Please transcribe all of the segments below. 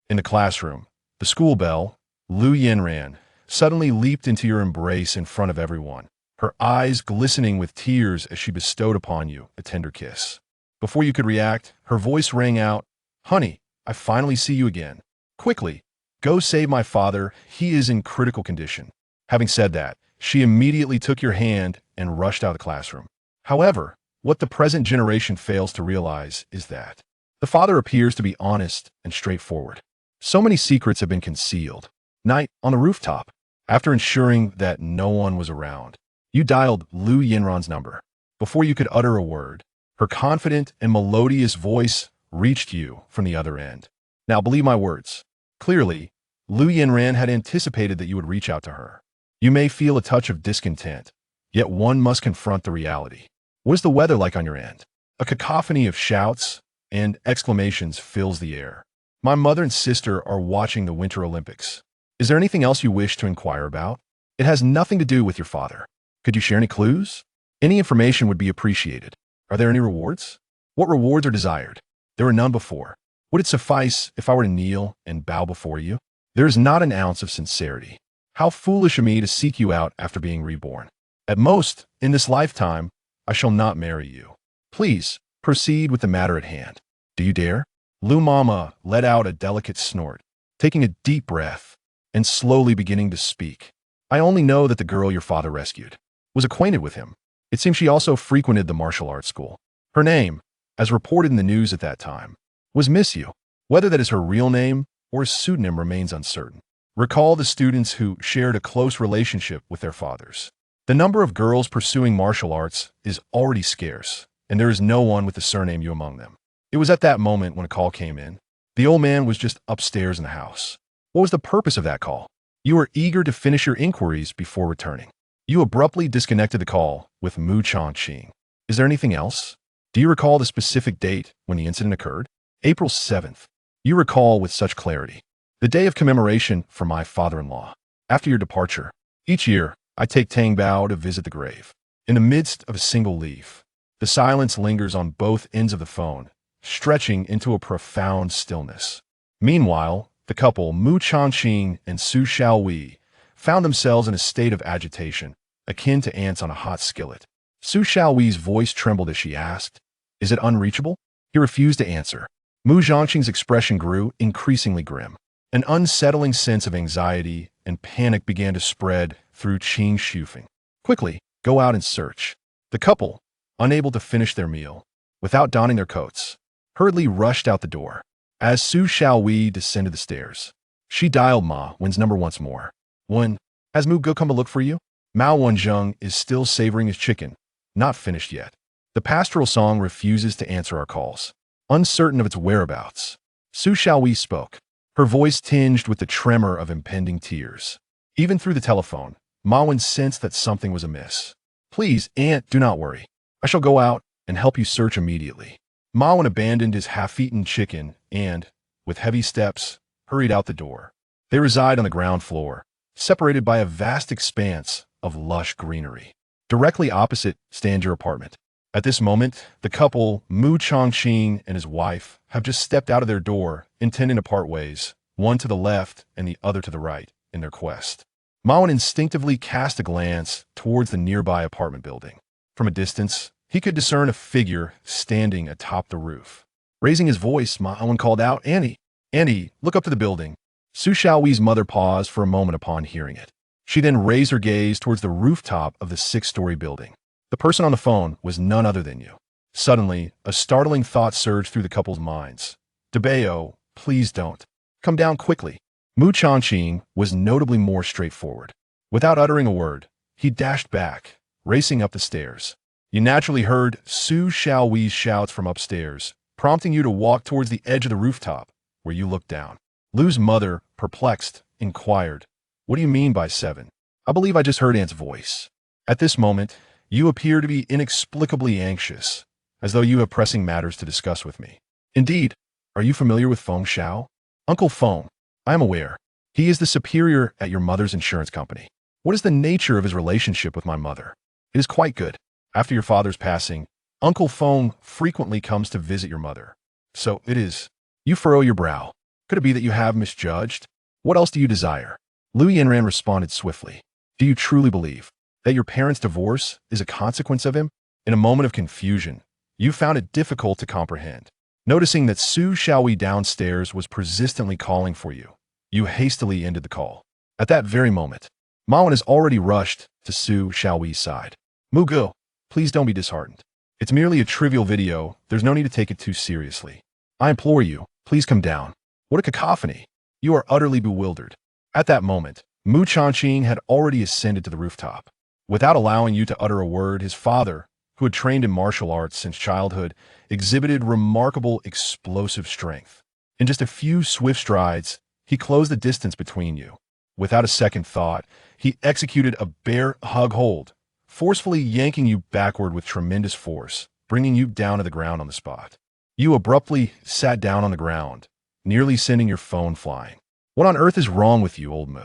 In the classroom, the school bell, Lu Yinran, suddenly leaped into your embrace in front of everyone, her eyes glistening with tears as she bestowed upon you a tender kiss. Before you could react, her voice rang out, "Honey, I finally see you again. Quickly, go save my father. He is in critical condition." Having said that, she immediately took your hand and rushed out of the classroom. However, what the present generation fails to realize is that the father appears to be honest and straightforward. So many secrets have been concealed. Night on the rooftop. After ensuring that no one was around, you dialed Lu Yinran's number. Before you could utter a word, her confident and melodious voice reached you from the other end. Now believe my words. Clearly, Lu Yinran had anticipated that you would reach out to her. You may feel a touch of discontent, yet one must confront the reality. What is the weather like on your end? A cacophony of shouts and exclamations fills the air. My mother and sister are watching the Winter Olympics. Is there anything else you wish to inquire about? It has nothing to do with your father. Could you share any clues? Any information would be appreciated. Are there any rewards? What rewards are desired? There were none before. Would it suffice if I were to kneel and bow before you? There is not an ounce of sincerity. How foolish of me to seek you out after being reborn. At most, in this lifetime, I shall not marry you. Please, proceed with the matter at hand. Do you dare? Lu Mama let out a delicate snort, taking a deep breath and slowly beginning to speak. I only know that the girl your father rescued was acquainted with him. It seems she also frequented the martial arts school. Her name, as reported in the news at that time, was Miss You. Whether that is her real name or a pseudonym remains uncertain. Recall the students who shared a close relationship with their fathers. The number of girls pursuing martial arts is already scarce, and there is no one with the surname You among them. It was at that moment when a call came in. The old man was just upstairs in the house. What was the purpose of that call? You were eager to finish your inquiries before returning. You abruptly disconnected the call with Mu Changqing. Is there anything else? Do you recall the specific date when the incident occurred? April 7th. You recall with such clarity. The day of commemoration for my father-in-law. After your departure, each year, I take Tang Bao to visit the grave. In the midst of a single leaf, the silence lingers on both ends of the phone, stretching into a profound stillness. Meanwhile, the couple, Mu Changqing and Su Xiaowei, found themselves in a state of agitation, akin to ants on a hot skillet. Su Xiaowei's voice trembled as she asked, "Is it unreachable?" He refused to answer. Mu Zhangqing's expression grew increasingly grim. An unsettling sense of anxiety and panic began to spread through Qing Shufeng. Quickly, go out and search. The couple, unable to finish their meal, without donning their coats, hurriedly rushed out the door. As Su Xiaowei descended the stairs, she dialed Ma Wen's number once more. "Wen, has Mu Ge come to look for you?" Mao Wenzheng is still savoring his chicken, not finished yet. The pastoral song refuses to answer our calls. Uncertain of its whereabouts, Su Xiaowei spoke, her voice tinged with the tremor of impending tears. Even through the telephone, Ma Wen sensed that something was amiss. "Please, Aunt, do not worry. I shall go out and help you search immediately." Ma Wen abandoned his half-eaten chicken and, with heavy steps, hurried out the door. They reside on the ground floor, separated by a vast expanse of lush greenery. Directly opposite stands your apartment. At this moment, the couple, Mu Changqing and his wife, have just stepped out of their door, intending to part ways, one to the left and the other to the right, in their quest. Ma Wen instinctively cast a glance towards the nearby apartment building. From a distance, he could discern a figure standing atop the roof. Raising his voice, Ma Wen called out, "Annie! Annie, look up to the building." Su Xiaowei's mother paused for a moment upon hearing it. She then raised her gaze towards the rooftop of the 6-story building. The person on the phone was none other than you. Suddenly, a startling thought surged through the couple's minds. "Debeo, please don't. Come down quickly." Mu Changqing was notably more straightforward. Without uttering a word, he dashed back, racing up the stairs. You naturally heard Su Xiaowei's shouts from upstairs, prompting you to walk towards the edge of the rooftop, where you looked down. Lu's mother, perplexed, inquired, "What do you mean by 7? I believe I just heard Aunt's voice." At this moment, you appear to be inexplicably anxious, as though you have pressing matters to discuss with me. Indeed, are you familiar with Feng Xiao? Uncle Feng, I am aware. He is the superior at your mother's insurance company. What is the nature of his relationship with my mother? It is quite good. After your father's passing, Uncle Feng frequently comes to visit your mother. So it is. You furrow your brow. Could it be that you have misjudged? What else do you desire? Lu Yanran responded swiftly. Do you truly believe that your parents' divorce is a consequence of him? In a moment of confusion, you found it difficult to comprehend. Noticing that Su Xiaowei downstairs was persistently calling for you, you hastily ended the call. At that very moment, Mawan has already rushed to Su Xiaowei's side. Mugu, please don't be disheartened. It's merely a trivial video. There's no need to take it too seriously. I implore you, please come down. What a cacophony. You are utterly bewildered. At that moment, Mu Changqing had already ascended to the rooftop. Without allowing you to utter a word, his father, who had trained in martial arts since childhood, exhibited remarkable explosive strength. In just a few swift strides, he closed the distance between you. Without a second thought, he executed a bear hug hold, forcefully yanking you backward with tremendous force, bringing you down to the ground on the spot. You abruptly sat down on the ground, nearly sending your phone flying. What on earth is wrong with you, old Mu?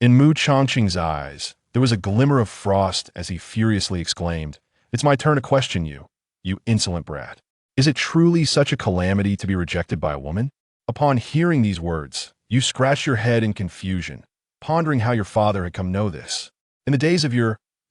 In Mu Changqing's eyes, there was a glimmer of frost as he furiously exclaimed, It's my turn to question you, you insolent brat. Is it truly such a calamity to be rejected by a woman? Upon hearing these words, you scratched your head in confusion, pondering how your father had come to know this. In the days of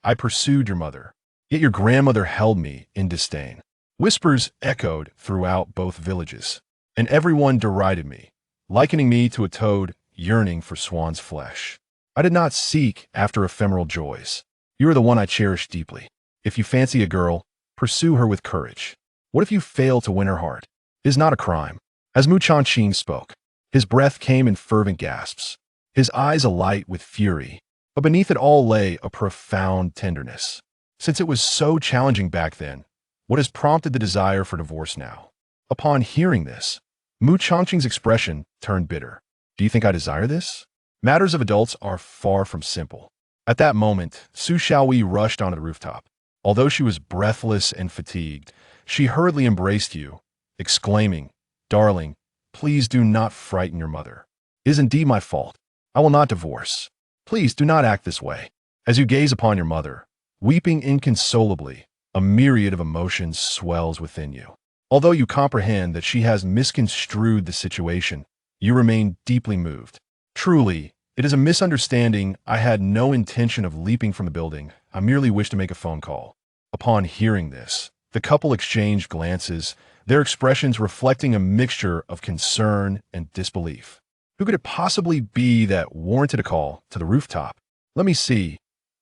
I pursued your mother, yet your grandmother held me in disdain. Whispers echoed throughout both villages, and everyone derided me, likening me to a toad yearning for swan's flesh. I did not seek after ephemeral joys. You are the one I cherish deeply. If you fancy a girl, pursue her with courage. What if you fail to win her heart? It is not a crime. As Mu Changqing spoke, his breath came in fervent gasps, his eyes alight with fury, but beneath it all lay a profound tenderness. Since it was so challenging back then, what has prompted the desire for divorce now? Upon hearing this, Mu Changqing's expression turned bitter. Do you think I desire this? Matters of adults are far from simple. At that moment, Su Xiaowei rushed onto the rooftop. Although she was breathless and fatigued, she hurriedly embraced you, exclaiming, Darling, please do not frighten your mother. It is indeed my fault. I will not divorce. Please do not act this way. As you gaze upon your mother, weeping inconsolably, a myriad of emotions swells within you. Although you comprehend that she has misconstrued the situation, you remain deeply moved. Truly, it is a misunderstanding. I had no intention of leaping from the building. I merely wished to make a phone call. Upon hearing this, the couple exchanged glances, their expressions reflecting a mixture of concern and disbelief. Who could it possibly be that warranted a call to the rooftop? Let me see,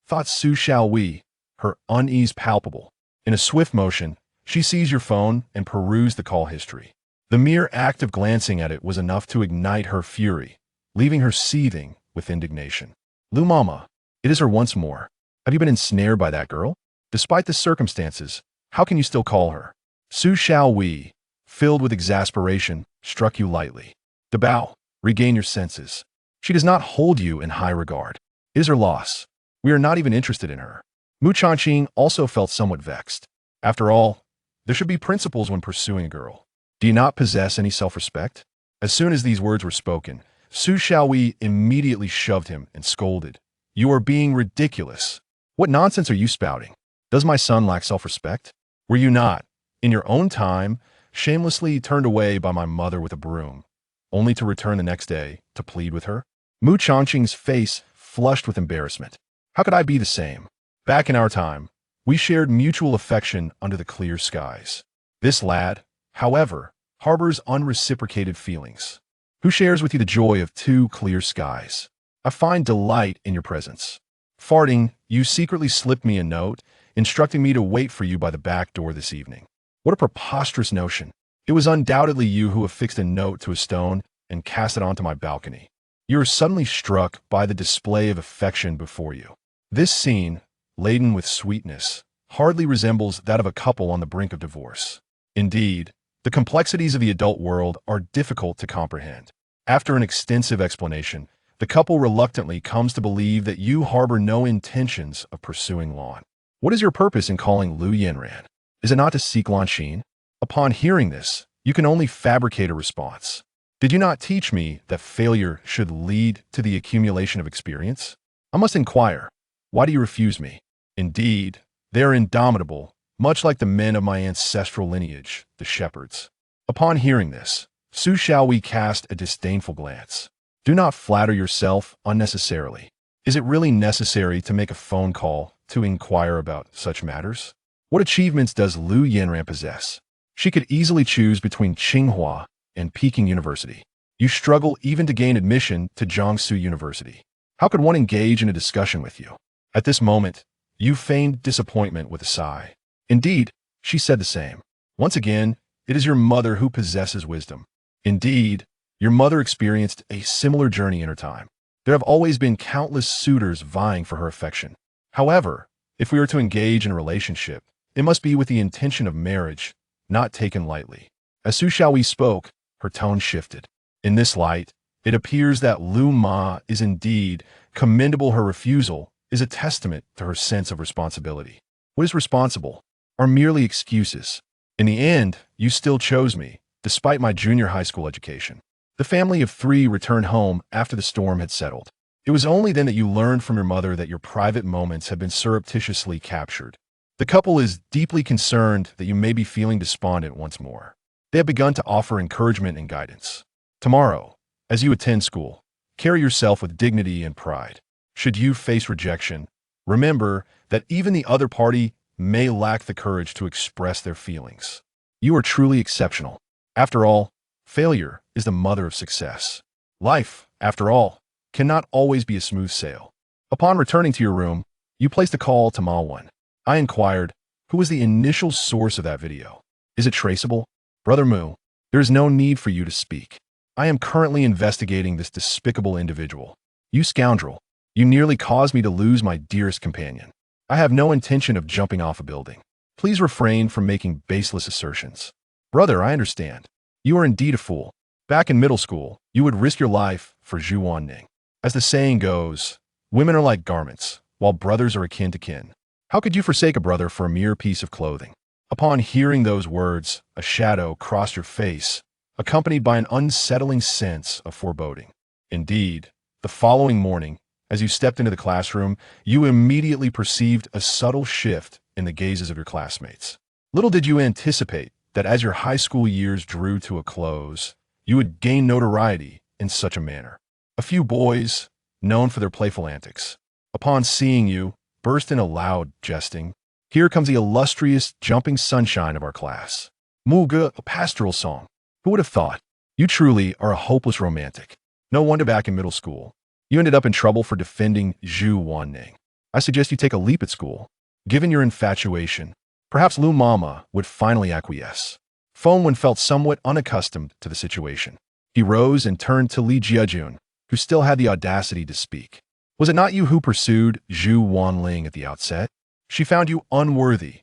thought Su Xiaowei, her unease palpable. In a swift motion, she seized your phone and perused the call history. The mere act of glancing at it was enough to ignite her fury, leaving her seething with indignation. Lu Mama, it is her once more. Have you been ensnared by that girl? Despite the circumstances, how can you still call her? Su Xiaowei, filled with exasperation, struck you lightly. Dabao, regain your senses. She does not hold you in high regard. It is her loss. We are not even interested in her. Mu Changqing also felt somewhat vexed. After all, there should be principles when pursuing a girl. Do you not possess any self-respect? As soon as these words were spoken, Su Xiaowei immediately shoved him and scolded. You are being ridiculous. What nonsense are you spouting? Does my son lack self-respect? Were you not, in your own time, shamelessly turned away by my mother with a broom, only to return the next day to plead with her? Mu Changqing's face flushed with embarrassment. How could I be the same? Back in our time, we shared mutual affection under the clear skies. This lad, however, harbors unreciprocated feelings. Who shares with you the joy of two clear skies? I find delight in your presence. Farting, you secretly slipped me a note, instructing me to wait for you by the back door this evening. What a preposterous notion. It was undoubtedly you who affixed a note to a stone and cast it onto my balcony. You are suddenly struck by the display of affection before you. This scene, laden with sweetness, hardly resembles that of a couple on the brink of divorce. Indeed, the complexities of the adult world are difficult to comprehend. After an extensive explanation, the couple reluctantly comes to believe that you harbor no intentions of pursuing Lan. What is your purpose in calling Lu Yanran? Is it not to seek Lan Xin? Upon hearing this, you can only fabricate a response. Did you not teach me that failure should lead to the accumulation of experience? I must inquire, why do you refuse me? Indeed, they are indomitable, much like the men of my ancestral lineage, the shepherds. Upon hearing this, Su Xiaowei cast a disdainful glance. Do not flatter yourself unnecessarily. Is it really necessary to make a phone call to inquire about such matters? What achievements does Lu Yanran possess? She could easily choose between Tsinghua and Peking University. You struggle even to gain admission to Jiangsu University. How could one engage in a discussion with you? At this moment, you feigned disappointment with a sigh. Indeed, she said the same. Once again, it is your mother who possesses wisdom. Indeed, your mother experienced a similar journey in her time. There have always been countless suitors vying for her affection. However, if we are to engage in a relationship, it must be with the intention of marriage, not taken lightly. As Su Xiaowei spoke, her tone shifted. In this light, it appears that Lu Ma is indeed commendable. Her refusal is a testament to her sense of responsibility. What is responsible are merely excuses. In the end, you still chose me, despite my junior high school education. The family of 3 returned home after the storm had settled. It was only then that you learned from your mother that your private moments had been surreptitiously captured. The couple is deeply concerned that you may be feeling despondent once more. They have begun to offer encouragement and guidance. Tomorrow, as you attend school, carry yourself with dignity and pride. Should you face rejection, remember that even the other party may lack the courage to express their feelings. You are truly exceptional. After all, failure is the mother of success. Life, after all, cannot always be a smooth sail. Upon returning to your room, you placed a call to Ma Wen. I inquired, who was the initial source of that video? Is it traceable? Brother Mu, there is no need for you to speak. I am currently investigating this despicable individual. You scoundrel, you nearly caused me to lose my dearest companion. I have no intention of jumping off a building. Please refrain from making baseless assertions. Brother, I understand. You are indeed a fool. Back in middle school, you would risk your life for Zhu Wanning. As the saying goes, women are like garments, while brothers are akin to kin. How could you forsake a brother for a mere piece of clothing? Upon hearing those words, a shadow crossed your face, accompanied by an unsettling sense of foreboding. Indeed, the following morning, as you stepped into the classroom, you immediately perceived a subtle shift in the gazes of your classmates. Little did you anticipate that as your high school years drew to a close, you would gain notoriety in such a manner. A few boys, known for their playful antics, upon seeing you, burst into loud jesting. Here comes the illustrious jumping sunshine of our class. Muge, a pastoral song. Who would have thought? You truly are a hopeless romantic. No wonder back in middle school, you ended up in trouble for defending Zhu Wanning. I suggest you take a leap at school. Given your infatuation, perhaps Lu Mama would finally acquiesce. Feng Wen felt somewhat unaccustomed to the situation. He rose and turned to Li Jiajun, who still had the audacity to speak. Was it not you who pursued Zhu Wanling at the outset? She found you unworthy,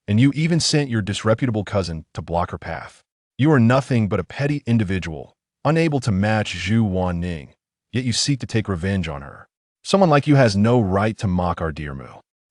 and you even sent your disreputable cousin to block her path. You are nothing but a petty individual, unable to match Zhu Wanning, yet you seek to take revenge on her. Someone like you has no right to mock our dear Mu.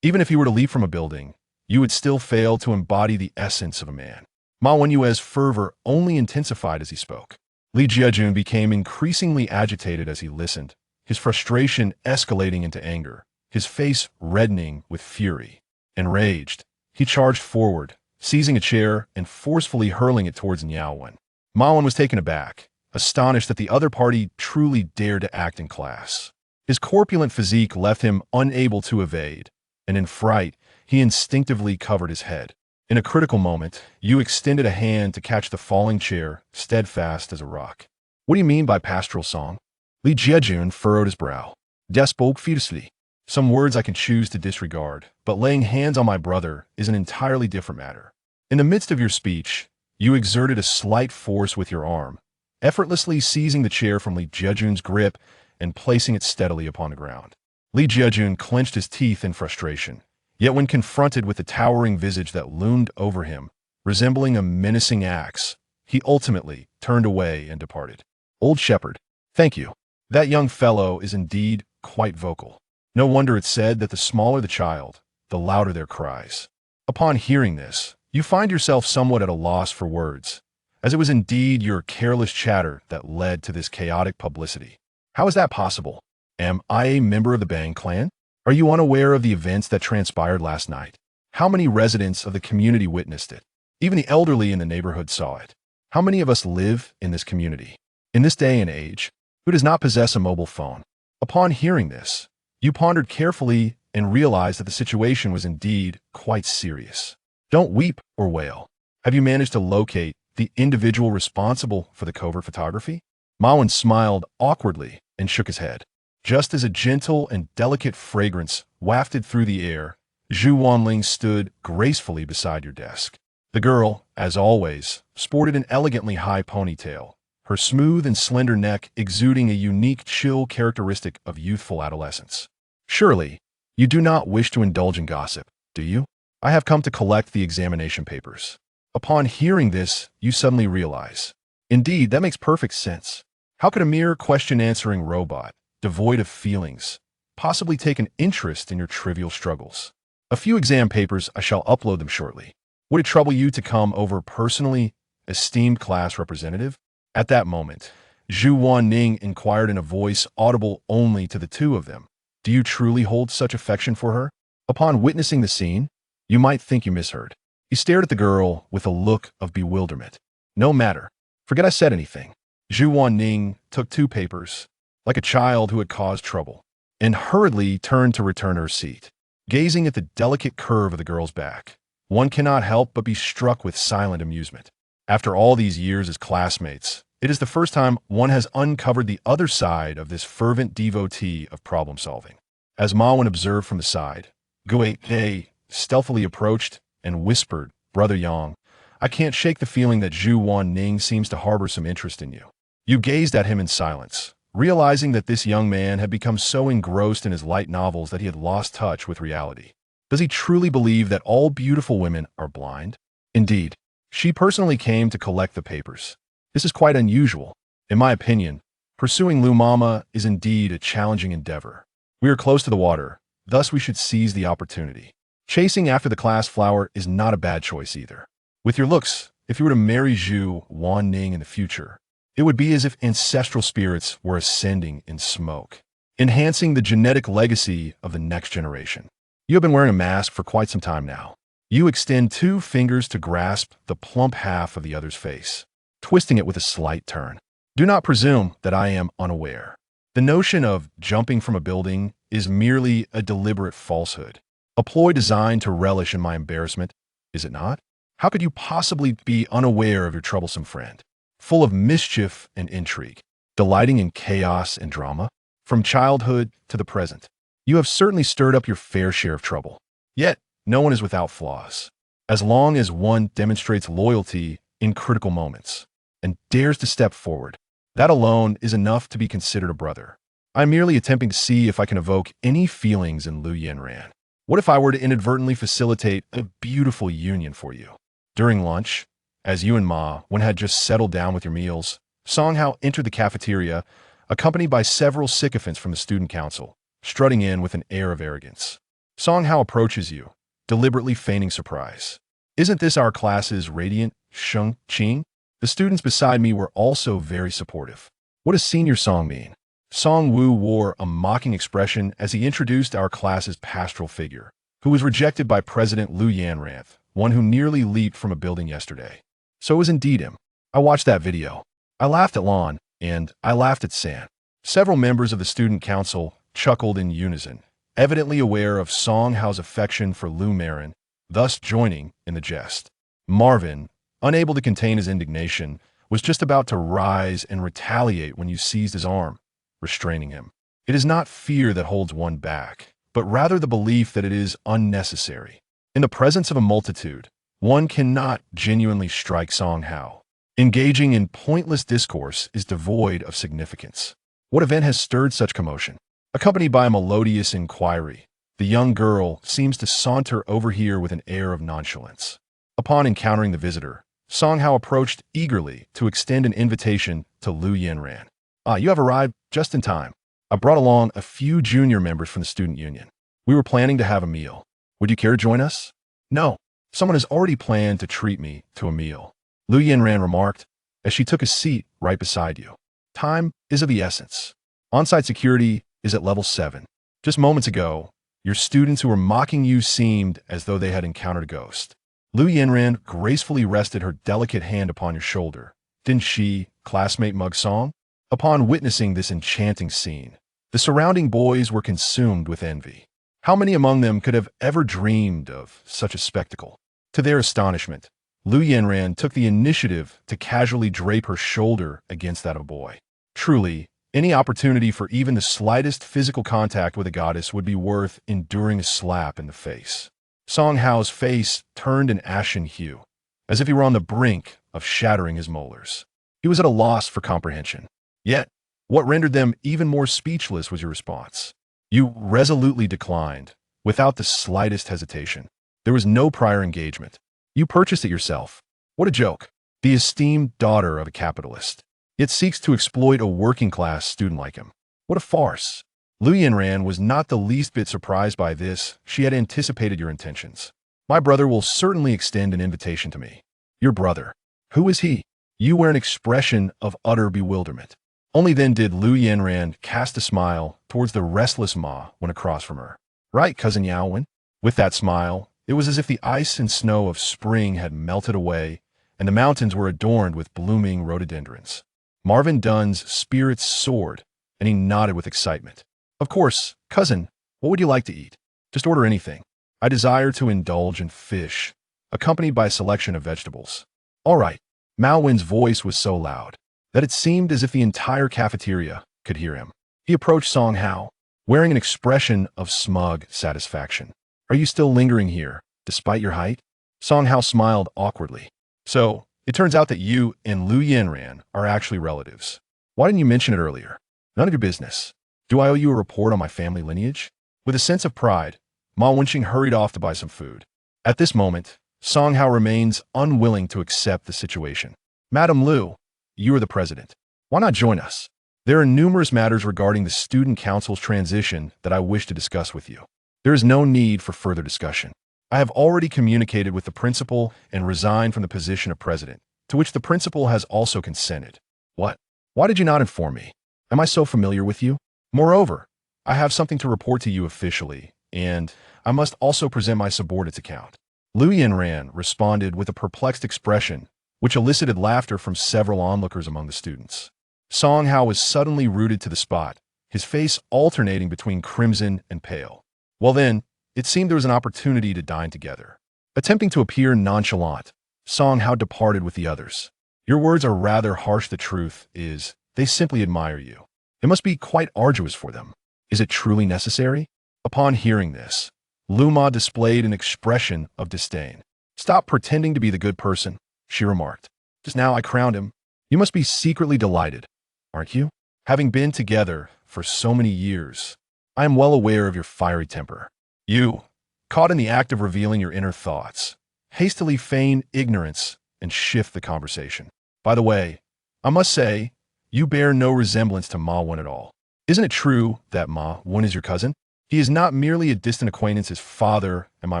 Even if you were to leap from a building, you would still fail to embody the essence of a man. Ma Wenyue's fervor only intensified as he spoke. Li Jiajun became increasingly agitated as he listened, his frustration escalating into anger, his face reddening with fury. Enraged, he charged forward, seizing a chair and forcefully hurling it towards Niao Wen. Ma Wen was taken aback, astonished that the other party truly dared to act in class. His corpulent physique left him unable to evade, and in fright, he instinctively covered his head. In a critical moment, you extended a hand to catch the falling chair, steadfast as a rock. What do you mean by pastoral song? Li Jiajun furrowed his brow. Des spoke fiercely. Some words I can choose to disregard, but laying hands on my brother is an entirely different matter. In the midst of your speech, you exerted a slight force with your arm, effortlessly seizing the chair from Li Jiajun's grip and placing it steadily upon the ground. Li Jiajun clenched his teeth in frustration, yet when confronted with the towering visage that loomed over him, resembling a menacing axe, he ultimately turned away and departed. Old shepherd, thank you. That young fellow is indeed quite vocal. No wonder it's said that the smaller the child, the louder their cries. Upon hearing this, you find yourself somewhat at a loss for words, as it was indeed your careless chatter that led to this chaotic publicity. How is that possible? Am I a member of the Bang clan? Are you unaware of the events that transpired last night? How many residents of the community witnessed it? Even the elderly in the neighborhood saw it. How many of us live in this community? In this day and age, who does not possess a mobile phone? Upon hearing this, you pondered carefully and realized that the situation was indeed quite serious. Don't weep or wail. Have you managed to locate the individual responsible for the covert photography? Mawen smiled awkwardly and shook his head. Just as a gentle and delicate fragrance wafted through the air, Zhu Wanling stood gracefully beside your desk. The girl, as always, sported an elegantly high ponytail, her smooth and slender neck exuding a unique chill characteristic of youthful adolescence. Surely, you do not wish to indulge in gossip, do you? I have come to collect the examination papers. Upon hearing this, you suddenly realize. Indeed, that makes perfect sense. How could a mere question-answering robot, devoid of feelings, possibly take an interest in your trivial struggles? A few exam papers, I shall upload them shortly. Would it trouble you to come over personally, esteemed class representative? At that moment, Zhu Wanning inquired in a voice audible only to the two of them. Do you truly hold such affection for her? Upon witnessing the scene, you might think you misheard. He stared at the girl with a look of bewilderment. No matter. Forget I said anything. Zhu Wanning took two papers, like a child who had caused trouble, and hurriedly turned to return her seat. Gazing at the delicate curve of the girl's back, one cannot help but be struck with silent amusement. After all these years as classmates, it is the first time one has uncovered the other side of this fervent devotee of problem-solving. As Ma Wen observed from the side, Gui He stealthily approached and whispered, "Brother Yang, I can't shake the feeling that Zhu Wanning seems to harbor some interest in you." You gazed at him in silence, realizing that this young man had become so engrossed in his light novels that he had lost touch with reality. Does he truly believe that all beautiful women are blind? Indeed, she personally came to collect the papers. This is quite unusual. In my opinion, pursuing Lu Mama is indeed a challenging endeavor. We are close to the water, thus we should seize the opportunity. Chasing after the class flower is not a bad choice either. With your looks, if you were to marry Zhu Wanning in the future, it would be as if ancestral spirits were ascending in smoke, enhancing the genetic legacy of the next generation. You have been wearing a mask for quite some time now. You extend two fingers to grasp the plump half of the other's face, twisting it with a slight turn. Do not presume that I am unaware. The notion of jumping from a building is merely a deliberate falsehood, a ploy designed to relish in my embarrassment, is it not? How could you possibly be unaware of your troublesome friend, full of mischief and intrigue, delighting in chaos and drama? From childhood to the present, you have certainly stirred up your fair share of trouble. Yet, no one is without flaws. As long as one demonstrates loyalty in critical moments and dares to step forward, that alone is enough to be considered a brother. I'm merely attempting to see if I can evoke any feelings in Lu Yanran. What if I were to inadvertently facilitate a beautiful union for you? During lunch, as you and Ma Wen had just settled down with your meals, Song Hao entered the cafeteria, accompanied by several sycophants from the student council, strutting in with an air of arrogance. Song Hao approaches you, deliberately feigning surprise. Isn't this our class's radiant Sheng Qing? The students beside me were also very supportive. What does senior Song mean? Song Wu wore a mocking expression as he introduced our class's pastoral figure, who was rejected by President Lu Yanranth, one who nearly leaped from a building yesterday. So it was indeed him. I watched that video. I laughed at Lon, and I laughed at San. Several members of the student council chuckled in unison, evidently aware of Song Hao's affection for Lu Marin, thus joining in the jest. Marvin, unable to contain his indignation, was just about to rise and retaliate when you seized his arm, restraining him. It is not fear that holds one back, but rather the belief that it is unnecessary. In the presence of a multitude, one cannot genuinely strike Song Hao. Engaging in pointless discourse is devoid of significance. What event has stirred such commotion? Accompanied by a melodious inquiry, the young girl seems to saunter over here with an air of nonchalance. Upon encountering the visitor, Song Hao approached eagerly to extend an invitation to Lu Yanran. "Ah, you have arrived just in time. I brought along a few junior members from the student union. We were planning to have a meal. Would you care to join us?" "No, someone has already planned to treat me to a meal," Lu Yanran remarked as she took a seat right beside you. "Time is of the essence. On-site security is at level 7. Just moments ago, your students who were mocking you seemed as though they had encountered a ghost." Lu Yanran gracefully rested her delicate hand upon your shoulder, Didn't she, classmate Mug Song? Upon witnessing this enchanting scene, the surrounding boys were consumed with envy. How many among them could have ever dreamed of such a spectacle? To their astonishment, Lu Yanran took the initiative to casually drape her shoulder against that of a boy. Truly, any opportunity for even the slightest physical contact with a goddess would be worth enduring a slap in the face. Song Hao's face turned an ashen hue, as if he were on the brink of shattering his molars. He was at a loss for comprehension. Yet, what rendered them even more speechless was your response. You resolutely declined, without the slightest hesitation. There was no prior engagement. You purchased it yourself. What a joke. The esteemed daughter of a capitalist, yet seeks to exploit a working-class student like him. What a farce. Lu Yanran was not the least bit surprised by this. She had anticipated your intentions. My brother will certainly extend an invitation to me. Your brother. Who is he? You wear an expression of utter bewilderment. Only then did Lu Yanran cast a smile towards the restless Ma when across from her. Right, Cousin Yaowen? With that smile, it was as if the ice and snow of spring had melted away and the mountains were adorned with blooming rhododendrons. Marvin Dunn's spirits soared, and he nodded with excitement. Of course, cousin, what would you like to eat? Just order anything. I desire to indulge in fish, accompanied by a selection of vegetables. All right. Mao Wen's voice was so loud that it seemed as if the entire cafeteria could hear him. He approached Song Hao, wearing an expression of smug satisfaction. Are you still lingering here, despite your height? Song Hao smiled awkwardly. So, it turns out that you and Lu Yanran are actually relatives. Why didn't you mention it earlier? None of your business. Do I owe you a report on my family lineage? With a sense of pride, Ma Wenxing hurried off to buy some food. At this moment, Song Hao remains unwilling to accept the situation. Madam Lu, you are the president. Why not join us? There are numerous matters regarding the student council's transition that I wish to discuss with you. There is no need for further discussion. I have already communicated with the principal and resigned from the position of president, to which the principal has also consented. What? Why did you not inform me? Am I so familiar with you? Moreover, I have something to report to you officially, and I must also present my subordinate's account. Lu Yanran responded with a perplexed expression, which elicited laughter from several onlookers among the students. Song Hao was suddenly rooted to the spot, his face alternating between crimson and pale. Well then, it seemed there was an opportunity to dine together. Attempting to appear nonchalant, Song Hao departed with the others. Your words are rather harsh. The truth is, they simply admire you. It must be quite arduous for them. Is it truly necessary? Upon hearing this, Lu Ma displayed an expression of disdain. Stop pretending to be the good person, she remarked. Just now I crowned him. You must be secretly delighted, aren't you? Having been together for so many years, I am well aware of your fiery temper. You, caught in the act of revealing your inner thoughts, hastily feign ignorance and shift the conversation. By the way, I must say, you bear no resemblance to Ma Wen at all. Isn't it true that Ma Wen is your cousin? He is not merely a distant acquaintance. His father and my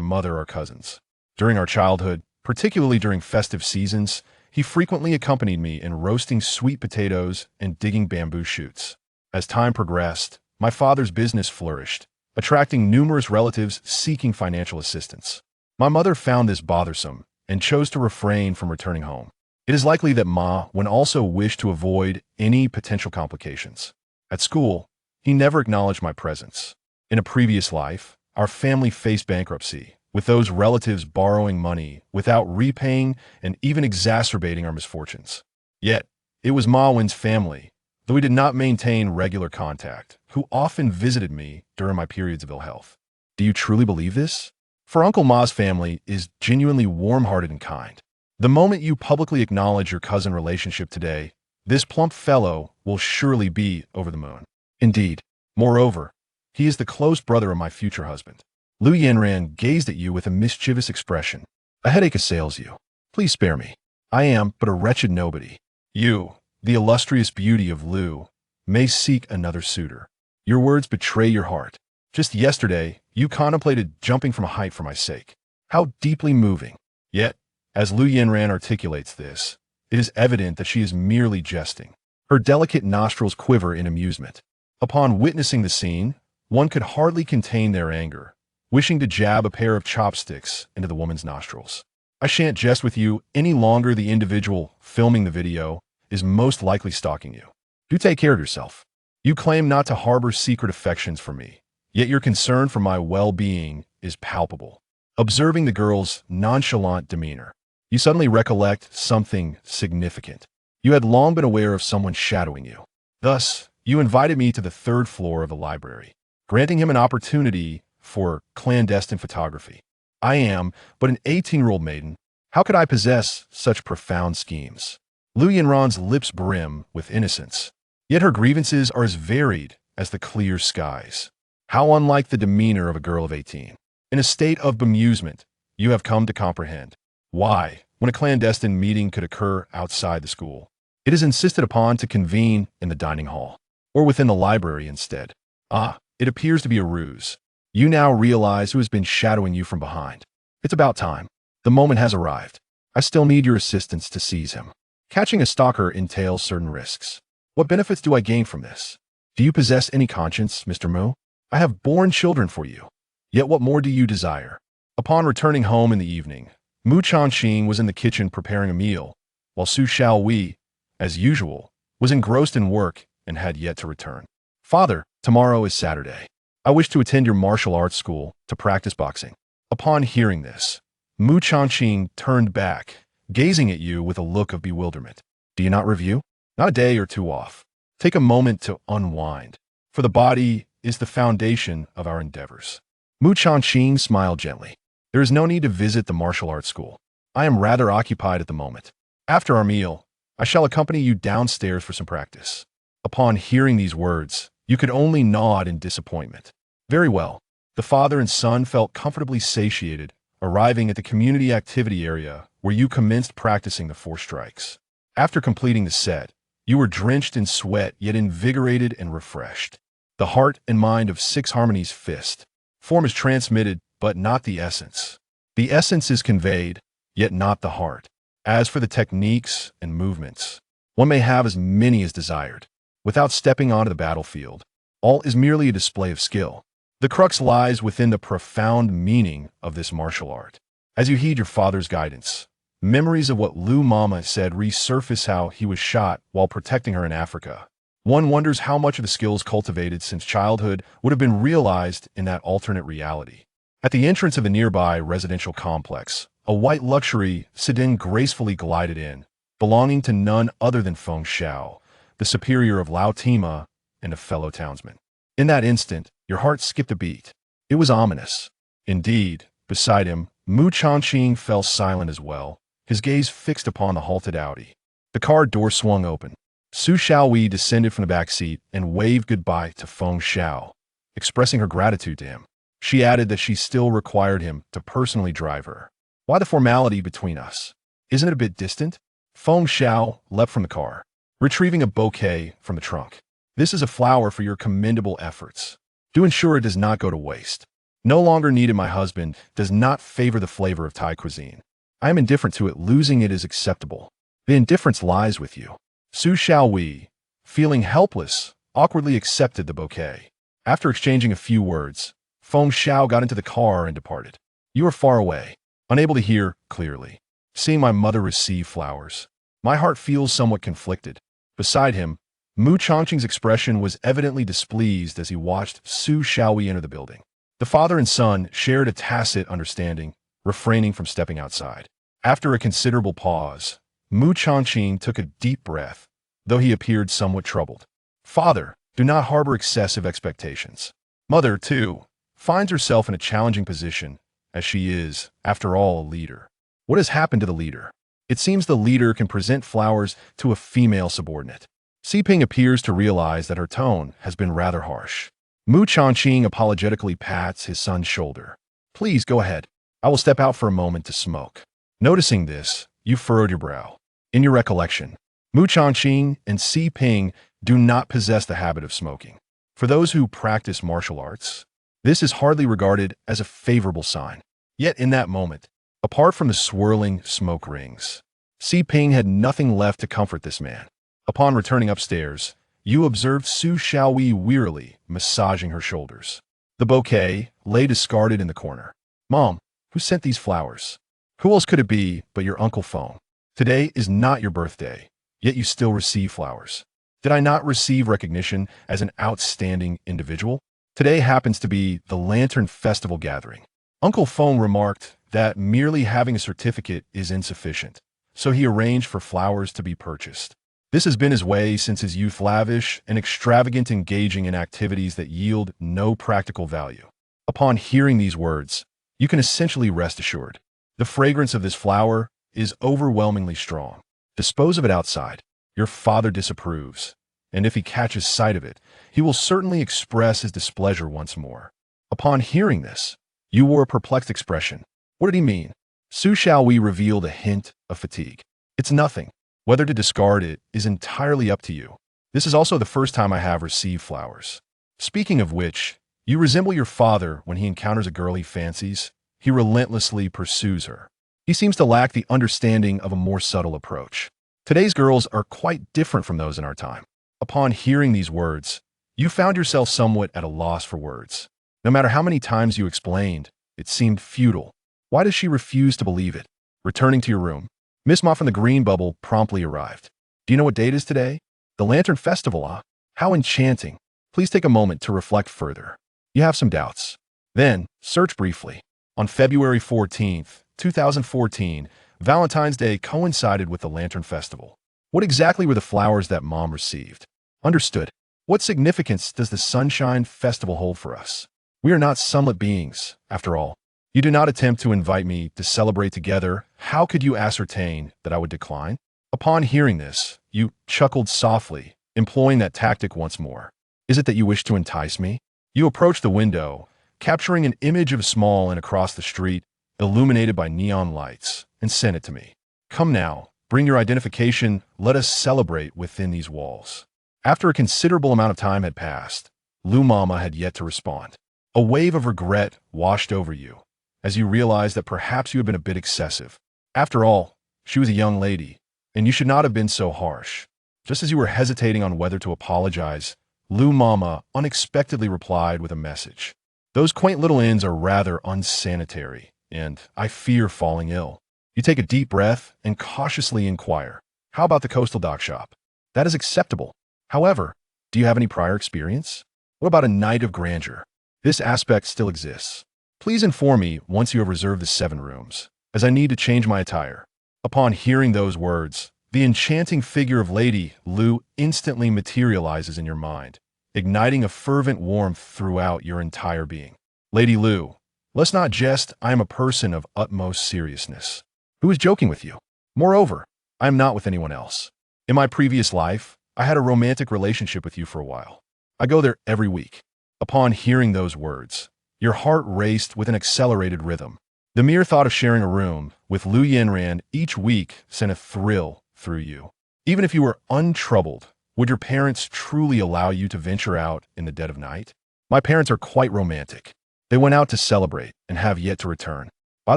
mother are cousins. During our childhood, particularly during festive seasons, he frequently accompanied me in roasting sweet potatoes and digging bamboo shoots. As time progressed, my father's business flourished, attracting numerous relatives seeking financial assistance. My mother found this bothersome and chose to refrain from returning home. It is likely that Ma Wen also wished to avoid any potential complications. At school, he never acknowledged my presence. In a previous life, our family faced bankruptcy, with those relatives borrowing money without repaying and even exacerbating our misfortunes. Yet, it was Ma Wen's family, though we did not maintain regular contact, who often visited me during my periods of ill health. Do you truly believe this? For Uncle Ma's family is genuinely warm-hearted and kind. The moment you publicly acknowledge your cousin relationship today, this plump fellow will surely be over the moon. Indeed. Moreover, he is the close brother of my future husband. Lu Yanran gazed at you with a mischievous expression. A headache assails you. Please spare me. I am but a wretched nobody. You, the illustrious beauty of Lu, may seek another suitor. Your words betray your heart. Just yesterday, you contemplated jumping from a height for my sake. How deeply moving. Yet, as Lu Yanran articulates this, it is evident that she is merely jesting. Her delicate nostrils quiver in amusement. Upon witnessing the scene, one could hardly contain their anger, wishing to jab a pair of chopsticks into the woman's nostrils. I shan't jest with you any longer. The individual filming the video is most likely stalking you. Do take care of yourself. You claim not to harbor secret affections for me, yet your concern for my well-being is palpable. Observing the girl's nonchalant demeanor, you suddenly recollect something significant. You had long been aware of someone shadowing you. Thus, you invited me to the third floor of the library, granting him an opportunity for clandestine photography. I am but an 18-year-old maiden. How could I possess such profound schemes? Lu Yinran's lips brim with innocence, yet her grievances are as varied as the clear skies. How unlike the demeanor of a girl of 18. In a state of bemusement, you have come to comprehend why, when a clandestine meeting could occur outside the school, it is insisted upon to convene in the dining hall, or within the library instead. Ah, it appears to be a ruse. You now realize who has been shadowing you from behind. It's about time. The moment has arrived. I still need your assistance to seize him. Catching a stalker entails certain risks. What benefits do I gain from this? Do you possess any conscience, Mr. Mu? I have borne children for you. Yet what more do you desire? Upon returning home in the evening, Mu Changqing was in the kitchen preparing a meal, while Su Xiaowei, as usual, was engrossed in work and had yet to return. Father, tomorrow is Saturday. I wish to attend your martial arts school to practice boxing. Upon hearing this, Mu Changqing turned back, gazing at you with a look of bewilderment. Do you not review? Not a day or two off. Take a moment to unwind, for the body is the foundation of our endeavors. Mu Changqing smiled gently. There is no need to visit the martial arts school. I am rather occupied at the moment. After our meal, I shall accompany you downstairs for some practice. Upon hearing these words, you could only nod in disappointment. Very well. The father and son felt comfortably satiated, arriving at the community activity area where you commenced practicing the 4 strikes. After completing the set, you were drenched in sweat yet invigorated and refreshed. The heart and mind of 6 Harmony's fist. Form is transmitted, but not the essence. The essence is conveyed, yet not the heart. As for the techniques and movements, one may have as many as desired. Without stepping onto the battlefield, all is merely a display of skill. The crux lies within the profound meaning of this martial art. As you heed your father's guidance, memories of what Lu Mama said resurface, how he was shot while protecting her in Africa. One wonders how much of the skills cultivated since childhood would have been realized in that alternate reality. At the entrance of the nearby residential complex, a white luxury sedan gracefully glided in, belonging to none other than Feng Xiao, the superior of Lao Tima and a fellow townsman. In that instant, your heart skipped a beat. It was ominous. Indeed, beside him, Mu Changqing fell silent as well, his gaze fixed upon the halted Audi. The car door swung open. Su Xiaowei descended from the back seat and waved goodbye to Feng Xiao, expressing her gratitude to him. She added that she still required him to personally drive her. Why the formality between us? Isn't it a bit distant? Feng Xiao leapt from the car, retrieving a bouquet from the trunk. This is a flower for your commendable efforts. Do ensure it does not go to waste. No longer needed. My husband does not favor the flavor of Thai cuisine. I am indifferent to it. Losing it is acceptable. The indifference lies with you. Su Xiaowei, feeling helpless, awkwardly accepted the bouquet. After exchanging a few words, Feng Xiao got into the car and departed. You are far away, unable to hear clearly. Seeing my mother receive flowers, my heart feels somewhat conflicted. Beside him, Mu Changqing's expression was evidently displeased as he watched Su Xiaowei enter the building. The father and son shared a tacit understanding, refraining from stepping outside. After a considerable pause, Mu Changqing took a deep breath, though he appeared somewhat troubled. Father, do not harbor excessive expectations. Mother, too, finds herself in a challenging position, as she is, after all, a leader. What has happened to the leader? It seems the leader can present flowers to a female subordinate. Si Ping appears to realize that her tone has been rather harsh. Mu Changqing apologetically pats his son's shoulder. Please go ahead. I will step out for a moment to smoke. Noticing this, you furrowed your brow. In your recollection, Mu Changqing and Si Ping do not possess the habit of smoking. For those who practice martial arts, this is hardly regarded as a favorable sign. Yet in that moment, apart from the swirling smoke rings, Si Ping had nothing left to comfort this man. Upon returning upstairs, you observed Su Xiaowei wearily massaging her shoulders. The bouquet lay discarded in the corner. Mom, who sent these flowers? Who else could it be but your Uncle Feng? Today is not your birthday. yet you still receive flowers. Did I not receive recognition as an outstanding individual? Today happens to be the Lantern Festival gathering. Uncle Feng remarked that merely having a certificate is insufficient, so he arranged for flowers to be purchased. This has been his way since his youth, lavish and extravagant, engaging in activities that yield no practical value. Upon hearing these words, you can essentially rest assured. The fragrance of this flower is overwhelmingly strong. Dispose of it outside. Your father disapproves, and if he catches sight of it, he will certainly express his displeasure once more. Upon hearing this, you wore a perplexed expression. What did he mean? Su Xiaowei revealed a hint of fatigue. It's nothing. Whether to discard it is entirely up to you. This is also the first time I have received flowers. Speaking of which, you resemble your father when he encounters a girl he fancies. He relentlessly pursues her. He seems to lack the understanding of a more subtle approach. Today's girls are quite different from those in our time. Upon hearing these words, you found yourself somewhat at a loss for words. No matter how many times you explained, it seemed futile. Why does she refuse to believe it? Returning to your room, Miss Ma from the Green Bubble promptly arrived. Do you know what date it is today? The Lantern Festival, ah? How enchanting. Please take a moment to reflect further. You have some doubts. Then, search briefly. On February 14th, 2014, Valentine's Day coincided with the Lantern Festival. What exactly were the flowers that Mom received? Understood. What significance does the Sunshine Festival hold for us? We are not sunlit beings, after all. You do not attempt to invite me to celebrate together. How could you ascertain that I would decline? Upon hearing this, you chuckled softly, employing that tactic once more. Is it that you wish to entice me? You approached the window, capturing an image of a small inn across the street, illuminated by neon lights, and sent it to me. Come now, bring your identification, let us celebrate within these walls. After a considerable amount of time had passed, Lu Mama had yet to respond. A wave of regret washed over you, as you realized that perhaps you had been a bit excessive. After all, she was a young lady, and you should not have been so harsh. Just as you were hesitating on whether to apologize, Lu Mama unexpectedly replied with a message. Those quaint little inns are rather unsanitary, and I fear falling ill. You take a deep breath and cautiously inquire, how about the coastal dock shop? That is acceptable. However, do you have any prior experience? What about a night of grandeur? This aspect still exists. Please inform me once you have reserved the 7 rooms, as I need to change my attire. Upon hearing those words, the enchanting figure of Lady Lu instantly materializes in your mind, igniting a fervent warmth throughout your entire being. Lady Lu, let's not jest. I am a person of utmost seriousness. Who is joking with you? Moreover, I am not with anyone else. In my previous life, I had a romantic relationship with you for a while. I go there every week. Upon hearing those words, your heart raced with an accelerated rhythm. The mere thought of sharing a room with Lu Yanran each week sent a thrill through you. Even if you were untroubled, would your parents truly allow you to venture out in the dead of night? My parents are quite romantic. They went out to celebrate and have yet to return. By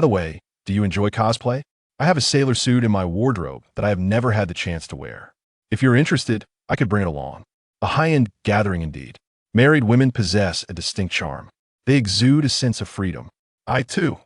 the way, do you enjoy cosplay? I have a sailor suit in my wardrobe that I have never had the chance to wear. If you're interested, I could bring it along. A high-end gathering indeed. Married women possess a distinct charm. They exude a sense of freedom. I, too,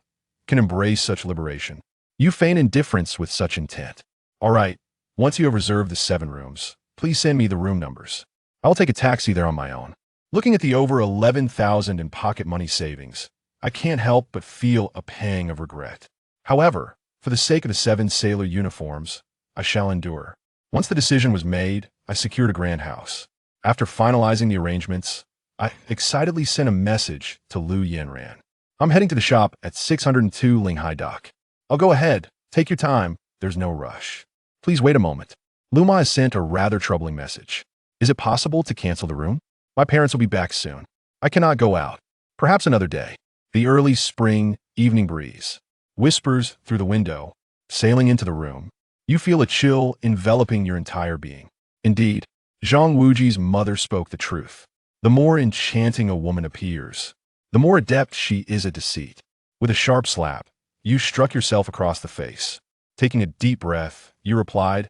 can embrace such liberation. You feign indifference with such intent. All right, once you have reserved the 7 rooms, please send me the room numbers. I will take a taxi there on my own. Looking at the over 11,000 in pocket money savings, I can't help but feel a pang of regret. However, for the sake of the 7 sailor uniforms, I shall endure. Once the decision was made, I secured a grand house. After finalizing the arrangements, I excitedly sent a message to Lu Yanran. I'm heading to the shop at 602 Linghai Dock. I'll go ahead. Take your time. There's no rush. Please wait a moment. Luma has sent a rather troubling message. Is it possible to cancel the room? My parents will be back soon. I cannot go out. Perhaps another day. The early spring evening breeze whispers through the window, sailing into the room. You feel a chill enveloping your entire being. Indeed, Zhang Wuji's mother spoke the truth. The more enchanting a woman appears, the more adept she is at deceit. With a sharp slap, you struck yourself across the face. Taking a deep breath, you replied,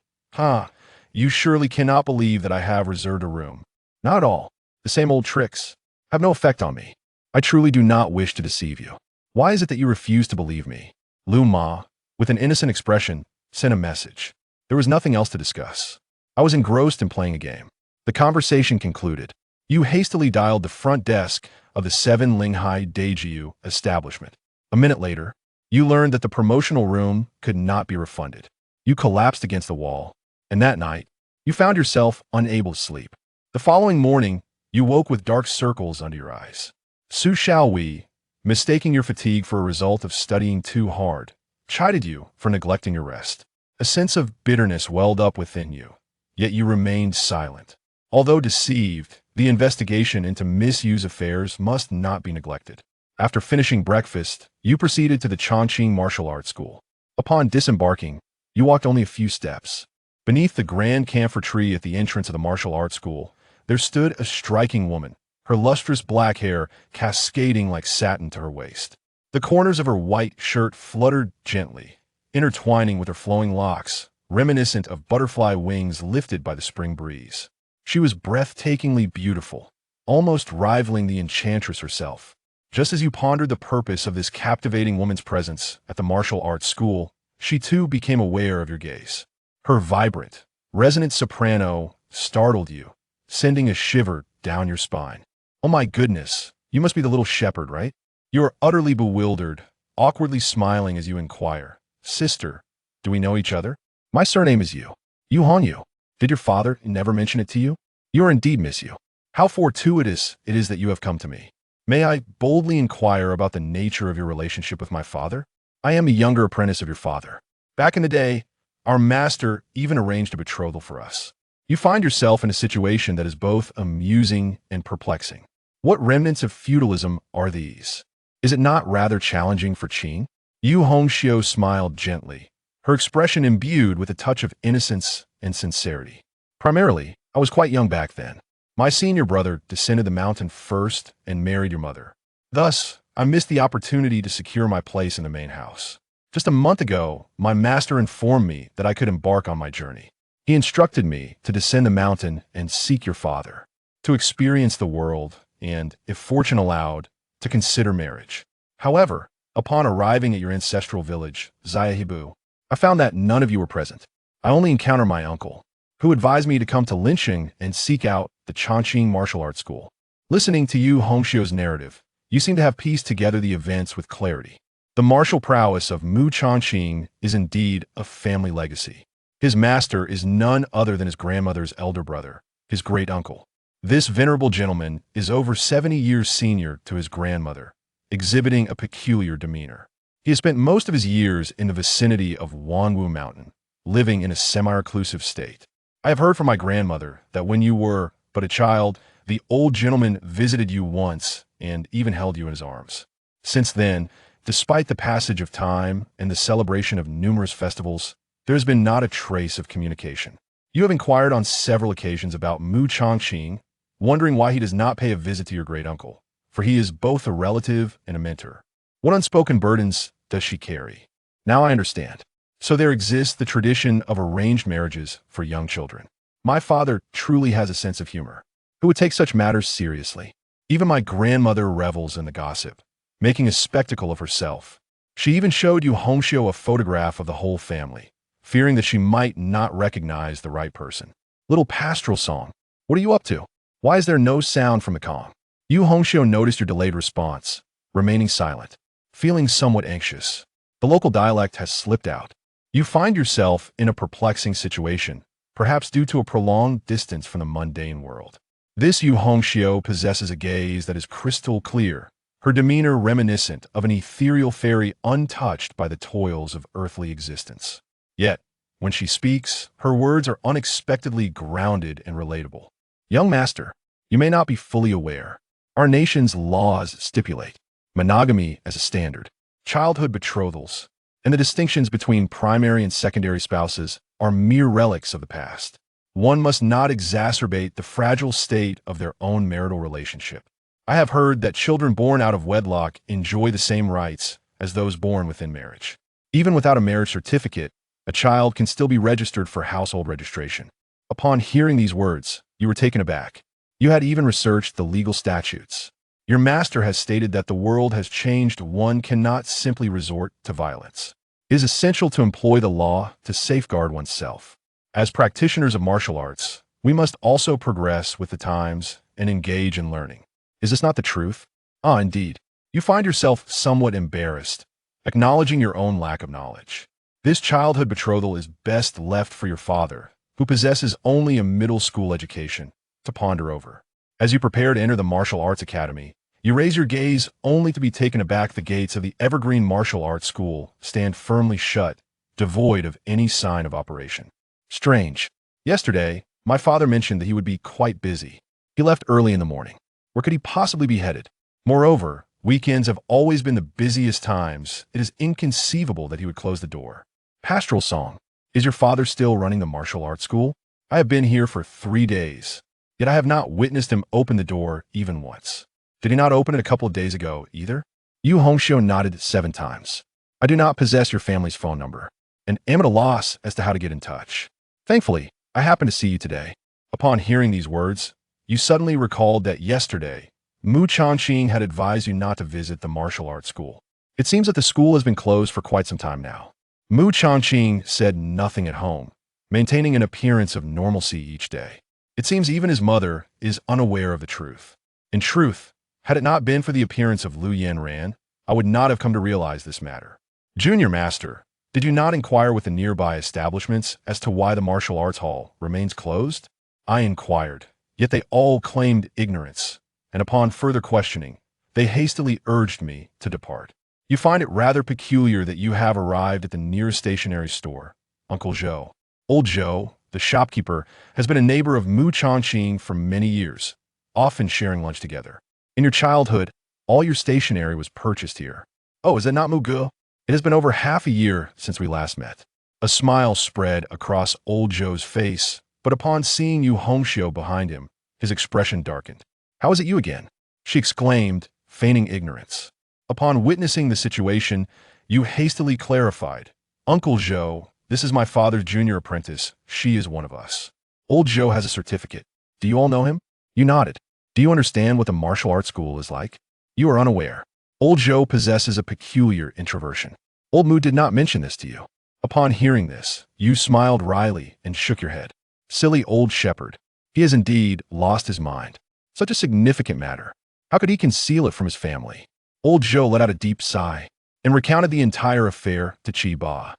you surely cannot believe that I have reserved a room. Not at all. The same old tricks have no effect on me. I truly do not wish to deceive you. Why is it that you refuse to believe me? Lu Ma, with an innocent expression, sent a message. There was nothing else to discuss. I was engrossed in playing a game. The conversation concluded. You hastily dialed the front desk of the 7 Linghai Daejiu establishment. A minute later, you learned that the promotional room could not be refunded. You collapsed against the wall, and that night, you found yourself unable to sleep. The following morning, you woke with dark circles under your eyes. Su Xiaowei, mistaking your fatigue for a result of studying too hard, chided you for neglecting your rest. A sense of bitterness welled up within you, yet you remained silent. Although deceived, the investigation into Miss Yu's affairs must not be neglected. After finishing breakfast, you proceeded to the Chongqing Martial Arts School. Upon disembarking, you walked only a few steps. Beneath the grand camphor tree at the entrance of the martial arts school, there stood a striking woman, her lustrous black hair cascading like satin to her waist. The corners of her white shirt fluttered gently, intertwining with her flowing locks, reminiscent of butterfly wings lifted by the spring breeze. She was breathtakingly beautiful, almost rivaling the enchantress herself. Just as you pondered the purpose of this captivating woman's presence at the martial arts school, she too became aware of your gaze. Her vibrant, resonant soprano startled you, sending a shiver down your spine. Oh my goodness, you must be the little shepherd, right? You are utterly bewildered, awkwardly smiling as you inquire, Sister, do we know each other? My surname is Yu. Yu Hongyu. Did your father never mention it to you? You are indeed Miss Yu. How fortuitous it is that you have come to me. May I boldly inquire about the nature of your relationship with my father? I am a younger apprentice of your father. Back in the day, our master even arranged a betrothal for us. You find yourself in a situation that is both amusing and perplexing. What remnants of feudalism are these? Is it not rather challenging for Qing? Yu Hongxiu smiled gently, her expression imbued with a touch of innocence and sincerity. Primarily, I was quite young back then. My senior brother descended the mountain first and married your mother. Thus, I missed the opportunity to secure my place in the main house. Just a month ago, my master informed me that I could embark on my journey. He instructed me to descend the mountain and seek your father, to experience the world, and, if fortune allowed, to consider marriage. However, upon arriving at your ancestral village, Xiaohibu, I found that none of you were present. I only encountered my uncle, who advised me to come to Linqing and seek out the Chongqing Martial Arts School. Listening to Yu Hongxiu's narrative, you seem to have pieced together the events with clarity. The martial prowess of Mu Chongqing is indeed a family legacy. His master is none other than his grandmother's elder brother, his great-uncle. This venerable gentleman is over 70 years senior to his grandmother, exhibiting a peculiar demeanor. He has spent most of his years in the vicinity of Wanwu Mountain, living in a semi-reclusive state. I have heard from my grandmother that when you were but a child, the old gentleman visited you once and even held you in his arms. Since then, despite the passage of time and the celebration of numerous festivals, there has been not a trace of communication. You have inquired on several occasions about Mu Chongqing, wondering why he does not pay a visit to your great-uncle, for he is both a relative and a mentor. What unspoken burdens does she carry? Now I understand. So there exists the tradition of arranged marriages for young children. My father truly has a sense of humor, who would take such matters seriously. Even my grandmother revels in the gossip, making a spectacle of herself. She even showed Yu Hongxiu a photograph of the whole family, fearing that she might not recognize the right person. Little pastoral song. What are you up to? Why is there no sound from the calm? Yu Hongxiu noticed your delayed response, remaining silent, feeling somewhat anxious. The local dialect has slipped out. You find yourself in a perplexing situation, perhaps due to a prolonged distance from the mundane world. This Yu Hongxiu possesses a gaze that is crystal clear, her demeanor reminiscent of an ethereal fairy untouched by the toils of earthly existence. Yet, when she speaks, her words are unexpectedly grounded and relatable. Young master, you may not be fully aware. Our nation's laws stipulate monogamy as a standard. Childhood betrothals and the distinctions between primary and secondary spouses are mere relics of the past. One must not exacerbate the fragile state of their own marital relationship. I have heard that children born out of wedlock enjoy the same rights as those born within marriage. Even without a marriage certificate, a child can still be registered for household registration. Upon hearing these words, you were taken aback. You had even researched the legal statutes. Your master has stated that the world has changed. One cannot simply resort to violence. It is essential to employ the law to safeguard oneself. As practitioners of martial arts, we must also progress with the times and engage in learning. Is this not the truth? Ah, indeed. You find yourself somewhat embarrassed, acknowledging your own lack of knowledge. This childhood betrothal is best left for your father, who possesses only a middle school education, to ponder over. As you prepare to enter the martial arts academy, you raise your gaze only to be taken aback. The gates of the evergreen martial arts school stand firmly shut, devoid of any sign of operation. Strange. Yesterday, my father mentioned that he would be quite busy. He left early in the morning. Where could he possibly be headed? Moreover, weekends have always been the busiest times. It is inconceivable that he would close the door. Pastoral song. Is your father still running the martial arts school? I have been here for 3 days, yet I have not witnessed him open the door even once. Did he not open it a couple of days ago either? Yu Hongxiu nodded 7 times. I do not possess your family's phone number, and am at a loss as to how to get in touch. Thankfully, I happened to see you today. Upon hearing these words, you suddenly recalled that yesterday, Mu Changqing had advised you not to visit the martial arts school. It seems that the school has been closed for quite some time now. Mu Changqing said nothing at home, maintaining an appearance of normalcy each day. It seems even his mother is unaware of the truth. In truth, had it not been for the appearance of Lu Yanran, I would not have come to realize this matter. Junior Master, did you not inquire with the nearby establishments as to why the martial arts hall remains closed? I inquired, yet they all claimed ignorance, and upon further questioning, they hastily urged me to depart. You find it rather peculiar that you have arrived at the nearest stationery store, Uncle Zhou. Old Zhou, the shopkeeper, has been a neighbor of Mu Changqing for many years, often sharing lunch together. In your childhood, all your stationery was purchased here. Oh, is that not Mu Ge? It has been over half a year since we last met. A smile spread across old Zhou's face, but upon seeing Yu Hongxiu behind him, his expression darkened. How is it you again? She exclaimed, feigning ignorance. Upon witnessing the situation, Yu hastily clarified. Uncle Zhou, this is my father's junior apprentice. She is one of us. Old Zhou has a certificate. Do you all know him? You nodded. Do you understand what the martial arts school is like? You are unaware. Old Zhou possesses a peculiar introversion. Old Mu did not mention this to you. Upon hearing this, you smiled wryly and shook your head. Silly old shepherd. He has indeed lost his mind. Such a significant matter. How could he conceal it from his family? Old Zhou let out a deep sigh and recounted the entire affair to Qi Ba.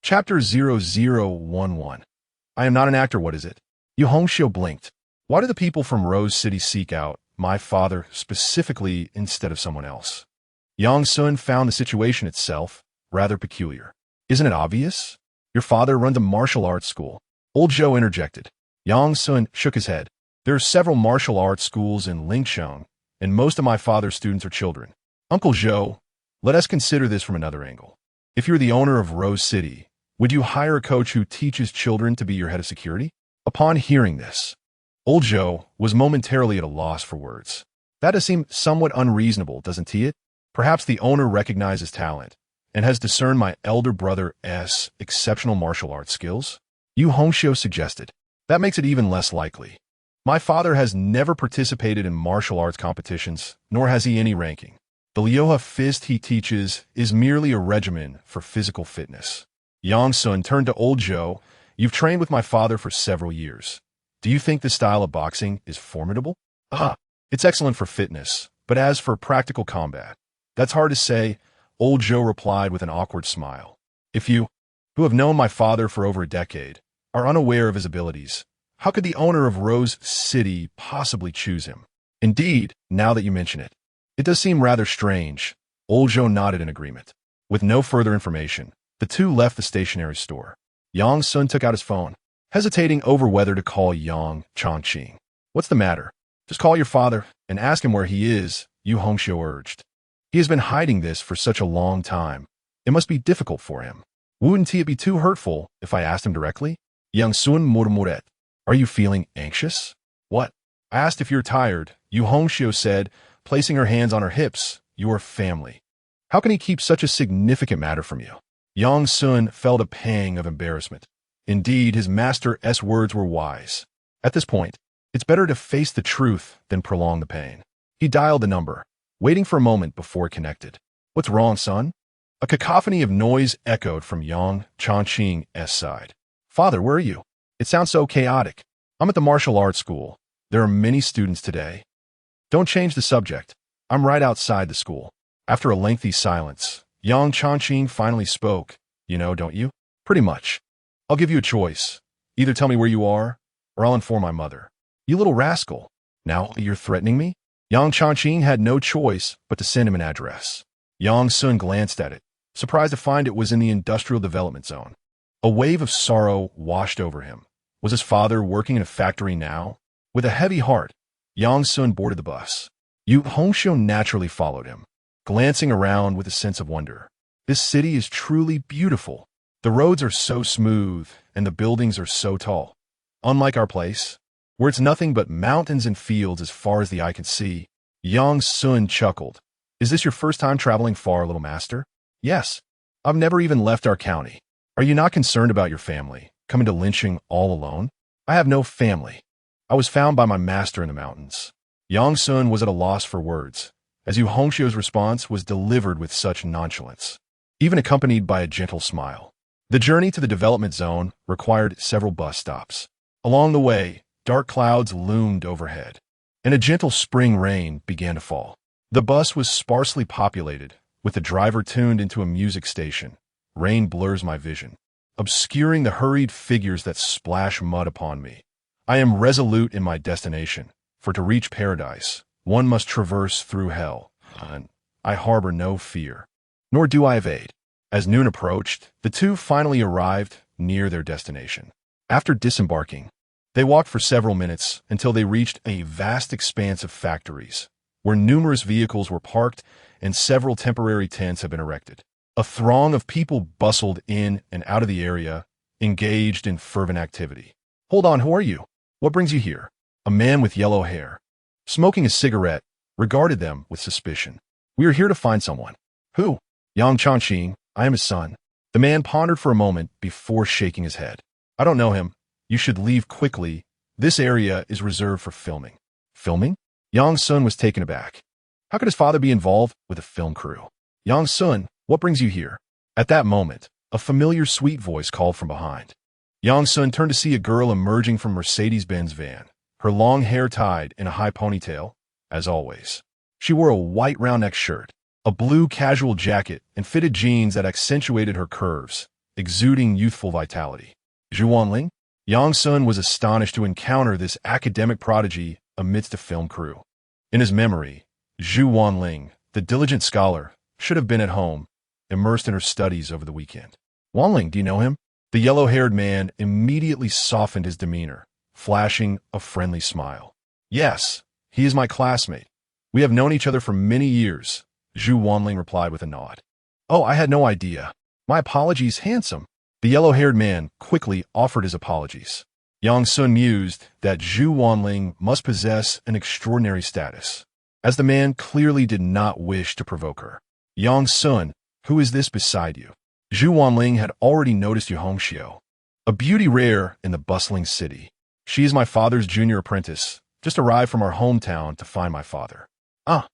Chapter 0011. I am not an actor, what is it? Yu Hongxiu blinked. Why do the people from Rose City seek out my father specifically instead of someone else? Yang Sun found the situation itself rather peculiar. Isn't it obvious? Your father runs a martial arts school. Old Zhou interjected. Yang Sun shook his head. There are several martial arts schools in Lingsheng, and most of my father's students are children. Uncle Zhou, let us consider this from another angle. If you're the owner of Rose City, would you hire a coach who teaches children to be your head of security? Upon hearing this, Old Zhou was momentarily at a loss for words. That does seem somewhat unreasonable, doesn't it? Perhaps the owner recognizes talent and has discerned my elder brother's exceptional martial arts skills? Yu Hongxiu suggested. That makes it even less likely. My father has never participated in martial arts competitions, nor has he any ranking. The Lioha fist he teaches is merely a regimen for physical fitness. Yang Sun turned to Old Zhou. You've trained with my father for several years. Do you think this style of boxing is formidable? It's excellent for fitness, but as for practical combat, that's hard to say, Old Zhou replied with an awkward smile. If you, who have known my father for over a decade, are unaware of his abilities, how could the owner of Rose City possibly choose him? Indeed, now that you mention it, it does seem rather strange. Old Zhou nodded in agreement. With no further information, the two left the stationery store. Yang Sun took out his phone, hesitating over whether to call Yang Changqing. What's the matter? Just call your father and ask him where he is, Yu Hongxiu urged. He has been hiding this for such a long time. It must be difficult for him. Wouldn't it be too hurtful if I asked him directly? Yang Sun murmured. Are you feeling anxious? What? I asked if you're tired. Yu Hongxiu said, placing her hands on her hips. Your family. How can he keep such a significant matter from you? Yang Sun felt a pang of embarrassment. Indeed, his master's words were wise. At this point, it's better to face the truth than prolong the pain. He dialed the number, waiting for a moment before it connected. What's wrong, son? A cacophony of noise echoed from Yang Changqing's side. Father, where are you? It sounds so chaotic. I'm at the martial arts school. There are many students today. Don't change the subject. I'm right outside the school. After a lengthy silence, Yang Chongqing finally spoke. You know, don't you? Pretty much. I'll give you a choice. Either tell me where you are, or I'll inform my mother. You little rascal. Now you're threatening me? Yang Chongqing had no choice but to send him an address. Yang Sun glanced at it, surprised to find it was in the industrial development zone. A wave of sorrow washed over him. Was his father working in a factory now? With a heavy heart, Yang Sun boarded the bus. Yu Hongxiu naturally followed him, glancing around with a sense of wonder. This city is truly beautiful. The roads are so smooth, and the buildings are so tall. Unlike our place, where it's nothing but mountains and fields as far as the eye can see, Yang Sun chuckled. Is this your first time traveling far, little master? Yes. I've never even left our county. Are you not concerned about your family, coming to lynching all alone? I have no family. I was found by my master in the mountains. Yang Sun was at a loss for words, as Yu Hongxiu's response was delivered with such nonchalance, even accompanied by a gentle smile. The journey to the development zone required several bus stops. Along the way, dark clouds loomed overhead, and a gentle spring rain began to fall. The bus was sparsely populated, with the driver tuned into a music station. Rain blurs my vision, obscuring the hurried figures that splash mud upon me. I am resolute in my destination, for to reach paradise, one must traverse through hell, and I harbor no fear, nor do I evade. As noon approached, the two finally arrived near their destination. After disembarking, they walked for several minutes until they reached a vast expanse of factories, where numerous vehicles were parked and several temporary tents had been erected. A throng of people bustled in and out of the area, engaged in fervent activity. Hold on, who are you? What brings you here? A man with yellow hair, smoking a cigarette, regarded them with suspicion. We are here to find someone. Who? Yang Chongqing. I am his son. The man pondered for a moment before shaking his head. I don't know him. You should leave quickly. This area is reserved for filming. Filming? Yang Sun was taken aback. How could his father be involved with a film crew? Yang Sun, what brings you here? At that moment, a familiar sweet voice called from behind. Yang Sun turned to see a girl emerging from Mercedes-Benz van, her long hair tied in a high ponytail, as always. She wore a white round-neck shirt, a blue casual jacket, and fitted jeans that accentuated her curves, exuding youthful vitality. Zhu Wanling? Yang Sun was astonished to encounter this academic prodigy amidst a film crew. In his memory, Zhu Wanling, the diligent scholar, should have been at home, immersed in her studies over the weekend. Wanling, do you know him? The yellow-haired man immediately softened his demeanor, flashing a friendly smile. Yes, he is my classmate. We have known each other for many years, Zhu Wanling replied with a nod. Oh, I had no idea. My apologies, handsome. The yellow-haired man quickly offered his apologies. Yang Sun mused that Zhu Wanling must possess an extraordinary status, as the man clearly did not wish to provoke her. Yang Sun, who is this beside you? Zhu Wanling had already noticed Yu Hongxiu, a beauty rare in the bustling city. She is my father's junior apprentice, just arrived from our hometown to find my father. Ah.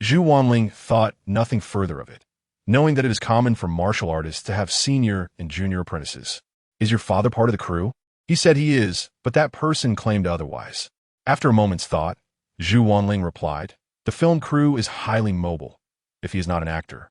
Zhu Wanling thought nothing further of it, knowing that it is common for martial artists to have senior and junior apprentices. Is your father part of the crew? He said he is, but that person claimed otherwise. After a moment's thought, Zhu Wanling replied, the film crew is highly mobile, if he is not an actor.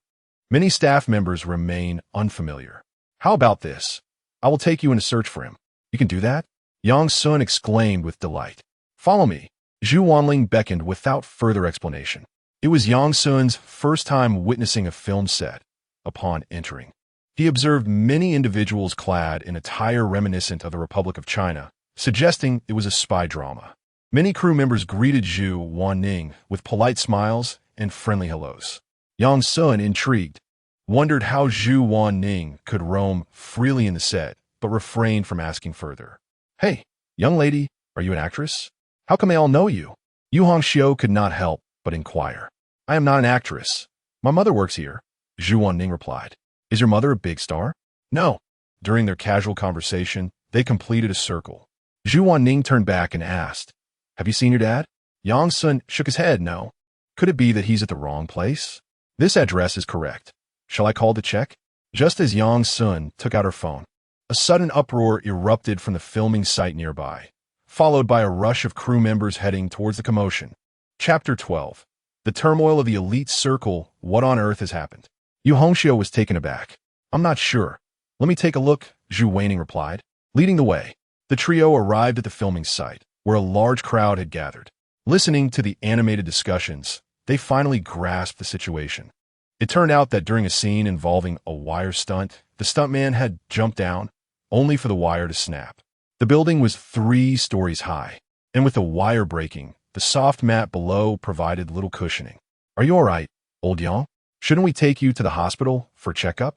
Many staff members remain unfamiliar. How about this? I will take you in a search for him. You can do that? Yang Sun exclaimed with delight. Follow me. Zhu Wanling beckoned without further explanation. It was Yang Sun's first time witnessing a film set. Upon entering, he observed many individuals clad in attire reminiscent of the Republic of China, suggesting it was a spy drama. Many crew members greeted Zhu Wanling with polite smiles and friendly hellos. Yang Sun, intrigued, wondered how Zhu Wanling could roam freely in the set, but refrained from asking further. Hey, young lady, are you an actress? How come they all know you? Yu Hongxiu could not help but inquire. I am not an actress. My mother works here, Zhu Wanling replied. Is your mother a big star? No. During their casual conversation, they completed a circle. Zhu Wanling turned back and asked, have you seen your dad? Yang Sun shook his head, no. Could it be that he's at the wrong place? This address is correct. Shall I call to check? Just as Yang Sun took out her phone, A sudden uproar erupted from the filming site nearby, followed by a rush of crew members heading towards the commotion. Chapter 12. The turmoil of the elite circle. What on earth has happened? Yu Hongxiu was taken aback. I'm not sure. Let me take a look, Zhu Weining replied. Leading the way, the trio arrived at the filming site, where a large crowd had gathered. Listening to the animated discussions, they finally grasped the situation. It turned out that during a scene involving a wire stunt, the stuntman had jumped down, only for the wire to snap. The building was 3 stories high, and with the wire breaking, the soft mat below provided little cushioning. Are you all right, old Yang? Shouldn't we take you to the hospital for a checkup?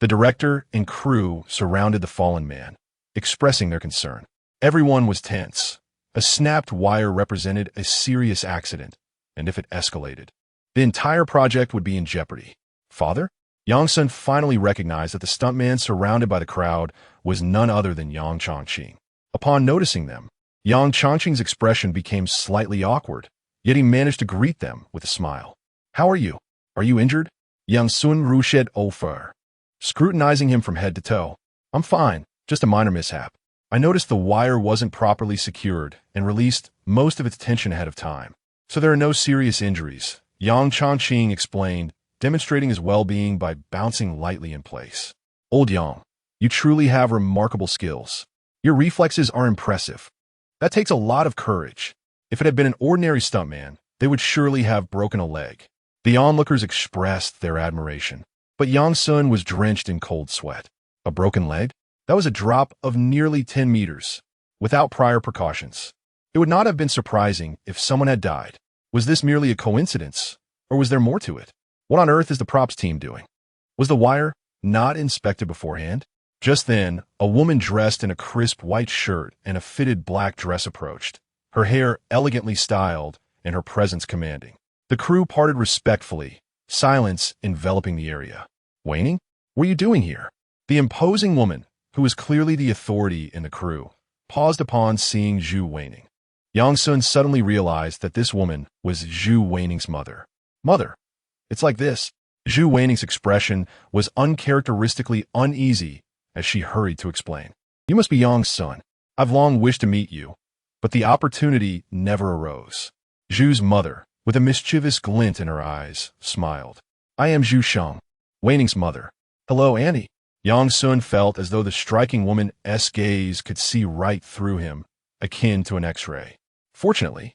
The director and crew surrounded the fallen man, expressing their concern. Everyone was tense. A snapped wire represented a serious accident, and if it escalated, the entire project would be in jeopardy. Father? Yang Sun finally recognized that the stuntman surrounded by the crowd was none other than Yang Chongqing. Upon noticing them, Yang Chongqing's expression became slightly awkward, yet he managed to greet them with a smile. How are you? Are you injured? Yang Sun Rushed Ofer, scrutinizing him from head to toe. I'm fine, just a minor mishap. I noticed the wire wasn't properly secured and released most of its tension ahead of time, so there are no serious injuries, Yang Chongqing explained, demonstrating his well-being by bouncing lightly in place. Old Yang, you truly have remarkable skills. Your reflexes are impressive. That takes a lot of courage. If it had been an ordinary stuntman, they would surely have broken a leg. The onlookers expressed their admiration, but Yang Sun was drenched in cold sweat. A broken leg? That was a drop of nearly 10 meters, without prior precautions. It would not have been surprising if someone had died. Was this merely a coincidence, or was there more to it? What on earth is the props team doing? Was the wire not inspected beforehand? Just then, a woman dressed in a crisp white shirt and a fitted black dress approached, her hair elegantly styled and her presence commanding. The crew parted respectfully, silence enveloping the area. Weining? What are you doing here? The imposing woman, who was clearly the authority in the crew, paused upon seeing Zhu Weining. Yang Sun suddenly realized that this woman was Zhu Weining's mother. Mother, it's like this. Zhu Weining's expression was uncharacteristically uneasy as she hurried to explain. You must be Yang Sun. I've long wished to meet you, but the opportunity never arose. Zhu's mother, with a mischievous glint in her eyes, smiled. I am Zhu Sheng, Weining's mother. Hello, Annie. Yang Sun felt as though the striking woman's gaze could see right through him, akin to an X-ray. Fortunately,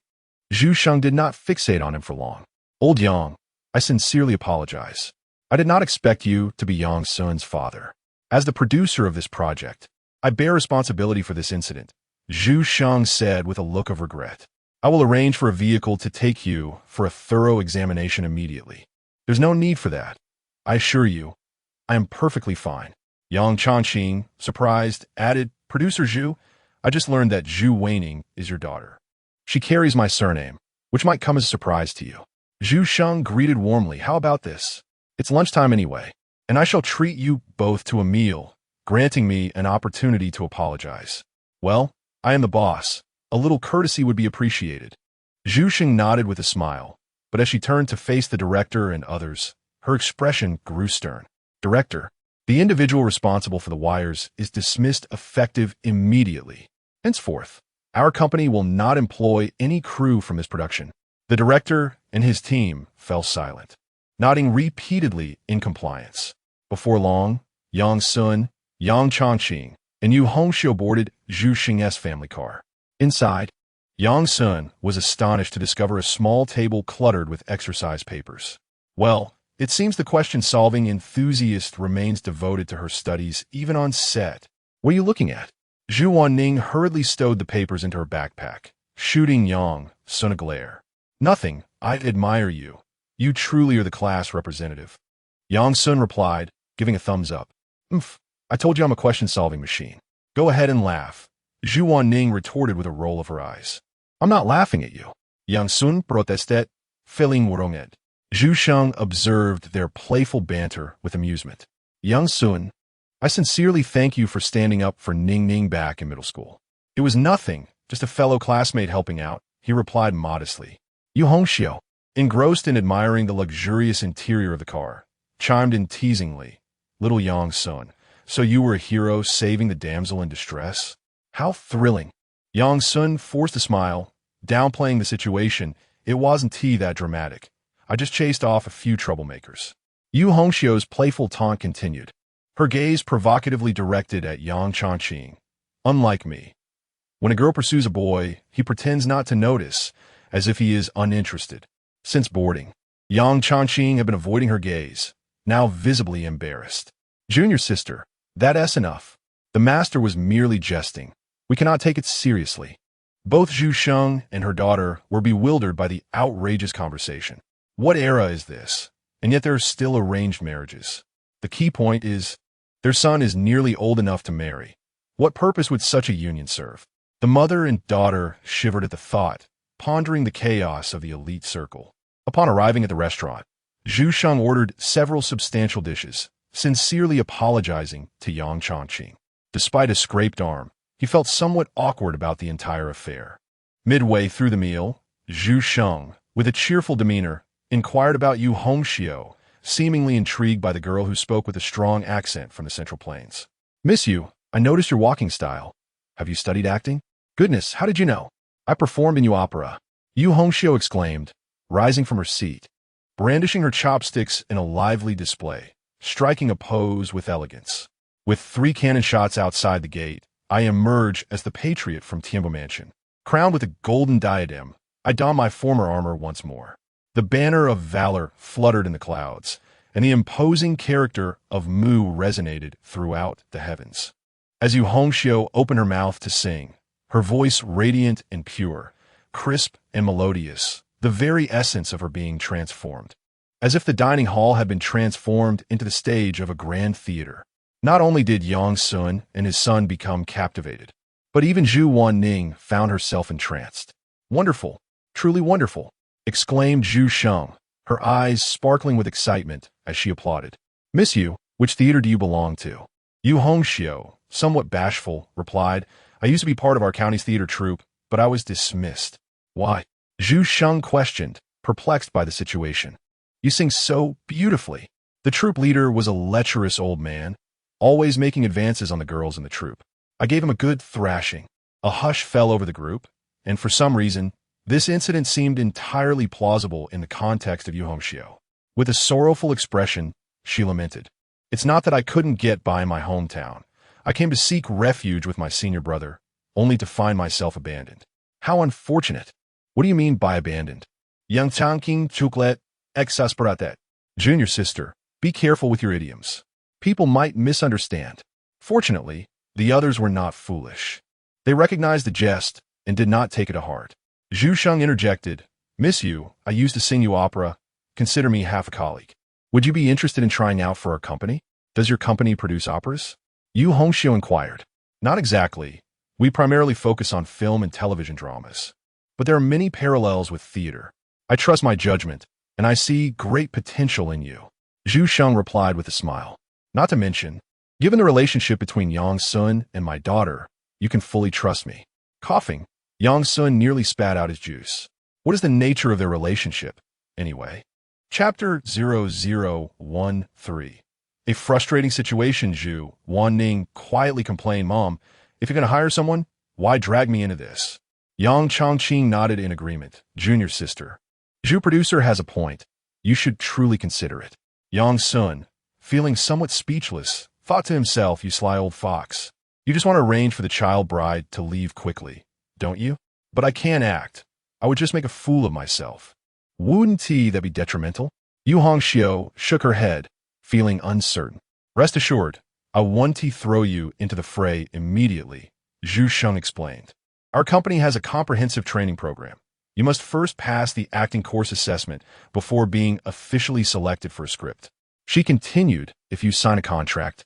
Zhu Sheng did not fixate on him for long. Old Yang, I sincerely apologize. I did not expect you to be Yang Sun's father. As the producer of this project, I bear responsibility for this incident, Zhu Sheng said with a look of regret. I will arrange for a vehicle to take you for a thorough examination immediately. There's no need for that. I assure you, I am perfectly fine. Yang Chongqing, surprised, added, Producer Zhu, I just learned that Zhu Weining is your daughter. She carries my surname, which might come as a surprise to you. Zhu Sheng greeted warmly. How about this? It's lunchtime anyway, and I shall treat you both to a meal, granting me an opportunity to apologize. Well, I am the boss. A little courtesy would be appreciated. Zhu Sheng nodded with a smile, but as she turned to face the director and others, her expression grew stern. Director, the individual responsible for the wires is dismissed effective immediately. Henceforth, our company will not employ any crew from this production. The director and his team fell silent, nodding repeatedly in compliance. Before long, Yang Sun, Yang Chongqing, and Yu Hongxiu boarded Zhu Sheng's family car. Inside, Yang Sun was astonished to discover a small table cluttered with exercise papers. Well, it seems the question-solving enthusiast remains devoted to her studies even on set. What are you looking at? Zhu Wanning hurriedly stowed the papers into her backpack, shooting Yang Sun a glare. Nothing. I admire you. You truly are the class representative. Yang Sun replied, giving a thumbs up. I told you I'm a question-solving machine. Go ahead and laugh. Zhu Wanning retorted with a roll of her eyes. I'm not laughing at you. Yang Sun protested, feeling wronged. Zhu Sheng observed their playful banter with amusement. Yang Sun, I sincerely thank you for standing up for Ning Ning back in middle school. It was nothing, just a fellow classmate helping out, he replied modestly. Yu Hongxiu, engrossed in admiring the luxurious interior of the car, chimed in teasingly. Little Yang Sun, So you were a hero saving the damsel in distress? How thrilling. Yang Sun forced a smile, downplaying the situation. It wasn't that dramatic. I just chased off a few troublemakers. Yu Hongxiu's playful taunt continued, her gaze provocatively directed at Yang Changqing. Unlike me, when a girl pursues a boy, he pretends not to notice, as if he is uninterested. Since boarding, Yang Changqing had been avoiding her gaze, now visibly embarrassed. Junior sister, that's enough. The master was merely jesting. We cannot take it seriously. Both Zhu Sheng and her daughter were bewildered by the outrageous conversation. What era is this? And yet there are still arranged marriages. The key point is, their son is nearly old enough to marry. What purpose would such a union serve? The mother and daughter shivered at the thought, pondering the chaos of the elite circle. Upon arriving at the restaurant, Zhu Sheng ordered several substantial dishes, sincerely apologizing to Yang Changqing. Despite a scraped arm, he felt somewhat awkward about the entire affair. Midway through the meal, Zhu Sheng, with a cheerful demeanor, inquired about Yu Hongxiu, seemingly intrigued by the girl who spoke with a strong accent from the Central Plains. Miss Yu, I noticed your walking style. Have you studied acting? Goodness, how did you know? I performed in your opera. Yu Hongxiu exclaimed, rising from her seat, brandishing her chopsticks in a lively display, striking a pose with elegance. With 3 cannon shots outside the gate, I emerge as the patriot from Tianbo Mansion. Crowned with a golden diadem, I don my former armor once more. The banner of valor fluttered in the clouds, and the imposing character of Mu resonated throughout the heavens. As Yu Hongxiu opened her mouth to sing, her voice radiant and pure, crisp and melodious, the very essence of her being transformed. As if the dining hall had been transformed into the stage of a grand theater. Not only did Yang Sun and his son become captivated, but even Zhu Wanning found herself entranced. Wonderful, truly wonderful, exclaimed Zhu Sheng, her eyes sparkling with excitement as she applauded. Miss Yu, which theater do you belong to? Yu Hongxiu, somewhat bashful, replied, I used to be part of our county's theater troupe, but I was dismissed. Why? Zhu Sheng questioned, perplexed by the situation. You sing so beautifully. The troupe leader was a lecherous old man, always making advances on the girls in the troupe. I gave him a good thrashing. A hush fell over the group, and for some reason, this incident seemed entirely plausible in the context of Yu Hongxiu. With a sorrowful expression, she lamented, It's not that I couldn't get by in my hometown. I came to seek refuge with my senior brother, only to find myself abandoned. How unfortunate. What do you mean by abandoned? Yang Changqing Chuklet exasperatet. Junior sister, be careful with your idioms. People might misunderstand. Fortunately, the others were not foolish. They recognized the jest and did not take it to heart. Zhu Sheng interjected, Miss Yu, I used to sing you opera. Consider me half a colleague. Would you be interested in trying out for our company? Does your company produce operas? Yu Hongxiu inquired. Not exactly. We primarily focus on film and television dramas. But there are many parallels with theater. I trust my judgment, and I see great potential in you. Zhu Sheng replied with a smile. Not to mention, given the relationship between Yang Sun and my daughter, you can fully trust me. Coughing, Yang Sun nearly spat out his juice. What is the nature of their relationship, anyway? Chapter 0013. A frustrating situation, Zhu Wanning quietly complained, Mom, if you're going to hire someone, why drag me into this? Yang Changqing nodded in agreement. Junior sister. Zhu producer has a point. You should truly consider it. Yang Sun, feeling somewhat speechless, thought to himself, you sly old fox. You just want to arrange for the child bride to leave quickly, don't you? But I can't act. I would just make a fool of myself. Wouldn't that be detrimental? Yu Hongxiu shook her head, feeling uncertain. Rest assured, I want to throw you into the fray immediately, Zhu Sheng explained. Our company has a comprehensive training program. You must first pass the acting course assessment before being officially selected for a script. She continued, if you sign a contract.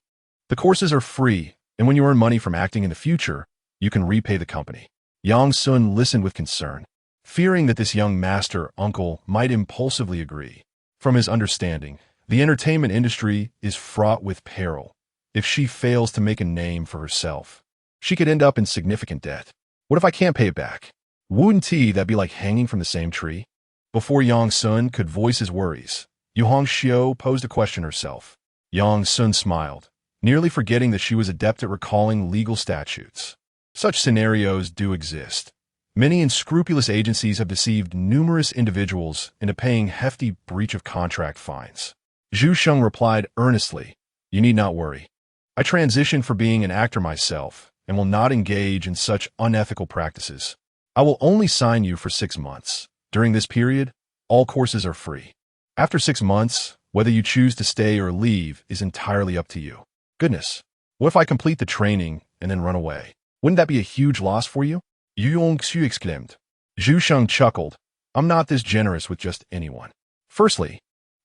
The courses are free, and when you earn money from acting in the future, you can repay the company. Yang Sun listened with concern, fearing that this young master uncle might impulsively agree. From his understanding, the entertainment industry is fraught with peril. If she fails to make a name for herself, she could end up in significant debt. What if I can't pay it back? Wouldn't that be like hanging from the same tree? Before Yang Sun could voice his worries, Yu Hongxiu posed a question herself. Yang Sun smiled, nearly forgetting that she was adept at recalling legal statutes. Such scenarios do exist. Many unscrupulous agencies have deceived numerous individuals into paying hefty breach of contract fines. Zhu Sheng replied earnestly, "You need not worry. I transitioned for being an actor myself and will not engage in such unethical practices. I will only sign you for 6 months. During this period, all courses are free. After 6 months, whether you choose to stay or leave is entirely up to you." Goodness, what if I complete the training and then run away? Wouldn't that be a huge loss for you? Yu Yongxu exclaimed. Zhu Sheng chuckled. "I'm not this generous with just anyone. Firstly,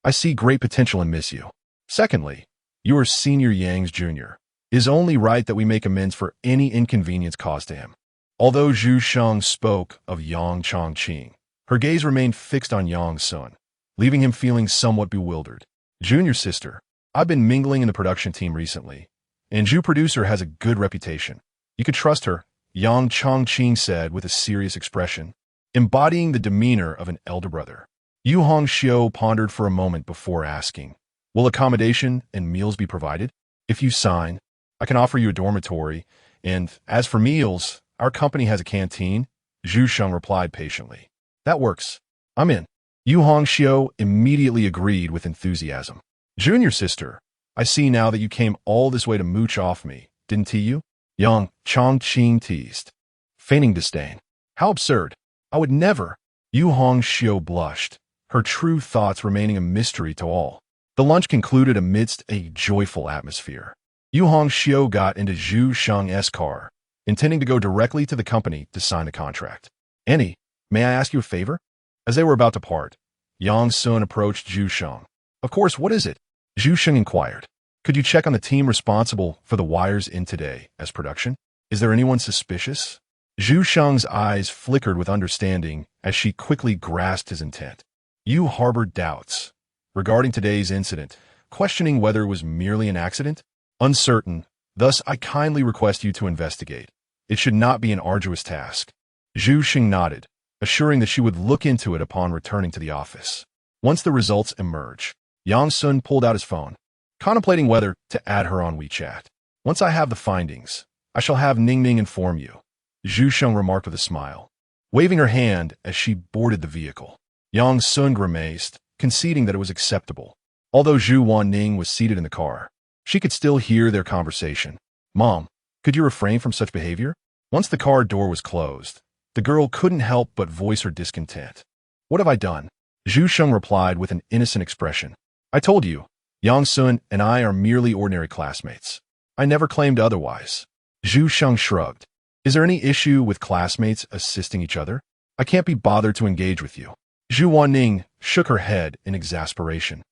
I see great potential in Miss Yu. Secondly, you are Senior Yang's junior. It is only right that we make amends for any inconvenience caused to him." Although Zhu Sheng spoke of Yang Chongqing, her gaze remained fixed on Yang Sun, leaving him feeling somewhat bewildered. "Junior sister, I've been mingling in the production team recently, and Zhu producer has a good reputation. You could trust her," Yang Chongqing said with a serious expression, embodying the demeanor of an elder brother. Yu Hongxiu pondered for a moment before asking, "Will accommodation and meals be provided? If you sign, I can offer you a dormitory, and as for meals, our company has a canteen," Zhu Sheng replied patiently. "That works. I'm in." Yu Hongxiu immediately agreed with enthusiasm. "Junior sister, I see now that you came all this way to mooch off me, didn't you?" Yang Chongqing teased, feigning disdain. "How absurd. I would never." Yu Hongxiu blushed, her true thoughts remaining a mystery to all. The lunch concluded amidst a joyful atmosphere. Yu Hongxiu got into Zhu Sheng's car, intending to go directly to the company to sign the contract. "Annie, may I ask you a favor?" As they were about to part, Yang Sun approached Zhu Sheng. "Of course, what is it?" Zhu Sheng inquired. "Could you check on the team responsible for the wires in today as production? Is there anyone suspicious?" Zhu Sheng's eyes flickered with understanding as she quickly grasped his intent. "You harbored doubts regarding today's incident, questioning whether it was merely an accident?" "Uncertain. Thus, I kindly request you to investigate. It should not be an arduous task." Zhu Sheng nodded, assuring that she would look into it upon returning to the office. Once the results emerged, Yang Sun pulled out his phone, contemplating whether to add her on WeChat. "Once I have the findings, I shall have Ningning inform you," Zhu Sheng remarked with a smile, waving her hand as she boarded the vehicle. Yang Sun grimaced, conceding that it was acceptable. Although Zhu Wanning was seated in the car, she could still hear their conversation. "Mom, could you refrain from such behavior?" Once the car door was closed, the girl couldn't help but voice her discontent. "What have I done?" Zhu Sheng replied with an innocent expression. "I told you, Yang Sun and I are merely ordinary classmates. I never claimed otherwise." Zhu Sheng shrugged. "Is there any issue with classmates assisting each other? I can't be bothered to engage with you." Zhu Wanning shook her head in exasperation.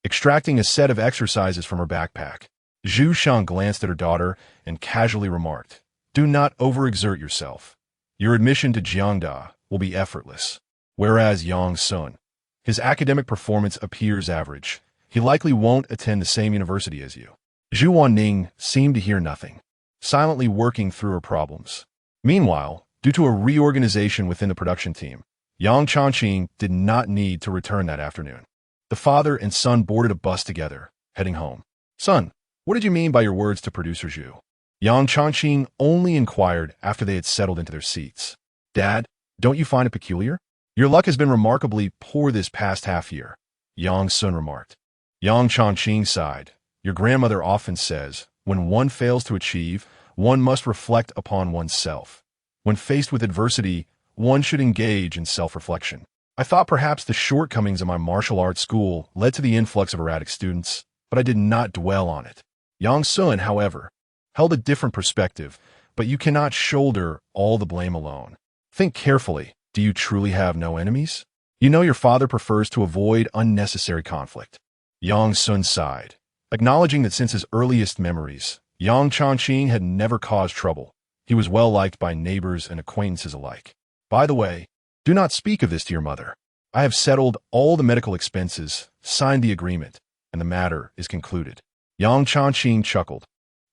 Extracting a set of exercises from her backpack, Zhu Sheng glanced at her daughter and casually remarked, "Do not overexert yourself. Your admission to Jiangda will be effortless. Whereas Yang Sun, his academic performance appears average. He likely won't attend the same university as you." Zhu Wanning seemed to hear nothing, silently working through her problems. Meanwhile, due to a reorganization within the production team, Yang Chongqing did not need to return that afternoon. The father and son boarded a bus together, heading home. "Son, what did you mean by your words to producer Zhu?" Yang Chongqing only inquired after they had settled into their seats. "Dad, don't you find it peculiar? Your luck has been remarkably poor this past half year," Yang Sun remarked. Yang Chongqing sighed. "Your grandmother often says, when one fails to achieve, one must reflect upon oneself. When faced with adversity, one should engage in self-reflection. I thought perhaps the shortcomings of my martial arts school led to the influx of erratic students, but I did not dwell on it." Yang Sun, however, held a different perspective, "But you cannot shoulder all the blame alone. Think carefully. Do you truly have no enemies? You know your father prefers to avoid unnecessary conflict." Yang Sun sighed, acknowledging that since his earliest memories, Yang Chongqing had never caused trouble. He was well liked by neighbors and acquaintances alike. "By the way, do not speak of this to your mother. I have settled all the medical expenses, signed the agreement, and the matter is concluded." Yang Chongqing chuckled.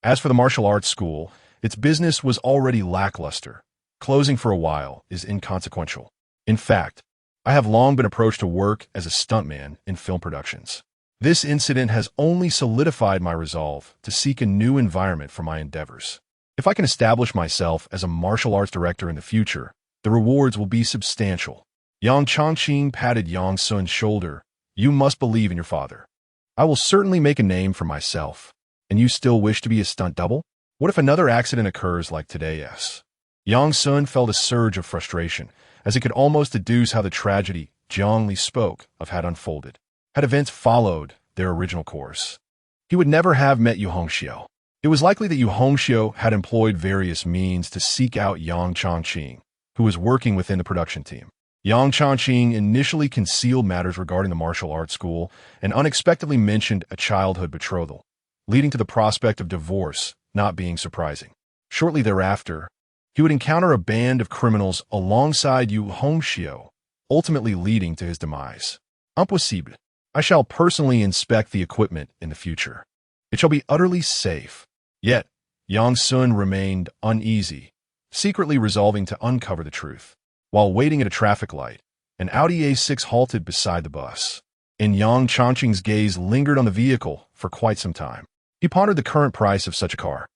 As for the martial arts school, its business was already lackluster. Closing for a while is inconsequential. In fact, I have long been approached to work as a stuntman in film productions. This incident has only solidified my resolve to seek a new environment for my endeavors. If I can establish myself as a martial arts director in the future, the rewards will be substantial. Yang Chongqing patted Yang Sun's shoulder. You must believe in your father. I will certainly make a name for myself. And you still wish to be a stunt double? What if another accident occurs like today's? Yang Sun felt a surge of frustration, as he could almost deduce how the tragedy Jiang Li spoke of had unfolded. Had events followed their original course, he would never have met Yu Hongxiu. It was likely that Yu Hongxiu had employed various means to seek out Yang Chongqing, who was working within the production team. Yang Chongqing initially concealed matters regarding the martial arts school and unexpectedly mentioned a childhood betrothal, leading to the prospect of divorce not being surprising. Shortly thereafter, he would encounter a band of criminals alongside Yu Hongxiu, ultimately leading to his demise. Impossible. I shall personally inspect the equipment in the future. It shall be utterly safe. Yet, Yang Sun remained uneasy, secretly resolving to uncover the truth. While waiting at a traffic light, an Audi A6 halted beside the bus, and Yang Chongqing's gaze lingered on the vehicle for quite some time. He pondered the current price of such a car.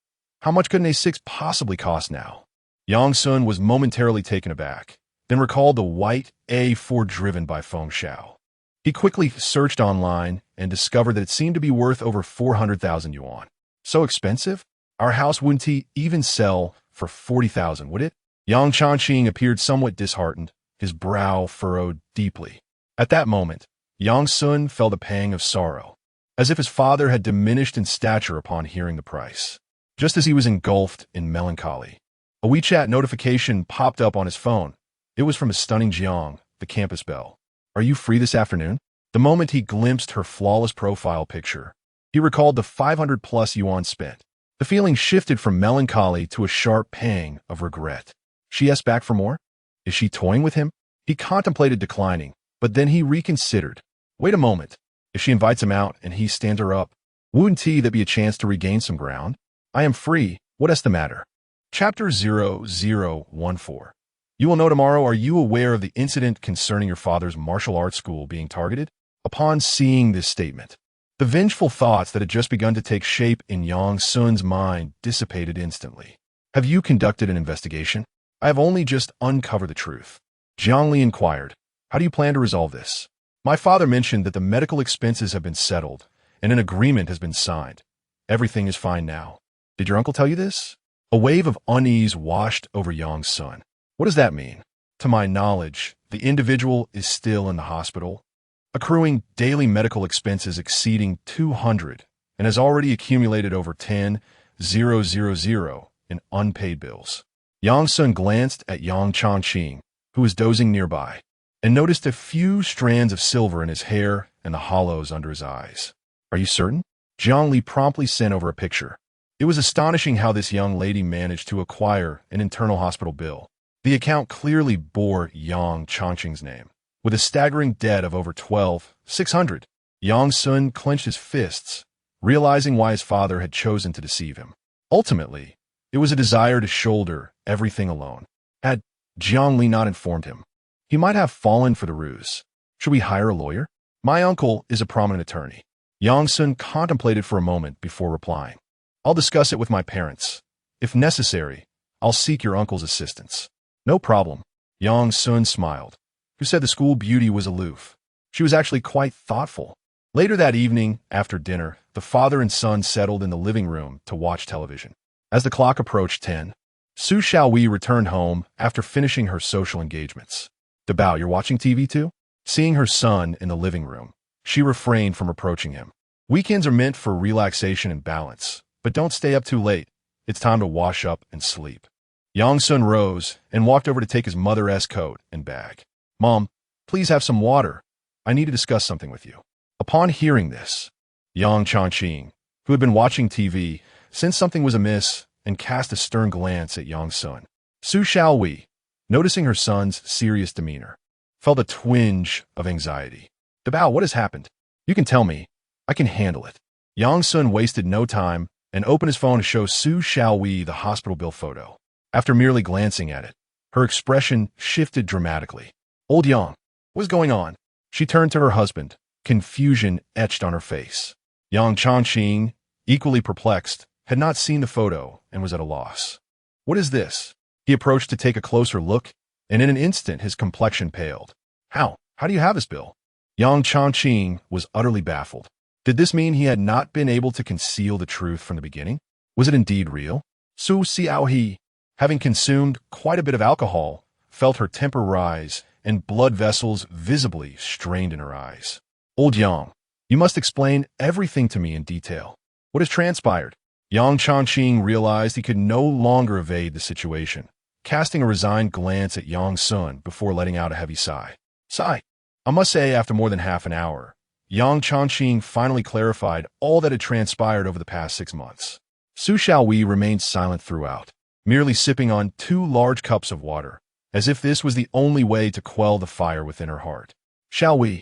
How much could an A6 possibly cost now? Yang Sun was momentarily taken aback, then recalled the white A4 driven by Feng Xiao. He quickly searched online and discovered that it seemed to be worth over 400,000 yuan. So expensive? Our house wouldn't even sell for 40,000, would it? Yang Chongqing appeared somewhat disheartened, his brow furrowed deeply. At that moment, Yang Sun felt a pang of sorrow, as if his father had diminished in stature upon hearing the price. Just as he was engulfed in melancholy, a WeChat notification popped up on his phone. It was from his stunning Jiang, the campus belle. Are you free this afternoon? The moment he glimpsed her flawless profile picture, he recalled the 500+ yuan spent. The feeling shifted from melancholy to a sharp pang of regret. She asked back for more? Is she toying with him? He contemplated declining, but then he reconsidered. Wait a moment. If she invites him out and he stands her up, wouldn't that be a chance to regain some ground? I am free. What is the matter? Chapter 0014. You will know tomorrow. Are you aware of the incident concerning your father's martial arts school being targeted? Upon seeing this statement, the vengeful thoughts that had just begun to take shape in Yang Sun's mind dissipated instantly. Have you conducted an investigation? I have only just uncovered the truth. Jiang Li inquired. How do you plan to resolve this? My father mentioned that the medical expenses have been settled and an agreement has been signed. Everything is fine now. Did your uncle tell you this? A wave of unease washed over Yang Sun. What does that mean? To my knowledge, the individual is still in the hospital, accruing daily medical expenses exceeding 200 and has already accumulated over 10,000 in unpaid bills. Yang Sun glanced at Yang Chongqing, who was dozing nearby, and noticed a few strands of silver in his hair and the hollows under his eyes. Are you certain? Jiang Li promptly sent over a picture. It was astonishing how this young lady managed to acquire an internal hospital bill. The account clearly bore Yang Chongqing's name, with a staggering debt of over 12,600. Yang Sun clenched his fists, realizing why his father had chosen to deceive him. Ultimately, it was a desire to shoulder everything alone. Had Jiang Li not informed him, he might have fallen for the ruse. Should we hire a lawyer? My uncle is a prominent attorney. Yang Sun contemplated for a moment before replying. I'll discuss it with my parents. If necessary, I'll seek your uncle's assistance. No problem. Yang Sun smiled, who said the school beauty was aloof. She was actually quite thoughtful. Later that evening, after dinner, the father and son settled in the living room to watch television. As the clock approached 10, Su Xiaowei returned home after finishing her social engagements. Dabao, you're watching TV too? Seeing her son in the living room, she refrained from approaching him. Weekends are meant for relaxation and balance, but don't stay up too late. It's time to wash up and sleep. Yang Sun rose and walked over to take his mother's coat and bag. Mom, please have some water. I need to discuss something with you. Upon hearing this, Yang Chongqing, who had been watching TV, sensed something was amiss and cast a stern glance at Yang Sun. Su Xiaowei, noticing her son's serious demeanor, felt a twinge of anxiety. Dabao, what has happened? You can tell me. I can handle it. Yang Sun wasted no time and opened his phone to show Su Xiaowei the hospital bill photo. After merely glancing at it, her expression shifted dramatically. Old Yang, what's going on? She turned to her husband, confusion etched on her face. Yang Chongqing, equally perplexed, had not seen the photo and was at a loss. What is this? He approached to take a closer look, and in an instant his complexion paled. How do you have this, Bill? Yang Chongqing was utterly baffled. Did this mean he had not been able to conceal the truth from the beginning? Was it indeed real? Su Xiaohe, having consumed quite a bit of alcohol, felt her temper rise and blood vessels visibly strained in her eyes. Old Yang, you must explain everything to me in detail. What has transpired? Yang Chongqing realized he could no longer evade the situation, casting a resigned glance at Yang Sun before letting out a heavy sigh. I must say, after more than half an hour, Yang Chongqing finally clarified all that had transpired over the past 6 months. Su Xiaohui remained silent throughout, merely sipping on 2 large cups of water, as if this was the only way to quell the fire within her heart. Xiaohui,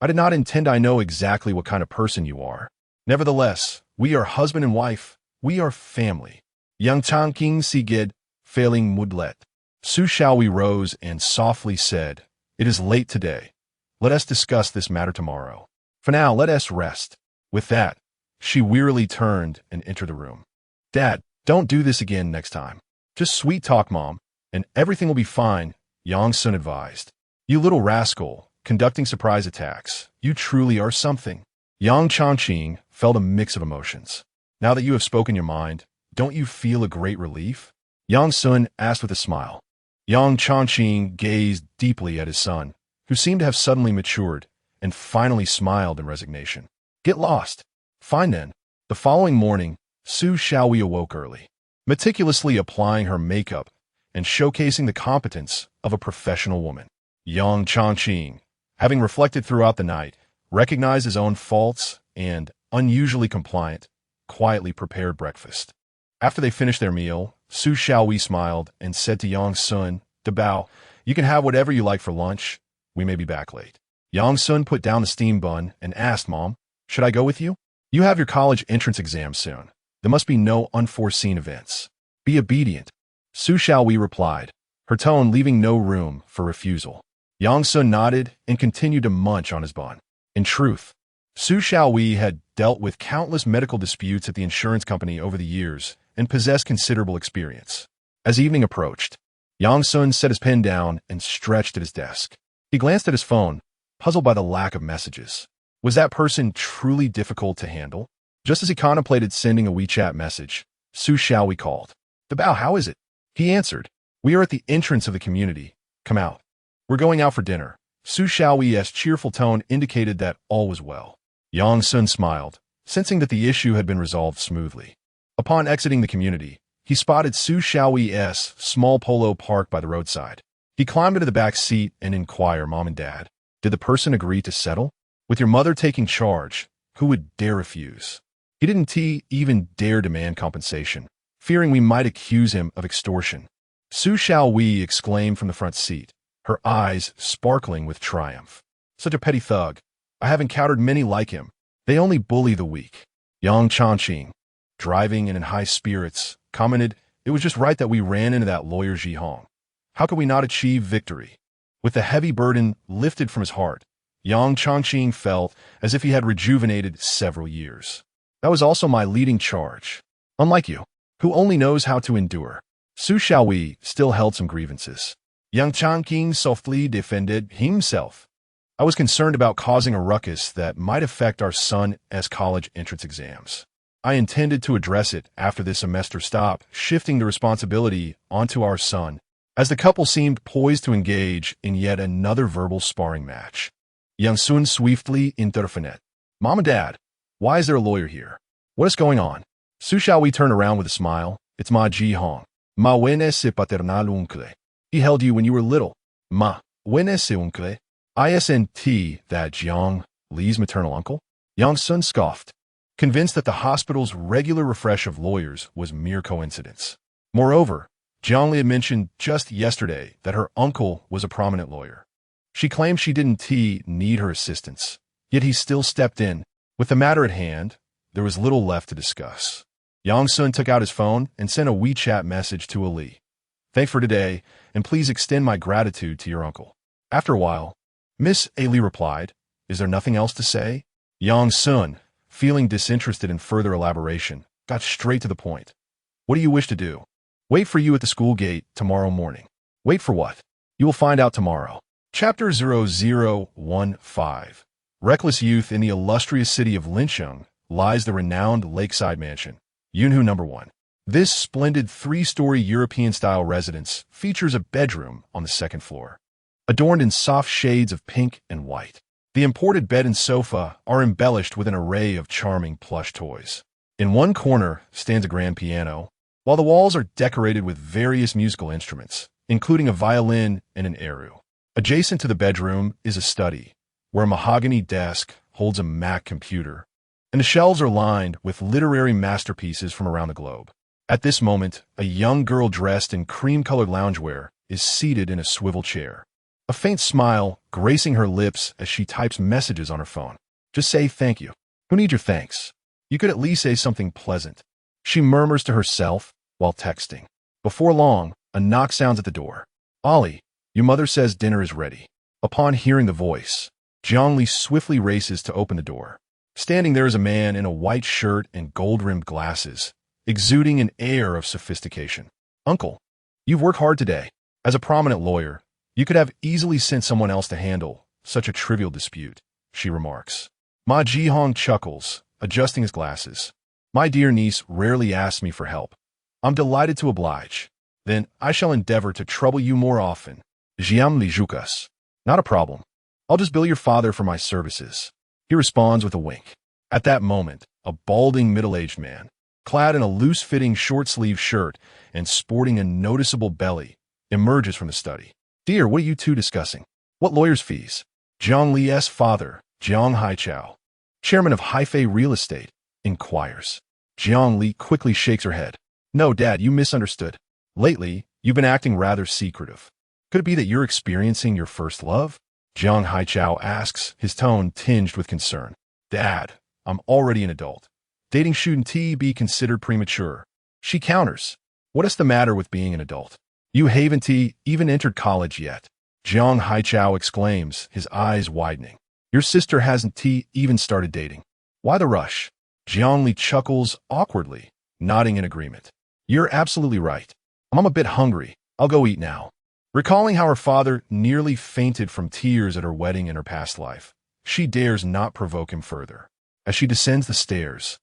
I did not intend I know exactly what kind of person you are. Nevertheless, we are husband and wife. We are family. Yang Chongqing sigid, failing mudlet. Su Xiaohui rose and softly said, It is late today. Let us discuss this matter tomorrow. For now, let us rest. With that, she wearily turned and entered the room. Dad, don't do this again next time. Just sweet talk, Mom, and everything will be fine, Yang Sun advised. You little rascal, conducting surprise attacks. You truly are something. Yang Chongqing felt a mix of emotions. Now that you have spoken your mind, don't you feel a great relief? Yang Sun asked with a smile. Yang Chongqing gazed deeply at his son, who seemed to have suddenly matured, and finally smiled in resignation. Get lost. Fine then. The following morning, Su Xiaohui awoke early, meticulously applying her makeup and showcasing the competence of a professional woman. Yang Chongqing, having reflected throughout the night, recognized his own faults and, unusually compliant, quietly prepared breakfast. After they finished their meal, Su Xiaohui smiled and said to Yang Sun, Dabao, you can have whatever you like for lunch. We may be back late. Yang Sun put down the steam bun and asked, Mom, should I go with you? You have your college entrance exam soon. There must be no unforeseen events. Be obedient. Su Xiaohui replied, her tone leaving no room for refusal. Yang Sun nodded and continued to munch on his bun. In truth, Su Xiaohui had dealt with countless medical disputes at the insurance company over the years and possessed considerable experience. As evening approached, Yang Sun set his pen down and stretched at his desk. He glanced at his phone, puzzled by the lack of messages. Was that person truly difficult to handle? Just as he contemplated sending a WeChat message, Su Xiaohui called. Dabao, how is it? He answered, We are at the entrance of the community. Come out. We're going out for dinner. Su Xiaohui's cheerful tone indicated that all was well. Yang Sun smiled, sensing that the issue had been resolved smoothly. Upon exiting the community, he spotted Su Xiaohui's small polo parked by the roadside. He climbed into the back seat and inquired, Mom and Dad, did the person agree to settle? With your mother taking charge, who would dare refuse? He didn't even dare demand compensation, fearing we might accuse him of extortion. Su Xiaohui exclaimed from the front seat, her eyes sparkling with triumph. Such a petty thug. I have encountered many like him. They only bully the weak. Yang Chongqing, driving and in high spirits, commented, It was just right that we ran into that lawyer Ji Hong. How could we not achieve victory? With the heavy burden lifted from his heart, Yang Chongqing felt as if he had rejuvenated several years. That was also my leading charge. Unlike you, who only knows how to endure. Su Xiaohui still held some grievances. Yang Chongqing softly defended himself. I was concerned about causing a ruckus that might affect our son's college entrance exams. I intended to address it after this semester stopped, shifting the responsibility onto our son, as the couple seemed poised to engage in yet another verbal sparring match. Yang Sun swiftly intervened. Mom and Dad, why is there a lawyer here? What is going on? Su Xiaohui turned around with a smile. It's Ma Ji Hong. Ma wene se paternal uncle. He held you when you were little. Ma wene se uncle. ISNT, that Jiang Li's maternal uncle? Yang Sun scoffed, convinced that the hospital's regular refresh of lawyers was mere coincidence. Moreover, Jiang Li had mentioned just yesterday that her uncle was a prominent lawyer. She claimed she didn't need her assistance, yet he still stepped in. With the matter at hand, there was little left to discuss. Yang Sun took out his phone and sent a WeChat message to Ali. Thanks for today, and please extend my gratitude to your uncle. After a while, Miss Ali replied, Is there nothing else to say? Yang Sun, feeling disinterested in further elaboration, got straight to the point. What do you wish to do? Wait for you at the school gate tomorrow morning. Wait for what? You will find out tomorrow. Chapter 0015. Reckless youth. In the illustrious city of Lincheng lies the renowned lakeside mansion, Yunhu No. 1. This splendid three-story European-style residence features a bedroom on the second floor, adorned in soft shades of pink and white. The imported bed and sofa are embellished with an array of charming plush toys. In one corner stands a grand piano, while the walls are decorated with various musical instruments, including a violin and an eru. Adjacent to the bedroom is a study, where a mahogany desk holds a Mac computer, and the shelves are lined with literary masterpieces from around the globe. At this moment, a young girl dressed in cream-colored loungewear is seated in a swivel chair, a faint smile gracing her lips as she types messages on her phone. Just say thank you. Who needs your thanks? You could at least say something pleasant, she murmurs to herself while texting. Before long, a knock sounds at the door. Ollie, your mother says dinner is ready. Upon hearing the voice, Jiangli swiftly races to open the door. Standing there is a man in a white shirt and gold-rimmed glasses, exuding an air of sophistication. Uncle, you've worked hard today. As a prominent lawyer, you could have easily sent someone else to handle such a trivial dispute, she remarks. Ma Jihong chuckles, adjusting his glasses. My dear niece rarely asks me for help. I'm delighted to oblige. Then I shall endeavor to trouble you more often. Jiang Li Zhukas. Not a problem. I'll just bill your father for my services. He responds with a wink. At that moment, a balding middle-aged man, clad in a loose-fitting short-sleeved shirt and sporting a noticeable belly, emerges from the study. Dear, what are you two discussing? What lawyer's fees? Jiang Li's father, Jiang Haichao, chairman of Haifei Real Estate, inquires. Jiang Li quickly shakes her head. No, Dad, you misunderstood. Lately, you've been acting rather secretive. Could it be that you're experiencing your first love? Jiang Haichao asks, his tone tinged with concern. Dad, I'm already an adult. Dating shouldn't be considered premature. She counters. What is the matter with being an adult? You haven't even entered college yet. Jiang Haichao exclaims, his eyes widening. Your sister hasn't even started dating. Why the rush? Jiang Li chuckles awkwardly, nodding in agreement. You're absolutely right. I'm a bit hungry. I'll go eat now. Recalling how her father nearly fainted from tears at her wedding in her past life, she dares not provoke him further. As she descends the stairs,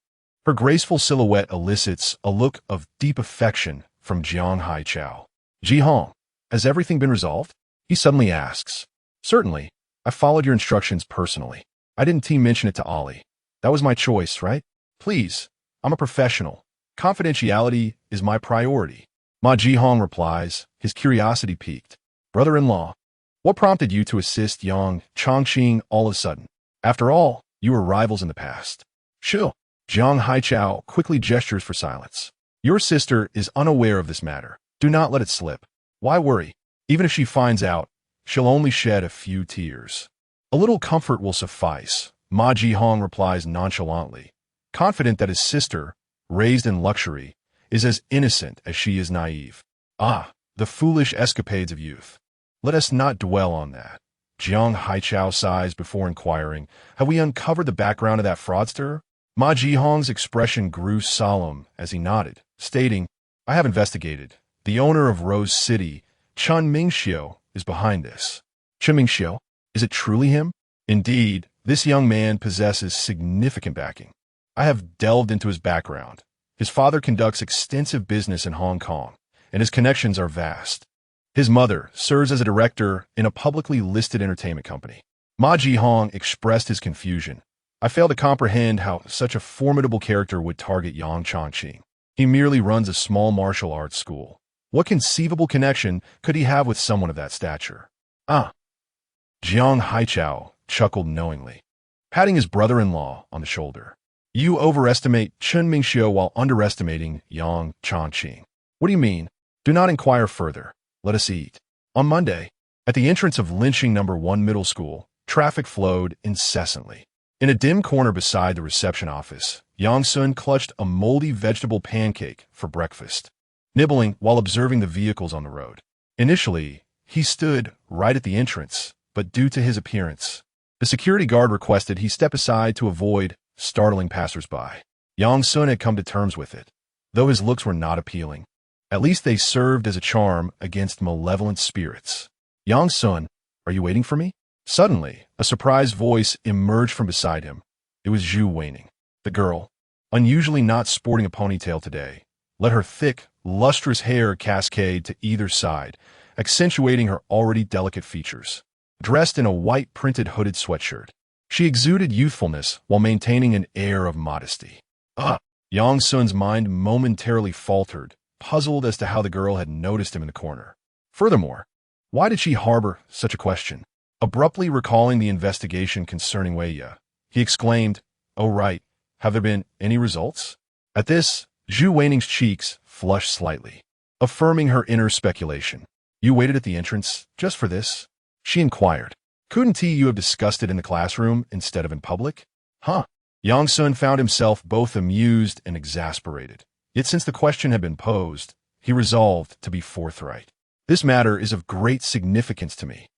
her graceful silhouette elicits a look of deep affection from Jiang Haichao. Jihong, has everything been resolved? He suddenly asks. Certainly. I followed your instructions personally. I didn't mention it to Ollie. That was my choice, right? Please, I'm a professional. Confidentiality is my priority. Ma Jihong replies, his curiosity piqued. Brother-in-law, what prompted you to assist young Chongqing all of a sudden? After all, you were rivals in the past. Sure. Jiang Haichao quickly gestures for silence. Your sister is unaware of this matter. Do not let it slip. Why worry? Even if she finds out, she'll only shed a few tears. A little comfort will suffice, Ma Jihong replies nonchalantly, confident that his sister, raised in luxury, is as innocent as she is naive. Ah, the foolish escapades of youth. Let us not dwell on that. Jiang Haichao sighs before inquiring, have we uncovered the background of that fraudster? Ma Jihong's expression grew solemn as he nodded, stating, I have investigated. The owner of Rose City, Chen Mingxiu, is behind this. Chen Mingxiu? Is it truly him? Indeed, this young man possesses significant backing. I have delved into his background. His father conducts extensive business in Hong Kong, and his connections are vast. His mother serves as a director in a publicly listed entertainment company. Ma Jihong expressed his confusion. I fail to comprehend how such a formidable character would target Yang Chongqing. He merely runs a small martial arts school. What conceivable connection could he have with someone of that stature? Ah. Jiang Haichao chuckled knowingly, patting his brother-in-law on the shoulder. You overestimate Chen Mingxiu while underestimating Yang Chongqing. What do you mean? Do not inquire further. Let us eat. On Monday, at the entrance of Lincheng No. 1 Middle School, traffic flowed incessantly. In a dim corner beside the reception office, Yang Sun clutched a moldy vegetable pancake for breakfast, nibbling while observing the vehicles on the road. Initially, he stood right at the entrance, but due to his appearance, The security guard requested he step aside to avoid startling passersby. Yang Sun had come to terms with it, though his looks were not appealing. At least they served as a charm against malevolent spirits. Yang Sun, are you waiting for me? Suddenly, a surprised voice emerged from beside him. It was Zhu Weining. The girl, unusually not sporting a ponytail today, let her thick, lustrous hair cascade to either side, accentuating her already delicate features. Dressed in a white printed hooded sweatshirt, she exuded youthfulness while maintaining an air of modesty. Yang Sun's mind momentarily faltered, puzzled as to how the girl had noticed him in the corner. Furthermore, why did she harbor such a question? Abruptly recalling the investigation concerning Wei Ye, he exclaimed, "Oh right, have there been any results?" At this, Zhu Weining's cheeks flushed slightly, affirming her inner speculation. "You waited at the entrance just for this?" she inquired. "Couldn't you have discussed it in the classroom instead of in public?" Yang Sun found himself both amused and exasperated. Yet since the question had been posed, he resolved to be forthright. "This matter is of great significance to me."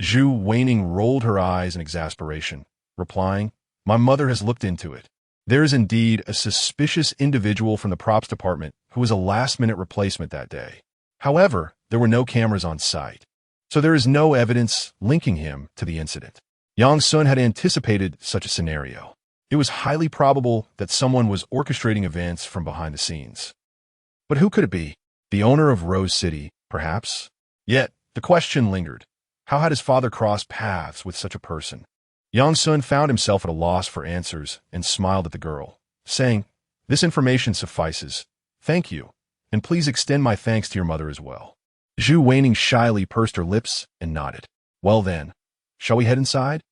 Zhu Weining rolled her eyes in exasperation, replying, "My mother has looked into it. There is indeed a suspicious individual from the props department who was a last-minute replacement that day. However, there were no cameras on site, so there is no evidence linking him to the incident." Yang Sun had anticipated such a scenario. It was highly probable that someone was orchestrating events from behind the scenes. But who could it be? The owner of Rose City, perhaps? Yet, the question lingered. How had his father crossed paths with such a person? Yang Sun found himself at a loss for answers and smiled at the girl, saying, "This information suffices. Thank you, and please extend my thanks to your mother as well." Zhu Weining shyly pursed her lips and nodded. "Well then, shall we head inside?"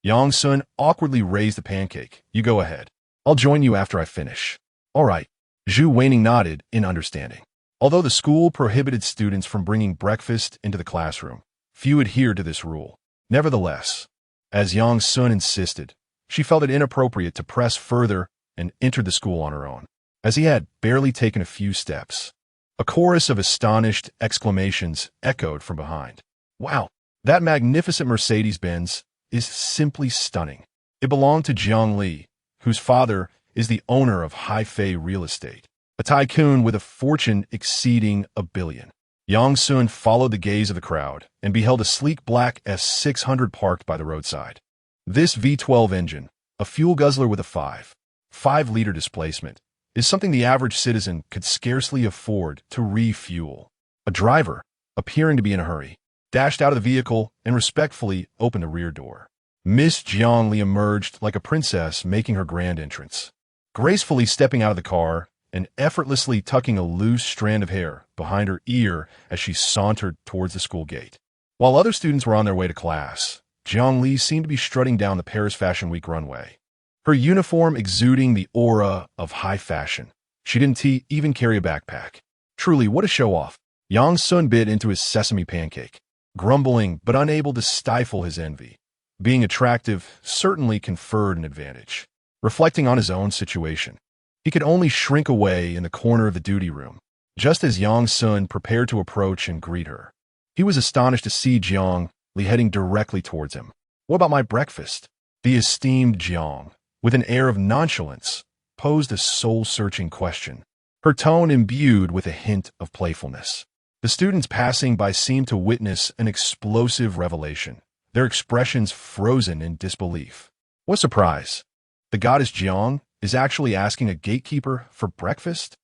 Yang Sun awkwardly raised the pancake. "You go ahead. I'll join you after I finish." "All right." Zhu Weining nodded in understanding. Although the school prohibited students from bringing breakfast into the classroom, few adhered to this rule. Nevertheless, as Yang Sun insisted, she felt it inappropriate to press further and entered the school on her own. As he had barely taken a few steps, a chorus of astonished exclamations echoed from behind. "Wow, that magnificent Mercedes-Benz is simply stunning. It belonged to Jiang Li, whose father is the owner of Haifei Real Estate, a tycoon with a fortune exceeding $1 billion. Yang Sun followed the gaze of the crowd and beheld a sleek black S600 parked by the roadside. This V12 engine, a fuel guzzler with a 5.5-liter displacement, is something the average citizen could scarcely afford to refuel. A driver, appearing to be in a hurry, dashed out of the vehicle and respectfully opened the rear door. Miss Jiang Li emerged like a princess making her grand entrance, gracefully stepping out of the car and effortlessly tucking a loose strand of hair behind her ear as she sauntered towards the school gate. While other students were on their way to class, Jiang Li seemed to be strutting down the Paris Fashion Week runway, her uniform exuding the aura of high fashion. She didn't even carry a backpack. Truly, what a show-off. Yang Sun bit into his sesame pancake, grumbling but unable to stifle his envy. Being attractive certainly conferred an advantage. Reflecting on his own situation, he could only shrink away in the corner of the duty room, just as Yang Sun prepared to approach and greet her. He was astonished to see Jiang Li heading directly towards him. "What about my breakfast?" The esteemed Jiang, with an air of nonchalance, posed a soul-searching question, her tone imbued with a hint of playfulness. The students passing by seemed to witness an explosive revelation, their expressions frozen in disbelief. What surprise! The goddess Jiang is actually asking a gatekeeper for breakfast?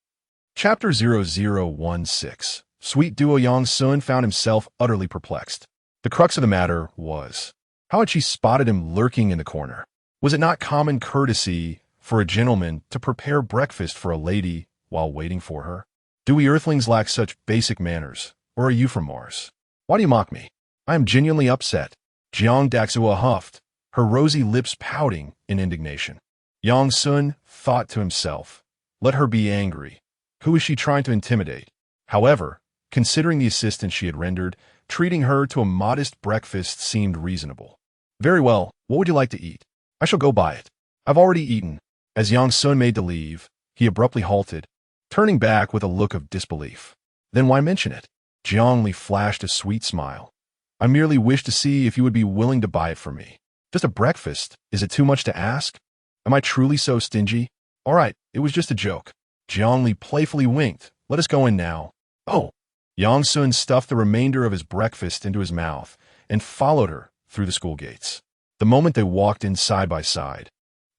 Chapter 0016. Sweet duo Yang Sun found himself utterly perplexed. The crux of the matter was, how had she spotted him lurking in the corner? Was it not common courtesy for a gentleman to prepare breakfast for a lady while waiting for her? Do we earthlings lack such basic manners, or are you from Mars? Why do you mock me? I am genuinely upset. Jiang Daxua huffed, her rosy lips pouting in indignation. Yang Sun thought to himself, let her be angry. Who is she trying to intimidate? However, considering the assistance she had rendered, treating her to a modest breakfast seemed reasonable. Very well, what would you like to eat? I shall go buy it. I've already eaten. As Yang Sun made to leave, he abruptly halted, turning back with a look of disbelief. Then why mention it? Jiang Li flashed a sweet smile. I merely wish to see if you would be willing to buy it for me. Just a breakfast. Is it too much to ask? Am I truly so stingy? All right, it was just a joke. Jiangli playfully winked. Let us go in now. Oh. Yang Sun stuffed the remainder of his breakfast into his mouth and followed her through the school gates. The moment they walked in side by side,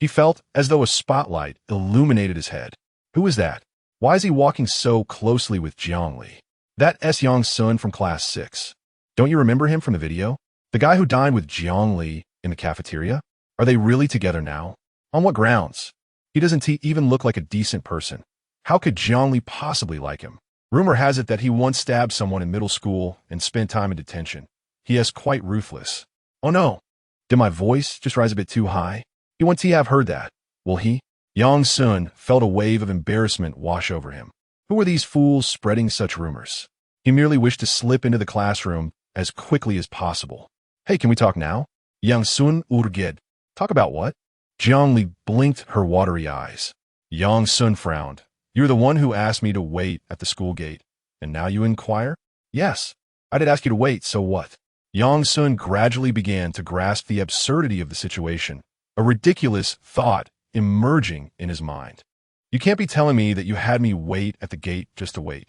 he felt as though a spotlight illuminated his head. Who is that? Why is he walking so closely with Jiangli? That's Yang Sun from class 6. Don't you remember him from the video? The guy who dined with Jiangli in the cafeteria? Are they really together now? On what grounds? He doesn't even look like a decent person. How could Jiangli possibly like him? Rumor has it that he once stabbed someone in middle school and spent time in detention. He is quite ruthless. Oh no. Did my voice just rise a bit too high? He won't have heard that, will he? Yang Sun felt a wave of embarrassment wash over him. Who were these fools spreading such rumors? He merely wished to slip into the classroom as quickly as possible. Hey, can we talk now? Yang Sun urged. Talk about what? Jiangli blinked her watery eyes. Yang Sun frowned. You're the one who asked me to wait at the school gate, and now you inquire? Yes, I did ask you to wait, so what? Yang Sun gradually began to grasp the absurdity of the situation, a ridiculous thought emerging in his mind. You can't be telling me that you had me wait at the gate just to wait.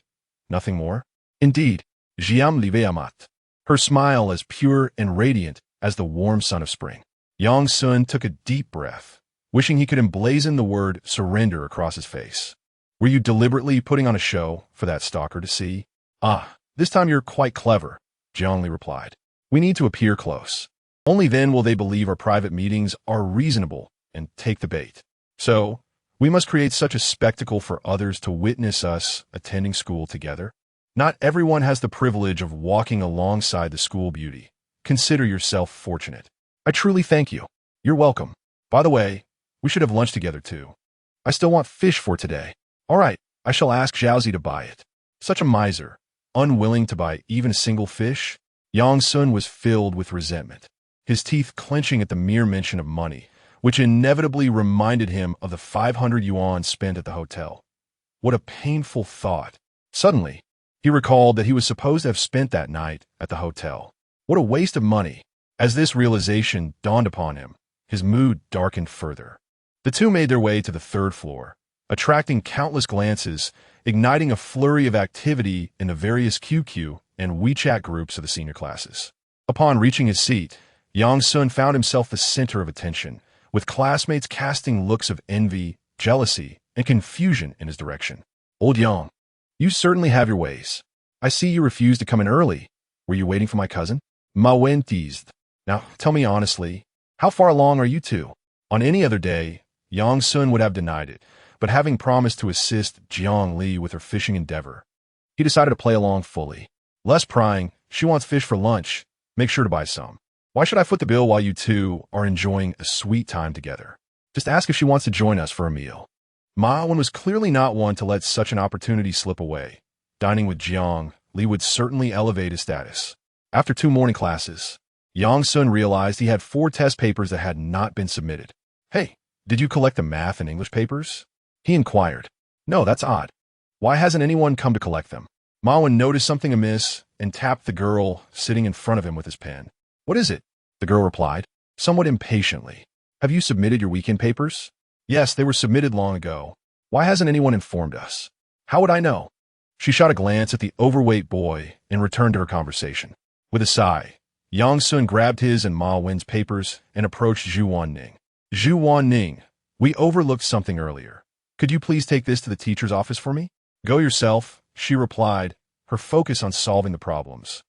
Nothing more? Indeed, Jiam Liveamat. Her smile as pure and radiant as the warm sun of spring. Yang Sun took a deep breath, wishing he could emblazon the word surrender across his face. Were you deliberately putting on a show for that stalker to see? Ah, this time you're quite clever, Jiangli replied. We need to appear close. Only then will they believe our private meetings are reasonable and take the bait. So, we must create such a spectacle for others to witness us attending school together. Not everyone has the privilege of walking alongside the school beauty. Consider yourself fortunate. I truly thank you. You're welcome. By the way, we should have lunch together too. I still want fish for today. All right, I shall ask Xiaozi to buy it. Such a miser, unwilling to buy even a single fish. Yang Sun was filled with resentment, his teeth clenching at the mere mention of money, which inevitably reminded him of the 500 yuan spent at the hotel. What a painful thought. Suddenly, he recalled that he was supposed to have spent that night at the hotel. What a waste of money. As this realization dawned upon him, his mood darkened further. The two made their way to the third floor, attracting countless glances, igniting a flurry of activity in the various QQ and WeChat groups of the senior classes. Upon reaching his seat, Yang Sun found himself the center of attention, with classmates casting looks of envy, jealousy, and confusion in his direction. Old Yang, you certainly have your ways. I see you refused to come in early. Were you waiting for my cousin? Ma Wen teased. Now, tell me honestly, how far along are you two? On any other day, Yang Sun would have denied it, but having promised to assist Jiang Li with her fishing endeavor, he decided to play along fully. Less prying, she wants fish for lunch. Make sure to buy some. Why should I foot the bill while you two are enjoying a sweet time together? Just ask if she wants to join us for a meal. Ma Wen was clearly not one to let such an opportunity slip away. Dining with Jiang Li would certainly elevate his status. After 2 morning classes, Yang Sun realized he had 4 test papers that had not been submitted. Hey, did you collect the math and English papers? He inquired. No, that's odd. Why hasn't anyone come to collect them? Ma Wen noticed something amiss and tapped the girl sitting in front of him with his pen. What is it? The girl replied, somewhat impatiently. Have you submitted your weekend papers? Yes, they were submitted long ago. Why hasn't anyone informed us? How would I know? She shot a glance at the overweight boy and returned to her conversation. With a sigh, Yang Sun grabbed his and Ma Wen's papers and approached Zhu Wanning. Zhu Wanning, we overlooked something earlier. Could you please take this to the teacher's office for me? Go yourself, she replied, her focus on solving the problems.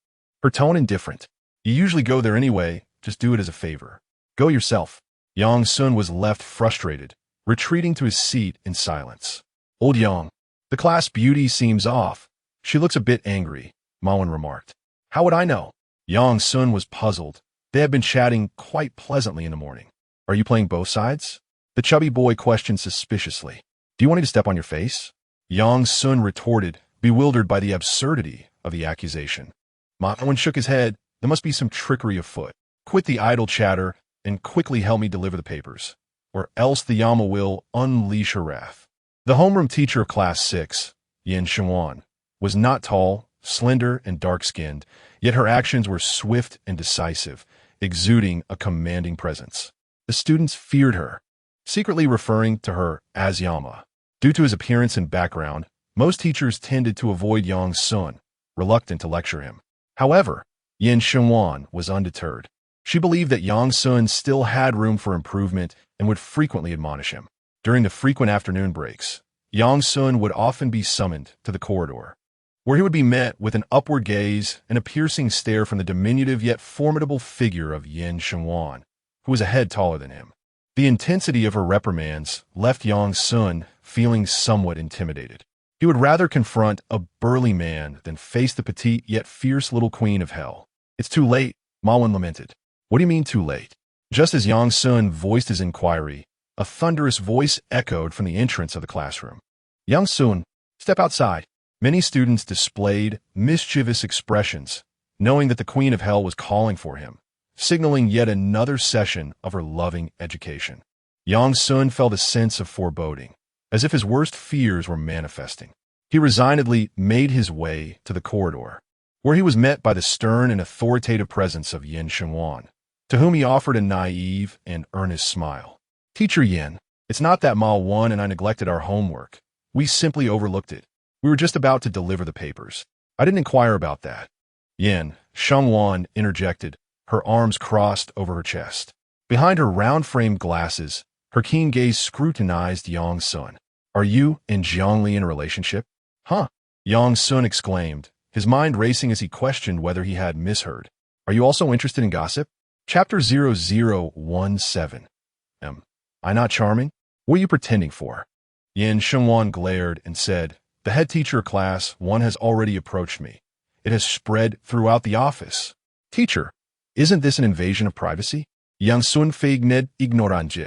Her tone indifferent. You usually go there anyway, just do it as a favor. Go yourself. Yang Sun was left frustrated, retreating to his seat in silence. Old Yang, the class beauty seems off. She looks a bit angry, Ma Wen remarked. How would I know? Yang Sun was puzzled. They had been chatting quite pleasantly in the morning. Are you playing both sides? The chubby boy questioned suspiciously. Do you want me to step on your face? Yang Sun retorted, bewildered by the absurdity of the accusation. Ma Wen shook his head. There must be some trickery afoot. Quit the idle chatter and quickly help me deliver the papers, or else the Yama will unleash her wrath. The homeroom teacher of class 6, Yin Shenwan, was not tall, slender, and dark-skinned, yet her actions were swift and decisive, exuding a commanding presence. The students feared her, secretly referring to her as Yama. Due to his appearance and background, most teachers tended to avoid Yang Sun, reluctant to lecture him. However, Yin Shenwan was undeterred. She believed that Yang Sun still had room for improvement and would frequently admonish him. During the frequent afternoon breaks, Yang Sun would often be summoned to the corridor, where he would be met with an upward gaze and a piercing stare from the diminutive yet formidable figure of Yin Shenwan, who was a head taller than him. The intensity of her reprimands left Yang Sun feeling somewhat intimidated. He would rather confront a burly man than face the petite yet fierce little queen of hell. "It's too late," Ma Wen lamented. "What do you mean too late?" Just as Yang Sun voiced his inquiry, a thunderous voice echoed from the entrance of the classroom. "Yang Sun, step outside." Many students displayed mischievous expressions, knowing that the Queen of Hell was calling for him, signaling yet another session of her loving education. Yang Sun felt a sense of foreboding, as if his worst fears were manifesting. He resignedly made his way to the corridor, where he was met by the stern and authoritative presence of Yin Shenwan, to whom he offered a naive and earnest smile. "Teacher Yin, it's not that Ma Wen and I neglected our homework. We simply overlooked it. We were just about to deliver the papers. I didn't inquire about that." Yin Shenwan interjected, her arms crossed over her chest. Behind her round-framed glasses, her keen gaze scrutinized Yang Sun. "Are you and Jiangli in a relationship?" "Huh?" Yang Sun exclaimed, his mind racing as he questioned whether he had misheard. "Are you also interested in gossip?" Chapter 0017. Am I not charming? What are you pretending for? Yin Shenwan glared and said, "The head teacher of class 1 has already approached me. It has spread throughout the office." "Teacher, isn't this an invasion of privacy?" Yang Sun feigned ignorance.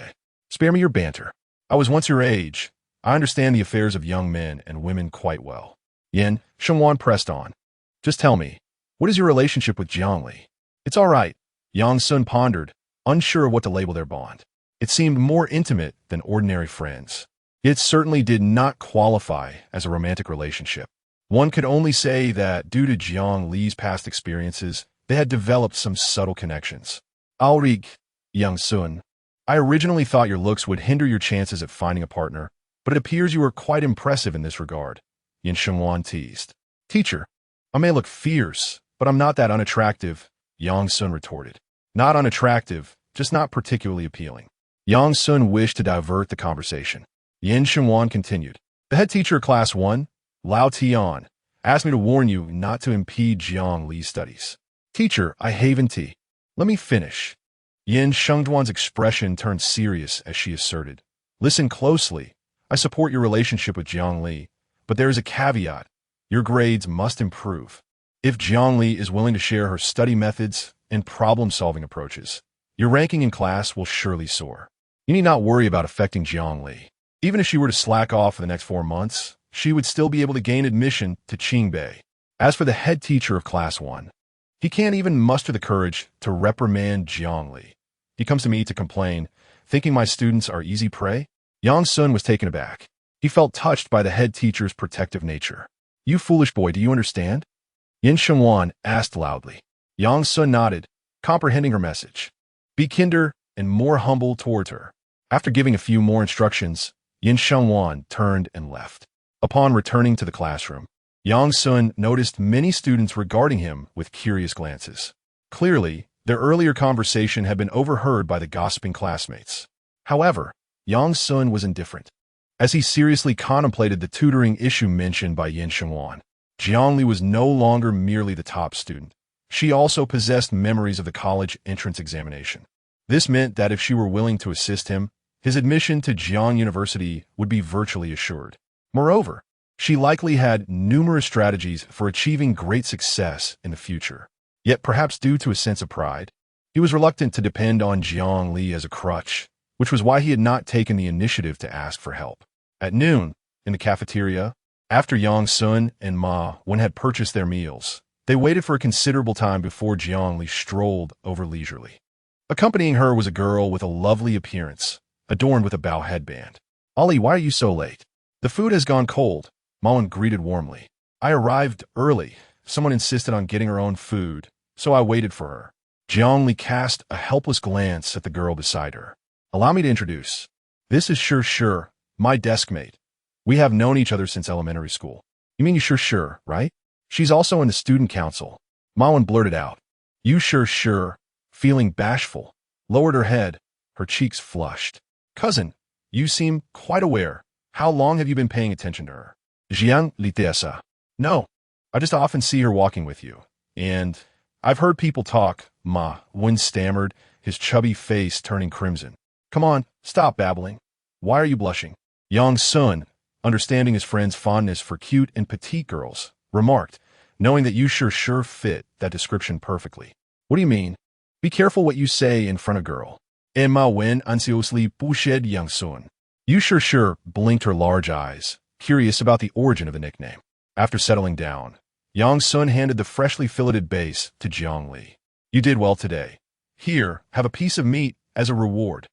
"Spare me your banter. I was once your age. I understand the affairs of young men and women quite well." Yin Shenwan pressed on. "Just tell me, what is your relationship with Jiangli?" "It's all right." Yang Sun pondered, unsure of what to label their bond. It seemed more intimate than ordinary friends. It certainly did not qualify as a romantic relationship. One could only say that due to Jiang Li's past experiences, they had developed some subtle connections. "Alrig, Yang Sun, I originally thought your looks would hinder your chances at finding a partner, but it appears you are quite impressive in this regard," Yin Shenwan teased. "Teacher, I may look fierce, but I'm not that unattractive," Yang Sun retorted. "Not unattractive, just not particularly appealing." Yang Sun wished to divert the conversation. Yin Shenwan continued. "The head teacher of class 1, Lao Tian, asked me to warn you not to impede Jiang Li's studies." "Teacher, I haven tea. Let me finish." Yin Shengduan's expression turned serious as she asserted, "Listen closely. I support your relationship with Jiang Li, but there is a caveat. Your grades must improve. If Jiang Li is willing to share her study methods and problem-solving approaches, your ranking in class will surely soar. You need not worry about affecting Jiang Li. Even if she were to slack off for the next 4 months, she would still be able to gain admission to Qingbei. As for the head teacher of class 1, he can't even muster the courage to reprimand Jiang Li. He comes to me to complain, thinking my students are easy prey." Yang Sun was taken aback. He felt touched by the head teacher's protective nature. "You foolish boy, do you understand?" Yin Shenwan asked loudly. Yang Sun nodded, comprehending her message. "Be kinder and more humble towards her." After giving a few more instructions, Yin Shenwan turned and left. Upon returning to the classroom, Yang Sun noticed many students regarding him with curious glances. Clearly, their earlier conversation had been overheard by the gossiping classmates. However, Yang Sun was indifferent. As he seriously contemplated the tutoring issue mentioned by Yin Shenwan, Jiang Li was no longer merely the top student. She also possessed memories of the college entrance examination. This meant that if she were willing to assist him, his admission to Jiang University would be virtually assured. Moreover, she likely had numerous strategies for achieving great success in the future. Yet perhaps due to a sense of pride, he was reluctant to depend on Jiang Li as a crutch, which was why he had not taken the initiative to ask for help. At noon, in the cafeteria, after Yang Sun and Ma Wen had purchased their meals, they waited for a considerable time before Jiang Li strolled over leisurely. Accompanying her was a girl with a lovely appearance, adorned with a bow headband. "Ali, why are you so late?" "The food has gone cold," Ma Wen greeted warmly. "I arrived early. Someone insisted on getting her own food, so I waited for her." Jiang Li cast a helpless glance at the girl beside her. Allow me to introduce. This is Sure, my desk mate. We have known each other since elementary school. You mean you Sure, right? She's also in the student council. Ma Wen blurted out. You Sure, feeling bashful, lowered her head, her cheeks flushed. Cousin, you seem quite aware. How long have you been paying attention to her? Jiang Li Tiesa. No, I just often see her walking with you. And I've heard people talk, Ma Wen stammered, his chubby face turning crimson. Come on, stop babbling. Why are you blushing? Yang Sun, understanding his friend's fondness for cute and petite girls, remarked, knowing that you sure fit that description perfectly. What do you mean? Be careful what you say in front of girl. And Ma Wen anxiously pushed Yang Sun. You sure blinked her large eyes, curious about the origin of the nickname. After settling down, Yang Sun handed the freshly filleted base to Jiang Li. You did well today. Here, have a piece of meat as a reward.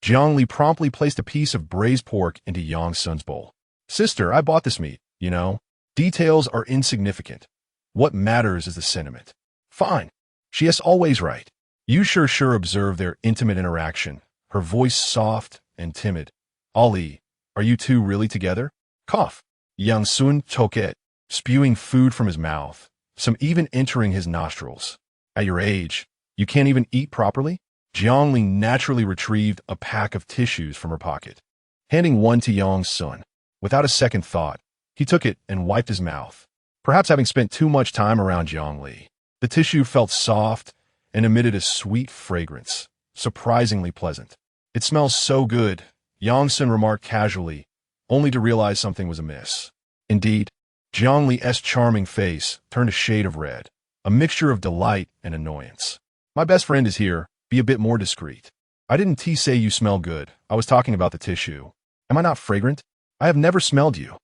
Jiang Li promptly placed a piece of braised pork into Yang Sun's bowl. Sister, I bought this meat, you know. Details are insignificant. What matters is the sentiment. Fine. She is always right. You sure observed their intimate interaction, her voice soft and timid. Ali, are you two really together? Cough. Yang Sun choked, spewing food from his mouth, some even entering his nostrils. At your age, you can't even eat properly? Jiang Li naturally retrieved a pack of tissues from her pocket, handing one to Yang Sun. Without a second thought, he took it and wiped his mouth, perhaps having spent too much time around Jiang Li. The tissue felt soft and emitted a sweet fragrance, surprisingly pleasant. It smells so good, Yang Sun remarked casually, only to realize something was amiss. Indeed, Jiang Li's charming face turned a shade of red, a mixture of delight and annoyance. My best friend is here. Be a bit more discreet. I didn't say you smell good. I was talking about the tissue. Am I not fragrant? I have never smelled you.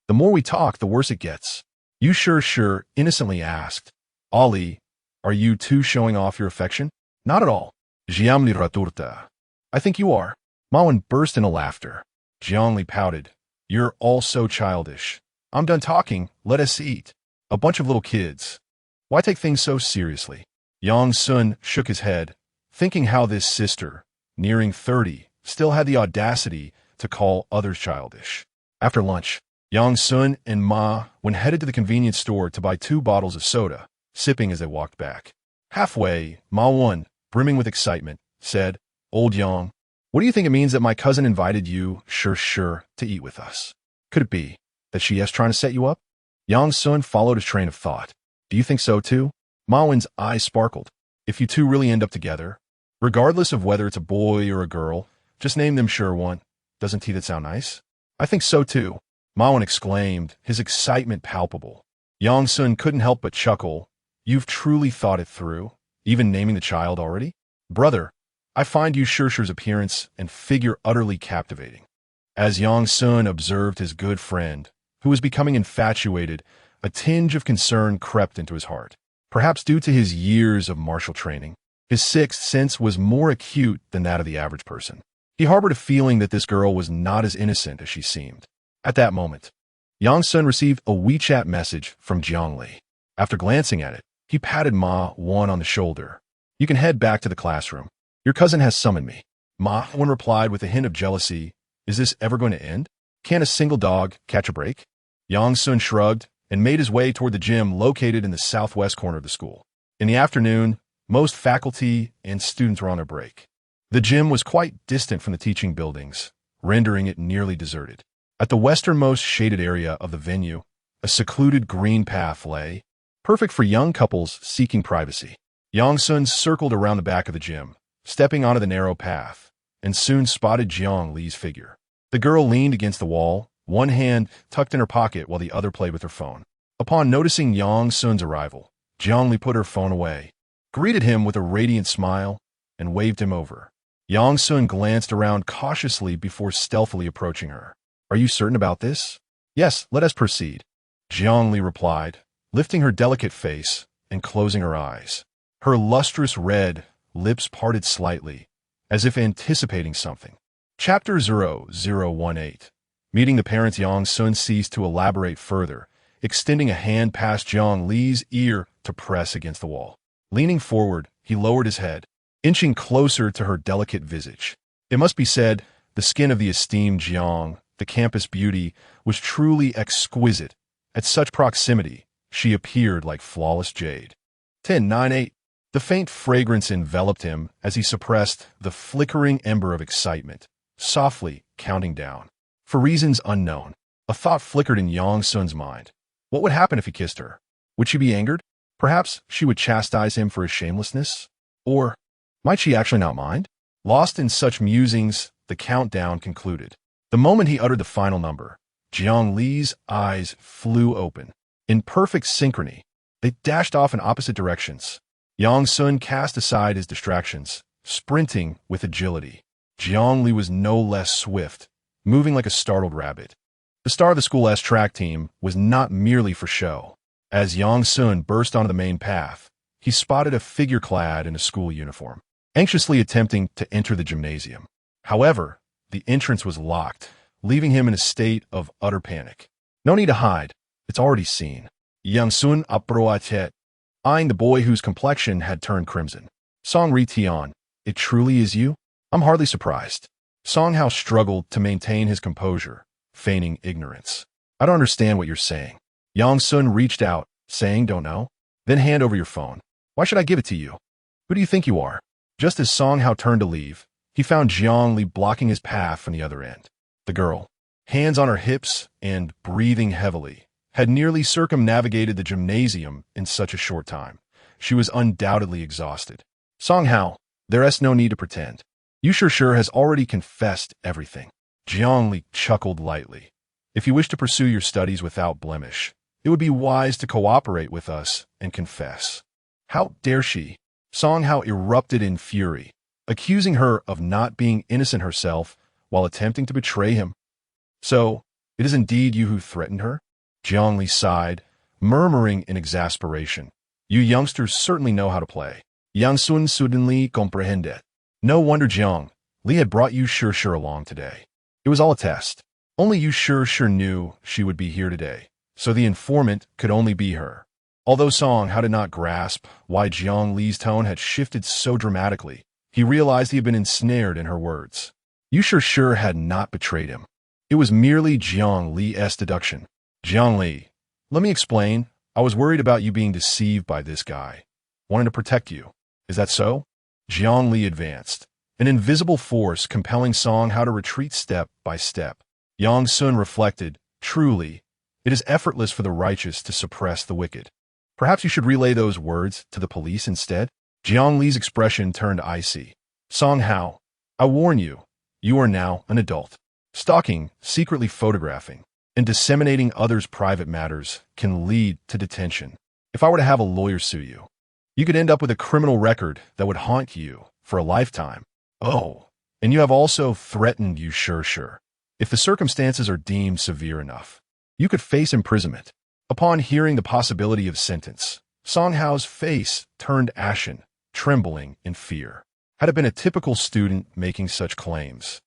The more we talk, the worse it gets. You sure innocently asked. Ali, are you two showing off your affection? Not at all. Jiang Li raturta. I think you are. Ma Wen burst into laughter. Jiang Li pouted. You're all so childish. I'm done talking. Let us eat. A bunch of little kids. Why take things so seriously? Yang Sun shook his head, thinking how this sister, nearing 30, still had the audacity to call others childish. After lunch, Yang Sun and Ma Wen headed to the convenience store to buy 2 bottles of soda, sipping as they walked back. Halfway, Ma Wen, brimming with excitement, said, Old Yang, what do you think it means that my cousin invited you, sure, to eat with us? Could it be that she is trying to set you up? Yang Sun followed his train of thought. Do you think so too? Ma Wen's eyes sparkled. If you two really end up together, regardless of whether it's a boy or a girl, just name them Sure One. Doesn't that sound nice? I think so too, Ma Wen exclaimed, his excitement palpable. Yang Sun couldn't help but chuckle. You've truly thought it through, even naming the child already? Brother, I find you Sure's appearance and figure utterly captivating. As Yang Sun observed his good friend, who was becoming infatuated, a tinge of concern crept into his heart. Perhaps due to his years of martial training, his sixth sense was more acute than that of the average person. He harbored a feeling that this girl was not as innocent as she seemed. At that moment, Yang Sun received a WeChat message from Jiang Li. After glancing at it, he patted Ma Wen on the shoulder. You can head back to the classroom. Your cousin has summoned me. Ma Wen replied with a hint of jealousy. Is this ever going to end? Can't a single dog catch a break? Yang Sun shrugged and made his way toward the gym located in the southwest corner of the school. In the afternoon, most faculty and students were on their break. The gym was quite distant from the teaching buildings, rendering it nearly deserted. At the westernmost shaded area of the venue, a secluded green path lay, perfect for young couples seeking privacy. Yang Sun circled around the back of the gym, stepping onto the narrow path, and soon spotted Jiang Li's figure. The girl leaned against the wall, one hand tucked in her pocket while the other played with her phone. Upon noticing Yang Sun's arrival, Jiang Li put her phone away, greeted him with a radiant smile, and waved him over. Yang Sun glanced around cautiously before stealthily approaching her. Are you certain about this? Yes, let us proceed, Jiang Li replied, lifting her delicate face and closing her eyes. Her lustrous red lips parted slightly, as if anticipating something. Chapter 0018. Meeting the parents, Yang Sun ceased to elaborate further, extending a hand past Jiang Li's ear to press against the wall. Leaning forward, he lowered his head, inching closer to her delicate visage. It must be said, the skin of the esteemed Jiang, the campus beauty, was truly exquisite. At such proximity, she appeared like flawless jade. 10-9-8. The faint fragrance enveloped him as he suppressed the flickering ember of excitement, softly counting down. For reasons unknown, a thought flickered in Yang Sun's mind. What would happen if he kissed her? Would she be angered? Perhaps she would chastise him for his shamelessness? Or might she actually not mind? Lost in such musings, the countdown concluded. The moment he uttered the final number, Jiang Li's eyes flew open. In perfect synchrony, they dashed off in opposite directions. Yang Sun cast aside his distractions, sprinting with agility. Jiang Li was no less swift, moving like a startled rabbit. The star of the school's track team was not merely for show. As Yang Sun burst onto the main path, he spotted a figure clad in a school uniform, anxiously attempting to enter the gymnasium. However, the entrance was locked, leaving him in a state of utter panic. No need to hide. It's already seen. Yang Sun approached, eyeing the boy whose complexion had turned crimson. Song Ritian, it truly is you? I'm hardly surprised. Song Hao struggled to maintain his composure, feigning ignorance. I don't understand what you're saying. Yang Sun reached out, saying, don't know? Then hand over your phone. Why should I give it to you? Who do you think you are? Just as Song Hao turned to leave, he found Jiang Li blocking his path from the other end. The girl, hands on her hips and breathing heavily, had nearly circumnavigated the gymnasium in such a short time. She was undoubtedly exhausted. Song Hao, there's no need to pretend. You sure has already confessed everything. Jiang Li chuckled lightly. If you wish to pursue your studies without blemish, it would be wise to cooperate with us and confess. How dare she? Song Hao erupted in fury, accusing her of not being innocent herself while attempting to betray him. So, it is indeed you who threatened her? Jiang Li sighed, murmuring in exasperation. You youngsters certainly know how to play. Yang Sun suddenly comprehended. No wonder Jiang Li had brought you sure along today. It was all a test. Only you sure knew she would be here today, so the informant could only be her. Although Song Hao did not grasp why Jiang Li's tone had shifted so dramatically, he realized he had been ensnared in her words. You sure had not betrayed him. It was merely Jiang Li's deduction. Jiang Li, let me explain. I was worried about you being deceived by this guy. Wanted to protect you. Is that so? Jiang Li advanced, an invisible force compelling Song Hao to retreat step by step. Yang Sun reflected, truly, it is effortless for the righteous to suppress the wicked. Perhaps you should relay those words to the police instead? Jiang Li's expression turned icy. Song Hao, I warn you, you are now an adult. Stalking, secretly photographing, and disseminating others' private matters can lead to detention. If I were to have a lawyer sue you, you could end up with a criminal record that would haunt you for a lifetime. Oh, and you have also threatened you sure. If the circumstances are deemed severe enough, you could face imprisonment. Upon hearing the possibility of sentence, Song Hao's face turned ashen, trembling in fear. Had it been a typical student making such claims,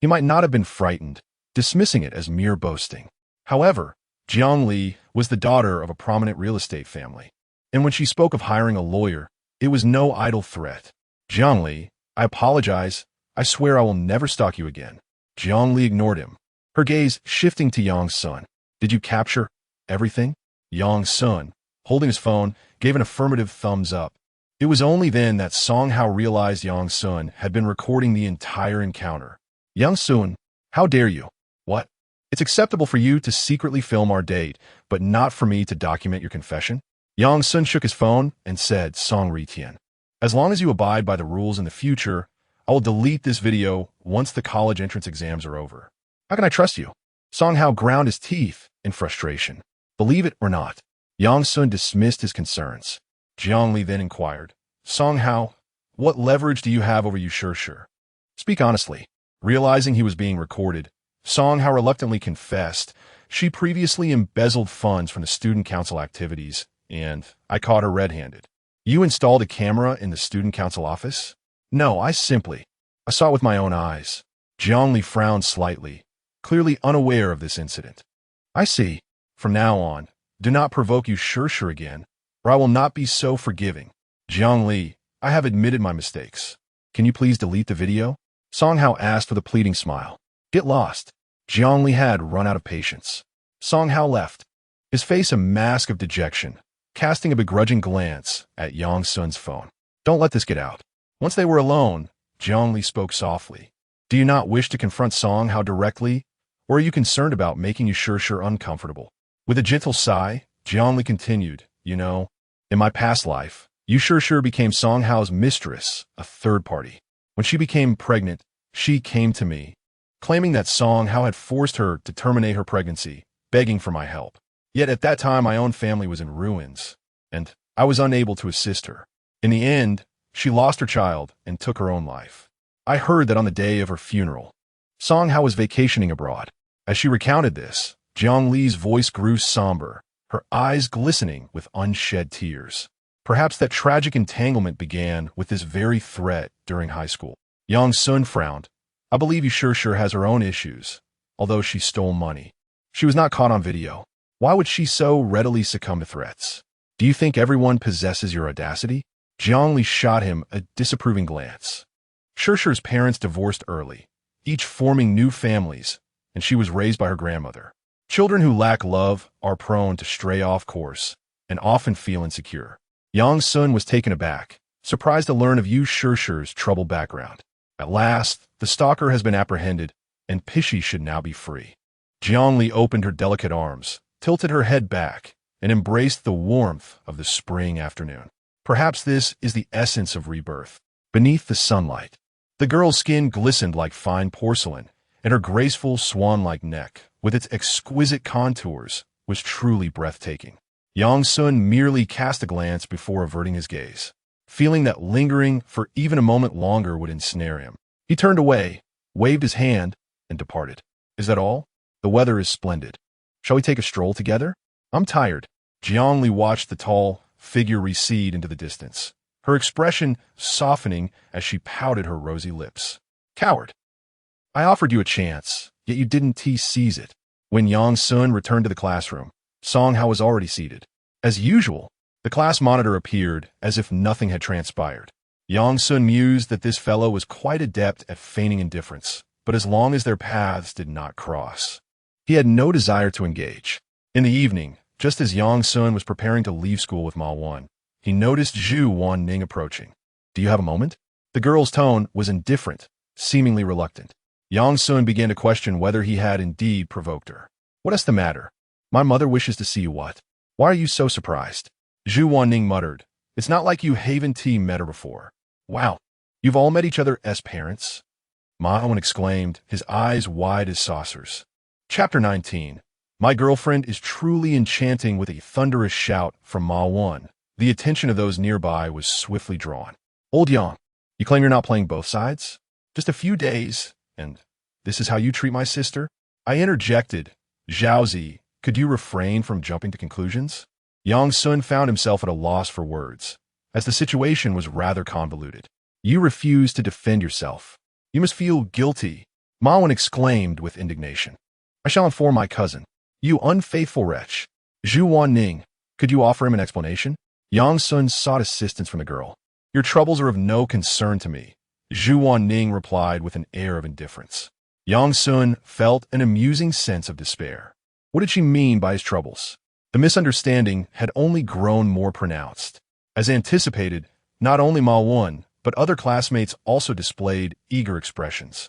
he might not have been frightened, dismissing it as mere boasting. However, Jiang Li was the daughter of a prominent real estate family, and when she spoke of hiring a lawyer, it was no idle threat. Jiang Li, I apologize. I swear I will never stalk you again. Jiang Li ignored him, her gaze shifting to Yang Sun. Did you capture everything? Yang Sun, holding his phone, gave an affirmative thumbs up. It was only then that Song Hao realized Yang Sun had been recording the entire encounter. Yang Sun, how dare you? What? It's acceptable for you to secretly film our date, but not for me to document your confession? Yang Sun shook his phone and said, Song Ritian, as long as you abide by the rules in the future, I will delete this video once the college entrance exams are over. How can I trust you? Song Hao ground his teeth in frustration. Believe it or not, Yang Sun dismissed his concerns. Jiang Li then inquired, Song Hao, what leverage do you have over you sure? Speak honestly. Realizing he was being recorded, Song Hao reluctantly confessed she previously embezzled funds from the student council activities, and I caught her red-handed. You installed a camera in the student council office? No, I saw it with my own eyes. Jiang Li frowned slightly, clearly unaware of this incident. I see. From now on, do not provoke you sure again, or I will not be so forgiving. Jiang Li, I have admitted my mistakes. Can you please delete the video? Song Hao asked with a pleading smile. Get lost. Zhongli had run out of patience. Song Hao left, his face a mask of dejection, casting a begrudging glance at Yang Sun's phone. Don't let this get out. Once they were alone, Zhongli spoke softly. Do you not wish to confront Song Hao directly, or are you concerned about making you sure uncomfortable? With a gentle sigh, Zhongli continued, You know, in my past life, you sure became Song Hao's mistress, a third party. When she became pregnant, she came to me, claiming that Song Hao had forced her to terminate her pregnancy, begging for my help. Yet at that time my own family was in ruins, and I was unable to assist her. In the end, she lost her child and took her own life. I heard that on the day of her funeral, Song Hao was vacationing abroad. As she recounted this, Jiang Li's voice grew somber, her eyes glistening with unshed tears. Perhaps that tragic entanglement began with this very threat during high school. Yang Sun frowned. I believe you sure has her own issues, although she stole money. She was not caught on video. Why would she so readily succumb to threats? Do you think everyone possesses your audacity? Jiang Li shot him a disapproving glance. Shure's parents divorced early, each forming new families, and she was raised by her grandmother. Children who lack love are prone to stray off course and often feel insecure. Yang Sun was taken aback, surprised to learn of Yu Shure's troubled background. At last, the stalker has been apprehended, and Pishi should now be free. Jiang Li opened her delicate arms, tilted her head back, and embraced the warmth of the spring afternoon. Perhaps this is the essence of rebirth. Beneath the sunlight, the girl's skin glistened like fine porcelain, and her graceful swan-like neck, with its exquisite contours, was truly breathtaking. Yang Sun merely cast a glance before averting his gaze, feeling that lingering for even a moment longer would ensnare him. He turned away, waved his hand, and departed. Is that all? The weather is splendid. Shall we take a stroll together? I'm tired. Jiang Li watched the tall figure recede into the distance, her expression softening as she pouted her rosy lips. Coward! I offered you a chance, yet you didn't seize it. When Yang Sun returned to the classroom, Song Hao was already seated. As usual, the class monitor appeared as if nothing had transpired. Yang Sun mused that this fellow was quite adept at feigning indifference, but as long as their paths did not cross, he had no desire to engage. In the evening, just as Yang Sun was preparing to leave school with Ma Wan, he noticed Zhu Wanning approaching. Do you have a moment? The girl's tone was indifferent, seemingly reluctant. Yang Sun began to question whether he had indeed provoked her. What is the matter? My mother wishes to see you. What? Why are you so surprised? Zhu Wanning muttered. It's not like you Haven T met her before. Wow, you've all met each other as parents? Ma Wan exclaimed, his eyes wide as saucers. Chapter 19. My girlfriend is truly enchanting. With a thunderous shout from Ma Wan, the attention of those nearby was swiftly drawn. Old Yang, you claim you're not playing both sides? Just a few days, and this is how you treat my sister? I interjected. Zhaozi, could you refrain from jumping to conclusions? Yang Sun found himself at a loss for words, as the situation was rather convoluted. You refuse to defend yourself. You must feel guilty, Ma Wan exclaimed with indignation. I shall inform my cousin. You unfaithful wretch. Zhu Wanning, could you offer him an explanation? Yang Sun sought assistance from the girl. Your troubles are of no concern to me, Zhu Wanning replied with an air of indifference. Yang Sun felt an amusing sense of despair. What did she mean by his troubles? The misunderstanding had only grown more pronounced. As anticipated, not only Ma Wan, but other classmates also displayed eager expressions,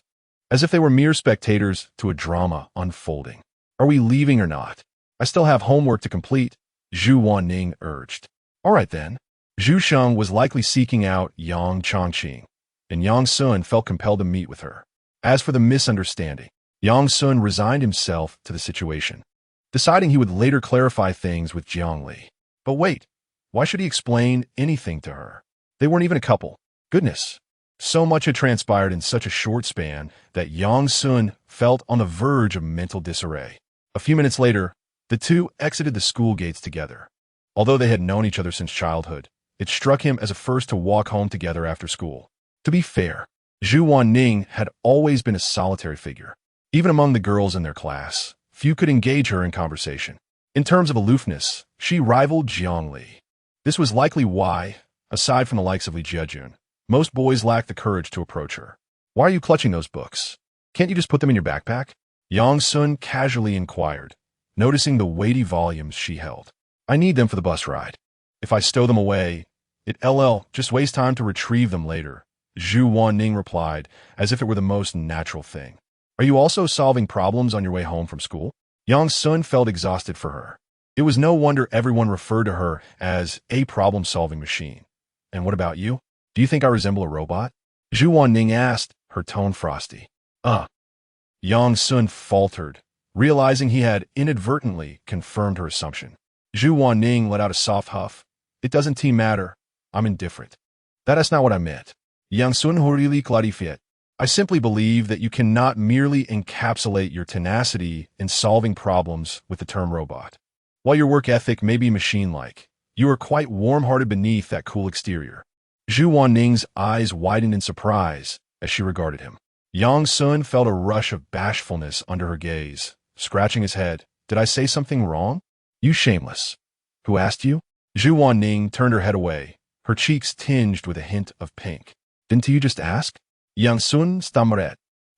as if they were mere spectators to a drama unfolding. Are we leaving or not? I still have homework to complete, Zhu Wanning urged. All right then. Zhu Sheng was likely seeking out Yang Chongqing, and Yang Sun felt compelled to meet with her. As for the misunderstanding, Yang Sun resigned himself to the situation, deciding he would later clarify things with Jiang Li. But wait, why should he explain anything to her? They weren't even a couple. Goodness. So much had transpired in such a short span that Yang Sun felt on the verge of mental disarray. A few minutes later, the two exited the school gates together. Although they had known each other since childhood, it struck him as a first to walk home together after school. To be fair, Zhu Wanning had always been a solitary figure. Even among the girls in their class, few could engage her in conversation. In terms of aloofness, she rivaled Jiang Li. This was likely why, Aside from the likes of Li Jiejun, most boys lack the courage to approach her. Why are you clutching those books? Can't you just put them in your backpack? Yang Sun casually inquired, noticing the weighty volumes she held. I need them for the bus ride. If I stow them away, it'll just waste time to retrieve them later, Zhu Wanning replied, as if it were the most natural thing. Are you also solving problems on your way home from school? Yang Sun felt exhausted for her. It was no wonder everyone referred to her as a problem-solving machine. And what about you? Do you think I resemble a robot? Zhu Wanning asked, her tone frosty. Yang Sun faltered, realizing he had inadvertently confirmed her assumption. Zhu Wanning let out a soft huff. It doesn't matter. I'm indifferent. That's not what I meant. Yang Sun really clarified. I simply believe that you cannot merely encapsulate your tenacity in solving problems with the term robot. While your work ethic may be machine-like, you are quite warm-hearted beneath that cool exterior. Zhu Wanning's eyes widened in surprise as she regarded him. Yang Sun felt a rush of bashfulness under her gaze, scratching his head. Did I say something wrong? You shameless. Who asked you? Zhu Wanning turned her head away, her cheeks tinged with a hint of pink. Didn't you just ask? Yang Sun stammered,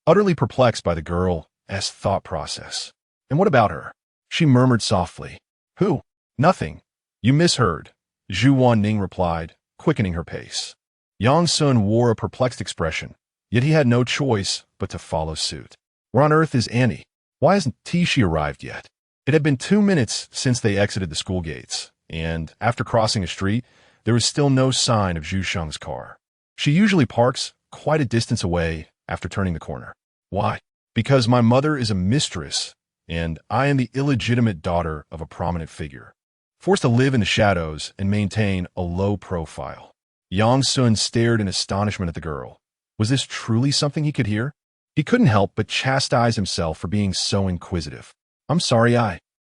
utterly perplexed by the girl's thought process. And what about her? She murmured softly. Who? Nothing. You misheard, Zhu Wanning replied, quickening her pace. Yang Sun wore a perplexed expression, yet he had no choice but to follow suit. Where on earth is Annie? Why hasn't she arrived yet? It had been 2 minutes since they exited the school gates, and after crossing a street, there was still no sign of Zhu Sheng's car. She usually parks quite a distance away after turning the corner. Why? Because my mother is a mistress, and I am the illegitimate daughter of a prominent figure, forced to live in the shadows and maintain a low profile. Yang Sun stared in astonishment at the girl. Was this truly something he could hear? He couldn't help but chastise himself for being so inquisitive. I'm sorry,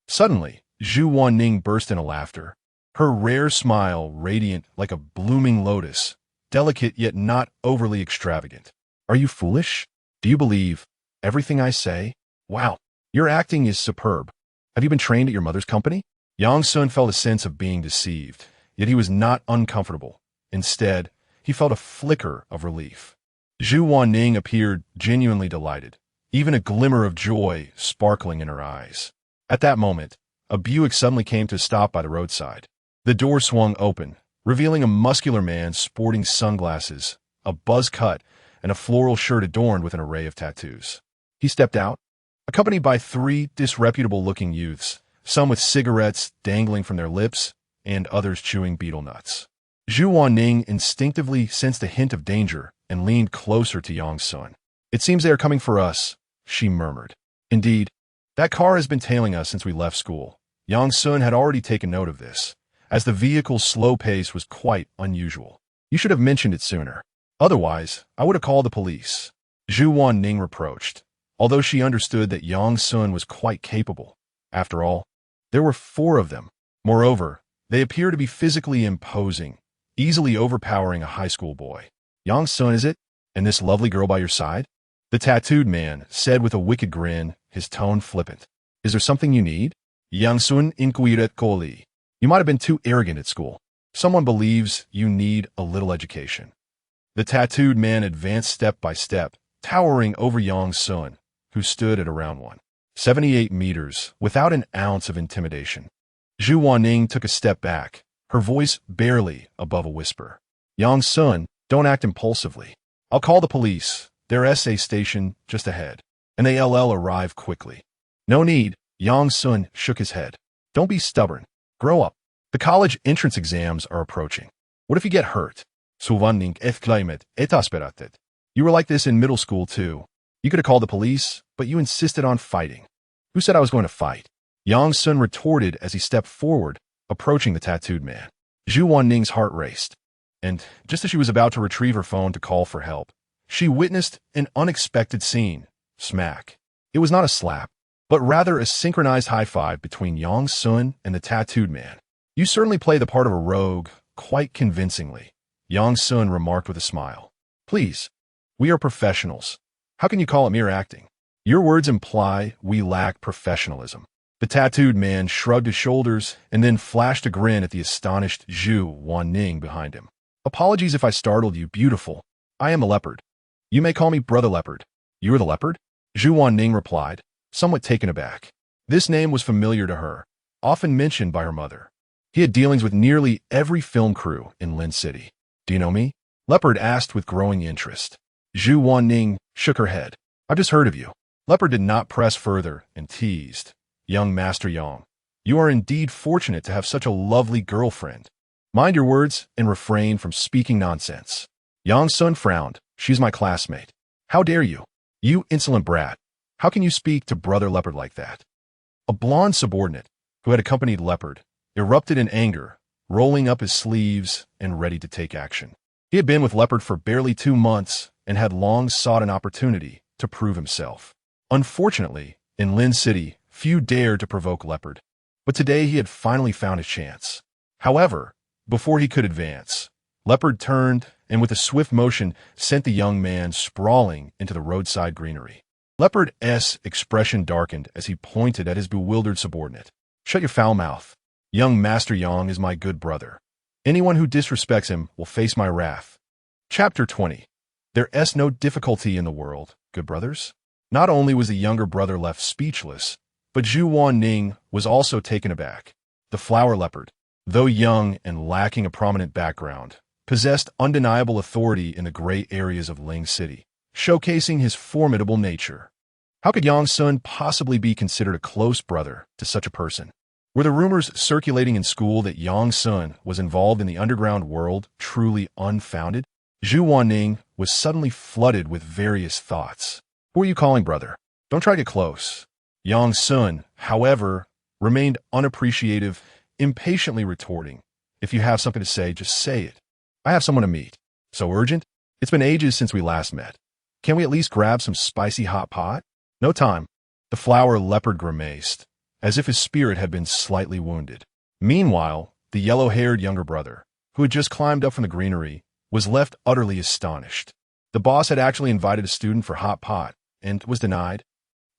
Suddenly, Zhu Wanning burst into laughter, her rare smile radiant like a blooming lotus, delicate yet not overly extravagant. Are you foolish? Do you believe everything I say? Wow, your acting is superb. Have you been trained at your mother's company? Yang Sun felt a sense of being deceived, yet he was not uncomfortable. Instead, he felt a flicker of relief. Zhu Wanning appeared genuinely delighted, even a glimmer of joy sparkling in her eyes. At that moment, a Buick suddenly came to a stop by the roadside. The door swung open, revealing a muscular man sporting sunglasses, a buzz cut, and a floral shirt adorned with an array of tattoos. He stepped out, accompanied by 3 disreputable-looking youths, some with cigarettes dangling from their lips and others chewing betel nuts. Zhu Wanning instinctively sensed a hint of danger and leaned closer to Yang Sun. It seems they are coming for us, she murmured. Indeed, that car has been tailing us since we left school. Yang Sun had already taken note of this, as the vehicle's slow pace was quite unusual. You should have mentioned it sooner. Otherwise, I would have called the police. Zhu Wanning reproached, although she understood that Yang Sun was quite capable. After all, there were 4 of them. Moreover, they appear to be physically imposing, easily overpowering a high school boy. Yang Sun, is it? And this lovely girl by your side? The tattooed man said with a wicked grin, his tone flippant. Is there something you need? Yang Sun inquired coolly. You might have been too arrogant at school. Someone believes you need a little education. The tattooed man advanced step by step, towering over Yang Sun, who stood at around 178 meters, without an ounce of intimidation. Zhu Wanning took a step back, her voice barely above a whisper. Yang Sun, don't act impulsively. I'll call the police. Their SA station just ahead. And they'll arrive quickly. No need, Yang Sun shook his head. Don't be stubborn. Grow up. The college entrance exams are approaching. What if you get hurt? Zhu Wanning exclaimed, exasperated. You were like this in middle school too. You could have called the police, but you insisted on fighting. Who said I was going to fight? Yang Sun retorted as he stepped forward, approaching the tattooed man. Zhu Wanning's heart raced. And just as she was about to retrieve her phone to call for help, she witnessed an unexpected scene. Smack. It was not a slap, but rather a synchronized high-five between Yang Sun and the tattooed man. You certainly play the part of a rogue quite convincingly, Yang Sun remarked with a smile. Please, we are professionals. How can you call it mere acting? Your words imply we lack professionalism. The tattooed man shrugged his shoulders and then flashed a grin at the astonished Zhu Wanning behind him. Apologies if I startled you, beautiful. I am a leopard. You may call me Brother Leopard. You are the leopard? Zhu Wanning replied, somewhat taken aback. This name was familiar to her, often mentioned by her mother. He had dealings with nearly every film crew in Lin City. Do you know me? Leopard asked with growing interest. Zhu Wanning shook her head. I've just heard of you. Leopard did not press further and teased. Young Master Yang, you are indeed fortunate to have such a lovely girlfriend. Mind your words and refrain from speaking nonsense. Yang Sun frowned. She's my classmate. How dare you? You insolent brat. How can you speak to Brother Leopard like that? A blonde subordinate, who had accompanied Leopard, erupted in anger, rolling up his sleeves and ready to take action. He had been with Leopard for barely 2 months and had long sought an opportunity to prove himself. Unfortunately, in Lin City, few dared to provoke Leopard, but today he had finally found his chance. However, before he could advance, Leopard turned and with a swift motion sent the young man sprawling into the roadside greenery. Leopard's expression darkened as he pointed at his bewildered subordinate. Shut your foul mouth. Young Master Yang is my good brother. Anyone who disrespects him will face my wrath. Chapter 20. There's no difficulty in the world, good brothers. Not only was the younger brother left speechless, but Zhu Wanning was also taken aback. The flower leopard, though young and lacking a prominent background, possessed undeniable authority in the gray areas of Ling City, showcasing his formidable nature. How could Yang Sun possibly be considered a close brother to such a person? Were the rumors circulating in school that Yang Sun was involved in the underground world truly unfounded? Zhu Wanning was suddenly flooded with various thoughts. Who are you calling brother? Don't try to get close. Yang Sun, however, remained unappreciative, impatiently retorting, if you have something to say, just say it. I have someone to meet. So urgent? It's been ages since we last met. Can we at least grab some spicy hot pot? No time. The flower leopard grimaced, as if his spirit had been slightly wounded. Meanwhile, the yellow-haired younger brother, who had just climbed up from the greenery, was left utterly astonished. The boss had actually invited a student for hot pot, and was denied.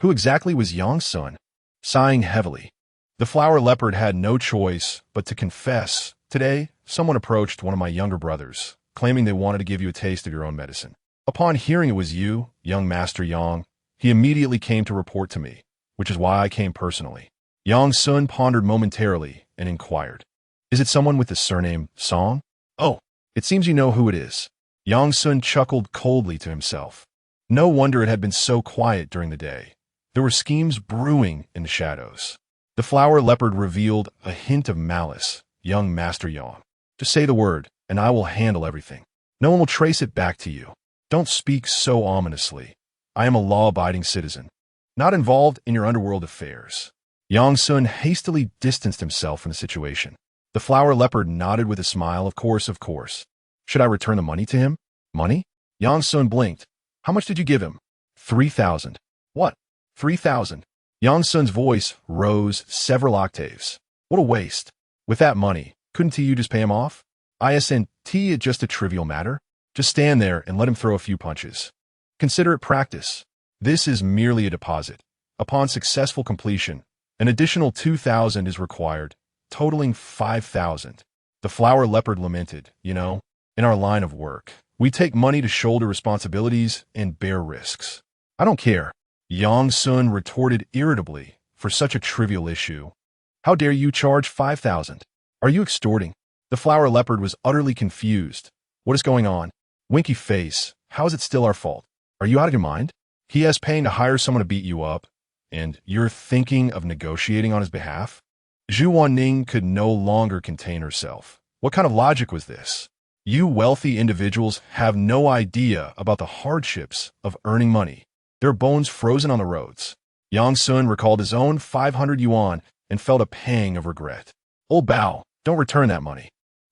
Who exactly was Yang Sun? Sighing heavily, the flower leopard had no choice but to confess. Today, someone approached one of my younger brothers, claiming they wanted to give you a taste of your own medicine. Upon hearing it was you, young Master Yang, he immediately came to report to me, which is why I came personally. Yang Sun pondered momentarily and inquired, is it someone with the surname Song? Oh, it seems you know who it is. Yang Sun chuckled coldly to himself. No wonder it had been so quiet during the day. There were schemes brewing in the shadows. The flower leopard revealed a hint of malice. Young Master Yang, just say the word, and I will handle everything. No one will trace it back to you. Don't speak so ominously. I am a law-abiding citizen, not involved in your underworld affairs. Yang Sun hastily distanced himself from the situation. The flower leopard nodded with a smile. Of course, of course. Should I return the money to him? Money? Yang Sun blinked. How much did you give him? 3,000. What? 3,000? Yang Sun's voice rose several octaves. What a waste. With that money, couldn't you just pay him off? Isn't it just a trivial matter? Just stand there and let him throw a few punches. Consider it practice. This is merely a deposit. Upon successful completion, an additional 2,000 is required, totaling 5,000. The flower leopard lamented, in our line of work, we take money to shoulder responsibilities and bear risks. I don't care. Yang Sun retorted irritably for such a trivial issue. How dare you charge 5,000? Are you extorting? The flower leopard was utterly confused. What is going on? Winky face, how is it still our fault? Are you out of your mind? He has paying to hire someone to beat you up, and you're thinking of negotiating on his behalf? Zhu Wanning could no longer contain herself. What kind of logic was this? You wealthy individuals have no idea about the hardships of earning money. Their bones frozen on the roads. Yang Sun recalled his own 500 yuan and felt a pang of regret. Old Bao, don't return that money.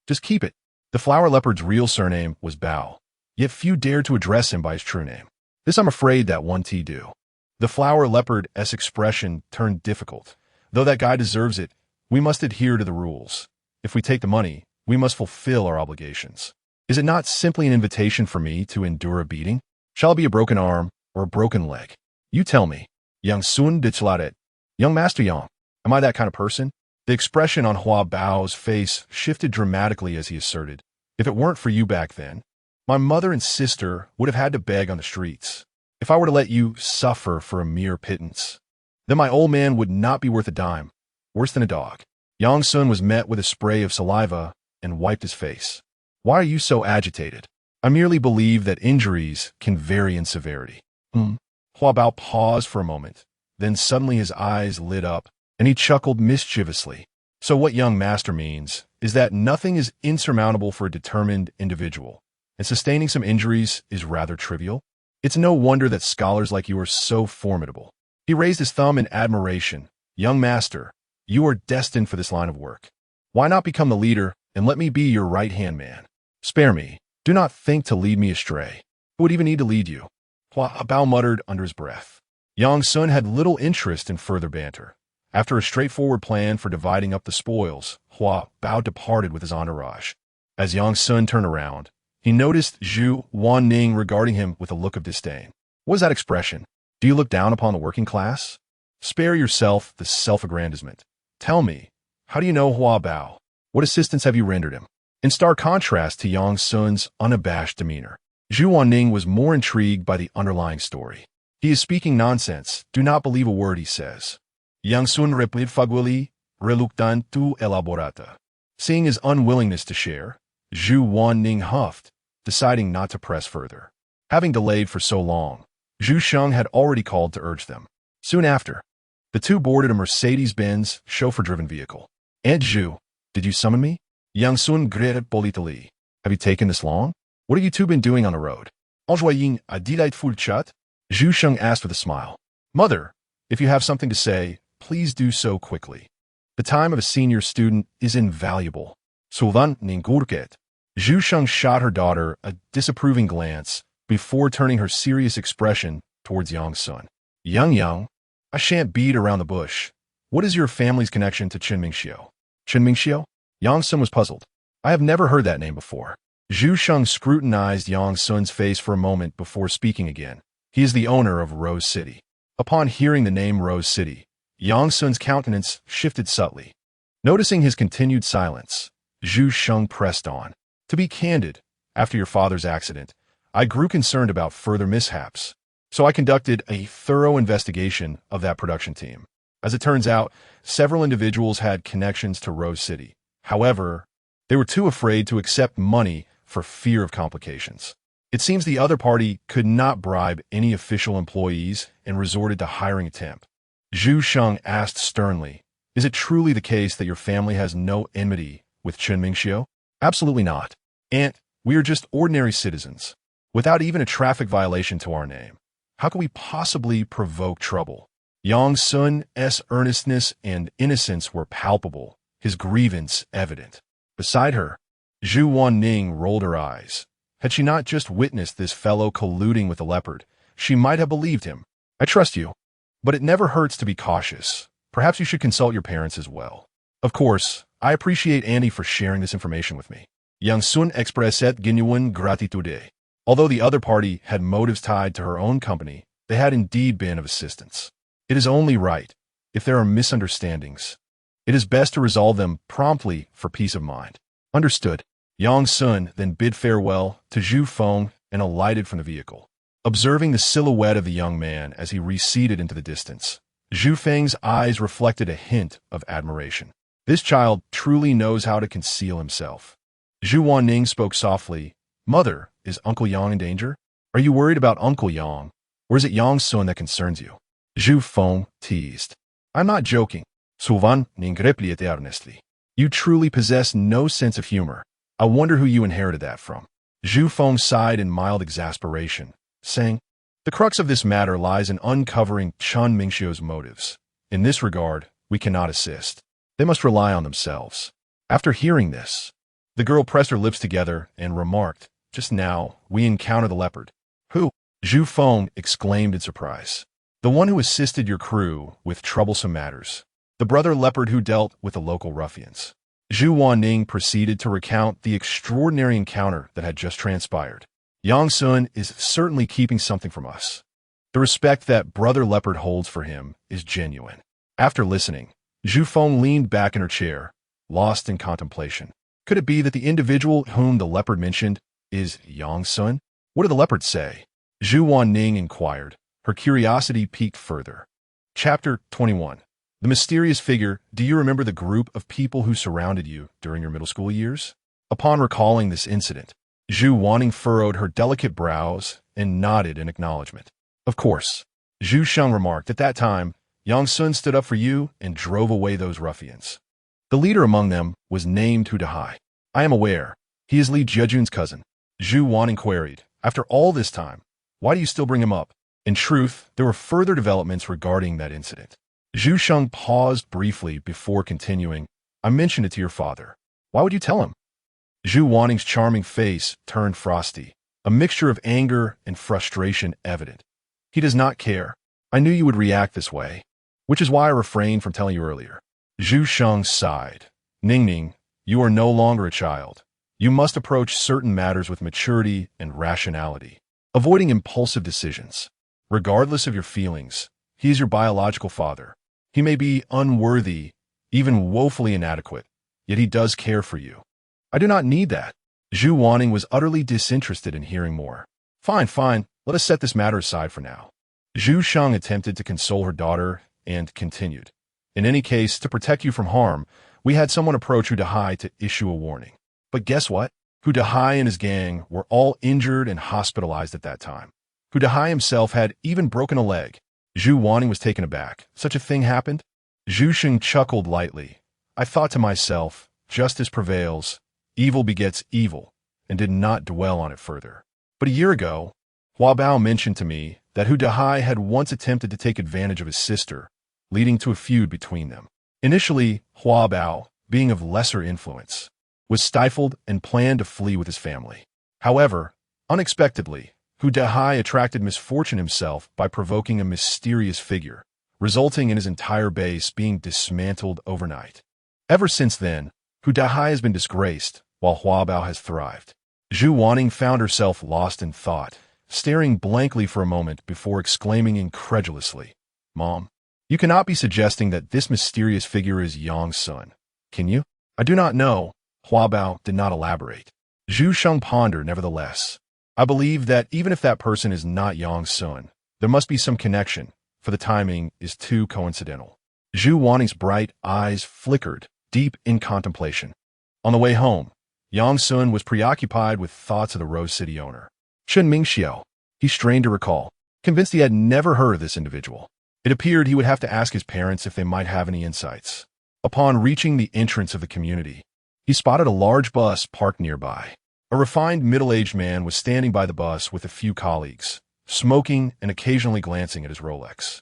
Just keep it. The flower leopard's real surname was Bao, yet few dared to address him by his true name. This I'm afraid that one T do. The flower leopard's expression turned difficult. Though that guy deserves it, we must adhere to the rules. If we take the money, we must fulfill our obligations. Is it not simply an invitation for me to endure a beating? Shall it be a broken arm or a broken leg? You tell me. Yang Sun Ditchladet. Young Master Yang, am I that kind of person? The expression on Hua Bao's face shifted dramatically as he asserted, If it weren't for you back then, my mother and sister would have had to beg on the streets. If I were to let you suffer for a mere pittance, then my old man would not be worth a dime, worse than a dog. Yang Sun was met with a spray of saliva and wiped his face. Why are you so agitated? I merely believe that injuries can vary in severity. Hua Bao paused for a moment, then suddenly his eyes lit up, and he chuckled mischievously. So what young master means is that nothing is insurmountable for a determined individual, and sustaining some injuries is rather trivial. It's no wonder that scholars like you are so formidable. He raised his thumb in admiration. Young master, you are destined for this line of work. Why not become the leader and let me be your right-hand man? Spare me. Do not think to lead me astray. Who would even need to lead you? Hua Bao muttered under his breath. Yang Sun had little interest in further banter. After a straightforward plan for dividing up the spoils, Hua Bao departed with his entourage. As Yang Sun turned around, he noticed Zhu Wanning regarding him with a look of disdain. What is that expression? Do you look down upon the working class? Spare yourself the self-aggrandizement. Tell me, how do you know Hua Bao? What assistance have you rendered him? In stark contrast to Yang Sun's unabashed demeanor, Zhu Wanning was more intrigued by the underlying story. He is speaking nonsense. Do not believe a word he says. Yang Sun replit faguili, reluctantu elaborata. Seeing his unwillingness to share, Zhu Wanning huffed, deciding not to press further. Having delayed for so long, Zhu Sheng had already called to urge them. Soon after, the two boarded a Mercedes-Benz chauffeur-driven vehicle. Aunt Zhu, did you summon me? Yang Sun greeted politely. Have you taken this long? What have you two been doing on the road? Enjoying a delightful chat? Zhu Sheng asked with a smile. Mother, if you have something to say, please do so quickly. The time of a senior student is invaluable. Sulvan Ningurket. Zhu Sheng shot her daughter a disapproving glance before turning her serious expression towards Yang Sun. Yang, I shan't beat around the bush. What is your family's connection to Qin Mingxiu? Qin Mingxiu? Yang Sun was puzzled. I have never heard that name before. Zhu Sheng scrutinized Yang Sun's face for a moment before speaking again. He is the owner of Rose City. Upon hearing the name Rose City, Yang Sun's countenance shifted subtly. Noticing his continued silence, Zhu Sheng pressed on. To be candid, after your father's accident, I grew concerned about further mishaps, so I conducted a thorough investigation of that production team. As it turns out, several individuals had connections to Rose City. However, they were too afraid to accept money for fear of complications. It seems the other party could not bribe any official employees and resorted to hiring a temp. Zhu Sheng asked sternly, is it truly the case that your family has no enmity with Qin Mingxiu? Absolutely not. Aunt, we are just ordinary citizens, without even a traffic violation to our name. How can we possibly provoke trouble? Yang Sun's earnestness and innocence were palpable, his grievance evident. Beside her, Zhu Wanning rolled her eyes. Had she not just witnessed this fellow colluding with the leopard, she might have believed him. I trust you, but it never hurts to be cautious. Perhaps you should consult your parents as well. Of course, I appreciate Annie for sharing this information with me. Yang Sun expressed genuine gratitude. Although the other party had motives tied to her own company, they had indeed been of assistance. It is only right, if there are misunderstandings, it is best to resolve them promptly for peace of mind. Understood. Yang Sun then bid farewell to Zhu Feng and alighted from the vehicle. Observing the silhouette of the young man as he receded into the distance, Zhu Feng's eyes reflected a hint of admiration. This child truly knows how to conceal himself. Zhu Wanning spoke softly. Mother, is Uncle Yang in danger? Are you worried about Uncle Yang, or is it Yang Sun that concerns you? Zhu Feng teased. I'm not joking. Sulvan Ningrepliete earnestly. You truly possess no sense of humor. I wonder who you inherited that from. Zhu Feng sighed in mild exasperation, saying, the crux of this matter lies in uncovering Qin Mingxiu's motives. In this regard, we cannot assist. They must rely on themselves. After hearing this, the girl pressed her lips together and remarked, just now, we encountered the leopard. Who? Zhu Feng exclaimed in surprise. The one who assisted your crew with troublesome matters. The brother leopard who dealt with the local ruffians. Zhu Wanning proceeded to recount the extraordinary encounter that had just transpired. Yang Sun is certainly keeping something from us. The respect that brother leopard holds for him is genuine. After listening, Zhu Feng leaned back in her chair, lost in contemplation. Could it be that the individual whom the leopard mentioned is Yang Sun? What did the leopard say? Zhu Wanning inquired. Her curiosity piqued further. Chapter 21. The mysterious figure. Do you remember the group of people who surrounded you during your middle school years? Upon recalling this incident, Zhu Wanning furrowed her delicate brows and nodded in acknowledgement. Of course. Zhu Sheng remarked. At that time, Yang Sun stood up for you and drove away those ruffians. The leader among them was named Hu Dahai. I am aware. He is Li Jiejun's cousin. Zhu Wanning queried. After all this time, why do you still bring him up? In truth, there were further developments regarding that incident. Zhu Sheng paused briefly before continuing. I mentioned it to your father. Why would you tell him? Zhu Wanning's charming face turned frosty, a mixture of anger and frustration evident. He does not care. I knew you would react this way, which is why I refrained from telling you earlier. Zhu Sheng sighed. Ningning, you are no longer a child. You must approach certain matters with maturity and rationality, avoiding impulsive decisions. Regardless of your feelings, he is your biological father. He may be unworthy, even woefully inadequate, yet he does care for you. I do not need that. Zhu Wanning was utterly disinterested in hearing more. Fine, let us set this matter aside for now. Zhu Sheng attempted to console her daughter and continued. In any case, to protect you from harm, we had someone approach Hu Dahai to issue a warning. But guess what? Hu Dahai and his gang were all injured and hospitalized at that time. Hu Dahai himself had even broken a leg. Zhu Wanning was taken aback. Such a thing happened? Zhu Sheng chuckled lightly. I thought to myself, justice prevails, evil begets evil, and did not dwell on it further. But a year ago, Hua Bao mentioned to me that Hu Dahai had once attempted to take advantage of his sister, leading to a feud between them. Initially, Hua Bao, being of lesser influence, was stifled and planned to flee with his family. However, unexpectedly, Hu Dahai attracted misfortune himself by provoking a mysterious figure, resulting in his entire base being dismantled overnight. Ever since then, Hu Dahai has been disgraced, while Hua Bao has thrived. Zhu Wanning found herself lost in thought, staring blankly for a moment before exclaiming incredulously, Mom, you cannot be suggesting that this mysterious figure is Yang Sun, can you? I do not know. Hua Bao did not elaborate. Zhu Sheng pondered nevertheless. I believe that even if that person is not Yang Sun, there must be some connection, for the timing is too coincidental. Zhu Wanning's bright eyes flickered, deep in contemplation. On the way home, Yang Sun was preoccupied with thoughts of the Rose City owner, Chen Mingxiao. He strained to recall, convinced he had never heard of this individual. It appeared he would have to ask his parents if they might have any insights. Upon reaching the entrance of the community, he spotted a large bus parked nearby. A refined middle-aged man was standing by the bus with a few colleagues, smoking and occasionally glancing at his Rolex.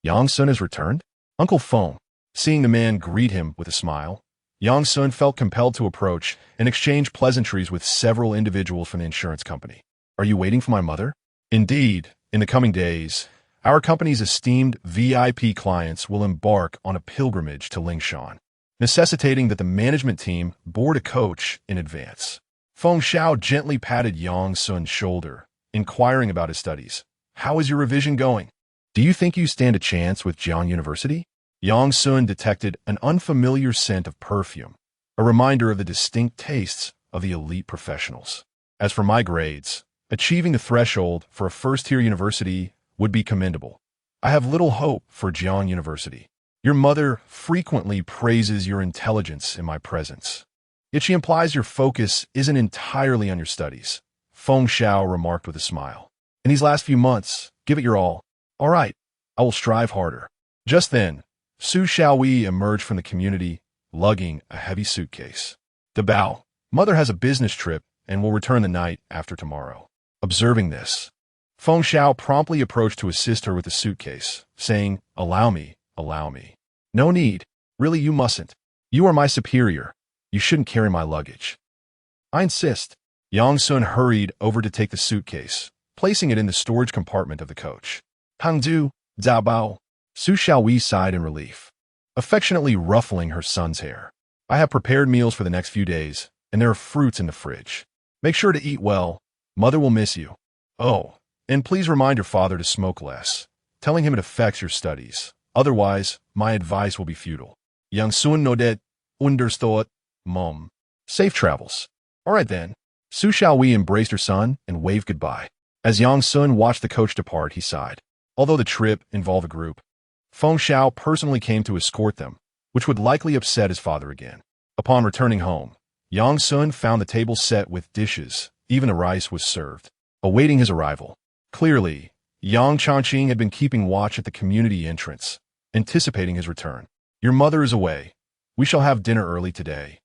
Yang Sun has returned? Uncle Feng, seeing the man greet him with a smile, Yang Sun felt compelled to approach and exchange pleasantries with several individuals from the insurance company. Are you waiting for my mother? Indeed, in the coming days, our company's esteemed VIP clients will embark on a pilgrimage to Lingshan, necessitating that the management team board a coach in advance. Feng Xiao gently patted Yang Sun's shoulder, inquiring about his studies. How is your revision going? Do you think you stand a chance with Jiang University? Yang Sun detected an unfamiliar scent of perfume, a reminder of the distinct tastes of the elite professionals. As for my grades, achieving the threshold for a first-tier university would be commendable. I have little hope for Jiang University. Your mother frequently praises your intelligence in my presence, yet she implies your focus isn't entirely on your studies, Feng Xiao remarked with a smile. In these last few months, give it your all. All right, I will strive harder. Just then, Su Xiaowei emerged from the community, lugging a heavy suitcase. Dabao, mother has a business trip and will return the night after tomorrow. Observing this, Feng Xiao promptly approached to assist her with the suitcase, saying, Allow me. No need. Really, you mustn't. You are my superior. You shouldn't carry my luggage. I insist. Yang Sun hurried over to take the suitcase, placing it in the storage compartment of the coach. Hangzhu, Zhaobao. Su Xiaowei sighed in relief, affectionately ruffling her son's hair. I have prepared meals for the next few days, and there are fruits in the fridge. Make sure to eat well. Mother will miss you. Oh, and please remind your father to smoke less, telling him it affects your studies. Otherwise, my advice will be futile. Yang Sun nodded, understood, Mom. Safe travels. All right then. Su Xiaowei embraced her son and waved goodbye. As Yang Sun watched the coach depart, he sighed. Although the trip involved a group, Feng Xiao personally came to escort them, which would likely upset his father again. Upon returning home, Yang Sun found the table set with dishes. Even the rice was served, awaiting his arrival. Clearly, Yang Changqing had been keeping watch at the community entrance, anticipating his return. Your mother is away. We shall have dinner early today.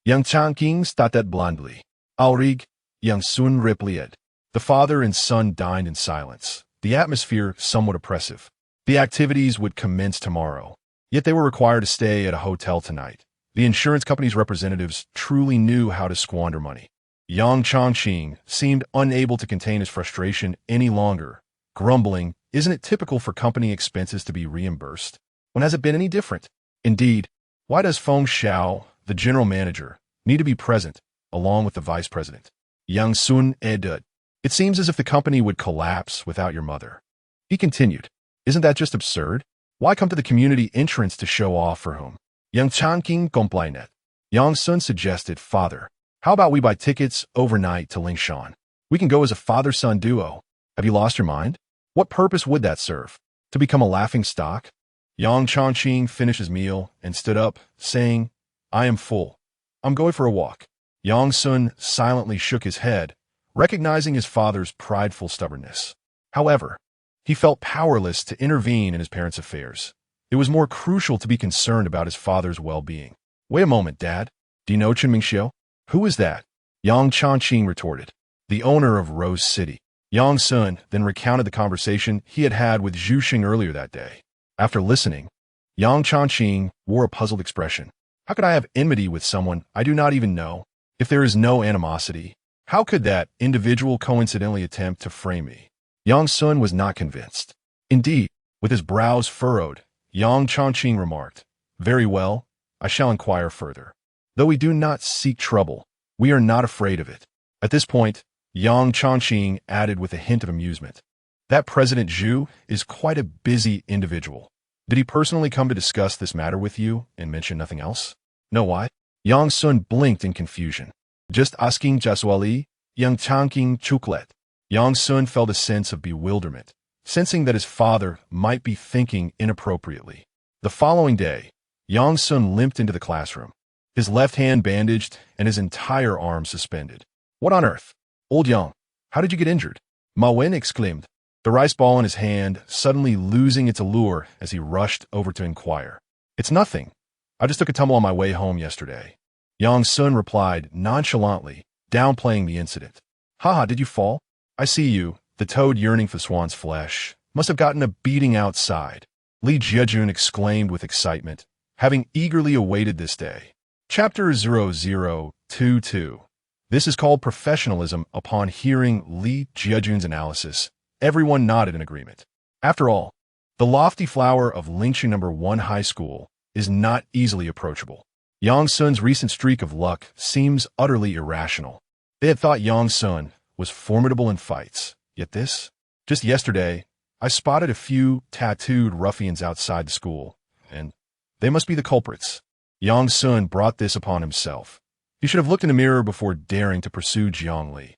Yang Changqing stated blandly. Alrig, Yang Sun replied. The father and son dined in silence, the atmosphere somewhat oppressive. The activities would commence tomorrow, yet they were required to stay at a hotel tonight. The insurance company's representatives truly knew how to squander money. Yang Changqing seemed unable to contain his frustration any longer, grumbling, "Isn't it typical for company expenses to be reimbursed? When has it been any different? Indeed, why does Feng Xiao, the general manager, need to be present, along with the vice president?" Yang Sun added, "It seems as if the company would collapse without your mother." He continued, "Isn't that just absurd? Why come to the community entrance to show off for whom?" Yang Changqing complained. Yang Sun suggested, "Father, how about we buy tickets overnight to Lingshan? We can go as a father-son duo. Have you lost your mind? What purpose would that serve? To become a laughing stock?" Yang Changqing finished his meal and stood up, saying, "I am full. I'm going for a walk." Yang Sun silently shook his head, recognizing his father's prideful stubbornness. However, he felt powerless to intervene in his parents' affairs. It was more crucial to be concerned about his father's well-being. "Wait a moment, Dad. Do you know Chen Mingxiu?" "Who is that?" Yang Changqing retorted. "The owner of Rose City." Yang Sun then recounted the conversation he had had with Zhu Xing earlier that day. After listening, Yang Changqing wore a puzzled expression. "How could I have enmity with someone I do not even know? If there is no animosity, how could that individual coincidentally attempt to frame me?" Yang Sun was not convinced. Indeed, with his brows furrowed, Yang Changqing remarked, "Very well, I shall inquire further. Though we do not seek trouble, we are not afraid of it." At this point, Yang Changqing added with a hint of amusement, "That President Zhu is quite a busy individual. Did he personally come to discuss this matter with you and mention nothing else?" "No, why?" Yang Sun blinked in confusion. "Just asking Jaswali," Yang Changqing chucklet. Yang Sun felt a sense of bewilderment, sensing that his father might be thinking inappropriately. The following day, Yang Sun limped into the classroom, his left hand bandaged and his entire arm suspended. "What on earth? Old Yang, how did you get injured?" Ma Wen exclaimed, the rice ball in his hand suddenly losing its allure as he rushed over to inquire. "It's nothing. I just took a tumble on my way home yesterday." Yang Sun replied nonchalantly, downplaying the incident. "Haha, did you fall? I see you, the toad yearning for the swan's flesh, must have gotten a beating outside." Li Jiejun exclaimed with excitement, having eagerly awaited this day. Chapter 0022. This is called professionalism. Upon hearing Li Jiejun's analysis, everyone nodded in agreement. After all, the lofty flower of Lingshan No. 1 High School is not easily approachable. Yang Sun's recent streak of luck seems utterly irrational. They had thought Yang Sun was formidable in fights, yet this? Just yesterday, I spotted a few tattooed ruffians outside the school, and they must be the culprits. Yang Sun brought this upon himself. He should have looked in the mirror before daring to pursue Jiang Li.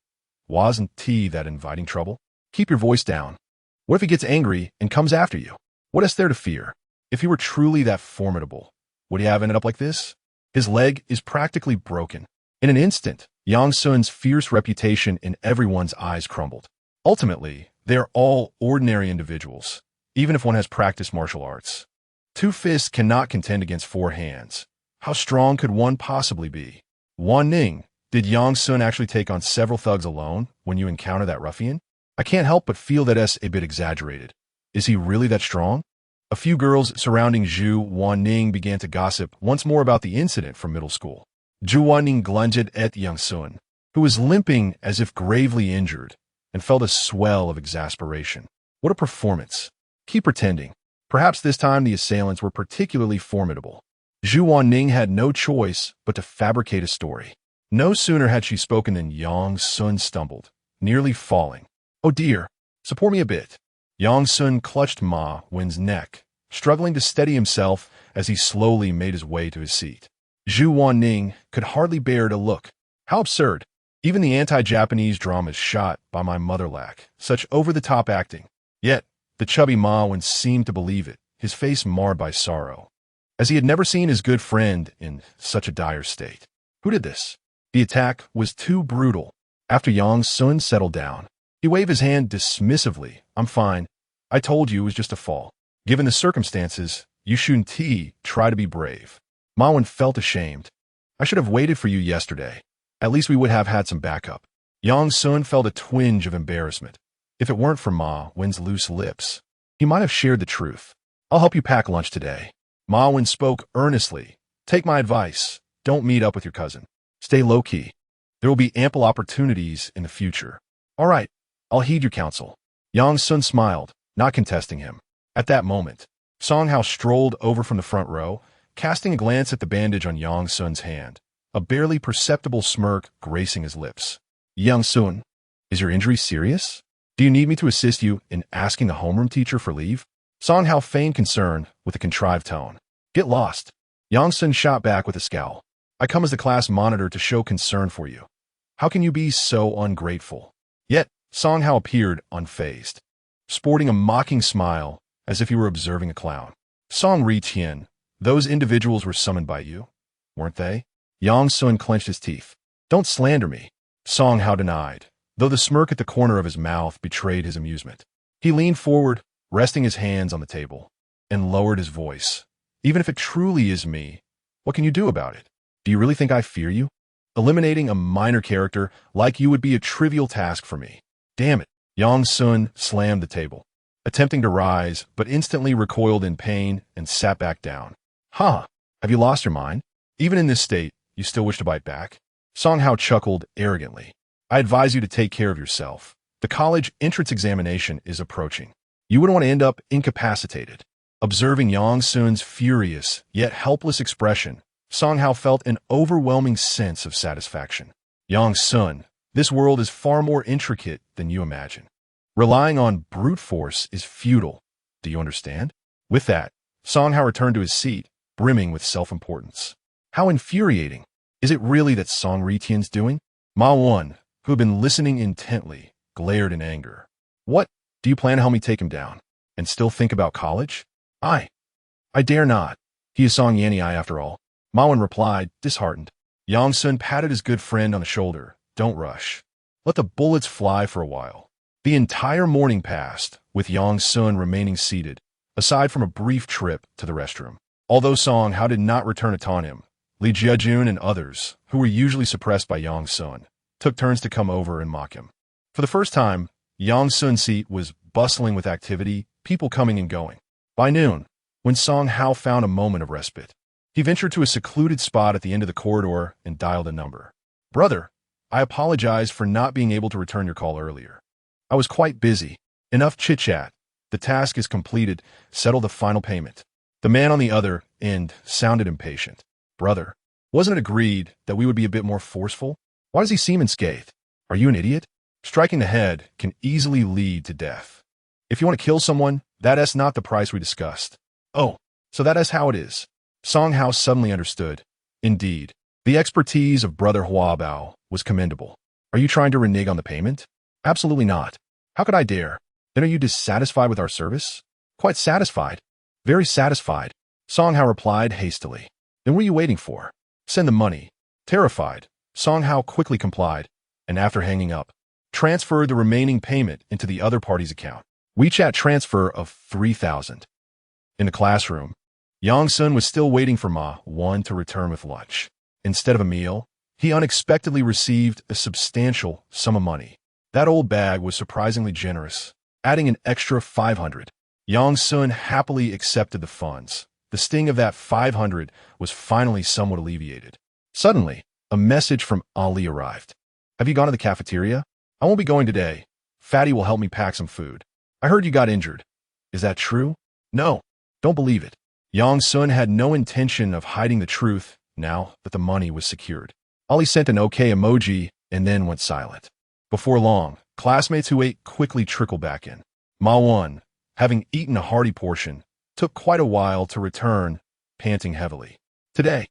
Wasn't he that inviting trouble? Keep your voice down. What if he gets angry and comes after you? What is there to fear? If he were truly that formidable, would he have ended up like this? His leg is practically broken. In an instant, Yang Sun's fierce reputation in everyone's eyes crumbled. Ultimately, they are all ordinary individuals, even if one has practiced martial arts. Two fists cannot contend against four hands. How strong could one possibly be? Wan Ning, did Yang Sun actually take on several thugs alone when you encounter that ruffian? I can't help but feel that it's a bit exaggerated. Is he really that strong? A few girls surrounding Zhu Wanning began to gossip once more about the incident from middle school. Zhu Wanning glanced at Yang Sun, who was limping as if gravely injured, and felt a swell of exasperation. What a performance. Keep pretending. Perhaps this time the assailants were particularly formidable. Zhu Wanning had no choice but to fabricate a story. No sooner had she spoken than Yang Sun stumbled, nearly falling. "Oh dear, support me a bit." Yang Sun clutched Ma Wen's neck, struggling to steady himself as he slowly made his way to his seat. Zhu Wanning could hardly bear to look. How absurd. Even the anti-Japanese dramas shot by my mother lack such over-the-top acting. Yet, the chubby Mawen seemed to believe it, his face marred by sorrow, as he had never seen his good friend in such a dire state. Who did this? The attack was too brutal. After Yang Sun settled down, he waved his hand dismissively. I'm fine. I told you it was just a fall. Given the circumstances, you shouldn't try to be brave. Mawen felt ashamed. I should have waited for you yesterday. At least we would have had some backup. Yang Sun felt a twinge of embarrassment. If it weren't for Ma Wen's loose lips, he might have shared the truth. I'll help you pack lunch today. Ma Wen spoke earnestly. Take my advice. Don't meet up with your cousin. Stay low-key. There will be ample opportunities in the future. All right, I'll heed your counsel. Yang Sun smiled, not contesting him. At that moment, Song Hao strolled over from the front row, casting a glance at the bandage on Yang Sun's hand, a barely perceptible smirk gracing his lips. Yang Sun, is your injury serious? Do you need me to assist you in asking the homeroom teacher for leave? Song Hao feigned concern with a contrived tone. Get lost. Yang Sun shot back with a scowl. I come as the class monitor to show concern for you. How can you be so ungrateful? Yet, Song Hao appeared unfazed, sporting a mocking smile as if he were observing a clown. Song Ri-Tian, those individuals were summoned by you, weren't they? Yang Sun clenched his teeth. Don't slander me. Song Hao denied, though the smirk at the corner of his mouth betrayed his amusement. He leaned forward, resting his hands on the table, and lowered his voice. Even if it truly is me, what can you do about it? Do you really think I fear you? Eliminating a minor character like you would be a trivial task for me. Damn it. Yang Sun slammed the table, attempting to rise, but instantly recoiled in pain and sat back down. Huh, have you lost your mind? Even in this state, you still wish to bite back? Song Hao chuckled arrogantly. I advise you to take care of yourself. The college entrance examination is approaching. You wouldn't want to end up incapacitated. Observing Yang Sun's furious, yet helpless expression, Song Hao felt an overwhelming sense of satisfaction. Yang Sun, this world is far more intricate than you imagine. Relying on brute force is futile. Do you understand? With that, Song Hao returned to his seat, brimming with self-importance. How infuriating. Is it really that Song Ri-Tian's doing? Ma Wen, who had been listening intently, glared in anger. What? Do you plan to help me take him down? And still think about college? I dare not. He is Song Yanni after all. Ma Wen replied, disheartened. Yang Sun patted his good friend on the shoulder. Don't rush. Let the bullets fly for a while. The entire morning passed, with Yang Sun remaining seated, aside from a brief trip to the restroom. Although Song Hao did not return a taunt him, Li Jiajun and others, who were usually suppressed by Yang Sun, took turns to come over and mock him. For the first time, Yang Sun's seat was bustling with activity, people coming and going. By noon, when Song Hao found a moment of respite, he ventured to a secluded spot at the end of the corridor and dialed a number. Brother, I apologize for not being able to return your call earlier. I was quite busy. Enough chit-chat. The task is completed. Settle the final payment. The man on the other end sounded impatient. Brother, wasn't it agreed that we would be a bit more forceful? Why does he seem unscathed? Are you an idiot? Striking the head can easily lead to death. If you want to kill someone, that's not the price we discussed. Oh, so that is how it is. Song Hao suddenly understood. Indeed, the expertise of Brother Huabao was commendable. Are you trying to renege on the payment? Absolutely not. How could I dare? Then are you dissatisfied with our service? Quite satisfied. Very satisfied. Song Hao replied hastily. Then what are you waiting for? Send the money. Terrified, Song Hao quickly complied, and after hanging up, transferred the remaining payment into the other party's account. WeChat transfer of 3,000. In the classroom, Yang Sun was still waiting for Ma Wen to return with lunch. Instead of a meal, he unexpectedly received a substantial sum of money. That old bag was surprisingly generous, adding an extra 500. Yang Sun happily accepted the funds. The sting of that 500 was finally somewhat alleviated. Suddenly, a message from Ali arrived. Have you gone to the cafeteria? I won't be going today. Fatty will help me pack some food. I heard you got injured. Is that true? No, don't believe it. Yang Sun had no intention of hiding the truth now that the money was secured. Ali sent an okay emoji and then went silent. Before long, classmates who ate quickly trickled back in. Ma Wen, having eaten a hearty portion, took quite a while to return, panting heavily. Today,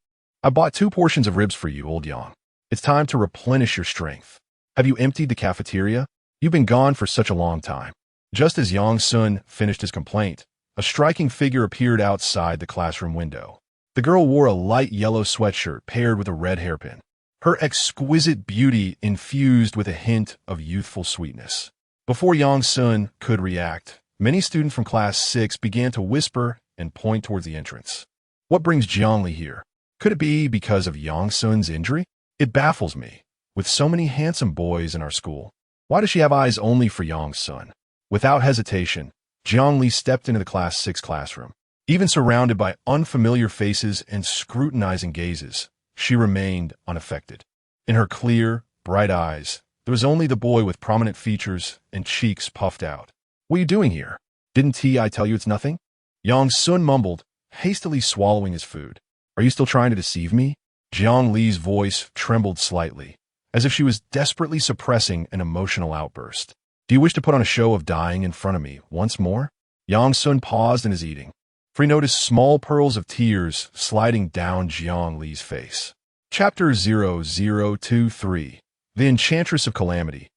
I bought 2 portions of ribs for you, old Yang. It's time to replenish your strength. Have you emptied the cafeteria? You've been gone for such a long time. Just as Yang Sun finished his complaint, a striking figure appeared outside the classroom window. The girl wore a light yellow sweatshirt paired with a red hairpin. Her exquisite beauty infused with a hint of youthful sweetness. Before Yang Sun could react, many students from Class 6 began to whisper and point towards the entrance. What brings Jiangli here? Could it be because of Yang Sun's injury? It baffles me. With so many handsome boys in our school, why does she have eyes only for Yang Sun? Without hesitation, Jiangli stepped into the Class 6 classroom. Even surrounded by unfamiliar faces and scrutinizing gazes, she remained unaffected. In her clear, bright eyes, there was only the boy with prominent features and cheeks puffed out. What are you doing here? Didn't I tell you it's nothing? Yang Sun mumbled, hastily swallowing his food. Are you still trying to deceive me? Jiang Li's voice trembled slightly, as if she was desperately suppressing an emotional outburst. Do you wish to put on a show of dying in front of me once more? Yang Sun paused in his eating, for he noticed small pearls of tears sliding down Jiang Li's face. Chapter 0023, The Enchantress of Calamity.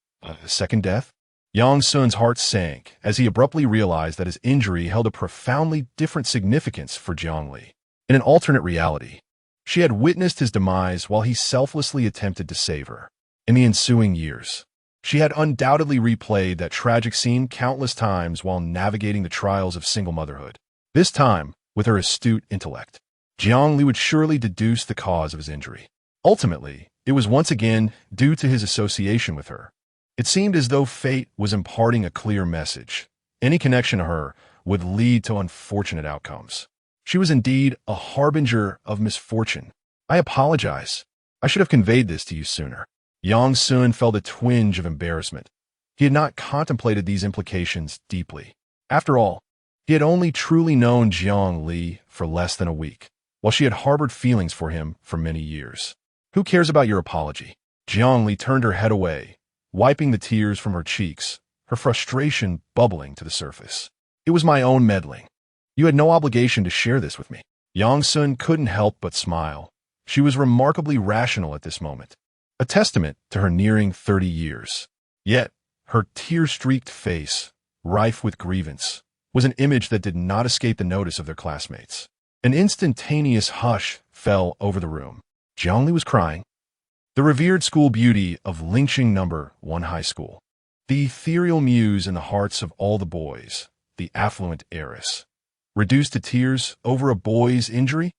Second death? Yang Sun's heart sank as he abruptly realized that his injury held a profoundly different significance for Jiang Li. In an alternate reality, she had witnessed his demise while he selflessly attempted to save her. In the ensuing years, she had undoubtedly replayed that tragic scene countless times while navigating the trials of single motherhood. This time, with her astute intellect, Jiang Li would surely deduce the cause of his injury. Ultimately, it was once again due to his association with her. It seemed as though fate was imparting a clear message. Any connection to her would lead to unfortunate outcomes. She was indeed a harbinger of misfortune. I apologize. I should have conveyed this to you sooner. Yang Sun felt a twinge of embarrassment. He had not contemplated these implications deeply. After all, he had only truly known Jiang Li for less than a week, while she had harbored feelings for him for many years. Who cares about your apology? Jiang Li turned her head away, wiping the tears from her cheeks, her frustration bubbling to the surface. It was my own meddling. You had no obligation to share this with me. Yang Sun couldn't help but smile. She was remarkably rational at this moment, a testament to her nearing 30 years. Yet, her tear-streaked face, rife with grievance, was an image that did not escape the notice of their classmates. An instantaneous hush fell over the room. Jiang Li was crying. The revered school beauty of Lingxing No. 1 High School. The ethereal muse in the hearts of all the boys, the affluent heiress. Reduced to tears over a boy's injury?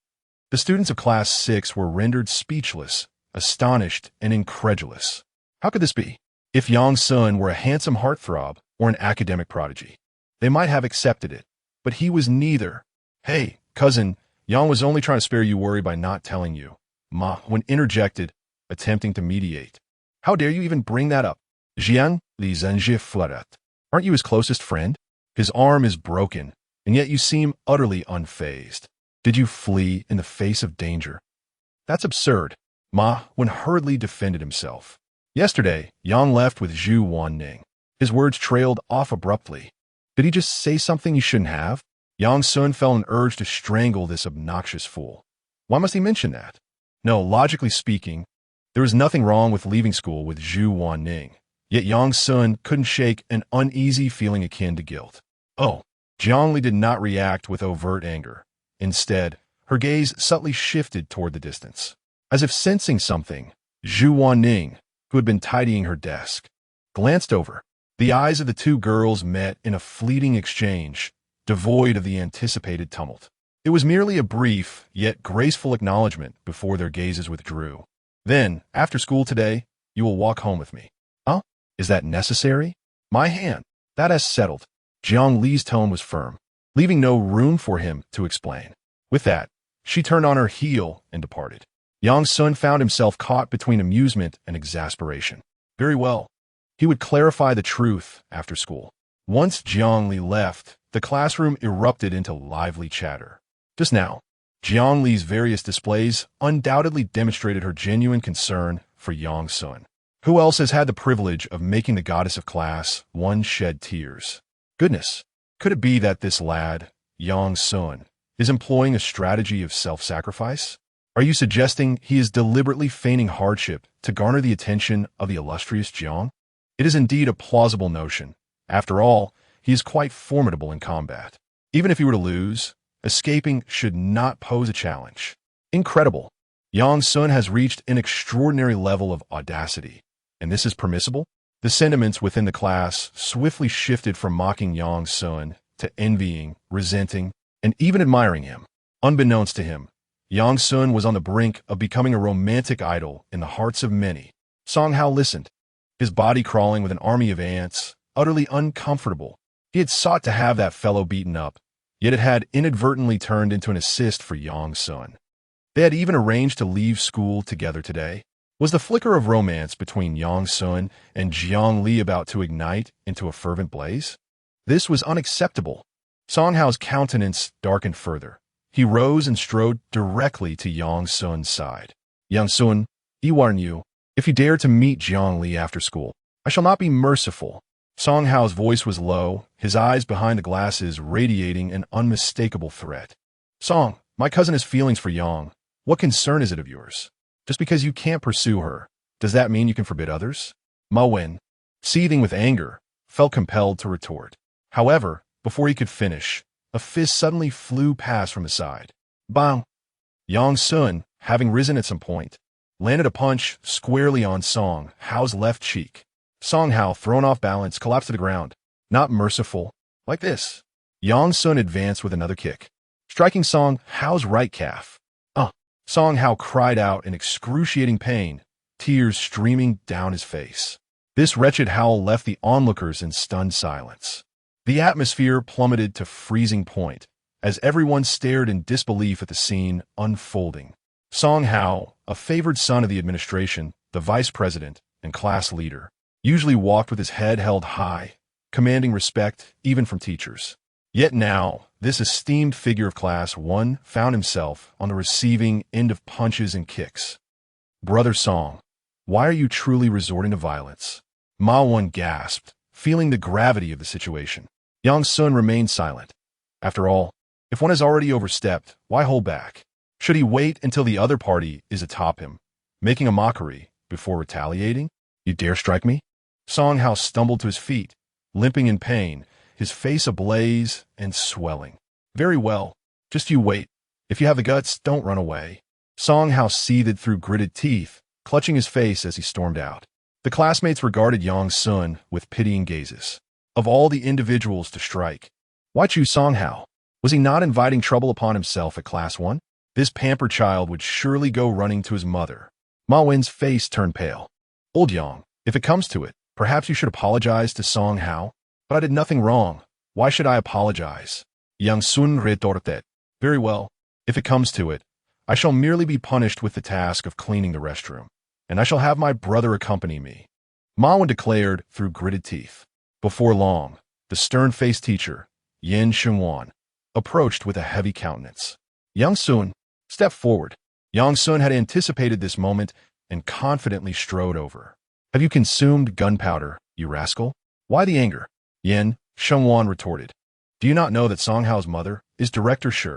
The students of Class 6 were rendered speechless, astonished, and incredulous. How could this be? If Yang Sun were a handsome heartthrob or an academic prodigy, they might have accepted it, but he was neither. Hey, cousin, Yang was only trying to spare you worry by not telling you. Ma, when interjected, attempting to mediate. How dare you even bring that up? Jiang Li Zhenji Flarat. Aren't you his closest friend? His arm is broken, and yet you seem utterly unfazed. Did you flee in the face of danger? That's absurd. Ma Wen hurriedly defended himself. Yesterday, Yang left with Zhu Wanning. His words trailed off abruptly. Did he just say something he shouldn't have? Yang Sun felt an urge to strangle this obnoxious fool. Why must he mention that? No, logically speaking, there was nothing wrong with leaving school with Zhu Wanning. Yet Yang Sun couldn't shake an uneasy feeling akin to guilt. Oh, Jiang Li did not react with overt anger. Instead, her gaze subtly shifted toward the distance. As if sensing something, Zhu Wanning, who had been tidying her desk, glanced over. The eyes of the two girls met in a fleeting exchange, devoid of the anticipated tumult. It was merely a brief, yet graceful acknowledgement before their gazes withdrew. Then, after school today, you will walk home with me. Huh? Is that necessary? My hand. That has settled. Jiang Li's tone was firm, leaving no room for him to explain. With that, she turned on her heel and departed. Yang Sun found himself caught between amusement and exasperation. Very well. He would clarify the truth after school. Once Jiang Li left, the classroom erupted into lively chatter. Just now, Jiang Li's various displays undoubtedly demonstrated her genuine concern for Yang Sun. Who else has had the privilege of making the goddess of class 1 shed tears? Goodness, could it be that this lad, Yang Sun, is employing a strategy of self-sacrifice? Are you suggesting he is deliberately feigning hardship to garner the attention of the illustrious Jiang? It is indeed a plausible notion. After all, he is quite formidable in combat. Even if he were to lose, escaping should not pose a challenge. Incredible. Yang Sun has reached an extraordinary level of audacity. And this is permissible? The sentiments within the class swiftly shifted from mocking Yang Sun to envying, resenting, and even admiring him. Unbeknownst to him, Yang Sun was on the brink of becoming a romantic idol in the hearts of many. Song Hao listened, his body crawling with an army of ants, utterly uncomfortable. He had sought to have that fellow beaten up, yet it had inadvertently turned into an assist for Yang Sun. They had even arranged to leave school together today. Was the flicker of romance between Yang Sun and Jiang Li about to ignite into a fervent blaze? This was unacceptable. Song Hao's countenance darkened further. He rose and strode directly to Yang Sun's side. Yang Sun, I warn you, if you dare to meet Jiang Li after school, I shall not be merciful. Song Hao's voice was low, his eyes behind the glasses radiating an unmistakable threat. Song, my cousin has feelings for Yang. What concern is it of yours? Just because you can't pursue her, does that mean you can forbid others? Ma Wen, seething with anger, felt compelled to retort. However, before he could finish, a fist suddenly flew past from his side. Bang! Yang Sun, having risen at some point, landed a punch squarely on Song Hao's left cheek. Song Hao, thrown off balance, collapsed to the ground. Not merciful. Like this. Yang Sun advanced with another kick, striking Song Hao's right calf. Song Hao cried out in excruciating pain, tears streaming down his face. This wretched howl left the onlookers in stunned silence. The atmosphere plummeted to freezing point as everyone stared in disbelief at the scene unfolding. Song Hao, a favored son of the administration, the vice president, and class leader, usually walked with his head held high, commanding respect even from teachers. Yet now, this esteemed figure of Class 1 found himself on the receiving end of punches and kicks. Brother Song, why are you truly resorting to violence? Ma Wen gasped, feeling the gravity of the situation. Yang Sun remained silent. After all, if one has already overstepped, why hold back? Should he wait until the other party is atop him, making a mockery, before retaliating? You dare strike me? Song Hao stumbled to his feet, limping in pain, his face ablaze and swelling. Very well. Just you wait. If you have the guts, don't run away. Song Hao seethed through gritted teeth, clutching his face as he stormed out. The classmates regarded Yang Sun with pitying gazes. Of all the individuals to strike, why choose Song Hao? Was he not inviting trouble upon himself at Class 1? This pampered child would surely go running to his mother. Ma Wen's face turned pale. Old Yang, if it comes to it, perhaps you should apologize to Song Hao. But I did nothing wrong. Why should I apologize? Yang Sun retorted. Very well. If it comes to it, I shall merely be punished with the task of cleaning the restroom, and I shall have my brother accompany me. Ma Wen declared through gritted teeth. Before long, the stern-faced teacher, Yin Xinwan, approached with a heavy countenance. Yang Sun, step forward. Yang Sun had anticipated this moment and confidently strode over. Have you consumed gunpowder, you rascal? Why the anger? Yin Xinwan retorted. Do you not know that Song Hao's mother is Director Shi?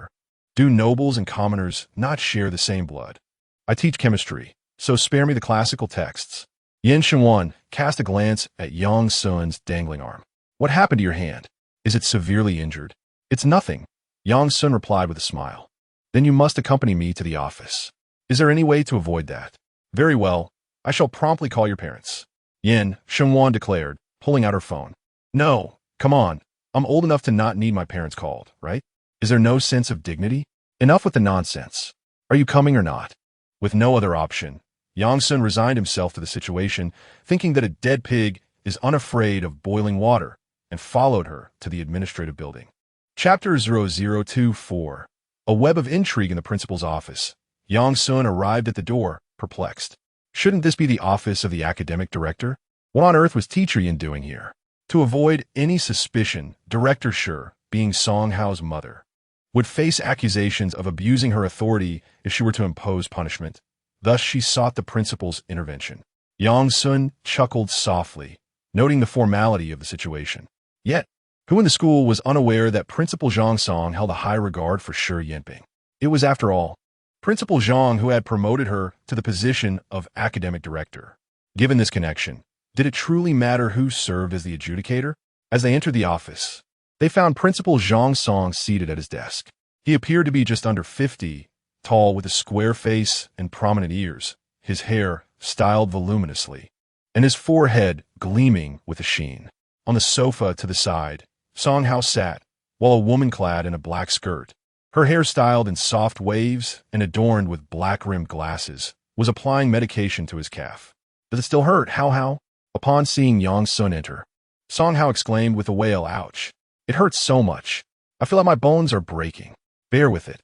Do nobles and commoners not share the same blood? I teach chemistry, so spare me the classical texts. Yin Xinwan cast a glance at Yang Sun's dangling arm. What happened to your hand? Is it severely injured? It's nothing. Yang Sun replied with a smile. Then you must accompany me to the office. Is there any way to avoid that? Very well. I shall promptly call your parents. Yin Xinwan declared, pulling out her phone. No, come on. I'm old enough to not need my parents called, right? Is there no sense of dignity? Enough with the nonsense. Are you coming or not? With no other option, Yang Sun resigned himself to the situation, thinking that a dead pig is unafraid of boiling water, and followed her to the administrative building. Chapter 0024. A web of intrigue in the principal's office. Yang Sun arrived at the door, perplexed. Shouldn't this be the office of the academic director? What on earth was Teacher Yin doing here? To avoid any suspicion, Director Shi, being Song Hao's mother, would face accusations of abusing her authority if she were to impose punishment. Thus she sought the principal's intervention. Yang Sun chuckled softly, noting the formality of the situation. Yet, who in the school was unaware that Principal Zhang Song held a high regard for Shi Yinping? It was, after all, Principal Zhang, who had promoted her to the position of academic director. Given this connection, did it truly matter who served as the adjudicator? As they entered the office, they found Principal Zhang Song seated at his desk. He appeared to be just under 50, tall with a square face and prominent ears, his hair styled voluminously, and his forehead gleaming with a sheen. On the sofa to the side, Song Hao sat, while a woman clad in a black skirt, her hair styled in soft waves and adorned with black-rimmed glasses, was applying medication to his calf. "Does it still hurt, Hao?" Upon seeing Yang Sun enter, Song Hao exclaimed with a wail, "Ouch. It hurts so much. I feel like my bones are breaking. Bear with it.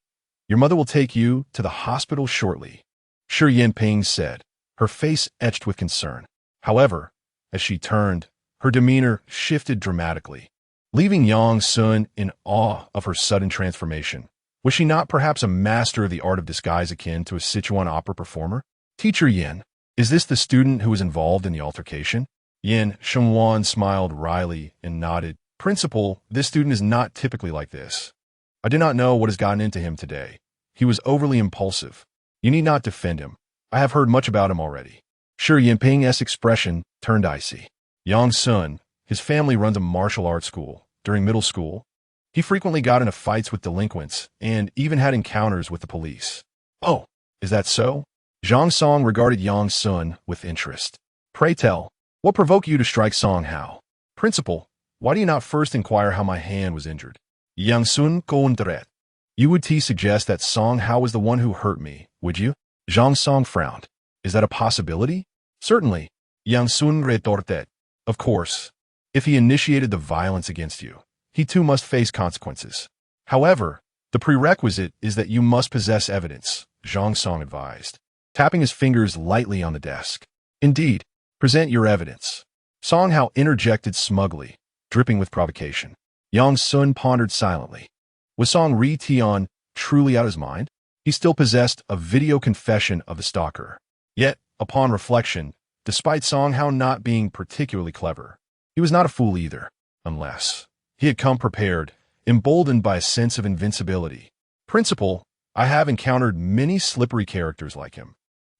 Your mother will take you to the hospital shortly," Shi Yinping said, her face etched with concern. However, as she turned, her demeanor shifted dramatically, leaving Yang Sun in awe of her sudden transformation. Was she not perhaps a master of the art of disguise akin to a Sichuan opera performer? "Teacher Yin, is this the student who was involved in the altercation?" Yin Shenwan smiled wryly and nodded. "Principal, this student is not typically like this. I do not know what has gotten into him today. He was overly impulsive. You need not defend him. I have heard much about him already." Shi Yinping's expression turned icy. Yang Sun, his family runs a martial arts school. During middle school, he frequently got into fights with delinquents and even had encounters with the police. "Oh, is that so?" Zhang Song regarded Yang Sun with interest. "Pray tell, what provoked you to strike Song Hao?" "Principal, why do you not first inquire how my hand was injured?" Yang Sun Gondret. "You would suggest that Song Hao was the one who hurt me, would you?" Zhang Song frowned. "Is that a possibility?" "Certainly." Yang Sun retorted. "Of course. If he initiated the violence against you, he too must face consequences. However, the prerequisite is that you must possess evidence," Zhang Song advised, tapping his fingers lightly on the desk. "Indeed, present your evidence." Song Hao interjected smugly, dripping with provocation. Yang Sun pondered silently. Was Song Ri-Tian truly out of his mind? He still possessed a video confession of the stalker. Yet, upon reflection, despite Song Hao not being particularly clever, he was not a fool either, unless he had come prepared, emboldened by a sense of invincibility. "Principal, I have encountered many slippery characters like him.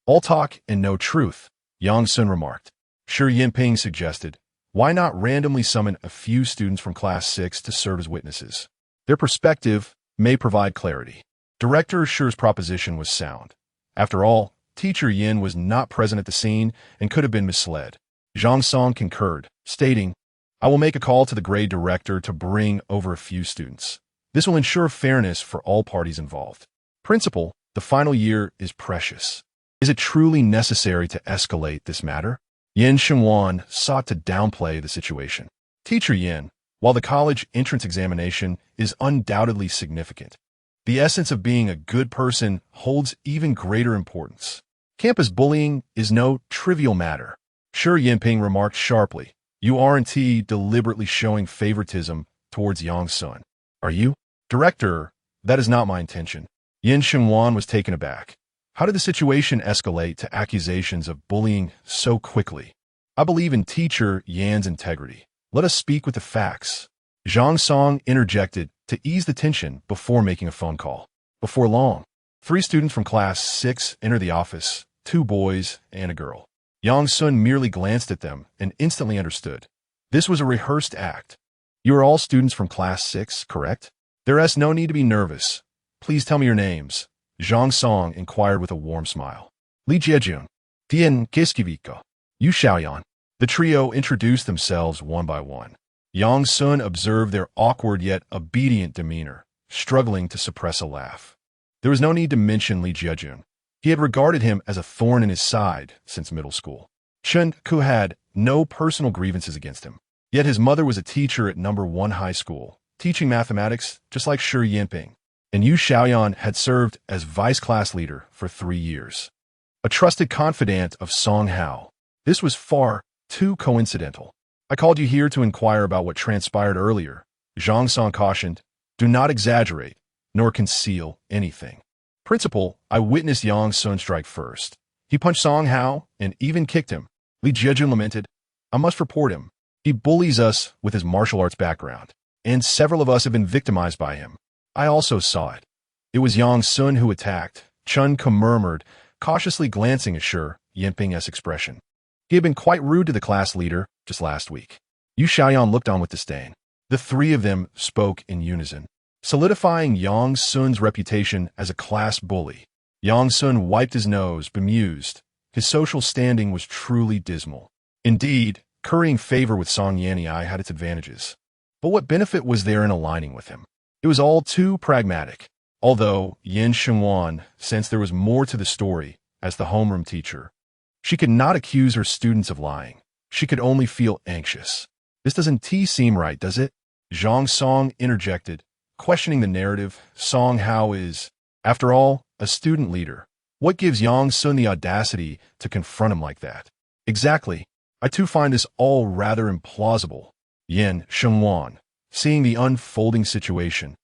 All talk and no truth," Yang Sun remarked. Shi Yinping suggested, "Why not randomly summon a few students from Class 6 to serve as witnesses? Their perspective may provide clarity." Director Shi's proposition was sound. After all, Teacher Yin was not present at the scene and could have been misled. Zhang Song concurred, stating, "I will make a call to the grade director to bring over a few students. This will ensure fairness for all parties involved." "Principal, the final year is precious. Is it truly necessary to escalate this matter?" Yin Shenwan sought to downplay the situation. "Teacher Yin, while the college entrance examination is undoubtedly significant, the essence of being a good person holds even greater importance. Campus bullying is no trivial matter." Shi Yinping remarked sharply, "You aren't deliberately showing favoritism towards Yang Sun, are you?" "Director, that is not my intention." Yin Shenwan was taken aback. How did the situation escalate to accusations of bullying so quickly? "I believe in Teacher Yan's integrity. Let us speak with the facts." Zhang Song interjected to ease the tension before making a phone call. Before long, 3 students from Class 6 entered the office, 2 boys and a girl. Yang Sun merely glanced at them and instantly understood. This was a rehearsed act. "You are all students from Class 6, correct? There is no need to be nervous. Please tell me your names." Zhang Song inquired with a warm smile. "Li Jiejun, Dian Kiskiviko, Yu Xiaoyan." The trio introduced themselves one by one. Yang Sun observed their awkward yet obedient demeanor, struggling to suppress a laugh. There was no need to mention Li Jiejun. He had regarded him as a thorn in his side since middle school. Chen Ku had no personal grievances against him. Yet his mother was a teacher at No. 1 high school, teaching mathematics just like Shi Yinping. And Yu Xiaoyan had served as vice class leader for 3 years. A trusted confidant of Song Hao. This was far too coincidental. "I called you here to inquire about what transpired earlier," Zhang Song cautioned. "Do not exaggerate, nor conceal anything." "Principal, I witnessed Yang Sun strike first. He punched Song Hao and even kicked him." Li Jiejun lamented. "I must report him. He bullies us with his martial arts background, and several of us have been victimized by him. I also saw it. It was Yang Sun who attacked, Chun murmured, cautiously glancing at Shi Yinping's expression. He had been quite rude to the class leader just last week. Yu Xiaoyan looked on with disdain. The three of them spoke in unison, solidifying Yang Sun's reputation as a class bully. Yang Sun wiped his nose, bemused. His social standing was truly dismal. Indeed, currying favor with Song Yanniai had its advantages. But what benefit was there in aligning with him? It was all too pragmatic. Although Yin Shengwan sensed there was more to the story as the homeroom teacher, she could not accuse her students of lying. She could only feel anxious. This doesn't seem right, does it? Zhang Song interjected, questioning the narrative. Song Hao is, after all, a student leader. What gives Yang Sun the audacity to confront him like that? Exactly. I too find this all rather implausible. Yin Shengwan, seeing the unfolding situation,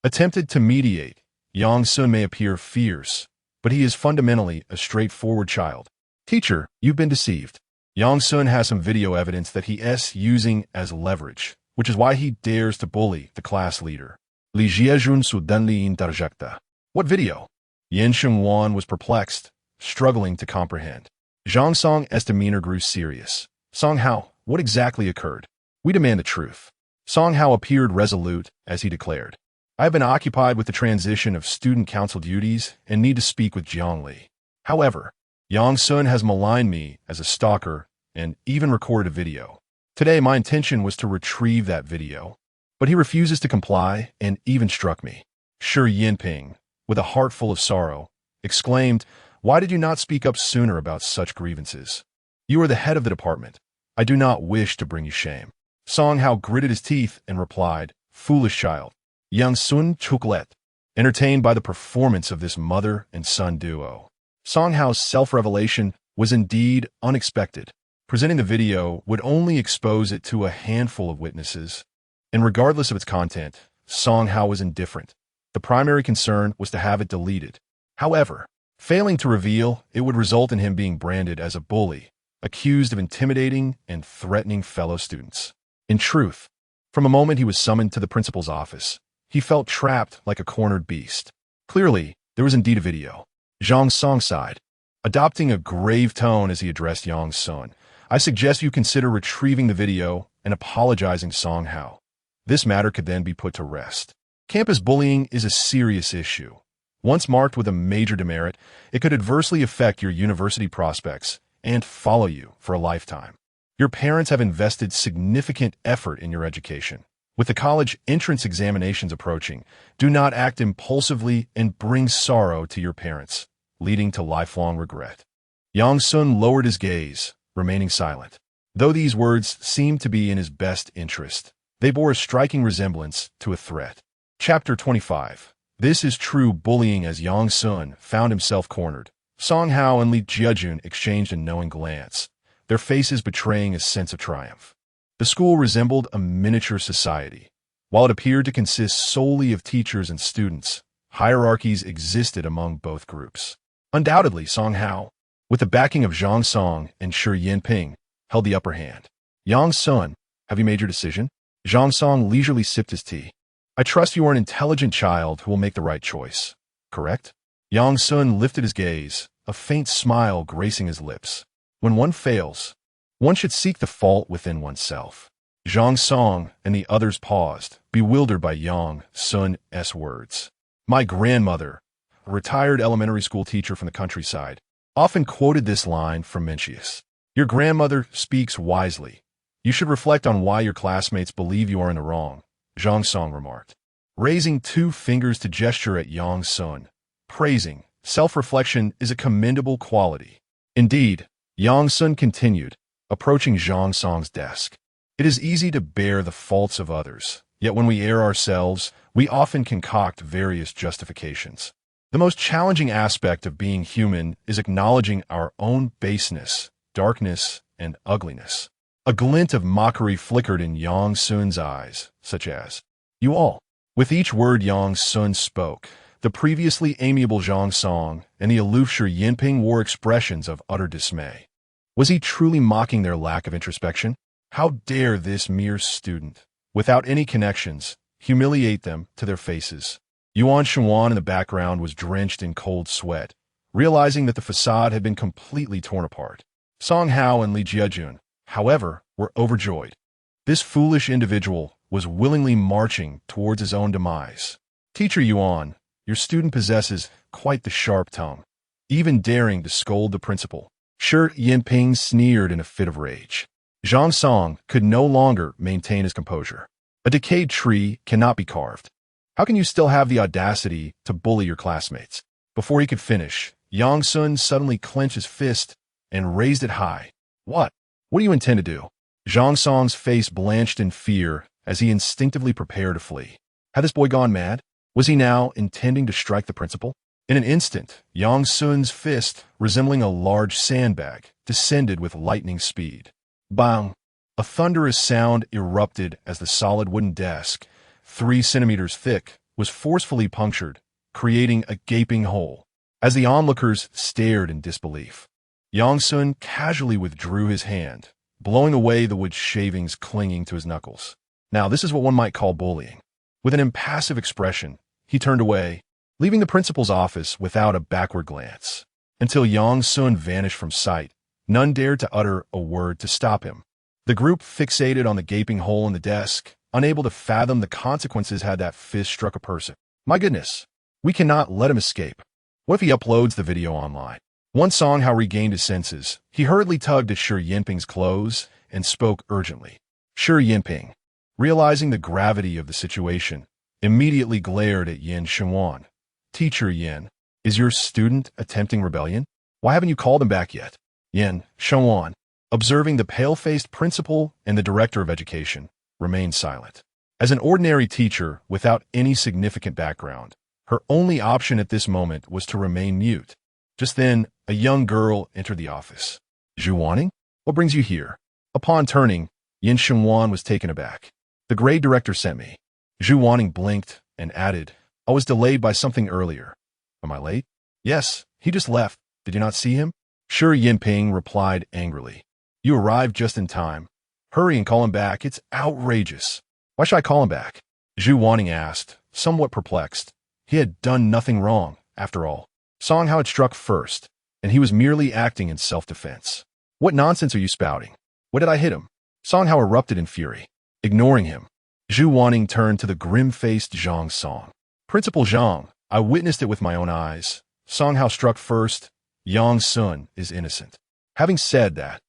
attempted to mediate. Yang Sun may appear fierce, but he is fundamentally a straightforward child. Teacher, you've been deceived. Yang Sun has some video evidence that he is using as leverage, which is why he dares to bully the class leader. Li Jiejun suddenly interjected. What video? Yin Shengwan was perplexed, struggling to comprehend. Zhang Song's demeanor grew serious. Song Hao, what exactly occurred? We demand the truth. Song Hao appeared resolute as he declared. I have been occupied with the transition of student council duties and need to speak with Jiang Li. However, Yang Sun has maligned me as a stalker and even recorded a video. Today, my intention was to retrieve that video, but he refuses to comply and even struck me. Shi Yinping, with a heart full of sorrow, exclaimed, "Why did you not speak up sooner about such grievances? You are the head of the department. I do not wish to bring you shame." Song Hao gritted his teeth and replied, "Foolish child." Yang Sun chucklet, entertained by the performance of this mother and son duo. Song Hao's self-revelation was indeed unexpected. Presenting the video would only expose it to a handful of witnesses, and regardless of its content, Song Hao was indifferent. The primary concern was to have it deleted. However, failing to reveal, it would result in him being branded as a bully, accused of intimidating and threatening fellow students. In truth, from a moment he was summoned to the principal's office, he felt trapped like a cornered beast. Clearly, there was indeed a video. Zhang Song sighed, adopting a grave tone as he addressed Yang Sun. I suggest you consider retrieving the video and apologizing Song Hao. This matter could then be put to rest. Campus bullying is a serious issue. Once marked with a major demerit, it could adversely affect your university prospects and follow you for a lifetime. Your parents have invested significant effort in your education. With the college entrance examinations approaching, do not act impulsively and bring sorrow to your parents, leading to lifelong regret. Yang Sun lowered his gaze, remaining silent. Though these words seemed to be in his best interest, they bore a striking resemblance to a threat. Chapter 25. This is true bullying. As Yang Sun found himself cornered, Song Hao and Li Jiejun exchanged a knowing glance, their faces betraying a sense of triumph. The school resembled a miniature society. While it appeared to consist solely of teachers and students, hierarchies existed among both groups. Undoubtedly, Song Hao, with the backing of Zhang Song and Shi Yinping, held the upper hand. Yang Sun, have you made your decision? Zhang Song leisurely sipped his tea. I trust you are an intelligent child who will make the right choice. Correct? Yang Sun lifted his gaze, a faint smile gracing his lips. When one fails, one should seek the fault within oneself. Zhang Song and the others paused, bewildered by Yang Sun's words. My grandmother, a retired elementary school teacher from the countryside, often quoted this line from Mencius. Your grandmother speaks wisely. You should reflect on why your classmates believe you are in the wrong, Zhang Song remarked, raising two fingers to gesture at Yang Sun. Praising, self-reflection is a commendable quality. Indeed, Yang Sun continued, approaching Zhang Song's desk. It is easy to bear the faults of others, yet when we err ourselves, we often concoct various justifications. The most challenging aspect of being human is acknowledging our own baseness, darkness, and ugliness. A glint of mockery flickered in Yang Sun's eyes, such as, you all. With each word Yang Sun spoke, the previously amiable Zhang Song and the aloof Shi Yinping wore expressions of utter dismay. Was he truly mocking their lack of introspection? How dare this mere student, without any connections, humiliate them to their faces? Yuan Shenwan in the background was drenched in cold sweat, realizing that the facade had been completely torn apart. Song Hao and Li Jiejun, however, were overjoyed. This foolish individual was willingly marching towards his own demise. Teacher Yuan, your student possesses quite the sharp tongue, even daring to scold the principal. Shi Yinping sneered in a fit of rage. Zhang Song could no longer maintain his composure. A decayed tree cannot be carved. How can you still have the audacity to bully your classmates? Before he could finish, Yang Sun suddenly clenched his fist and raised it high. What? What do you intend to do? Zhang Song's face blanched in fear as he instinctively prepared to flee. Had this boy gone mad? Was he now intending to strike the principal? In an instant, Yang Sun's fist, resembling a large sandbag, descended with lightning speed. Bang! A thunderous sound erupted as the solid wooden desk, 3 centimeters thick, was forcefully punctured, creating a gaping hole. As the onlookers stared in disbelief, Yang Sun casually withdrew his hand, blowing away the wood shavings clinging to his knuckles. Now this is what one might call bullying. With an impassive expression, he turned away, leaving the principal's office without a backward glance. Until Yang Sun vanished from sight, none dared to utter a word to stop him. The group fixated on the gaping hole in the desk, unable to fathom the consequences had that fist struck a person. My goodness, we cannot let him escape. What if he uploads the video online? Once Song Hao regained his senses, he hurriedly tugged at Shi Yinping's clothes and spoke urgently. Shi Yinping, realizing the gravity of the situation, immediately glared at Yin Shenwan. Teacher Yin, is your student attempting rebellion? Why haven't you called him back yet? Yin Shenwan, observing the pale-faced principal and the director of education, remained silent. As an ordinary teacher without any significant background, her only option at this moment was to remain mute. Just then, a young girl entered the office. Zhu Wanning? What brings you here? Upon turning, Yin Shenwan was taken aback. The grade director sent me. Zhu Wanning blinked and added, I was delayed by something earlier. Am I late? Yes, he just left. Did you not see him? Shi Yinping replied angrily. You arrived just in time. Hurry and call him back. It's outrageous. Why should I call him back? Zhu Wanning asked, somewhat perplexed. He had done nothing wrong, after all. Song Hao had struck first, and he was merely acting in self-defense. What nonsense are you spouting? What did I hit him? Song Hao erupted in fury. Ignoring him, Zhu Wanning turned to the grim-faced Zhang Song. Principal Zhang, I witnessed it with my own eyes. Song Hao struck first. Yang Sun is innocent. Having said that,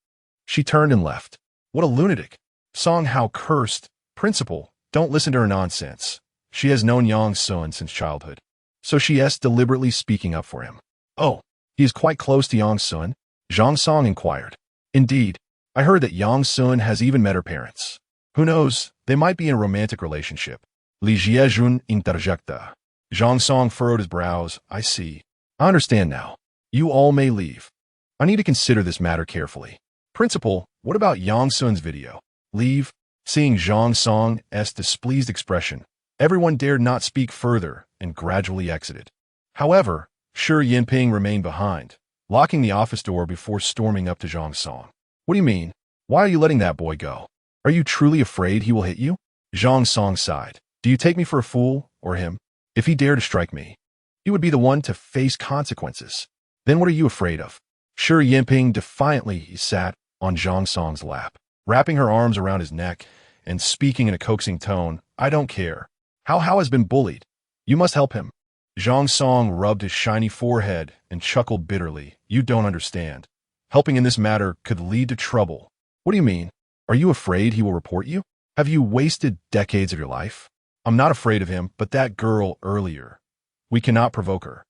she turned and left. What a lunatic. Song Hao cursed. Principal, don't listen to her nonsense. She has known Yang Sun since childhood. So she is deliberately speaking up for him. Oh, he is quite close to Yang Sun? Zhang Song inquired. Indeed, I heard that Yang Sun has even met her parents. Who knows, they might be in a romantic relationship. Li Jiejun interjecta. Zhang Song furrowed his brows. I see. I understand now. You all may leave. I need to consider this matter carefully. Principal, what about Yang Sun's video? Leave? Seeing Zhang Song's displeased expression, everyone dared not speak further and gradually exited. However, Shi Yinping remained behind, locking the office door before storming up to Zhang Song. What do you mean? Why are you letting that boy go? Are you truly afraid he will hit you? Zhang Song sighed. Do you take me for a fool, or him? If he dared to strike me, he would be the one to face consequences. Then what are you afraid of? Shi Yinping defiantly sat on Zhang Song's lap, wrapping her arms around his neck and speaking in a coaxing tone. I don't care. Hao has been bullied. You must help him. Zhang Song rubbed his shiny forehead and chuckled bitterly. You don't understand. Helping in this matter could lead to trouble. What do you mean? Are you afraid he will report you? Have you wasted decades of your life? I'm not afraid of him, but that girl earlier. We cannot provoke her.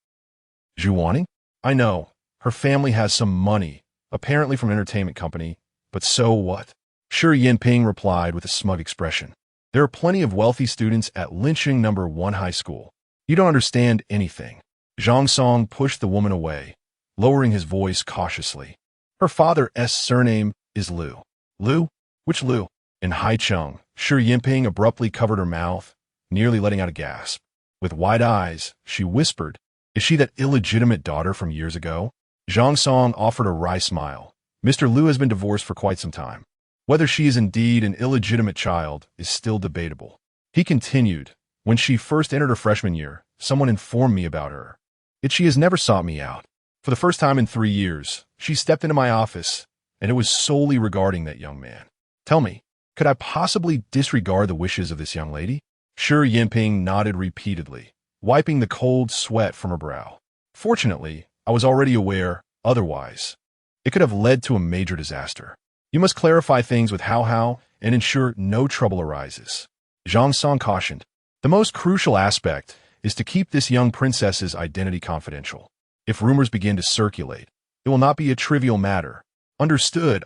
Zhu Wanning? I know. Her family has some money, apparently from an entertainment company, but so what? Shi Yinping replied with a smug expression. There are plenty of wealthy students at Linqing No. 1 High School. You don't understand anything. Zhang Song pushed the woman away, lowering his voice cautiously. Her father's surname is Liu. Liu? Which Liu? In Haicheng, Shi Yinping abruptly covered her mouth, nearly letting out a gasp. With wide eyes, she whispered, Is she that illegitimate daughter from years ago? Zhang Song offered a wry smile. Mr. Liu has been divorced for quite some time. Whether she is indeed an illegitimate child is still debatable. He continued, when she first entered her freshman year, someone informed me about her. Yet she has never sought me out. For the first time in 3 years, she stepped into my office, and it was solely regarding that young man. Tell me, could I possibly disregard the wishes of this young lady? Shi Yinping nodded repeatedly, wiping the cold sweat from her brow. Fortunately, I was already aware, otherwise, it could have led to a major disaster. You must clarify things with Hao and ensure no trouble arises. Zhang Song cautioned. The most crucial aspect is to keep this young princess's identity confidential. If rumors begin to circulate, it will not be a trivial matter. Understood.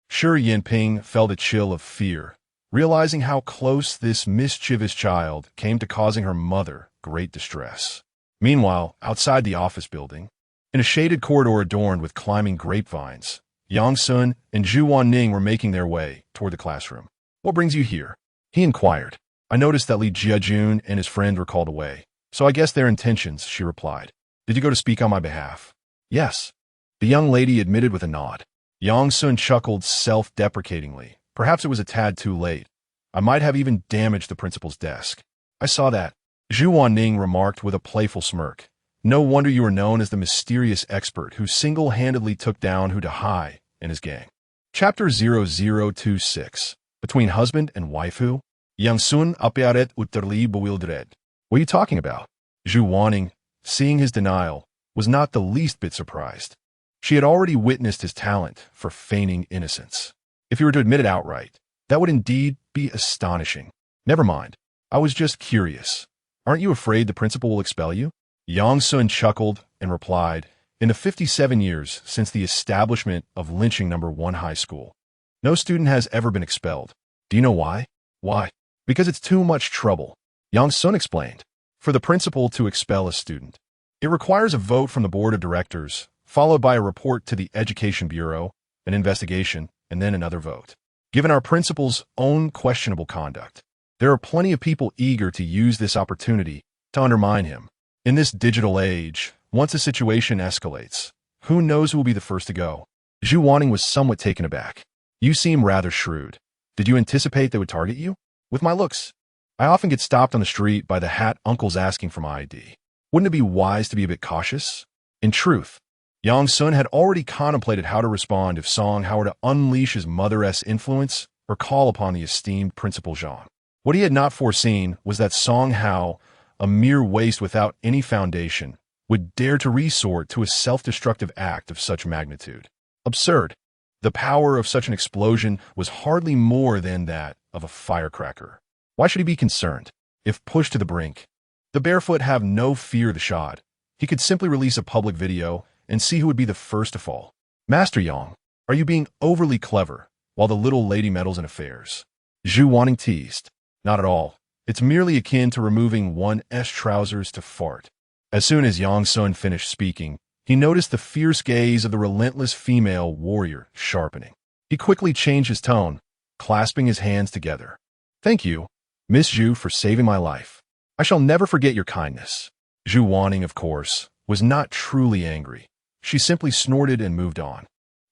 Shi Yinping felt a chill of fear, realizing how close this mischievous child came to causing her mother great distress. Meanwhile, outside the office building, in a shaded corridor adorned with climbing grapevines, Yang Sun and Zhu Wanning were making their way toward the classroom. What brings you here? He inquired. I noticed that Li Jiajun and his friend were called away, so I guess their intentions, she replied. Did you go to speak on my behalf? Yes. The young lady admitted with a nod. Yang Sun chuckled self-deprecatingly. Perhaps it was a tad too late. I might have even damaged the principal's desk. I saw that. Zhu Wanning remarked with a playful smirk. No wonder you are known as the mysterious expert who single-handedly took down Hu Dahai and his gang. Chapter 0026. Between husband and waifu? Yang Sun apparaît utterly bewildered. What are you talking about? Zhu Wanning, seeing his denial, was not the least bit surprised. She had already witnessed his talent for feigning innocence. If he were to admit it outright, that would indeed be astonishing. Never mind. I was just curious. Aren't you afraid the principal will expel you? Yang Sun chuckled and replied, in the 57 years since the establishment of lynching No. 1 high school, no student has ever been expelled. Do you know why? Why? Because it's too much trouble. Yang Sun explained. For the principal to expel a student, it requires a vote from the board of directors, followed by a report to the Education Bureau, an investigation, and then another vote. Given our principal's own questionable conduct, there are plenty of people eager to use this opportunity to undermine him. In this digital age, once a situation escalates, who knows who will be the first to go? Zhu Wanning was somewhat taken aback. You seem rather shrewd. Did you anticipate they would target you? With my looks, I often get stopped on the street by the hat uncles asking for my ID. Wouldn't it be wise to be a bit cautious? In truth, Yang Sun had already contemplated how to respond if Song Hao were to unleash his mother-esque influence or call upon the esteemed Principal Zhang. What he had not foreseen was that Song Hao, a mere waste without any foundation, would dare to resort to a self-destructive act of such magnitude. Absurd. The power of such an explosion was hardly more than that of a firecracker. Why should he be concerned? If pushed to the brink, the barefoot have no fear of the shot. He could simply release a public video and see who would be the first to fall. Master Yang, are you being overly clever while the little lady meddles in affairs? Zhu Wanning teased. Not at all. It's merely akin to removing one's trousers to fart. As soon as Yang Sun finished speaking, he noticed the fierce gaze of the relentless female warrior sharpening. He quickly changed his tone, clasping his hands together. Thank you, Miss Zhu, for saving my life. I shall never forget your kindness. Zhu Wanning, of course, was not truly angry. She simply snorted and moved on.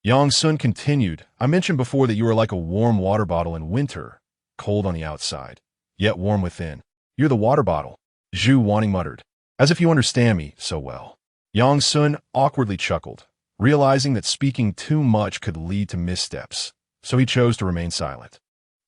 Yang Sun continued, I mentioned before that you are like a warm water bottle in winter, cold on the outside, yet warm within. You're the water bottle, Zhu Wanning muttered. As if you understand me so well. Yang Sun awkwardly chuckled, realizing that speaking too much could lead to missteps, so he chose to remain silent.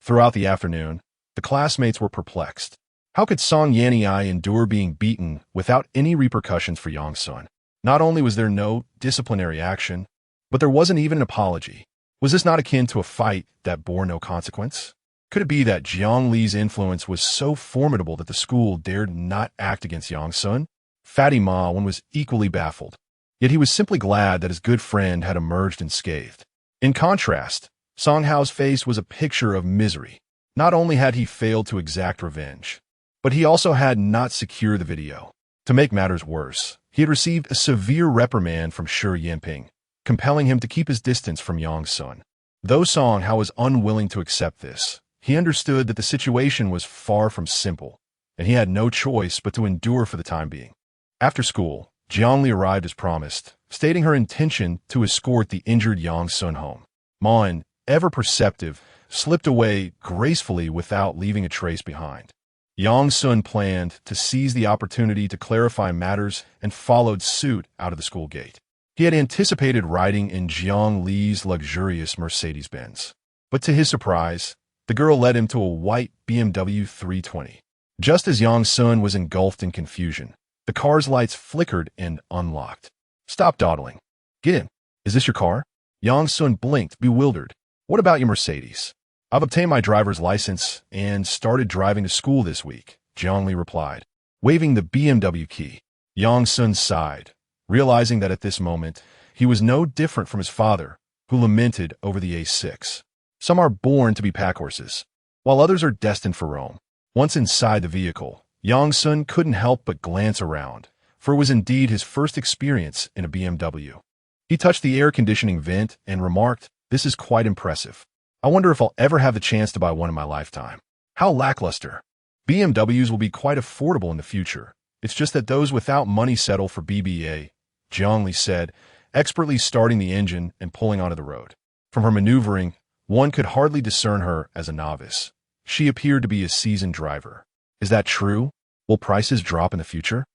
Throughout the afternoon, the classmates were perplexed. How could Song Yanniai endure being beaten without any repercussions for Yang Sun? Not only was there no disciplinary action, but there wasn't even an apology. Was this not akin to a fight that bore no consequence? Could it be that Jiang Li's influence was so formidable that the school dared not act against Yang Sun? Fatty Ma Wen was equally baffled, yet he was simply glad that his good friend had emerged unscathed. In contrast, Song Hao's face was a picture of misery. Not only had he failed to exact revenge, but he also had not secured the video. To make matters worse, he had received a severe reprimand from Shi Yinping, compelling him to keep his distance from Yang Sun. Though Song Hao was unwilling to accept this, he understood that the situation was far from simple, and he had no choice but to endure for the time being. After school, Jiang Li arrived as promised, stating her intention to escort the injured Yang Sun home. Ma Wen, ever perceptive, slipped away gracefully without leaving a trace behind. Yang Sun planned to seize the opportunity to clarify matters and followed suit out of the school gate. He had anticipated riding in Jiang Li's luxurious Mercedes-Benz. But to his surprise, the girl led him to a white BMW 320. Just as Yang Sun was engulfed in confusion, the car's lights flickered and unlocked. "Stop dawdling. Get in. Is this your car?" Yang Sun blinked, bewildered. "What about your Mercedes?" "I've obtained my driver's license and started driving to school this week," Jiang Li replied, waving the BMW key. Yang Sun sighed, realizing that at this moment, he was no different from his father, who lamented over the A6. Some are born to be packhorses, while others are destined for Rome. Once inside the vehicle, Yang Sun couldn't help but glance around, for it was indeed his first experience in a BMW. He touched the air conditioning vent and remarked, "This is quite impressive. I wonder if I'll ever have the chance to buy one in my lifetime. How lackluster. BMWs will be quite affordable in the future. It's just that those without money settle for BBA," Jiang Li said, expertly starting the engine and pulling onto the road. From her maneuvering, one could hardly discern her as a novice. She appeared to be a seasoned driver. "Is that true? Will prices drop in the future?"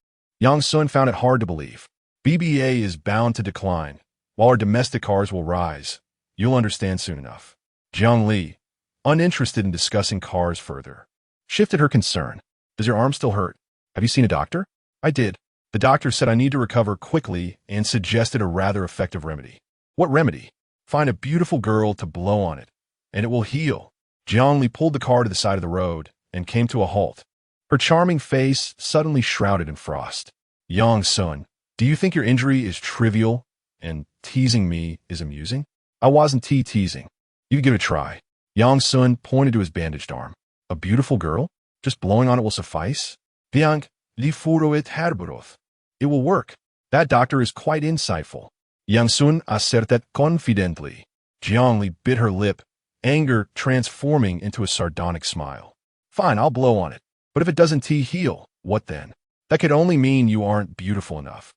Yang Sun found it hard to believe. "BBA is bound to decline, while our domestic cars will rise. You'll understand soon enough." Jiang Li, uninterested in discussing cars further, shifted her concern. "Does your arm still hurt? Have you seen a doctor?" "I did. The doctor said I need to recover quickly and suggested a rather effective remedy." "What remedy?" "Find a beautiful girl to blow on it, and it will heal." Jiang Li pulled the car to the side of the road and came to a halt, her charming face suddenly shrouded in frost. "Yang Sun, do you think your injury is trivial and teasing me is amusing?" "I wasn't teasing. You give it a try." Yang Sun pointed to his bandaged arm. "A beautiful girl? Just blowing on it will suffice?" "Fianc, li furoit Rebirth. It will work. That doctor is quite insightful." Yang Sun asserted confidently. Jiang Li bit her lip, anger transforming into a sardonic smile. "Fine, I'll blow on it. But if it doesn't heal, what then? That could only mean you aren't beautiful enough."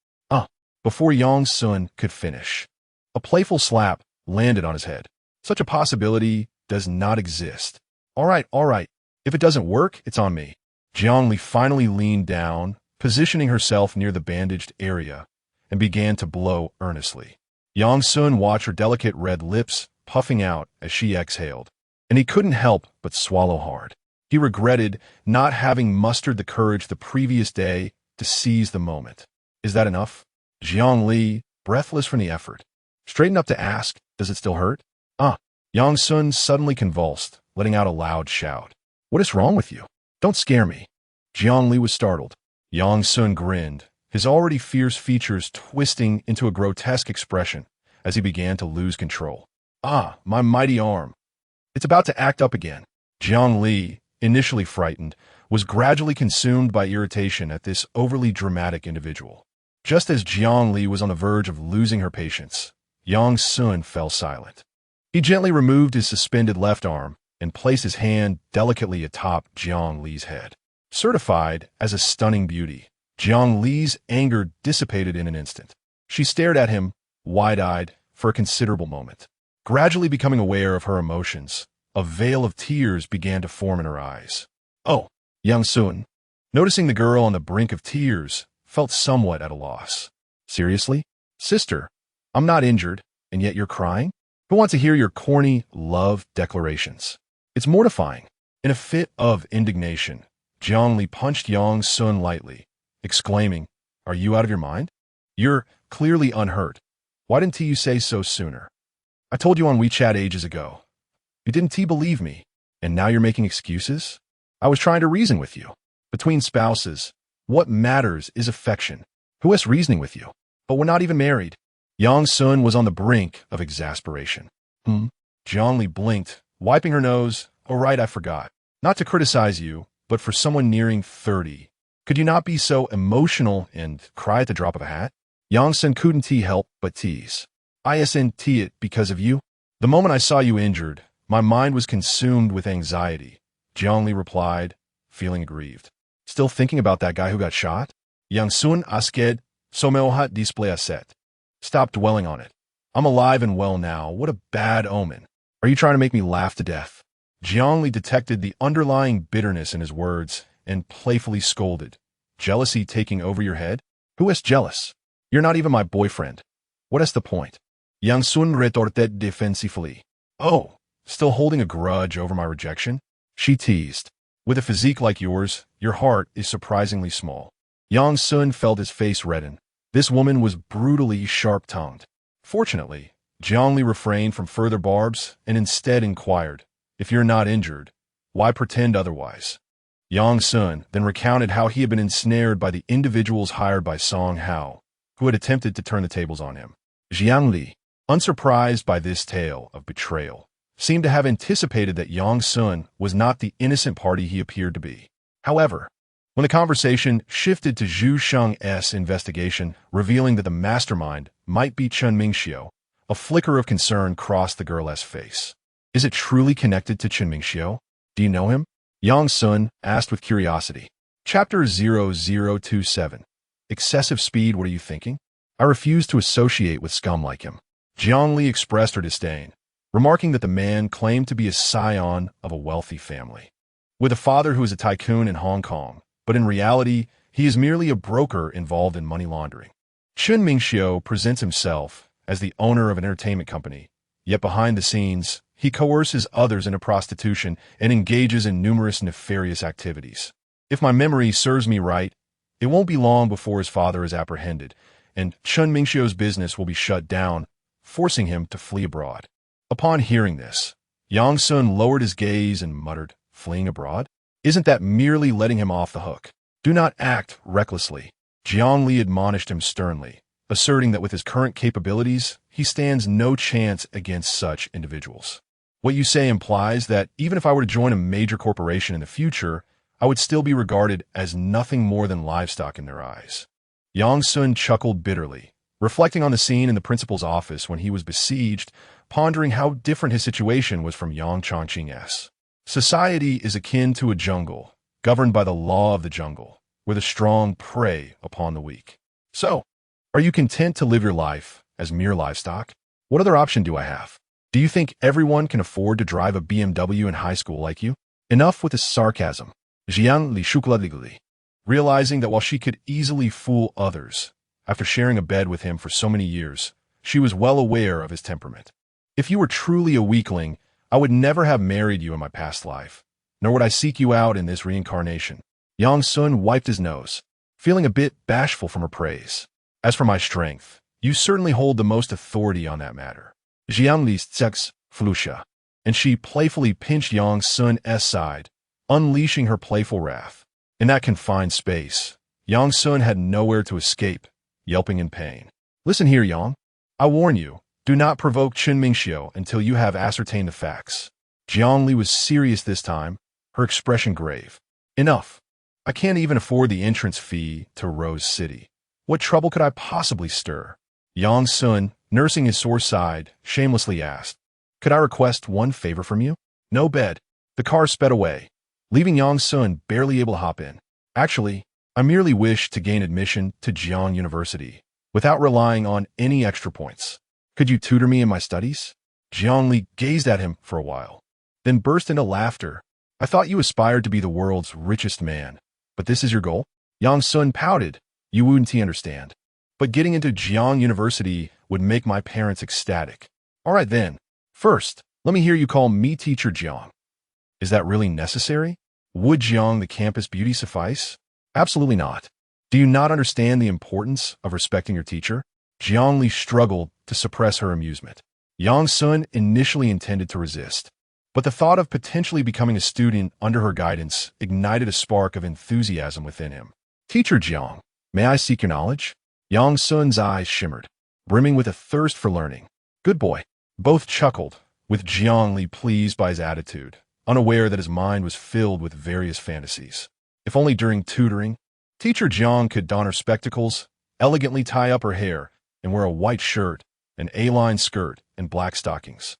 Before Yang Sun could finish, a playful slap landed on his head. "Such a possibility does not exist." All right. If it doesn't work, it's on me." Jiang Li finally leaned down, positioning herself near the bandaged area, and began to blow earnestly. Yang Sun watched her delicate red lips puffing out as she exhaled, and he couldn't help but swallow hard. He regretted not having mustered the courage the previous day to seize the moment. "Is that enough?" Jiang Li, breathless from the effort, straightened up to ask, "Does it still hurt?" Yang Sun suddenly convulsed, letting out a loud shout. "What is wrong with you? Don't scare me." Jiang Li was startled. Yang Sun grinned, his already fierce features twisting into a grotesque expression as he began to lose control. My mighty arm. It's about to act up again." Jiang Li, initially frightened, was gradually consumed by irritation at this overly dramatic individual. Just as Jiang Li was on the verge of losing her patience, Yang Sun fell silent. He gently removed his suspended left arm and placed his hand delicately atop Jiang Li's head. Certified as a stunning beauty, Jiang Li's anger dissipated in an instant. She stared at him, wide-eyed, for a considerable moment. Gradually becoming aware of her emotions, a veil of tears began to form in her eyes. Yang Sun, noticing the girl on the brink of tears, felt somewhat at a loss. "Seriously? Sister, I'm not injured, and yet you're crying? Who wants to hear your corny love declarations?" It's mortifying. In a fit of indignation, Jiang Li punched Yang Sun lightly, exclaiming, "Are you out of your mind? You're clearly unhurt. Why didn't you say so sooner? I told you on WeChat ages ago. You didn't believe me, and now you're making excuses? I was trying to reason with you. Between spouses, what matters is affection. Who has reasoning with you? But we're not even married." Yang Sun was on the brink of exasperation. Jiang Li blinked, wiping her nose. "Oh right, I forgot. Not to criticize you, but for someone nearing 30, could you not be so emotional and cry at the drop of a hat?" Yang Sun couldn't help but tease. "I isn't it because of you. The moment I saw you injured, my mind was consumed with anxiety," Jiang Li replied, feeling aggrieved. "Still thinking about that guy who got shot?" Yang Sun asked, "Someohat display set. Stop dwelling on it. I'm alive and well now. What a bad omen. Are you trying to make me laugh to death?" Jiang Li detected the underlying bitterness in his words and playfully scolded. Jealousy taking over your head? Who is jealous? You're not even my boyfriend. What is the point? Yang Sun retorted defensively. Oh, still holding a grudge over my rejection? She teased. With a physique like yours, your heart is surprisingly small. Yang Sun felt his face redden. This woman was brutally sharp-tongued. Fortunately, Jiangli refrained from further barbs and instead inquired, if you're not injured, why pretend otherwise? Yang Sun then recounted how he had been ensnared by the individuals hired by Song Hao, who had attempted to turn the tables on him. Jiangli, unsurprised by this tale of betrayal, seemed to have anticipated that Yang Sun was not the innocent party he appeared to be. However, when the conversation shifted to Zhu Sheng's investigation, revealing that the mastermind might be Chen Mingxiu, a flicker of concern crossed the girl's face. Is it truly connected to Chen Mingxiu? Do you know him? Yang Sun asked with curiosity. Chapter 0027. Excessive speed, what are you thinking? I refuse to associate with scum like him. Jiangli expressed her disdain, remarking that the man claimed to be a scion of a wealthy family, with a father who is a tycoon in Hong Kong, but in reality, he is merely a broker involved in money laundering. Chen Mingxiu presents himself as the owner of an entertainment company, yet behind the scenes, he coerces others into prostitution and engages in numerous nefarious activities. If my memory serves me right, it won't be long before his father is apprehended, and Chen Mingxiu's business will be shut down, forcing him to flee abroad. Upon hearing this, Yang Sun lowered his gaze and muttered, fleeing abroad? Isn't that merely letting him off the hook? Do not act recklessly. Jiangli admonished him sternly, asserting that with his current capabilities, he stands no chance against such individuals. What you say implies that even if I were to join a major corporation in the future, I would still be regarded as nothing more than livestock in their eyes. Yang Sun chuckled bitterly, reflecting on the scene in the principal's office when he was besieged, pondering how different his situation was from Yang Chongqing's. Society is akin to a jungle, governed by the law of the jungle, where the strong prey upon the weak. So, are you content to live your life as mere livestock? What other option do I have? Do you think everyone can afford to drive a BMW in high school like you? Enough with the sarcasm. Jiang Li shukla, realizing that while she could easily fool others, after sharing a bed with him for so many years, she was well aware of his temperament. If you were truly a weakling, I would never have married you in my past life, nor would I seek you out in this reincarnation. Yang Sun wiped his nose, feeling a bit bashful from her praise. As for my strength, you certainly hold the most authority on that matter. Jiang Li's sex flusha, and she playfully pinched Yang Sun's side, unleashing her playful wrath. In that confined space, Yang Sun had nowhere to escape, yelping in pain. Listen here, Yang. I warn you, do not provoke Chen Mingxiu until you have ascertained the facts. Jiangli was serious this time, her expression grave. Enough. I can't even afford the entrance fee to Rose City. What trouble could I possibly stir? Yang Sun, nursing his sore side, shamelessly asked, could I request one favor from you? No bed. The car sped away, leaving Yang Sun barely able to hop in. Actually, I merely wish to gain admission to Jiang University, without relying on any extra points. Could you tutor me in my studies? Jiangli gazed at him for a while, then burst into laughter. I thought you aspired to be the world's richest man, but this is your goal? Yang Sun pouted. You wouldn't understand. But getting into Jiang University would make my parents ecstatic. All right then. First, let me hear you call me Teacher Jiang. Is that really necessary? Would Jiang the campus beauty suffice? Absolutely not. Do you not understand the importance of respecting your teacher? Jiangli struggled to suppress her amusement. Yang Sun initially intended to resist, but the thought of potentially becoming a student under her guidance ignited a spark of enthusiasm within him. Teacher Jiang, may I seek your knowledge? Yang Sun's eyes shimmered, brimming with a thirst for learning. Good boy. Both chuckled, with Jiangli pleased by his attitude, unaware that his mind was filled with various fantasies. If only during tutoring, Teacher Jiang could don her spectacles, elegantly tie up her hair, and wear a white shirt, an A-line skirt, and black stockings.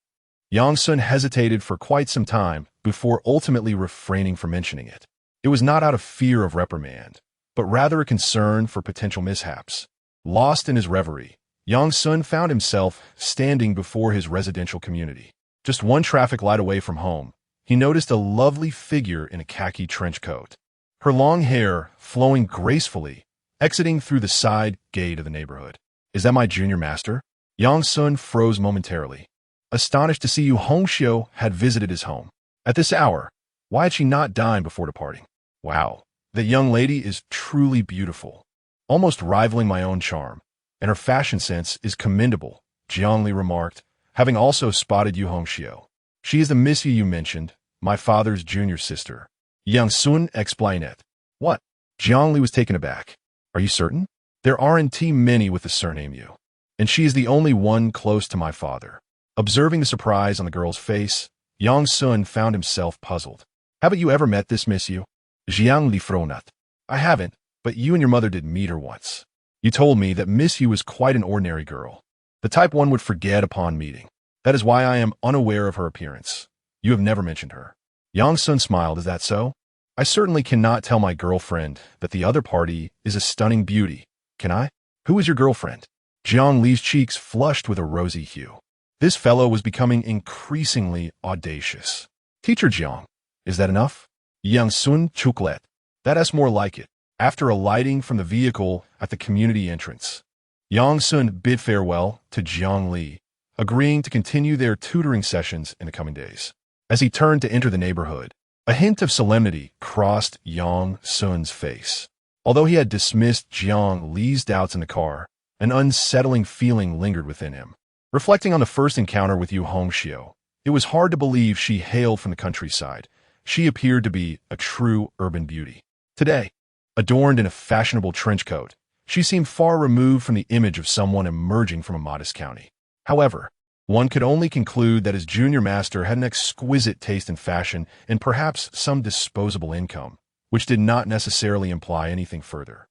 Yang Sun hesitated for quite some time before ultimately refraining from mentioning it. It was not out of fear of reprimand, but rather a concern for potential mishaps. Lost in his reverie, Yang Sun found himself standing before his residential community. Just one traffic light away from home, he noticed a lovely figure in a khaki trench coat. her long hair flowing gracefully, exiting through the side gate of the neighborhood. Is that my junior master? Yang Sun froze momentarily, astonished to see Yu Hongxiu had visited his home. At this hour, why had she not dined before departing? Wow, the young lady is truly beautiful, almost rivaling my own charm, and her fashion sense is commendable, Jiangli remarked, having also spotted Yu Hongxiu. She is the Miss Yu mentioned, my father's junior sister. Yang Sun explained. What? Jiangli was taken aback. Are you certain? There aren't many with the surname Yu, and she is the only one close to my father. Observing the surprise on the girl's face, Yang Sun found himself puzzled. Haven't you ever met this Miss Yu? Jiangli frowned. I haven't, but you and your mother did meet her once. You told me that Miss Yu was quite an ordinary girl, the type one would forget upon meeting. That is why I am unaware of her appearance. You have never mentioned her. Yang Sun smiled. Is that so? I certainly cannot tell my girlfriend that the other party is a stunning beauty. Can I? Who is your girlfriend? Jiang Li's cheeks flushed with a rosy hue. This fellow was becoming increasingly audacious. Teacher Jiang, is that enough? Yang Sun chucklet. That's more like it. After alighting from the vehicle at the community entrance, Yang Sun bid farewell to Jiang Li, agreeing to continue their tutoring sessions in the coming days. As he turned to enter the neighborhood, a hint of solemnity crossed Yang Sun's face. Although he had dismissed Jiang Li's doubts in the car, an unsettling feeling lingered within him. Reflecting on the first encounter with Yu Hongxiu, it was hard to believe she hailed from the countryside. She appeared to be a true urban beauty. Today, adorned in a fashionable trench coat, she seemed far removed from the image of someone emerging from a modest county. However, one could only conclude that his junior master had an exquisite taste in fashion and perhaps some disposable income, which did not necessarily imply anything further.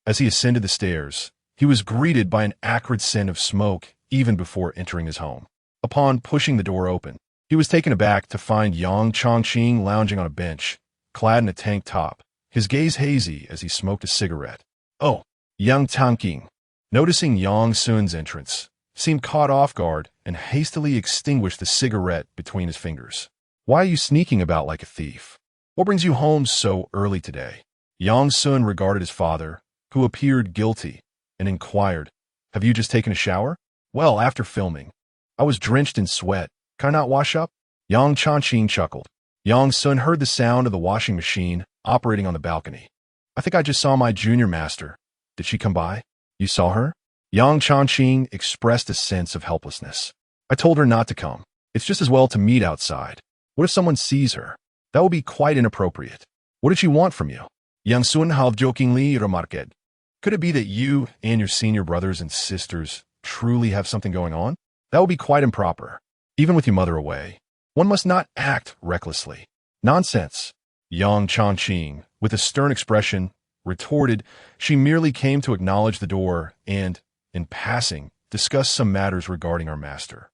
As he ascended the stairs, he was greeted by an acrid scent of smoke even before entering his home. Upon pushing the door open, he was taken aback to find Yang Chongqing lounging on a bench, clad in a tank top, his gaze hazy as he smoked a cigarette. Oh, Yang Chongqing, noticing Yang Sun's entrance, seemed caught off guard and hastily extinguished the cigarette between his fingers. Why are you sneaking about like a thief? What brings you home so early today? Yang Sun regarded his father, who appeared guilty, and inquired, have you just taken a shower? Well, after filming, I was drenched in sweat. Can I not wash up? Yang Chongqing chuckled. Yang Sun heard the sound of the washing machine operating on the balcony. I think I just saw my junior master. Did she come by? You saw her? Yang Chongqing expressed a sense of helplessness. I told her not to come. It's just as well to meet outside. What if someone sees her? That would be quite inappropriate. What did she want from you? Yang Sun half-jokingly remarked. Could it be that you and your senior brothers and sisters truly have something going on? That would be quite improper. Even with your mother away, one must not act recklessly. Nonsense. Yang Chongqing, with a stern expression, retorted. She merely came to acknowledge the door and, in passing, discuss some matters regarding our master.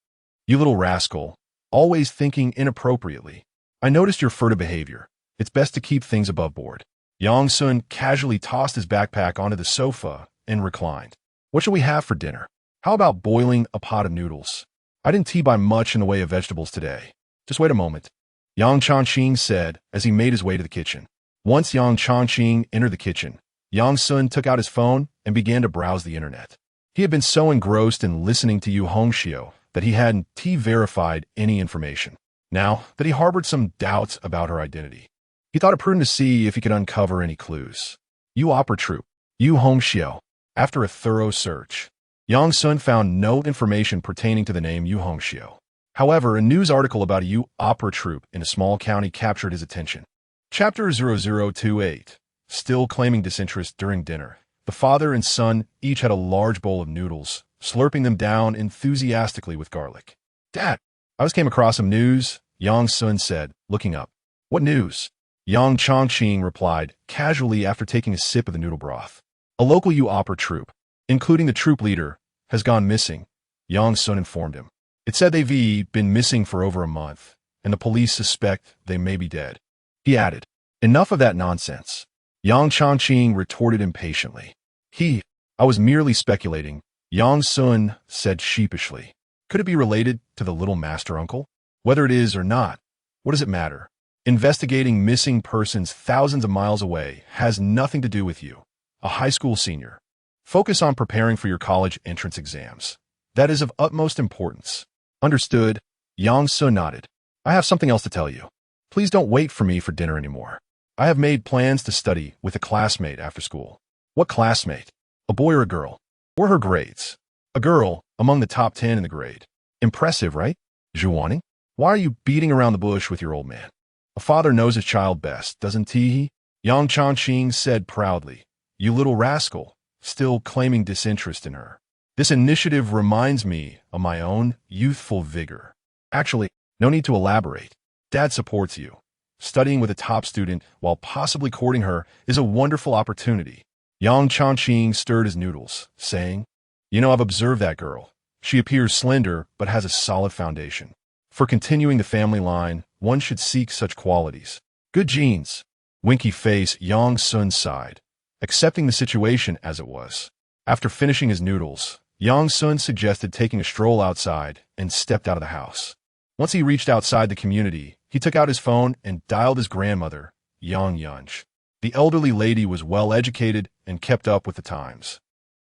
You little rascal, always thinking inappropriately. I noticed your furtive behavior. It's best to keep things above board. Yang Sun casually tossed his backpack onto the sofa and reclined. What shall we have for dinner? How about boiling a pot of noodles? I didn't tea-buy much in the way of vegetables today. Just wait a moment, Yang Chongqing said as he made his way to the kitchen. Once Yang Chongqing entered the kitchen, Yang Sun took out his phone and began to browse the internet. He had been so engrossed in listening to Yu Hongxiu that he hadn't verified any information. Now that he harbored some doubts about her identity, he thought it prudent to see if he could uncover any clues. Yu Opera Troupe, Yu Hongxiu. After a thorough search, Yang Sun found no information pertaining to the name Yu Hongxiu. However, a news article about a Yu Opera Troupe in a small county captured his attention. Chapter 0028. Still claiming disinterest during dinner, the father and son each had a large bowl of noodles, slurping them down enthusiastically with garlic. Dad, I just came across some news, Yang Sun said, looking up. What news? Yang Chongqing replied, casually after taking a sip of the noodle broth. A local Yu Opera Troupe, including the troop leader, has gone missing, Yang Sun informed him. It said they've been missing for over a month, and the police suspect they may be dead. He added, enough of that nonsense. Yang Chongqing retorted impatiently. I was merely speculating, Yang Sun said sheepishly. Could it be related to the little master uncle? Whether it is or not, what does it matter? Investigating missing persons thousands of miles away has nothing to do with you, a high school senior. Focus on preparing for your college entrance exams. That is of utmost importance. Understood? Yang Sun nodded. I have something else to tell you. Please don't wait for me for dinner anymore. I have made plans to study with a classmate after school. What classmate? A boy or a girl? What are her grades? A girl, among the top 10 in the grade. Impressive, right? Zhuaning? Why are you beating around the bush with your old man? A father knows his child best, doesn't he? Yang Changqing said proudly. You little rascal, still claiming disinterest in her. This initiative reminds me of my own youthful vigor. Actually, no need to elaborate. Dad supports you. Studying with a top student while possibly courting her is a wonderful opportunity. Yang Changqing stirred his noodles, saying, You know, I've observed that girl. She appears slender, but has a solid foundation. For continuing the family line, one should seek such qualities. Good genes. Winky face, Yang Sun sighed, accepting the situation as it was. After finishing his noodles, Yang Sun suggested taking a stroll outside and stepped out of the house. Once he reached outside the community, he took out his phone and dialed his grandmother, Yang Yunj. The elderly lady was well-educated and kept up with the times.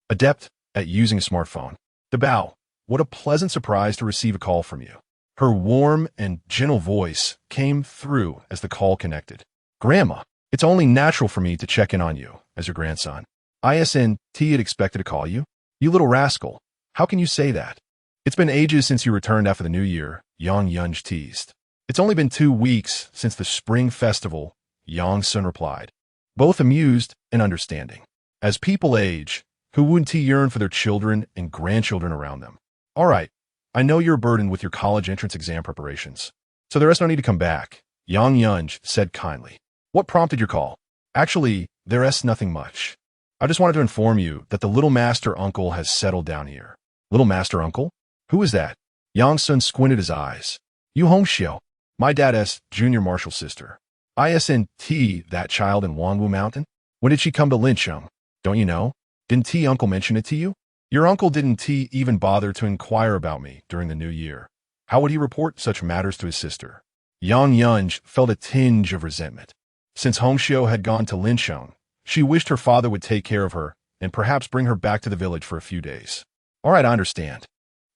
Adept at using a smartphone. Dabao, what a pleasant surprise to receive a call from you. Her warm and gentle voice came through as the call connected. Grandma, it's only natural for me to check in on you as your grandson. ISNT had expected to call you. You little rascal. How can you say that? It's been ages since you returned after the new year, Yang Yunj teased. It's only been 2 weeks since the spring festival, Yang Sun replied, both amused and understanding. As people age, who wouldn't yearn for their children and grandchildren around them? All right, I know you're burdened with your college entrance exam preparations, so there is no need to come back, Yang Yunj said kindly. What prompted your call? Actually, there is nothing much. I just wanted to inform you that the little master uncle has settled down here. Little master uncle? Who is that? Yang Sun squinted his eyes. Yu Hongxiu, my dad's junior marshal sister. ISNT, that child in Wangwu Mountain? When did she come to Lincheng? Don't you know? Didn't T uncle mention it to you? Your uncle didn't even bother to inquire about me during the new year. How would he report such matters to his sister? Yang Yunj felt a tinge of resentment. Since Hongxiu had gone to Lincheng, she wished her father would take care of her and perhaps bring her back to the village for a few days. All right, I understand.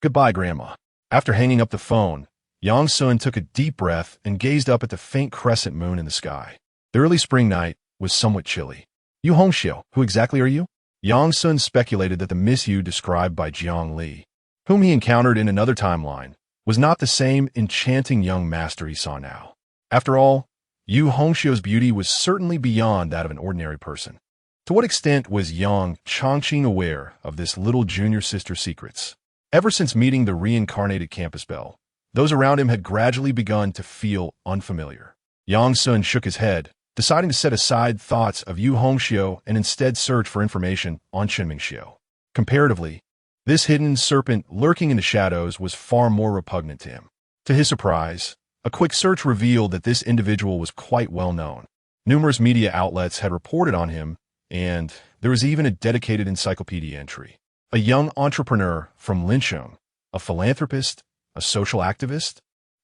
Goodbye, Grandma. After hanging up the phone, Yang Sun took a deep breath and gazed up at the faint crescent moon in the sky. The early spring night was somewhat chilly. Yu Hongxiu, who exactly are you? Yang Sun speculated that the Miss Yu described by Jiang Li, whom he encountered in another timeline, was not the same enchanting young master he saw now. After all, Yu Hongxiu's beauty was certainly beyond that of an ordinary person. To what extent was Yang Changqing aware of this little junior sister's secrets? Ever since meeting the reincarnated campus belle, those around him had gradually begun to feel unfamiliar. Yang Sun shook his head, deciding to set aside thoughts of Yu Hongxiu and instead search for information on Chen Mingxiu. Comparatively, this hidden serpent lurking in the shadows was far more repugnant to him. To his surprise, a quick search revealed that this individual was quite well known. Numerous media outlets had reported on him, and there was even a dedicated encyclopedia entry. A young entrepreneur from Lincheng, a philanthropist, a social activist?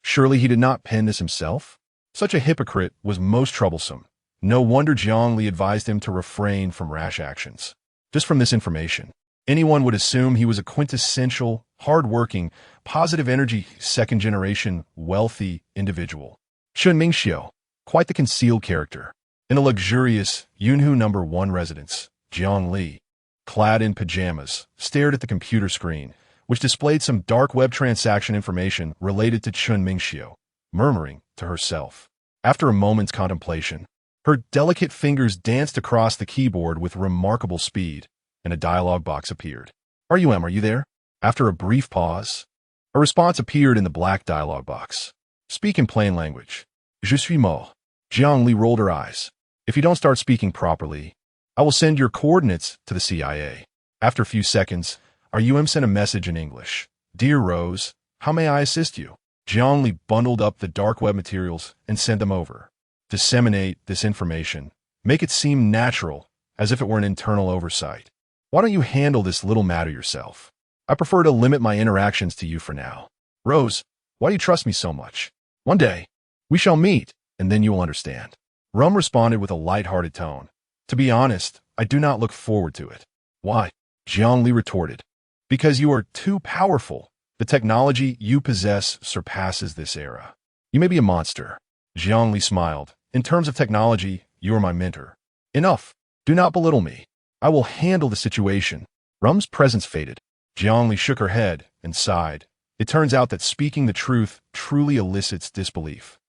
Surely he did not pen this himself? Such a hypocrite was most troublesome. No wonder Jiang Li advised him to refrain from rash actions. Just from this information, anyone would assume he was a quintessential, hard-working, positive energy, second-generation, wealthy individual. Chen Mingxiu, quite the concealed character. In a luxurious Yunhu No. 1 residence, Jiang Li, clad in pajamas, stared at the computer screen, which displayed some dark web transaction information related to Chen Mingxiu, murmuring to herself. After a moment's contemplation, her delicate fingers danced across the keyboard with remarkable speed, and a dialog box appeared. Are you there? After a brief pause, a response appeared in the black dialog box. Speak in plain language. Je suis mort. Jiang Li rolled her eyes. If you don't start speaking properly, I will send your coordinates to the CIA. After a few seconds, RUM sent a message in English. Dear Rose, how may I assist you? Jiang Li bundled up the dark web materials and sent them over. Disseminate this information. Make it seem natural, as if it were an internal oversight. Why don't you handle this little matter yourself? I prefer to limit my interactions to you for now. Rose, why do you trust me so much? One day, we shall meet, and then you will understand. Rum responded with a light-hearted tone. To be honest, I do not look forward to it. Why? Zhongli retorted. Because you are too powerful. The technology you possess surpasses this era. You may be a monster. Zhongli smiled. In terms of technology, you are my mentor. Enough. Do not belittle me. I will handle the situation. Rum's presence faded. Zhongli shook her head and sighed. It turns out that speaking the truth truly elicits disbelief.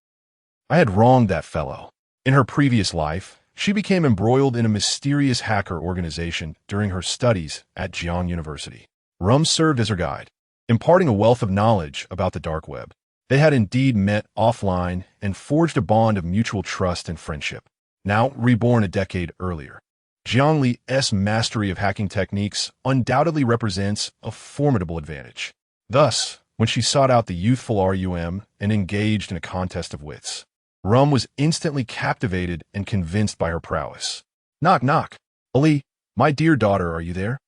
I had wronged that fellow. In her previous life, she became embroiled in a mysterious hacker organization during her studies at Jiang University. Rum served as her guide, imparting a wealth of knowledge about the dark web. They had indeed met offline and forged a bond of mutual trust and friendship. Now reborn a decade earlier, Zhongli's mastery of hacking techniques undoubtedly represents a formidable advantage. Thus, when she sought out the youthful RUM and engaged in a contest of wits, Rum was instantly captivated and convinced by her prowess. Knock, knock. Ali, my dear daughter, are you there?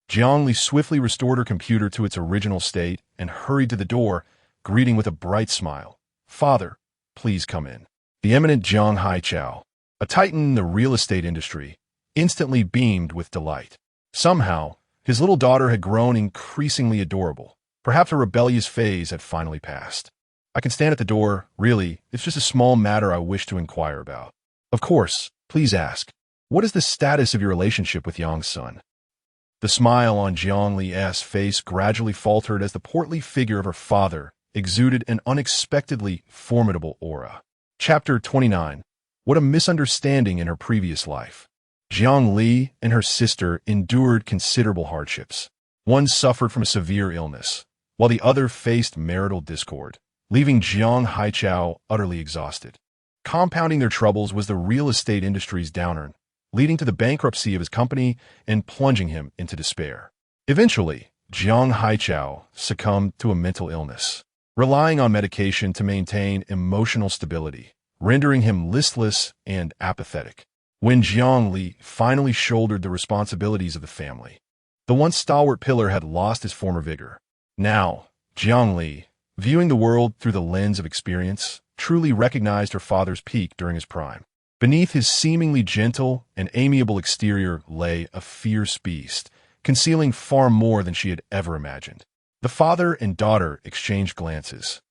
Zhongli swiftly restored her computer to its original state and hurried to the door, greeting with a bright smile. Father, please come in. The eminent Zhang Haichao, a titan in the real estate industry, instantly beamed with delight. Somehow, his little daughter had grown increasingly adorable. Perhaps her rebellious phase had finally passed. I can stand at the door. Really, it's just a small matter I wish to inquire about. Of course, please ask. What is the status of your relationship with Yang's son? The smile on Zhongli's face gradually faltered as the portly figure of her father exuded an unexpectedly formidable aura. Chapter 29. What a misunderstanding in her previous life. Zhongli and her sister endured considerable hardships. One suffered from a severe illness, while the other faced marital discord, leaving Zhang Haichao utterly exhausted. Compounding their troubles was the real estate industry's downturn, leading to the bankruptcy of his company and plunging him into despair. Eventually, Zhang Haichao succumbed to a mental illness, relying on medication to maintain emotional stability, rendering him listless and apathetic. When Zhongli finally shouldered the responsibilities of the family, the once stalwart pillar had lost his former vigor. Now, Zhongli, viewing the world through the lens of experience, truly recognized her father's peak during his prime. Beneath his seemingly gentle and amiable exterior lay a fierce beast, concealing far more than she had ever imagined. The father and daughter exchanged glances,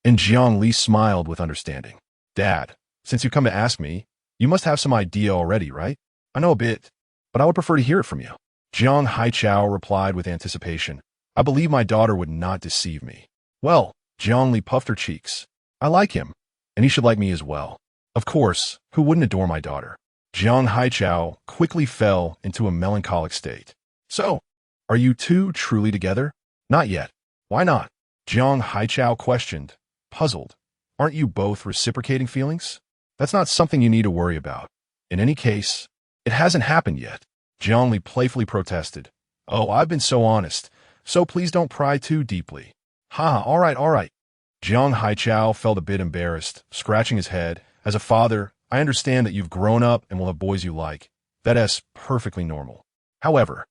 and Zhongli smiled with understanding. Dad, since you come to ask me, you must have some idea already, right? I know a bit, but I would prefer to hear it from you. Zhang Haichao replied with anticipation. I believe my daughter would not deceive me. Well, Zhongli puffed her cheeks. I like him, and he should like me as well. Of course, who wouldn't adore my daughter? Zhang Haichao quickly fell into a melancholic state. So, are you two truly together? Not yet. Why not? Zhang Haichao questioned, puzzled. Aren't you both reciprocating feelings? That's not something you need to worry about. In any case, it hasn't happened yet. Zhongli playfully protested. Oh, I've been so honest, so please don't pry too deeply. Ha, all right, all right. Zhang Haichao felt a bit embarrassed, scratching his head. As a father, I understand that you've grown up and will have boys you like. That's perfectly normal. However,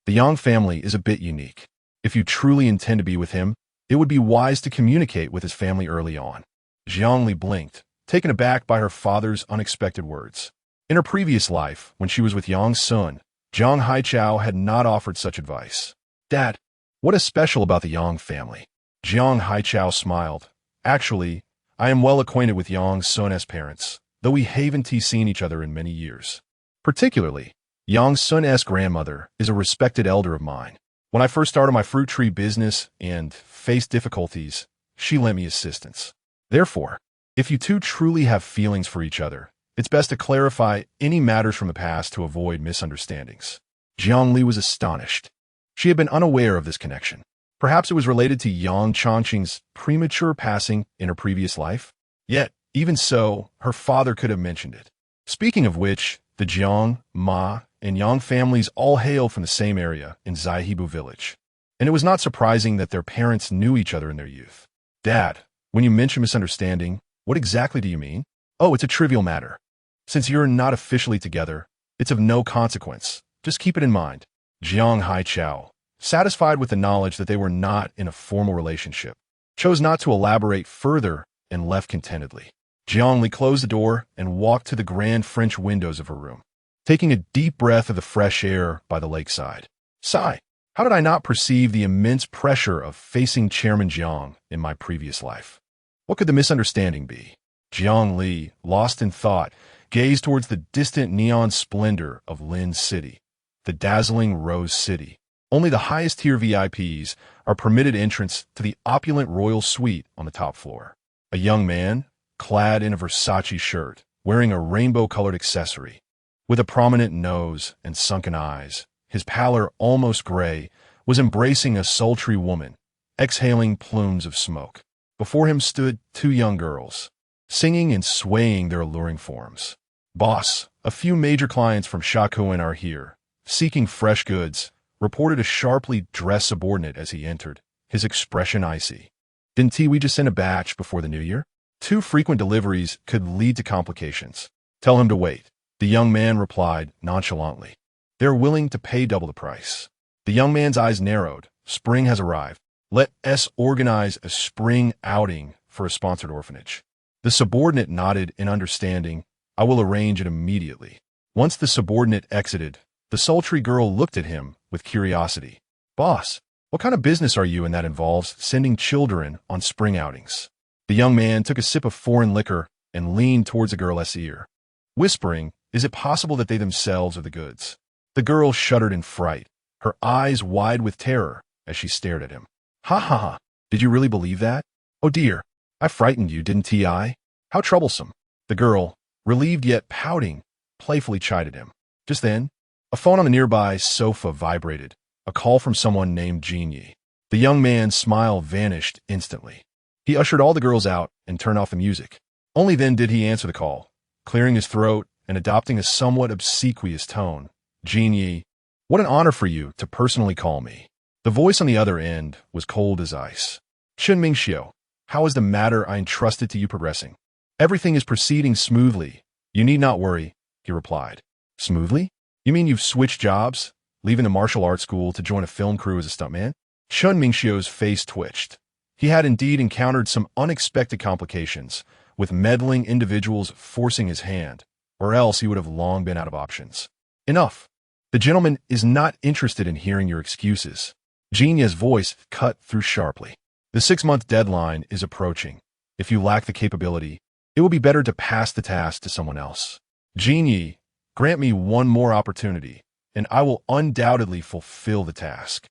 the Yang family is a bit unique. If you truly intend to be with him, it would be wise to communicate with his family early on. Zhongli blinked, taken aback by her father's unexpected words. In her previous life, when she was with Yang's son, Zhang Haichao had not offered such advice. Dad, what is special about the Yang family? Zhang Haichao smiled. Actually, I am well acquainted with Yang's son's parents, though we haven't seen each other in many years. Particularly, Yang's son's grandmother is a respected elder of mine. When I first started my fruit tree business and faced difficulties, she lent me assistance. Therefore, if you two truly have feelings for each other, it's best to clarify any matters from the past to avoid misunderstandings. Zhongli was astonished. She had been unaware of this connection. Perhaps it was related to Yang Changqing's premature passing in her previous life? Yet, even so, her father could have mentioned it. Speaking of which, the Jiang, Ma, and Yang families all hail from the same area in Zaihebu village. And it was not surprising that their parents knew each other in their youth. Dad, when you mention misunderstanding, what exactly do you mean? Oh, it's a trivial matter. Since you're not officially together, it's of no consequence. Just keep it in mind. Zhang Haichao, satisfied with the knowledge that they were not in a formal relationship, chose not to elaborate further and left contentedly. Jiang Li closed the door and walked to the grand French windows of her room, taking a deep breath of the fresh air by the lakeside. Sigh. How did I not perceive the immense pressure of facing Chairman Jiang in my previous life? What could the misunderstanding be? Jiang Li, lost in thought, gazed towards the distant neon splendor of Lin City, the dazzling Rose City. Only the highest-tier VIPs are permitted entrance to the opulent royal suite on the top floor. A young man, clad in a Versace shirt, wearing a rainbow-colored accessory, with a prominent nose and sunken eyes, his pallor almost gray, was embracing a sultry woman, exhaling plumes of smoke. Before him stood two young girls, singing and swaying their alluring forms. Boss, a few major clients from Shakuin are here, seeking fresh goods, reported a sharply dressed subordinate as he entered, his expression icy. Didn't we just send a batch before the new year? Too frequent deliveries could lead to complications. Tell him to wait. The young man replied nonchalantly. They're willing to pay double the price. The young man's eyes narrowed. Spring has arrived. Let us organize a spring outing for a sponsored orphanage. The subordinate nodded in understanding. I will arrange it immediately. Once the subordinate exited, the sultry girl looked at him with curiosity. Boss, what kind of business are you in that involves sending children on spring outings? The young man took a sip of foreign liquor and leaned towards the girl's ear, whispering, is it possible that they themselves are the goods? The girl shuddered in fright, her eyes wide with terror as she stared at him. Ha ha ha, did you really believe that? Oh dear, I frightened you, didn't I? How troublesome. The girl, relieved yet pouting, playfully chided him. Just then, a phone on the nearby sofa vibrated, a call from someone named Jinyi. The young man's smile vanished instantly. He ushered all the girls out and turned off the music. Only then did he answer the call, clearing his throat and adopting a somewhat obsequious tone. Jinyi, what an honor for you to personally call me. The voice on the other end was cold as ice. Chunming Xiu, how is the matter I entrusted to you progressing? Everything is proceeding smoothly. You need not worry, he replied. Smoothly? You mean you've switched jobs, leaving the martial arts school to join a film crew as a stuntman? Chunming Xiu's face twitched. He had indeed encountered some unexpected complications, with meddling individuals forcing his hand, or else he would have long been out of options. Enough. The gentleman is not interested in hearing your excuses. Jinya's voice cut through sharply. The 6-month deadline is approaching. If you lack the capability, it will be better to pass the task to someone else. Jinyi, grant me one more opportunity, and I will undoubtedly fulfill the task.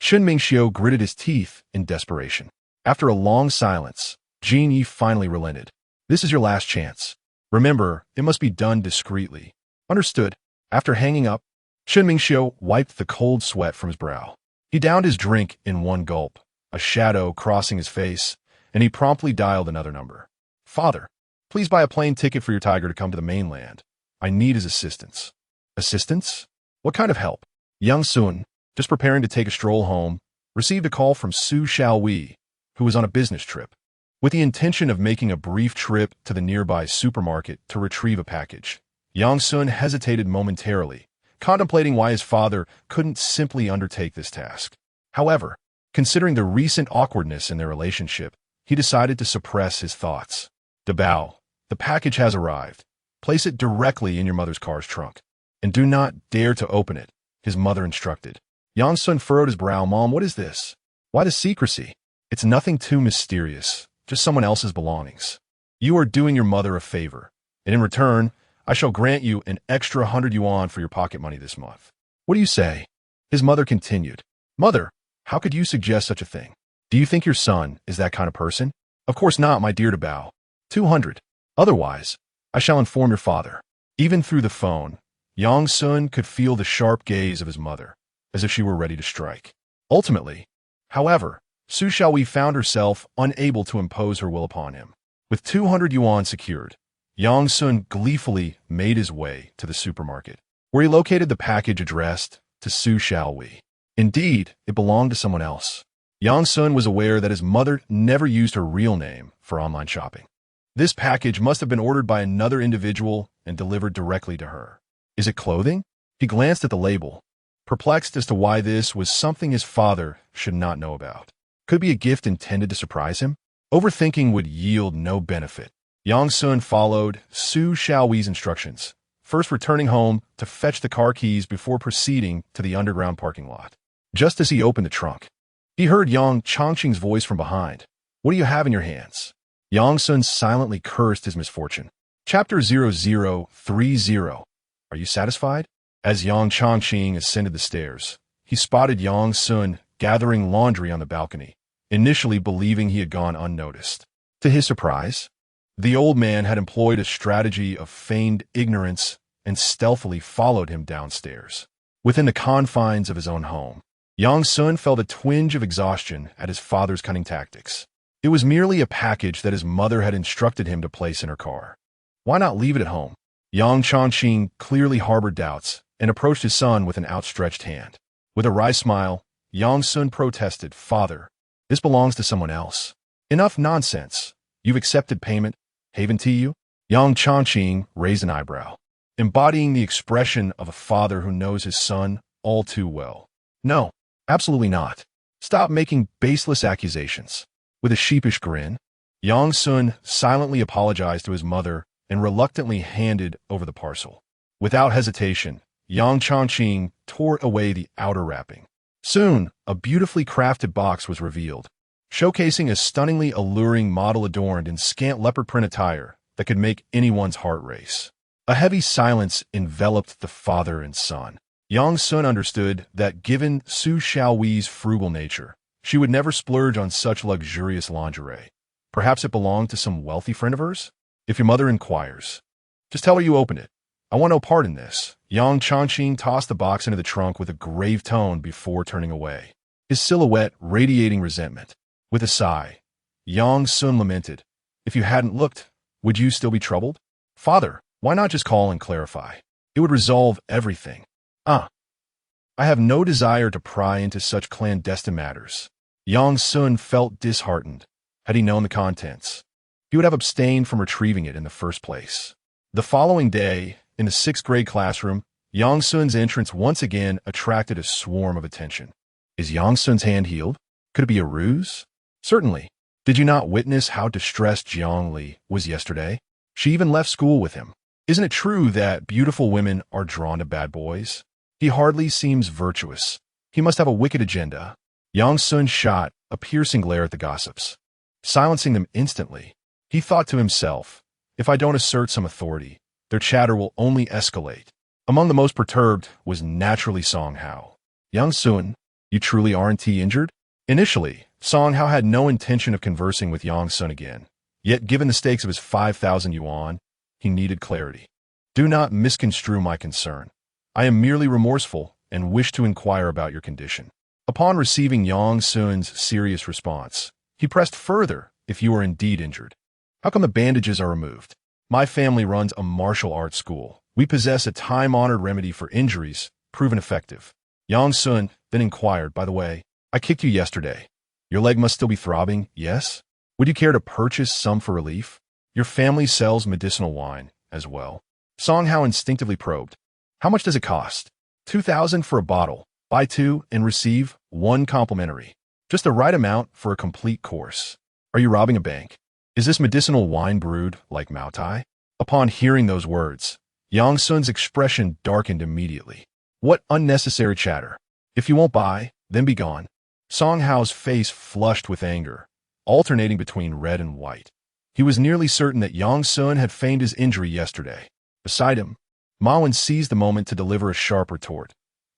Chunming Xiu gritted his teeth in desperation. After a long silence, Jinyi finally relented. This is your last chance. Remember, it must be done discreetly. Understood. After hanging up, Chunming Xiu wiped the cold sweat from his brow. He downed his drink in one gulp, a shadow crossing his face, and he promptly dialed another number. Father, please buy a plane ticket for your tiger to come to the mainland. I need his assistance. Assistance? What kind of help? Young Sun, just preparing to take a stroll home, received a call from Su Xiaowei, who was on a business trip, with the intention of making a brief trip to the nearby supermarket to retrieve a package. Yang Sun hesitated momentarily, contemplating why his father couldn't simply undertake this task. However, considering the recent awkwardness in their relationship, he decided to suppress his thoughts. Dabao, the package has arrived. Place it directly in your mother's car's trunk, and do not dare to open it, his mother instructed. Yang Sun furrowed his brow. Mom, what is this? Why the secrecy? It's nothing too mysterious, just someone else's belongings. You are doing your mother a favor, and in return, I shall grant you an extra 100 yuan for your pocket money this month. What do you say? His mother continued. Mother, how could you suggest such a thing? Do you think your son is that kind of person? Of course not, my dear Dabao. 200. Otherwise, I shall inform your father. Even through the phone, Yang Sun could feel the sharp gaze of his mother, as if she were ready to strike. Ultimately, however, Su Xiaowei found herself unable to impose her will upon him. With 200 yuan secured, Yang Sun gleefully made his way to the supermarket, where he located the package addressed to Su Xiaowei. Indeed, it belonged to someone else. Yang Sun was aware that his mother never used her real name for online shopping. This package must have been ordered by another individual and delivered directly to her. Is it clothing? He glanced at the label, perplexed as to why this was something his father should not know about. Could it be a gift intended to surprise him? Overthinking would yield no benefit. Yang Sun followed Su Xiaoyi's instructions, first returning home to fetch the car keys before proceeding to the underground parking lot. Just as he opened the trunk, he heard Yang Chongqing's voice from behind. What do you have in your hands? Yang Sun silently cursed his misfortune. Chapter 0030. Are you satisfied? As Yang Chongqing ascended the stairs, he spotted Yang Sun gathering laundry on the balcony, initially believing he had gone unnoticed. To his surprise, the old man had employed a strategy of feigned ignorance and stealthily followed him downstairs. Within the confines of his own home, Yang Sun felt a twinge of exhaustion at his father's cunning tactics. It was merely a package that his mother had instructed him to place in her car. Why not leave it at home? Yang Chongqing clearly harbored doubts and approached his son with an outstretched hand. With a wry smile, Yang Sun protested, "Father, this belongs to someone else." "Enough nonsense. You've accepted payment. Haven to you?" Yang Chongqing raised an eyebrow, embodying the expression of a father who knows his son all too well. "No, absolutely not. Stop making baseless accusations." With a sheepish grin, Yang Sun silently apologized to his mother and reluctantly handed over the parcel. Without hesitation, Yang Chongqing tore away the outer wrapping. Soon, a beautifully crafted box was revealed, showcasing a stunningly alluring model adorned in scant leopard print attire that could make anyone's heart race. A heavy silence enveloped the father and son. Yang Sun understood that given Su Xiaoyi's frugal nature, she would never splurge on such luxurious lingerie. Perhaps it belonged to some wealthy friend of hers? If your mother inquires, just tell her you opened it. I want no part in this. Yang Chongqing tossed the box into the trunk with a grave tone before turning away, his silhouette radiating resentment. With a sigh, Yang Sun lamented, "If you hadn't looked, would you still be troubled? Father, why not just call and clarify? It would resolve everything." I have no desire to pry into such clandestine matters." Yang Sun felt disheartened. Had he known the contents, he would have abstained from retrieving it in the first place. The following day, in the 6th grade classroom, Yang Sun's entrance once again attracted a swarm of attention. Is Yang Sun's hand healed? Could it be a ruse? Certainly. Did you not witness how distressed Jiang Li was yesterday? She even left school with him. Isn't it true that beautiful women are drawn to bad boys? He hardly seems virtuous. He must have a wicked agenda. Yang Sun shot a piercing glare at the gossips, silencing them instantly. He thought to himself, if I don't assert some authority, their chatter will only escalate. Among the most perturbed was naturally Song Hao. Yang Sun, you truly aren't injured? Initially, Song Hao had no intention of conversing with Yang Sun again. Yet given the stakes of his 5,000 yuan, he needed clarity. Do not misconstrue my concern. I am merely remorseful and wish to inquire about your condition. Upon receiving Yang Sun's serious response, he pressed further if you are indeed injured. How come the bandages are removed? My family runs a martial arts school. We possess a time-honored remedy for injuries, proven effective. Yang Sun then inquired, by the way, I kicked you yesterday. Your leg must still be throbbing, yes? Would you care to purchase some for relief? Your family sells medicinal wine as well. Song Hao instinctively probed. How much does it cost? 2,000 for a bottle. Buy 2 and receive 1 complimentary. Just the right amount for a complete course. Are you robbing a bank? Is this medicinal wine brewed like Mao Tai? Upon hearing those words, Yang Sun's expression darkened immediately. What unnecessary chatter. If you won't buy, then be gone. Song Hao's face flushed with anger, alternating between red and white. He was nearly certain that Yang Sun had feigned his injury yesterday. Beside him, Ma Wen seized the moment to deliver a sharp retort.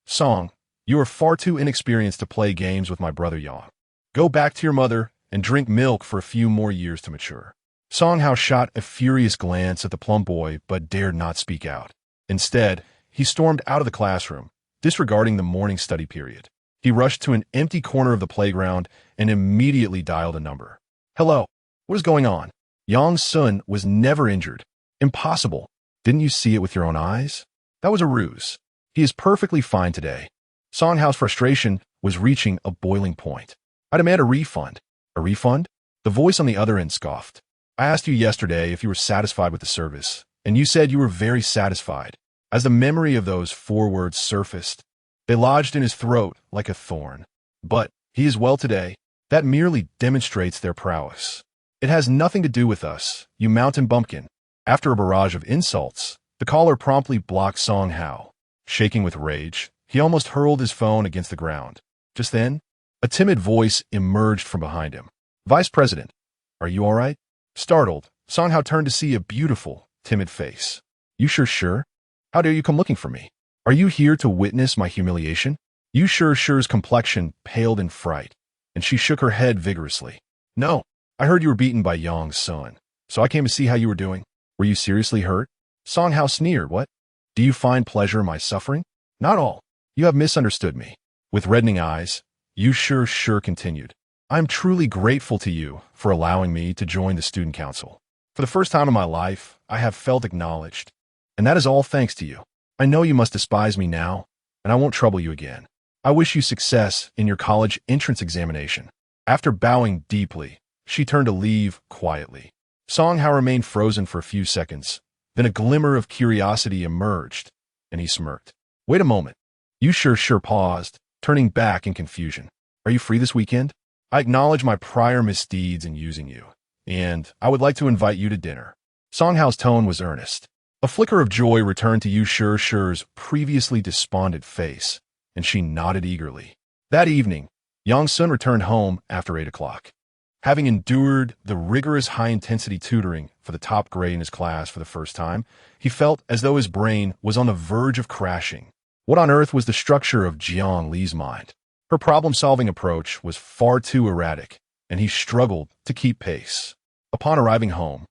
Song, you are far too inexperienced to play games with my brother Yang. Go back to your mother and drink milk for a few more years to mature. Song Hao shot a furious glance at the plump boy but dared not speak out. Instead, he stormed out of the classroom, disregarding the morning study period. He rushed to an empty corner of the playground and immediately dialed a number. Hello, what is going on? Yang Sun was never injured. Impossible. Didn't you see it with your own eyes? That was a ruse. He is perfectly fine today. Song Hao's frustration was reaching a boiling point. I demand a refund. A refund? The voice on the other end scoffed. I asked you yesterday if you were satisfied with the service, and you said you were very satisfied. As the memory of those 4 words surfaced, they lodged in his throat like a thorn. But he is well today. That merely demonstrates their prowess. It has nothing to do with us, you mountain bumpkin. After a barrage of insults, the caller promptly blocked Song Hao. Shaking with rage, he almost hurled his phone against the ground. Just then, a timid voice emerged from behind him. Vice President, are you all right? Startled, Song Hao turned to see a beautiful, timid face. You sure? How dare you come looking for me? Are you here to witness my humiliation? You sure's complexion paled in fright, and she shook her head vigorously. No, I heard you were beaten by Yang's son, so I came to see how you were doing. Were you seriously hurt? Song Hao sneered. What? Do you find pleasure in my suffering? Not all. You have misunderstood me. With reddening eyes, you sure continued. I am truly grateful to you for allowing me to join the student council. For the first time in my life, I have felt acknowledged, and that is all thanks to you. I know you must despise me now, and I won't trouble you again. I wish you success in your college entrance examination. After bowing deeply, she turned to leave quietly. Song Hao remained frozen for a few seconds. Then a glimmer of curiosity emerged, and he smirked. Wait a moment. You sure paused, turning back in confusion. Are you free this weekend? I acknowledge my prior misdeeds in using you, and I would like to invite you to dinner. Song Hao's tone was earnest. A flicker of joy returned to Yu Shi's previously despondent face, and she nodded eagerly. That evening, Yang Sun returned home after 8 o'clock. Having endured the rigorous high-intensity tutoring for the top grade in his class for the first time, he felt as though his brain was on the verge of crashing. What on earth was the structure of Jiang Li's mind? Her problem-solving approach was far too erratic, and he struggled to keep pace. Upon arriving home,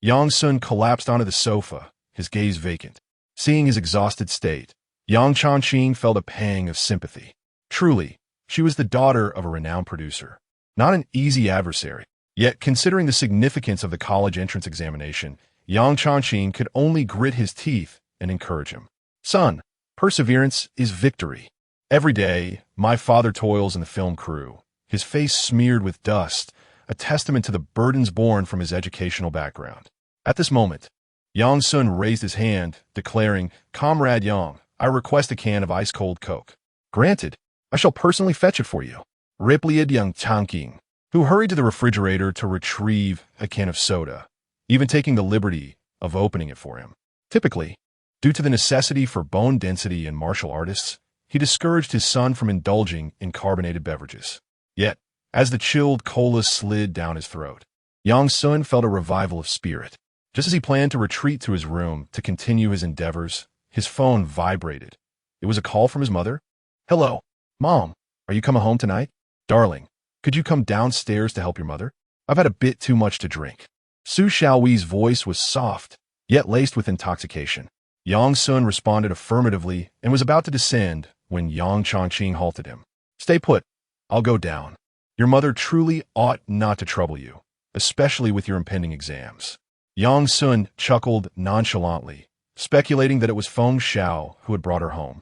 Yang Sun collapsed onto the sofa, his gaze vacant. Seeing his exhausted state, Yang Changqing felt a pang of sympathy. Truly, she was the daughter of a renowned producer. Not an easy adversary. Yet, considering the significance of the college entrance examination, Yang Changqing could only grit his teeth and encourage him. Son, perseverance is victory. Every day, my father toils in the film crew, his face smeared with dust, a testament to the burdens borne from his educational background. At this moment, Yang Sun raised his hand, declaring, Comrade Yang, I request a can of ice-cold Coke. Granted, I shall personally fetch it for you, replied Yang Changqing, who hurried to the refrigerator to retrieve a can of soda, even taking the liberty of opening it for him. Typically, due to the necessity for bone density in martial artists, he discouraged his son from indulging in carbonated beverages. Yet, as the chilled cola slid down his throat, Yang Sun felt a revival of spirit. Just as he planned to retreat to his room to continue his endeavors, his phone vibrated. It was a call from his mother. Hello, Mom, are you coming home tonight? Darling, could you come downstairs to help your mother? I've had a bit too much to drink. Su Xiaoyi's voice was soft, yet laced with intoxication. Yang Sun responded affirmatively and was about to descend when Yang Changqing halted him. Stay put. I'll go down. Your mother truly ought not to trouble you, especially with your impending exams. Yang Sun chuckled nonchalantly, speculating that it was Feng Xiao who had brought her home.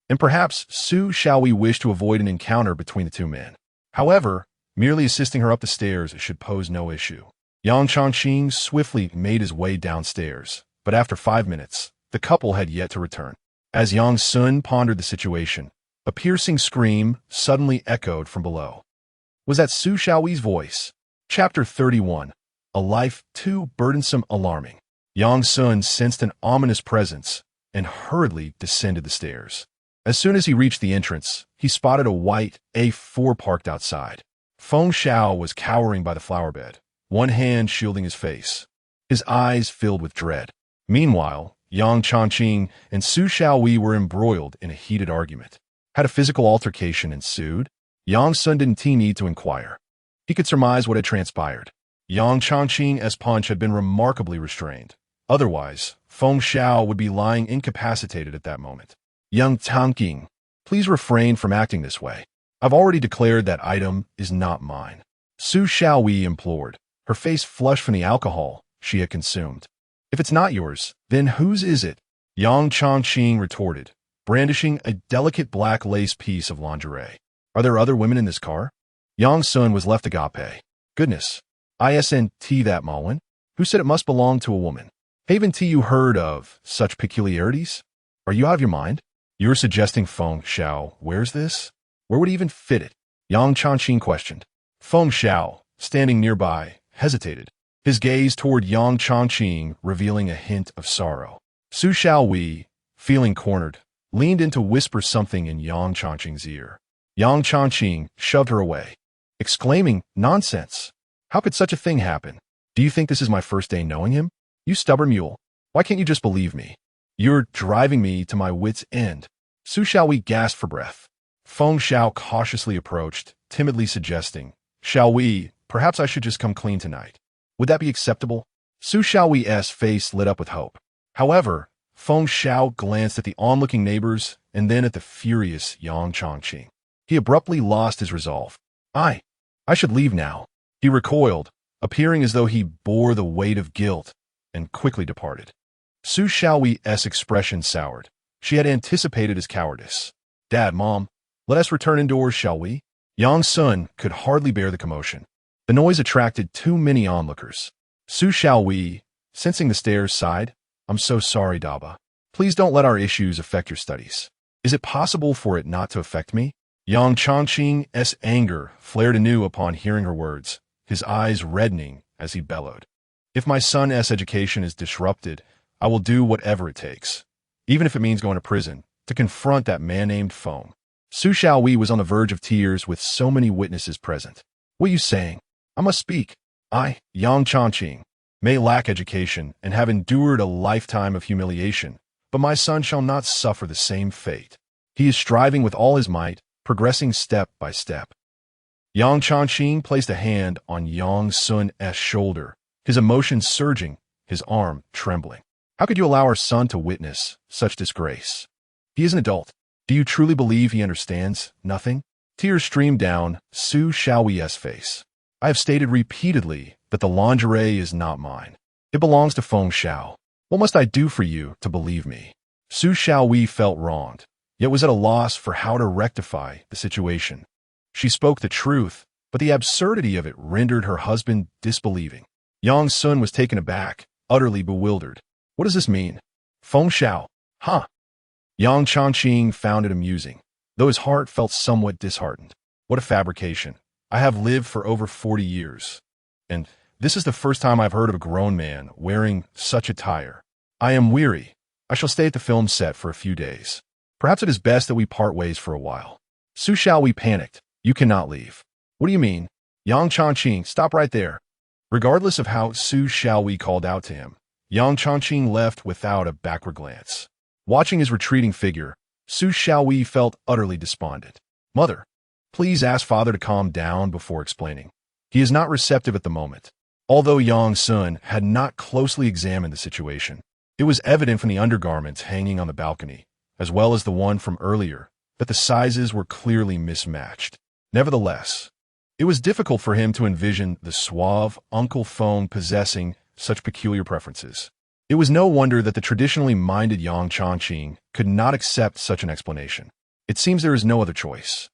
And perhaps Su Xiaoyi wished to avoid an encounter between the two men. However, merely assisting her up the stairs should pose no issue. Yang Changqing swiftly made his way downstairs, but after 5 minutes, the couple had yet to return. As Yang Sun pondered the situation, a piercing scream suddenly echoed from below. Was that Su Xiaoyi's voice? Chapter 31. A life too burdensome, alarming. Yang Sun sensed an ominous presence and hurriedly descended the stairs. As soon as he reached the entrance, he spotted a white A4 parked outside. Feng Xiao was cowering by the flower bed, one hand shielding his face. His eyes filled with dread. Meanwhile, Yang Changqing and Su Xiaoyi were embroiled in a heated argument. Had a physical altercation ensued? Yang Sun didn't need to inquire. He could surmise what had transpired. Yang Changqing's punch had been remarkably restrained. Otherwise, Feng Xiao would be lying incapacitated at that moment. Yang Changqing, please refrain from acting this way. I've already declared that item is not mine. Su Xiaoyi implored, her face flushed from the alcohol she had consumed. If it's not yours, then whose is it? Yang Changqing retorted, brandishing a delicate black lace piece of lingerie. Are there other women in this car? Yang Sun was left agape. Goodness. Isn't that Malwin? Who said it must belong to a woman? Haven't you heard of such peculiarities? Are you out of your mind? You're suggesting Feng Xiao wears this? Where would he even fit it? Yang Changqing questioned. Feng Xiao, standing nearby, hesitated. his gaze toward Yang Chongqing revealing a hint of sorrow. Su Xiaowei, feeling cornered, leaned in to whisper something in Yang Chongqing's ear. Yang Chongqing shoved her away, exclaiming, "Nonsense! How could such a thing happen? Do you think this is my first day knowing him? You stubborn mule! Why can't you just believe me? You're driving me to my wit's end." Su Xiaowei gasped for breath. Feng Xiao cautiously approached, timidly suggesting, "Xiaowei, perhaps I should just come clean tonight. Would that be acceptable?" Su Xiaowei's face lit up with hope. However, Feng Xiao glanced at the onlooking neighbors and then at the furious Yang Chongqing. He abruptly lost his resolve. I should leave now." He recoiled, appearing as though he bore the weight of guilt, and quickly departed. Su Xiaowei's expression soured. She had anticipated his cowardice. "Dad, Mom, let us return indoors, shall we?" Yang Sun could hardly bear the commotion. The noise attracted too many onlookers. Su Xiaowei, sensing the stares, sighed, "I'm so sorry, Daba. Please don't let our issues affect your studies. Is it possible for it not to affect me?" Yang Chongqing's anger flared anew upon hearing her words, his eyes reddening as he bellowed. "If my son's education is disrupted, I will do whatever it takes, even if it means going to prison, to confront that man named Feng." Su Xiaowei was on the verge of tears with so many witnesses present. "What are you saying? I must speak. I, Yang Chongqing, may lack education and have endured a lifetime of humiliation, but my son shall not suffer the same fate. He is striving with all his might, progressing step by step." Yang Chongqing placed a hand on Yang Sun's shoulder, his emotions surging, his arm trembling. "How could you allow our son to witness such disgrace? He is an adult. Do you truly believe he understands nothing?" Tears streamed down Su Xiaowei's face. "I have stated repeatedly that the lingerie is not mine. It belongs to Feng Xiao. What must I do for you to believe me?" Su Xiaowei felt wronged, yet was at a loss for how to rectify the situation. She spoke the truth, but the absurdity of it rendered her husband disbelieving. Yang Sun was taken aback, utterly bewildered. "What does this mean? Feng Xiao? Huh?" Yang Chongqing found it amusing, though his heart felt somewhat disheartened. "What a fabrication. I have lived for over 40 years, and this is the first time I've heard of a grown man wearing such attire. I am weary. I shall stay at the film set for a few days. Perhaps it is best that we part ways for a while." Su Xiaowei panicked. "You cannot leave." "What do you mean?" "Yang Chongqing, stop right there." Regardless of how Su Xiaowei called out to him, Yang Chongqing left without a backward glance. Watching his retreating figure, Su Xiaowei felt utterly despondent. "Mother, please ask father to calm down before explaining. He is not receptive at the moment." Although Yang Sun had not closely examined the situation, it was evident from the undergarments hanging on the balcony, as well as the one from earlier, that the sizes were clearly mismatched. Nevertheless, it was difficult for him to envision the suave Uncle Feng possessing such peculiar preferences. It was no wonder that the traditionally minded Yang Chongqing could not accept such an explanation. It seems there is no other choice.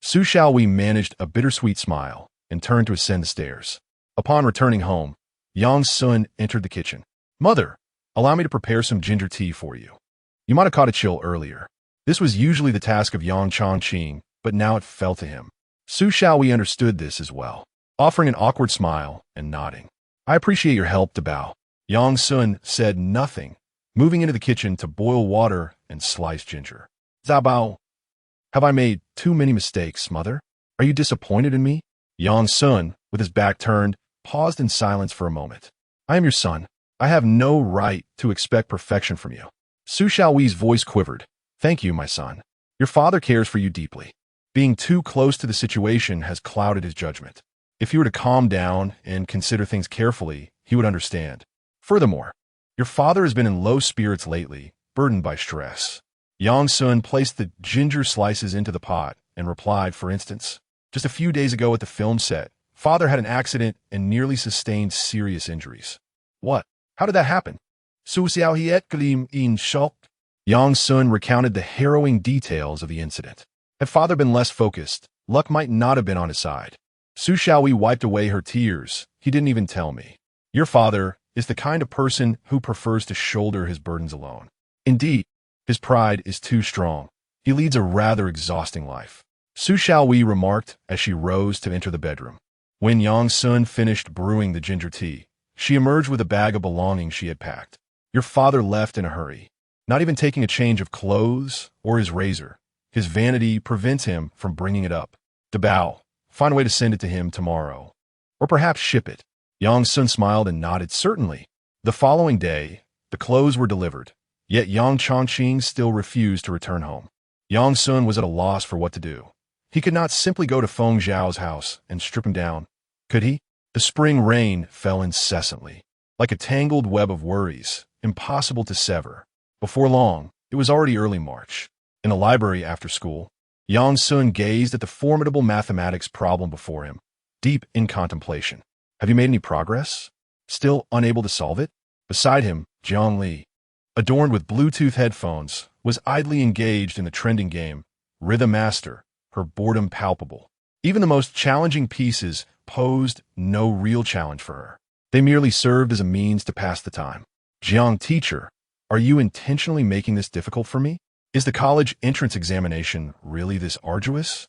Su Xiaowei managed a bittersweet smile and turned to ascend the stairs. Upon returning home, Yang Sun entered the kitchen. "Mother, allow me to prepare some ginger tea for you. You might have caught a chill earlier." This was usually the task of Yang Chongqing, but now it fell to him. Su Xiaowei understood this as well, offering an awkward smile and nodding. "I appreciate your help, Dabao." Yang Sun said nothing, moving into the kitchen to boil water and slice ginger. "Dabao, have I made too many mistakes, mother? Are you disappointed in me?" Yang Sun, with his back turned, paused in silence for a moment. "I am your son. I have no right to expect perfection from you." Su Xiaowei's voice quivered. "Thank you, my son. Your father cares for you deeply. Being too close to the situation has clouded his judgment. If he were to calm down and consider things carefully, he would understand. Furthermore, your father has been in low spirits lately, burdened by stress." Yang Sun placed the ginger slices into the pot and replied, "For instance, just a few days ago at the film set, father had an accident and nearly sustained serious injuries." "What? How did that happen?" Su Xiaohiet gleam in shock. Yang Sun recounted the harrowing details of the incident. Had father been less focused, luck might not have been on his side. Su Xiaowei wiped away her tears. "He didn't even tell me. Your father is the kind of person who prefers to shoulder his burdens alone. Indeed, his pride is too strong. He leads a rather exhausting life." Su Xiaowei remarked as she rose to enter the bedroom. When Yang Sun finished brewing the ginger tea, She emerged with a bag of belongings she had packed. Your father left in a hurry, not even taking a change of clothes or his razor. His vanity prevents him from bringing it up. Dabao, find a way to send it to him tomorrow. Or perhaps ship it. Yang Sun smiled and nodded certainly. The following day, the clothes were delivered, yet Yang Chongqing still refused to return home. Yang Sun was at a loss for what to do. He could not simply go to Feng Zhao's house and strip him down, could he? The spring rain fell incessantly, like a tangled web of worries, impossible to sever. Before long, it was already early March. In the library after school, Yang Sun gazed at the formidable mathematics problem before him, deep in contemplation. Have you made any progress? Still unable to solve it? Beside him, Jiang Li, adorned with Bluetooth headphones, was idly engaged in the trending game, Rhythm Master, her boredom palpable. Even the most challenging pieces posed no real challenge for her. They merely served as a means to pass the time. Jiang, teacher, are you intentionally making this difficult for me? Is the college entrance examination really this arduous?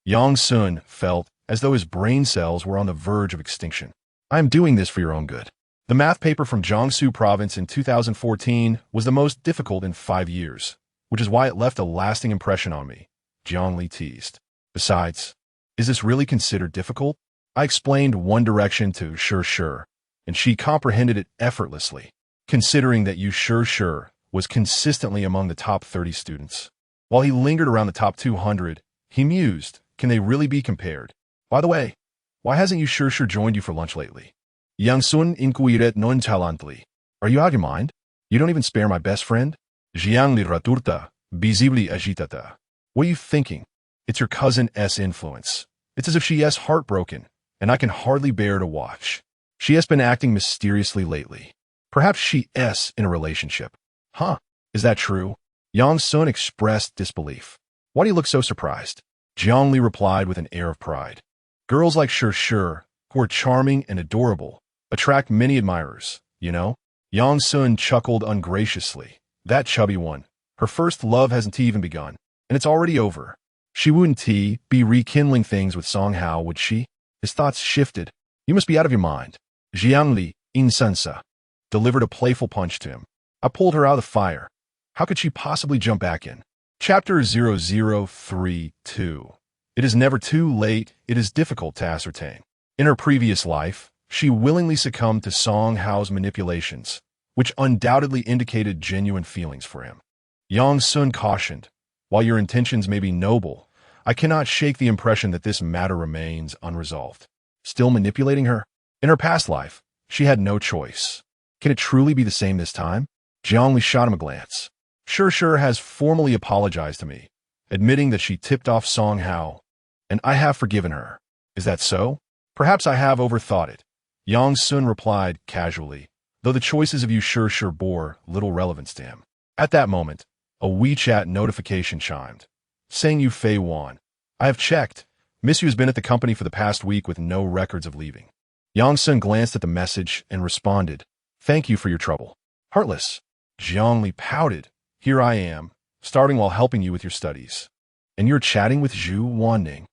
Yang Sun felt as though his brain cells were on the verge of extinction. I am doing this for your own good. The math paper from Jiangsu province in 2014 was the most difficult in 5 years, which is why it left a lasting impression on me, Jiang Li teased. Besides, is this really considered difficult? I explained one direction to sure, and she comprehended it effortlessly, considering that you sure was consistently among the top 30 students. While he lingered around the top 200, he mused, can they really be compared? By the way, why hasn't you sure joined you for lunch lately? Yang Sun inquired nonchalantly. Are you out of your mind? You don't even spare my best friend? Jiang Li raturta, visibly agitata. What are you thinking? It's your cousin S influence. It's as if she is heartbroken, and I can hardly bear to watch. She has been acting mysteriously lately. Perhaps she is in a relationship. Huh? Is that true? Yang Sun expressed disbelief. Why do you look so surprised? Jiang Li replied with an air of pride. Girls like sure, who are charming and adorable, attract many admirers, you know? Yang Sun chuckled ungraciously. That chubby one. Her first love hasn't even begun, and it's already over. She wouldn't be rekindling things with Song Hao, would she? His thoughts shifted. You must be out of your mind. Jiang Li, insensa, delivered a playful punch to him. I pulled her out of the fire. How could she possibly jump back in? Chapter 0032. It is never too late, it is difficult to ascertain. In her previous life, she willingly succumbed to Song Hao's manipulations, which undoubtedly indicated genuine feelings for him. Yang Sun cautioned, while your intentions may be noble, I cannot shake the impression that this matter remains unresolved. Still manipulating her? In her past life, she had no choice. Can it truly be the same this time? Jiang Li shot him a glance. Sure has formally apologized to me, admitting that she tipped off Song Hao, and I have forgiven her. Is that so? Perhaps I have overthought it. Yang Sun replied casually, though the choices of you sure bore little relevance to him. At that moment, a WeChat notification chimed, saying you Fei Wan. I have checked. Miss Yu has been at the company for the past week with no records of leaving. Yang Sun glanced at the message and responded, thank you for your trouble. Heartless. Jiang Li pouted. Here I am, starting while helping you with your studies. And you're chatting with Zhu Wanning.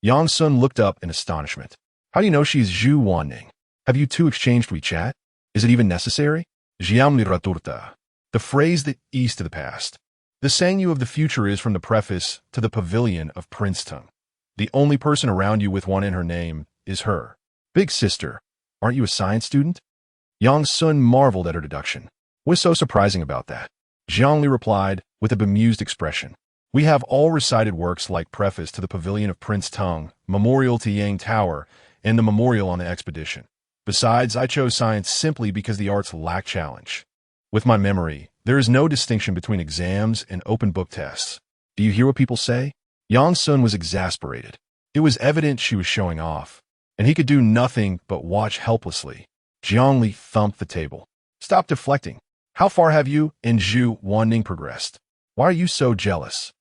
Yang Sun looked up in astonishment. How do you know she's Zhu Wanning? Have you two exchanged WeChat? Is it even necessary? Jiang Li raturta. The phrase that east to the past. The Sangyu of the future is from the preface to the pavilion of Princeton. The only person around you with one in her name is her. Big sister, aren't you a science student? Yang Sun marveled at her deduction. What's so surprising about that? Jiang Li replied with a bemused expression. We have all recited works like Preface to the Pavilion of Prince Tang, Memorial to Yang Tower, and the Memorial on the Expedition. Besides, I chose science simply because the arts lack challenge. With my memory, there is no distinction between exams and open book tests. Do you hear what people say? Yang Sun was exasperated. It was evident she was showing off, and he could do nothing but watch helplessly. Jiang Li thumped the table. Stop deflecting. How far have you and Zhu Wanning progressed? Why are you so jealous?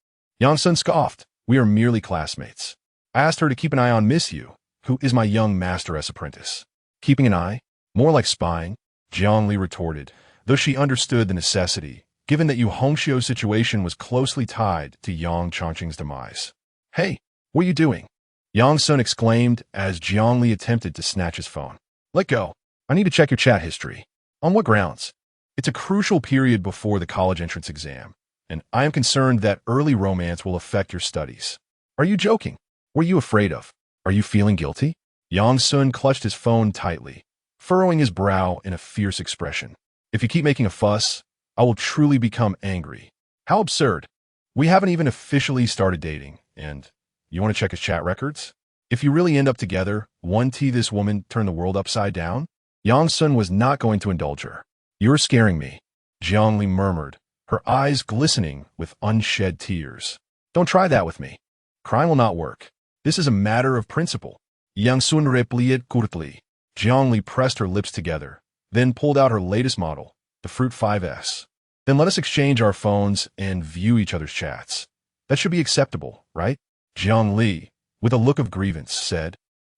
Yang Sun scoffed. We are merely classmates. I asked her to keep an eye on Miss Yu, who is my young masteress apprentice. Keeping an eye? More like spying, Jiang Li retorted, though she understood the necessity, given that Yu Hongxiu's situation was closely tied to Yang Chongqing's demise. Hey, what are you doing? Yang Sun exclaimed as Jiang Li attempted to snatch his phone. Let go. I need to check your chat history. On what grounds? It's a crucial period before the college entrance exam, and I am concerned that early romance will affect your studies. Are you joking? What are you afraid of? Are you feeling guilty? Yang Sun clutched his phone tightly, furrowing his brow in a fierce expression. If you keep making a fuss, I will truly become angry. How absurd. We haven't even officially started dating, and you want to check his chat records? If you really end up together, this woman turn the world upside down? Yang Sun was not going to indulge her. You're scaring me, Jiang Li murmured, her eyes glistening with unshed tears. Don't try that with me. Crime will not work. This is a matter of principle. Yang Sun replied curtly. Jiang Li pressed her lips together, then pulled out her latest model, the Fruit 5S. Then let us exchange our phones and view each other's chats. That should be acceptable, right? Jiang Li, with a look of grievance, said,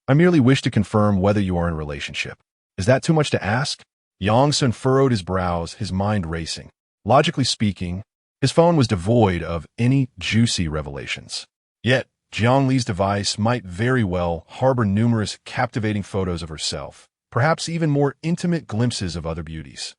I merely wish to confirm whether you are in a relationship. Is that too much to ask? Yang Sun furrowed his brows, his mind racing. Logically speaking, his phone was devoid of any juicy revelations. Yet, Jiang Li's device might very well harbor numerous captivating photos of herself, perhaps even more intimate glimpses of other beauties.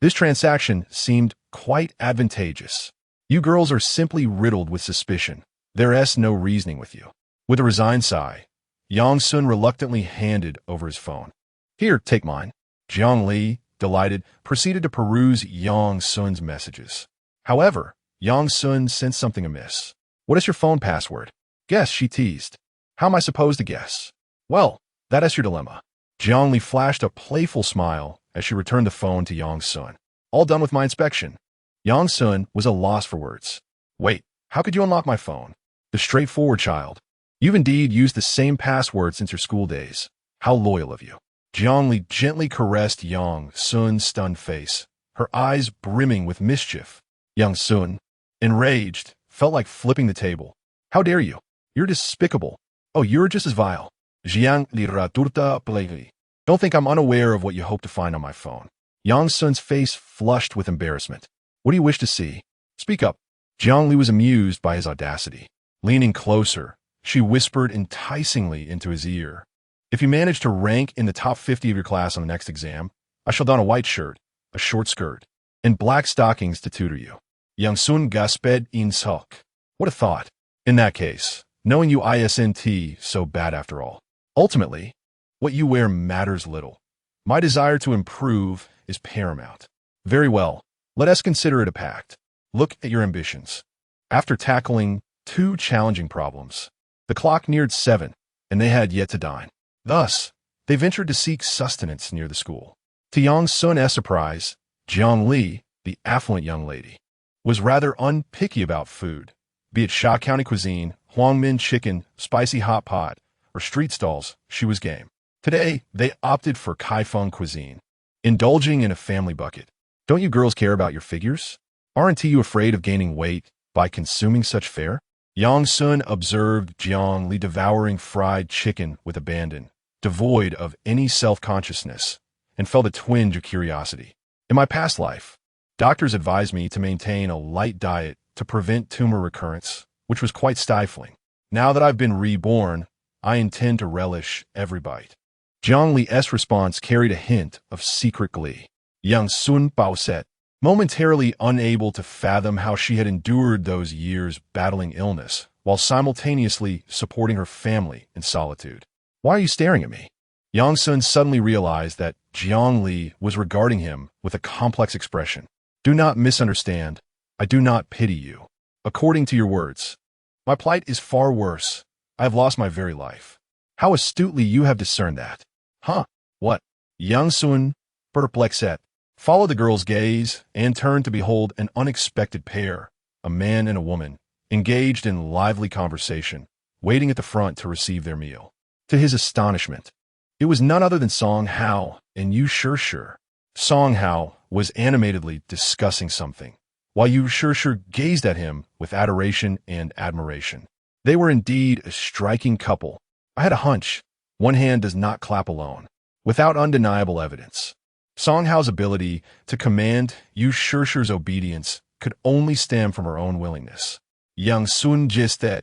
This transaction seemed quite advantageous. You girls are simply riddled with suspicion. There's no reasoning with you. With a resigned sigh, Yang Sun reluctantly handed over his phone. Here, take mine. Jiang Li, delighted, proceeded to peruse Yang Sun's messages. However, Yang Sun sensed something amiss. What is your phone password? Guess, she teased. How am I supposed to guess? Well, that is your dilemma. Jiang Li flashed a playful smile as she returned the phone to Yang Sun. All done with my inspection. Yang Sun was a loss for words. Wait, how could you unlock my phone? The straightforward child. You've indeed used the same password since your school days. How loyal of you. Jiang Li gently caressed Yang Sun's stunned face, her eyes brimming with mischief. Yang Sun, enraged, felt like flipping the table. How dare you? You're despicable. Oh, you're just as vile. Jiang Li raturta plainly. Don't think I'm unaware of what you hope to find on my phone. Yang Sun's face flushed with embarrassment. What do you wish to see? Speak up. Jiang Li was amused by his audacity. Leaning closer, she whispered enticingly into his ear. If you manage to rank in the top 50 of your class on the next exam, I shall don a white shirt, a short skirt, and black stockings to tutor you. Yang Sun gasped in sulk. What a thought. In that case, knowing you isn't so bad after all. Ultimately, what you wear matters little. My desire to improve is paramount. Very well, let us consider it a pact. Look at your ambitions. After tackling 2 challenging problems, the clock neared 7, and they had yet to dine. Thus, they ventured to seek sustenance near the school. To Yang Sun's surprise, Jiang Li, the affluent young lady, was rather unpicky about food, be it Sha County cuisine, Huangmin chicken, spicy hot pot, or street stalls. She was game. Today, they opted for Kaifeng cuisine, indulging in a family bucket. Don't you girls care about your figures? Aren't you afraid of gaining weight by consuming such fare? Yang Sun observed Jiang Li devouring fried chicken with abandon, devoid of any self-consciousness, and felt a twinge of curiosity. In my past life, doctors advised me to maintain a light diet to prevent tumor recurrence, which was quite stifling. Now that I've been reborn, I intend to relish every bite. Jiang Li's response carried a hint of secret glee. Yang Sun Baoset, momentarily unable to fathom how she had endured those years battling illness, while simultaneously supporting her family in solitude. Why are you staring at me? Yang Sun suddenly realized that Jiang Li was regarding him with a complex expression. Do not misunderstand. I do not pity you. According to your words, my plight is far worse. I have lost my very life. How astutely you have discerned that. Huh? What? Yang Sun, perplexed, followed the girl's gaze and turned to behold an unexpected pair, a man and a woman, engaged in lively conversation, waiting at the front to receive their meal. To his astonishment, it was none other than Song Hao and Yu Shishir. Song Hao was animatedly discussing something, while Yu Shishir gazed at him with adoration and admiration. They were indeed a striking couple. I had a hunch. One hand does not clap alone. Without undeniable evidence, Song Hao's ability to command Yu Shishir's obedience could only stem from her own willingness. Yang Sun Jistet,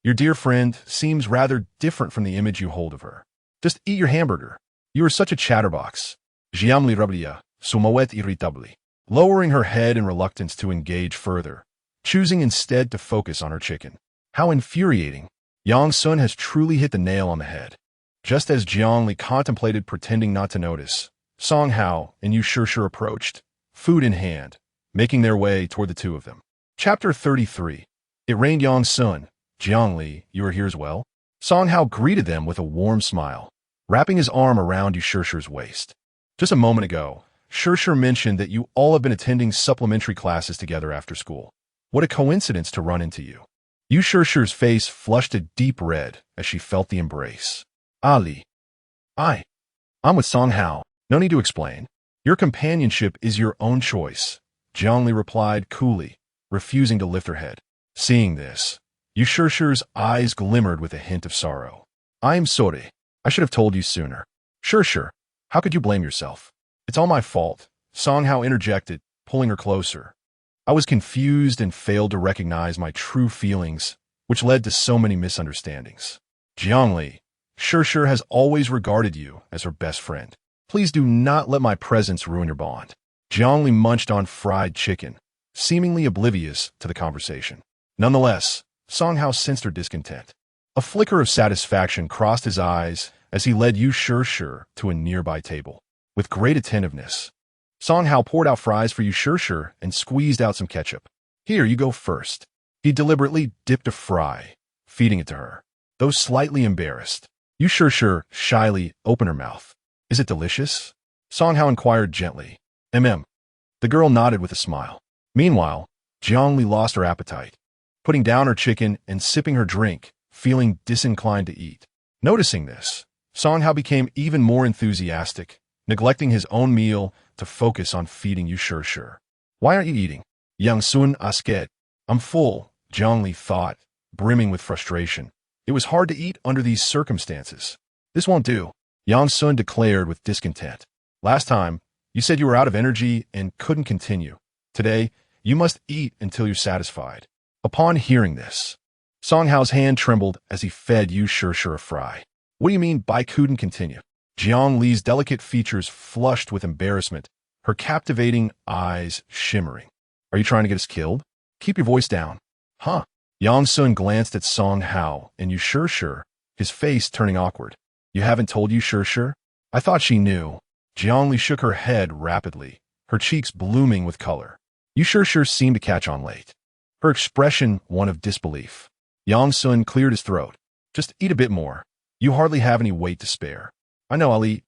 your dear friend seems rather different from the image you hold of her. Just eat your hamburger. You are such a chatterbox. Jiang Li Rabia, sumawet irritably, lowering her head in reluctance to engage further, choosing instead to focus on her chicken. How infuriating. Yang Sun has truly hit the nail on the head. Just as Jiang Li contemplated pretending not to notice, Song Hao and Yu Shishir approached, food in hand, making their way toward the two of them. Chapter 33. It rained. Yang Sun. Jiang Li, you are here as well? Song Hao greeted them with a warm smile, wrapping his arm around Yu Shishir's waist. Just a moment ago, Shishir mentioned that you all have been attending supplementary classes together after school. What a coincidence to run into you. Yu Shishir's face flushed a deep red as she felt the embrace. Ali. I'm with Song Hao. No need to explain. Your companionship is your own choice, Jiang Li replied coolly, refusing to lift her head. Seeing this, Yu Shishir's eyes glimmered with a hint of sorrow. I am sorry. I should have told you sooner. Shishir, how could you blame yourself? It's all my fault, Song Hao interjected, pulling her closer. I was confused and failed to recognize my true feelings, which led to so many misunderstandings. Jiang Li, Shishir has always regarded you as her best friend. Please do not let my presence ruin your bond. Jiang Li munched on fried chicken, seemingly oblivious to the conversation. Nonetheless, Song Hao sensed her discontent. A flicker of satisfaction crossed his eyes as he led Yu Shishir to a nearby table. With great attentiveness, Song Hao poured out fries for Yu Shishir and squeezed out some ketchup. Here, you go first. He deliberately dipped a fry, feeding it to her. Though slightly embarrassed, Yu Shishir shyly opened her mouth. Is it delicious? Song Hao inquired gently. The girl nodded with a smile. Meanwhile, Jiang Li lost her appetite, putting down her chicken and sipping her drink, feeling disinclined to eat. Noticing this, Song Hao became even more enthusiastic, neglecting his own meal to focus on feeding Yu Shishir. Why aren't you eating? Yang Sun asket. I'm full, Jiang Li thought, brimming with frustration. It was hard to eat under these circumstances. This won't do, Yang Sun declared with discontent. Last time, you said you were out of energy and couldn't continue. Today, you must eat until you're satisfied. Upon hearing this, Song Hao's hand trembled as he fed Yu Shishir a fry. What do you mean by couldn't continue? Jiang Li's delicate features flushed with embarrassment, her captivating eyes shimmering. Are you trying to get us killed? Keep your voice down. Huh? Yang Sun glanced at Song Hao and Yu Shishir, his face turning awkward. You haven't told Yu Shishir? I thought she knew. Jiang Li shook her head rapidly, her cheeks blooming with color. Yu Shishir seemed to catch on late, her expression one of disbelief. Yang Sun cleared his throat. Just eat a bit more. You hardly have any weight to spare. I know, Ali.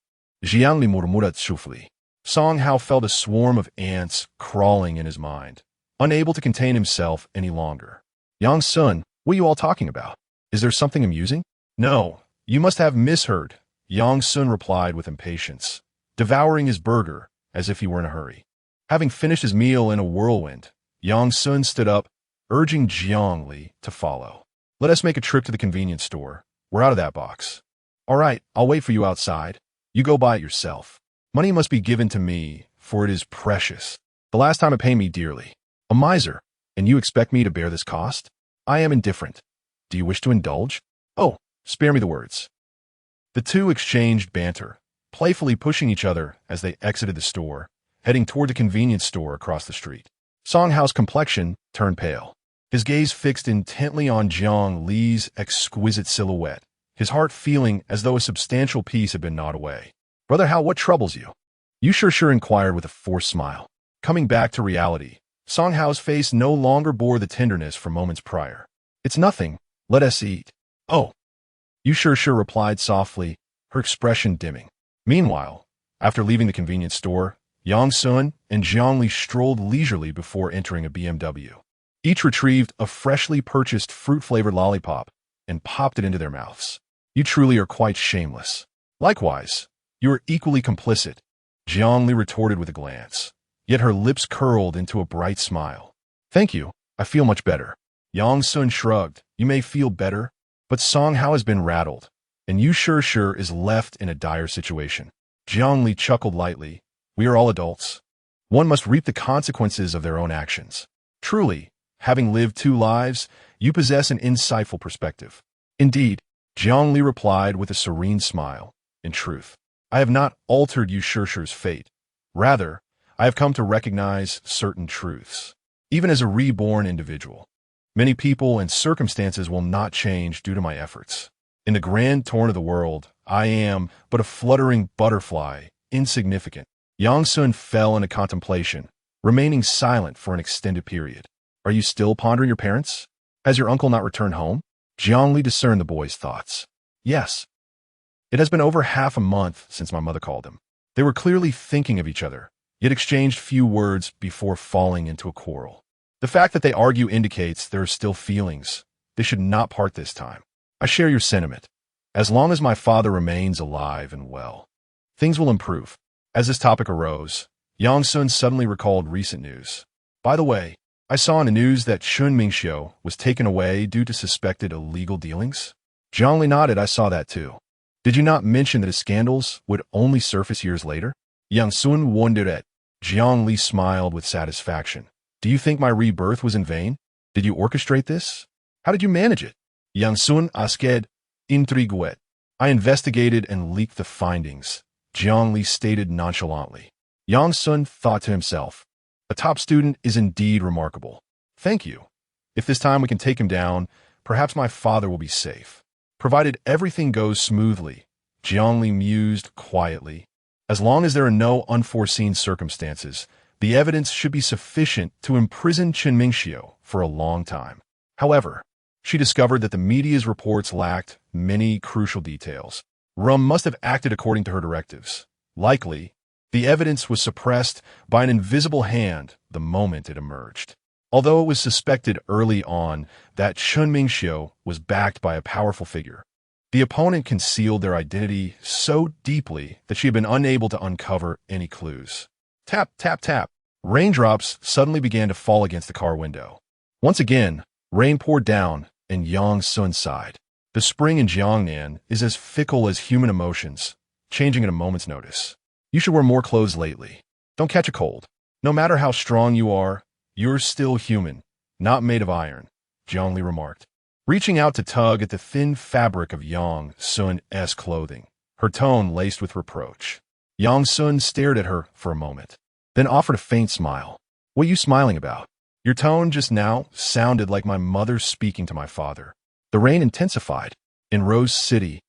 Jiang Li murmurat shufli. Song Hao felt a swarm of ants crawling in his mind, unable to contain himself any longer. Yang Sun, what are you all talking about? Is there something amusing? No, you must have misheard, Yang Sun replied with impatience, devouring his burger as if he were in a hurry. Having finished his meal in a whirlwind, Yang Sun stood up, urging Jiang Li to follow. Let us make a trip to the convenience store. We're out of that box. All right, I'll wait for you outside. You go buy it yourself. Money must be given to me, for it is precious. The last time it paid me dearly. A miser, and you expect me to bear this cost? I am indifferent. Do you wish to indulge? Oh, spare me the words. The two exchanged banter, playfully pushing each other as they exited the store, heading toward the convenience store across the street. Song Hao's complexion turned pale, his gaze fixed intently on Jiang Li's exquisite silhouette, his heart feeling as though a substantial piece had been gnawed away. Brother Hao, what troubles you? Yu Shishir inquired with a forced smile. Coming back to reality, Song Hao's face no longer bore the tenderness from moments prior. It's nothing. Let us eat. Oh. Yu Shishir replied softly, her expression dimming. Meanwhile, after leaving the convenience store, Yang Sun and Jiang Li strolled leisurely before entering a BMW. Each retrieved a freshly purchased fruit-flavored lollipop and popped it into their mouths. You truly are quite shameless. Likewise, you are equally complicit, Jiang Li retorted with a glance, yet her lips curled into a bright smile. Thank you, I feel much better. Yang Sun shrugged. You may feel better, but Song Hao has been rattled, and Yu Shishir is left in a dire situation. Jiang Li chuckled lightly. We are all adults. One must reap the consequences of their own actions. Truly, having lived two lives, you possess an insightful perspective. Indeed, Jiang Li replied with a serene smile. In truth, I have not altered Yu Shishir's fate. Rather, I have come to recognize certain truths. Even as a reborn individual, many people and circumstances will not change due to my efforts. In the grand torrent of the world, I am but a fluttering butterfly, insignificant. Yang Sun fell into contemplation, remaining silent for an extended period. Are you still pondering your parents? Has your uncle not returned home? Jiangli discerned the boy's thoughts. Yes. It has been over half a month since my mother called him. They were clearly thinking of each other, yet exchanged few words before falling into a quarrel. The fact that they argue indicates there are still feelings. They should not part this time. I share your sentiment. As long as my father remains alive and well, things will improve. As this topic arose, Yang Sun suddenly recalled recent news. By the way, I saw in the news that Chun Mingxiu was taken away due to suspected illegal dealings. Jiangli nodded. I saw that too. Did you not mention that his scandals would only surface years later? Yang Sun wondered at. Jiangli smiled with satisfaction. Do you think my rebirth was in vain? Did you orchestrate this? How did you manage it? Yang Sun asked, intrigued. I investigated and leaked the findings, Jiangli stated nonchalantly. Yang Sun thought to himself, a top student is indeed remarkable. Thank you. If this time we can take him down, perhaps my father will be safe. Provided everything goes smoothly, Jiangli mused quietly. As long as there are no unforeseen circumstances, the evidence should be sufficient to imprison Chun Mingxiu for a long time. However, she discovered that the media's reports lacked many crucial details. Rum must have acted according to her directives. Likely, the evidence was suppressed by an invisible hand the moment it emerged. Although it was suspected early on that Chun Mingxiu was backed by a powerful figure, the opponent concealed their identity so deeply that she had been unable to uncover any clues. Tap, tap, tap. Raindrops suddenly began to fall against the car window. Once again, rain poured down, and Yang Sun sighed. The spring in Jiangnan is as fickle as human emotions, changing at a moment's notice. You should wear more clothes lately. Don't catch a cold. No matter how strong you are, you're still human, not made of iron, Jiangli remarked, reaching out to tug at the thin fabric of Yang Sun's clothing, her tone laced with reproach. Yang Sun stared at her for a moment, then offered a faint smile. What are you smiling about? Your tone just now sounded like my mother speaking to my father. The rain intensified. In Rose City,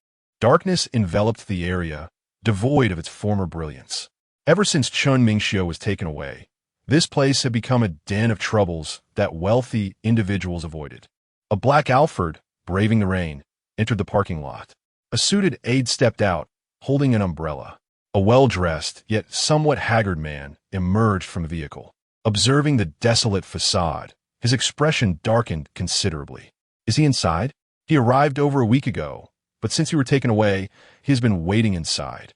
darkness enveloped the area, devoid of its former brilliance. Ever since Chun Mingxiu was taken away, this place had become a den of troubles that wealthy individuals avoided. A black Alford, braving the rain, entered the parking lot. A suited aide stepped out, holding an umbrella. A well-dressed, yet somewhat haggard man emerged from the vehicle. Observing the desolate facade, his expression darkened considerably. Is he inside? He arrived over a week ago, but since you were taken away, he has been waiting inside.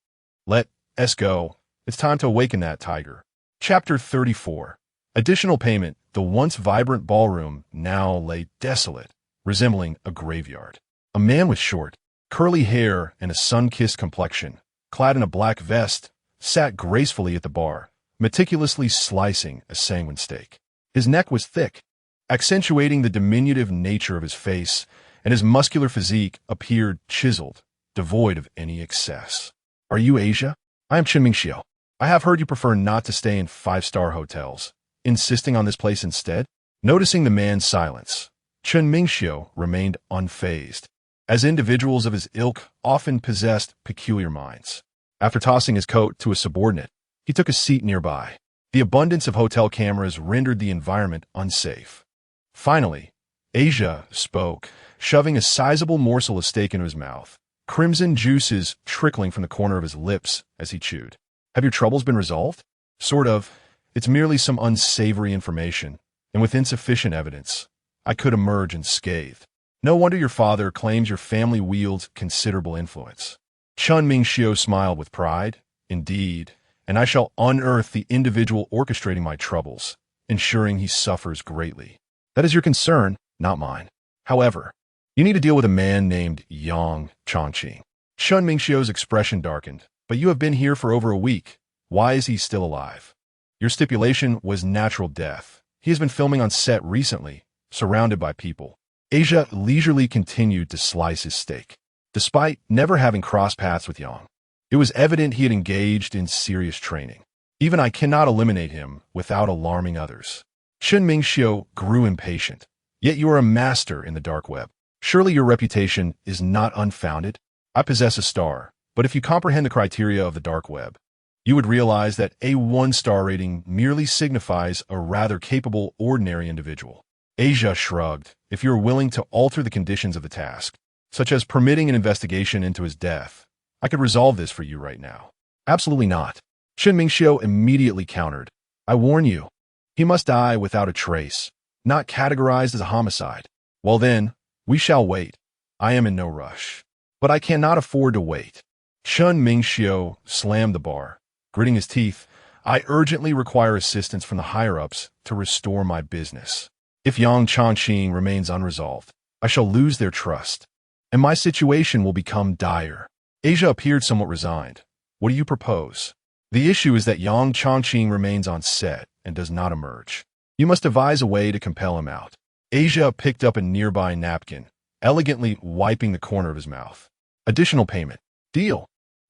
Let us go. It's time to awaken that tiger. Chapter 34. Additional payment. The once vibrant ballroom now lay desolate, resembling a graveyard. A man with short, curly hair and a sun-kissed complexion, clad in a black vest, sat gracefully at the bar, meticulously slicing a sanguine steak. His neck was thick, accentuating the diminutive nature of his face, and his muscular physique appeared chiseled, devoid of any excess. Are you Asia? I am Chun Mingxiu. I have heard you prefer not to stay in five-star hotels, insisting on this place instead. Noticing the man's silence, Chun Mingxiu remained unfazed, as individuals of his ilk often possessed peculiar minds. After tossing his coat to a subordinate, he took a seat nearby. The abundance of hotel cameras rendered the environment unsafe. Finally, Asia spoke, shoving a sizable morsel of steak into his mouth, crimson juices trickling from the corner of his lips as he chewed. Have your troubles been resolved? Sort of. It's merely some unsavory information, and with insufficient evidence, I could emerge unscathed. No wonder your father claims your family wields considerable influence. Chun Mingxiu smiled with pride. Indeed, and I shall unearth the individual orchestrating my troubles, ensuring he suffers greatly. That is your concern, not mine. However, you need to deal with a man named Yang Chongqing. Chun Mingxiu's expression darkened. But you have been here for over a week. Why is he still alive? Your stipulation was natural death. He has been filming on set recently, surrounded by people. Asia leisurely continued to slice his steak. Despite never having crossed paths with Yang, It was evident he had engaged in serious training. Even I cannot eliminate him without alarming others. Chen Mingxiu grew impatient. Yet you are a master in the dark web. Surely your reputation is not unfounded? I possess a star, but if you comprehend the criteria of the dark web, you would realize that a 1-star rating merely signifies a rather capable ordinary individual. Asia shrugged. If you are willing to alter the conditions of the task, such as permitting an investigation into his death, I could resolve this for you right now. Absolutely not. Chen Mingxiu immediately countered. I warn you, he must die without a trace, not categorized as a homicide. Well then, we shall wait. I am in no rush. But I cannot afford to wait. Chen Mingxiu slammed the bar. Gritting his teeth, I urgently require assistance from the higher-ups to restore my business. If Yang Chongqing remains unresolved, I shall lose their trust, and my situation will become dire. Asia appeared somewhat resigned. What do you propose? The issue is that Yang Chongqing remains on set and does not emerge. You must devise a way to compel him out. Asia picked up a nearby napkin, elegantly wiping the corner of his mouth. Additional payment. Deal.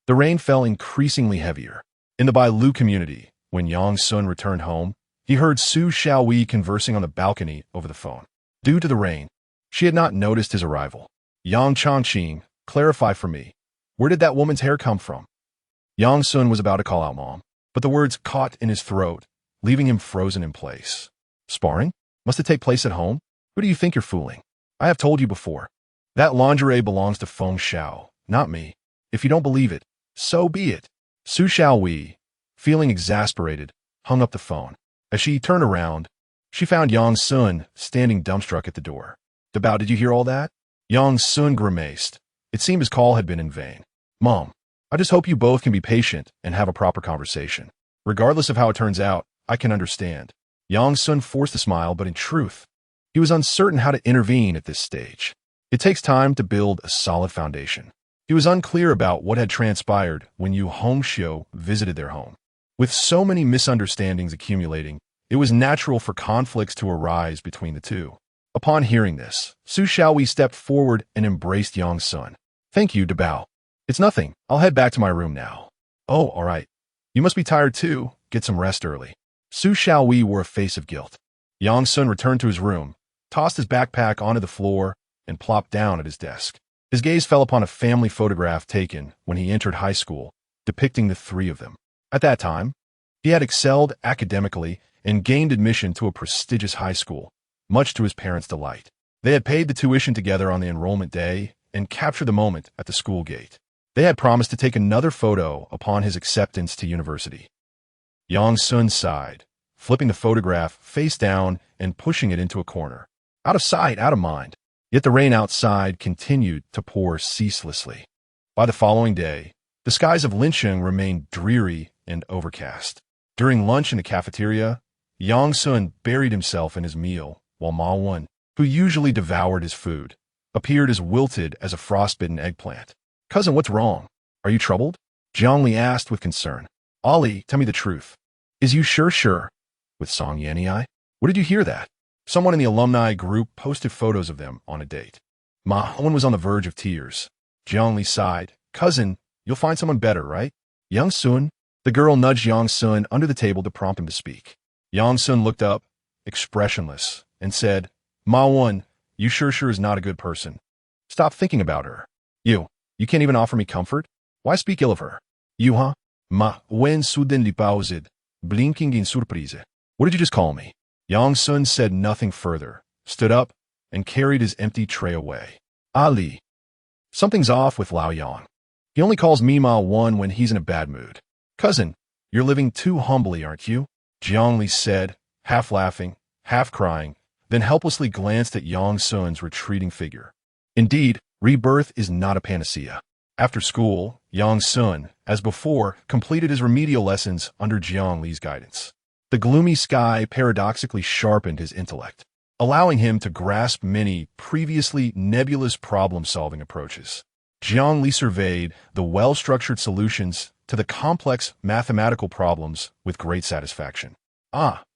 The rain fell increasingly heavier. In the Bai Lu community, when Yang Sun returned home, he heard Su Xiaowei conversing on the balcony over the phone. Due to the rain, she had not noticed his arrival. Yang Chongqing, clarify for me, where did that woman's hair come from? Yang Sun was about to call out Mom, but the words caught in his throat, leaving him frozen in place. Sparring? Must it take place at home? Who do you think you're fooling? I have told you before. That lingerie belongs to Feng Xiao, not me. If you don't believe it, so be it. Su Xiaowei, feeling exasperated, hung up the phone. As she turned around, she found Yang Sun standing dumbstruck at the door. Dabao, did you hear all that? Yang Sun grimaced. It seemed his call had been in vain. Mom, I just hope you both can be patient and have a proper conversation. Regardless of how it turns out, I can understand. Yang Sun forced a smile, but in truth, he was uncertain how to intervene at this stage. It takes time to build a solid foundation. He was unclear about what had transpired when Yu Hongxiu visited their home. With so many misunderstandings accumulating, it was natural for conflicts to arise between the two. Upon hearing this, Su Xiaowei stepped forward and embraced Yang Sun. Thank you, Dabao. It's nothing. I'll head back to my room now. Oh, all right. You must be tired too. Get some rest early. Su Xiaowei wore a face of guilt. Yang Sun returned to his room, tossed his backpack onto the floor, and plopped down at his desk. His gaze fell upon a family photograph taken when he entered high school, depicting the three of them. At that time, he had excelled academically and gained admission to a prestigious high school, much to his parents' delight. They had paid the tuition together on the enrollment day and captured the moment at the school gate. They had promised to take another photo upon his acceptance to university. Yang Sun sighed, flipping the photograph face down and pushing it into a corner. Out of sight, out of mind. Yet the rain outside continued to pour ceaselessly. By the following day, the skies of Lincheng remained dreary and overcast. During lunch in the cafeteria, Yang Sun buried himself in his meal, while Ma Wen, who usually devoured his food, appeared as wilted as a frostbitten eggplant. Cousin, what's wrong? Are you troubled? Jiang Li asked with concern. Ali, tell me the truth. Is you sure? With Song Yanni? What did you hear that? Someone in the alumni group posted photos of them on a date. Ma Wen was on the verge of tears. Jiang Li sighed. Cousin, you'll find someone better, right? Yang Sun? The girl nudged Yang Sun under the table to prompt him to speak. Yang Sun looked up, expressionless, and said, Ma Wen, you sure is not a good person. Stop thinking about her. You can't even offer me comfort? Why speak ill of her? You, huh? Ma Wen suddenly paused, blinking in surprise. What did you just call me? Yang Sun said nothing further, stood up, and carried his empty tray away. Ali. Something's off with Lao Yang. He only calls me Ma Wen when he's in a bad mood. Cousin, you're living too humbly, aren't you? Jiang Li said, half laughing, half crying, then helplessly glanced at Yang Sun's retreating figure. Indeed, rebirth is not a panacea. After school, Yang Sun, as before, completed his remedial lessons under Jiang Li's guidance. The gloomy sky paradoxically sharpened his intellect, allowing him to grasp many previously nebulous problem-solving approaches. Jiang Li surveyed the well-structured solutions to the complex mathematical problems with great satisfaction.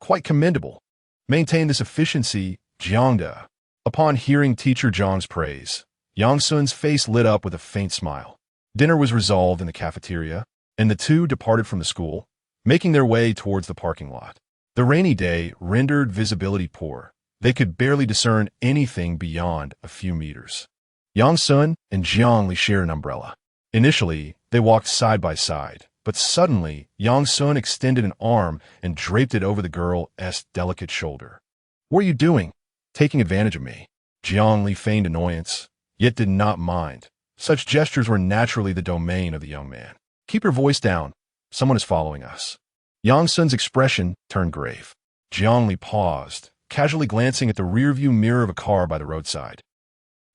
Quite commendable. Maintain this efficiency, Jiangda. Upon hearing teacher Zhang's praise, Yang Sun's face lit up with a faint smile. Dinner was resolved in the cafeteria, and the two departed from the school, making their way towards the parking lot. The rainy day rendered visibility poor. They could barely discern anything beyond a few meters. Yang Sun and Jiang Li shared an umbrella. Initially, they walked side by side, but suddenly, Yang Sun extended an arm and draped it over the girl's delicate shoulder. "What are you doing? Taking advantage of me?" Jiang Li feigned annoyance, yet did not mind. Such gestures were naturally the domain of the young man. "Keep your voice down. Someone is following us." Yang Sun's expression turned grave. Jiang Li paused, casually glancing at the rearview mirror of a car by the roadside.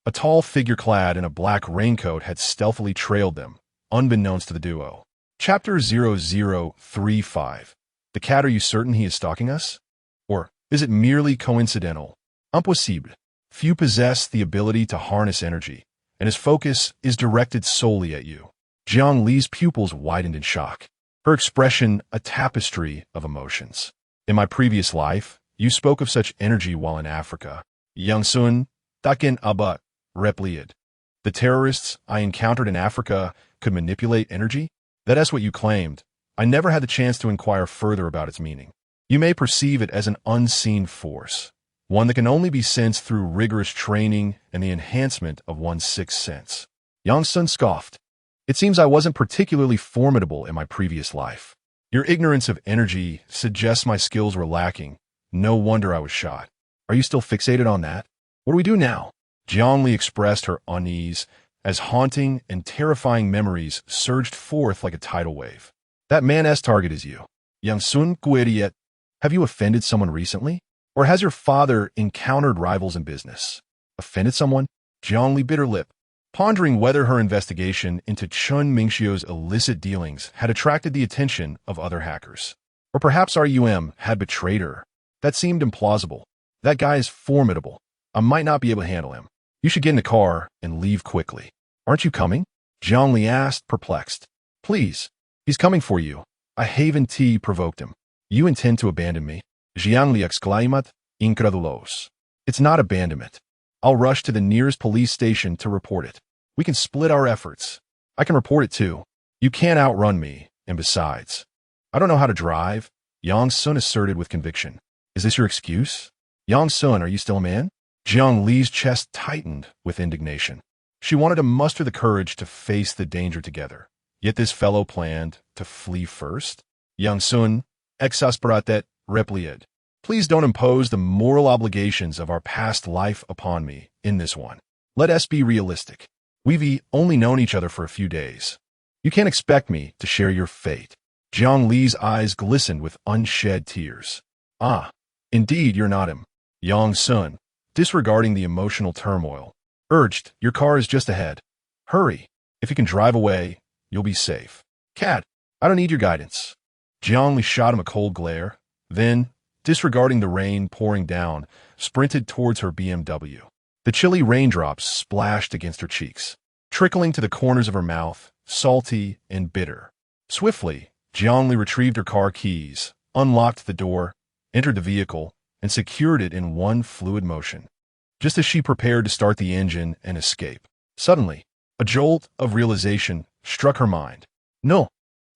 A tall figure clad in a black raincoat had stealthily trailed them, unbeknownst to the duo. Chapter 0035. The cat, are you certain he is stalking us? Or is it merely coincidental? Impossible. Few possess the ability to harness energy, and his focus is directed solely at you. Jiang Li's pupils widened in shock. Her expression a tapestry of emotions. "In my previous life, you spoke of such energy while in Africa." Yang Sun, Taken Abat, replied. "The terrorists I encountered in Africa could manipulate energy? That is what you claimed. I never had the chance to inquire further about its meaning. You may perceive it as an unseen force, one that can only be sensed through rigorous training and the enhancement of one's sixth sense." Yang Sun scoffed. "It seems I wasn't particularly formidable in my previous life. Your ignorance of energy suggests my skills were lacking. No wonder I was shot. Are you still fixated on that? What do we do now?" Jiang Li expressed her unease as haunting and terrifying memories surged forth like a tidal wave. "That man's target is you. Yang Sun Guidiet. Have you offended someone recently? Or has your father encountered rivals in business?" "Offended someone?" Jiang Li bit her lip, pondering whether her investigation into Chun Mingxiu's illicit dealings had attracted the attention of other hackers. Or perhaps RUM had betrayed her. That seemed implausible. "That guy is formidable. I might not be able to handle him. You should get in the car and leave quickly." "Aren't you coming?" Jiang Li asked, perplexed. "Please. He's coming for you." A Haven T provoked him. "You intend to abandon me?" Jiang Li exclaimed, incredulos. "It's not abandonment. I'll rush to the nearest police station to report it. We can split our efforts. I can report it too. You can't outrun me, and besides, I don't know how to drive," Yang Sun asserted with conviction. "Is this your excuse? Yang Sun, are you still a man?" Jiang Li's chest tightened with indignation. She wanted to muster the courage to face the danger together. Yet this fellow planned to flee first? Yang Sun, exasperated, replied. "Please don't impose the moral obligations of our past life upon me in this one. Let us be realistic. We've only known each other for a few days. You can't expect me to share your fate." Jiang Li's eyes glistened with unshed tears. "Ah, indeed you're not him." Yang Sun, disregarding the emotional turmoil, urged, "Your car is just ahead. Hurry. If you can drive away, you'll be safe." "Cat, I don't need your guidance." Jiang Li shot him a cold glare, then, disregarding the rain pouring down, sprinted towards her BMW. The chilly raindrops splashed against her cheeks, trickling to the corners of her mouth, salty and bitter. Swiftly, Jiang Li retrieved her car keys, unlocked the door, entered the vehicle, and secured it in one fluid motion. Just as she prepared to start the engine and escape, suddenly, a jolt of realization struck her mind. No,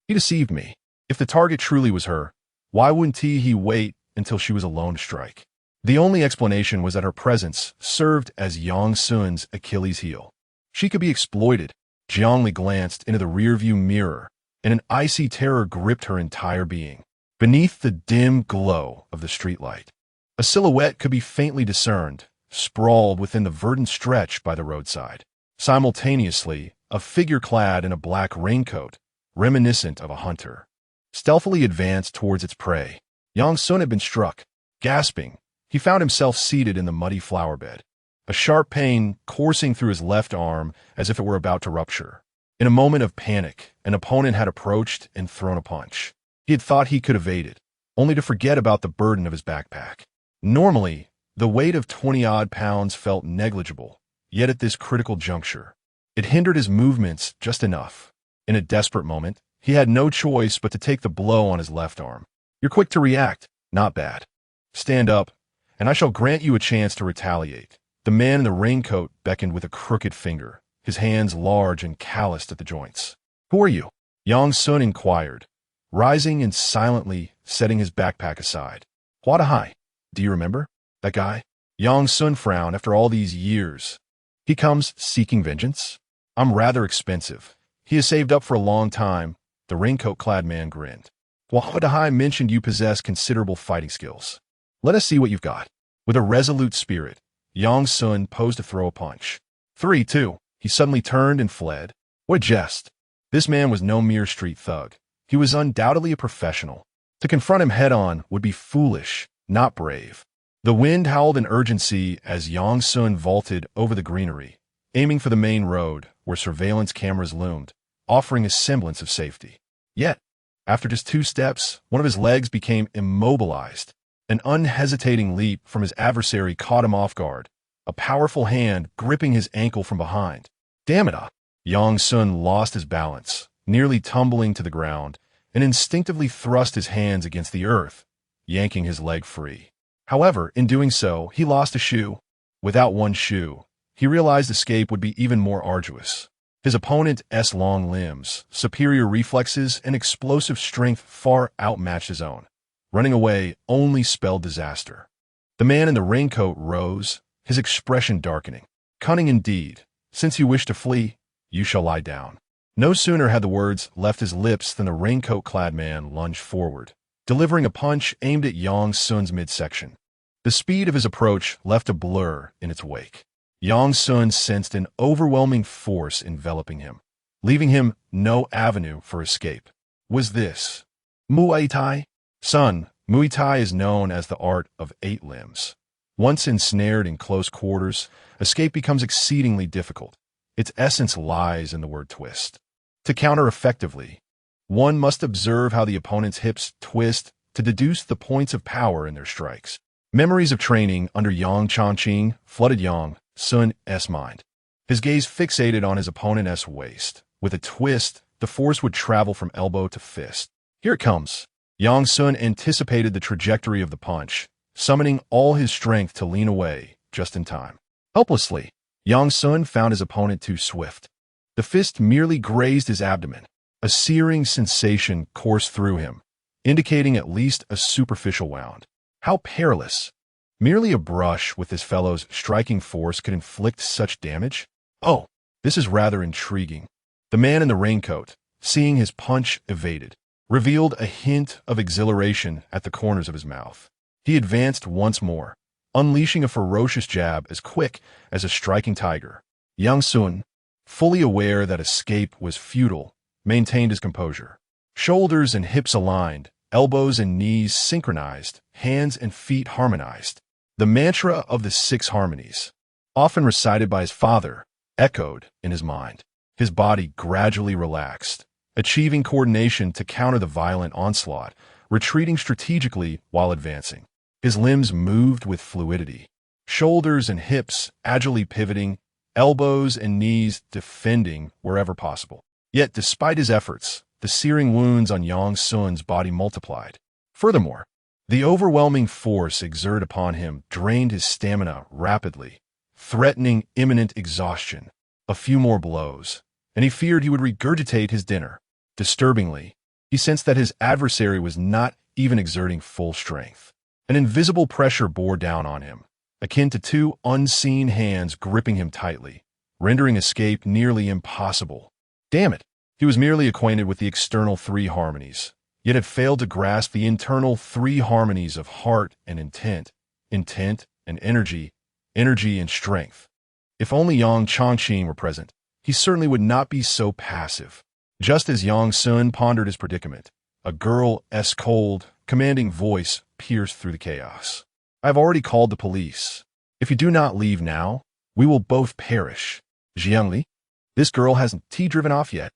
he deceived me. If the target truly was her, why wouldn't he wait until she was alone to strike? The only explanation was that her presence served as Yang Sun's Achilles heel. She could be exploited. Jiang Li glanced into the rearview mirror, and an icy terror gripped her entire being. Beneath the dim glow of the streetlight, a silhouette could be faintly discerned, sprawled within the verdant stretch by the roadside. Simultaneously, a figure clad in a black raincoat, reminiscent of a hunter, stealthily advanced towards its prey. Yang Sun had been struck. Gasping, he found himself seated in the muddy flower bed, a sharp pain coursing through his left arm as if it were about to rupture. In a moment of panic, an opponent had approached and thrown a punch. He had thought he could evade it, only to forget about the burden of his backpack. Normally, the weight of 20-odd pounds felt negligible, yet at this critical juncture, it hindered his movements just enough. In a desperate moment, he had no choice but to take the blow on his left arm. You're quick to react. Not bad. Stand up, and I shall grant you a chance to retaliate. The man in the raincoat beckoned with a crooked finger, his hands large and calloused at the joints. "Who are you?" Yang Sun inquired, rising and silently setting his backpack aside. "What a hi. Do you remember that guy?" Yang Sun frowned. "After all these years, he comes seeking vengeance? I'm rather expensive. He has saved up for a long time." The raincoat-clad man grinned. "Wadahai mentioned you possess considerable fighting skills. Let us see what you've got." With a resolute spirit, Yang Sun posed to throw a punch. 3, 2. He suddenly turned and fled. What a jest. This man was no mere street thug. He was undoubtedly a professional. To confront him head-on would be foolish, not brave. The wind howled in urgency as Yang Sun vaulted over the greenery, aiming for the main road where surveillance cameras loomed, offering a semblance of safety. Yet, after just 2 steps, one of his legs became immobilized. An unhesitating leap from his adversary caught him off guard, a powerful hand gripping his ankle from behind. Damn it! Yang Sun lost his balance, nearly tumbling to the ground, and instinctively thrust his hands against the earth, yanking his leg free. However, in doing so, he lost a shoe. Without one shoe, he realized escape would be even more arduous. His opponent's long limbs, superior reflexes, and explosive strength far outmatched his own. Running away only spelled disaster. The man in the raincoat rose, his expression darkening. Cunning indeed. Since you wish to flee, you shall lie down. No sooner had the words left his lips than the raincoat-clad man lunged forward, delivering a punch aimed at Yang Sun's midsection. The speed of his approach left a blur in its wake. Yang Sun sensed an overwhelming force enveloping him, leaving him no avenue for escape. Was this Muay Thai? Son, Muay Thai is known as the art of 8 limbs. Once ensnared in close quarters, escape becomes exceedingly difficult. Its essence lies in the word twist. To counter effectively, one must observe how the opponent's hips twist to deduce the points of power in their strikes. Memories of training under Yang Chongqing flooded Yang Sun's mind. His gaze fixated on his opponent's waist. With a twist, the force would travel from elbow to fist. Here it comes. Yang Sun anticipated the trajectory of the punch, summoning all his strength to lean away just in time. Helplessly, Yang Sun found his opponent too swift. The fist merely grazed his abdomen. A searing sensation coursed through him, indicating at least a superficial wound. How perilous! Merely a brush with his fellow's striking force could inflict such damage? Oh, this is rather intriguing. The man in the raincoat, seeing his punch evaded, revealed a hint of exhilaration at the corners of his mouth. He advanced once more, unleashing a ferocious jab as quick as a striking tiger. Yang Sun, fully aware that escape was futile, maintained his composure. Shoulders and hips aligned, elbows and knees synchronized, hands and feet harmonized. The mantra of the 6 harmonies, often recited by his father, echoed in his mind. His body gradually relaxed, achieving coordination to counter the violent onslaught, retreating strategically while advancing. His limbs moved with fluidity, shoulders and hips agilely pivoting, elbows and knees defending wherever possible. Yet, despite his efforts, the searing wounds on Yang Sun's body multiplied. Furthermore, the overwhelming force exerted upon him drained his stamina rapidly, threatening imminent exhaustion. A few more blows, and he feared he would regurgitate his dinner. Disturbingly, he sensed that his adversary was not even exerting full strength. An invisible pressure bore down on him, akin to 2 unseen hands gripping him tightly, rendering escape nearly impossible. Damn it! He was merely acquainted with the external 3 harmonies, yet had failed to grasp the internal 3 harmonies of heart and intent, intent and energy, energy and strength. If only Yang Chongqing were present, he certainly would not be so passive. Just as Yang Sun pondered his predicament, a girl's cold, commanding voice pierced through the chaos. "I have already called the police. If you do not leave now, we will both perish. Jiangli, this girl hasn't driven off yet."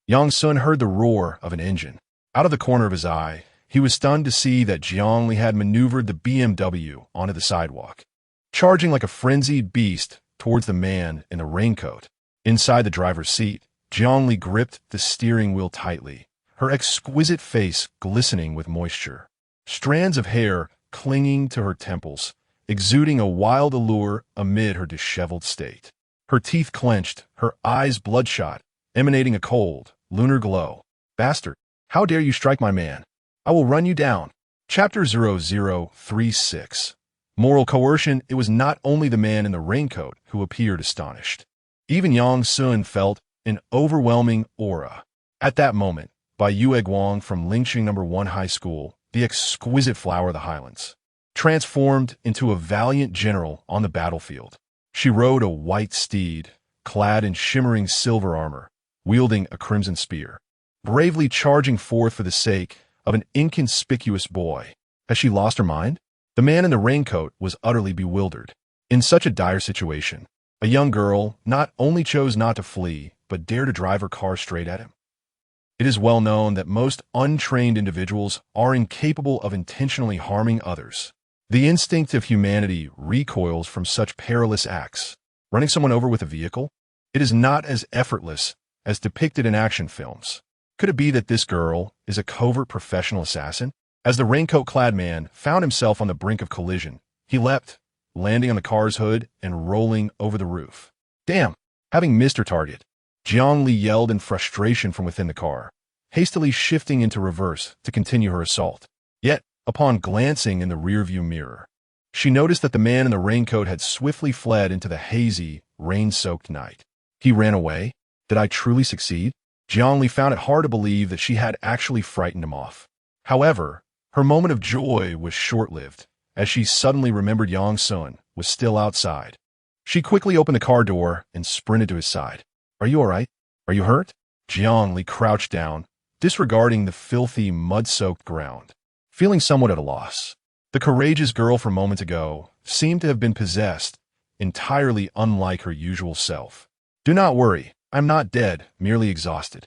Yang Sun heard the roar of an engine. Out of the corner of his eye, he was stunned to see that Jiangli had maneuvered the BMW onto the sidewalk, charging like a frenzied beast towards the man in the raincoat. Inside the driver's seat, Jiangli gripped the steering wheel tightly, her exquisite face glistening with moisture. Strands of hair clinging to her temples, exuding a wild allure amid her disheveled state. Her teeth clenched, her eyes bloodshot, emanating a cold, lunar glow. Bastard, how dare you strike my man? I will run you down. Chapter 0036. Moral coercion. It was not only the man in the raincoat who appeared astonished. Even Yang Sun felt an overwhelming aura. At that moment, Bai Guang from Lingqing No. 1 High School, the exquisite flower of the highlands, transformed into a valiant general on the battlefield. She rode a white steed, clad in shimmering silver armor, wielding a crimson spear, bravely charging forth for the sake of an inconspicuous boy. Has she lost her mind? The man in the raincoat was utterly bewildered. In such a dire situation, a young girl not only chose not to flee, but dared to drive her car straight at him. It is well known that most untrained individuals are incapable of intentionally harming others. The instinct of humanity recoils from such perilous acts. Running someone over with a vehicle? It is not as effortless as depicted in action films. Could it be that this girl is a covert professional assassin? As the raincoat-clad man found himself on the brink of collision, he leapt, landing on the car's hood and rolling over the roof. Damn! Having missed her target, Jiang Li yelled in frustration from within the car, hastily shifting into reverse to continue her assault. Yet, upon glancing in the rearview mirror, she noticed that the man in the raincoat had swiftly fled into the hazy, rain-soaked night. He ran away? Did I truly succeed? Jiang Li found it hard to believe that she had actually frightened him off. However, her moment of joy was short-lived, as she suddenly remembered Yang Sun was still outside. She quickly opened the car door and sprinted to his side. Are you all right? Are you hurt? Jiang Li crouched down, disregarding the filthy, mud-soaked ground, feeling somewhat at a loss. The courageous girl from moments ago seemed to have been possessed, entirely unlike her usual self. Do not worry, I'm not dead, merely exhausted.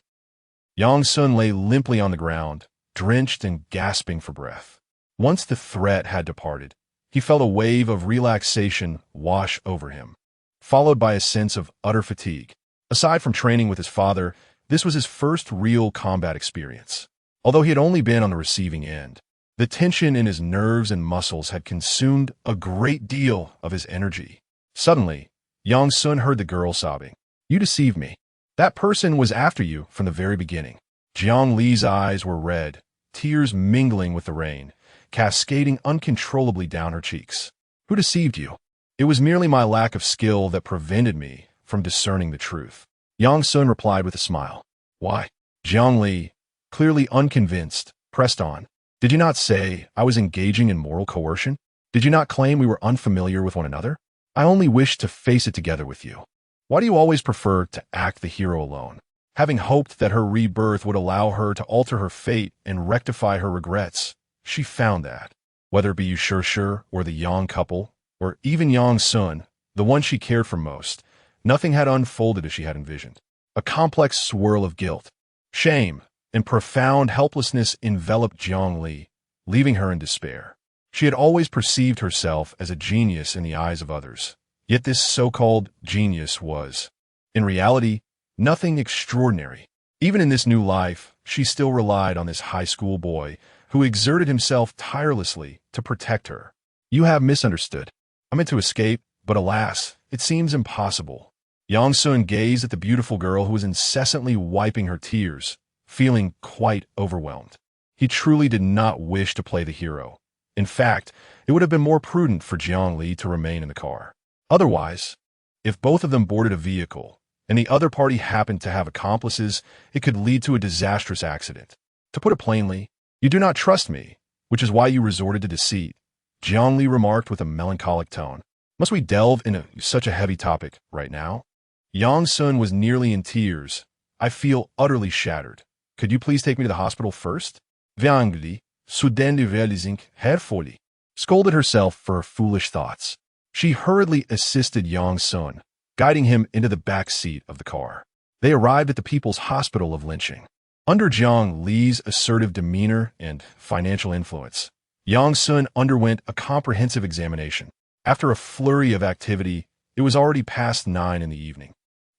Yang Sun lay limply on the ground, drenched and gasping for breath. Once the threat had departed, he felt a wave of relaxation wash over him, followed by a sense of utter fatigue. Aside from training with his father, this was his first real combat experience. Although he had only been on the receiving end, the tension in his nerves and muscles had consumed a great deal of his energy. Suddenly, Yang Sun heard the girl sobbing. You deceived me. That person was after you from the very beginning. Jiang Li's eyes were red, tears mingling with the rain, cascading uncontrollably down her cheeks. Who deceived you? It was merely my lack of skill that prevented me from discerning the truth. Yang Sun replied with a smile. Why? Jiang Li, clearly unconvinced, pressed on. Did you not say I was engaging in moral coercion? Did you not claim we were unfamiliar with one another? I only wished to face it together with you. Why do you always prefer to act the hero alone? Having hoped that her rebirth would allow her to alter her fate and rectify her regrets, she found that, whether it be Yu Shishir or the Yang couple, or even Yang Sun, the one she cared for most, nothing had unfolded as she had envisioned. A complex swirl of guilt, shame, and profound helplessness enveloped Jiang Li, leaving her in despair. She had always perceived herself as a genius in the eyes of others, yet this so-called genius was, in reality, nothing extraordinary. Even in this new life, she still relied on this high school boy who exerted himself tirelessly to protect her. You have misunderstood. I meant to escape, but alas, it seems impossible. Yang Sun gazed at the beautiful girl who was incessantly wiping her tears, feeling quite overwhelmed. He truly did not wish to play the hero. In fact, it would have been more prudent for Jiang Li to remain in the car. Otherwise, if both of them boarded a vehicle, and the other party happened to have accomplices, it could lead to a disastrous accident. To put it plainly, you do not trust me, which is why you resorted to deceit, Jiang Li remarked with a melancholic tone. Must we delve into such a heavy topic right now? Yang Sun was nearly in tears. I feel utterly shattered. Could you please take me to the hospital first? Viang Li, soudain réalisant her folie, scolded herself for her foolish thoughts. She hurriedly assisted Yang Sun, guiding him into the back seat of the car. They arrived at the People's Hospital of Lynching. Under Jiang Li's assertive demeanor and financial influence, Yang Sun underwent a comprehensive examination. After a flurry of activity, it was already past 9 in the evening.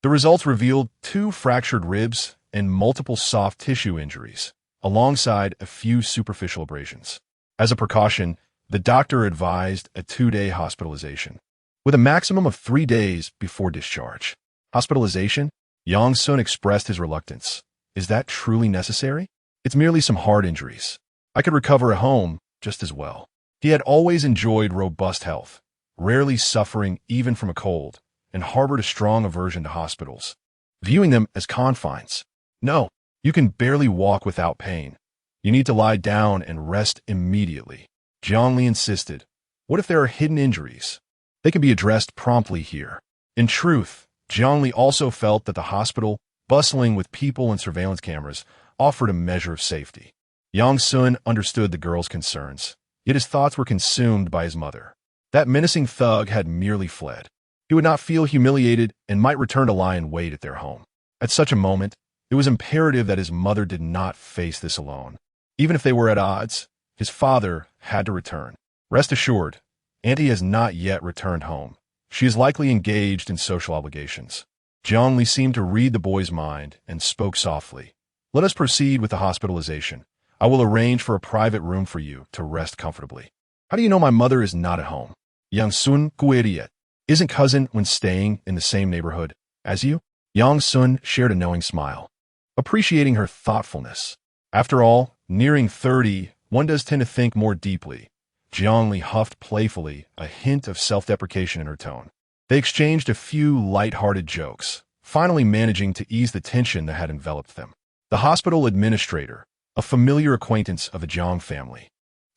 The results revealed 2 fractured ribs and multiple soft tissue injuries, alongside a few superficial abrasions. As a precaution, the doctor advised a 2-day hospitalization. with a maximum of 3 days before discharge. Hospitalization? Yang Sun expressed his reluctance. Is that truly necessary? It's merely some hard injuries. I could recover at home just as well. He had always enjoyed robust health, rarely suffering even from a cold, and harbored a strong aversion to hospitals, viewing them as confines. No, you can barely walk without pain. You need to lie down and rest immediately. Jiangli insisted. What if there are hidden injuries? They can be addressed promptly here. In truth, Jiangli also felt that the hospital, bustling with people and surveillance cameras, offered a measure of safety. Yang Sun understood the girl's concerns, yet his thoughts were consumed by his mother. That menacing thug had merely fled. He would not feel humiliated and might return to lie in wait at their home. At such a moment, it was imperative that his mother did not face this alone. Even if they were at odds, his father had to return. Rest assured, Auntie has not yet returned home. She is likely engaged in social obligations. Jiangli seemed to read the boy's mind and spoke softly. Let us proceed with the hospitalization. I will arrange for a private room for you to rest comfortably. How do you know my mother is not at home? Yang Sun Gueriet. Isn't cousin when staying in the same neighborhood as you? Yang Sun shared a knowing smile, appreciating her thoughtfulness. After all, nearing 30, one does tend to think more deeply. Jiangli huffed playfully, a hint of self-deprecation in her tone. They exchanged a few light-hearted jokes, finally managing to ease the tension that had enveloped them. The hospital administrator, a familiar acquaintance of the Jiang family,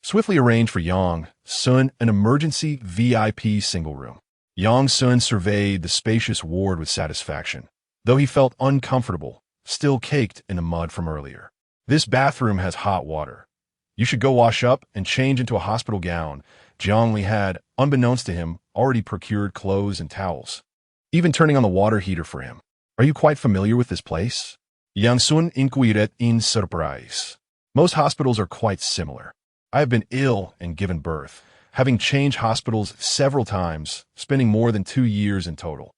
swiftly arranged for Yang Sun an emergency VIP single room. Yang Sun surveyed the spacious ward with satisfaction, though he felt uncomfortable, still caked in the mud from earlier. This bathroom has hot water. You should go wash up and change into a hospital gown. Jiangli had, unbeknownst to him, already procured clothes and towels, even turning on the water heater for him. Are you quite familiar with this place? Yang Sun inquired in surprise. Most hospitals are quite similar. I have been ill and given birth, having changed hospitals several times, spending more than 2 years in total.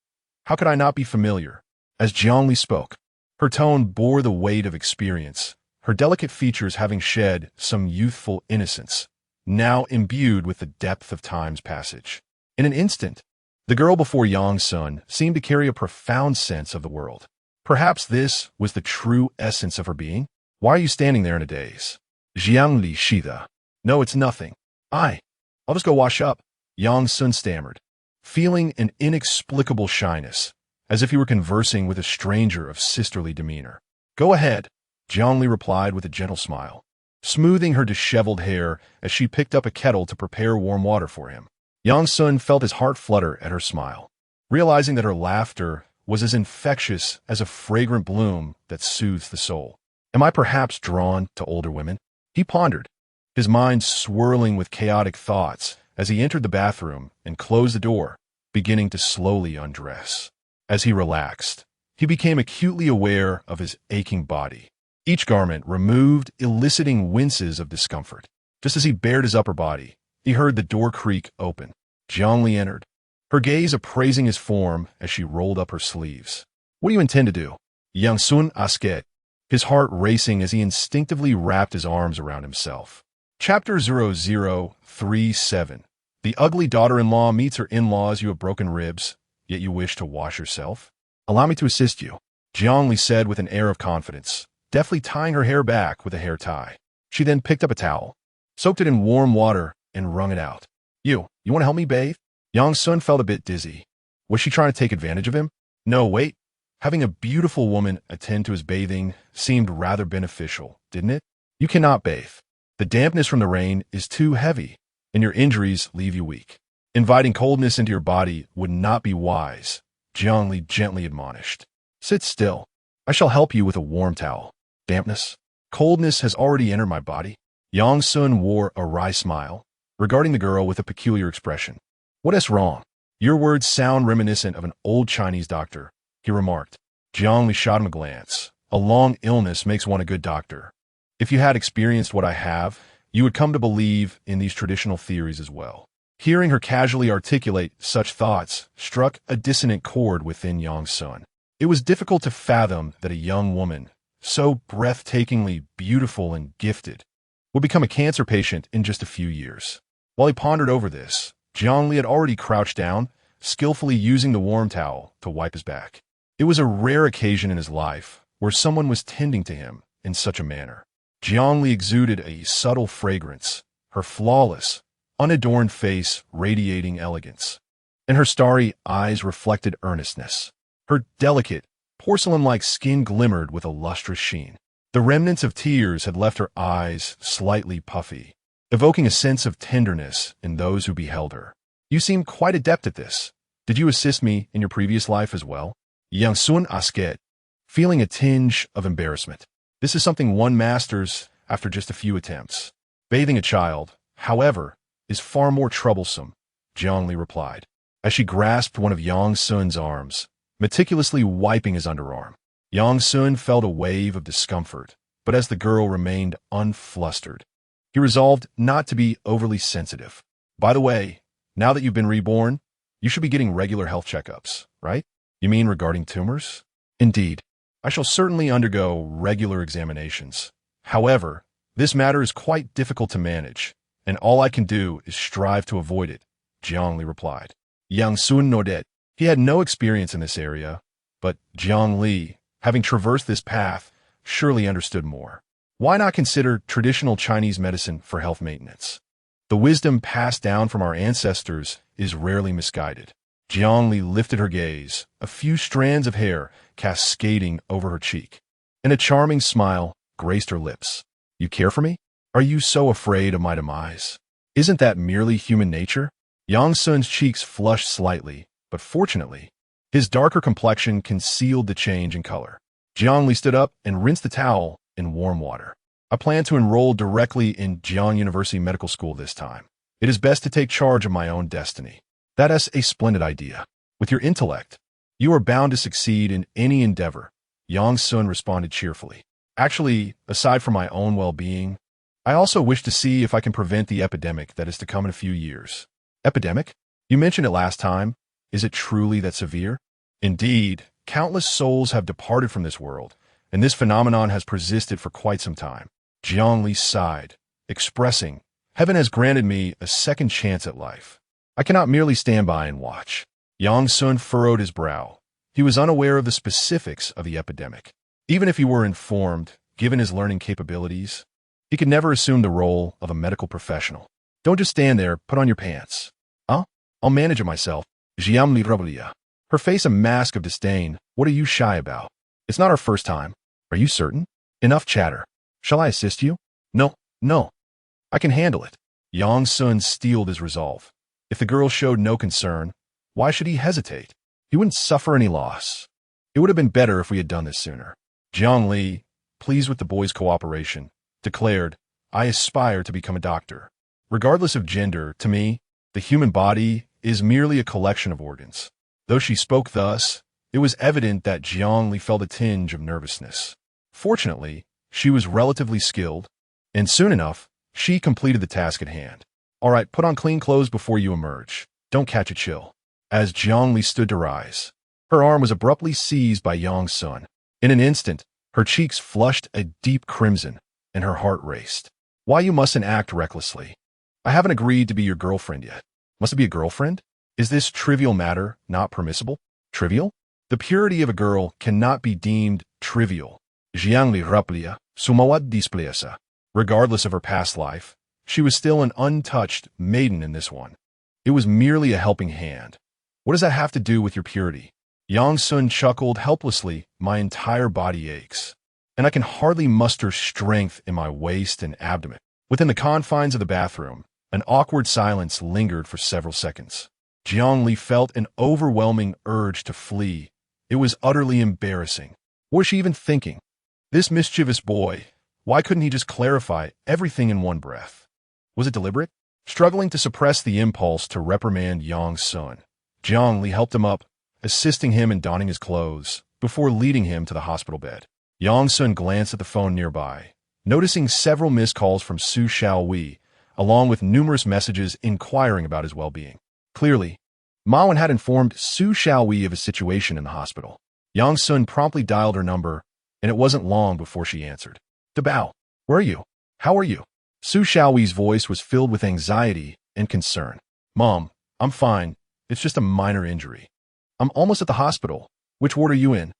How could I not be familiar? As Jiangli spoke, her tone bore the weight of experience, her delicate features having shed some youthful innocence, now imbued with the depth of time's passage. In an instant, the girl before Yang Sun seemed to carry a profound sense of the world. Perhaps this was the true essence of her being? Why are you standing there in a daze? Jiangli Shida. No, it's nothing. I'll just go wash up, Yang Sun stammered, feeling an inexplicable shyness, as if he were conversing with a stranger of sisterly demeanor. Go ahead, Jiangli replied with a gentle smile, smoothing her disheveled hair as she picked up a kettle to prepare warm water for him. Yang Sun felt his heart flutter at her smile, realizing that her laughter was as infectious as a fragrant bloom that soothes the soul. Am I perhaps drawn to older women? He pondered, his mind swirling with chaotic thoughts as he entered the bathroom and closed the door, beginning to slowly undress. As he relaxed, he became acutely aware of his aching body, each garment removed eliciting winces of discomfort. Just as he bared his upper body, he heard the door creak open. Jiangli entered, her gaze appraising his form as she rolled up her sleeves. What do you intend to do? Yang Sun asked, his heart racing as he instinctively wrapped his arms around himself. Chapter 0037. The ugly daughter-in-law meets her in-laws. You have broken ribs, yet you wish to wash yourself? Allow me to assist you, Jiangli said with an air of confidence, deftly tying her hair back with a hair tie. She then picked up a towel, soaked it in warm water, and wrung it out. You want to help me bathe? Yang Sun felt a bit dizzy. Was she trying to take advantage of him? No, wait. Having a beautiful woman attend to his bathing seemed rather beneficial, didn't it? You cannot bathe. The dampness from the rain is too heavy, and your injuries leave you weak. Inviting coldness into your body would not be wise, Jiangli gently admonished. Sit still. I shall help you with a warm towel. Dampness? Coldness has already entered my body. Yang Sun wore a wry smile, regarding the girl with a peculiar expression. What is wrong? Your words sound reminiscent of an old Chinese doctor, he remarked. Jiangli shot him a glance. A long illness makes one a good doctor. If you had experienced what I have, you would come to believe in these traditional theories as well. Hearing her casually articulate such thoughts struck a dissonant chord within Yang Sun. It was difficult to fathom that a young woman, so breathtakingly beautiful and gifted, would become a cancer patient in just a few years. While he pondered over this, Jiangli had already crouched down, skillfully using the warm towel to wipe his back. It was a rare occasion in his life where someone was tending to him in such a manner. Jiangli exuded a subtle fragrance, her flawless, unadorned face radiating elegance, and her starry eyes reflected earnestness. Her delicate, porcelain-like skin glimmered with a lustrous sheen. The remnants of tears had left her eyes slightly puffy, evoking a sense of tenderness in those who beheld her. You seem quite adept at this. Did you assist me in your previous life as well? Yang Sun asked, feeling a tinge of embarrassment. This is something one masters after just a few attempts. Bathing a child, however, is far more troublesome, Jiangli replied, as she grasped one of Yang Sun's arms, meticulously wiping his underarm. Yang Sun felt a wave of discomfort, but as the girl remained unflustered, he resolved not to be overly sensitive. By the way, now that you've been reborn, you should be getting regular health checkups, right? You mean regarding tumors? Indeed. I shall certainly undergo regular examinations. However, this matter is quite difficult to manage, and all I can do is strive to avoid it, Jiangli replied. Yang Sun nodded. He had no experience in this area, but Jiangli, having traversed this path, surely understood more. Why not consider traditional Chinese medicine for health maintenance? The wisdom passed down from our ancestors is rarely misguided. Jiangli lifted her gaze, a few strands of hair cascading over her cheek, and a charming smile graced her lips. You care for me? Are you so afraid of my demise? Isn't that merely human nature? Yang Sun's cheeks flushed slightly, but fortunately, his darker complexion concealed the change in color. Jiangli stood up and rinsed the towel in warm water. I plan to enroll directly in Jiang University Medical School this time. It is best to take charge of my own destiny. That is a splendid idea. With your intellect, you are bound to succeed in any endeavor, Yang Sun responded cheerfully. Actually, aside from my own well-being, I also wish to see if I can prevent the epidemic that is to come in a few years. Epidemic? You mentioned it last time. Is it truly that severe? Indeed, countless souls have departed from this world, and this phenomenon has persisted for quite some time. Jiangli sighed, expressing, Heaven has granted me a second chance at life. I cannot merely stand by and watch. Yang Sun furrowed his brow. He was unaware of the specifics of the epidemic. Even if he were informed, given his learning capabilities, he could never assume the role of a medical professional. Don't just stand there, put on your pants. Huh? I'll manage it myself. Jiangli Rebirth. Her face a mask of disdain. What are you shy about? It's not our first time. Are you certain? Enough chatter. Shall I assist you? No. I can handle it. Yang Sun steeled his resolve. If the girl showed no concern, why should he hesitate? He wouldn't suffer any loss. It would have been better if we had done this sooner. Jiangli, pleased with the boy's cooperation, declared, I aspire to become a doctor. Regardless of gender, to me, the human body is merely a collection of organs. Though she spoke thus, it was evident that Jiangli felt a tinge of nervousness. Fortunately, she was relatively skilled, and soon enough, she completed the task at hand. All right, put on clean clothes before you emerge. Don't catch a chill. As Jiangli stood to rise, her arm was abruptly seized by Yang Sun. In an instant, her cheeks flushed a deep crimson, and her heart raced. Why you mustn't act recklessly? I haven't agreed to be your girlfriend yet. Must it be a girlfriend? Is this trivial matter not permissible? Trivial? The purity of a girl cannot be deemed trivial. Jiangli Rebirth, sumawat displesa. Regardless of her past life, she was still an untouched maiden in this one. It was merely a helping hand. What does that have to do with your purity? Yang Sun chuckled helplessly. My entire body aches, and I can hardly muster strength in my waist and abdomen. Within the confines of the bathroom, an awkward silence lingered for several seconds. Jiangli felt an overwhelming urge to flee. It was utterly embarrassing. What was she even thinking? This mischievous boy, why couldn't he just clarify everything in one breath? Was it deliberate? Struggling to suppress the impulse to reprimand Yang Sun, Jiangli helped him up, assisting him in donning his clothes, before leading him to the hospital bed. Yang Sun glanced at the phone nearby, noticing several missed calls from Su Xiaowei, along with numerous messages inquiring about his well-being. Clearly, Mawen had informed Su Xiaowei of his situation in the hospital. Yang Sun promptly dialed her number, and it wasn't long before she answered. Dabao, where are you? How are you? Su Xiaowei's voice was filled with anxiety and concern. Mom, I'm fine. It's just a minor injury. I'm almost at the hospital. Which ward are you in?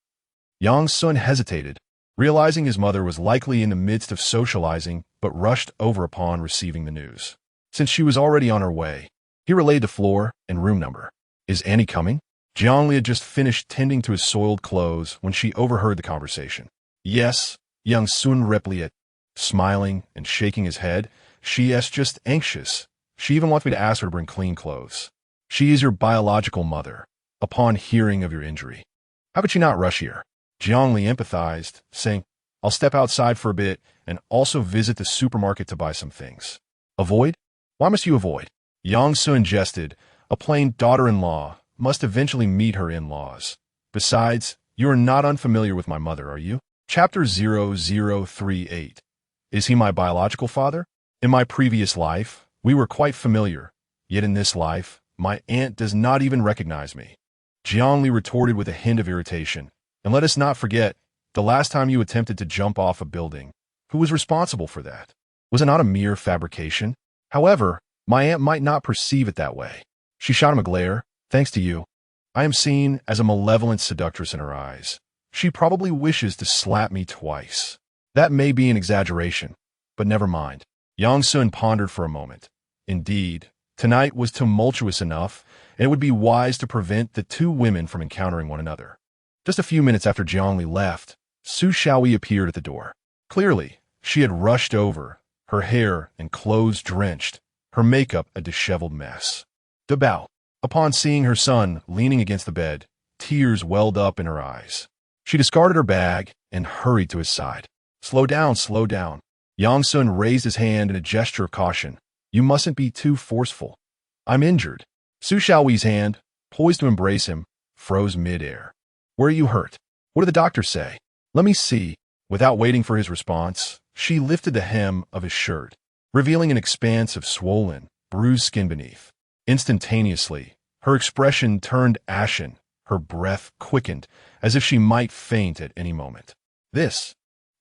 Yang Sun hesitated, realizing his mother was likely in the midst of socializing, but rushed over upon receiving the news. Since she was already on her way, he relayed the floor and room number. Is Annie coming? Jiangli had just finished tending to his soiled clothes when she overheard the conversation. Yes, Yang Sun replied, smiling and shaking his head. She is just anxious. She even wants me to ask her to bring clean clothes. She is your biological mother, upon hearing of your injury. How could she not rush here? Jiangli empathized, saying, I'll step outside for a bit and also visit the supermarket to buy some things. Avoid? Why must you avoid? Yang Sun jested. A plain daughter-in-law must eventually meet her in-laws. Besides, you are not unfamiliar with my mother, are you? Chapter 0038. Is he my biological father? In my previous life, we were quite familiar. Yet in this life, my aunt does not even recognize me. Jiangli retorted with a hint of irritation. And let us not forget, the last time you attempted to jump off a building, who was responsible for that? Was it not a mere fabrication? However, my aunt might not perceive it that way. She shot him a glare. Thanks to you, I am seen as a malevolent seductress in her eyes. She probably wishes to slap me twice. That may be an exaggeration, but never mind. Yang Sun pondered for a moment. Indeed, tonight was tumultuous enough, and it would be wise to prevent the two women from encountering one another. Just a few minutes after Jiangli left, Su Xiaoyi appeared at the door. Clearly, she had rushed over, her hair and clothes drenched, her makeup a disheveled mess. Dabao. Upon seeing her son leaning against the bed, tears welled up in her eyes. She discarded her bag and hurried to his side. Slow down, slow down. Yang Sun raised his hand in a gesture of caution. You mustn't be too forceful. I'm injured. Su Xiaoyi's hand, poised to embrace him, froze mid-air. Where are you hurt? What did the doctor say? Let me see. Without waiting for his response, she lifted the hem of his shirt, revealing an expanse of swollen, bruised skin beneath. Instantaneously, her expression turned ashen, her breath quickened, as if she might faint at any moment.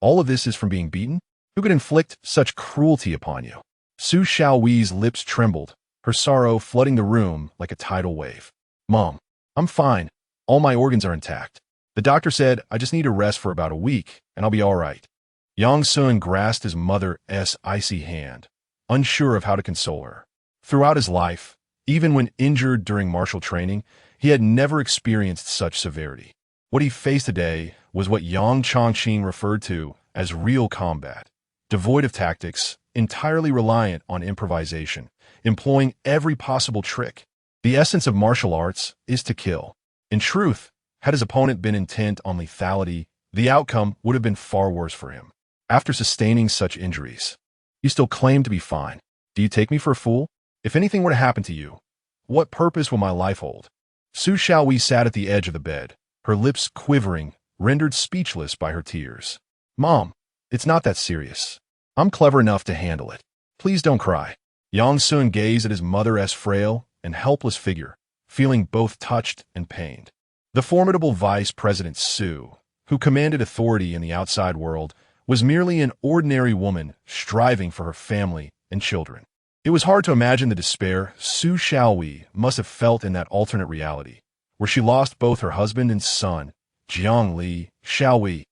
All of this is from being beaten? Who could inflict such cruelty upon you? Su Xiaoyi's lips trembled, her sorrow flooding the room like a tidal wave. Mom, I'm fine. All my organs are intact. The doctor said I just need to rest for about a week, and I'll be all right. Yang Sun grasped his mother's icy hand, unsure of how to console her. Throughout his life, even when injured during martial training, he had never experienced such severity. What he faced today was what Yang Chongqing referred to as real combat, devoid of tactics, entirely reliant on improvisation, employing every possible trick. The essence of martial arts is to kill. In truth, had his opponent been intent on lethality, the outcome would have been far worse for him. After sustaining such injuries, you still claim to be fine. Do you take me for a fool? If anything were to happen to you, what purpose will my life hold? Su Xiaoyi sat at the edge of the bed, her lips quivering, rendered speechless by her tears. Mom, it's not that serious. I'm clever enough to handle it. Please don't cry. Yang Sun gazed at his mother's frail and helpless figure, feeling both touched and pained. The formidable Vice President Su, who commanded authority in the outside world, was merely an ordinary woman striving for her family and children. It was hard to imagine the despair Su Xiaoyi must have felt in that alternate reality, where she lost both her husband and son. Jiangli, Xiaoyi,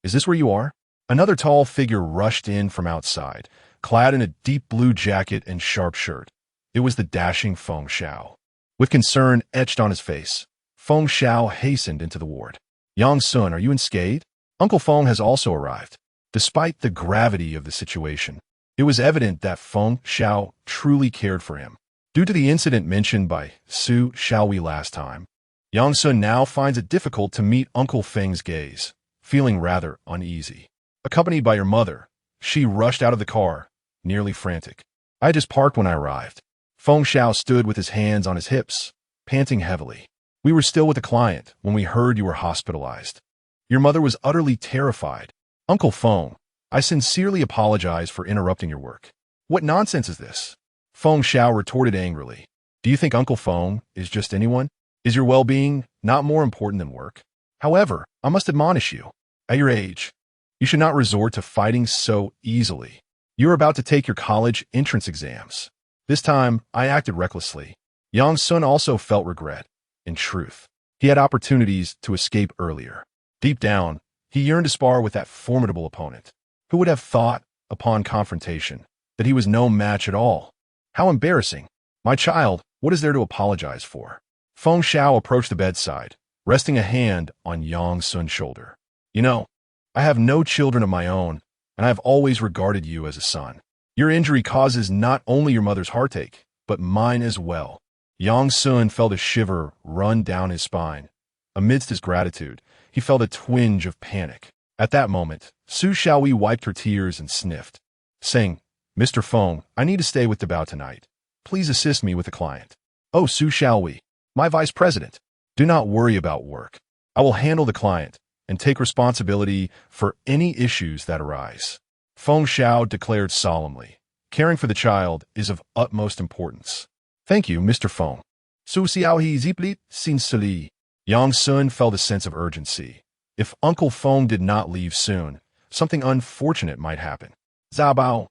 is this where you are? Another tall figure rushed in from outside, clad in a deep blue jacket and sharp shirt. It was the dashing Feng Xiao. With concern etched on his face, Feng Xiao hastened into the ward. Yang Sun, are you unscathed? Uncle Feng has also arrived. Despite the gravity of the situation, it was evident that Feng Xiao truly cared for him. Due to the incident mentioned by Su Xiaoyi last time, Yang Sun now finds it difficult to meet Uncle Feng's gaze, feeling rather uneasy. Accompanied by your mother, she rushed out of the car, nearly frantic. I just parked when I arrived. Feng Xiao stood with his hands on his hips, panting heavily. We were still with the client when we heard you were hospitalized. Your mother was utterly terrified. Uncle Feng, I sincerely apologize for interrupting your work. What nonsense is this? Feng Xiao retorted angrily. Do you think Uncle Feng is just anyone? Is your well-being not more important than work? However, I must admonish you. At your age, you should not resort to fighting so easily. You are about to take your college entrance exams. This time, I acted recklessly. Yang Sun also felt regret. In truth, he had opportunities to escape earlier. Deep down, he yearned to spar with that formidable opponent. Who would have thought, upon confrontation, that he was no match at all? How embarrassing. My child, what is there to apologize for? Feng Xiao approached the bedside, resting a hand on Yang Sun's shoulder. You know, I have no children of my own, and I have always regarded you as a son. Your injury causes not only your mother's heartache, but mine as well. Yang Sun felt a shiver run down his spine. Amidst his gratitude, he felt a twinge of panic. At that moment, Su Xiaowei wiped her tears and sniffed, saying, Mr. Feng, I need to stay with Dabao tonight. Please assist me with a client. Oh, Su Xiaowei, my vice president. Do not worry about work. I will handle the client and take responsibility for any issues that arise. Feng Xiao declared solemnly, caring for the child is of utmost importance. Thank you, Mr. Feng. Su Xiaohe ziplit sincerely. Yang Sun felt a sense of urgency. If Uncle Feng did not leave soon, something unfortunate might happen. Zabao.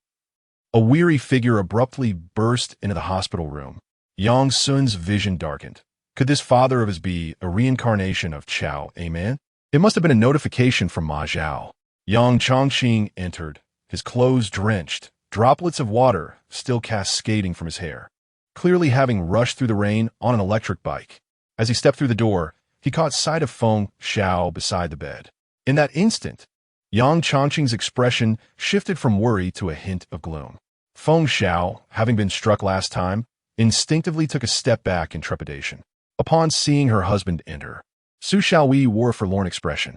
A weary figure abruptly burst into the hospital room. Yang Sun's vision darkened. Could this father of his be a reincarnation of Chao, a man? It must have been a notification from Ma Zhao. Yang Chongqing entered, his clothes drenched, droplets of water still cascading from his hair, clearly having rushed through the rain on an electric bike. As he stepped through the door, he caught sight of Feng Xiao beside the bed. In that instant, Yang Chongqing's expression shifted from worry to a hint of gloom. Feng Xiao, having been struck last time, instinctively took a step back in trepidation. Upon seeing her husband enter, Su Xiaowei wore a forlorn expression.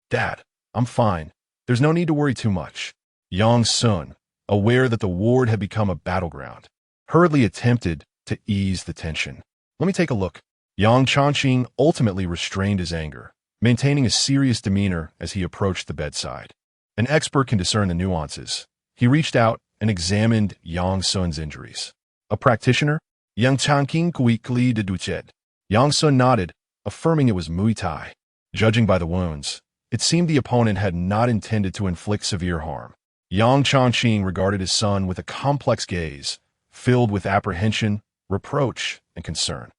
Dad, I'm fine. There's no need to worry too much. Yang Sun, aware that the ward had become a battleground, hurriedly attempted to ease the tension. Let me take a look. Yang Chongqing ultimately restrained his anger, maintaining a serious demeanor as he approached the bedside. An expert can discern the nuances. He reached out and examined Yang Sun's injuries. A practitioner? Yang Chongqing quickly deduced. Yang Sun nodded, affirming it was Muay Thai. Judging by the wounds, it seemed the opponent had not intended to inflict severe harm. Yang Chongqing regarded his son with a complex gaze, filled with apprehension, reproach, and concern.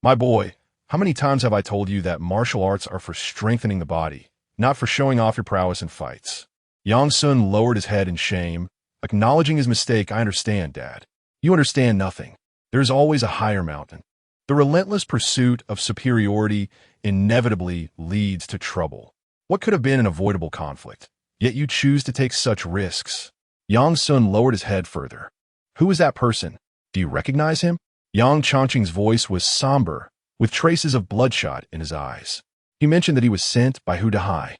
My boy, how many times have I told you that martial arts are for strengthening the body, not for showing off your prowess in fights? Yang Sun lowered his head in shame, acknowledging his mistake. I understand, Dad. You understand nothing. There is always a higher mountain. The relentless pursuit of superiority inevitably leads to trouble. What could have been an avoidable conflict? Yet you choose to take such risks. Yang Sun lowered his head further. Who is that person? Do you recognize him? Yang Chongqing's voice was somber, with traces of bloodshot in his eyes. He mentioned that he was sent by Hu Dahai.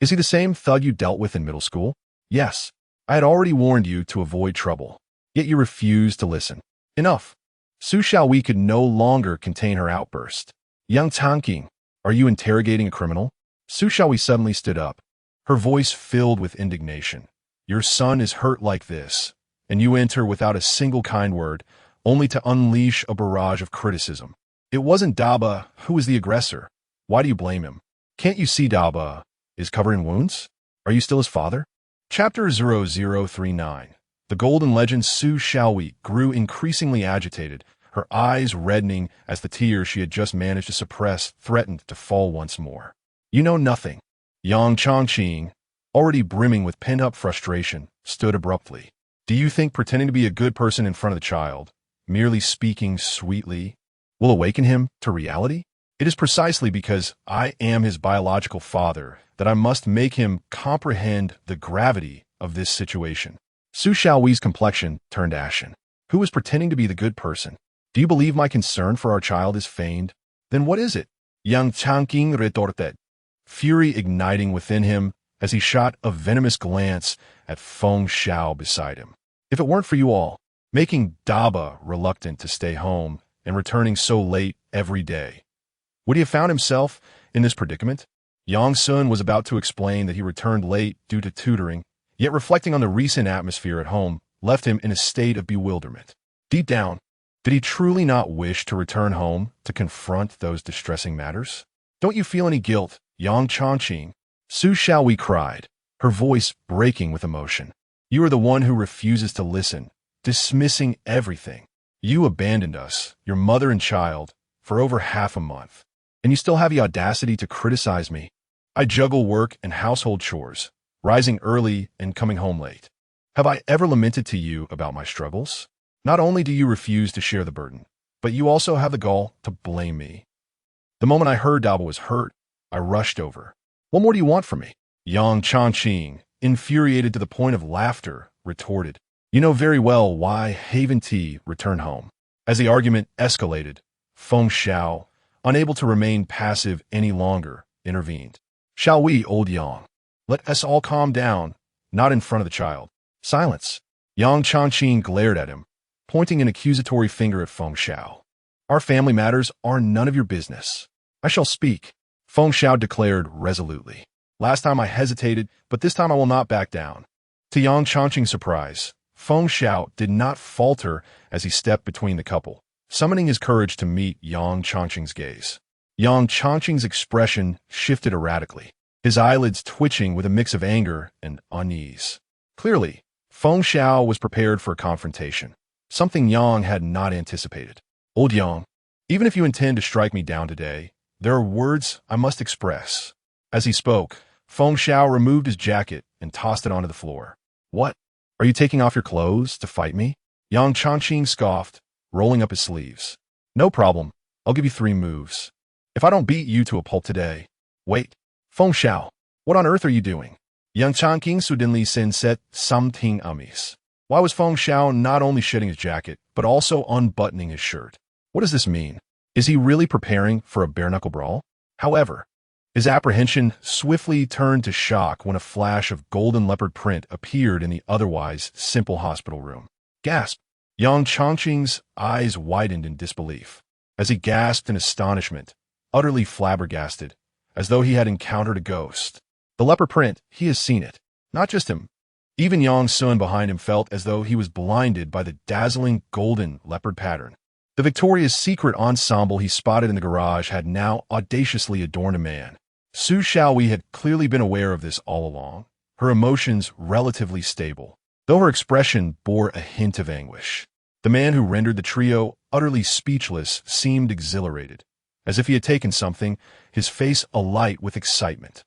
Is he the same thug you dealt with in middle school? Yes. I had already warned you to avoid trouble, yet you refused to listen. Enough. Su Xiaowei could no longer contain her outburst. Yang Chongqing, are you interrogating a criminal? Su Xiaowei suddenly stood up, her voice filled with indignation. Your son is hurt like this, and you enter without a single kind word, only to unleash a barrage of criticism. It wasn't Daba who was the aggressor. Why do you blame him? Can't you see Daba is covered in wounds? Are you still his father? Chapter 0039. The golden legend. Su Xiaowei grew increasingly agitated, her eyes reddening as the tears she had just managed to suppress threatened to fall once more. You know nothing. Yang Chongqing, already brimming with pent-up frustration, stood abruptly. Do you think pretending to be a good person in front of the child, merely speaking sweetly, will awaken him to reality? It is precisely because I am his biological father that I must make him comprehend the gravity of this situation. Su Xiaowei's complexion turned ashen. Who is pretending to be the good person? Do you believe my concern for our child is feigned? Then what is it? Yang Chongqing retorted, fury igniting within him as he shot a venomous glance at Feng Xiao beside him. If it weren't for you all, making Daba reluctant to stay home and returning so late every day, would he have found himself in this predicament? Yang Sun was about to explain that he returned late due to tutoring, yet reflecting on the recent atmosphere at home left him in a state of bewilderment. Deep down, did he truly not wish to return home to confront those distressing matters? Don't you feel any guilt, Yang Chongqing? Su Xiaowei cried, her voice breaking with emotion. You are the one who refuses to listen, dismissing everything. You abandoned us, your mother and child, for over half a month. And you still have the audacity to criticize me. I juggle work and household chores, rising early and coming home late. Have I ever lamented to you about my struggles? Not only do you refuse to share the burden, but you also have the gall to blame me. The moment I heard Daba was hurt, I rushed over. What more do you want from me? Yang Chongqing, infuriated to the point of laughter, retorted. You know very well why Haven T returned home. As the argument escalated, Feng Xiao, unable to remain passive any longer, intervened. Shall we, old Yang? Let us all calm down, not in front of the child. Silence. Yang Chongqing glared at him, pointing an accusatory finger at Feng Xiao. Our family matters are none of your business. I shall speak, Feng Xiao declared resolutely. Last time I hesitated, but this time I will not back down. To Yang Chongqing's surprise, Feng Xiao did not falter as he stepped between the couple, summoning his courage to meet Yang Chongqing's gaze. Yang Chongqing's expression shifted erratically, his eyelids twitching with a mix of anger and unease. Clearly, Feng Xiao was prepared for a confrontation, something Yang had not anticipated. Old Yang, even if you intend to strike me down today, there are words I must express. As he spoke, Feng Xiao removed his jacket and tossed it onto the floor. What? Are you taking off your clothes to fight me? Yang Chongqing scoffed, rolling up his sleeves. No problem. I'll give you 3 moves. If I don't beat you to a pulp today. Wait. Feng Xiao, what on earth are you doing? Yang Chongqing suddenly senset something amiss. Why was Feng Xiao not only shedding his jacket, but also unbuttoning his shirt? What does this mean? Is he really preparing for a bare-knuckle brawl? However, his apprehension swiftly turned to shock when a flash of golden leopard print appeared in the otherwise simple hospital room. Gasp! Yang Chongqing's eyes widened in disbelief, as he gasped in astonishment, utterly flabbergasted, as though he had encountered a ghost. The leopard print, he has seen it. Not just him. Even Yang Sun behind him felt as though he was blinded by the dazzling golden leopard pattern. The Victoria's Secret ensemble he spotted in the garage had now audaciously adorned a man. Su Xiaowei had clearly been aware of this all along, her emotions relatively stable, though her expression bore a hint of anguish. The man who rendered the trio utterly speechless seemed exhilarated, as if he had taken something, his face alight with excitement.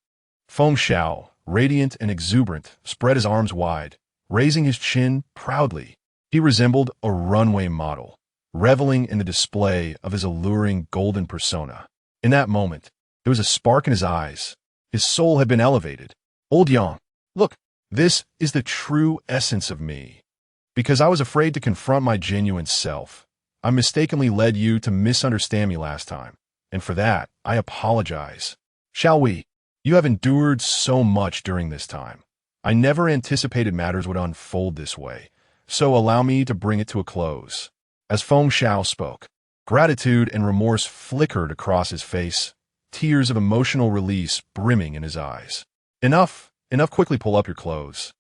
Feng Xiao, radiant and exuberant, spread his arms wide, raising his chin proudly. He resembled a runway model, reveling in the display of his alluring golden persona. In that moment, there was a spark in his eyes. His soul had been elevated. Old Yang, look, this is the true essence of me. Because I was afraid to confront my genuine self, I mistakenly led you to misunderstand me last time, and for that, I apologize. Shall we? You have endured so much during this time. I never anticipated matters would unfold this way, so allow me to bring it to a close. As Feng Xiao spoke, gratitude and remorse flickered across his face, tears of emotional release brimming in his eyes. Enough, quickly pull up your clothes,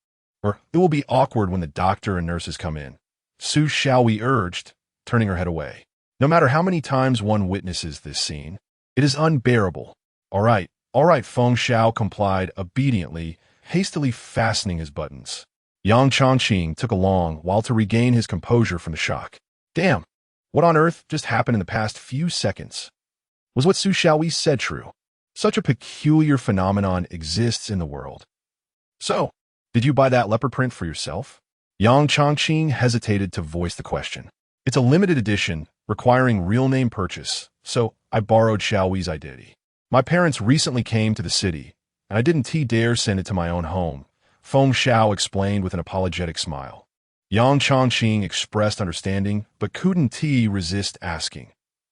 or it will be awkward when the doctor and nurses come in. Su Xiaowei urged, turning her head away. No matter how many times one witnesses this scene, it is unbearable. All right, Feng Xiao complied obediently, hastily fastening his buttons. Yang Chongqing took a long while to regain his composure from the shock. Damn, what on earth just happened in the past few seconds? Was what Su Xiaowei said true? Such a peculiar phenomenon exists in the world. So, did you buy that leopard print for yourself? Yang Chongqing hesitated to voice the question. It's a limited edition, requiring real name purchase, so I borrowed Xiaowei's identity. My parents recently came to the city, and I didn't dare send it to my own home, Feng Xiao explained with an apologetic smile. Yang Chongqing expressed understanding, but couldn't resist asking.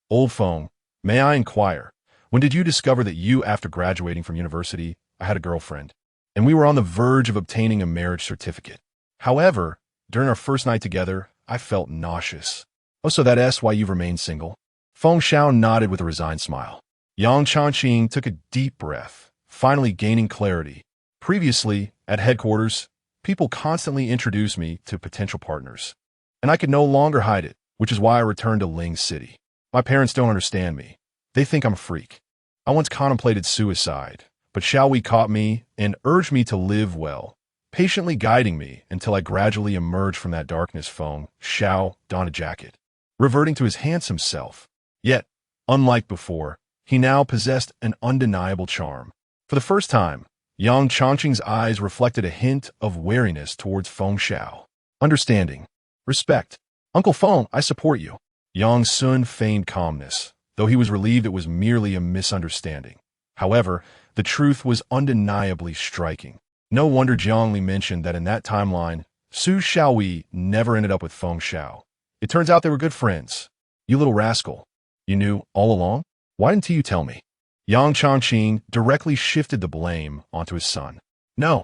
Old Feng, may I inquire, when did you discover that you, after graduating from university, I had a girlfriend, and we were on the verge of obtaining a marriage certificate? However, during our first night together, I felt nauseous. Oh, so that's why you've remained single? Feng Xiao nodded with a resigned smile. Yang Chongqing took a deep breath, finally gaining clarity. Previously, at headquarters, people constantly introduced me to potential partners, and I could no longer hide it, which is why I returned to Ling City. My parents don't understand me. They think I'm a freak. I once contemplated suicide, but Xiaowei caught me and urged me to live well, patiently guiding me until I gradually emerged from that darkness. Feng Xiao donned a jacket. reverting to his handsome self. Yet, unlike before, he now possessed an undeniable charm. For the first time, Yang Chongqing's eyes reflected a hint of wariness towards Feng Xiao. Understanding. Respect. Uncle Feng, I support you. Yang Sun feigned calmness, though he was relieved it was merely a misunderstanding. However, the truth was undeniably striking. No wonder Jiangli mentioned that in that timeline, Su Xiaowei never ended up with Feng Xiao. It turns out they were good friends. You little rascal. You knew all along? Why didn't you tell me? Yang Chongqing directly shifted the blame onto his son. No.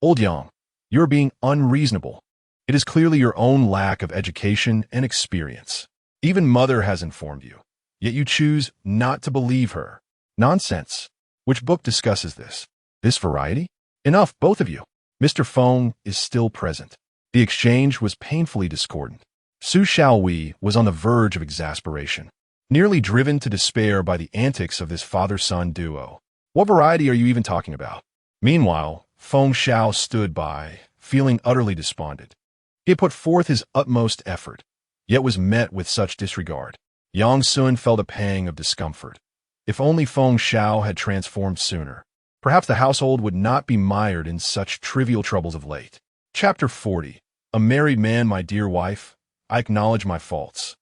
Old Yang, you are being unreasonable. It is clearly your own lack of education and experience. Even mother has informed you, yet you choose not to believe her. Nonsense. Which book discusses this? This variety? Enough, both of you. Mr. Feng is still present. The exchange was painfully discordant. Su Xiaowei was on the verge of exasperation, nearly driven to despair by the antics of this father-son duo. What variety are you even talking about? Meanwhile, Feng Xiao stood by, feeling utterly despondent. He had put forth his utmost effort, yet was met with such disregard. Yang Sun felt a pang of discomfort. If only Feng Xiao had transformed sooner, perhaps the household would not be mired in such trivial troubles of late. Chapter 40. A married man, my dear wife, I acknowledge my faults.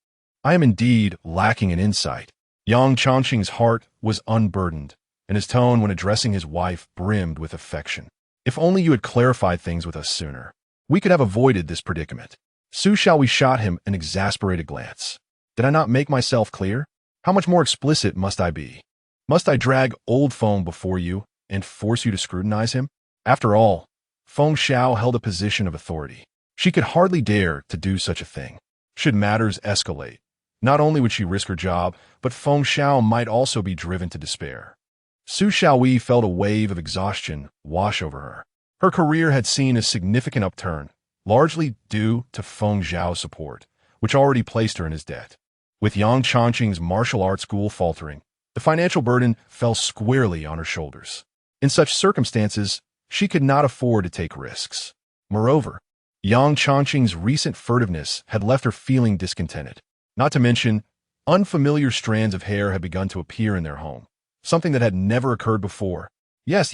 I am indeed lacking in insight. Yang Chongqing's heart was unburdened, and his tone when addressing his wife brimmed with affection. If only you had clarified things with us sooner, we could have avoided this predicament. Su Xiaowei shot him an exasperated glance. Did I not make myself clear? How much more explicit must I be? Must I drag old Feng before you and force you to scrutinize him? After all, Feng Xiao held a position of authority. She could hardly dare to do such a thing. Should matters escalate, not only would she risk her job, but Feng Xiao might also be driven to despair. Su Xiaowei felt a wave of exhaustion wash over her. Her career had seen a significant upturn, largely due to Feng Xiao's support, which already placed her in his debt. With Yang Chongqing's martial arts school faltering, the financial burden fell squarely on her shoulders. In such circumstances, she could not afford to take risks. Moreover, Yang Chongqing's recent furtiveness had left her feeling discontented. Not to mention, unfamiliar strands of hair had begun to appear in their home, something that had never occurred before. Yes,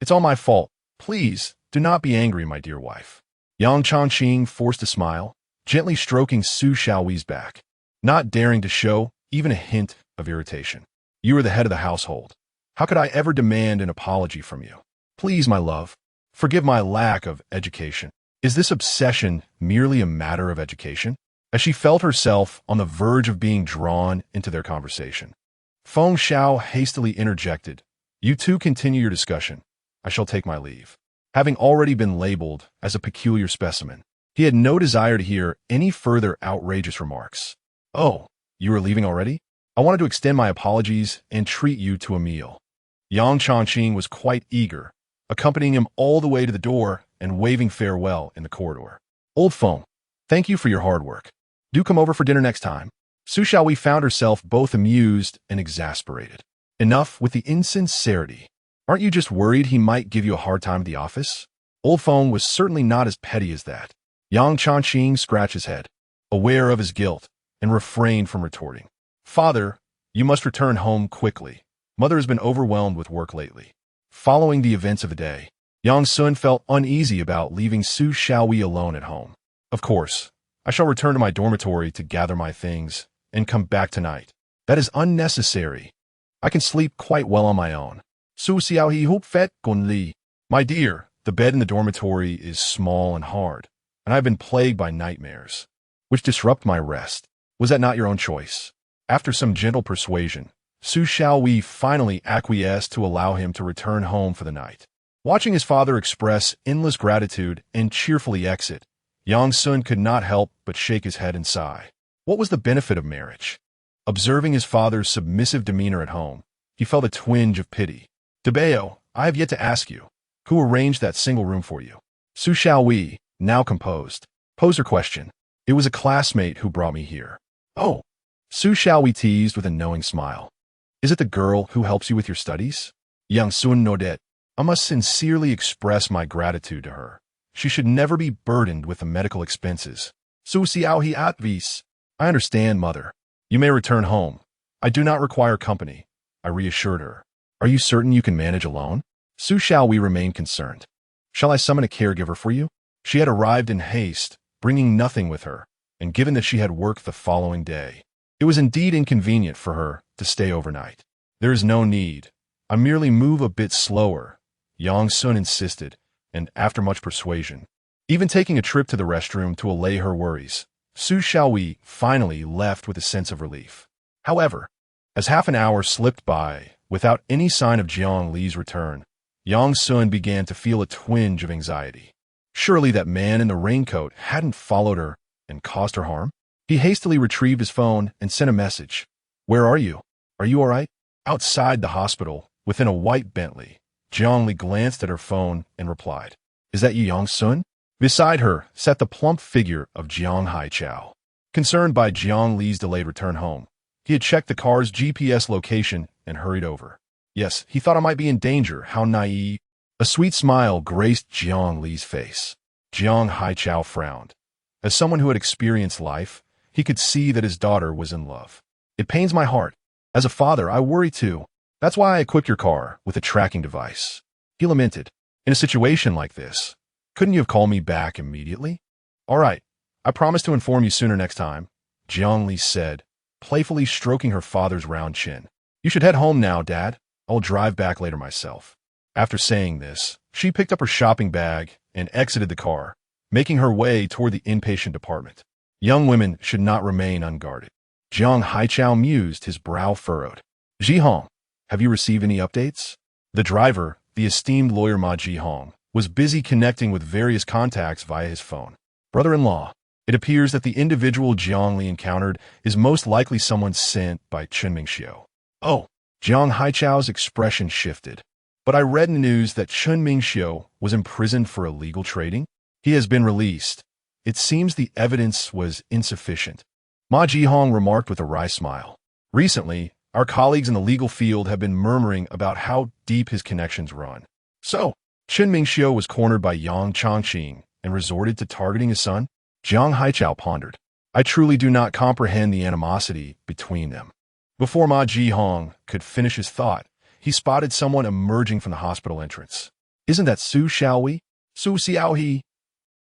it's all my fault. Please, do not be angry, my dear wife. Yang Chongqing forced a smile, gently stroking Su Xiaowei's back, not daring to show even a hint of irritation. You are the head of the household. How could I ever demand an apology from you? Please, my love, forgive my lack of education. Is this obsession merely a matter of education? As she felt herself on the verge of being drawn into their conversation, Feng Xiao hastily interjected, You two continue your discussion. I shall take my leave. Having already been labeled as a peculiar specimen, he had no desire to hear any further outrageous remarks. Oh, you are leaving already? I wanted to extend my apologies and treat you to a meal. Yang Chongqing was quite eager, accompanying him all the way to the door and waving farewell in the corridor. Old Feng, thank you for your hard work. Do come over for dinner next time. Su Xiaowei found herself both amused and exasperated. Enough with the insincerity. Aren't you just worried he might give you a hard time at the office? Old Feng was certainly not as petty as that. Yang Chongqing scratched his head, aware of his guilt, and refrained from retorting. Father, you must return home quickly. Mother has been overwhelmed with work lately. Following the events of the day, Yang Sun felt uneasy about leaving Su Xiaowei alone at home. Of course, I shall return to my dormitory to gather my things and come back tonight. That is unnecessary. I can sleep quite well on my own. Su Xiaohi hup fet gun li. My dear, the bed in the dormitory is small and hard, and I have been plagued by nightmares, which disrupt my rest. Was that not your own choice? After some gentle persuasion, Su Xiaowei finally acquiesced to allow him to return home for the night. Watching his father express endless gratitude and cheerfully exit, Yang Sun could not help but shake his head and sigh. What was the benefit of marriage? Observing his father's submissive demeanor at home, he felt a twinge of pity. Debeo, I have yet to ask you, who arranged that single room for you? Su Xiaowei, now composed, posed her question. It was a classmate who brought me here. Oh, Su Xiaowei teased with a knowing smile. Is it the girl who helps you with your studies? Yang Sun nodded. I must sincerely express my gratitude to her. She should never be burdened with the medical expenses. Su Xiaohi advis. I understand, mother. You may return home. I do not require company, I reassured her. Are you certain you can manage alone? Su Xiaowei remained concerned. Shall I summon a caregiver for you? She had arrived in haste, bringing nothing with her, and given that she had work the following day, it was indeed inconvenient for her to stay overnight. There is no need. I merely move a bit slower, Yang Sun insisted, and after much persuasion, even taking a trip to the restroom to allay her worries, Su Xiaowei finally left with a sense of relief. However, as half an hour slipped by without any sign of Jiang Li's return, Yang Sun began to feel a twinge of anxiety. Surely that man in the raincoat hadn't followed her and caused her harm? He hastily retrieved his phone and sent a message. Where are you? Are you all right? Outside the hospital, within a white Bentley, Jiang Li glanced at her phone and replied, Is that you, Yang Sun? Beside her sat the plump figure of Jiang Haichao. Concerned by Jiang Li's delayed return home, he had checked the car's GPS location and hurried over. Yes, he thought I might be in danger. How naive. A sweet smile graced Jiang Li's face. Jiang Haichao frowned. As someone who had experienced life, he could see that his daughter was in love. It pains my heart. As a father, I worry too. That's why I equipped your car with a tracking device. He lamented. In a situation like this, couldn't you have called me back immediately? All right, I promise to inform you sooner next time, Jiang Li said, playfully stroking her father's round chin. You should head home now, Dad. I'll drive back later myself. After saying this, she picked up her shopping bag and exited the car, making her way toward the inpatient department. Young women should not remain unguarded. Jiang Haichao mused, his brow furrowed. Jihong, have you received any updates? The driver, the esteemed lawyer Ma Jihong, was busy connecting with various contacts via his phone. Brother-in-law, it appears that the individual Jiang Li encountered is most likely someone sent by Chen Mingxiu. Oh, Jiang Haichao's expression shifted. But I read in the news that Chen Mingxiu was imprisoned for illegal trading. He has been released. It seems the evidence was insufficient. Ma Jihong remarked with a wry smile. Recently, our colleagues in the legal field have been murmuring about how deep his connections run. So, Chen Mingxiu was cornered by Yang Chongqing and resorted to targeting his son? Jiang Haichao pondered. I truly do not comprehend the animosity between them. Before Ma Jihong could finish his thought, he spotted someone emerging from the hospital entrance. Isn't that Su Xiaowei? Su Xiaohe?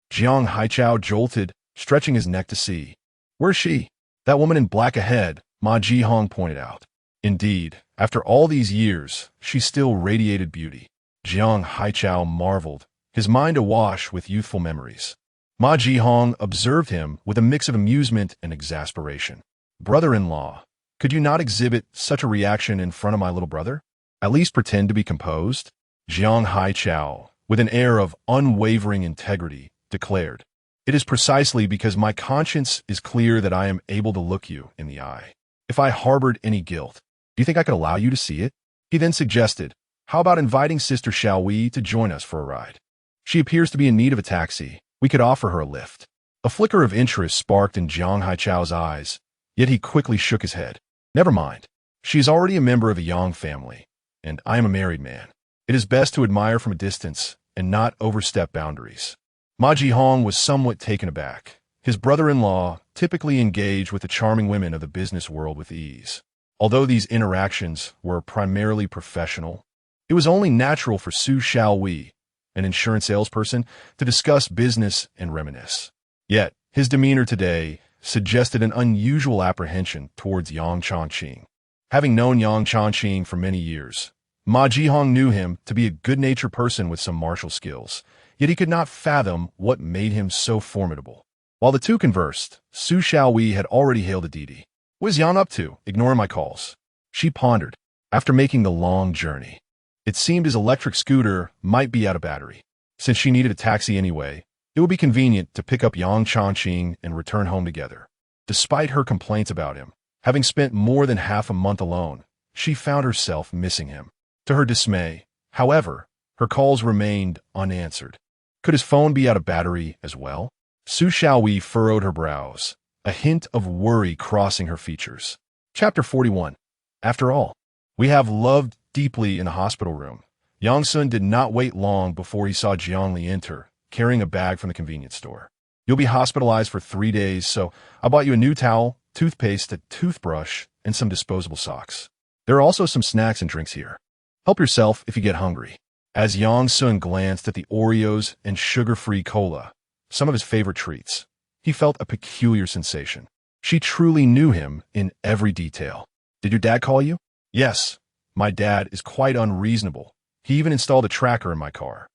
Jiang Haichao jolted, stretching his neck to see. Where's she? That woman in black ahead, Ma Jihong pointed out. Indeed, after all these years, she still radiated beauty. Jiang Haichao marveled, his mind awash with youthful memories. Ma Jihong observed him with a mix of amusement and exasperation. Brother-in-law, could you not exhibit such a reaction in front of my little brother? At least pretend to be composed? Jiang Haichao, with an air of unwavering integrity, declared, It is precisely because my conscience is clear that I am able to look you in the eye. If I harbored any guilt, do you think I could allow you to see it? He then suggested, How about inviting Sister Xiaowei to join us for a ride? She appears to be in need of a taxi. We could offer her a lift. A flicker of interest sparked in Jiang Haichao's eyes, yet he quickly shook his head. Never mind. She is already a member of a Yang family, and I am a married man. It is best to admire from a distance and not overstep boundaries. Ma Jihong was somewhat taken aback. His brother-in-law typically engaged with the charming women of the business world with ease. Although these interactions were primarily professional, it was only natural for Su Xiaowei, an insurance salesperson, to discuss business and reminisce. Yet, his demeanor today suggested an unusual apprehension towards Yang Chongqing. Having known Yang Chongqing for many years, Ma Jihong knew him to be a good-natured person with some martial skills, yet he could not fathom what made him so formidable. While the two conversed, Su Xiaowei had already hailed Aditi. What is Yang up to, ignoring my calls? She pondered. After making the long journey, it seemed his electric scooter might be out of battery. Since she needed a taxi anyway, it would be convenient to pick up Yang Chongqing and return home together. Despite her complaints about him, having spent more than half a month alone, she found herself missing him. To her dismay, however, her calls remained unanswered. Could his phone be out of battery as well? Su Xiaowei furrowed her brows, a hint of worry crossing her features. Chapter 41. After all, we have loved deeply in the hospital room. Yang Sun did not wait long before he saw Jiang Li enter, carrying a bag from the convenience store. You'll be hospitalized for 3 days, so I bought you a new towel, toothpaste, a toothbrush, and some disposable socks. There are also some snacks and drinks here. Help yourself if you get hungry. As Yang Sun glanced at the Oreos and sugar-free cola, some of his favorite treats, he felt a peculiar sensation. She truly knew him in every detail. Did your dad call you? Yes. My dad is quite unreasonable. He even installed a tracker in my car.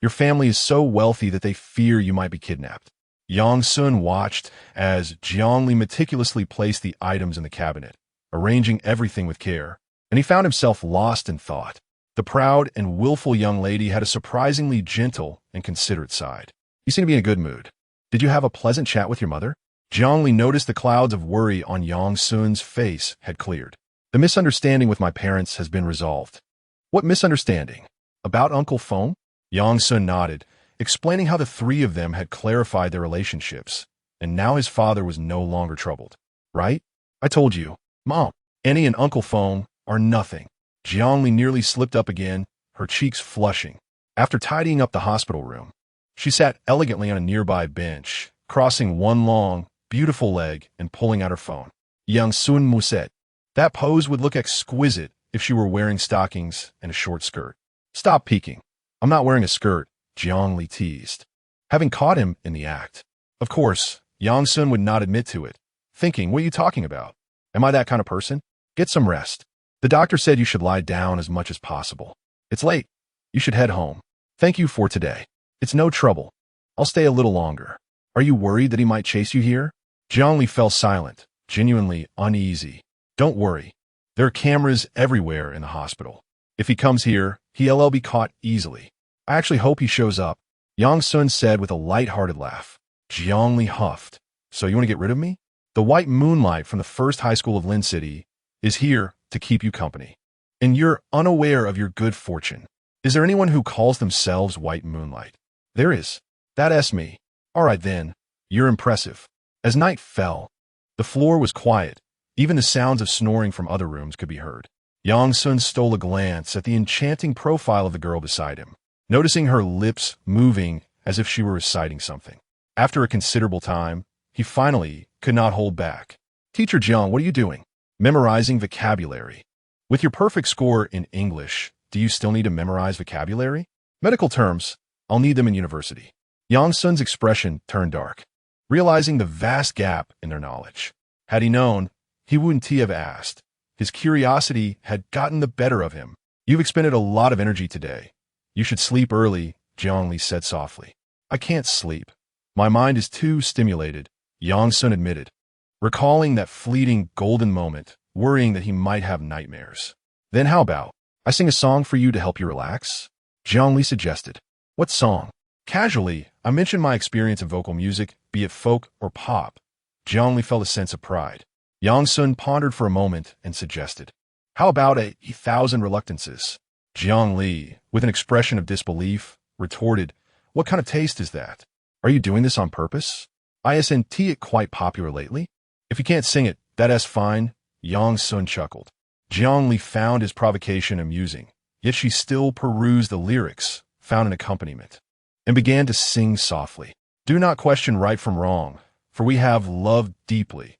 Your family is so wealthy that they fear you might be kidnapped. Yang Sun watched as Jiangli meticulously placed the items in the cabinet, arranging everything with care, and he found himself lost in thought. The proud and willful young lady had a surprisingly gentle and considerate side. You seem to be in a good mood. Did you have a pleasant chat with your mother? Jiangli noticed the clouds of worry on Yang Sun's face had cleared. The misunderstanding with my parents has been resolved. What misunderstanding? About Uncle Feng? Yang Sun nodded, explaining how the three of them had clarified their relationships, and now his father was no longer troubled. Right? I told you, Mom, Annie and Uncle Feng are nothing. Jiangli nearly slipped up again, her cheeks flushing. After tidying up the hospital room, she sat elegantly on a nearby bench, crossing one long, beautiful leg and pulling out her phone. Yang Sun mused. That pose would look exquisite if she were wearing stockings and a short skirt. Stop peeking. I'm not wearing a skirt, Jiangli teased, having caught him in the act. Of course, Yang Sun would not admit to it, thinking, what are you talking about? Am I that kind of person? Get some rest. The doctor said you should lie down as much as possible. It's late. You should head home. Thank you for today. It's no trouble. I'll stay a little longer. Are you worried that he might chase you here? Jiangli fell silent, genuinely uneasy. Don't worry. There are cameras everywhere in the hospital. If he comes here, he'll be caught easily. I actually hope he shows up, Yang Sun said with a light-hearted laugh. Jiangli huffed. So you want to get rid of me? The white moonlight from the first high school of Lin City is here to keep you company. And you're unaware of your good fortune. Is there anyone who calls themselves white moonlight? There is. That's me. All right then. You're impressive. As night fell, the floor was quiet. Even the sounds of snoring from other rooms could be heard. Yang Sun stole a glance at the enchanting profile of the girl beside him, noticing her lips moving as if she were reciting something. After a considerable time, he finally could not hold back. Teacher Jiang, what are you doing? Memorizing vocabulary. With your perfect score in English, do you still need to memorize vocabulary? Medical terms, I'll need them in university. Yang Sun's expression turned dark, realizing the vast gap in their knowledge. Had he known, he wouldn't have asked. His curiosity had gotten the better of him. You've expended a lot of energy today. You should sleep early, Jiangli said softly. I can't sleep. My mind is too stimulated, Yang Sun admitted, recalling that fleeting golden moment, worrying that he might have nightmares. Then how about, I sing a song for you to help you relax? Jiangli suggested. What song? Casually, I mentioned my experience in vocal music, be it folk or pop. Jiangli felt a sense of pride. Yang Sun pondered for a moment and suggested, how about a thousand reluctances? Jiangli, with an expression of disbelief, retorted, what kind of taste is that? Are you doing this on purpose? Isn't it quite popular lately? If you can't sing it, that's fine, Yang Sun chuckled. Jiangli found his provocation amusing, yet she still perused the lyrics, found an accompaniment, and began to sing softly. Do not question right from wrong, for we have loved deeply.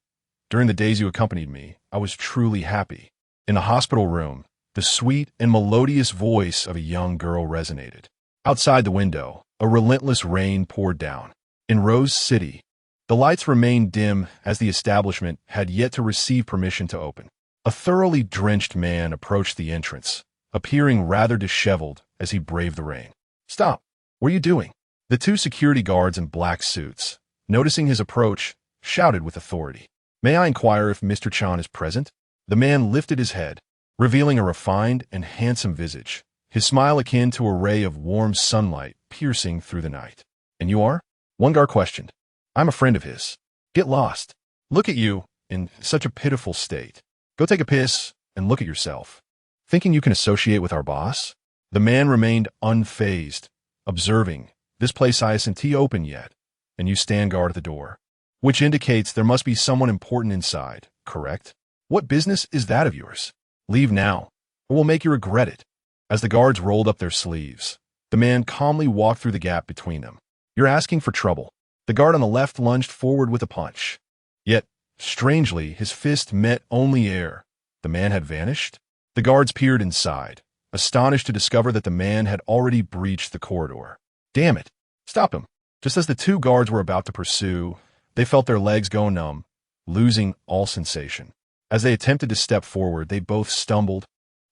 During the days you accompanied me, I was truly happy. In the hospital room, the sweet and melodious voice of a young girl resonated. Outside the window, a relentless rain poured down. In Rose City, the lights remained dim as the establishment had yet to receive permission to open. A thoroughly drenched man approached the entrance, appearing rather disheveled as he braved the rain. Stop! What are you doing? The two security guards in black suits, noticing his approach, shouted with authority. May I inquire if Mr. Chan is present? The man lifted his head, revealing a refined and handsome visage, his smile akin to a ray of warm sunlight piercing through the night. And you are? One guard questioned. I'm a friend of his. Get lost. Look at you, in such a pitiful state. Go take a piss and look at yourself. Thinking you can associate with our boss? The man remained unfazed, observing, this place isn't open yet, and you stand guard at the door. Which indicates there must be someone important inside, correct? What business is that of yours? Leave now, or we'll make you regret it. As the guards rolled up their sleeves, the man calmly walked through the gap between them. You're asking for trouble. The guard on the left lunged forward with a punch. Yet, Strangely, his fist met only air. The man had vanished? The guards peered inside, astonished to discover that the man had already breached the corridor. Damn it! Stop him! Just as the two guards were about to pursue, they felt their legs go numb, losing all sensation. As they attempted to step forward, they both stumbled,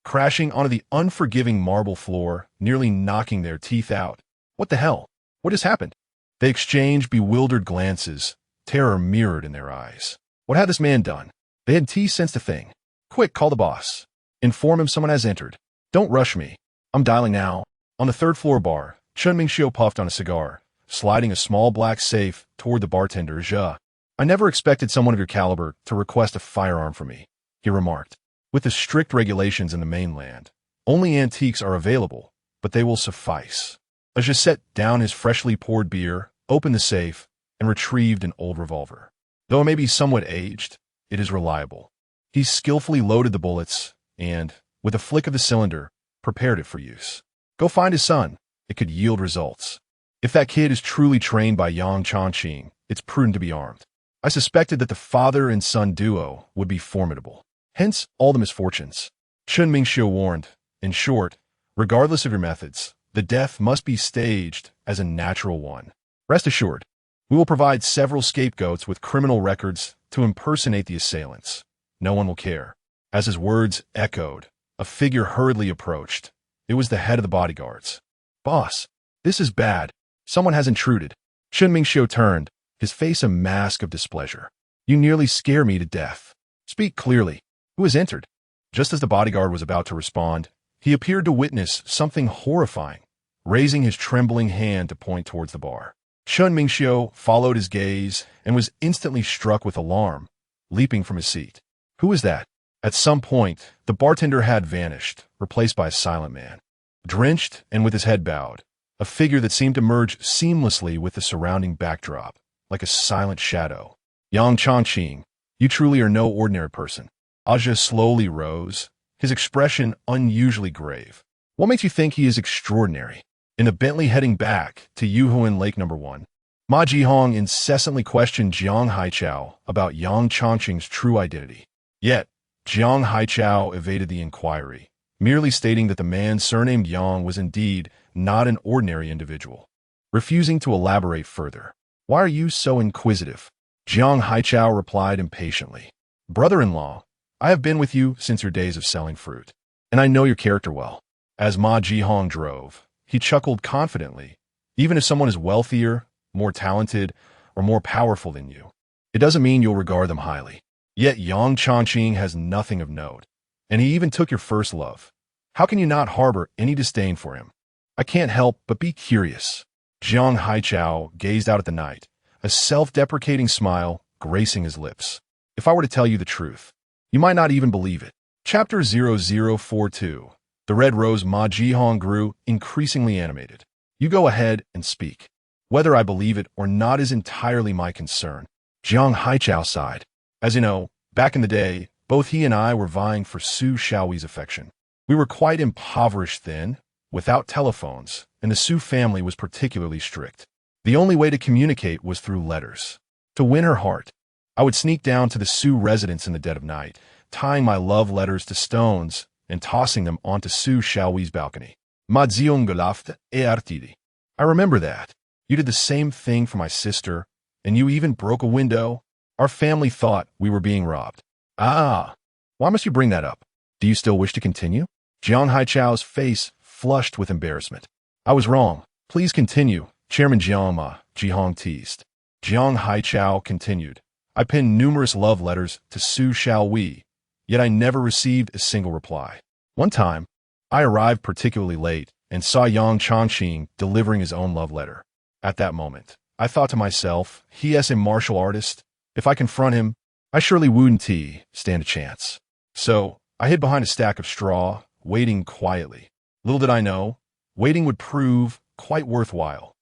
crashing onto the unforgiving marble floor, nearly knocking their teeth out. What the hell? What has happened? They exchanged bewildered glances, terror mirrored in their eyes. What had this man done? They had sensed a thing. Quick, call the boss. Inform him someone has entered. Don't rush me. I'm dialing now. On the third-floor bar, Chun Mingxiu puffed on a cigar, sliding a small black safe toward the bartender, Zhe. I never expected someone of your caliber to request a firearm from me, he remarked. With the strict regulations in the mainland, only antiques are available, but they will suffice. Zhe set down his freshly poured beer, opened the safe, and retrieved an old revolver. Though it may be somewhat aged, it is reliable. He skillfully loaded the bullets and, with a flick of the cylinder, prepared it for use. Go find his son. It could yield results. If that kid is truly trained by Yang Chongqing, it's prudent to be armed. I suspected that the father and son duo would be formidable. Hence, all the misfortunes. Chun Mingxiu warned. In short, regardless of your methods, the death must be staged as a natural one. Rest assured, we will provide several scapegoats with criminal records to impersonate the assailants. No one will care. As his words echoed, a figure hurriedly approached. It was the head of the bodyguards. Boss, this is bad. Someone has intruded. Chun Mingxiu turned, his face a mask of displeasure. You nearly scare me to death. Speak clearly. Who has entered? Just as the bodyguard was about to respond, he appeared to witness something horrifying, raising his trembling hand to point towards the bar. Chun Mingxiu followed his gaze and was instantly struck with alarm, leaping from his seat. Who was that? At some point, the bartender had vanished, replaced by a silent man. Drenched and with his head bowed, a figure that seemed to merge seamlessly with the surrounding backdrop, like a silent shadow. Yang Chongqing, you truly are no ordinary person. Aja slowly rose, his expression unusually grave. What makes you think he is extraordinary? In the Bentley heading back to Yuhuan Lake No. 1, Ma Jihong incessantly questioned Jiang Haichao about Yang Chongqing's true identity. Yet, Jiang Haichao evaded the inquiry, merely stating that the man surnamed Yang was indeed not an ordinary individual, refusing to elaborate further. Why are you so inquisitive? Jiang Haichao replied impatiently. Brother-in-law, I have been with you since your days of selling fruit, and I know your character well. As Ma Jihong drove, he chuckled confidently. Even if someone is wealthier, more talented, or more powerful than you, it doesn't mean you'll regard them highly. Yet Yang Chongqing has nothing of note, and he even took your first love. How can you not harbor any disdain for him? I can't help but be curious. Jiang Haichao gazed out at the night, a self-deprecating smile gracing his lips. If I were to tell you the truth, you might not even believe it. Chapter 0042. The red rose Ma Jihong grew increasingly animated. You go ahead and speak. Whether I believe it or not is entirely my concern. Jiang Haichao sighed. As you know, back in the day, both he and I were vying for Su Shaohui's affection. We were quite impoverished then, without telephones, and the Su family was particularly strict. The only way to communicate was through letters. To win her heart, I would sneak down to the Su residence in the dead of night, tying my love letters to stones and tossing them onto Su Shaohui's balcony. Ma Ziong laughed et artidi. I remember that. You did the same thing for my sister, and you even broke a window. Our family thought we were being robbed. Ah, why must you bring that up? Do you still wish to continue? Jiang Haichao's face flushed with embarrassment. I was wrong. Please continue, Chairman Jiang Ma Jihong teased. Jiang Haichao continued. I penned numerous love letters to Su Shaohui, yet I never received a single reply. One time, I arrived particularly late and saw Yang Chongqing delivering his own love letter. At that moment, I thought to myself, he is a martial artist. If I confront him, I surely wouldn't stand a chance. So, I hid behind a stack of straw, waiting quietly. Little did I know, waiting would prove quite worthwhile.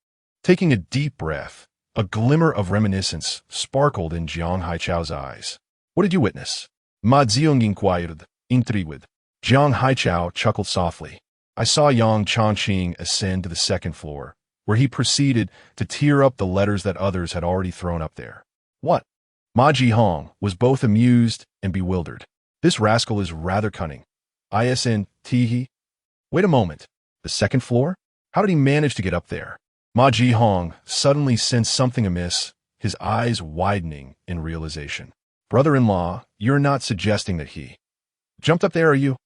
Taking a deep breath, a glimmer of reminiscence sparkled in Jiang Haichao's eyes. What did you witness? Ma Ziong inquired, intrigued. Jiang Haichao chuckled softly. I saw Yang Chongqing ascend to the second floor, where he proceeded to tear up the letters that others had already thrown up there. What? Ma Jihong was both amused and bewildered. This rascal is rather cunning. ISN, Teehee. Wait a moment. The second floor? How did he manage to get up there? Ma Jihong suddenly sensed something amiss, his eyes widening in realization. Brother-in-law, you're not suggesting that he jumped up there, are you?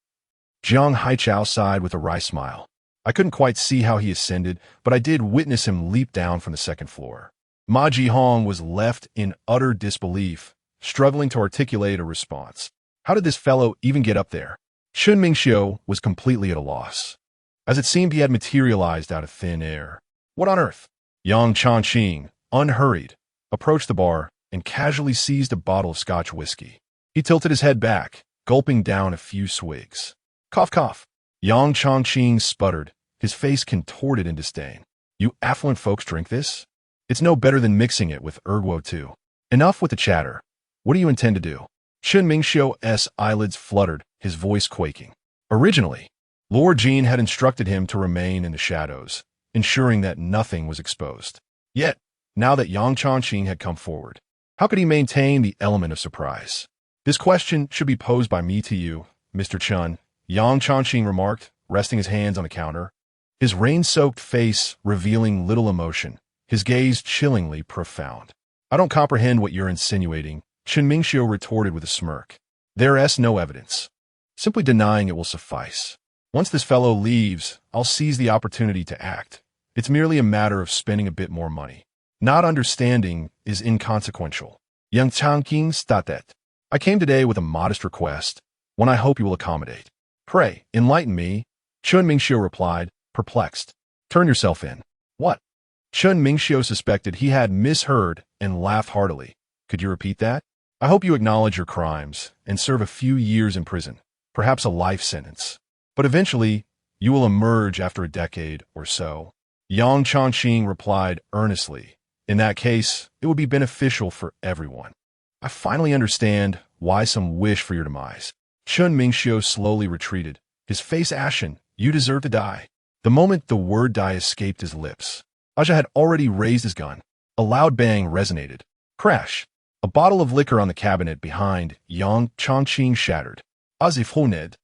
Jiang Haichao sighed with a wry smile. I couldn't quite see how he ascended, but I did witness him leap down from the second floor. Ma Jihong was left in utter disbelief, struggling to articulate a response. How did this fellow even get up there? Chun Mingxiu was completely at a loss, as it seemed he had materialized out of thin air. What on earth? Yang Chongqing, unhurried, approached the bar and casually seized a bottle of Scotch whiskey. He tilted his head back, gulping down a few swigs. Cough, cough. Yang Chongqing sputtered, his face contorted in disdain. You affluent folks drink this? It's no better than mixing it with erguo too. Enough with the chatter. What do you intend to do? Chun Mingxiu's eyelids fluttered, his voice quaking. Originally, Lord Jean had instructed him to remain in the shadows, ensuring that nothing was exposed. Yet, now that Yang Chongqing had come forward, how could he maintain the element of surprise? This question should be posed by me to you, Mr. Chun, Yang Chongqing remarked, resting his hands on the counter, his rain-soaked face revealing little emotion, his gaze chillingly profound. I don't comprehend what you're insinuating, Chun Mingxiu retorted with a smirk. There's no evidence. Simply denying it will suffice. Once this fellow leaves, I'll seize the opportunity to act. It's merely a matter of spending a bit more money. Not understanding is inconsequential. Yang Chongqing stated. I came today with a modest request, one I hope you will accommodate. Pray, enlighten me, Chun Mingxiu replied, perplexed. Turn yourself in. What? Chun Mingxiu suspected he had misheard and laughed heartily. Could you repeat that? I hope you acknowledge your crimes and serve a few years in prison, perhaps a life sentence. But eventually, you will emerge after a decade or so. Yang Chongqing replied earnestly. In that case, it would be beneficial for everyone. I finally understand why some wish for your demise. Chun Mingxiu slowly retreated, his face ashen. You deserve to die. The moment the word die escaped his lips, Aja had already raised his gun. A loud bang resonated. Crash. A bottle of liquor on the cabinet behind Yang Chongqing shattered. As if Honed,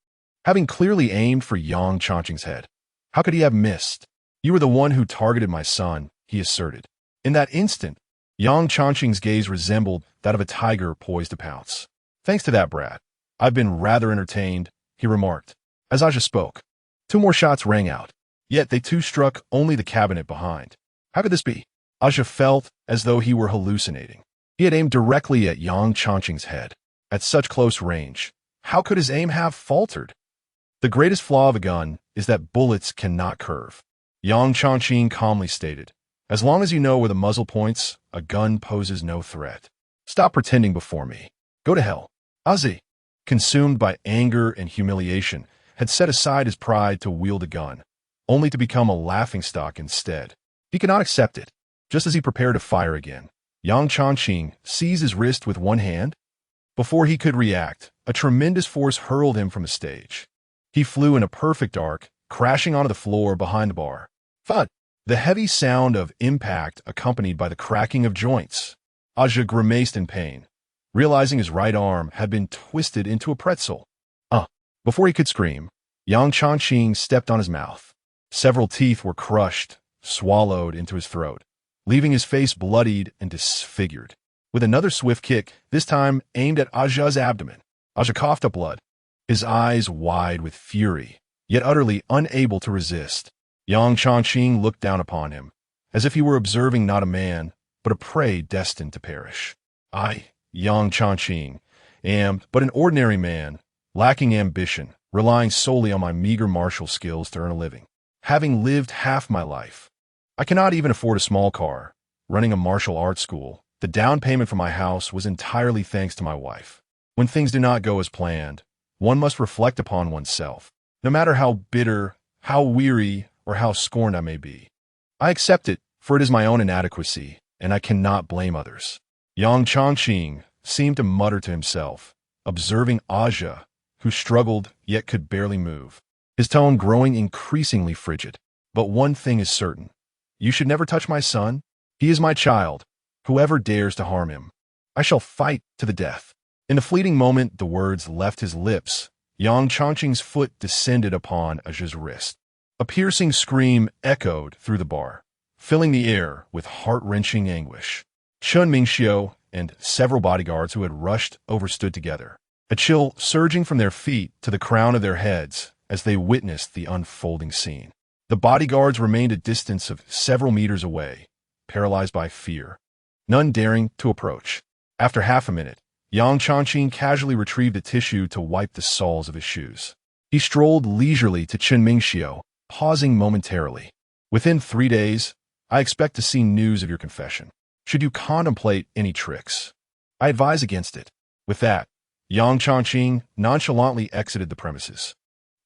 having clearly aimed for Yang Chongqing's head. How could he have missed? You were the one who targeted my son, he asserted. In that instant, Yang Chongqing's gaze resembled that of a tiger poised to pounce. Thanks to that brat, I've been rather entertained, he remarked. As Aja spoke, 2 more shots rang out, yet they too struck only the cabinet behind. How could this be? Aja felt as though he were hallucinating. He had aimed directly at Yang Chongqing's head. At such close range, how could his aim have faltered? The greatest flaw of a gun is that bullets cannot curve. Yang Chongqing calmly stated, as long as you know where the muzzle points, a gun poses no threat. Stop pretending before me. Go to hell. Azi, consumed by anger and humiliation, had set aside his pride to wield a gun, only to become a laughingstock instead. He could not accept it. Just as he prepared to fire again, Yang Chongqing seized his wrist with one hand. Before he could react, a tremendous force hurled him from the stage. He flew in a perfect arc, crashing onto the floor behind the bar. Thud! The heavy sound of impact accompanied by the cracking of joints. Aja grimaced in pain, realizing his right arm had been twisted into a pretzel. Before he could scream, Yang Chongqing stepped on his mouth. Several teeth were crushed, swallowed into his throat, leaving his face bloodied and disfigured. With another swift kick, this time aimed at Aja's abdomen, Aja coughed up blood, his eyes wide with fury, yet utterly unable to resist. Yang Chongqing looked down upon him, as if he were observing not a man, but a prey destined to perish. I, Yang Chongqing, am but an ordinary man, lacking ambition, relying solely on my meager martial skills to earn a living. Having lived half my life, I cannot even afford a small car. Running a martial arts school, the down payment for my house was entirely thanks to my wife. When things do not go as planned, one must reflect upon oneself, no matter how bitter, how weary, or how scorned I may be. I accept it, for it is my own inadequacy, and I cannot blame others. Yang Chongqing seemed to mutter to himself, observing Aja, who struggled yet could barely move, his tone growing increasingly frigid. But one thing is certain. You should never touch my son. He is my child. Whoever dares to harm him I shall fight to the death. In the fleeting moment the words left his lips, Yang Chongqing's foot descended upon Aja's wrist. A piercing scream echoed through the bar, filling the air with heart-wrenching anguish. Chun Mingxiu and several bodyguards who had rushed over stood together, a chill surging from their feet to the crown of their heads as they witnessed the unfolding scene. The bodyguards remained a distance of several meters away, paralyzed by fear, none daring to approach. After half a minute, Yang Chongqing casually retrieved a tissue to wipe the soles of his shoes. He strolled leisurely to Chun Mingxiu, pausing momentarily. Within 3 days, I expect to see news of your confession. Should you contemplate any tricks, I advise against it. With that, Yang Chongqing nonchalantly exited the premises.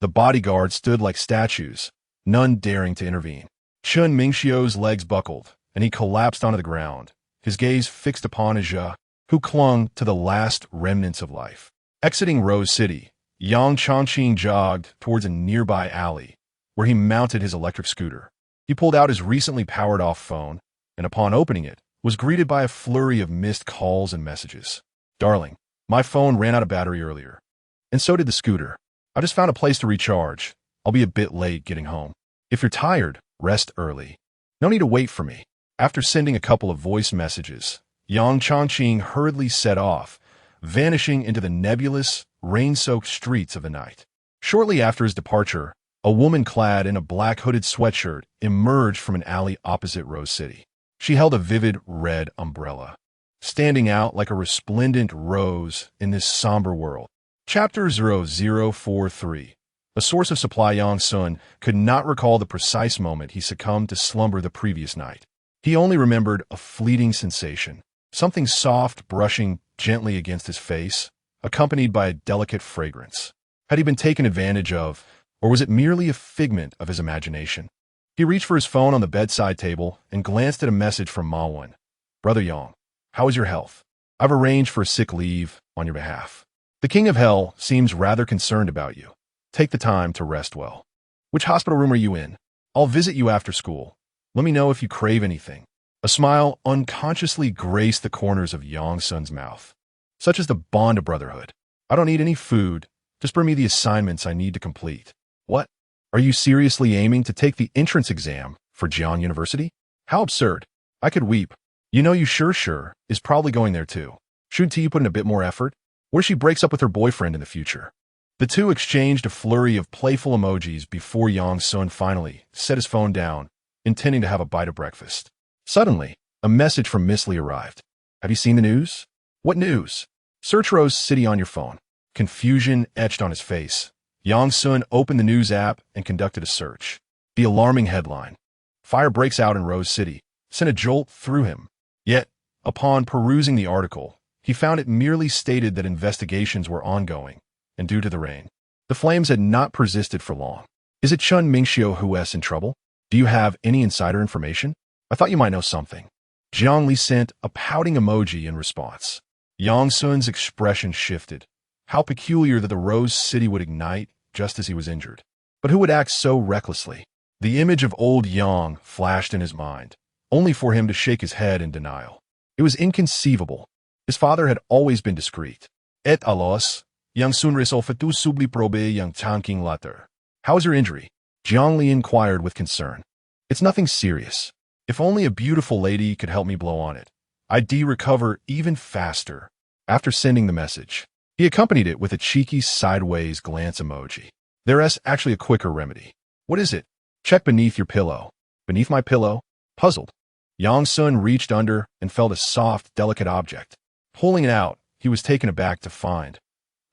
The bodyguards stood like statues, none daring to intervene. Chun Mingxiu's legs buckled, and he collapsed onto the ground, his gaze fixed upon Aja, who clung to the last remnants of life. Exiting Rose City, Yang Chongqing jogged towards a nearby alley, where he mounted his electric scooter. He pulled out his recently powered-off phone, and upon opening it, was greeted by a flurry of missed calls and messages. Darling, my phone ran out of battery earlier. And so did the scooter. I just found a place to recharge. I'll be a bit late getting home. If you're tired, rest early. No need to wait for me. After sending a couple of voice messages, Yang Chongqing hurriedly set off, vanishing into the nebulous, rain-soaked streets of the night. Shortly after his departure, a woman clad in a black hooded sweatshirt emerged from an alley opposite Rose City. She held a vivid red umbrella, standing out like a resplendent rose in this somber world. Chapter 0043. A source of supply. Yang Sun could not recall the precise moment he succumbed to slumber the previous night. He only remembered a fleeting sensation, something soft brushing gently against his face, accompanied by a delicate fragrance. Had he been taken advantage of, or was it merely a figment of his imagination? He reached for his phone on the bedside table and glanced at a message from Ma Wen. Brother Yang, how is your health? I've arranged for a sick leave on your behalf. The King of Hell seems rather concerned about you. Take the time to rest well. Which hospital room are you in? I'll visit you after school. Let me know if you crave anything. A smile unconsciously graced the corners of Yang Sun's mouth. Such is the bond of brotherhood. I don't need any food. Just bring me the assignments I need to complete. What? Are you seriously aiming to take the entrance exam for Jian University? How absurd. I could weep. You know you sure is probably going there too. Shouldn't you put in a bit more effort? Or she breaks up with her boyfriend in the future. The two exchanged a flurry of playful emojis before Yang Sun finally set his phone down, intending to have a bite of breakfast. Suddenly, a message from Miss Lee arrived. Have you seen the news? What news? Search Rose City on your phone. Confusion etched on his face. Yang Sun opened the news app and conducted a search. The alarming headline, "Fire breaks out in Rose City," sent a jolt through him. Yet, upon perusing the article, he found it merely stated that investigations were ongoing, and due to the rain, the flames had not persisted for long. Is it Chun Mingxiu who is in trouble? Do you have any insider information? I thought you might know something. Jiang Li sent a pouting emoji in response. Yang Sun's expression shifted. How peculiar that the Rose City would ignite just as he was injured. But who would act so recklessly? The image of old Yang flashed in his mind, only for him to shake his head in denial. It was inconceivable. His father had always been discreet. Et alors, Yang Sun resolfetu subli probe Yang Chongqing later. How is your injury? Jiang Li inquired with concern. It's nothing serious. If only a beautiful lady could help me blow on it, I'd recover even faster. After sending the message, he accompanied it with a cheeky sideways glance emoji. There's actually a quicker remedy. What is it? Check beneath your pillow. Beneath my pillow? Puzzled, Yang Sun reached under and felt a soft, delicate object. Pulling it out, he was taken aback to find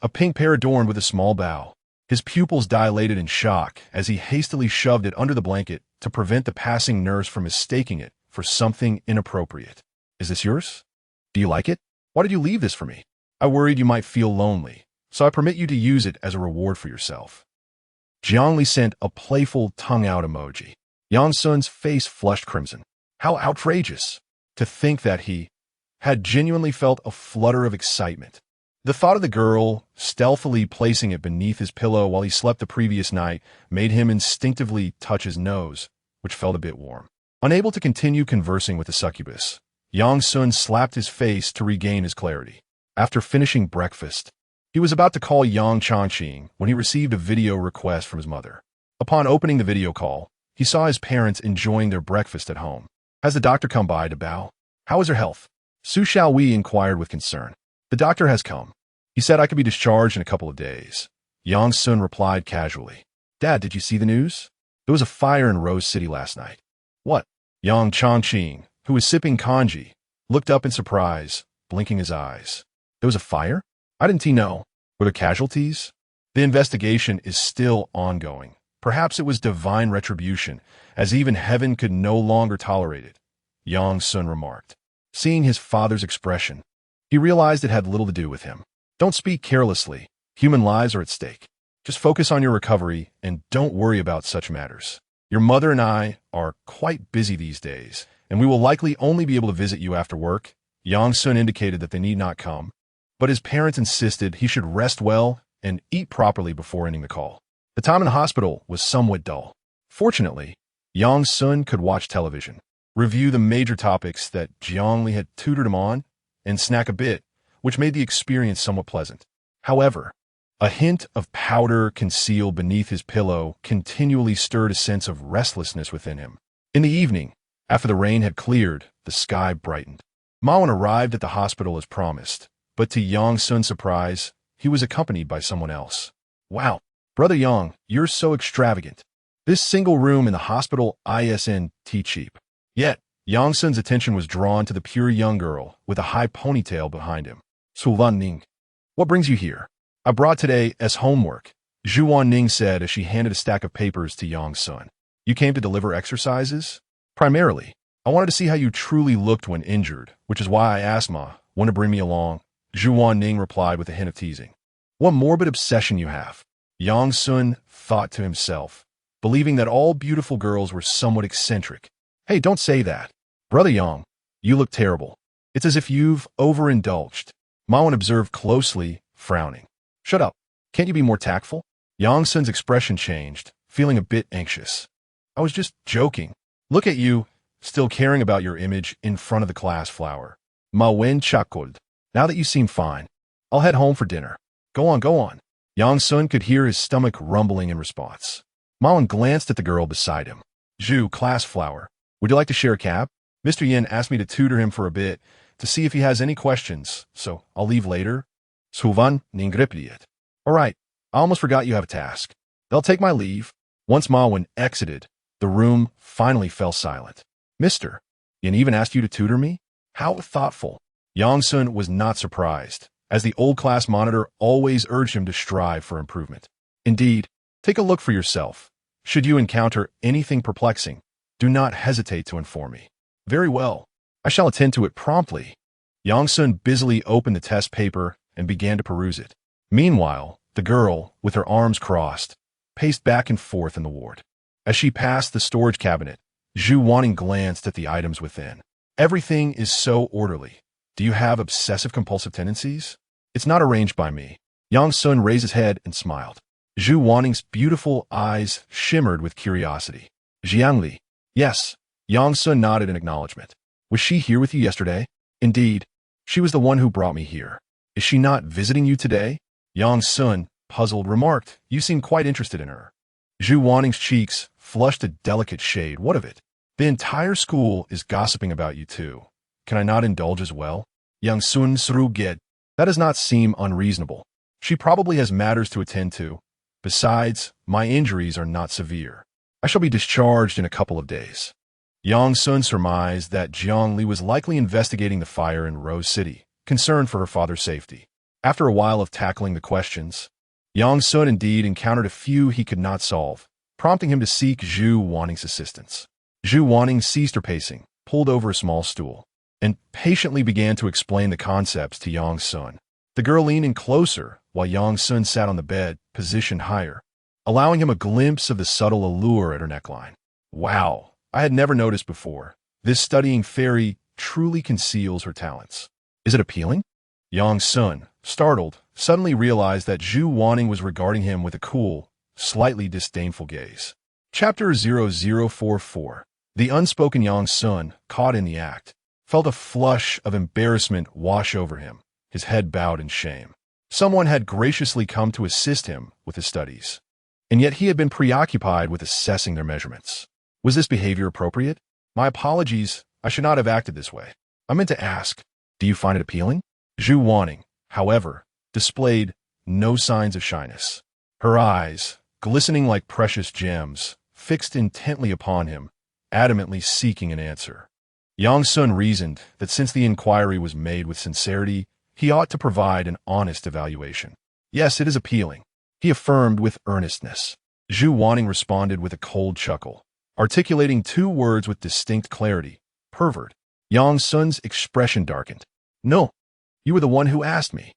a pink pear adorned with a small bow. His pupils dilated in shock as he hastily shoved it under the blanket to prevent the passing nurse from mistaking it for something inappropriate. Is this yours? Do you like it? Why did you leave this for me? I worried you might feel lonely, so I permit you to use it as a reward for yourself. Jiang Li sent a playful tongue-out emoji. Yang Sun's face flushed crimson. How outrageous! To think that he had genuinely felt a flutter of excitement. The thought of the girl stealthily placing it beneath his pillow while he slept the previous night made him instinctively touch his nose, which felt a bit warm. Unable to continue conversing with the succubus, Yang Sun slapped his face to regain his clarity. After finishing breakfast, he was about to call Yang Chongqing when he received a video request from his mother. Upon opening the video call, he saw his parents enjoying their breakfast at home. Has the doctor come by to bow? How is her health? Su Xiaowei inquired with concern. The doctor has come. He said I could be discharged in a couple of days. Yang Sun replied casually. Dad, did you see the news? There was a fire in Rose City last night. What? Yang Chongqing, who was sipping congee, looked up in surprise, blinking his eyes. There was a fire? I didn't know. Were there casualties? The investigation is still ongoing. Perhaps it was divine retribution, as even heaven could no longer tolerate it, Yang Sun remarked. Seeing his father's expression, he realized it had little to do with him. Don't speak carelessly. Human lives are at stake. Just focus on your recovery and don't worry about such matters. Your mother and I are quite busy these days, and we will likely only be able to visit you after work. Yang Sun indicated that they need not come, but his parents insisted he should rest well and eat properly before ending the call. The time in the hospital was somewhat dull. Fortunately, Yang Sun could watch television, review the major topics that Jiangli had tutored him on, and snack a bit, which made the experience somewhat pleasant. However, a hint of powder concealed beneath his pillow continually stirred a sense of restlessness within him. In the evening, after the rain had cleared, the sky brightened. Mawan arrived at the hospital as promised, but to Yang Sun's surprise, he was accompanied by someone else. Wow, Brother Yang, you're so extravagant. This single room in the hospital isn't cheap. Yet, Yang Sun's attention was drawn to the pure young girl with a high ponytail behind him. Suwan Ning, what brings you here? I brought today as homework, Zhuan Ning said as she handed a stack of papers to Yang Sun. You came to deliver exercises? Primarily, I wanted to see how you truly looked when injured, which is why I asked Ma, want to bring me along? Zhuan Ning replied with a hint of teasing. What morbid obsession you have. Yang Sun thought to himself, believing that all beautiful girls were somewhat eccentric. Hey, don't say that. Brother Yang, you look terrible. It's as if you've overindulged. Mawan observed closely, frowning. Shut up. Can't you be more tactful? Yang Sun's expression changed, feeling a bit anxious. I was just joking. Look at you, still caring about your image in front of the class flower. Ma Wen chuckled. Now that you seem fine, I'll head home for dinner. Go on, go on. Yang Sun could hear his stomach rumbling in response. Mawan glanced at the girl beside him. Zhu, class flower, would you like to share a cab? Mr. Yin asked me to tutor him for a bit to see if he has any questions, so I'll leave later. Suvan Ningripiet. All right, I almost forgot you have a task. They'll take my leave. Once Mawan exited, the room finally fell silent. Mister, Yin even asked you to tutor me? How thoughtful. Yang Sun was not surprised, as the old class monitor always urged him to strive for improvement. Indeed, take a look for yourself. Should you encounter anything perplexing, do not hesitate to inform me. Very well. I shall attend to it promptly. Yang Sun busily opened the test paper and began to peruse it. Meanwhile, the girl, with her arms crossed, paced back and forth in the ward. As she passed the storage cabinet, Zhu Wanning glanced at the items within. Everything is so orderly. Do you have obsessive-compulsive tendencies? It's not arranged by me. Yang Sun raised his head and smiled. Zhu Wanning's beautiful eyes shimmered with curiosity. Jiangli. Yes. Yang Sun nodded in acknowledgement. Was she here with you yesterday? Indeed. She was the one who brought me here. Is she not visiting you today? Yang Sun, puzzled, remarked, you seem quite interested in her. Zhu Wanning's cheeks flushed a delicate shade. What of it? The entire school is gossiping about you too. Can I not indulge as well? Yang Sun Sruget. That does not seem unreasonable. She probably has matters to attend to. Besides, my injuries are not severe. I shall be discharged in a couple of days. Yang Sun surmised that Jiang Li was likely investigating the fire in Rose City, concerned for her father's safety. After a while of tackling the questions, Yang Sun indeed encountered a few he could not solve, prompting him to seek Zhu Wanning's assistance. Zhu Wanning ceased her pacing, pulled over a small stool, and patiently began to explain the concepts to Yang Sun. The girl leaned in closer, while Yang Sun sat on the bed, positioned higher, allowing him a glimpse of the subtle allure at her neckline. Wow, I had never noticed before. This studying fairy truly conceals her talents. Is it appealing? Yang Sun, startled, suddenly realized that Zhu Wanning was regarding him with a cool, slightly disdainful gaze. Chapter 0044. The unspoken Yang Sun, caught in the act. felt a flush of embarrassment wash over him, his head bowed in shame. Someone had graciously come to assist him with his studies, and yet he had been preoccupied with assessing their measurements. Was this behavior appropriate? My apologies, I should not have acted this way. I meant to ask, do you find it appealing? Zhu Wanning, however, displayed no signs of shyness. Her eyes, glistening like precious gems, fixed intently upon him, adamantly seeking an answer. Yang Sun reasoned that since the inquiry was made with sincerity, he ought to provide an honest evaluation. Yes, it is appealing, he affirmed with earnestness. Zhu Wanning responded with a cold chuckle, articulating two words with distinct clarity: pervert. Yang Sun's expression darkened. No, you were the one who asked me.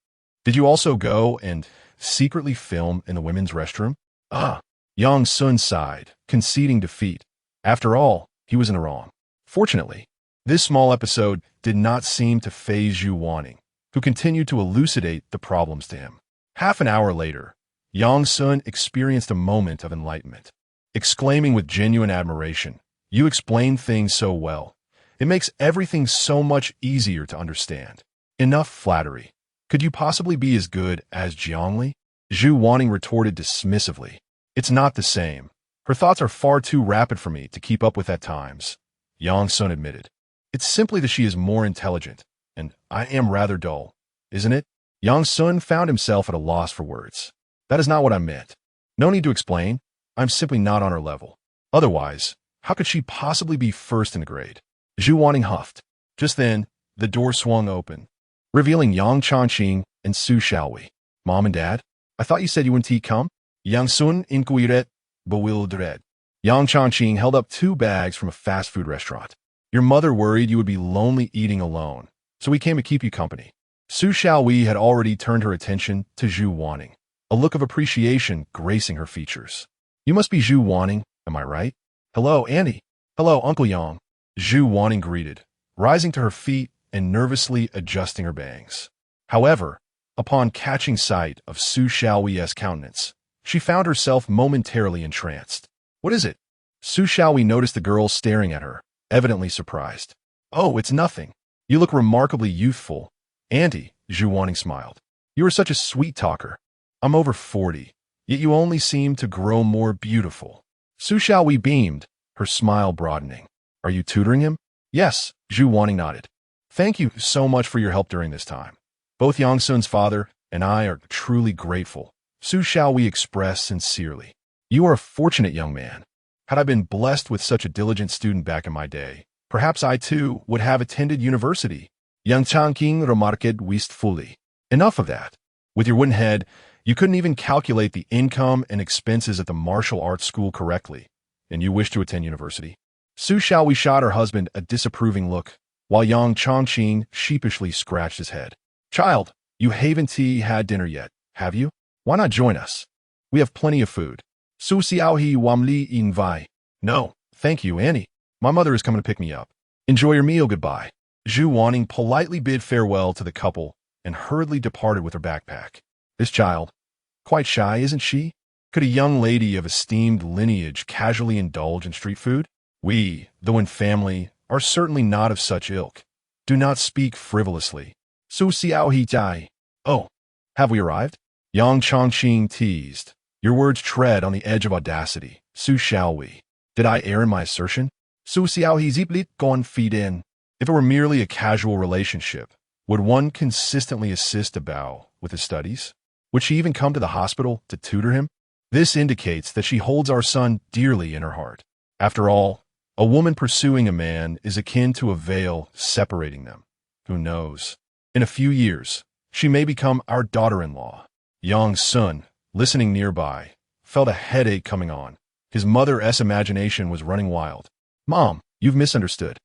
Did you also go and secretly film in the women's restroom? Ah, Yang Sun sighed, conceding defeat. After all, he was in the wrong. Fortunately, this small episode did not seem to faze Zhu Wanning, who continued to elucidate the problems to him. Half an hour later, Yang Sun experienced a moment of enlightenment, exclaiming with genuine admiration, "You explain things so well. It makes everything so much easier to understand." Enough flattery. Could you possibly be as good as Jiangli? Zhu Wanning retorted dismissively. It's not the same. Her thoughts are far too rapid for me to keep up with at times, Yang Sun admitted. It's simply that she is more intelligent, and I am rather dull, isn't it? Yang Sun found himself at a loss for words. That is not what I meant. No need to explain. I'm simply not on her level. Otherwise, how could she possibly be first in the grade? Zhu Wanning huffed. Just then, the door swung open, revealing Yang Changqing and Su Xiaowei. Mom and Dad, I thought you said you wouldn't come? Yang Sun inquired, bewildered. Yang Changqing held up 2 bags from a fast food restaurant. Your mother worried you would be lonely eating alone, so we came to keep you company. Su Xiaowei had already turned her attention to Zhu Wanning, a look of appreciation gracing her features. You must be Zhu Wanning, am I right? Hello, Auntie. Hello, Uncle Yang. Zhu Wanning greeted, rising to her feet and nervously adjusting her bangs. However, upon catching sight of Su Xiaowei's countenance, she found herself momentarily entranced. What is it? Su Xiaowei noticed the girl staring at her, evidently surprised. Oh, it's nothing. You look remarkably youthful. Auntie, Zhu Wanning smiled. You are such a sweet talker. I'm over 40, yet you only seem to grow more beautiful. Su Xiaowei beamed, her smile broadening. Are you tutoring him? Yes, Zhu Wanning nodded. Thank you so much for your help during this time. Both Yang Sun's father and I are truly grateful, Su Xiaowei expressed sincerely. You are a fortunate young man. Had I been blessed with such a diligent student back in my day, perhaps I too would have attended university. Yang Changqing remarked wistfully. Enough of that. With your wooden head, you couldn't even calculate the income and expenses at the martial arts school correctly, and you wish to attend university. Su Xiaowei shot her husband a disapproving look, while Yang Changqing sheepishly scratched his head. Child, you haven't had dinner yet, have you? Why not join us? We have plenty of food. Su Xiaohi Wamli Yin Vai. No, thank you, Annie. My mother is coming to pick me up. Enjoy your meal, goodbye. Zhu Wanning politely bid farewell to the couple and hurriedly departed with her backpack. This child, quite shy, isn't she? Could a young lady of esteemed lineage casually indulge in street food? We, though in family, are certainly not of such ilk. Do not speak frivolously. Su Xiaohi Jai. Oh, have we arrived? Yang Changqing teased. Your words tread on the edge of audacity, Su Xiaowei. Did I err in my assertion? Su Xiaohi ziplit gone feed in. If it were merely a casual relationship, would one consistently assist a Bao with his studies? Would she even come to the hospital to tutor him? This indicates that she holds our son dearly in her heart. After all, a woman pursuing a man is akin to a veil separating them. Who knows? In a few years, she may become our daughter-in-law. Yang Sun, listening nearby, felt a headache coming on. His mother's imagination was running wild. Mom, you've misunderstood.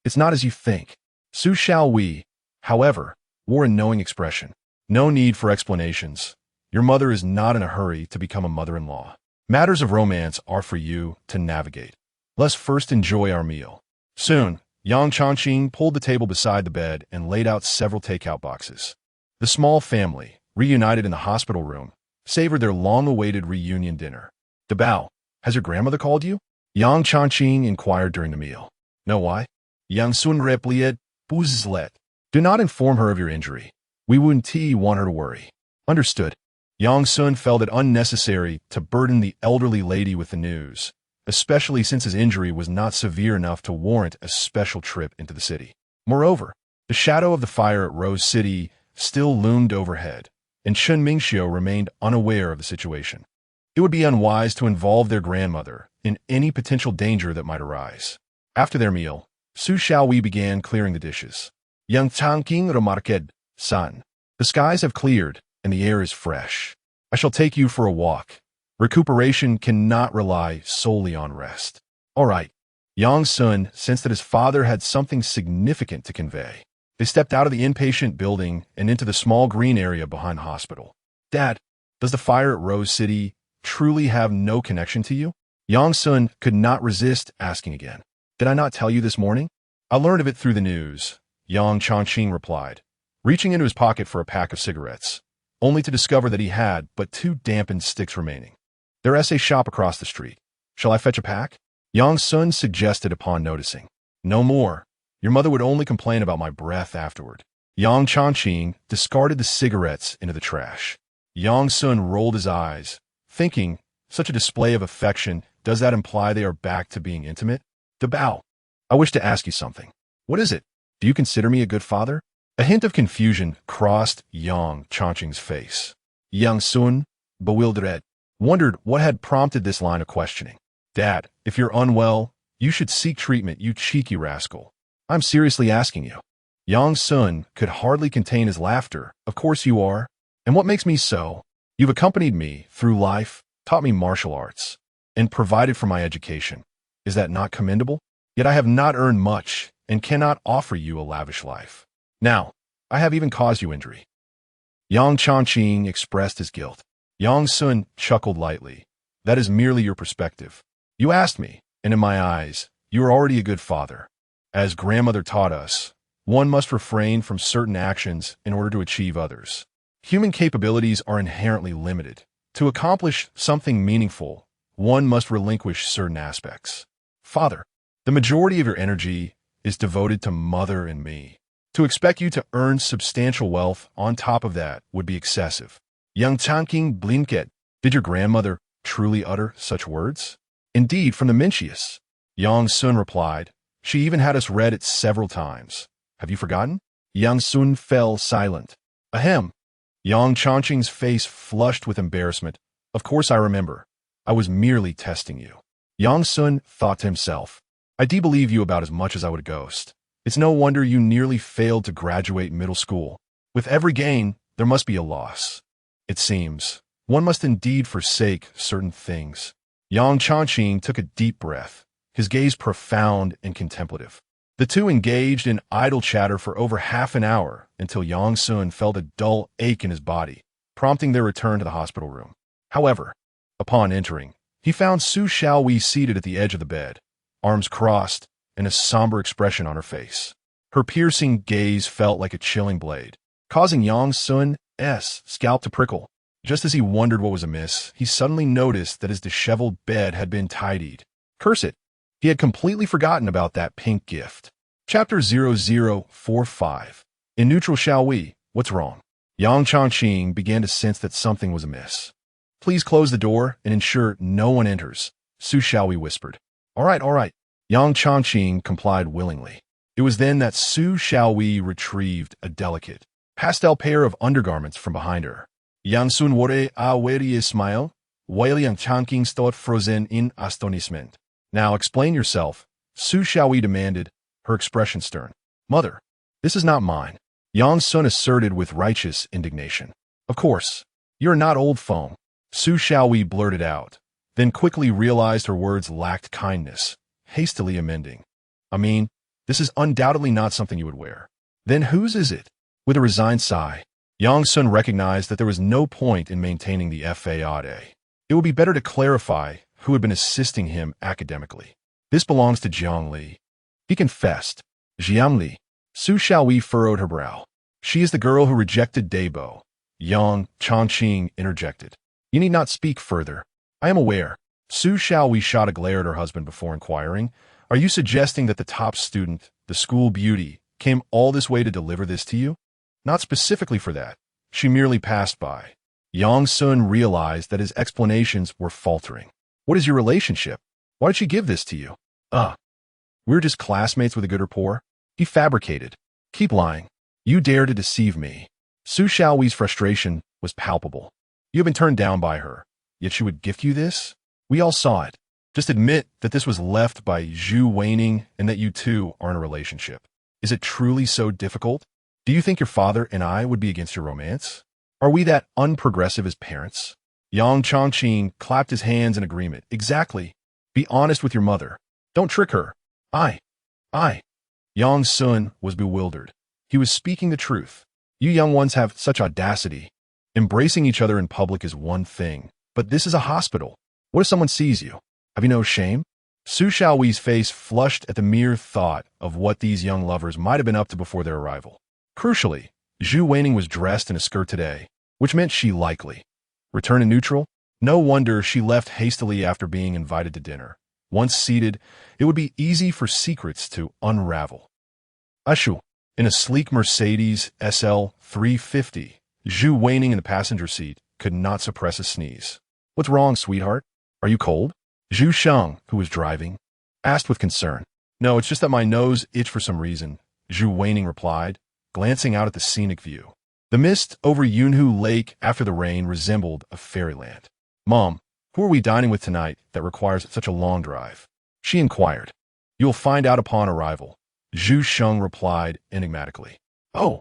It's not as you think. Su Xiaowei, however, wore a knowing expression. No need for explanations. Your mother is not in a hurry to become a mother-in-law. Matters of romance are for you to navigate. Let's first enjoy our meal. Soon, Yang Changqing pulled the table beside the bed and laid out several takeout boxes. The small family, reunited in the hospital room, savored their long-awaited reunion dinner. Dabao, has your grandmother called you? Yang Changqing inquired during the meal. No, why? Yang Sun replied, Boozlet. Do not inform her of your injury. We wouldn't want her to worry. Understood. Yang Sun felt it unnecessary to burden the elderly lady with the news, especially since his injury was not severe enough to warrant a special trip into the city. Moreover, the shadow of the fire at Rose City still loomed overhead, and Chen Mingxiu remained unaware of the situation. It would be unwise to involve their grandmother in any potential danger that might arise. After their meal, Su Xiaowei began clearing the dishes. Yang Changqing remarqued, "Son, the skies have cleared, and the air is fresh. I shall take you for a walk. Recuperation cannot rely solely on rest." All right. Yang Sun sensed that his father had something significant to convey. They stepped out of the inpatient building and into the small green area behind the hospital. "Dad, does the fire at Rose City truly have no connection to you?" Yang Sun could not resist asking again. "Did I not tell you this morning?" "I learned of it through the news," Yang Changqing replied, reaching into his pocket for a pack of cigarettes, only to discover that he had but 2 dampened sticks remaining. "There's a shop across the street. Shall I fetch a pack?" Yang Sun suggested upon noticing. "No more. Your mother would only complain about my breath afterward." Yang Changqing discarded the cigarettes into the trash. Yang Sun rolled his eyes, thinking, such a display of affection, does that imply they are back to being intimate? "Dabao, I wish to ask you something." "What is it? Do you consider me a good father?" A hint of confusion crossed Yang Changqing's face. Yang Sun, bewildered, wondered what had prompted this line of questioning. "Dad, if you're unwell, you should seek treatment, you cheeky rascal. I'm seriously asking you." Yang Sun could hardly contain his laughter. "Of course you are. And what makes me so? You've accompanied me through life, taught me martial arts, and provided for my education. Is that not commendable? Yet I have not earned much and cannot offer you a lavish life. Now, I have even caused you injury." Yang Changqing expressed his guilt. Yang Sun chuckled lightly. "That is merely your perspective. You asked me, and in my eyes, you are already a good father. As grandmother taught us, one must refrain from certain actions in order to achieve others. Human capabilities are inherently limited. To accomplish something meaningful, one must relinquish certain aspects. Father, the majority of your energy is devoted to mother and me. To expect you to earn substantial wealth on top of that would be excessive." Yang Changqing blinked. Did your grandmother truly utter such words? "Indeed, from the Mencius," Yang Sun replied. "She even had us read it several times. Have you forgotten?" Yang Sun fell silent. "Ahem." Yang Changqing's face flushed with embarrassment. "Of course I remember. I was merely testing you." Yang Sun thought to himself, "I do believe you about as much as I would a ghost. It's no wonder you nearly failed to graduate middle school. With every gain, there must be a loss. It seems one must indeed forsake certain things." Yang Changqing took a deep breath, his gaze profound and contemplative. The two engaged in idle chatter for over half an hour until Yang Sun felt a dull ache in his body, prompting their return to the hospital room. However, upon entering, he found Su Xiaowei seated at the edge of the bed, arms crossed, and a somber expression on her face. Her piercing gaze felt like a chilling blade, causing Yang Sun's scalp to prickle. Just as he wondered what was amiss, he suddenly noticed that his disheveled bed had been tidied. Curse it! He had completely forgotten about that pink gift. Chapter 0045. In neutral Xiaowei, what's wrong? Yang Changqing began to sense that something was amiss. "Please close the door and ensure no one enters," Su Xiaowei whispered. All right. Yang Changqing complied willingly. It was then that Su Xiaowei retrieved a delicate, pastel pair of undergarments from behind her. Yang Sun wore a weary smile, while Yang Changqing stood frozen in astonishment. "Now explain yourself," Su Xiaowei demanded, her expression stern. "Mother, this is not mine," Yang Sun asserted with righteous indignation. "Of course, you're not old foam," Su Xiaowei blurted out, then quickly realized her words lacked kindness, hastily amending. "I mean, this is undoubtedly not something you would wear." "Then whose is it?" With a resigned sigh, Yang Sun recognized that there was no point in maintaining the faade. It would be better to clarify who had been assisting him academically. "This belongs to Jiang Li." He confessed. "Jiang Li." Su Xiaowei furrowed her brow. "She is the girl who rejected Dabo," Yang Changqing interjected. "You need not speak further. I am aware." Su Xiaowei shot a glare at her husband before inquiring, "Are you suggesting that the top student, the school beauty, came all this way to deliver this to you? Not specifically for that. She merely passed by. Yang Sun realized that his explanations were faltering. What is your relationship? Why did she give this to you? We're just classmates with a good rapport. He fabricated. Keep lying. You dare to deceive me. Su Xiaoyi's frustration was palpable. You have been turned down by her, yet she would gift you this? We all saw it. Just admit that this was left by Zhu Weining and that you two are in a relationship. Is it truly so difficult? Do you think your father and I would be against your romance? Are we that unprogressive as parents? Yang Chongqing clapped his hands in agreement. Exactly. Be honest with your mother. Don't trick her. I. Yang Sun was bewildered. He was speaking the truth. You young ones have such audacity. Embracing each other in public is one thing, but this is a hospital. What if someone sees you? Have you no shame? Su Xiaoyi's face flushed at the mere thought of what these young lovers might have been up to before their arrival. Crucially, Zhu Weining was dressed in a skirt today, which meant she likely. Return to neutral? No wonder she left hastily after being invited to dinner. Once seated, it would be easy for secrets to unravel. Ashu, in a sleek Mercedes SL 350, Zhu Weining in the passenger seat could not suppress a sneeze. What's wrong, sweetheart? Are you cold? Zhu Sheng, who was driving, asked with concern. No, it's just that my nose itched for some reason, Zhu Weining replied, glancing out at the scenic view. The mist over Yunhu Lake after the rain resembled a fairyland. Mom, who are we dining with tonight that requires such a long drive? She inquired. You'll find out upon arrival, Zhu Sheng replied enigmatically. Oh.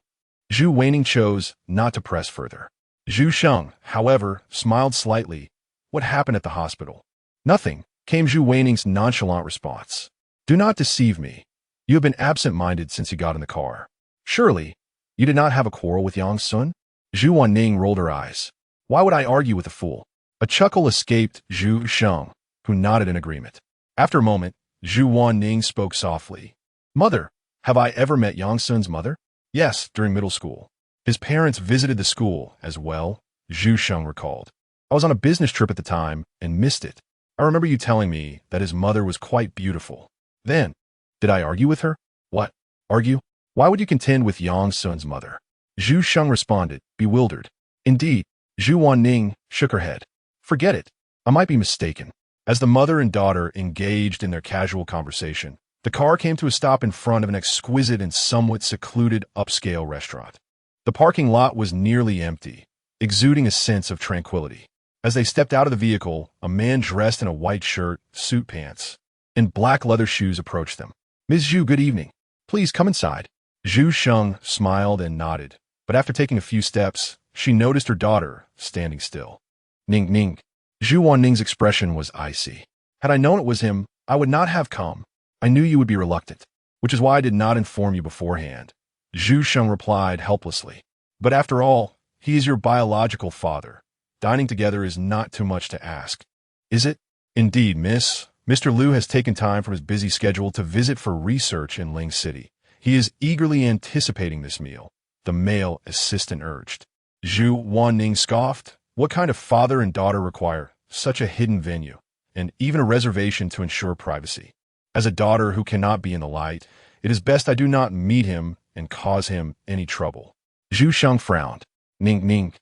Zhu Weining chose not to press further. Zhu Sheng, however, smiled slightly. What happened at the hospital? Nothing, came Zhu Weining's nonchalant response. Do not deceive me. You have been absent-minded since you got in the car. Surely, you did not have a quarrel with Yang Sun? Zhu Wanning rolled her eyes. Why would I argue with a fool? A chuckle escaped Zhu Sheng, who nodded in agreement. After a moment, Zhu Wanning spoke softly. Mother, have I ever met Yang Sun's mother? Yes, during middle school. His parents visited the school as well, Zhu Sheng recalled. I was on a business trip at the time and missed it. I remember you telling me that his mother was quite beautiful. Then, did I argue with her? What? Argue? Why would you contend with Yang Sun's mother? Zhu Sheng responded, bewildered. Indeed, Zhu Wanning shook her head. Forget it. I might be mistaken. As the mother and daughter engaged in their casual conversation, the car came to a stop in front of an exquisite and somewhat secluded upscale restaurant. The parking lot was nearly empty, exuding a sense of tranquility. As they stepped out of the vehicle, a man dressed in a white shirt, suit pants, and black leather shoes approached them. Ms. Zhu, good evening. Please come inside. Zhu Sheng smiled and nodded, but after taking a few steps, she noticed her daughter standing still. Ning Ning. Zhu Wanning's expression was icy. Had I known it was him, I would not have come. I knew you would be reluctant, which is why I did not inform you beforehand. Zhu Sheng replied helplessly. But after all, he is your biological father. Dining together is not too much to ask. Is it? Indeed, miss. Mr. Liu has taken time from his busy schedule to visit for research in Ling City. He is eagerly anticipating this meal, the male assistant urged. Zhu Wanning scoffed. What kind of father and daughter require such a hidden venue, and even a reservation to ensure privacy? As a daughter who cannot be in the light, it is best I do not meet him and cause him any trouble. Zhu Sheng frowned. Ning Ning.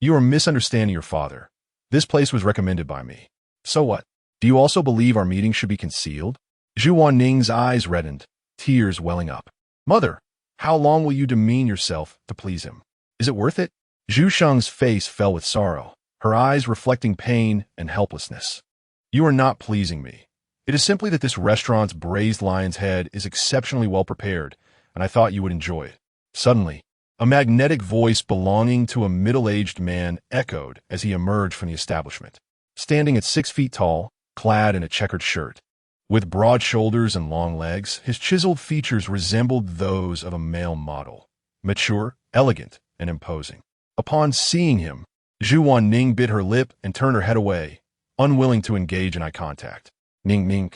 You are misunderstanding your father. This place was recommended by me. So what? Do you also believe our meeting should be concealed? Zhu Wanning's eyes reddened, tears welling up. Mother, how long will you demean yourself to please him? Is it worth it? Zhu Sheng's face fell with sorrow, her eyes reflecting pain and helplessness. You are not pleasing me. It is simply that this restaurant's braised lion's head is exceptionally well prepared, and I thought you would enjoy it. Suddenly, a magnetic voice belonging to a middle-aged man echoed as he emerged from the establishment. Standing at 6 feet tall, clad in a checkered shirt, with broad shoulders and long legs, his chiseled features resembled those of a male model, mature, elegant, and imposing. Upon seeing him, Zhu Wanning bit her lip and turned her head away, unwilling to engage in eye contact. Ning Ning.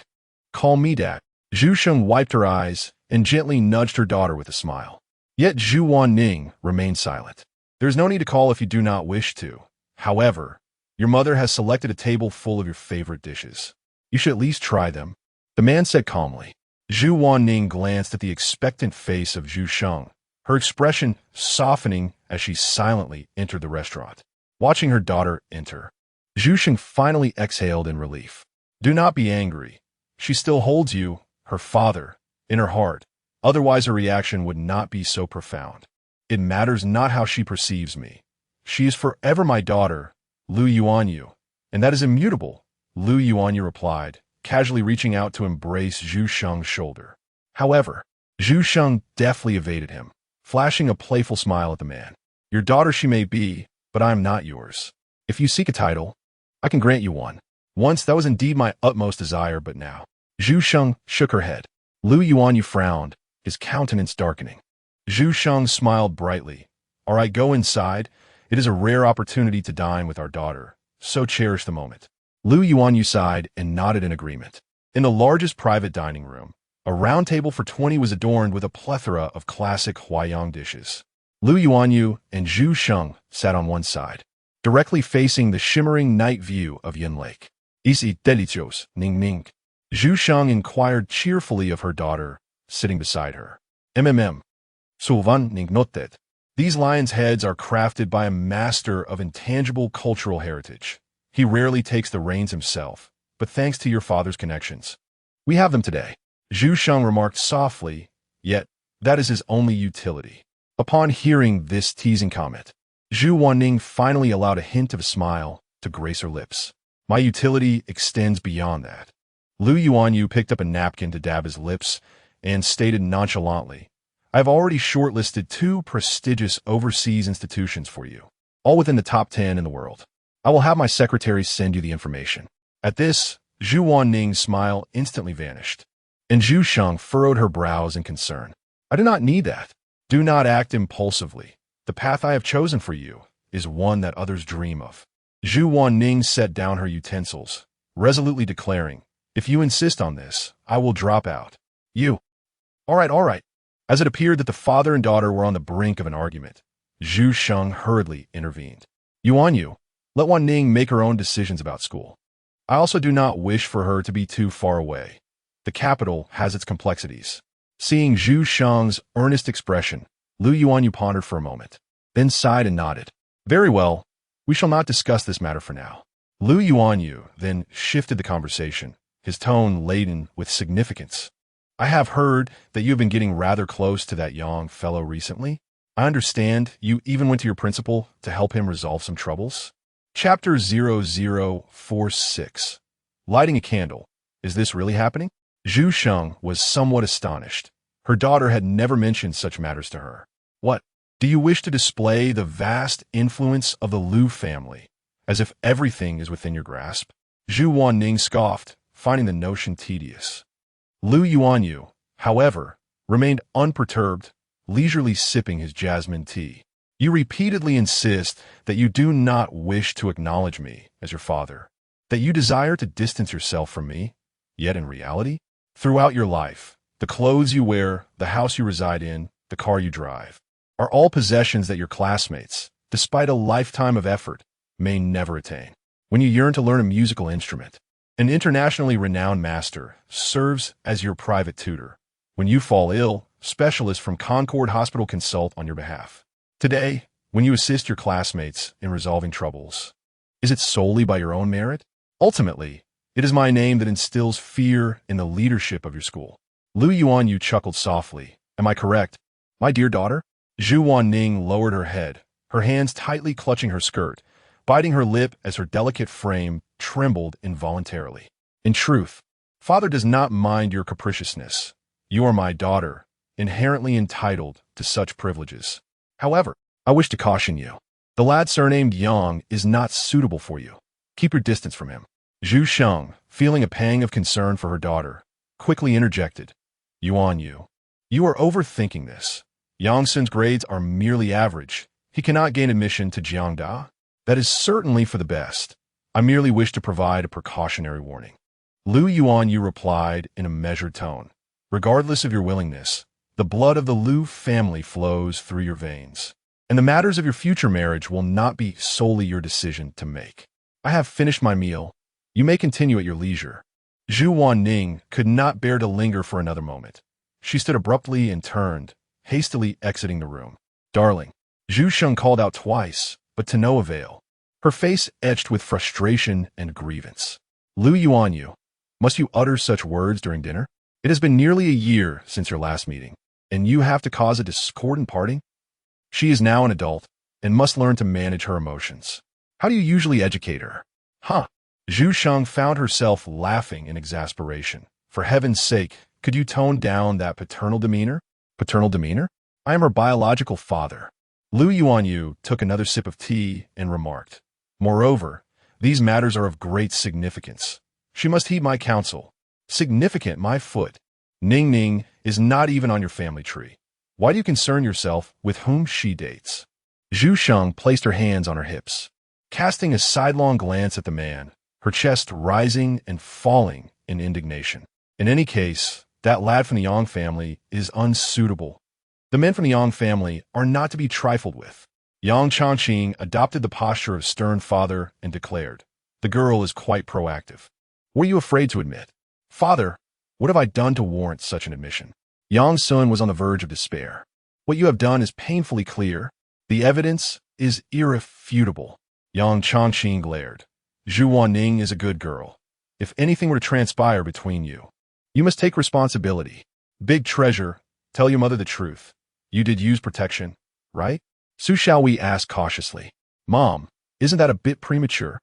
Call me Dad. Zhu Sheng wiped her eyes and gently nudged her daughter with a smile. Yet Zhu Wanning remained silent. There is no need to call if you do not wish to. However, your mother has selected a table full of your favorite dishes. You should at least try them. The man said calmly. Zhu Wanning glanced at the expectant face of Zhu Sheng, her expression softening as she silently entered the restaurant. Watching her daughter enter, Zhu Sheng finally exhaled in relief. Do not be angry. She still holds you, her father, in her heart. Otherwise her reaction would not be so profound. It matters not how she perceives me. She is forever my daughter, Lu Yuanyu, and that is immutable, Lu Yuanyu replied, casually reaching out to embrace Zhu Sheng's shoulder. However, Zhu Sheng deftly evaded him, flashing a playful smile at the man. Your daughter she may be, but I am not yours. If you seek a title, I can grant you one. Once that was indeed my utmost desire, but now. Zhu Sheng shook her head. Lu Yuanyu frowned, his countenance darkening. Zhu Sheng smiled brightly. All right, go inside. It is a rare opportunity to dine with our daughter, so cherish the moment. Lu Yuanyu sighed and nodded in agreement. In the largest private dining room, a round table for 20 was adorned with a plethora of classic Huaiyang dishes. Lu Yuanyu and Zhu Sheng sat on one side, directly facing the shimmering night view of Yin Lake. Isi delicios, Ning Ning. Zhu Sheng inquired cheerfully of her daughter, sitting beside her. Sulvan Ning noted. These lions' heads are crafted by a master of intangible cultural heritage. He rarely takes the reins himself, but thanks to your father's connections, we have them today. Zhu Sheng remarked softly, yet that is his only utility. Upon hearing this teasing comment, Zhu Wanning finally allowed a hint of a smile to grace her lips. My utility extends beyond that. Lu Yuanyu picked up a napkin to dab his lips and stated nonchalantly, I have already shortlisted 2 prestigious overseas institutions for you, all within the top 10 in the world. I will have my secretary send you the information. At this, Zhu Wanning's smile instantly vanished, and Zhu Sheng furrowed her brows in concern. I do not need that. Do not act impulsively. The path I have chosen for you is one that others dream of. Zhu Wanning set down her utensils, resolutely declaring, if you insist on this, I will drop out. You. All right. As it appeared that the father and daughter were on the brink of an argument, Zhu Sheng hurriedly intervened. Yuanyu, let Wanning make her own decisions about school. I also do not wish for her to be too far away. The capital has its complexities. Seeing Zhu Sheng's earnest expression, Lu Yuanyu pondered for a moment, then sighed and nodded. Very well, we shall not discuss this matter for now. Lu Yuanyu then shifted the conversation, his tone laden with significance. I have heard that you have been getting rather close to that young fellow recently. I understand you even went to your principal to help him resolve some troubles. Chapter 0046. Lighting a candle. Is this really happening? Zhu Sheng was somewhat astonished. Her daughter had never mentioned such matters to her. What? Do you wish to display the vast influence of the Lu family, as if everything is within your grasp? Zhu Wanning scoffed, finding the notion tedious. Lu Yuanyu, however, remained unperturbed, leisurely sipping his jasmine tea. You repeatedly insist that you do not wish to acknowledge me as your father, that you desire to distance yourself from me, yet in reality, throughout your life, the clothes you wear, the house you reside in, the car you drive, are all possessions that your classmates, despite a lifetime of effort, may never attain. When you yearn to learn a musical instrument, an internationally renowned master serves as your private tutor. When you fall ill, specialists from Concord Hospital consult on your behalf. Today, when you assist your classmates in resolving troubles, is it solely by your own merit? Ultimately, it is my name that instills fear in the leadership of your school. Lu Yuanyu chuckled softly. Am I correct, my dear daughter? Zhu Wanning lowered her head, her hands tightly clutching her skirt, biting her lip as her delicate frame trembled involuntarily. In truth, father does not mind your capriciousness. You are my daughter, inherently entitled to such privileges. However, I wish to caution you. The lad surnamed Yang is not suitable for you. Keep your distance from him. Zhu Sheng, feeling a pang of concern for her daughter, quickly interjected. Yuanyu, you are overthinking this. Yangsun's grades are merely average. He cannot gain admission to Jiangda. That is certainly for the best. I merely wish to provide a precautionary warning. Lu Yuanyu replied in a measured tone. Regardless of your willingness, the blood of the Lu family flows through your veins, and the matters of your future marriage will not be solely your decision to make. I have finished my meal. You may continue at your leisure. Zhu Wanning could not bear to linger for another moment. She stood abruptly and turned, hastily exiting the room. Darling, Zhu Sheng called out twice, but to no avail. Her face etched with frustration and grievance. Lu Yuanyu, must you utter such words during dinner? It has been nearly a year since your last meeting, and you have to cause a discordant parting? She is now an adult, and must learn to manage her emotions. How do you usually educate her? Huh? Zhu Sheng found herself laughing in exasperation. For heaven's sake, could you tone down that paternal demeanor? Paternal demeanor? I am her biological father. Lu Yuanyu took another sip of tea and remarked, moreover, these matters are of great significance. She must heed my counsel. Significant, my foot. Ning Ning is not even on your family tree. Why do you concern yourself with whom she dates? Zhu Sheng placed her hands on her hips, casting a sidelong glance at the man, her chest rising and falling in indignation. In any case, that lad from the Yang family is unsuitable. The men from the Yang family are not to be trifled with. Yang Changqing adopted the posture of stern father and declared, the girl is quite proactive. Were you afraid to admit? Father, what have I done to warrant such an admission? Yang Sun was on the verge of despair. What you have done is painfully clear. The evidence is irrefutable. Yang Changqing glared. Zhu Wanning is a good girl. If anything were to transpire between you, you must take responsibility. Big treasure, tell your mother the truth. You did use protection, right? Su Xiaowei asked cautiously. Mom, isn't that a bit premature?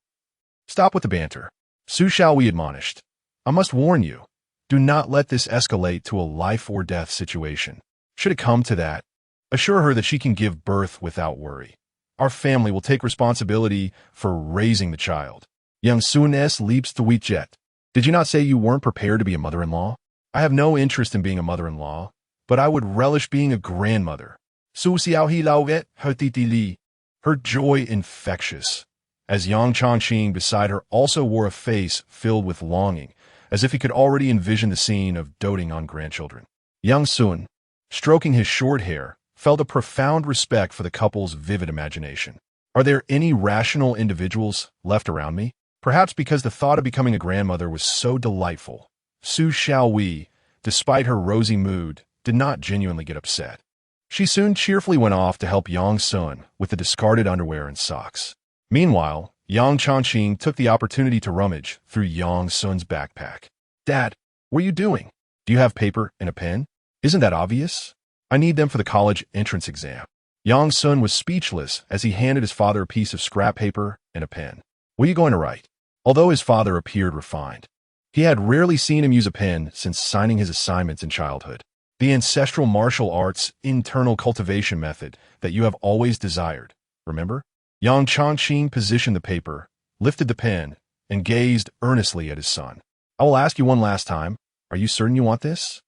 Stop with the banter. Su Xiaowei admonished. I must warn you. Do not let this escalate to a life-or-death situation. Should it come to that, assure her that she can give birth without worry. Our family will take responsibility for raising the child. Young Sun S. leaps to jet. Did you not say you weren't prepared to be a mother-in-law? I have no interest in being a mother-in-law, but I would relish being a grandmother. Su Xiaohi Lao Vet Hetiti Li. Her joy infectious, as Yang Changqing beside her also wore a face filled with longing, as if he could already envision the scene of doting on grandchildren. Yang Sun, stroking his short hair, felt a profound respect for the couple's vivid imagination. Are there any rational individuals left around me? Perhaps because the thought of becoming a grandmother was so delightful. Su Xiaowei, despite her rosy mood, did not genuinely get upset. She soon cheerfully went off to help Yang Sun with the discarded underwear and socks. Meanwhile, Yang Changqing took the opportunity to rummage through Yang Sun's backpack. Dad, what are you doing? Do you have paper and a pen? Isn't that obvious? I need them for the college entrance exam. Yang Sun was speechless as he handed his father a piece of scrap paper and a pen. What are you going to write? Although his father appeared refined, he had rarely seen him use a pen since signing his assignments in childhood. The ancestral martial arts internal cultivation method that you have always desired, remember? Yang Changqing positioned the paper, lifted the pen, and gazed earnestly at his son. I will ask you one last time, are you certain you want this?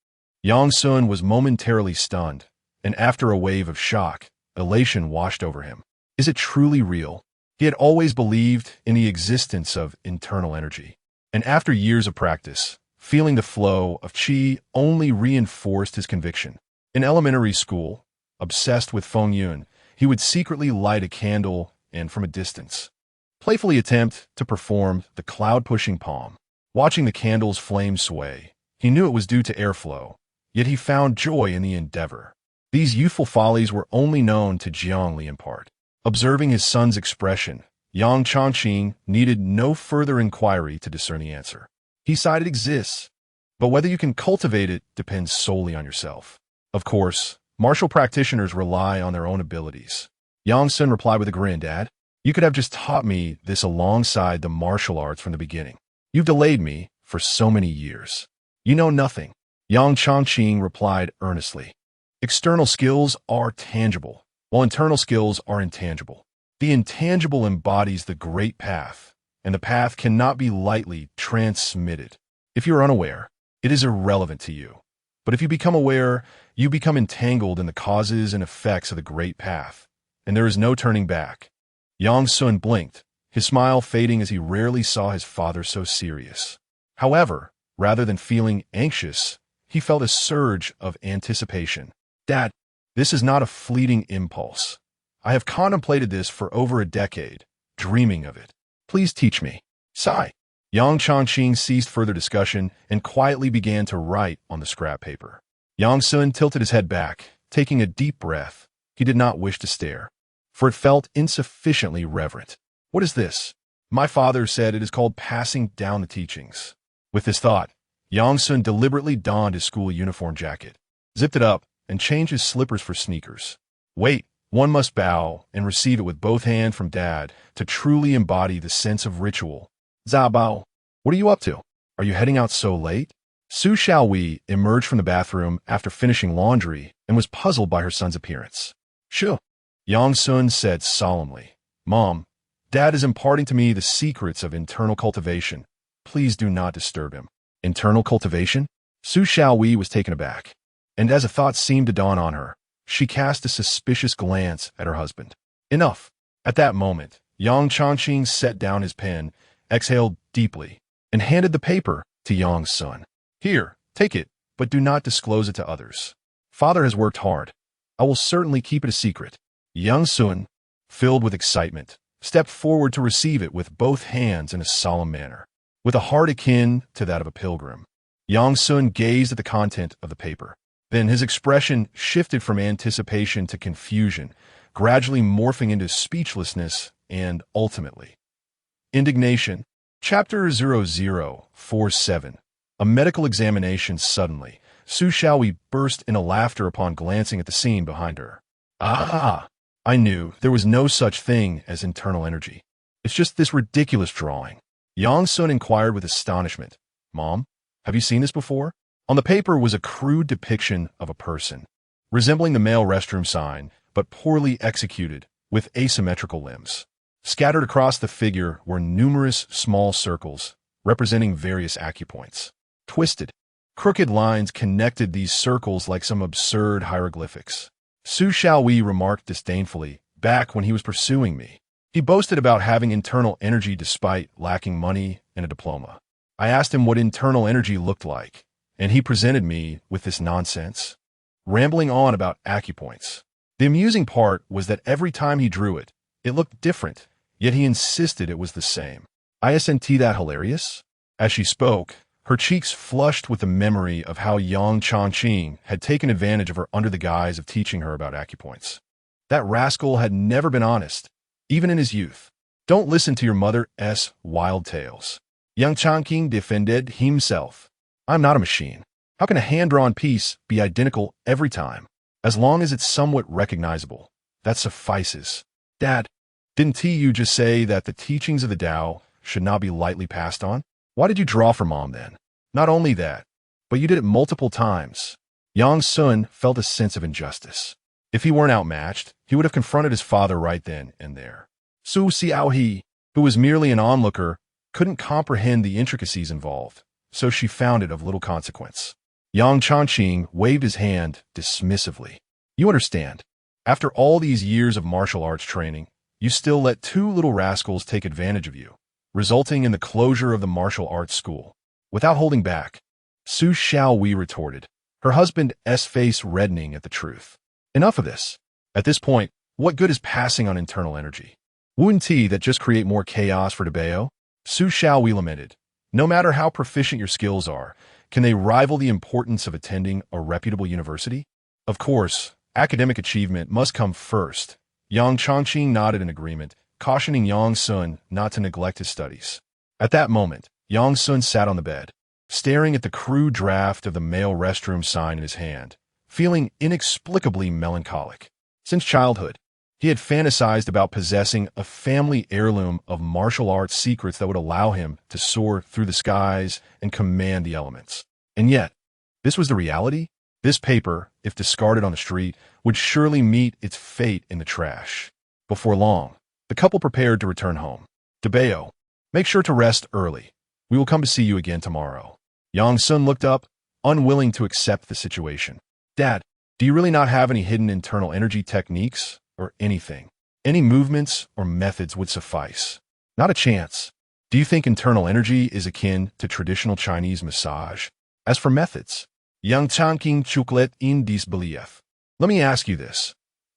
Yang Sun was momentarily stunned, and after a wave of shock, elation washed over him. Is it truly real? He had always believed in the existence of internal energy, and after years of practice, feeling the flow of qi only reinforced his conviction. In elementary school, obsessed with Feng Yun, he would secretly light a candle and, from a distance, playfully attempt to perform the cloud-pushing palm. Watching the candle's flame sway, he knew it was due to airflow, yet he found joy in the endeavor. These youthful follies were only known to Jiangli in part. Observing his son's expression, Yang Changqing needed no further inquiry to discern the answer. He sighed it exists, but whether you can cultivate it depends solely on yourself. Of course, martial practitioners rely on their own abilities. Yang Sun replied with a grin, Dad, you could have just taught me this alongside the martial arts from the beginning. You've delayed me for so many years. You know nothing. Yang Changqing replied earnestly. External skills are tangible, while internal skills are intangible. The intangible embodies the great path, and the path cannot be lightly transmitted. If you are unaware, it is irrelevant to you. But if you become aware, you become entangled in the causes and effects of the great path, and there is no turning back. Yang Sun blinked, his smile fading as he rarely saw his father so serious. However, rather than feeling anxious, he felt a surge of anticipation. Dad, this is not a fleeting impulse. I have contemplated this for over a decade, dreaming of it. Please teach me. Sigh. Yang Chongqing ceased further discussion and quietly began to write on the scrap paper. Yang Sun tilted his head back, taking a deep breath. He did not wish to stare, for it felt insufficiently reverent. What is this? My father said it is called passing down the teachings. With this thought, Yang Sun deliberately donned his school uniform jacket, zipped it up, and changed his slippers for sneakers. Wait, one must bow and receive it with both hands from Dad to truly embody the sense of ritual. Zabao, what are you up to? Are you heading out so late? Su Xiaowei emerged from the bathroom after finishing laundry and was puzzled by her son's appearance. Sure, Yang Sun said solemnly. Mom, Dad is imparting to me the secrets of internal cultivation. Please do not disturb him. Internal cultivation? Su Xiaowei was taken aback, and as a thought seemed to dawn on her, she cast a suspicious glance at her husband. Enough. At that moment, Yang Chongqing set down his pen, exhaled deeply, and handed the paper to Yang Sun. Here, take it, but do not disclose it to others. Father has worked hard. I will certainly keep it a secret. Yang Sun, filled with excitement, stepped forward to receive it with both hands in a solemn manner. With a heart akin to that of a pilgrim, Yang Sun gazed at the content of the paper. Then his expression shifted from anticipation to confusion, gradually morphing into speechlessness and, ultimately, indignation. Chapter 0047. A medical examination. Suddenly, Su Xiaowei burst into laughter upon glancing at the scene behind her. Ah! I knew there was no such thing as internal energy. It's just this ridiculous drawing. Yang Sun inquired with astonishment. Mom, have you seen this before? On the paper was a crude depiction of a person, resembling the male restroom sign, but poorly executed, with asymmetrical limbs. Scattered across the figure were numerous small circles, representing various acupoints. Twisted, crooked lines connected these circles like some absurd hieroglyphics. Su Xiaowei remarked disdainfully, back when he was pursuing me. He boasted about having internal energy despite lacking money and a diploma. I asked him what internal energy looked like, and he presented me with this nonsense, rambling on about acupoints. The amusing part was that every time he drew it, it looked different, yet he insisted it was the same. Isn't that hilarious? As she spoke, her cheeks flushed with the memory of how Yang Chongqing had taken advantage of her under the guise of teaching her about acupoints. That rascal had never been honest, even in his youth. Don't listen to your mother's wild tales. Yang Chongqing defended himself. I'm not a machine. How can a hand-drawn piece be identical every time? As long as it's somewhat recognizable, that suffices. Dad, didn't you just say that the teachings of the Tao should not be lightly passed on? Why did you draw for Mom then? Not only that, but you did it multiple times. Yang Sun felt a sense of injustice. If he weren't outmatched, he would have confronted his father right then and there. Su Xiaohe, who was merely an onlooker, couldn't comprehend the intricacies involved, so she found it of little consequence. Yang Chongqing waved his hand dismissively. You understand. After all these years of martial arts training, you still let two little rascals take advantage of you, resulting in the closure of the martial arts school. Without holding back, Su Xiaowei retorted, her husband's face reddening at the truth. Enough of this. At this point, what good is passing on internal energy? Wouldn't that just create more chaos for Debao? Su Xiaowei lamented. No matter how proficient your skills are, can they rival the importance of attending a reputable university? Of course, academic achievement must come first. Yang Chongqing nodded in agreement, cautioning Yang Sun not to neglect his studies. At that moment, Yang Sun sat on the bed, staring at the crude draft of the male restroom sign in his hand, feeling inexplicably melancholic. Since childhood, he had fantasized about possessing a family heirloom of martial arts secrets that would allow him to soar through the skies and command the elements. And yet, this was the reality? This paper, if discarded on the street, would surely meet its fate in the trash. Before long, the couple prepared to return home. Debao, make sure to rest early. We will come to see you again tomorrow. Yang Sun looked up, unwilling to accept the situation. Dad, do you really not have any hidden internal energy techniques or anything? Any movements or methods would suffice. Not a chance. Do you think internal energy is akin to traditional Chinese massage? As for methods, Yang Chongqing chuklet in disbelief. Let me ask you this.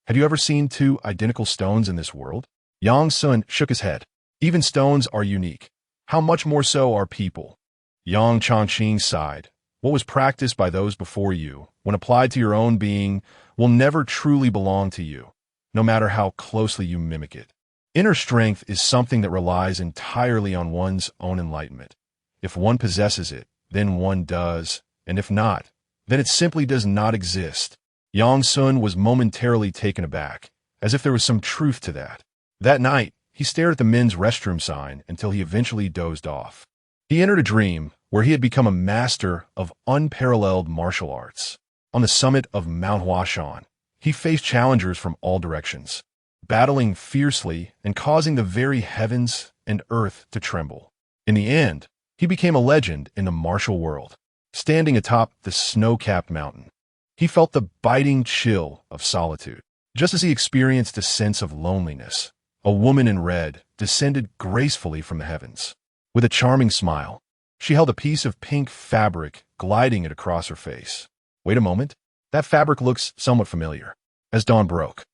Have you ever seen two identical stones in this world? Yang Sun shook his head. Even stones are unique. How much more so are people? Yang Chongqing sighed. What was practiced by those before you, when applied to your own being, will never truly belong to you, no matter how closely you mimic it. Inner strength is something that relies entirely on one's own enlightenment. If one possesses it, then one does, and if not, then it simply does not exist. Yang Sun was momentarily taken aback, as if there was some truth to that. That night, he stared at the men's restroom sign until he eventually dozed off. He entered a dream where he had become a master of unparalleled martial arts. On the summit of Mount Huashan, he faced challengers from all directions, battling fiercely and causing the very heavens and earth to tremble. In the end, he became a legend in the martial world, standing atop the snow-capped mountain. He felt the biting chill of solitude. Just as he experienced a sense of loneliness, a woman in red descended gracefully from the heavens. With a charming smile, she held a piece of pink fabric gliding it across her face. Wait a moment, that fabric looks somewhat familiar. As dawn broke,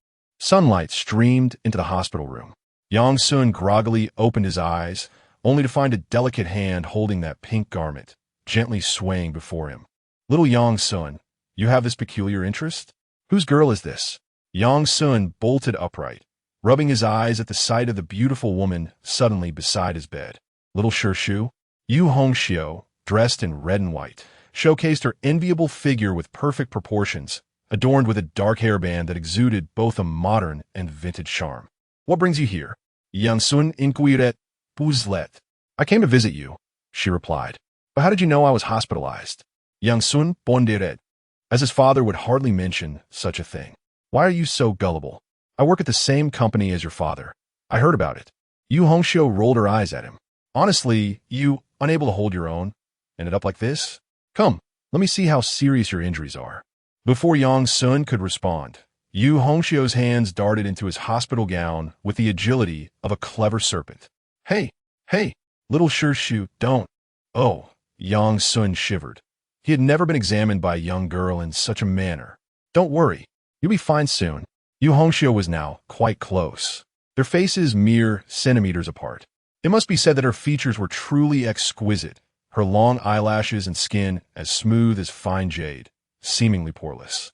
sunlight streamed into the hospital room. Yang Sun groggily opened his eyes, only to find a delicate hand holding that pink garment, gently swaying before him. Little Yang Sun, you have this peculiar interest? Whose girl is this? Yang Sun bolted upright, rubbing his eyes at the sight of the beautiful woman suddenly beside his bed. Little Shu, Yu Hongxiu, dressed in red and white, showcased her enviable figure with perfect proportions, adorned with a dark hairband that exuded both a modern and vintage charm. What brings you here? Yang Sun inquired puzzled. I came to visit you, she replied. But how did you know I was hospitalized? Yang Sun pondered, as his father would hardly mention such a thing. Why are you so gullible? I work at the same company as your father. I heard about it. Yu Hongxiu rolled her eyes at him. Honestly, you, unable to hold your own, ended up like this? Come, let me see how serious your injuries are. Before Yang Sun could respond, Yu Hongxiu's hands darted into his hospital gown with the agility of a clever serpent. Hey, little Shu, don't. Oh, Yang Sun shivered. He had never been examined by a young girl in such a manner. Don't worry, you'll be fine soon. Yu Hongxiu was now quite close, their faces mere centimeters apart. It must be said that her features were truly exquisite, her long eyelashes and skin as smooth as fine jade, seemingly poreless.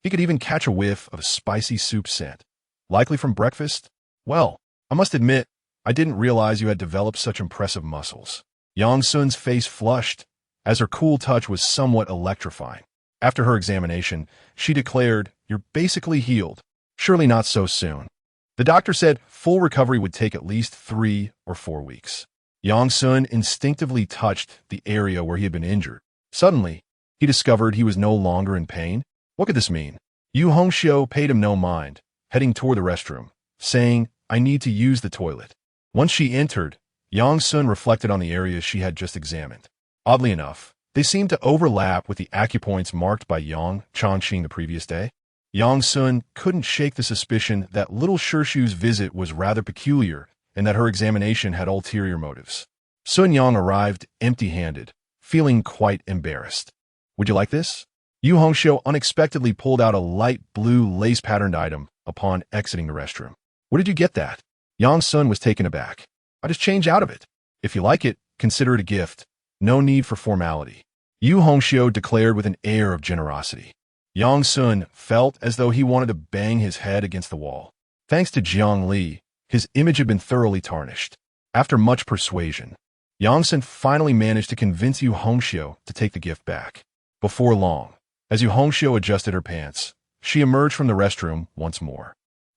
He could even catch a whiff of a spicy soup scent. Likely from breakfast? Well, I must admit, I didn't realize you had developed such impressive muscles. Yang Sun's face flushed, as her cool touch was somewhat electrifying. After her examination, she declared, You're basically healed. Surely not so soon. The doctor said full recovery would take at least 3 or 4 weeks. Yang Sun instinctively touched the area where he had been injured. Suddenly, he discovered he was no longer in pain. What could this mean? Yu Hongxiu paid him no mind, heading toward the restroom, saying, I need to use the toilet. Once she entered, Yang Sun reflected on the areas she had just examined. Oddly enough, they seemed to overlap with the acupoints marked by Yang Chongqing the previous day. Yang Sun couldn't shake the suspicion that little Shu's visit was rather peculiar and that her examination had ulterior motives. Sun Yang arrived empty-handed, feeling quite embarrassed. Would you like this? Yu Hongxiu unexpectedly pulled out a light blue lace-patterned item upon exiting the restroom. Where did you get that? Yang Sun was taken aback. I just changed out of it. If you like it, consider it a gift. No need for formality. Yu Hongxiu declared with an air of generosity. Yang Sun felt as though he wanted to bang his head against the wall. Thanks to Jiang Li, his image had been thoroughly tarnished. After much persuasion, Yang Sun finally managed to convince Yu Hongxiu to take the gift back. Before long, as Yu Hongxiu adjusted her pants, she emerged from the restroom once more.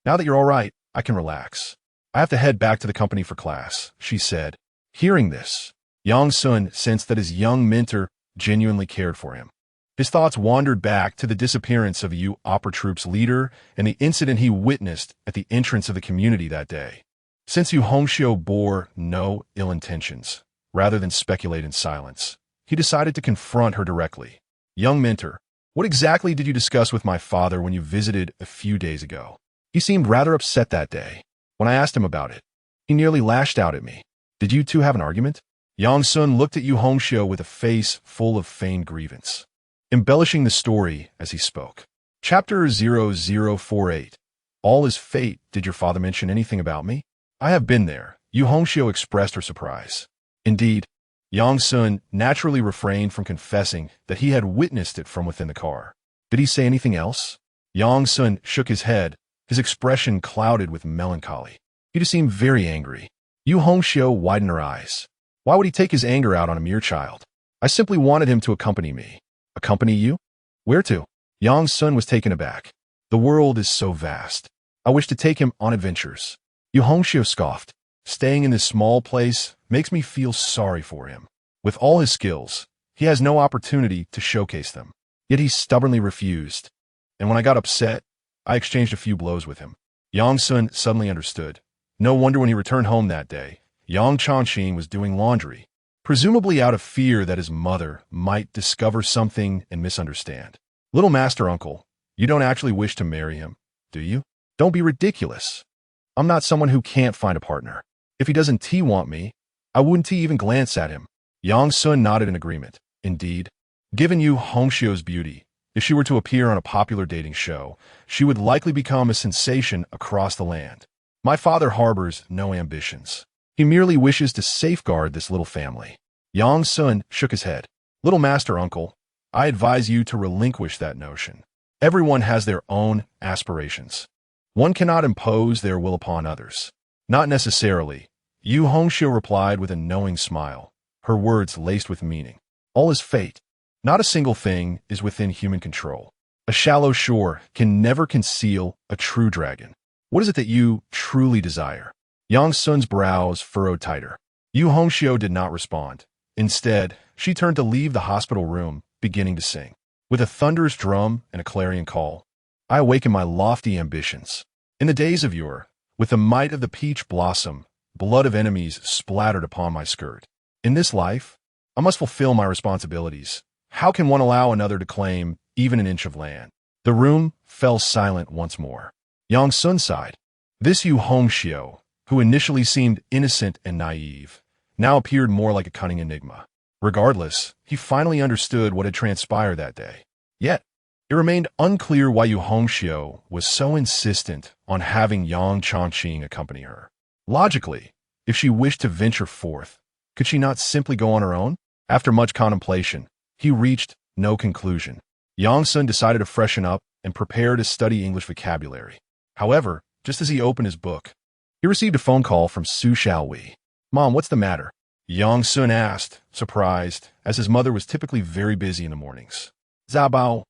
Now that you're all right, I can relax. I have to head back to the company for class, she said. Hearing this, Yang Sun sensed that his young mentor genuinely cared for him. His thoughts wandered back to the disappearance of Yu Opera Troupe's leader and the incident he witnessed at the entrance of the community that day. Since Yu Hongxiu bore no ill intentions, rather than speculate in silence, he decided to confront her directly. Young mentor, what exactly did you discuss with my father when you visited a few days ago? He seemed rather upset that day. When I asked him about it, he nearly lashed out at me. Did you two have an argument? Yang Sun looked at Yu Hongxiu with a face full of feigned grievance, embellishing the story as he spoke. Chapter 0048. All is fate. Did your father mention anything about me? I have been there. Yu Hongxiu expressed her surprise. Indeed, Yang Sun naturally refrained from confessing that he had witnessed it from within the car. Did he say anything else? Yang Sun shook his head, his expression clouded with melancholy. He just seemed very angry. Yu Hongxiu widened her eyes. Why would he take his anger out on a mere child? I simply wanted him to accompany me. Accompany you? Where to? Yang Sun was taken aback. The world is so vast. I wish to take him on adventures. Yu Hongxiu scoffed. Staying in this small place makes me feel sorry for him. With all his skills, he has no opportunity to showcase them. Yet he stubbornly refused. And when I got upset, I exchanged a few blows with him. Yang Sun suddenly understood. No wonder when he returned home that day, Yang Chongqing was doing laundry, presumably out of fear that his mother might discover something and misunderstand. Little master uncle, you don't actually wish to marry him, do you? Don't be ridiculous. I'm not someone who can't find a partner. If he doesn't want me, I wouldn't even glance at him. Yang Sun nodded in agreement. Indeed, given Yu Hongxiu's beauty, if she were to appear on a popular dating show, she would likely become a sensation across the land. My father harbors no ambitions. He merely wishes to safeguard this little family. Yang Sun shook his head. Little master uncle, I advise you to relinquish that notion. Everyone has their own aspirations. One cannot impose their will upon others. Not necessarily. Yu Hongxiu replied with a knowing smile, her words laced with meaning. All is fate. Not a single thing is within human control. A shallow shore can never conceal a true dragon. What is it that you truly desire? Yang Sun's brows furrowed tighter. Yu Hongxiu did not respond. Instead, she turned to leave the hospital room, beginning to sing. With a thunderous drum and a clarion call, I awaken my lofty ambitions. In the days of yore, with the might of the peach blossom, blood of enemies splattered upon my skirt. In this life, I must fulfill my responsibilities. How can one allow another to claim even an inch of land? The room fell silent once more. Yang Sun sighed. This Yu Hongxiu, who initially seemed innocent and naive, now appeared more like a cunning enigma. Regardless, he finally understood what had transpired that day. Yet, it remained unclear why Yu Hongxiu was so insistent on having Yang Chongqing accompany her. Logically, if she wished to venture forth, could she not simply go on her own? After much contemplation, he reached no conclusion. Yang Sun decided to freshen up and prepare to study English vocabulary. However, just as he opened his book, he received a phone call from Su Xiaowei. Mom, what's the matter? Yang Sun asked, surprised, as his mother was typically very busy in the mornings. Zabao,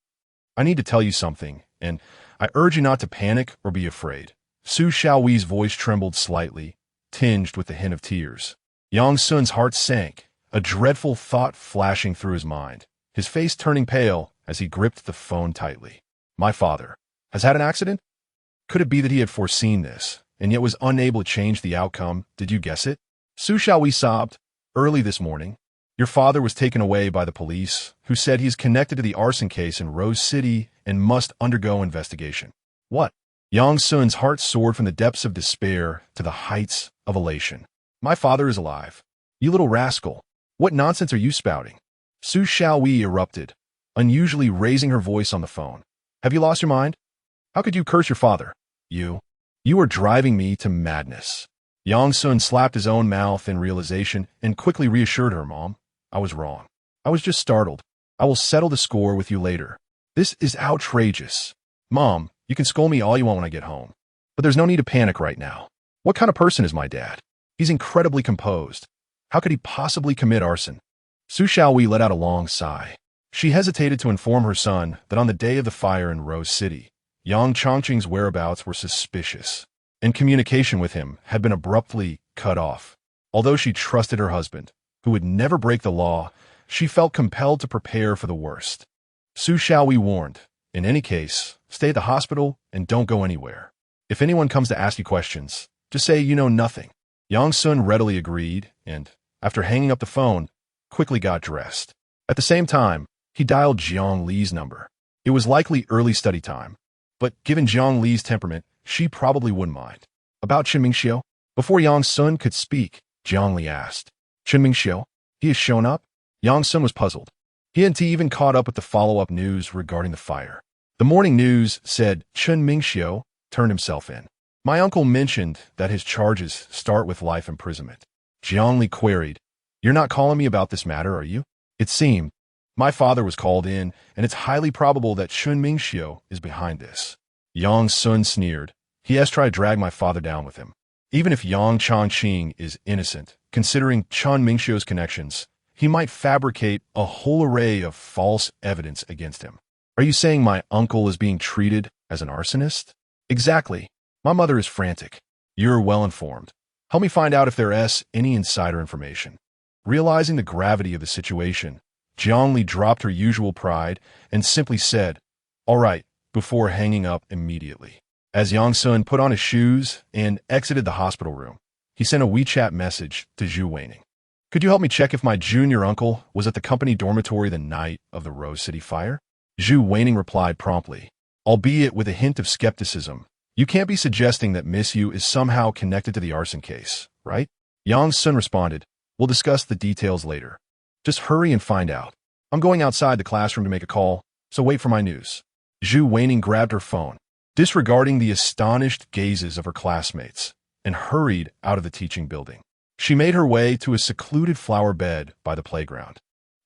I need to tell you something, and I urge you not to panic or be afraid. Su Xiaowei's voice trembled slightly, tinged with the hint of tears. Yang Sun's heart sank, a dreadful thought flashing through his mind, his face turning pale as he gripped the phone tightly. My father has had an accident? Could it be that he had foreseen this, and yet was unable to change the outcome? Did you guess it? Su Xiaowei sobbed. Early this morning, your father was taken away by the police, who said he is connected to the arson case in Rose City and must undergo investigation. What? Yang Sun's heart soared from the depths of despair to the heights of elation. My father is alive. You little rascal. What nonsense are you spouting? Su Xiaowei erupted, unusually raising her voice on the phone. Have you lost your mind? How could you curse your father? You are driving me to madness. Yang Sun slapped his own mouth in realization and quickly reassured her, Mom. I was wrong. I was just startled. I will settle the score with you later. This is outrageous. Mom, you can scold me all you want when I get home, but there's no need to panic right now. What kind of person is my dad? He's incredibly composed. How could he possibly commit arson? Su Xiaowei let out a long sigh. She hesitated to inform her son that on the day of the fire in Rose City, Yang Chongqing's whereabouts were suspicious, and communication with him had been abruptly cut off. Although she trusted her husband, who would never break the law, she felt compelled to prepare for the worst. Su Xiaowei warned, in any case, stay at the hospital and don't go anywhere. If anyone comes to ask you questions, just say you know nothing. Yang Sun readily agreed and, after hanging up the phone, quickly got dressed. At the same time, he dialed Jiang Li's number. It was likely early study time, but given Jiang Li's temperament, she probably wouldn't mind. About Chen Mingxiu? Before Yang Sun could speak, Jiang Li asked. Chen Mingxiu? He has shown up? Yang Sun was puzzled. He hadn't even caught up with the follow-up news regarding the fire. The morning news said Chen Mingxiu turned himself in. My uncle mentioned that his charges start with life imprisonment. Jiang Li queried, You're not calling me about this matter, are you? It seemed. My father was called in, and it's highly probable that Chun Mingxiu is behind this. Yang Sun sneered. He has tried to drag my father down with him. Even if Yang Chongqing is innocent, considering Chun Mingxiu's connections, he might fabricate a whole array of false evidence against him. Are you saying my uncle is being treated as an arsonist? Exactly. My mother is frantic. You're well informed. Help me find out if there is any insider information. Realizing the gravity of the situation, Jiangli dropped her usual pride and simply said, "All right," before hanging up immediately. As Yang Sun put on his shoes and exited the hospital room, he sent a WeChat message to Zhu Weining. "Could you help me check if my junior uncle was at the company dormitory the night of the Rose City fire?" Zhu Weining replied promptly, albeit with a hint of skepticism. "You can't be suggesting that Miss Yu is somehow connected to the arson case, right?" Yang Sun responded, "We'll discuss the details later. Just hurry and find out. I'm going outside the classroom to make a call, so wait for my news." Zhu Weining grabbed her phone, disregarding the astonished gazes of her classmates, and hurried out of the teaching building. She made her way to a secluded flower bed by the playground.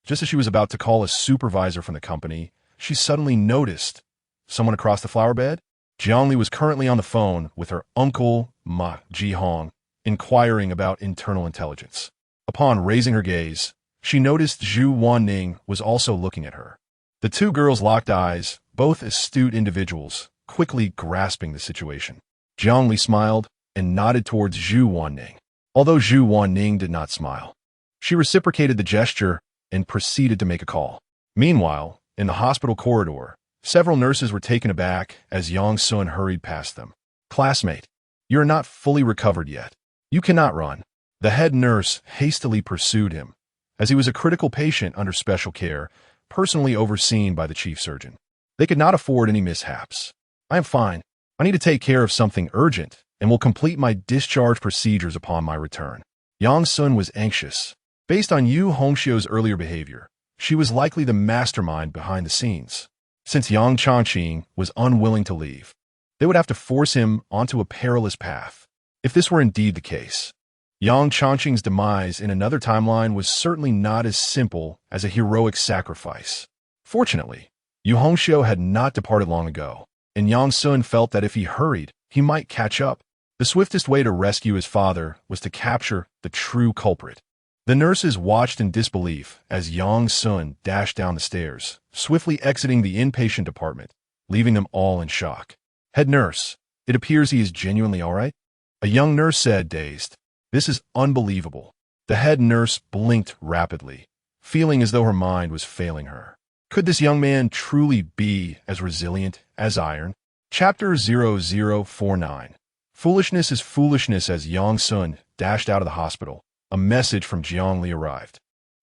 Just as she was about to call a supervisor from the company, she suddenly noticed someone across the flower bed. Jiangli was currently on the phone with her uncle, Ma Jihong, inquiring about internal intelligence. Upon raising her gaze, she noticed Zhu Wanning was also looking at her. The two girls locked eyes, both astute individuals, quickly grasping the situation. Jiangli smiled and nodded towards Zhu Wanning, although Zhu Wanning did not smile. She reciprocated the gesture and proceeded to make a call. Meanwhile, in the hospital corridor, several nurses were taken aback as Yang Sun hurried past them. "Classmate, you are not fully recovered yet. You cannot run." The head nurse hastily pursued him, as he was a critical patient under special care, personally overseen by the chief surgeon. They could not afford any mishaps. "I am fine. I need to take care of something urgent, and will complete my discharge procedures upon my return." Yang Sun was anxious. Based on Yu Hongxiu's earlier behavior, she was likely the mastermind behind the scenes. Since Yang Chongqing was unwilling to leave, they would have to force him onto a perilous path. If this were indeed the case, Yang Chongqing's demise in another timeline was certainly not as simple as a heroic sacrifice. Fortunately, Yu Hongxiu had not departed long ago, and Yang Sun felt that if he hurried, he might catch up. The swiftest way to rescue his father was to capture the true culprit. The nurses watched in disbelief as Yang Sun dashed down the stairs, swiftly exiting the inpatient department, leaving them all in shock. "Head nurse, it appears he is genuinely all right," a young nurse said, dazed. "This is unbelievable." The head nurse blinked rapidly, feeling as though her mind was failing her. Could this young man truly be as resilient as iron? Chapter 0049. Foolishness is foolishness. As Yang Sun dashed out of the hospital, a message from Jiangli arrived.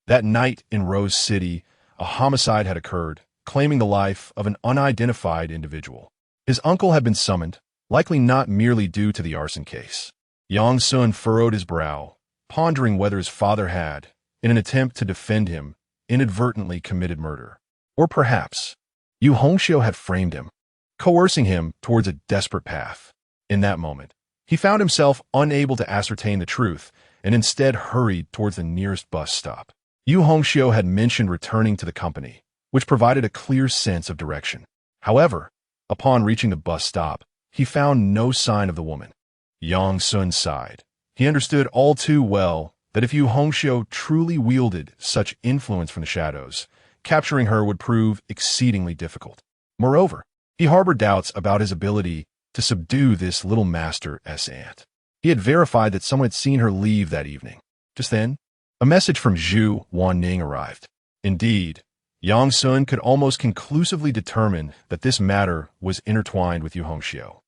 That night in Rose City, a homicide had occurred, claiming the life of an unidentified individual. His uncle had been summoned, likely not merely due to the arson case. Yang Sun furrowed his brow, pondering whether his father had, in an attempt to defend him, inadvertently committed murder. Or perhaps, Yu Hongxiu had framed him, coercing him towards a desperate path. In that moment, he found himself unable to ascertain the truth and instead hurried towards the nearest bus stop. Yu Hongxiu had mentioned returning to the company, which provided a clear sense of direction. However, upon reaching the bus stop, he found no sign of the woman. Yang Sun sighed. He understood all too well that if Yu Hongxiu truly wielded such influence from the shadows, capturing her would prove exceedingly difficult. Moreover, he harbored doubts about his ability to subdue this little master's aunt. He had verified that someone had seen her leave that evening. Just then, a message from Zhu Wanning arrived. Indeed, Yang Sun could almost conclusively determine that this matter was intertwined with Yu Hongxiu.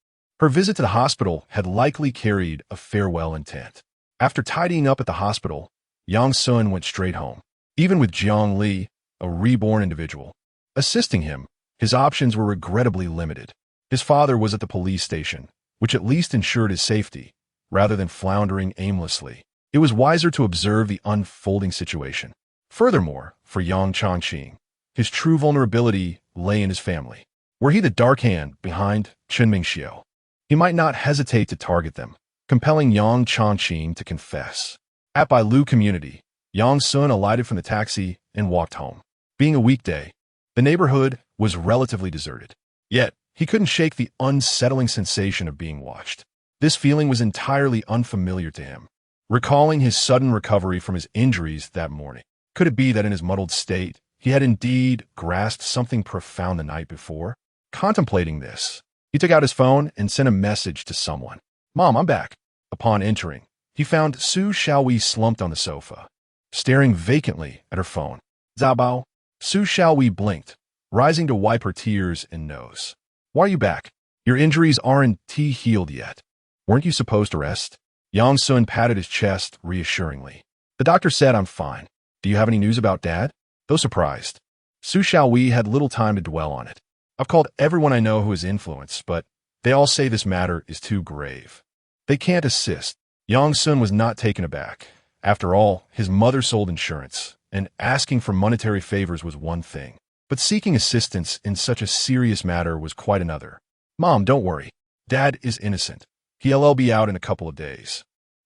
Her visit to the hospital had likely carried a farewell intent. After tidying up at the hospital, Yang Sun went straight home. Even with Jiang Li, a reborn individual, assisting him, his options were regrettably limited. His father was at the police station, which at least ensured his safety, rather than floundering aimlessly. It was wiser to observe the unfolding situation. Furthermore, for Yang Chongqing, his true vulnerability lay in his family. Were he the dark hand behind Chun Mingxiu, he might not hesitate to target them, compelling Yang Chongqing to confess. At Bai Lu community, Yang Sun alighted from the taxi and walked home. Being a weekday, the neighborhood was relatively deserted. Yet, he couldn't shake the unsettling sensation of being watched. This feeling was entirely unfamiliar to him. Recalling his sudden recovery from his injuries that morning, could it be that in his muddled state, he had indeed grasped something profound the night before? Contemplating this, he took out his phone and sent a message to someone. "Mom, I'm back." Upon entering, he found Su Xiaowei slumped on the sofa, staring vacantly at her phone. "Zabao." Su Xiaowei blinked, rising to wipe her tears and nose. "Why are you back? Your injuries aren't healed yet. Weren't you supposed to rest?" Yang Sun patted his chest reassuringly. "The doctor said I'm fine. Do you have any news about Dad?" Though surprised, Su Xiaowei had little time to dwell on it. "I've called everyone I know who is influenced, but they all say this matter is too grave. They can't assist." Yang Sun was not taken aback. After all, his mother sold insurance, and asking for monetary favors was one thing, but seeking assistance in such a serious matter was quite another. "Mom, don't worry. Dad is innocent. He'll be out in a couple of days."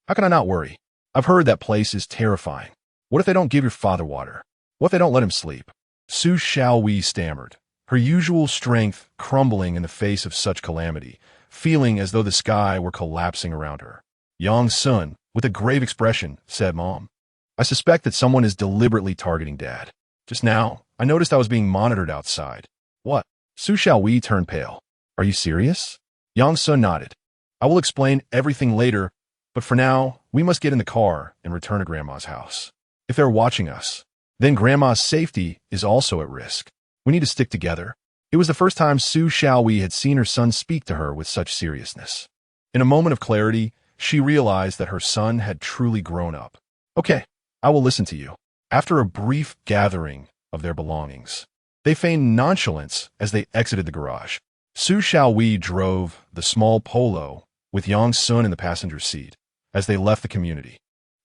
"How can I not worry? I've heard that place is terrifying. What if they don't give your father water? What if they don't let him sleep?" Su Xiaowei stammered, her usual strength crumbling in the face of such calamity, feeling as though the sky were collapsing around her. Yang Sun, with a grave expression, said, "Mom, I suspect that someone is deliberately targeting Dad. Just now, I noticed I was being monitored outside." "What?" Su Xiaowei turned pale. "Are you serious?" Yang Sun nodded. "I will explain everything later, but for now, we must get in the car and return to Grandma's house. If they're watching us, then Grandma's safety is also at risk. We need to stick together." It was the first time Su Xiaowei had seen her son speak to her with such seriousness. In a moment of clarity, she realized that her son had truly grown up. "Okay, I will listen to you." After a brief gathering of their belongings, they feigned nonchalance as they exited the garage. Su Xiaowei drove the small Polo with Yang Sun in the passenger seat as they left the community.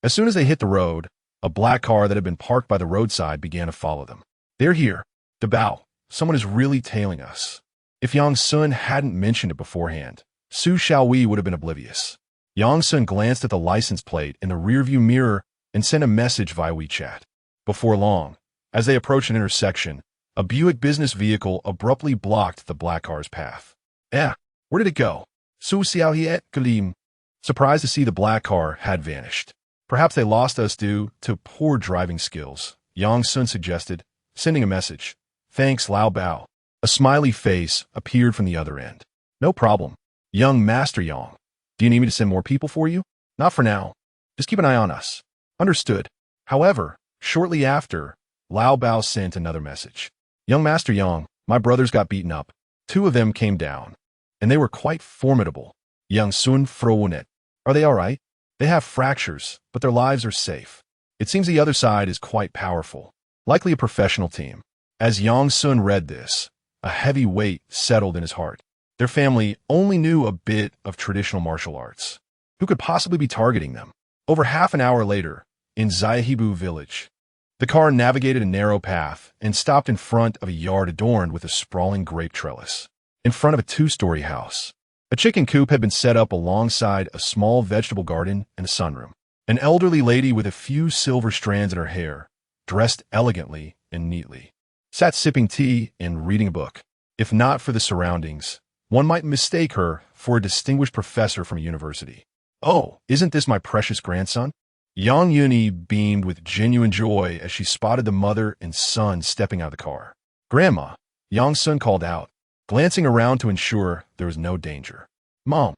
As soon as they hit the road, a black car that had been parked by the roadside began to follow them. "They're here. Dabao, someone is really tailing us." If Yang Sun hadn't mentioned it beforehand, Su Xiaowei would have been oblivious. Yang Sun glanced at the license plate in the rearview mirror and sent a message via WeChat. Before long, as they approached an intersection, a Buick business vehicle abruptly blocked the black car's path. Where did it go?" Su Xiaohiet Galim. Surprised to see the black car had vanished. "Perhaps they lost us due to poor driving skills," Yang Sun suggested, sending a message. "Thanks, Lao Bao." A smiley face appeared from the other end. "No problem. Young Master Yang. Do you need me to send more people for you?" "Not for now. Just keep an eye on us." "Understood." However, shortly after, Lao Bao sent another message. "Young Master Yang, my brothers got beaten up. 2 of them came down, and they were quite formidable. Young Sun Frowonet. Are they all right? They have fractures, but their lives are safe. It seems the other side is quite powerful, likely a professional team." As Yang Sun read this, a heavy weight settled in his heart. Their family only knew a bit of traditional martial arts. Who could possibly be targeting them? Over half an hour later, in Zaihibu village, the car navigated a narrow path and stopped in front of a yard adorned with a sprawling grape trellis. In front of a 2-story house, a chicken coop had been set up alongside a small vegetable garden and a sunroom. An elderly lady with a few silver strands in her hair, dressed elegantly and neatly, sat sipping tea and reading a book. If not for the surroundings, one might mistake her for a distinguished professor from a university. "Oh, isn't this my precious grandson?" Yang Yuni beamed with genuine joy as she spotted the mother and son stepping out of the car. "Grandma," Yang Sun called out, glancing around to ensure there was no danger. "Mom,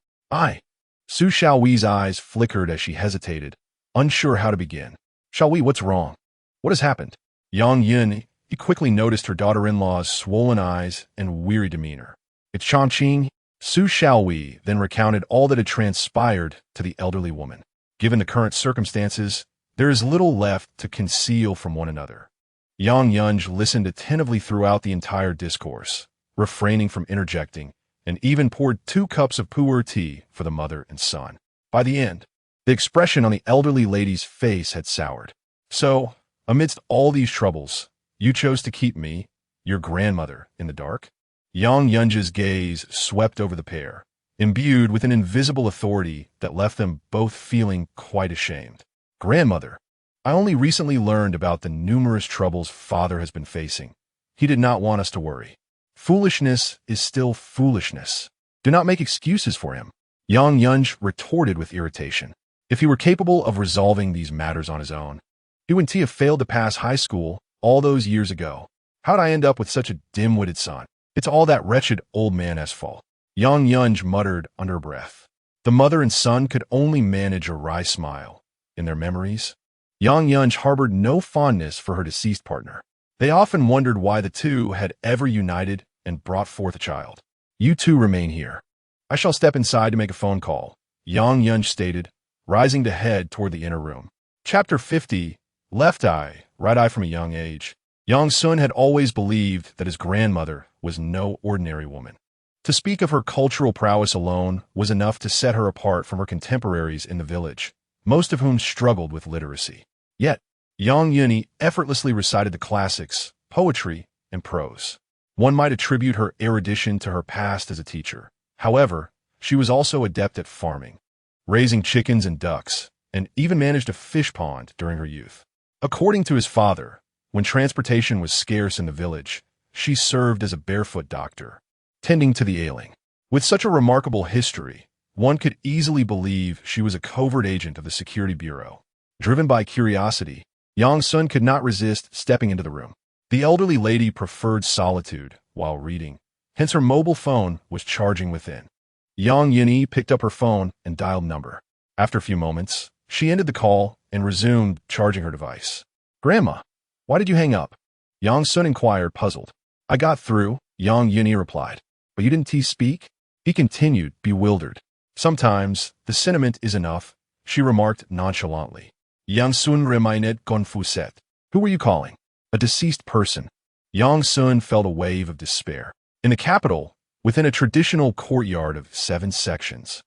Su Xiaowei's eyes flickered as she hesitated, unsure how to begin. "Xiaowei, what's wrong? What has happened?" Yang Yun quickly noticed her daughter-in-law's swollen eyes and weary demeanor. "It's Chongqing." Su Xiaowei then recounted all that had transpired to the elderly woman. Given the current circumstances, there is little left to conceal from one another. Yang Yunj listened attentively throughout the entire discourse, refraining from interjecting, and even poured 2 cups of pu'er tea for the mother and son. By the end, the expression on the elderly lady's face had soured. "So, amidst all these troubles, you chose to keep me, your grandmother, in the dark?" Yang Yunj's gaze swept over the pair, imbued with an invisible authority that left them both feeling quite ashamed. "Grandmother, I only recently learned about the numerous troubles father has been facing. He did not want us to worry. Foolishness is still foolishness. Do not make excuses for him. Yang Yunj retorted with irritation. If he were capable of resolving these matters on his own, he wouldn't have failed to pass high school all those years ago. How'd I end up with such a dim-witted son? It's all that wretched old man's fault. Yang Yunj muttered under breath. The mother and son could only manage a wry smile. In their memories, Yang Yunj harbored no fondness for her deceased partner. They often wondered why the two had ever united and brought forth a child. You two remain here. I shall step inside to make a phone call, Yang Yunj stated, rising to head toward the inner room. Chapter 50, Left Eye, Right Eye from a Young Age. Yang Sun had always believed that his grandmother was no ordinary woman. To speak of her cultural prowess alone was enough to set her apart from her contemporaries in the village, most of whom struggled with literacy. Yet, Yang Yuni effortlessly recited the classics, poetry, and prose. One might attribute her erudition to her past as a teacher. However, she was also adept at farming, raising chickens and ducks, and even managed a fish pond during her youth. According to his father, when transportation was scarce in the village, she served as a barefoot doctor, tending to the ailing. With such a remarkable history, one could easily believe she was a covert agent of the Security Bureau. Driven by curiosity, Yang Sun could not resist stepping into the room. The elderly lady preferred solitude while reading, hence her mobile phone was charging within. Yang Yuni picked up her phone and dialed number. After a few moments, she ended the call and resumed charging her device. Grandma, why did you hang up? Yang Sun inquired, puzzled. I got through, Yang Yuni replied. But you didn't speak? He continued, bewildered. Sometimes, the sentiment is enough, she remarked nonchalantly. Yang Sun reminded confused. Who were you calling? A deceased person. Yang Sun felt a wave of despair. In the capital, within a traditional courtyard of 7 sections,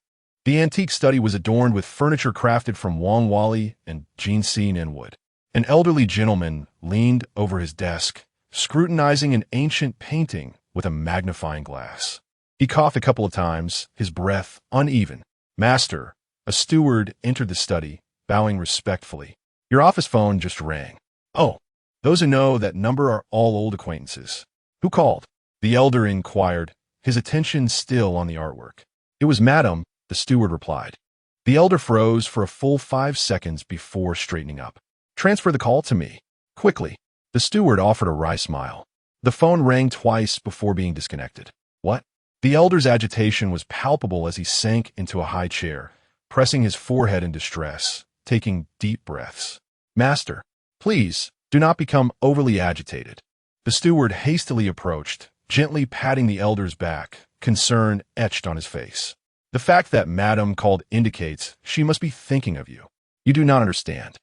the antique study was adorned with furniture crafted from Wang Wali and Jinxin in wood. An elderly gentleman leaned over his desk, scrutinizing an ancient painting with a magnifying glass. He coughed a couple of times, his breath uneven. Master, a steward entered the study, bowing respectfully. Your office phone just rang. Oh, those who know that number are all old acquaintances. Who called? The elder inquired, his attention still on the artwork. It was Madam, the steward replied. The elder froze for a full 5 seconds before straightening up. Transfer the call to me. Quickly. The steward offered a wry smile. The phone rang twice before being disconnected. What? The elder's agitation was palpable as he sank into a high chair, pressing his forehead in distress, taking deep breaths. Master, please, do not become overly agitated. The steward hastily approached, gently patting the elder's back, concern etched on his face. The fact that Madam called indicates she must be thinking of you. You do not understand.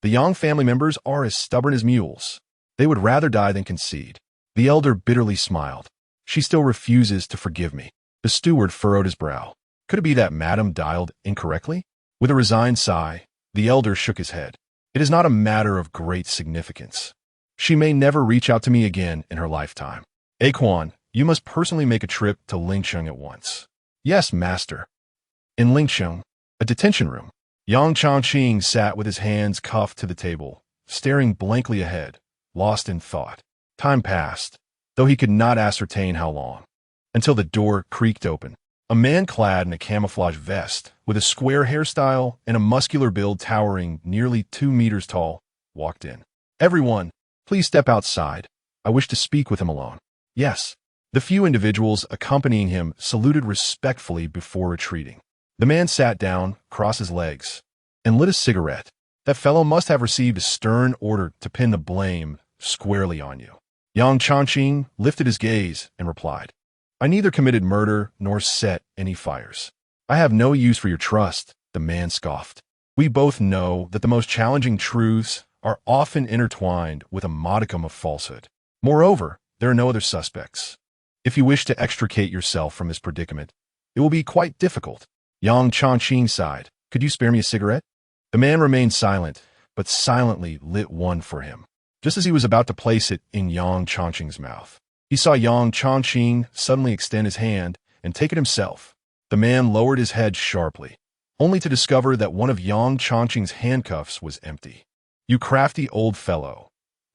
The Yang family members are as stubborn as mules. They would rather die than concede. The elder bitterly smiled. She still refuses to forgive me. The steward furrowed his brow. Could it be that Madam dialed incorrectly? With a resigned sigh, the elder shook his head. It is not a matter of great significance. She may never reach out to me again in her lifetime. Aquan, you must personally make a trip to Lingcheng at once. Yes, master. In Lingcheng, a detention room. Yang Chongqing sat with his hands cuffed to the table, staring blankly ahead, lost in thought. Time passed, though he could not ascertain how long, until the door creaked open. A man clad in a camouflage vest, with a square hairstyle and a muscular build towering nearly 2 meters tall, walked in. Everyone, please step outside. I wish to speak with him alone. Yes. The few individuals accompanying him saluted respectfully before retreating. The man sat down, crossed his legs, and lit a cigarette. That fellow must have received a stern order to pin the blame squarely on you. Yang Chongqing lifted his gaze and replied, I neither committed murder nor set any fires. I have no use for your trust, the man scoffed. We both know that the most challenging truths are often intertwined with a modicum of falsehood. Moreover, there are no other suspects. If you wish to extricate yourself from this predicament, it will be quite difficult. Yang Chongqing sighed. Could you spare me a cigarette? The man remained silent, but silently lit one for him. Just as he was about to place it in Yang Chongqing's mouth, he saw Yang Chongqing suddenly extend his hand and take it himself. The man lowered his head sharply, only to discover that one of Yang Chongqing's handcuffs was empty. You crafty old fellow.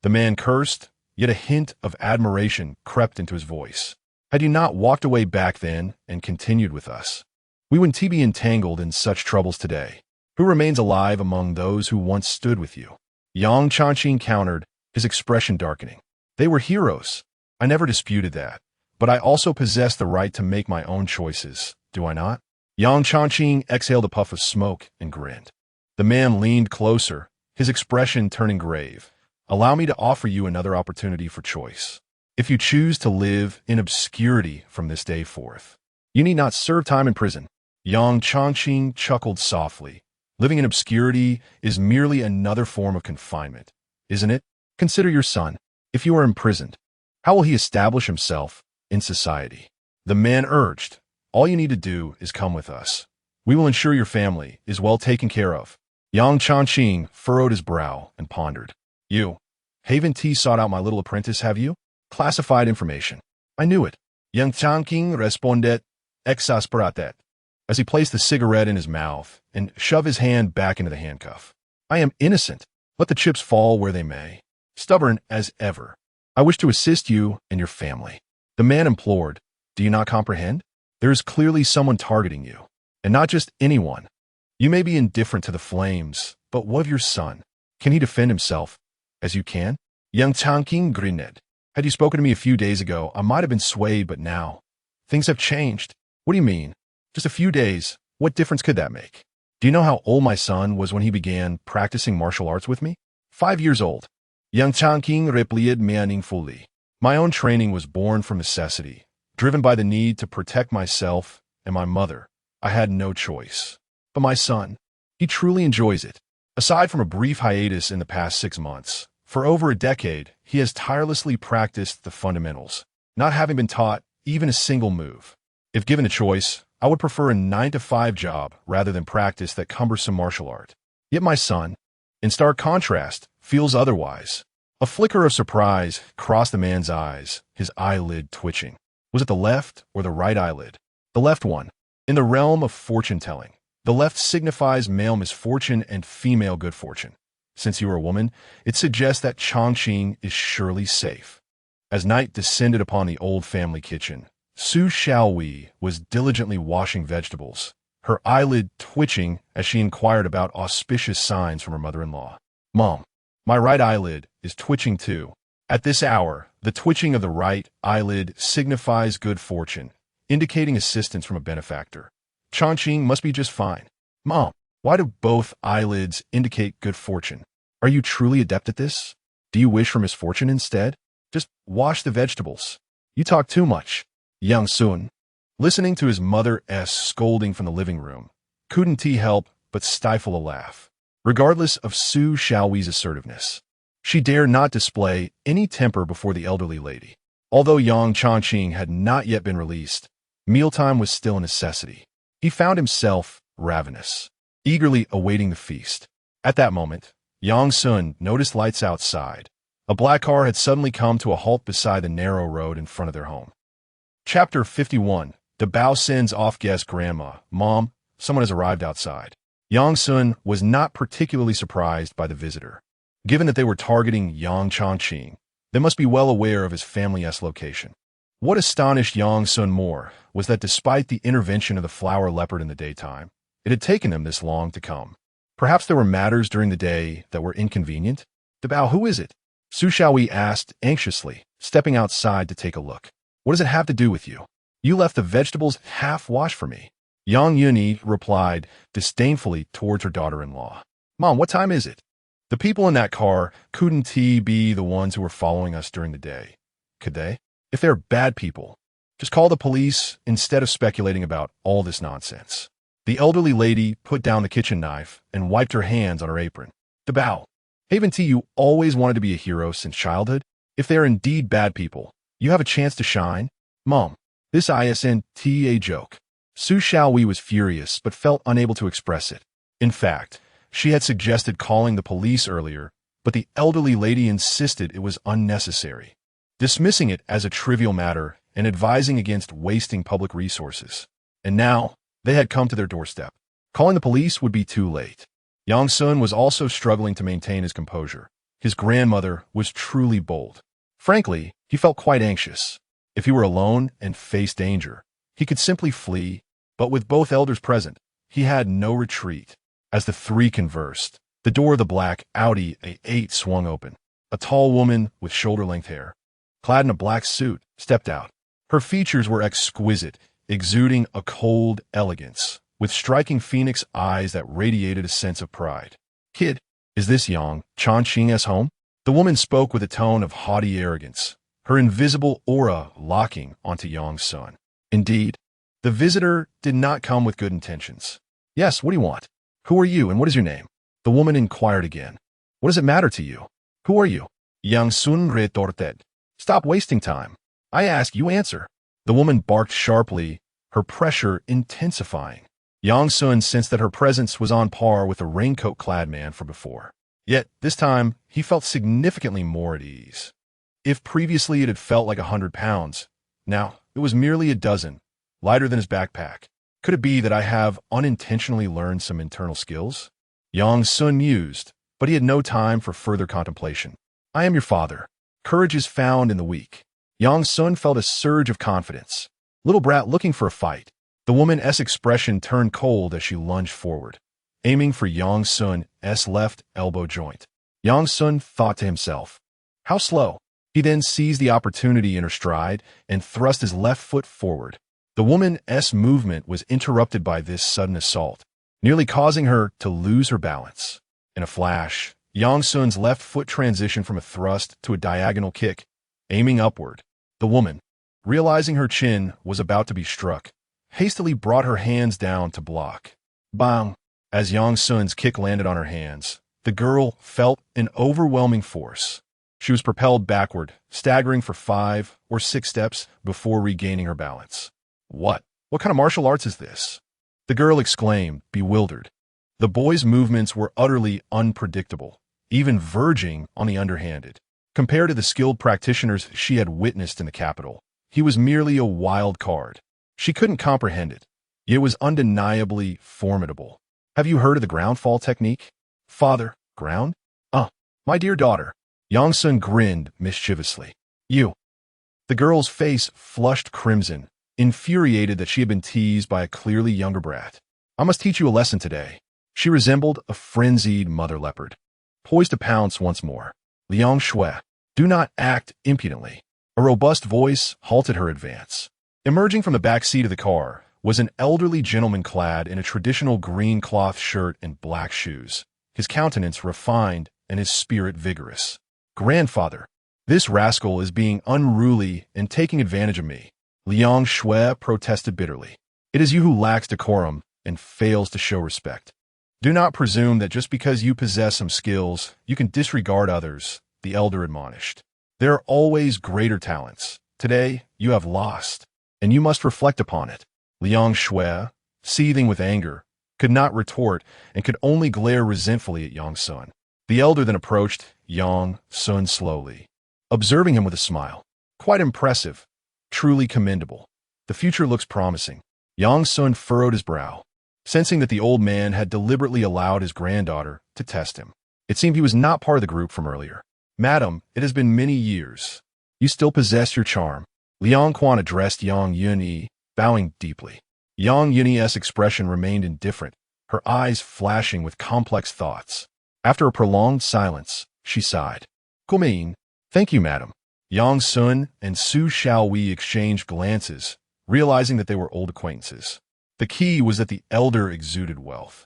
The man cursed, yet a hint of admiration crept into his voice. Had you not walked away back then and continued with us, we wouldn't be entangled in such troubles today. Who remains alive among those who once stood with you? Yang Changqing countered, his expression darkening. They were heroes. I never disputed that. But I also possess the right to make my own choices, do I not? Yang Changqing exhaled a puff of smoke and grinned. The man leaned closer, his expression turning grave. Allow me to offer you another opportunity for choice. If you choose to live in obscurity from this day forth, you need not serve time in prison. Yang Changqing chuckled softly. Living in obscurity is merely another form of confinement, isn't it? Consider your son. If you are imprisoned, how will he establish himself in society? The man urged, all you need to do is come with us. We will ensure your family is well taken care of. Yang Changqing furrowed his brow and pondered. You, Haven T sought out my little apprentice, have you? Classified information. I knew it. Yang Changqing responded, exasperate, as he placed the cigarette in his mouth and shoved his hand back into the handcuff. I am innocent. Let the chips fall where they may. Stubborn as ever. I wish to assist you and your family. The man implored. Do you not comprehend? There is clearly someone targeting you, and not just anyone. You may be indifferent to the flames, but what of your son? Can he defend himself as you can? Yang Changqing grinned. Had you spoken to me a few days ago, I might have been swayed, but now things have changed. What do you mean? Just a few days. What difference could that make? Do you know how old my son was when he began practicing martial arts with me? 5 years old. Yang Changqing replied meaningfully. My own training was born from necessity, driven by the need to protect myself and my mother. I had no choice. But my son, he truly enjoys it. Aside from a brief hiatus in the past 6 months, for over a decade, he has tirelessly practiced the fundamentals, not having been taught even a single move. If given a choice, I would prefer a 9-to-5 job rather than practice that cumbersome martial art. Yet my son, in stark contrast, feels otherwise. A flicker of surprise crossed the man's eyes, his eyelid twitching. Was it the left or the right eyelid? The left one. In the realm of fortune-telling, the left signifies male misfortune and female good fortune. Since you are a woman, it suggests that Changqing is surely safe. As night descended upon the old family kitchen, Su Xiaowei was diligently washing vegetables, her eyelid twitching as she inquired about auspicious signs from her mother-in-law. Mom, my right eyelid is twitching too. At this hour, the twitching of the right eyelid signifies good fortune, indicating assistance from a benefactor. Changqing must be just fine. Mom, why do both eyelids indicate good fortune? Are you truly adept at this? Do you wish for misfortune instead? Just wash the vegetables. You talk too much. Yang Sun, listening to his mother's scolding from the living room, couldn't he help but stifle a laugh. Regardless of Su Xiaowei's assertiveness, she dared not display any temper before the elderly lady. Although Yang Changqing had not yet been released, mealtime was still a necessity. He found himself ravenous, eagerly awaiting the feast. At that moment, Yang Sun noticed lights outside. A black car had suddenly come to a halt beside the narrow road in front of their home. Chapter 51. The Bao sends off guest grandma. Mom, someone has arrived outside. Yang Sun was not particularly surprised by the visitor. Given that they were targeting Yang Changqing, they must be well aware of his family's location. What astonished Yang Sun more was that despite the intervention of the flower leopard in the daytime, it had taken them this long to come. Perhaps there were matters during the day that were inconvenient? The Bao, who is it? Su Xiaowei asked anxiously, stepping outside to take a look. What does it have to do with you? You left the vegetables half-washed for me. Yang Yuni replied disdainfully towards her daughter-in-law. Mom, what time is it? The people in that car couldn't be the ones who were following us during the day, could they? If they're bad people, just call the police instead of speculating about all this nonsense. The elderly lady put down the kitchen knife and wiped her hands on her apron. The Bao, haven't you always wanted to be a hero since childhood? If they are indeed bad people, you have a chance to shine. Mom, this isn't a joke. Su Xiaowei was furious but felt unable to express it. In fact, she had suggested calling the police earlier, but the elderly lady insisted it was unnecessary, dismissing it as a trivial matter and advising against wasting public resources. And now, they had come to their doorstep. Calling the police would be too late. Yang Sun was also struggling to maintain his composure. His grandmother was truly bold. Frankly, he felt quite anxious. If he were alone and faced danger, he could simply flee, but with both elders present, he had no retreat. As the three conversed, the door of the black Audi A8 swung open. A tall woman with shoulder-length hair, clad in a black suit, stepped out. Her features were exquisite, exuding a cold elegance, with striking phoenix eyes that radiated a sense of pride. "Kid, is this Yang Changqing's home?" The woman spoke with a tone of haughty arrogance, her invisible aura locking onto Yang Sun. Indeed, the visitor did not come with good intentions. "Yes, what do you want? Who are you and what is your name?" The woman inquired again. "What does it matter to you? Who are you?" Yang Sun retorted. "Stop wasting time. I ask, you answer." The woman barked sharply, her pressure intensifying. Yang Sun sensed that her presence was on par with the raincoat-clad man from before. Yet, this time, he felt significantly more at ease. If previously it had felt like 100 pounds, now it was merely a dozen, lighter than his backpack. Could it be that I have unintentionally learned some internal skills? Yang Sun mused, but he had no time for further contemplation. "I am your father. Courage is found in the weak." Yang Sun felt a surge of confidence. Little brat looking for a fight. The woman's expression turned cold as she lunged forward, aiming for Yang Sun's left elbow joint. Yang Sun thought to himself, "How slow." He then seized the opportunity in her stride and thrust his left foot forward. The woman's movement was interrupted by this sudden assault, nearly causing her to lose her balance. In a flash, Yang Sun's left foot transitioned from a thrust to a diagonal kick, aiming upward. The woman, realizing her chin was about to be struck, hastily brought her hands down to block. Bang! As Yang Sun's kick landed on her hands, the girl felt an overwhelming force. She was propelled backward, staggering for 5 or 6 steps before regaining her balance. What kind of martial arts is this?" the girl exclaimed, bewildered. The boy's movements were utterly unpredictable, even verging on the underhanded. Compared to the skilled practitioners she had witnessed in the capital, he was merely a wild card. She couldn't comprehend it. It was undeniably formidable. "Have you heard of the ground fall technique?" "Father, ground? My dear daughter." Yang Sun grinned mischievously. "You." The girl's face flushed crimson, infuriated that she had been teased by a clearly younger brat. "I must teach you a lesson today." She resembled a frenzied mother leopard, poised to pounce once more. "Liang Shui, do not act impudently." A robust voice halted her advance. Emerging from the back seat of the car was an elderly gentleman clad in a traditional green cloth shirt and black shoes, his countenance refined and his spirit vigorous. "Grandfather, this rascal is being unruly and taking advantage of me," Liang Shui protested bitterly. "It is you who lacks decorum and fails to show respect. Do not presume that just because you possess some skills, you can disregard others," the elder admonished. "There are always greater talents. Today, you have lost, and you must reflect upon it." Liang Shui, seething with anger, could not retort and could only glare resentfully at Yang Sun. The elder then approached Yang Sun slowly, observing him with a smile. "Quite impressive. Truly commendable. The future looks promising." Yang Sun furrowed his brow, sensing that the old man had deliberately allowed his granddaughter to test him. It seemed he was not part of the group from earlier. "Madam, it has been many years. You still possess your charm." Liang Quan addressed Yang Yunyi, bowing deeply. Yang Yunyi's expression remained indifferent, her eyes flashing with complex thoughts. After a prolonged silence, she sighed. "Gumein, thank you, madam." Yang Sun and Su Xiaowei exchanged glances, realizing that they were old acquaintances. The key was that the elder exuded wealth,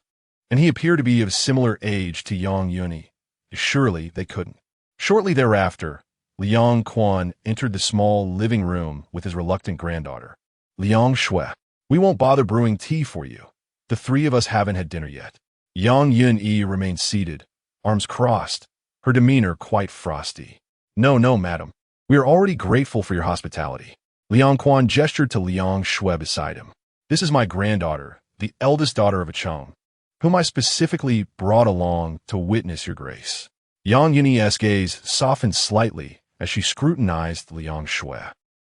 and he appeared to be of similar age to Yang Yunyi. Surely they couldn't. Shortly thereafter, Liang Quan entered the small living room with his reluctant granddaughter. "Liang Shui, we won't bother brewing tea for you. The three of us haven't had dinner yet." Yang Yunyi remained seated, arms crossed, her demeanor quite frosty. No, madam. We are already grateful for your hospitality." Liang Quan gestured to Liang Shui beside him. "This is my granddaughter, the eldest daughter of a Chong, whom I specifically brought along to witness your grace." Yang Yunyi's gaze softened slightly as she scrutinized Liang Shui.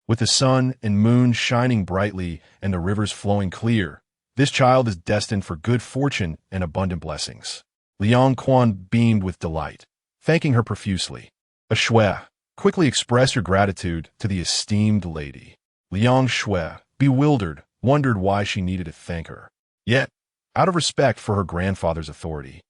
With the sun and moon shining brightly and the rivers flowing clear, this child is destined for good fortune and abundant blessings. Liang Quan beamed with delight, thanking her profusely. Shui, quickly express your gratitude to the esteemed lady. Liang Shui, bewildered, wondered why she needed to thank her. Yet, out of respect for her grandfather's authority,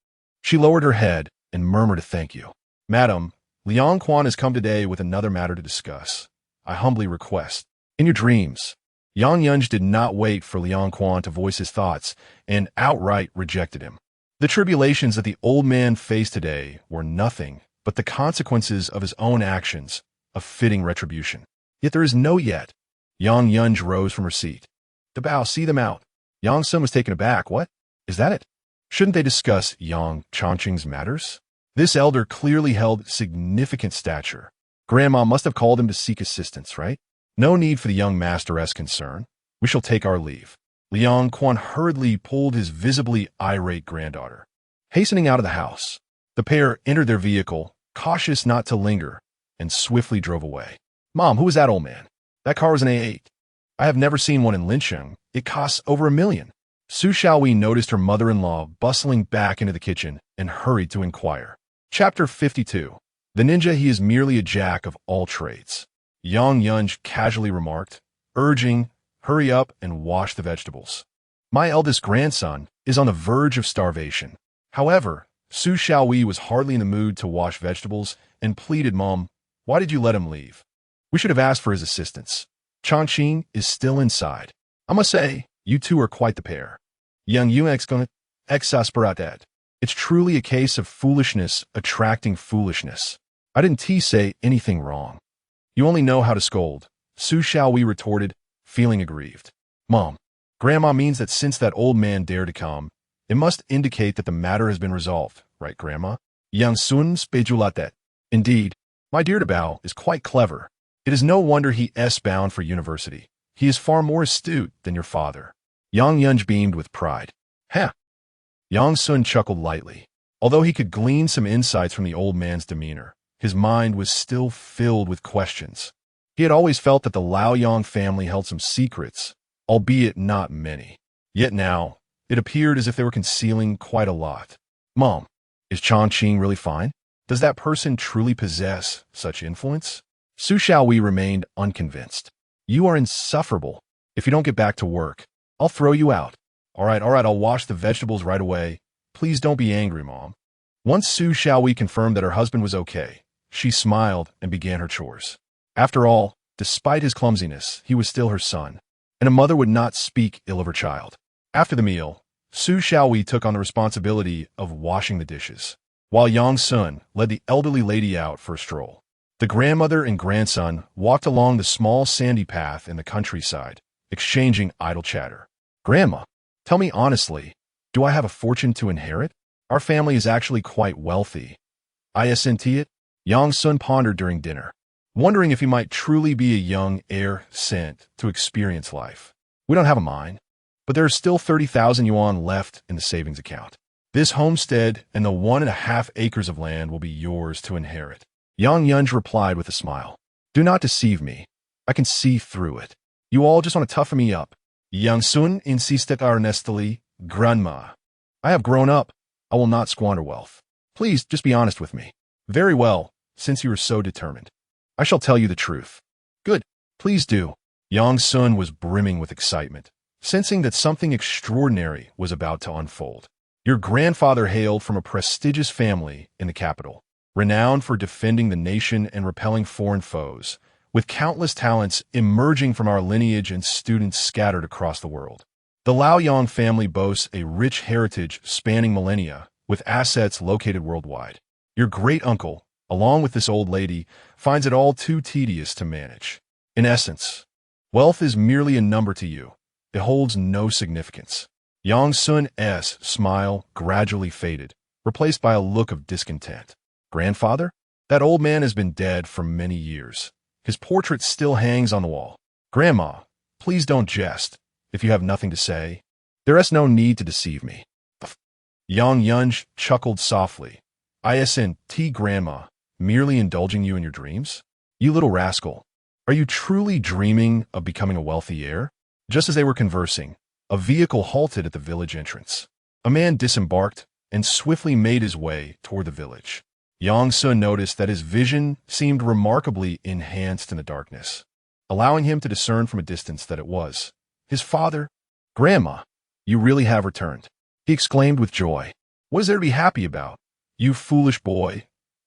she lowered her head and murmured a thank you. Madam, Liang Quan has come today with another matter to discuss. I humbly request. In your dreams. Yang Yunj did not wait for Liang Quan to voice his thoughts and outright rejected him. The tribulations that the old man faced today were nothing but the consequences of his own actions, a fitting retribution. Yet there is no yet. Yang Yunj rose from her seat. The Bao, see them out. Yang Sun was taken aback. What? Is that it? Shouldn't they discuss Yang Chongqing's matters? This elder clearly held significant stature. Grandma must have called him to seek assistance, right? No need for the young masteress concern. We shall take our leave. Liang Quan hurriedly pulled his visibly irate granddaughter. Hastening out of the house, the pair entered their vehicle, cautious not to linger, and swiftly drove away. Mom, who is that old man? That car was an A8. I have never seen one in Lincheng. It costs over $1 million. Su Xiaowei noticed her mother-in-law bustling back into the kitchen and hurried to inquire. Chapter 52. The ninja, he is merely a jack of all trades. Yang Yunj casually remarked, urging, hurry up and wash the vegetables. My eldest grandson is on the verge of starvation. However, Su Xiaowei was hardly in the mood to wash vegetables and pleaded, Mom, why did you let him leave? We should have asked for his assistance. Chongqing is still inside. I must say, you two are quite the pair. Young Yuex gonna exasperate. It's truly a case of foolishness attracting foolishness. I didn't say anything wrong. You only know how to scold, Su Xiaowei retorted, feeling aggrieved. Mom, Grandma means that since that old man dared to come, it must indicate that the matter has been resolved, right, Grandma? Yang Sun spejulatet. Indeed, my dear Bao is quite clever. It is no wonder he is bound for university. He is far more astute than your father. Yang Yunj beamed with pride. Heh. Yang Sun chuckled lightly. Although he could glean some insights from the old man's demeanor, his mind was still filled with questions. He had always felt that the Liaoyang family held some secrets, albeit not many. Yet now, it appeared as if they were concealing quite a lot. Mom, is Chongqing really fine? Does that person truly possess such influence? Su Xiaowei remained unconvinced. You are insufferable. If you don't get back to work, I'll throw you out. All right, I'll wash the vegetables right away. Please don't be angry, Mom. Once Su Xiaowei confirmed that her husband was okay, she smiled and began her chores. After all, despite his clumsiness, he was still her son, and a mother would not speak ill of her child. After the meal, Su Xiaowei took on the responsibility of washing the dishes, while Yang Sun led the elderly lady out for a stroll. The grandmother and grandson walked along the small sandy path in the countryside, exchanging idle chatter. Grandma, tell me honestly, do I have a fortune to inherit? Our family is actually quite wealthy. Isn't it? Yang Sun pondered during dinner, wondering if he might truly be a young heir sent to experience life. We don't have a mine, but there are still 30,000 yuan left in the savings account. This homestead and the 1.5 acres of land will be yours to inherit. Yang Yunj replied with a smile. Do not deceive me. I can see through it. You all just want to toughen me up. Yang Sun insisted earnestly, Grandma, I have grown up. I will not squander wealth. Please, just be honest with me. Very well, since you are so determined. I shall tell you the truth. Good, please do. Yang Sun was brimming with excitement, sensing that something extraordinary was about to unfold. Your grandfather hailed from a prestigious family in the capital, renowned for defending the nation and repelling foreign foes, with countless talents emerging from our lineage and students scattered across the world. The Liaoyang family boasts a rich heritage spanning millennia, with assets located worldwide. Your great-uncle, along with this old lady, finds it all too tedious to manage. In essence, wealth is merely a number to you. It holds no significance. Yang Sun's smile gradually faded, replaced by a look of discontent. Grandfather? That old man has been dead for many years. His portrait still hangs on the wall. Grandma, please don't jest. If you have nothing to say, there is no need to deceive me. Yang Yunj chuckled softly. Isn't Grandma merely indulging you in your dreams? You little rascal. Are you truly dreaming of becoming a wealthy heir? Just as they were conversing, a vehicle halted at the village entrance. A man disembarked and swiftly made his way toward the village. Yang Sun noticed that his vision seemed remarkably enhanced in the darkness, allowing him to discern from a distance that it was his father. "Grandma, you really have returned," he exclaimed with joy. "What is there to be happy about? You foolish boy,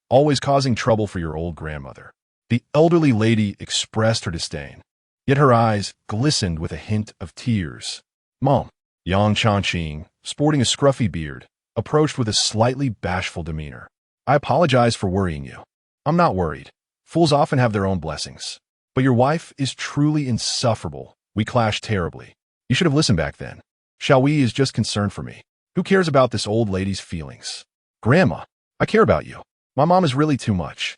always causing trouble for your old grandmother." The elderly lady expressed her disdain, yet her eyes glistened with a hint of tears. "Mom," Yang Changqing, sporting a scruffy beard, approached with a slightly bashful demeanor. "I apologize for worrying you. I'm not worried. Fools often have their own blessings. But your wife is truly insufferable. We clashed terribly. You should have listened back then. Xiaowei is just concerned for me. Who cares about this old lady's feelings?" "Grandma, I care about you. My mom is really too much,"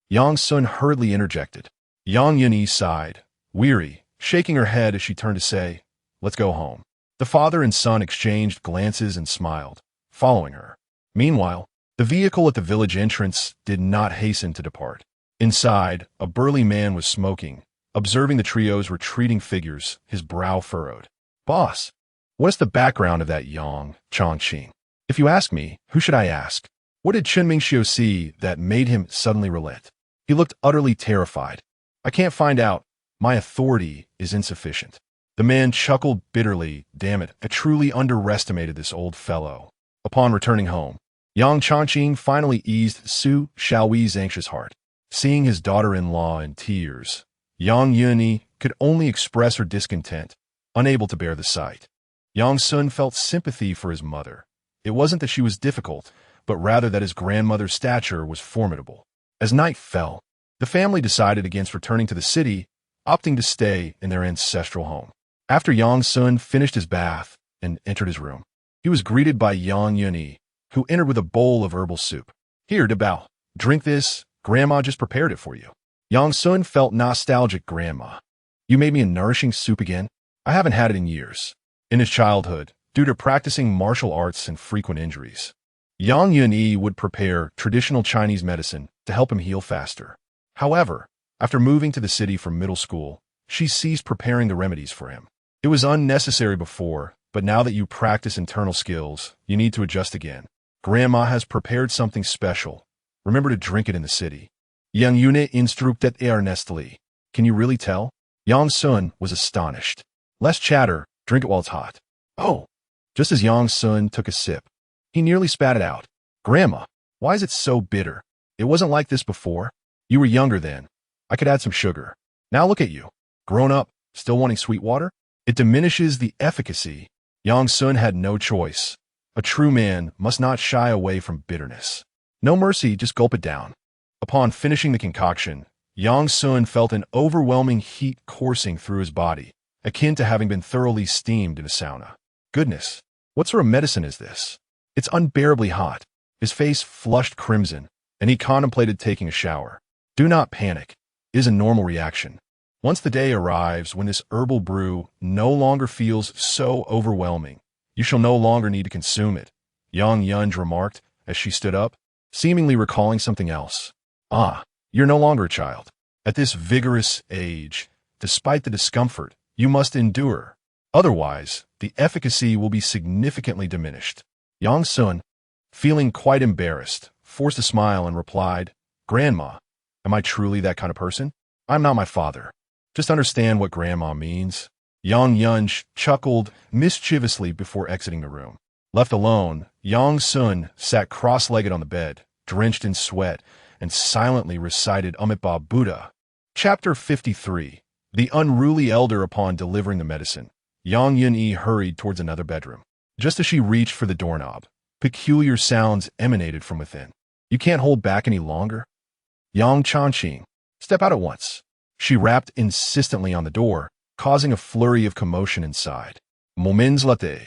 Yang Sun hurriedly interjected. Yang Yunyi sighed, weary, shaking her head as she turned to say, "Let's go home." The father and son exchanged glances and smiled, following her. Meanwhile, the vehicle at the village entrance did not hasten to depart. Inside, a burly man was smoking, observing the trio's retreating figures, his brow furrowed. "Boss, what is the background of that Yang Changqing? If you ask me, who should I ask? What did Chunming Xiu see that made him suddenly relent?" He looked utterly terrified. "I can't find out. My authority is insufficient." The man chuckled bitterly. "Damn it, I truly underestimated this old fellow." Upon returning home, Yang Changqing finally eased Su Xiaowei's anxious heart. Seeing his daughter-in-law in tears, Yang Yunyi could only express her discontent, unable to bear the sight. Yang Sun felt sympathy for his mother. It wasn't that she was difficult, but rather that his grandmother's stature was formidable. As night fell, the family decided against returning to the city, opting to stay in their ancestral home. After Yang Sun finished his bath and entered his room, he was greeted by Yang Yunyi, who entered with a bowl of herbal soup. "Here, Debao, drink this. Grandma just prepared it for you." Yang Sun felt nostalgic. "Grandma, you made me a nourishing soup again? I haven't had it in years." In his childhood, due to practicing martial arts and frequent injuries, Yang Yunyi would prepare traditional Chinese medicine to help him heal faster. However, after moving to the city for middle school, she ceased preparing the remedies for him. It was unnecessary before, but now that you practice internal skills, you need to adjust again. "Grandma has prepared something special. Remember to drink it in the city." Yang Yunyi instructed earnestly. "Can you really tell?" Yang Sun was astonished. "Less chatter, drink it while it's hot." "Oh." Just as Yang Sun took a sip, he nearly spat it out. "Grandma, why is it so bitter? It wasn't like this before. You were younger then. I could add some sugar. Now look at you. Grown up, still wanting sweet water? It diminishes the efficacy." Yang Sun had no choice. A true man must not shy away from bitterness. No mercy, just gulp it down. Upon finishing the concoction, Yang Sun felt an overwhelming heat coursing through his body, akin to having been thoroughly steamed in a sauna. "Goodness, what sort of medicine is this? It's unbearably hot." His face flushed crimson, and he contemplated taking a shower. Do not panic. It is a normal reaction. Once the day arrives when this herbal brew no longer feels so overwhelming, you shall no longer need to consume it, Yang Yunj remarked as she stood up, seemingly recalling something else. "Ah, you're no longer a child. At this vigorous age, despite the discomfort, you must endure. Otherwise, the efficacy will be significantly diminished." Yang Sun, feeling quite embarrassed, forced a smile and replied, "Grandma, am I truly that kind of person? I'm not my father. Just understand what Grandma means." Yang Yunj chuckled mischievously before exiting the room. Left alone, Yang Sun sat cross-legged on the bed, drenched in sweat, and silently recited Amitabha Buddha. Chapter 53. The Unruly Elder. Upon delivering the medicine, Yang Yunyi hurried towards another bedroom. Just as she reached for the doorknob, peculiar sounds emanated from within. "You can't hold back any longer? Yang Changqing, step out at once." She rapped insistently on the door, causing a flurry of commotion inside. Moments later,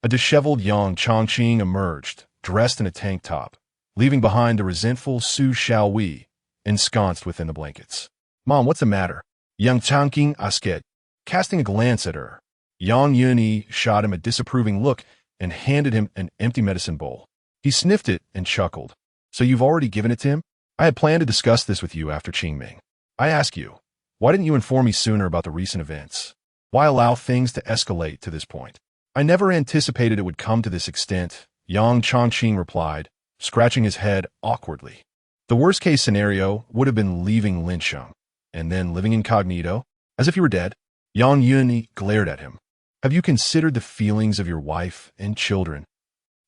a disheveled Yang Changqing emerged, dressed in a tank top, leaving behind the resentful Su Xiaowei, ensconced within the blankets. "Mom, what's the matter?" Yang Changqing asked, casting a glance at her. Yang Yunyi shot him a disapproving look and handed him an empty medicine bowl. He sniffed it and chuckled. "So you've already given it to him? I had planned to discuss this with you after Qingming. I ask you, why didn't you inform me sooner about the recent events? Why allow things to escalate to this point? I never anticipated it would come to this extent, Yang Chongqing replied, scratching his head awkwardly. The worst-case scenario would have been leaving Linsheng, and then living incognito, as if you were dead. Yang Yunyi glared at him. Have you considered the feelings of your wife and children?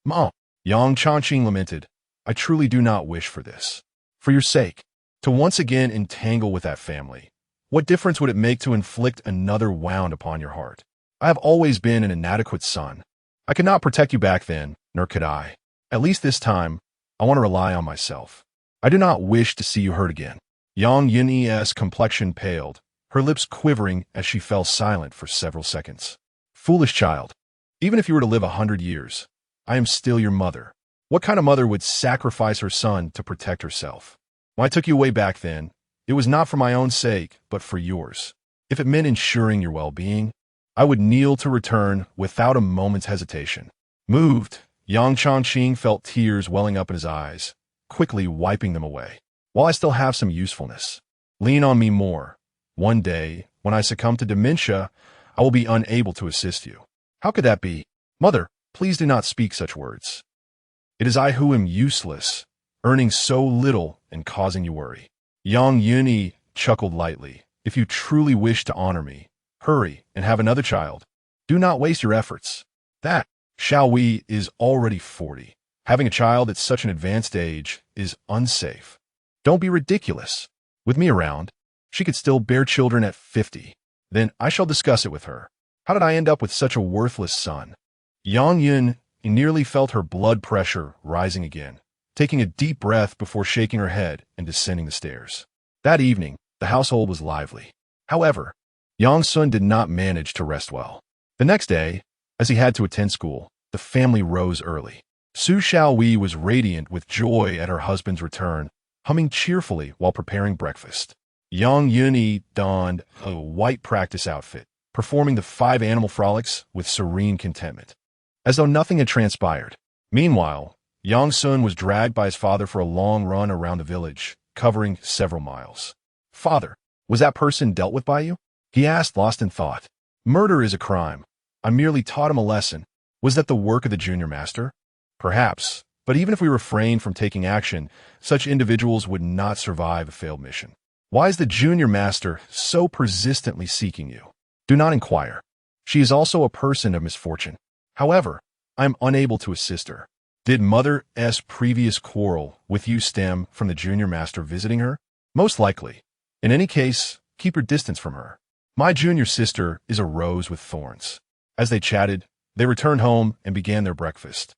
Mom, Yang Chongqing lamented, I truly do not wish for this. For your sake, to once again entangle with that family. What difference would it make to inflict another wound upon your heart? I have always been an inadequate son. I could not protect you back then, nor could I. At least this time, I want to rely on myself. I do not wish to see you hurt again. Yang Yunyi's complexion paled, her lips quivering as she fell silent for several seconds. Foolish child. Even if you were to live 100 years, I am still your mother. What kind of mother would sacrifice her son to protect herself? When I took you away back then, it was not for my own sake, but for yours. If it meant ensuring your well-being, I would kneel to return without a moment's hesitation. Moved, Yang Chongqing felt tears welling up in his eyes, quickly wiping them away. While I still have some usefulness, lean on me more. One day, when I succumb to dementia, I will be unable to assist you. How could that be? Mother, please do not speak such words. It is I who am useless, earning so little and causing you worry. Yang Yunyi chuckled lightly. If you truly wish to honor me, hurry and have another child. Do not waste your efforts. That, Xiao Wei, is already 40. Having a child at such an advanced age is unsafe. Don't be ridiculous. With me around, she could still bear children at 50. Then I shall discuss it with her. How did I end up with such a worthless son? Yang Yun nearly felt her blood pressure rising again, taking a deep breath before shaking her head and descending the stairs. That evening, the household was lively. However, Yang Sun did not manage to rest well. The next day, as he had to attend school, the family rose early. Su Xiaowei was radiant with joy at her husband's return, humming cheerfully while preparing breakfast. Yang Yunyi donned a white practice outfit, performing the 5 animal frolics with serene contentment, as though nothing had transpired. Meanwhile, Yang Sun was dragged by his father for a long run around the village, covering several miles. Father, was that person dealt with by you? He asked, lost in thought. Murder is a crime. I merely taught him a lesson. Was that the work of the junior master? Perhaps, but even if we refrained from taking action, such individuals would not survive a failed mission. Why is the junior master so persistently seeking you? Do not inquire. She is also a person of misfortune. However, I am unable to assist her. Did Mother's previous quarrel with you stem from the junior master visiting her? Most likely. In any case, keep your distance from her. My junior sister is a rose with thorns. As they chatted, they returned home and began their breakfast.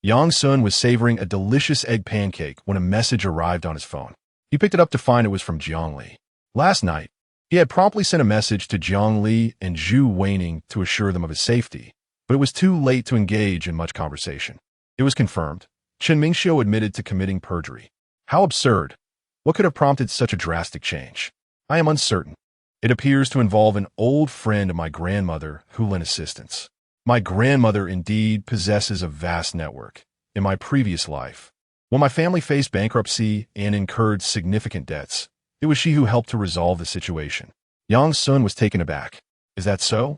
Yang Sun was savoring a delicious egg pancake when a message arrived on his phone. He picked it up to find it was from Jiang Li. Last night, he had promptly sent a message to Jiang Li and Zhu Weining to assure them of his safety, but it was too late to engage in much conversation. It was confirmed. Chen Mingxiu admitted to committing perjury. How absurd! What could have prompted such a drastic change? I am uncertain. It appears to involve an old friend of my grandmother who lent assistance. My grandmother indeed possesses a vast network. In my previous life, when my family faced bankruptcy and incurred significant debts, it was she who helped to resolve the situation. Yang Sun was taken aback. Is that so?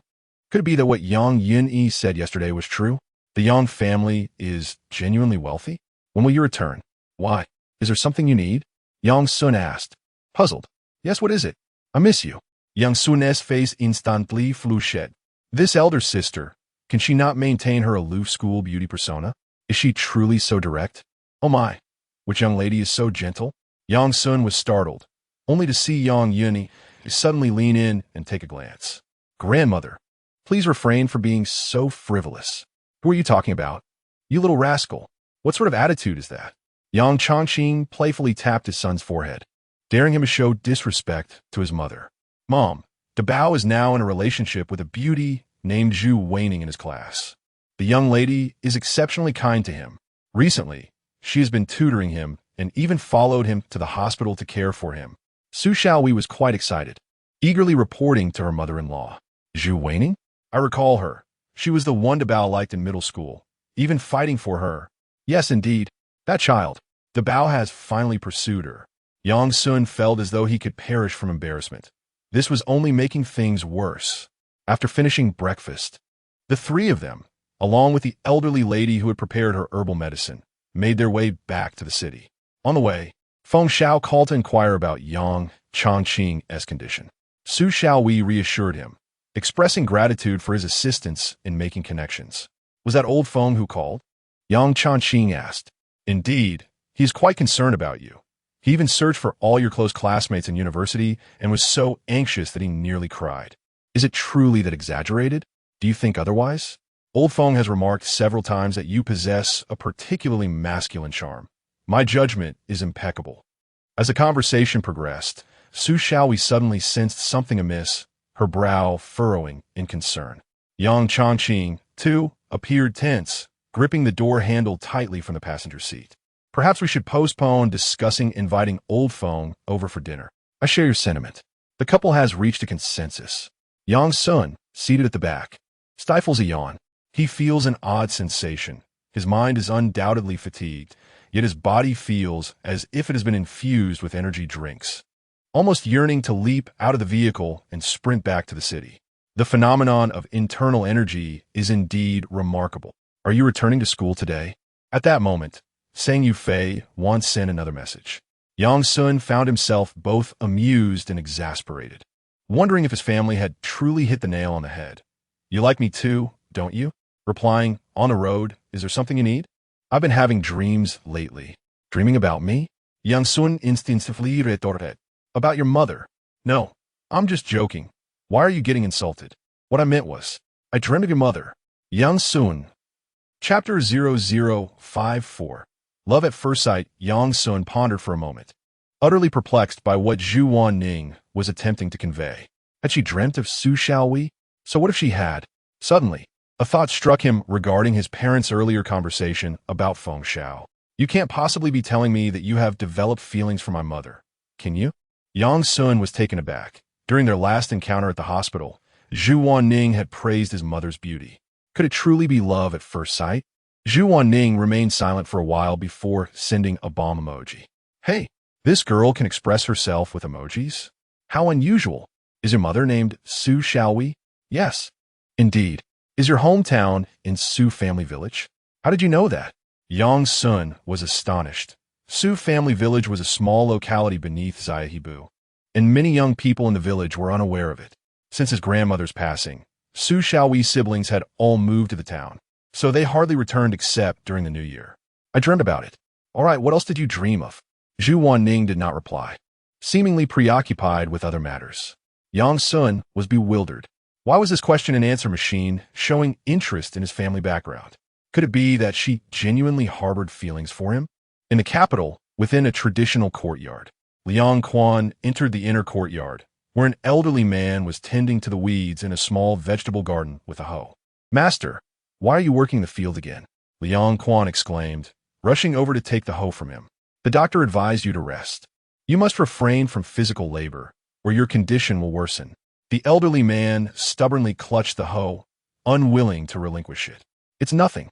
Could it be that what Yang Yunyi said yesterday was true? The Yang family is genuinely wealthy? When will you return? Why? Is there something you need? Yang Sun asked, puzzled. Yes, what is it? I miss you. Yang Sun's face instantly flushed. This elder sister, can she not maintain her aloof school beauty persona? Is she truly so direct? Oh my, which young lady is so gentle? Yang Sun was startled, only to see Yang Yunyi suddenly lean in and take a glance. Grandmother, please refrain from being so frivolous. Who are you talking about? You little rascal. What sort of attitude is that? Yang Chongqing playfully tapped his son's forehead, daring him to show disrespect to his mother. Mom, Dabao is now in a relationship with a beauty named Zhu Weining in his class. The young lady is exceptionally kind to him. Recently, she has been tutoring him and even followed him to the hospital to care for him. Su Xiaowei was quite excited, eagerly reporting to her mother-in-law. Zhu Weining? I recall her. She was the one Dabao liked in middle school, even fighting for her. Yes, indeed, that child. Dabao has finally pursued her. Yang Sun felt as though he could perish from embarrassment. This was only making things worse. After finishing breakfast, the three of them, along with the elderly lady who had prepared her herbal medicine, made their way back to the city. On the way, Feng Xiao called to inquire about Yang Changqing's condition. Su Xiaowei reassured him, expressing gratitude for his assistance in making connections. Was that old Feng who called? Yang Changqing asked. Indeed, he is quite concerned about you. He even searched for all your close classmates in university and was so anxious that he nearly cried. Is it truly that exaggerated? Do you think otherwise? Old Feng has remarked several times that you possess a particularly masculine charm. My judgment is impeccable. As the conversation progressed, Su Xiaowei suddenly sensed something amiss, her brow furrowing in concern. Yang Changqing, too, appeared tense, gripping the door handle tightly from the passenger seat. Perhaps we should postpone discussing inviting old Feng over for dinner. I share your sentiment. The couple has reached a consensus. Yang Sun, seated at the back, stifles a yawn. He feels an odd sensation. His mind is undoubtedly fatigued, yet his body feels as if it has been infused with energy drinks, almost yearning to leap out of the vehicle and sprint back to the city. The phenomenon of internal energy is indeed remarkable. Are you returning to school today? At that moment, Sang Yufei once sent another message. Yang Sun found himself both amused and exasperated, wondering if his family had truly hit the nail on the head. You like me too, don't you? Replying, on the road, is there something you need? I've been having dreams lately. Dreaming about me? Yang Sun instinctively retorted. About your mother. No, I'm just joking. Why are you getting insulted? What I meant was, I dreamed of your mother. Yang Sun. Chapter 0054. Love at First Sight. Yang Sun pondered for a moment, utterly perplexed by what Zhu Wanning was attempting to convey. Had she dreamt of Su Xiaowei? So what if she had? Suddenly, a thought struck him regarding his parents' earlier conversation about Feng Xiao. You can't possibly be telling me that you have developed feelings for my mother, can you? Yang Sun was taken aback. During their last encounter at the hospital, Zhu Wanning had praised his mother's beauty. Could it truly be love at first sight? Zhu Wanning remained silent for a while before sending a bomb emoji. Hey, this girl can express herself with emojis? How unusual. Is your mother named Su Xiaowei? Yes. Indeed. Is your hometown in Su Family Village? How did you know that? Yang Sun was astonished. Su Family Village was a small locality beneath Xiaohebu, and many young people in the village were unaware of it. Since his grandmother's passing, Su Xiaowei's siblings had all moved to the town, so they hardly returned except during the new year. I dreamed about it. All right, what else did you dream of? Zhu Wanning did not reply, seemingly preoccupied with other matters. Yang Sun was bewildered. Why was this question and answer machine showing interest in his family background? Could it be that she genuinely harbored feelings for him? In the capital, within a traditional courtyard, Liang Quan entered the inner courtyard, where an elderly man was tending to the weeds in a small vegetable garden with a hoe. Master, why are you working the field again? Liang Quan exclaimed, rushing over to take the hoe from him. The doctor advised you to rest. You must refrain from physical labor, or your condition will worsen. The elderly man stubbornly clutched the hoe, unwilling to relinquish it. It's nothing.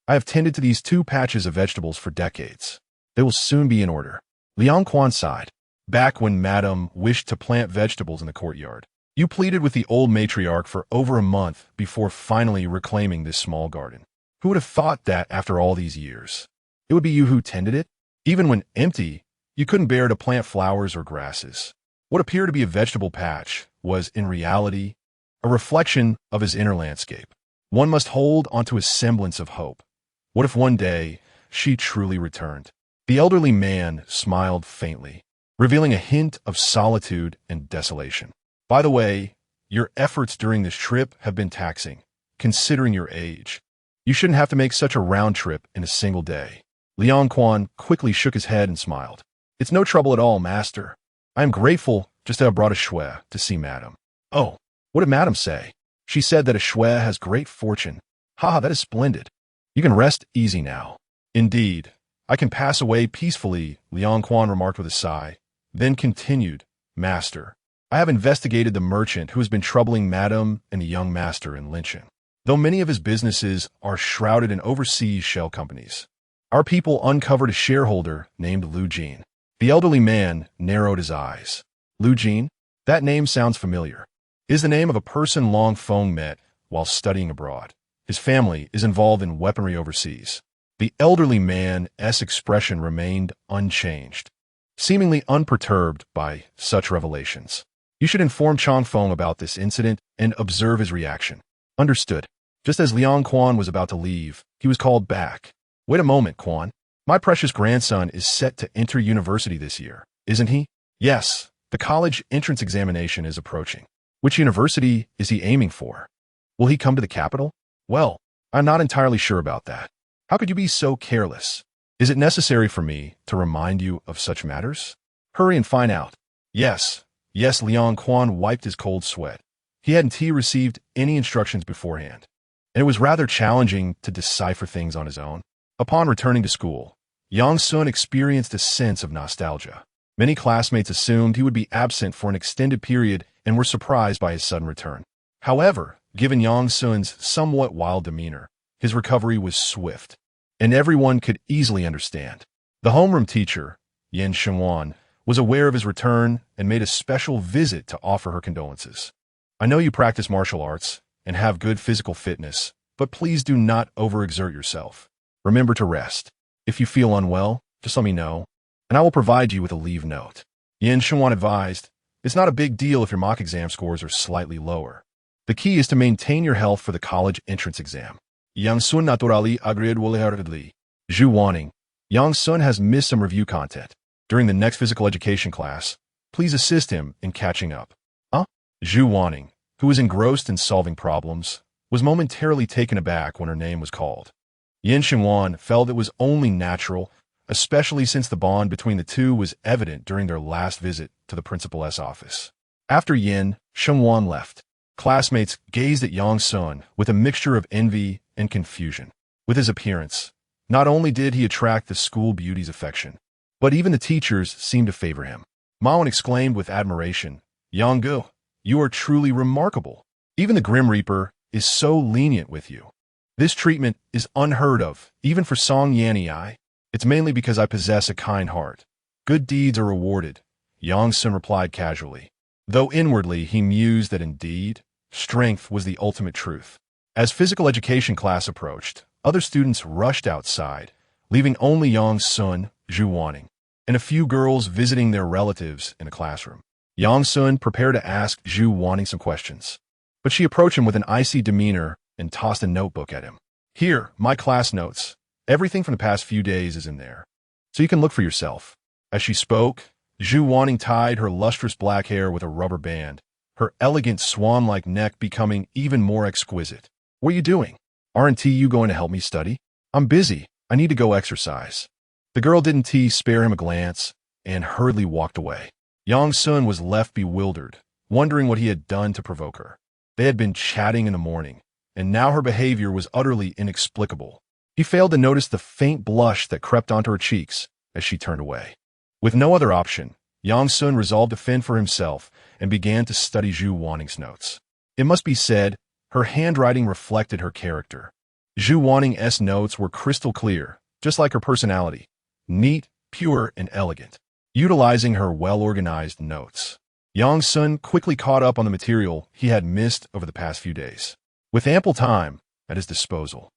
I have tended to these 2 patches of vegetables for decades. They will soon be in order. Liang Quan sighed. Back when Madame wished to plant vegetables in the courtyard, you pleaded with the old matriarch for over a month before finally reclaiming this small garden. Who would have thought that after all these years? It would be you who tended it? Even when empty, you couldn't bear to plant flowers or grasses. What appeared to be a vegetable patch was, in reality, a reflection of his inner landscape. One must hold onto a semblance of hope. What if one day she truly returned? The elderly man smiled faintly, revealing a hint of solitude and desolation. By the way, your efforts during this trip have been taxing, considering your age. You shouldn't have to make such a round trip in a single day. Liang Quan quickly shook his head and smiled. It's no trouble at all, master. I am grateful just to have brought a shui to see Madame. Oh, what did Madame say? She said that a shui has great fortune. Ha, that is splendid. You can rest easy now. Indeed, I can pass away peacefully, Liang Quan remarked with a sigh, then continued, Master, I have investigated the merchant who has been troubling Madame and the young master in Linchin. Though many of his businesses are shrouded in overseas shell companies, our people uncovered a shareholder named Lu Jin. The elderly man narrowed his eyes. Lu Jin? That name sounds familiar. Is the name of a person Long Feng met while studying abroad. His family is involved in weaponry overseas. The elderly man's expression remained unchanged, seemingly unperturbed by such revelations. You should inform Chang Feng about this incident and observe his reaction. Understood. Just as Liang Quan was about to leave, he was called back. Wait a moment, Quan. My precious grandson is set to enter university this year, isn't he? Yes, the college entrance examination is approaching. Which university is he aiming for? Will he come to the capital? Well, I'm not entirely sure about that. How could you be so careless? Is it necessary for me to remind you of such matters? Hurry and find out. Yes, Liang Quan wiped his cold sweat. He hadn't received any instructions beforehand, and it was rather challenging to decipher things on his own. Upon returning to school, Yang Sun experienced a sense of nostalgia. Many classmates assumed he would be absent for an extended period and were surprised by his sudden return. However, given Yang Sun's somewhat wild demeanor, his recovery was swift, and everyone could easily understand. The homeroom teacher, Yin Shenwan, was aware of his return and made a special visit to offer her condolences. I know you practice martial arts and have good physical fitness, but please do not overexert yourself. Remember to rest. If you feel unwell, just let me know, and I will provide you with a leave note. Yin Shenwan advised, it's not a big deal if your mock exam scores are slightly lower. The key is to maintain your health for the college entrance exam. Yang Sun naturally agreed wholeheartedly. Zhu Wanning, Yang Sun has missed some review content. During the next physical education class, please assist him in catching up. Zhu Wanning, who was engrossed in solving problems, was momentarily taken aback when her name was called. Yin Shenwan felt it was only natural, especially since the bond between the two was evident during their last visit to the principal's office. After Yin Shenwan left, classmates gazed at Yang Sun with a mixture of envy and confusion. With his appearance, not only did he attract the school beauty's affection, but even the teachers seemed to favor him. Mawan exclaimed with admiration, Yang Gu, you are truly remarkable. Even the Grim Reaper is so lenient with you. This treatment is unheard of, even for Song Yanni. It's mainly because I possess a kind heart. Good deeds are rewarded, Yang Sun replied casually, though inwardly he mused that indeed, strength was the ultimate truth. As physical education class approached, other students rushed outside, leaving only Yang Sun, Zhu Wanning, and a few girls visiting their relatives in a classroom. Yang Sun prepared to ask Zhu Wanning some questions, but she approached him with an icy demeanor and tossed a notebook at him. Here, my class notes. Everything from the past few days is in there, so you can look for yourself. As she spoke, Zhu Wanning tied her lustrous black hair with a rubber band, her elegant swan-like neck becoming even more exquisite. What are you doing? Aren't you going to help me study? I'm busy. I need to go exercise. The girl didn't spare him a glance and hurriedly walked away. Yang Sun was left bewildered, wondering what he had done to provoke her. They had been chatting in the morning, and now her behavior was utterly inexplicable. He failed to notice the faint blush that crept onto her cheeks as she turned away. With no other option, Yang Sun resolved to fend for himself and began to study Zhu Wanning's notes. It must be said, her handwriting reflected her character. Zhu Wanning's notes were crystal clear, just like her personality, neat, pure, and elegant. Utilizing her well-organized notes, Yang Sun quickly caught up on the material he had missed over the past few days. With ample time at his disposal,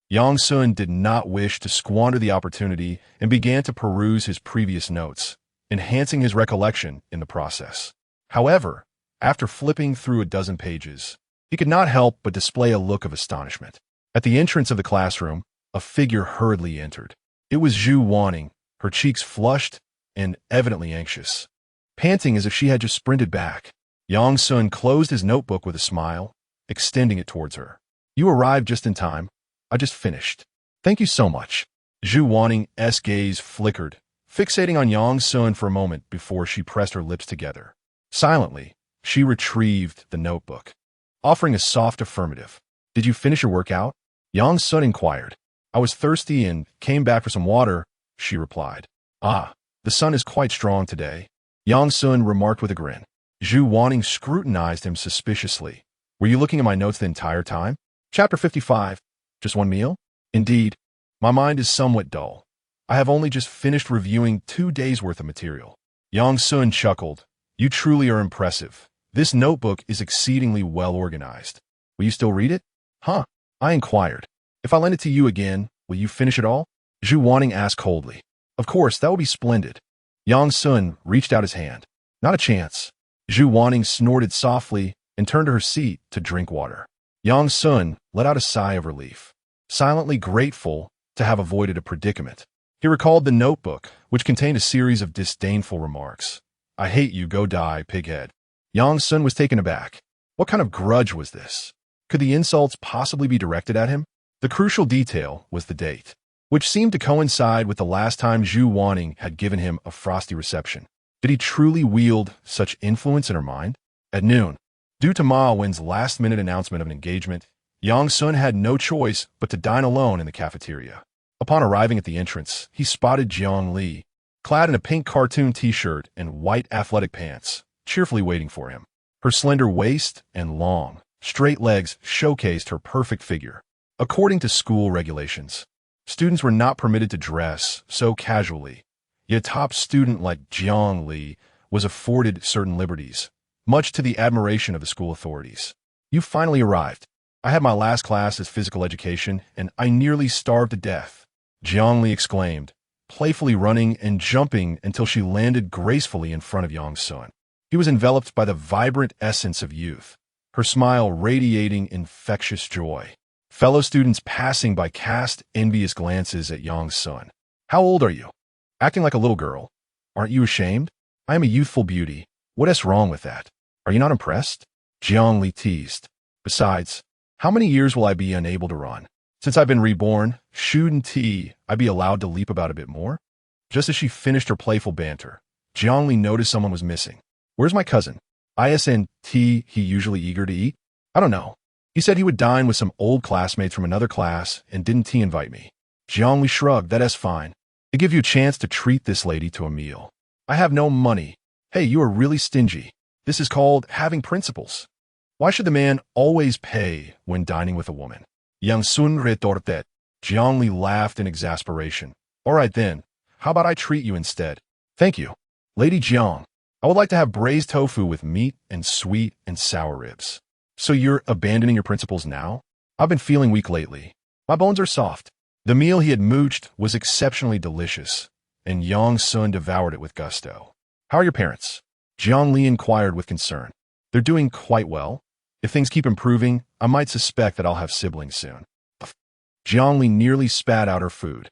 Yang Sun did not wish to squander the opportunity and began to peruse his previous notes, enhancing his recollection in the process. However, after flipping through a dozen pages, he could not help but display a look of astonishment. At the entrance of the classroom, a figure hurriedly entered. It was Zhu Wanning, her cheeks flushed and evidently anxious, panting as if she had just sprinted back. Yang Sun closed his notebook with a smile, extending it towards her. You arrived just in time. I just finished. Thank you so much. Zhu Wanning's gaze flickered, fixating on Yang Sun for a moment before she pressed her lips together. Silently, she retrieved the notebook, offering a soft affirmative. Did you finish your workout? Yang Sun inquired. I was thirsty and came back for some water, she replied. Ah, the sun is quite strong today, Yang Sun remarked with a grin. Zhu Wanning scrutinized him suspiciously. Were you looking at my notes the entire time? Chapter 55. Just one meal? Indeed. My mind is somewhat dull. I have only just finished reviewing 2 days' worth of material. Yang Sun chuckled. You truly are impressive. This notebook is exceedingly well organized. Will you still read it? Huh. I inquired. If I lend it to you again, will you finish it all? Zhu Wanning asked coldly. Of course, that would be splendid. Yang Sun reached out his hand. Not a chance. Zhu Wanning snorted softly and turned to her seat to drink water. Yang Sun let out a sigh of relief, silently grateful to have avoided a predicament. He recalled the notebook, which contained a series of disdainful remarks. I hate you, go die, pighead. Yang Sun was taken aback. What kind of grudge was this? Could the insults possibly be directed at him? The crucial detail was the date, which seemed to coincide with the last time Zhu Wanning had given him a frosty reception. Did he truly wield such influence in her mind? At noon, due to Ma Wen's last-minute announcement of an engagement, Yang Sun had no choice but to dine alone in the cafeteria. Upon arriving at the entrance, he spotted Jiang Li, clad in a pink cartoon t-shirt and white athletic pants, cheerfully waiting for him. Her slender waist and long, straight legs showcased her perfect figure. According to school regulations, students were not permitted to dress so casually, yet a top student like Jiang Li was afforded certain liberties, much to the admiration of the school authorities. You finally arrived. I had my last class as physical education, and I nearly starved to death, Jiang Li exclaimed, playfully running and jumping until she landed gracefully in front of Yang Sun. He was enveloped by the vibrant essence of youth, her smile radiating infectious joy. Fellow students passing by cast envious glances at Yang Sun. How old are you? Acting like a little girl. Aren't you ashamed? I am a youthful beauty. What is wrong with that? Are you not impressed? Jiang Li teased. Besides, how many years will I be unable to run? Since I've been reborn, shouldn't I be allowed to leap about a bit more? Just as she finished her playful banter, Jiang Li noticed someone was missing. Where's my cousin? Isn't he usually eager to eat? I don't know. He said he would dine with some old classmates from another class and didn't he invite me? Jiang Li shrugged. That's fine. They give you a chance to treat this lady to a meal. I have no money. Hey, you are really stingy. This is called having principles. Why should the man always pay when dining with a woman? Yang Sun retorted. Jiang Li laughed in exasperation. All right then, how about I treat you instead? Thank you. Lady Jiang, I would like to have braised tofu with meat and sweet and sour ribs. So you're abandoning your principles now? I've been feeling weak lately. My bones are soft. The meal he had mooched was exceptionally delicious, and Yang Sun devoured it with gusto. How are your parents? Jiang Li inquired with concern. They're doing quite well. If things keep improving, I might suspect that I'll have siblings soon. Jiang Li nearly spat out her food,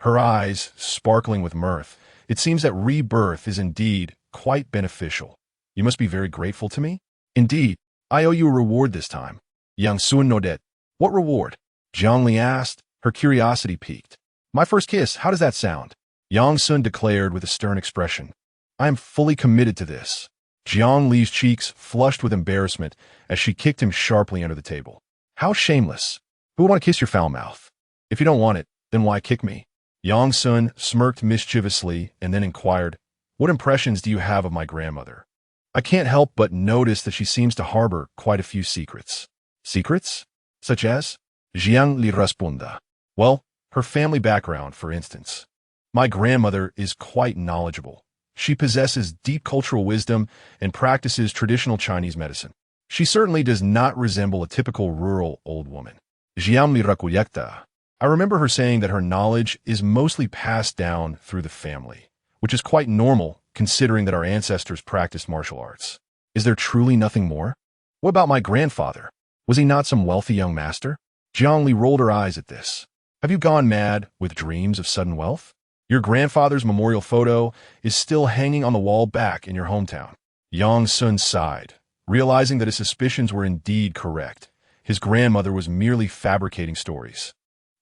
her eyes sparkling with mirth. It seems that rebirth is indeed quite beneficial. You must be very grateful to me? Indeed, I owe you a reward this time. Yang Sun nodded. What reward? Jiang Li asked, her curiosity piqued. My first kiss, how does that sound? Yang Sun declared with a stern expression. I am fully committed to this. Jiang Li's cheeks flushed with embarrassment as she kicked him sharply under the table. How shameless. Who would want to kiss your foul mouth? If you don't want it, then why kick me? Yang Sun smirked mischievously and then inquired, what impressions do you have of my grandmother? I can't help but notice that she seems to harbor quite a few secrets. Secrets? Such as? Jiang Li responded. Well, her family background, for instance. My grandmother is quite knowledgeable. She possesses deep cultural wisdom and practices traditional Chinese medicine. She certainly does not resemble a typical rural old woman. Jiang Li recollecta. I remember her saying that her knowledge is mostly passed down through the family, which is quite normal considering that our ancestors practiced martial arts. Is there truly nothing more? What about my grandfather? Was he not some wealthy young master? Jiang Li rolled her eyes at this. Have you gone mad with dreams of sudden wealth? Your grandfather's memorial photo is still hanging on the wall back in your hometown. Yang Sun sighed, realizing that his suspicions were indeed correct. His grandmother was merely fabricating stories.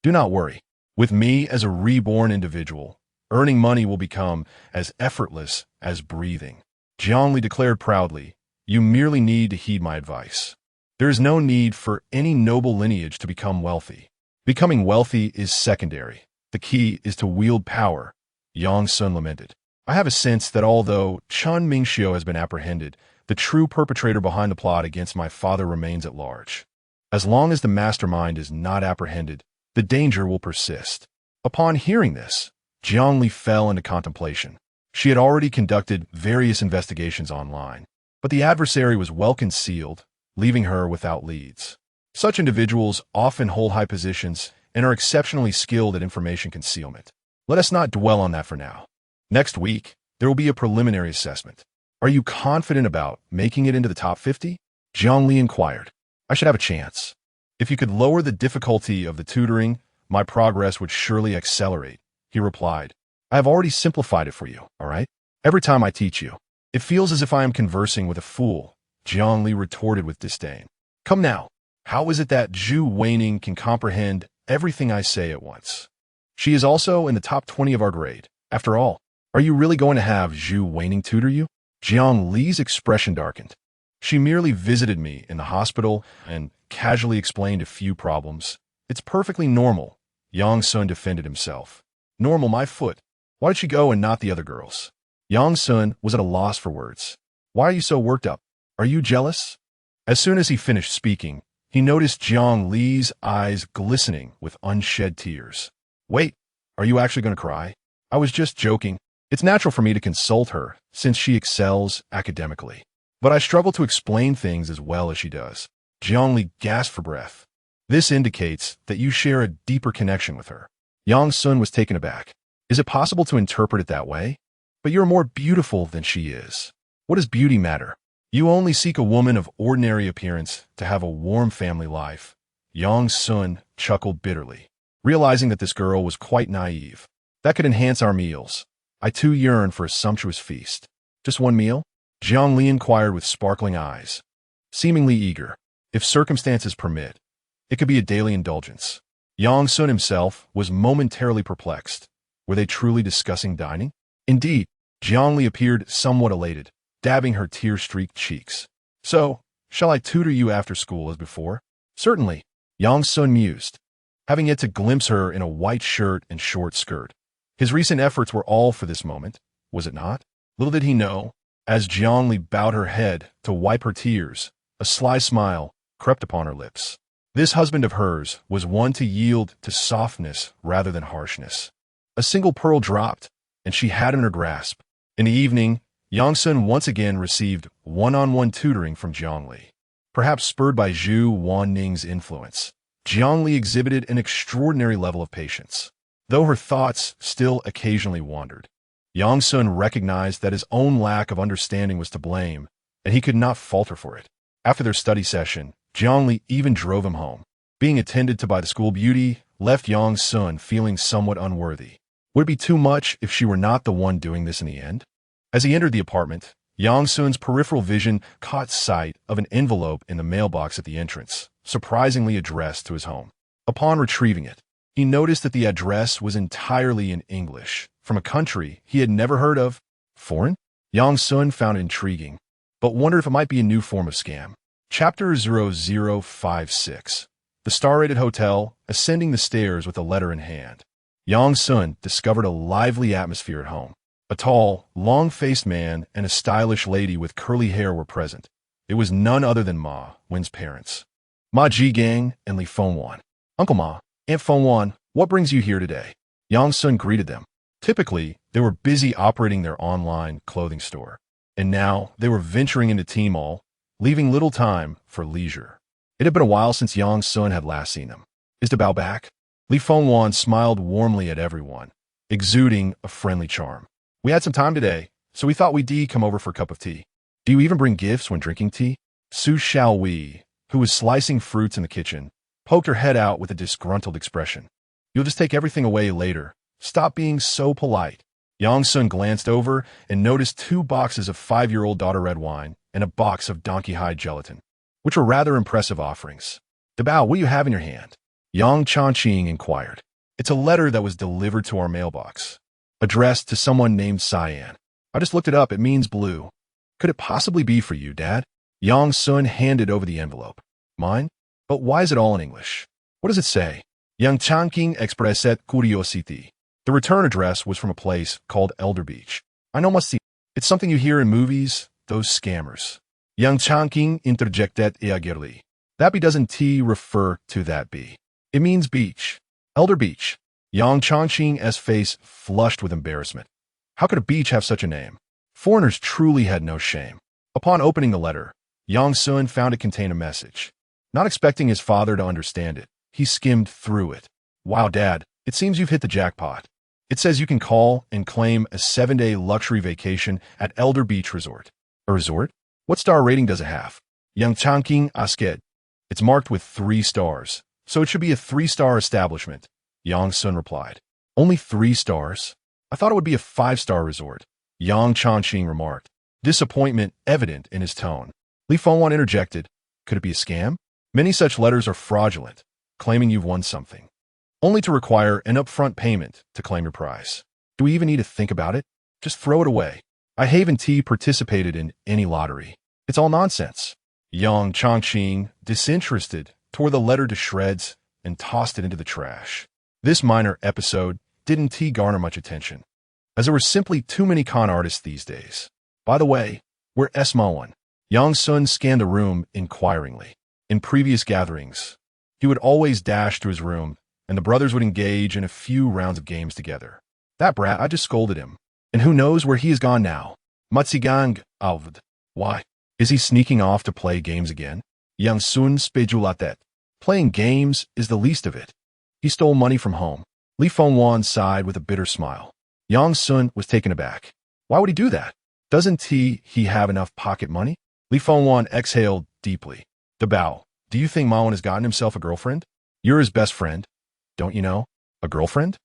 Do not worry. With me as a reborn individual, earning money will become as effortless as breathing. Jiang Li declared proudly, you merely need to heed my advice. There is no need for any noble lineage to become wealthy. Becoming wealthy is secondary. The key is to wield power, Yang Sun lamented. I have a sense that although Chen Mingxiu has been apprehended, the true perpetrator behind the plot against my father remains at large. As long as the mastermind is not apprehended, the danger will persist. Upon hearing this, Jiang Li fell into contemplation. She had already conducted various investigations online, but the adversary was well concealed, leaving her without leads. Such individuals often hold high positions and are exceptionally skilled at information concealment. Let us not dwell on that for now. Next week, there will be a preliminary assessment. Are you confident about making it into the top 50? Jiang Li inquired. I should have a chance. If you could lower the difficulty of the tutoring, my progress would surely accelerate, he replied. I have already simplified it for you, all right? Every time I teach you, it feels as if I am conversing with a fool, Jiang Li retorted with disdain. Come now, how is it that Zhu Weining can comprehend everything I say at once? She is also in the top 20 of our grade. After all, are you really going to have Zhu Weining tutor you? Jiang Li's expression darkened. She merely visited me in the hospital and casually explained a few problems. It's perfectly normal, Yang Sun defended himself. Normal, my foot. Why did she go and not the other girls? Yang Sun was at a loss for words. Why are you so worked up? Are you jealous? As soon as he finished speaking, he noticed Jiang Li's eyes glistening with unshed tears. Wait, are you actually going to cry? I was just joking. It's natural for me to consult her, since she excels academically. But I struggle to explain things as well as she does. Jiang Li gasped for breath. This indicates that you share a deeper connection with her. Yang Sun was taken aback. Is it possible to interpret it that way? But you're more beautiful than she is. What does beauty matter? You only seek a woman of ordinary appearance to have a warm family life. Yang Sun chuckled bitterly, realizing that this girl was quite naive. That could enhance our meals. I too yearn for a sumptuous feast. Just one meal? Jiang Li inquired with sparkling eyes, seemingly eager. If circumstances permit, it could be a daily indulgence. Yang Sun himself was momentarily perplexed. Were they truly discussing dining? Indeed, Jiang Li appeared somewhat elated, dabbing her tear-streaked cheeks. So, shall I tutor you after school as before? Certainly, Yang Sun mused, having yet to glimpse her in a white shirt and short skirt. His recent efforts were all for this moment, was it not? Little did he know, as Jiang Li bowed her head to wipe her tears, a sly smile crept upon her lips. This husband of hers was one to yield to softness rather than harshness. A single pearl dropped, and she had him in her grasp. In the evening, Yang Sun once again received one-on-one tutoring from Jiang Li. Perhaps spurred by Zhu Wanning's influence, Jiang Li exhibited an extraordinary level of patience. Though her thoughts still occasionally wandered, Yang Sun recognized that his own lack of understanding was to blame, and he could not falter for it. After their study session, Jiang Li even drove him home. Being attended to by the school beauty left Yang Sun feeling somewhat unworthy. Would it be too much if she were not the one doing this in the end? As he entered the apartment, Yang Sun's peripheral vision caught sight of an envelope in the mailbox at the entrance, surprisingly addressed to his home. Upon retrieving it, he noticed that the address was entirely in English, from a country he had never heard of. Foreign? Yang Sun found it intriguing, but wondered if it might be a new form of scam. Chapter 0056. The star-rated hotel, ascending the stairs with a letter in hand. Yang Sun discovered a lively atmosphere at home. A tall, long-faced man and a stylish lady with curly hair were present. It was none other than Ma Wen's parents, Ma Jigang and Li Fengwan. Uncle Ma, Aunt Fengwan, what brings you here today? Yang Sun greeted them. Typically, they were busy operating their online clothing store, and now they were venturing into Tmall, leaving little time for leisure. It had been a while since Yang Sun had last seen them. Is the Bao back? Li Fengwan smiled warmly at everyone, exuding a friendly charm. We had some time today, so we thought we'd come over for a cup of tea. Do you even bring gifts when drinking tea? Su Xiaowei, who was slicing fruits in the kitchen, poked her head out with a disgruntled expression. You'll just take everything away later. Stop being so polite. Yang Sun glanced over and noticed 2 boxes of 5-year-old daughter red wine and a box of donkey hide gelatin, which were rather impressive offerings. Dabao, what do you have in your hand? Yang Changqing inquired. It's a letter that was delivered to our mailbox, addressed to someone named Cyan. I just looked it up. It means blue. Could it possibly be for you, Dad? Yang Sun handed over the envelope. Mine? But why is it all in English? What does it say? Yang Changqing expresset curiosity. The return address was from a place called Elder Beach. I know must see. It's something you hear in movies, those scammers. Yang Changqing interjected eagerly. That B doesn't T refer to that B. It means beach. Elder Beach. Yang Changqing's face flushed with embarrassment. How could a beach have such a name? Foreigners truly had no shame. Upon opening the letter, Yang Sun found it contained a message. Not expecting his father to understand it, he skimmed through it. Wow, Dad, it seems you've hit the jackpot. It says you can call and claim a 7-day luxury vacation at Elder Beach Resort. A resort? What star rating does it have? Yang Changqing Asked. It's marked with 3 stars, so it should be a 3-star establishment, Yang Sun replied. Only 3 stars? I thought it would be a 5-star resort, Yang Changqing remarked, disappointment evident in his tone. Li Fengwan interjected, could it be a scam? Many such letters are fraudulent, claiming you've won something, only to require an upfront payment to claim your prize. Do we even need to think about it? Just throw it away. I haven't participated in any lottery. It's all nonsense. Yang Changqing, disinterested, tore the letter to shreds and tossed it into the trash. This minor episode didn't garner much attention, as there were simply too many con artists these days. By the way, where Esmawan? Yang Sun scanned the room inquiringly. In previous gatherings, he would always dash to his room, and the brothers would engage in a few rounds of games together. That brat, I just scolded him. And who knows where he has gone now? Matsigang Avd. Why? Is he sneaking off to play games again? Yang Sun spejulatet. Playing games is the least of it. He stole money from home. Li Fengwan sighed with a bitter smile. Yang Sun was taken aback. Why would he do that? Doesn't he have enough pocket money? Li Fengwan exhaled deeply. Dabao, do you think Mawan has gotten himself a girlfriend? You're his best friend, don't you know? A girlfriend?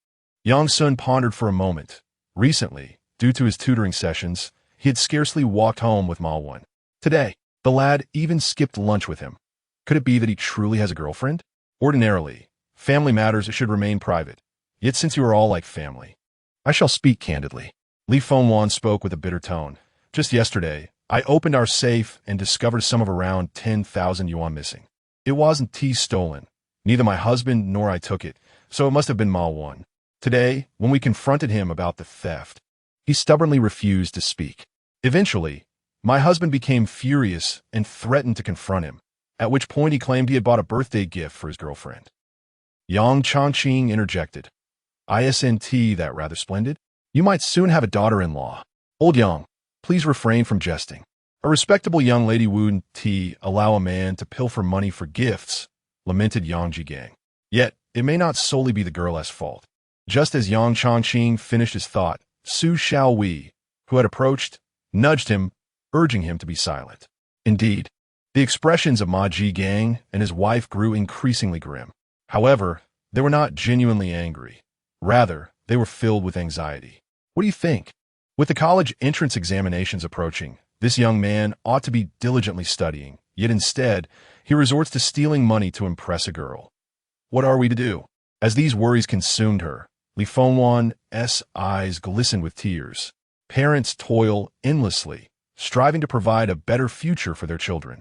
Yang Sun pondered for a moment. Recently, due to his tutoring sessions, he had scarcely walked home with Mawan. Today, the lad even skipped lunch with him. Could it be that he truly has a girlfriend? Ordinarily, family matters should remain private. Yet since you are all like family, I shall speak candidly. Li Fengwan spoke with a bitter tone. Just yesterday, I opened our safe and discovered some of around 10,000 yuan missing. It wasn't stolen. Neither my husband nor I took it, so it must have been Mawan. Today, when we confronted him about the theft, he stubbornly refused to speak. Eventually, my husband became furious and threatened to confront him, at which point he claimed he had bought a birthday gift for his girlfriend. Yang Changqing interjected. Isn't that rather splendid? You might soon have a daughter-in-law. Old Yang, please refrain from jesting. A respectable young lady wouldn't allow a man to pilfer money for gifts, lamented Yang Jigang. Yet, it may not solely be the girl's fault. Just as Yang Changqing finished his thought, Su Xiaowei, who had approached, nudged him, urging him to be silent. Indeed, the expressions of Ma Jigang and his wife grew increasingly grim. However, they were not genuinely angry. Rather, they were filled with anxiety. What do you think? With the college entrance examinations approaching, this young man ought to be diligently studying, yet instead, he resorts to stealing money to impress a girl. What are we to do? As these worries consumed her, Li Fengwan's eyes glistened with tears. Parents toil endlessly, striving to provide a better future for their children.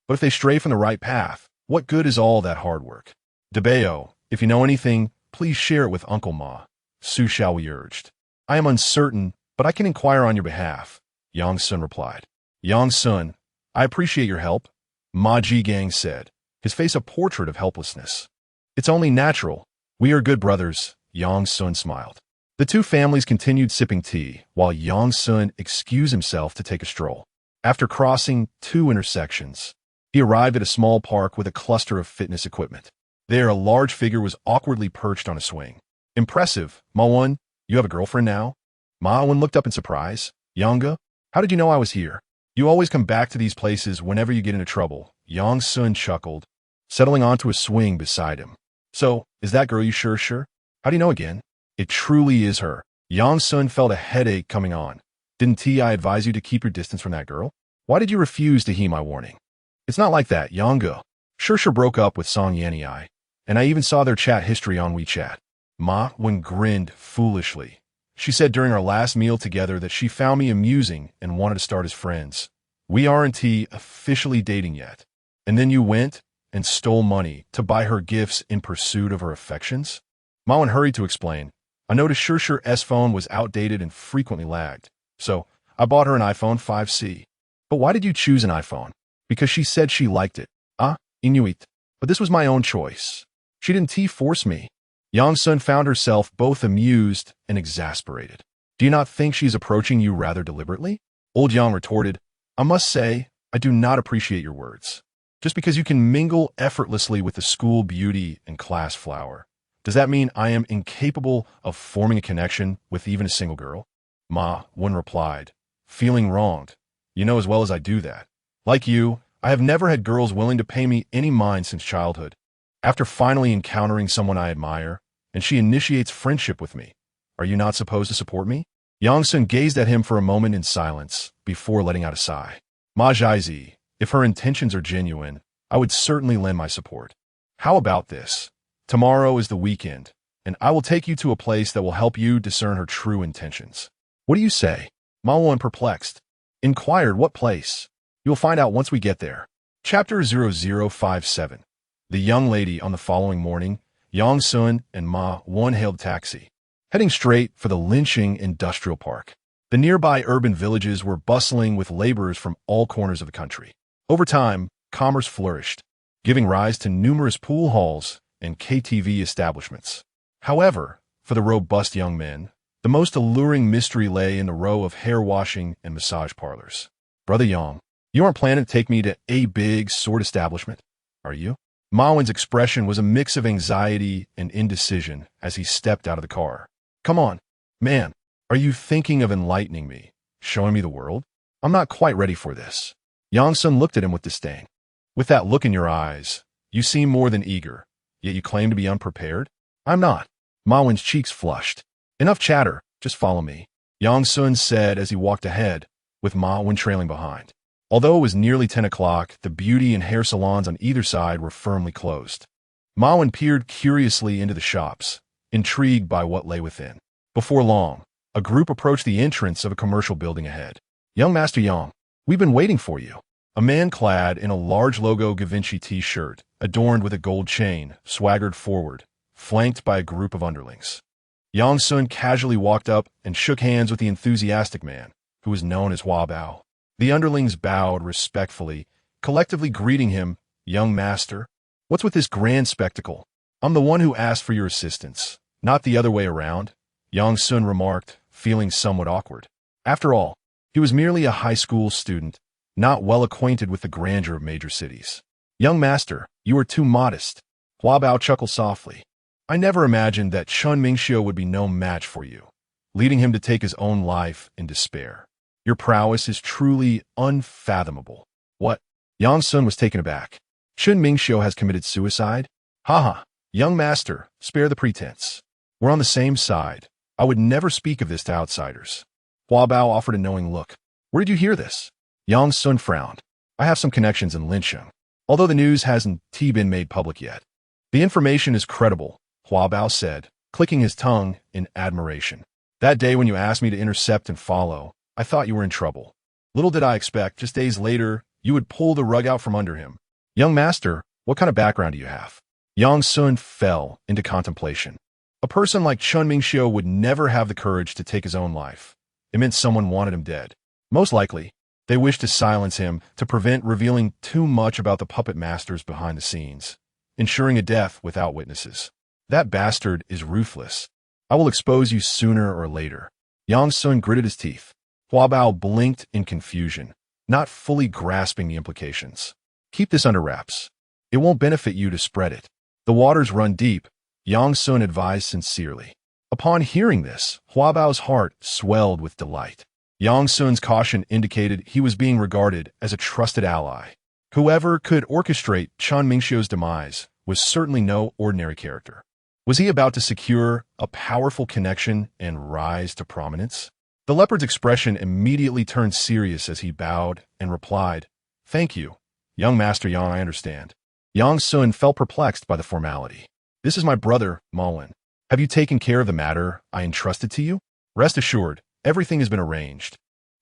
But if they stray from the right path, what good is all that hard work? Dabao, if you know anything, please share it with Uncle Ma, Su Xiaowei urged. I am uncertain, but I can inquire on your behalf, Yang Sun replied. Yang Sun, I appreciate your help, Ma Jigang said, his face a portrait of helplessness. It's only natural. We are good brothers, Yang Sun smiled. The two families continued sipping tea, while Yang Sun excused himself to take a stroll. After crossing 2 intersections, he arrived at a small park with a cluster of fitness equipment. There, a large figure was awkwardly perched on a swing. Impressive, Mawan, you have a girlfriend now? Mawan looked up in surprise. Yanga, how did you know I was here? You always come back to these places whenever you get into trouble, Yang Sun chuckled, settling onto a swing beside him. So, is that girl you sure? How do you know again? It truly is her. Yang Sun felt a headache coming on. Didn't I advise you to keep your distance from that girl? Why did you refuse to heed my warning? It's not like that, Yanga. Sure broke up with Song Yanni, and I even saw their chat history on WeChat. Ma Wen grinned foolishly. She said during our last meal together that she found me amusing and wanted to start as friends. We aren't officially dating yet. And then you went and stole money to buy her gifts in pursuit of her affections? Ma Wen hurried to explain. I noticed Sher's phone was outdated and frequently lagged. So, I bought her an iPhone 5C. But why did you choose an iPhone? Because she said she liked it. Inuit. But this was my own choice. She didn't force me. Yang Sun found herself both amused and exasperated. Do you not think she's approaching you rather deliberately? Old Yang retorted, I must say, I do not appreciate your words. Just because you can mingle effortlessly with the school beauty and class flower, does that mean I am incapable of forming a connection with even a single girl? Ma Wen replied, feeling wronged. You know as well as I do that. Like you, I have never had girls willing to pay me any mind since childhood. After finally encountering someone I admire, and she initiates friendship with me, are you not supposed to support me? Yang Sun gazed at him for a moment in silence before letting out a sigh. Ma Jiazi, if her intentions are genuine, I would certainly lend my support. How about this? Tomorrow is the weekend, and I will take you to a place that will help you discern her true intentions. What do you say? Ma Wen, perplexed, inquired what place. You'll find out once we get there. Chapter 0057. The young lady. On the following morning, Yang Sun and Ma Wen hailed a taxi, heading straight for the Linqing Industrial Park. The nearby urban villages were bustling with laborers from all corners of the country. Over time, commerce flourished, giving rise to numerous pool halls and KTV establishments. However, for the robust young men, the most alluring mystery lay in the row of hair washing and massage parlors. Brother Yang, you aren't planning to take me to a big sword establishment, are you? Ma Wen's expression was a mix of anxiety and indecision as he stepped out of the car. Come on, man, are you thinking of enlightening me, showing me the world? I'm not quite ready for this. Yang Sun looked at him with disdain. With that look in your eyes, you seem more than eager, yet you claim to be unprepared? I'm not. Ma Wen's cheeks flushed. Enough chatter, just follow me, Yang Sun said as he walked ahead, with Ma Wen trailing behind. Although it was nearly 10 o'clock, the beauty and hair salons on either side were firmly closed. Ma Wen peered curiously into the shops, intrigued by what lay within. Before long, a group approached the entrance of a commercial building ahead. Young Master Yang, we've been waiting for you. A man clad in a large logo Givenchy t-shirt, adorned with a gold chain, swaggered forward, flanked by a group of underlings. Yang Sun casually walked up and shook hands with the enthusiastic man, who was known as Hua Bao. The underlings bowed respectfully, collectively greeting him, Young Master. What's with this grand spectacle? I'm the one who asked for your assistance, not the other way around, Yang Sun remarked, feeling somewhat awkward. After all, he was merely a high school student, not well acquainted with the grandeur of major cities. Young Master, you are too modest. Hua Bao chuckled softly. I never imagined that Chun Mingxiu would be no match for you, leading him to take his own life in despair. Your prowess is truly unfathomable. What? Yang Sun was taken aback. Chun Mingxiu has committed suicide? Haha, young master, spare the pretense. We're on the same side. I would never speak of this to outsiders. Hua Bao offered a knowing look. Where did you hear this? Yang Sun frowned. I have some connections in Linqing, although the news hasn't been made public yet. The information is credible, Hua Bao said, clicking his tongue in admiration. That day when you asked me to intercept and follow, I thought you were in trouble. Little did I expect, just days later, you would pull the rug out from under him. Young master, what kind of background do you have? Yang Sun fell into contemplation. A person like Chun Mingxiu would never have the courage to take his own life. It meant someone wanted him dead. Most likely, they wished to silence him to prevent revealing too much about the puppet masters behind the scenes, ensuring a death without witnesses. That bastard is ruthless. I will expose you sooner or later. Yang Sun gritted his teeth. Hua Bao blinked in confusion, not fully grasping the implications. Keep this under wraps. It won't benefit you to spread it. The waters run deep, Yang Sun advised sincerely. Upon hearing this, Hua Bao's heart swelled with delight. Yang Sun's caution indicated he was being regarded as a trusted ally. Whoever could orchestrate Chun Mingxiu's demise was certainly no ordinary character. Was he about to secure a powerful connection and rise to prominence? The leopard's expression immediately turned serious as he bowed and replied, Thank you, young Master Yang, I understand. Yang Sun felt perplexed by the formality. This is my brother, Ma Wen. Have you taken care of the matter I entrusted to you? Rest assured, everything has been arranged.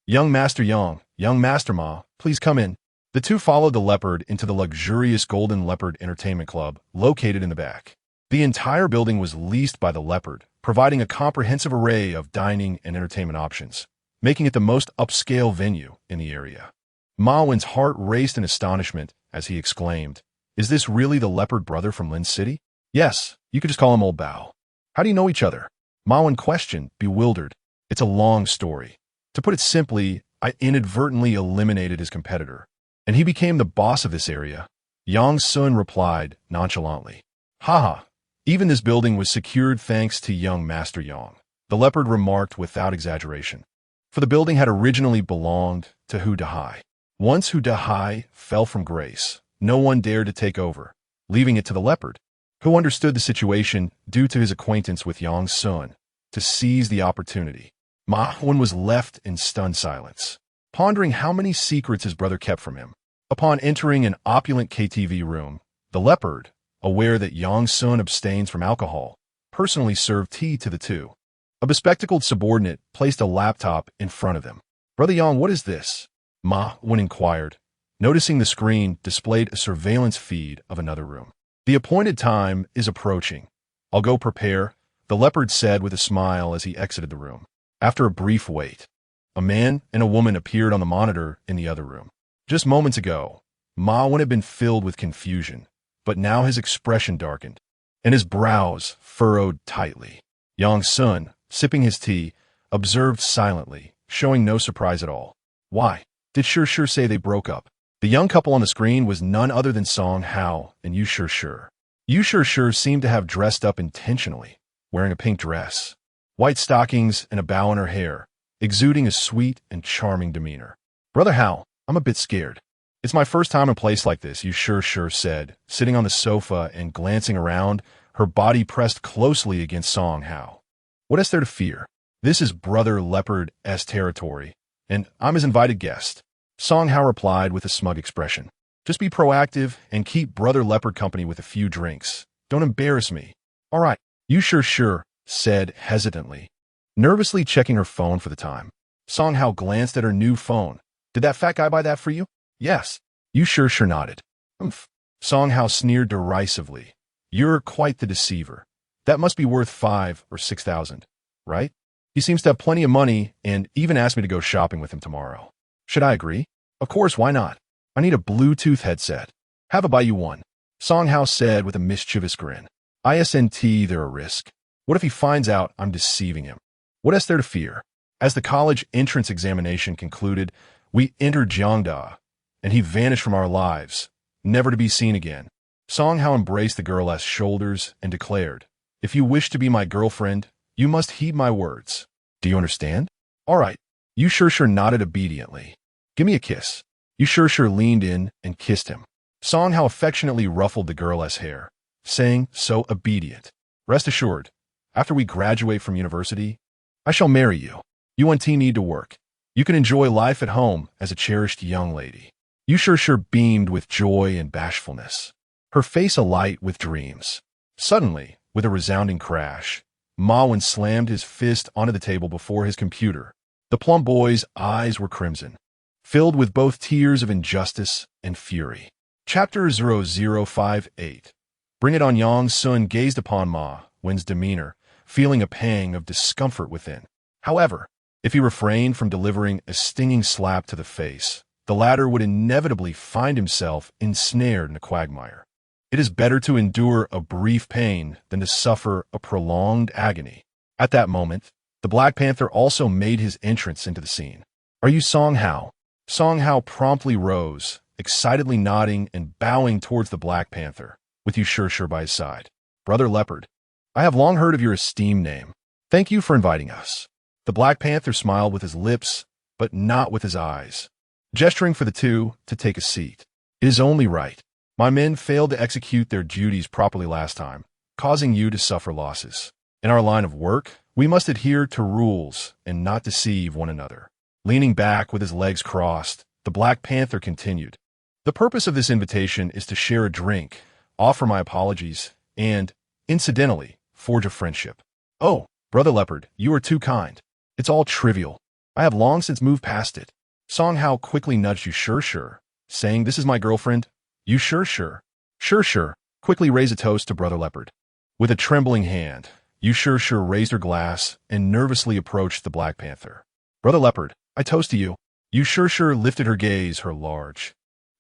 Young Master Yang, young Master Ma, please come in. The two followed the leopard into the luxurious Golden Leopard Entertainment Club located in the back. The entire building was leased by the leopard, providing a comprehensive array of dining and entertainment options, making it the most upscale venue in the area. Ma Wen's heart raced in astonishment as he exclaimed, Is this really the leopard brother from Lin City? Yes, you could just call him Old Bao. How do you know each other? Ma Wen questioned, bewildered. It's a long story. To put it simply, I inadvertently eliminated his competitor, and he became the boss of this area. Yang Sun replied nonchalantly. Haha, even this building was secured thanks to young Master Yang. The leopard remarked without exaggeration. For the building had originally belonged to Hu Dahai. Once Hu Dahai fell from grace, no one dared to take over, leaving it to the leopard, who understood the situation due to his acquaintance with Yang Sun, to seize the opportunity. Ma Huan was left in stunned silence, pondering how many secrets his brother kept from him. Upon entering an opulent KTV room, the leopard, aware that Yang Sun abstains from alcohol, personally served tea to the two. A bespectacled subordinate placed a laptop in front of him. Brother Yang, what is this? Ma Huan inquired, noticing the screen displayed a surveillance feed of another room. The appointed time is approaching. I'll go prepare, the leopard said with a smile as he exited the room. After a brief wait, a man and a woman appeared on the monitor in the other room. Just moments ago, Ma Huan had been filled with confusion, but now his expression darkened, and his brows furrowed tightly. Yang Sun, sipping his tea, observed silently, showing no surprise at all. Why? Did Sure say they broke up? The young couple on the screen was none other than Song Hao and Yu Sure. Yu Sure seemed to have dressed up intentionally, wearing a pink dress, white stockings, and a bow in her hair, exuding a sweet and charming demeanor. Brother Hao, I'm a bit scared. It's my first time in a place like this, Yu Sure said, sitting on the sofa and glancing around, her body pressed closely against Song Hao. What is there to fear? This is Brother Leopard's territory, and I'm his invited guest. Song Hao replied with a smug expression. Just be proactive and keep Brother Leopard company with a few drinks. Don't embarrass me. All right, Yu Sure said hesitantly, nervously checking her phone for the time. Song Hao glanced at her new phone. Did that fat guy buy that for you? Yes. Yu Sure nodded. Humph. Song Hao sneered derisively. You're quite the deceiver. That must be worth 5,000 or 6,000, right? He seems to have plenty of money and even asked me to go shopping with him tomorrow. Should I agree? Of course, why not? I need a Bluetooth headset. Have a buy you one. Song Hao said with a mischievous grin. ISNT, they're a risk. What if he finds out I'm deceiving him? What is there to fear? As the college entrance examination concluded, we entered Jiangda, and he vanished from our lives, never to be seen again. Song Hao embraced the girl's shoulders and declared, If you wish to be my girlfriend, you must heed my words. Do you understand? All right. Yu Sure nodded obediently. Give me a kiss. Yu Sure leaned in and kissed him. Song Hao affectionately ruffled the girl's hair, saying, so obedient. Rest assured, after we graduate from university, I shall marry you. You and T need to work. You can enjoy life at home as a cherished young lady. Yu Sure beamed with joy and bashfulness, her face alight with dreams. Suddenly, with a resounding crash, Ma Huan slammed his fist onto the table before his computer. The plum boy's eyes were crimson, filled with both tears of injustice and fury. Chapter 0058. Bring It On. Yang Sun gazed upon Ma Huan's demeanor, feeling a pang of discomfort within. However, if he refrained from delivering a stinging slap to the face, the latter would inevitably find himself ensnared in a quagmire. It is better to endure a brief pain than to suffer a prolonged agony. At that moment, the Black Panther also made his entrance into the scene. Are you Song Hao? Song Hao promptly rose, excitedly nodding and bowing towards the Black Panther, with Yu Sure by his side. Brother Leopard, I have long heard of your esteemed name. Thank you for inviting us. The Black Panther smiled with his lips, but not with his eyes, gesturing for the two to take a seat. It is only right. My men failed to execute their duties properly last time, causing you to suffer losses. In our line of work, we must adhere to rules and not deceive one another. Leaning back with his legs crossed, the Black Panther continued. The purpose of this invitation is to share a drink, offer my apologies, and, incidentally, forge a friendship. Oh, Brother Leopard, you are too kind. It's all trivial. I have long since moved past it. Song Hao quickly nudged Yu Sure, saying, This is my girlfriend. Yu Sure quickly raised a toast to Brother Leopard. With a trembling hand, Yu Sure raised her glass and nervously approached the Black Panther. Brother Leopard, I toast to you. Yu Sure lifted her gaze, her large,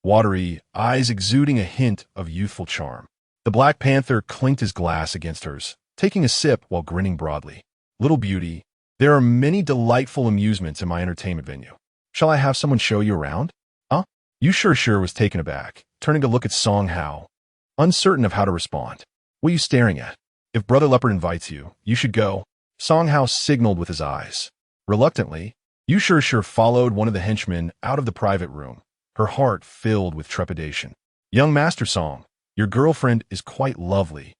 watery eyes exuding a hint of youthful charm. The Black Panther clinked his glass against hers, taking a sip while grinning broadly. Little beauty, there are many delightful amusements in my entertainment venue. Shall I have someone show you around? Huh? Yu Sure was taken aback, turning to look at Song Hao, uncertain of how to respond. What are you staring at? If Brother Leopard invites you, you should go. Song Hao signaled with his eyes. Reluctantly, Yu Sure followed one of the henchmen out of the private room, her heart filled with trepidation. Young Master Song, your girlfriend is quite lovely,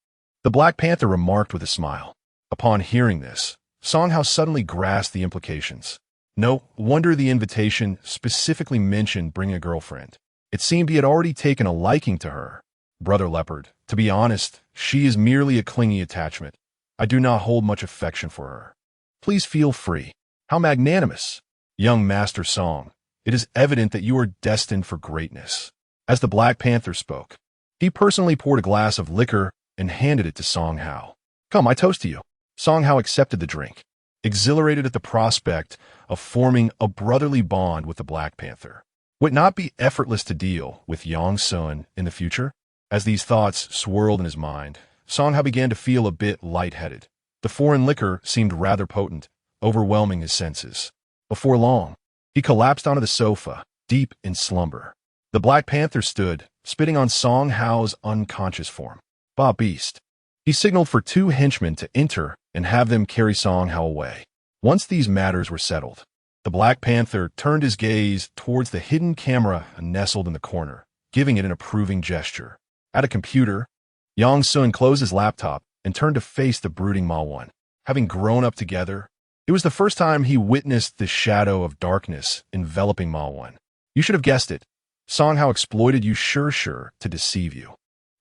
the Black Panther remarked with a smile. Upon hearing this, Song Hao suddenly grasped the implications. No wonder the invitation specifically mentioned bringing a girlfriend. It seemed he had already taken a liking to her. Brother Leopard, to be honest, she is merely a clingy attachment. I do not hold much affection for her. Please feel free. How magnanimous. Young Master Song, it is evident that you are destined for greatness. As the Black Panther spoke, he personally poured a glass of liquor and handed it to Song Hao. Come, I toast to you. Song Hao accepted the drink, exhilarated at the prospect of forming a brotherly bond with the Black Panther. Would it not be effortless to deal with Yang Sun in the future? As these thoughts swirled in his mind, Song Hao began to feel a bit lightheaded. The foreign liquor seemed rather potent, overwhelming his senses. Before long, he collapsed onto the sofa, deep in slumber. The Black Panther stood, spitting on Song Hao's unconscious form. Bah beast. He signaled for two henchmen to enter and have them carry Song Hao away. Once these matters were settled, the Black Panther turned his gaze towards the hidden camera nestled in the corner, giving it an approving gesture. At a computer, Yang Sun closed his laptop and turned to face the brooding Ma Wan. Having grown up together, it was the first time he witnessed the shadow of darkness enveloping Ma Wan. You should have guessed it. Song Hao exploited Yu Sure to deceive you,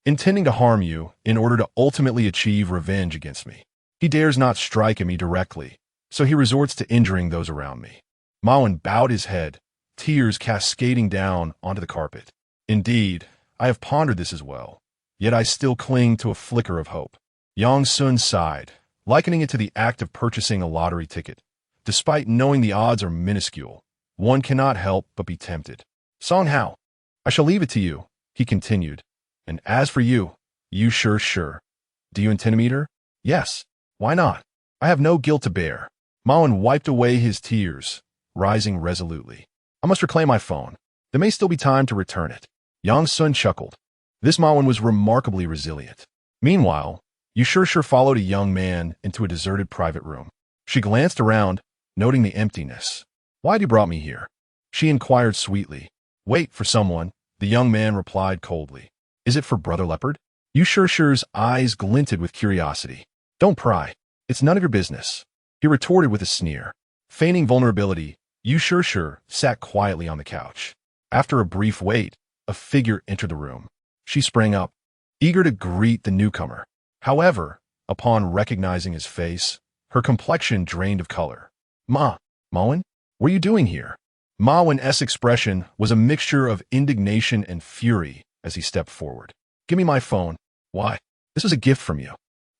intending to harm you in order to ultimately achieve revenge against me. He dares not strike at me directly, so he resorts to injuring those around me. Ma Wan bowed his head, tears cascading down onto the carpet. Indeed, I have pondered this as well, yet I still cling to a flicker of hope. Yang Sun sighed, likening it to the act of purchasing a lottery ticket. Despite knowing the odds are minuscule, one cannot help but be tempted. Song Hao, I shall leave it to you, he continued. And as for you, Yu Sure, do you intend to meet her? Yes. Why not? I have no guilt to bear. Ma Wan wiped away his tears, rising resolutely. I must reclaim my phone. There may still be time to return it. Yang Sun chuckled. This Ma Wan was remarkably resilient. Meanwhile, Yu Sure followed a young man into a deserted private room. She glanced around, noting the emptiness. Why had you brought me here? She inquired sweetly. Wait for someone, the young man replied coldly. Is it for Brother Leopard? Yu Sure's eyes glinted with curiosity. Don't pry. It's none of your business, he retorted with a sneer. Feigning vulnerability, Yu Sure sat quietly on the couch. After a brief wait, a figure entered the room. She sprang up, eager to greet the newcomer. However, upon recognizing his face, her complexion drained of color. Ma Wan, what are you doing here? Ma Wan's expression was a mixture of indignation and fury as he stepped forward. Give me my phone. Why? This was a gift from you.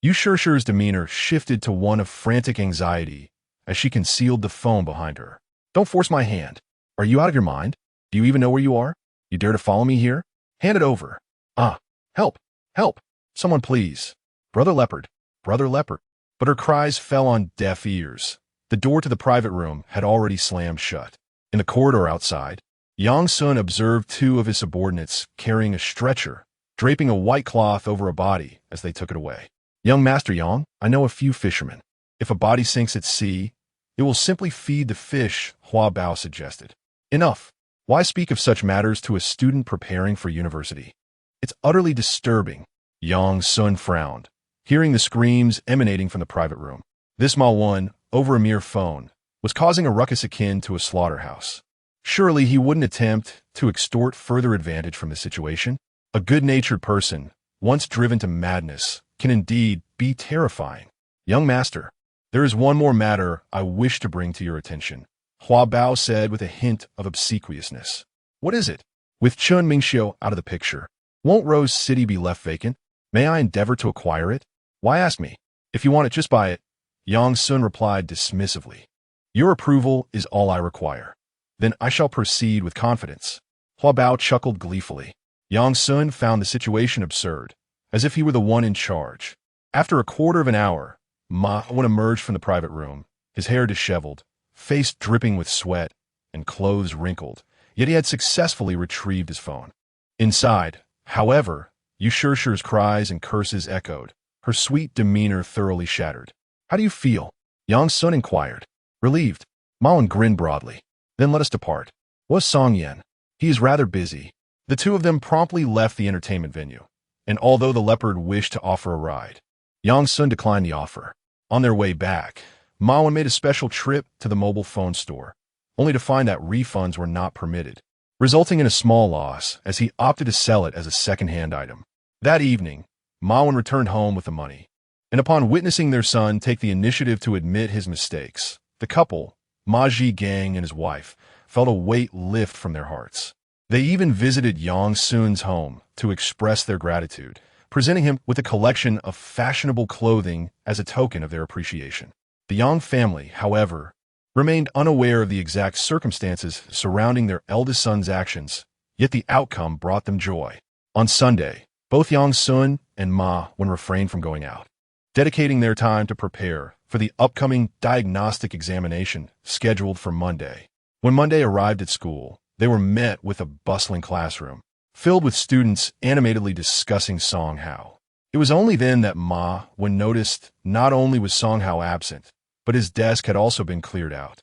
Yu Sure's demeanor shifted to one of frantic anxiety as she concealed the phone behind her. Don't force my hand. Are you out of your mind? Do you even know where you are? You dare to follow me here? Hand it over. Ah, help, help, someone please. Brother Leopard, Brother Leopard. But her cries fell on deaf ears. The door to the private room had already slammed shut. In the corridor outside, Yang Sun observed two of his subordinates carrying a stretcher, draping a white cloth over a body as they took it away. Young Master Yang, I know a few fishermen. If a body sinks at sea, it will simply feed the fish, Hua Bao suggested. Enough. Why speak of such matters to a student preparing for university? It's utterly disturbing. Yang Sun frowned, hearing the screams emanating from the private room. This Ma Wan, over a mere phone, was causing a ruckus akin to a slaughterhouse. Surely he wouldn't attempt to extort further advantage from the situation. A good-natured person, once driven to madness, can indeed be terrifying. Young master, there is one more matter I wish to bring to your attention, Hua Bao said with a hint of obsequiousness. What is it? With Chun Mingxiu out of the picture, won't Rose City be left vacant? May I endeavor to acquire it? Why ask me? If you want it, just buy it. Yang Sun replied dismissively. Your approval is all I require. Then I shall proceed with confidence. Hua Bao chuckled gleefully. Yang Sun found the situation absurd, as if he were the one in charge. After a quarter of an hour, Ma Wan emerged from the private room, his hair disheveled, face dripping with sweat, and clothes wrinkled. yet he had successfully retrieved his phone. Inside, however, Yu Shirshi's cries and curses echoed, her sweet demeanor thoroughly shattered. "How do you feel?" Yang Sun inquired. "Relieved." Malin grinned broadly. "Then let us depart." "Was Song Yan?" "He is rather busy." The two of them promptly left the entertainment venue, and although the leopard wished to offer a ride, Yang Sun declined the offer. On their way back, Malin made a special trip to the mobile phone store, only to find that refunds were not permitted, resulting in a small loss as he opted to sell it as a second-hand item. That evening, Malin returned home with the money, and upon witnessing their son take the initiative to admit his mistakes, the couple, Ma Zhigang and his wife, felt a weight lift from their hearts. They even visited Yang Sun's home to express their gratitude, presenting him with a collection of fashionable clothing as a token of their appreciation. The Yang family, however, remained unaware of the exact circumstances surrounding their eldest son's actions, yet the outcome brought them joy. On Sunday, both Yang Sun and Ma Wen refrained from going out, dedicating their time to prepare for the upcoming diagnostic examination scheduled for Monday. When Monday arrived at school, they were met with a bustling classroom, filled with students animatedly discussing Song Hao. It was only then that Ma Wen noticed not only was Song Hao absent, but his desk had also been cleared out.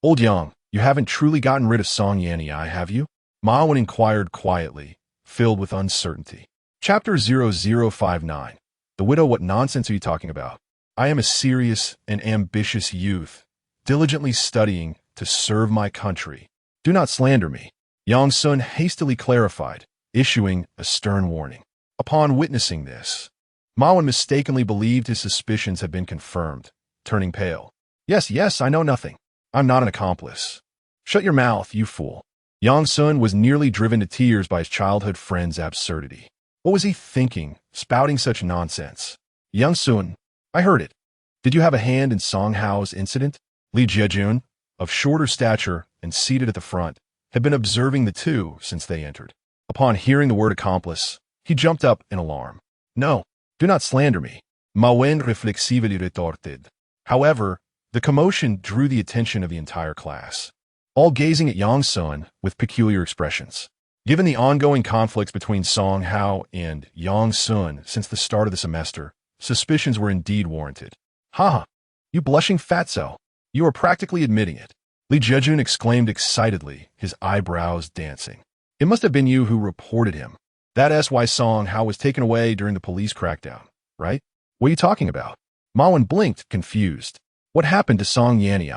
"Old Yang, you haven't truly gotten rid of Song Yanni, have you?" Ma Wen inquired quietly, filled with uncertainty. Chapter 0059. The widow, what nonsense are you talking about? I am a serious and ambitious youth, diligently studying to serve my country. Do not slander me. Yang Sun hastily clarified, issuing a stern warning. Upon witnessing this, Ma Wen mistakenly believed his suspicions had been confirmed, turning pale. Yes, I know nothing. I'm not an accomplice." "Shut your mouth, you fool." Yang Sun was nearly driven to tears by his childhood friend's absurdity. What was he thinking, spouting such nonsense? "Yang Sun, I heard it. Did you have a hand in Song Hao's incident?" Li Jiejun, of shorter stature and seated at the front, had been observing the two since they entered. Upon hearing the word accomplice, he jumped up in alarm. "No, do not slander me." Ma Wen reflexively retorted. However, the commotion drew the attention of the entire class, all gazing at Yang Sun with peculiar expressions. Given the ongoing conflicts between Song Hao and Yang Sun since the start of the semester, suspicions were indeed warranted. "Ha! You blushing fatso! You are practically admitting it." Li Jiejun exclaimed excitedly, his eyebrows dancing. "It must have been you who reported him. That's why Song Hao was taken away during the police crackdown, right?" "What are you talking about?" Ma Wen blinked, confused. "What happened to Song Yanni?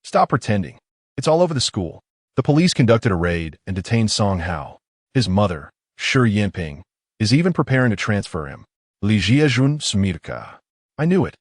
Stop pretending. It's all over the school. The police conducted a raid and detained Song Hao. His mother, Shi Yinping, is even preparing to transfer him." Li Jiejun Smirka. "I knew it.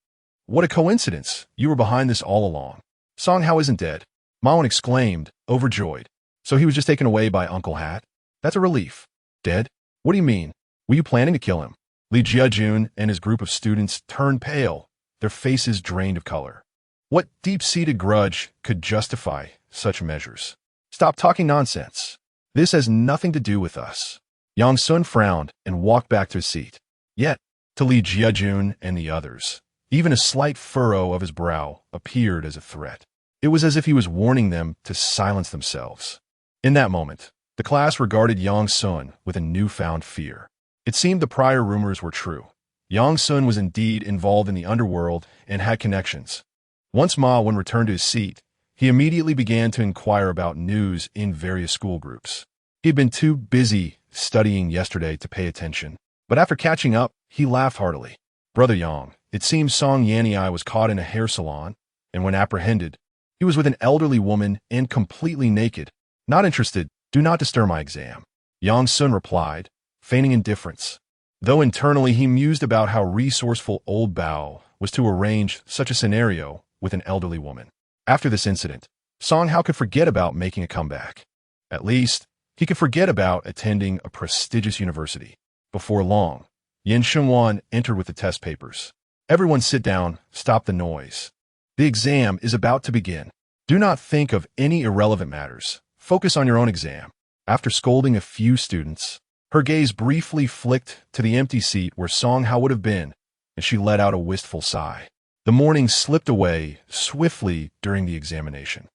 What a coincidence. You were behind this all along." "Song Hao isn't dead," Ma Wen exclaimed, overjoyed. "So he was just taken away by Uncle Hat? That's a relief." "Dead? What do you mean? Were you planning to kill him?" Li Jiejun and his group of students turned pale, their faces drained of color. What deep-seated grudge could justify such measures? "Stop talking nonsense. This has nothing to do with us." Yang Sun frowned and walked back to his seat. Yet, to Li Jiejun and the others, even a slight furrow of his brow appeared as a threat. It was as if he was warning them to silence themselves. In that moment, the class regarded Yang Sun with a newfound fear. It seemed the prior rumors were true. Yang Sun was indeed involved in the underworld and had connections. Once Ma Wen returned to his seat, he immediately began to inquire about news in various school groups. He had been too busy studying yesterday to pay attention, but after catching up, he laughed heartily. "Brother Yang, it seems Song Yanni was caught in a hair salon, and when apprehended, he was with an elderly woman and completely naked. Not interested. Do not disturb my exam." Yang Sun replied, feigning indifference, though internally he mused about how resourceful old Bao was to arrange such a scenario with an elderly woman. After this incident, Song Hao could forget about making a comeback. At least, he could forget about attending a prestigious university. Before long, Yin Shengwan entered with the test papers. "Everyone sit down, stop the noise. The exam is about to begin. Do not think of any irrelevant matters. Focus on your own exam." After scolding a few students, her gaze briefly flicked to the empty seat where Song Hao would have been, and she let out a wistful sigh. The morning slipped away swiftly during the examination.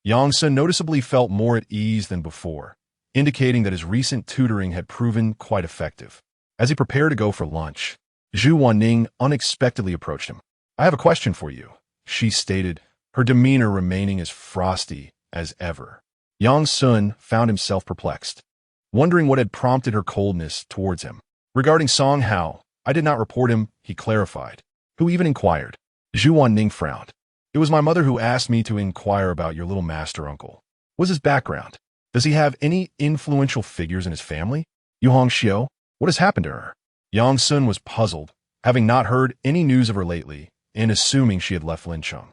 Yang Sun noticeably felt more at ease than before, indicating that his recent tutoring had proven quite effective. As he prepared to go for lunch, Zhu Wanning unexpectedly approached him. "I have a question for you," she stated, her demeanor remaining as frosty as ever. Yang Sun found himself perplexed, wondering what had prompted her coldness towards him. "Regarding Song Hao, I did not report him," he clarified. "Who even inquired?" Zhu Wanning frowned. "It was my mother who asked me to inquire about your little master uncle. What's his background? Does he have any influential figures in his family? Yu Hongxiu, what has happened to her?" Yang Sun was puzzled, having not heard any news of her lately, and assuming she had left Lincheng.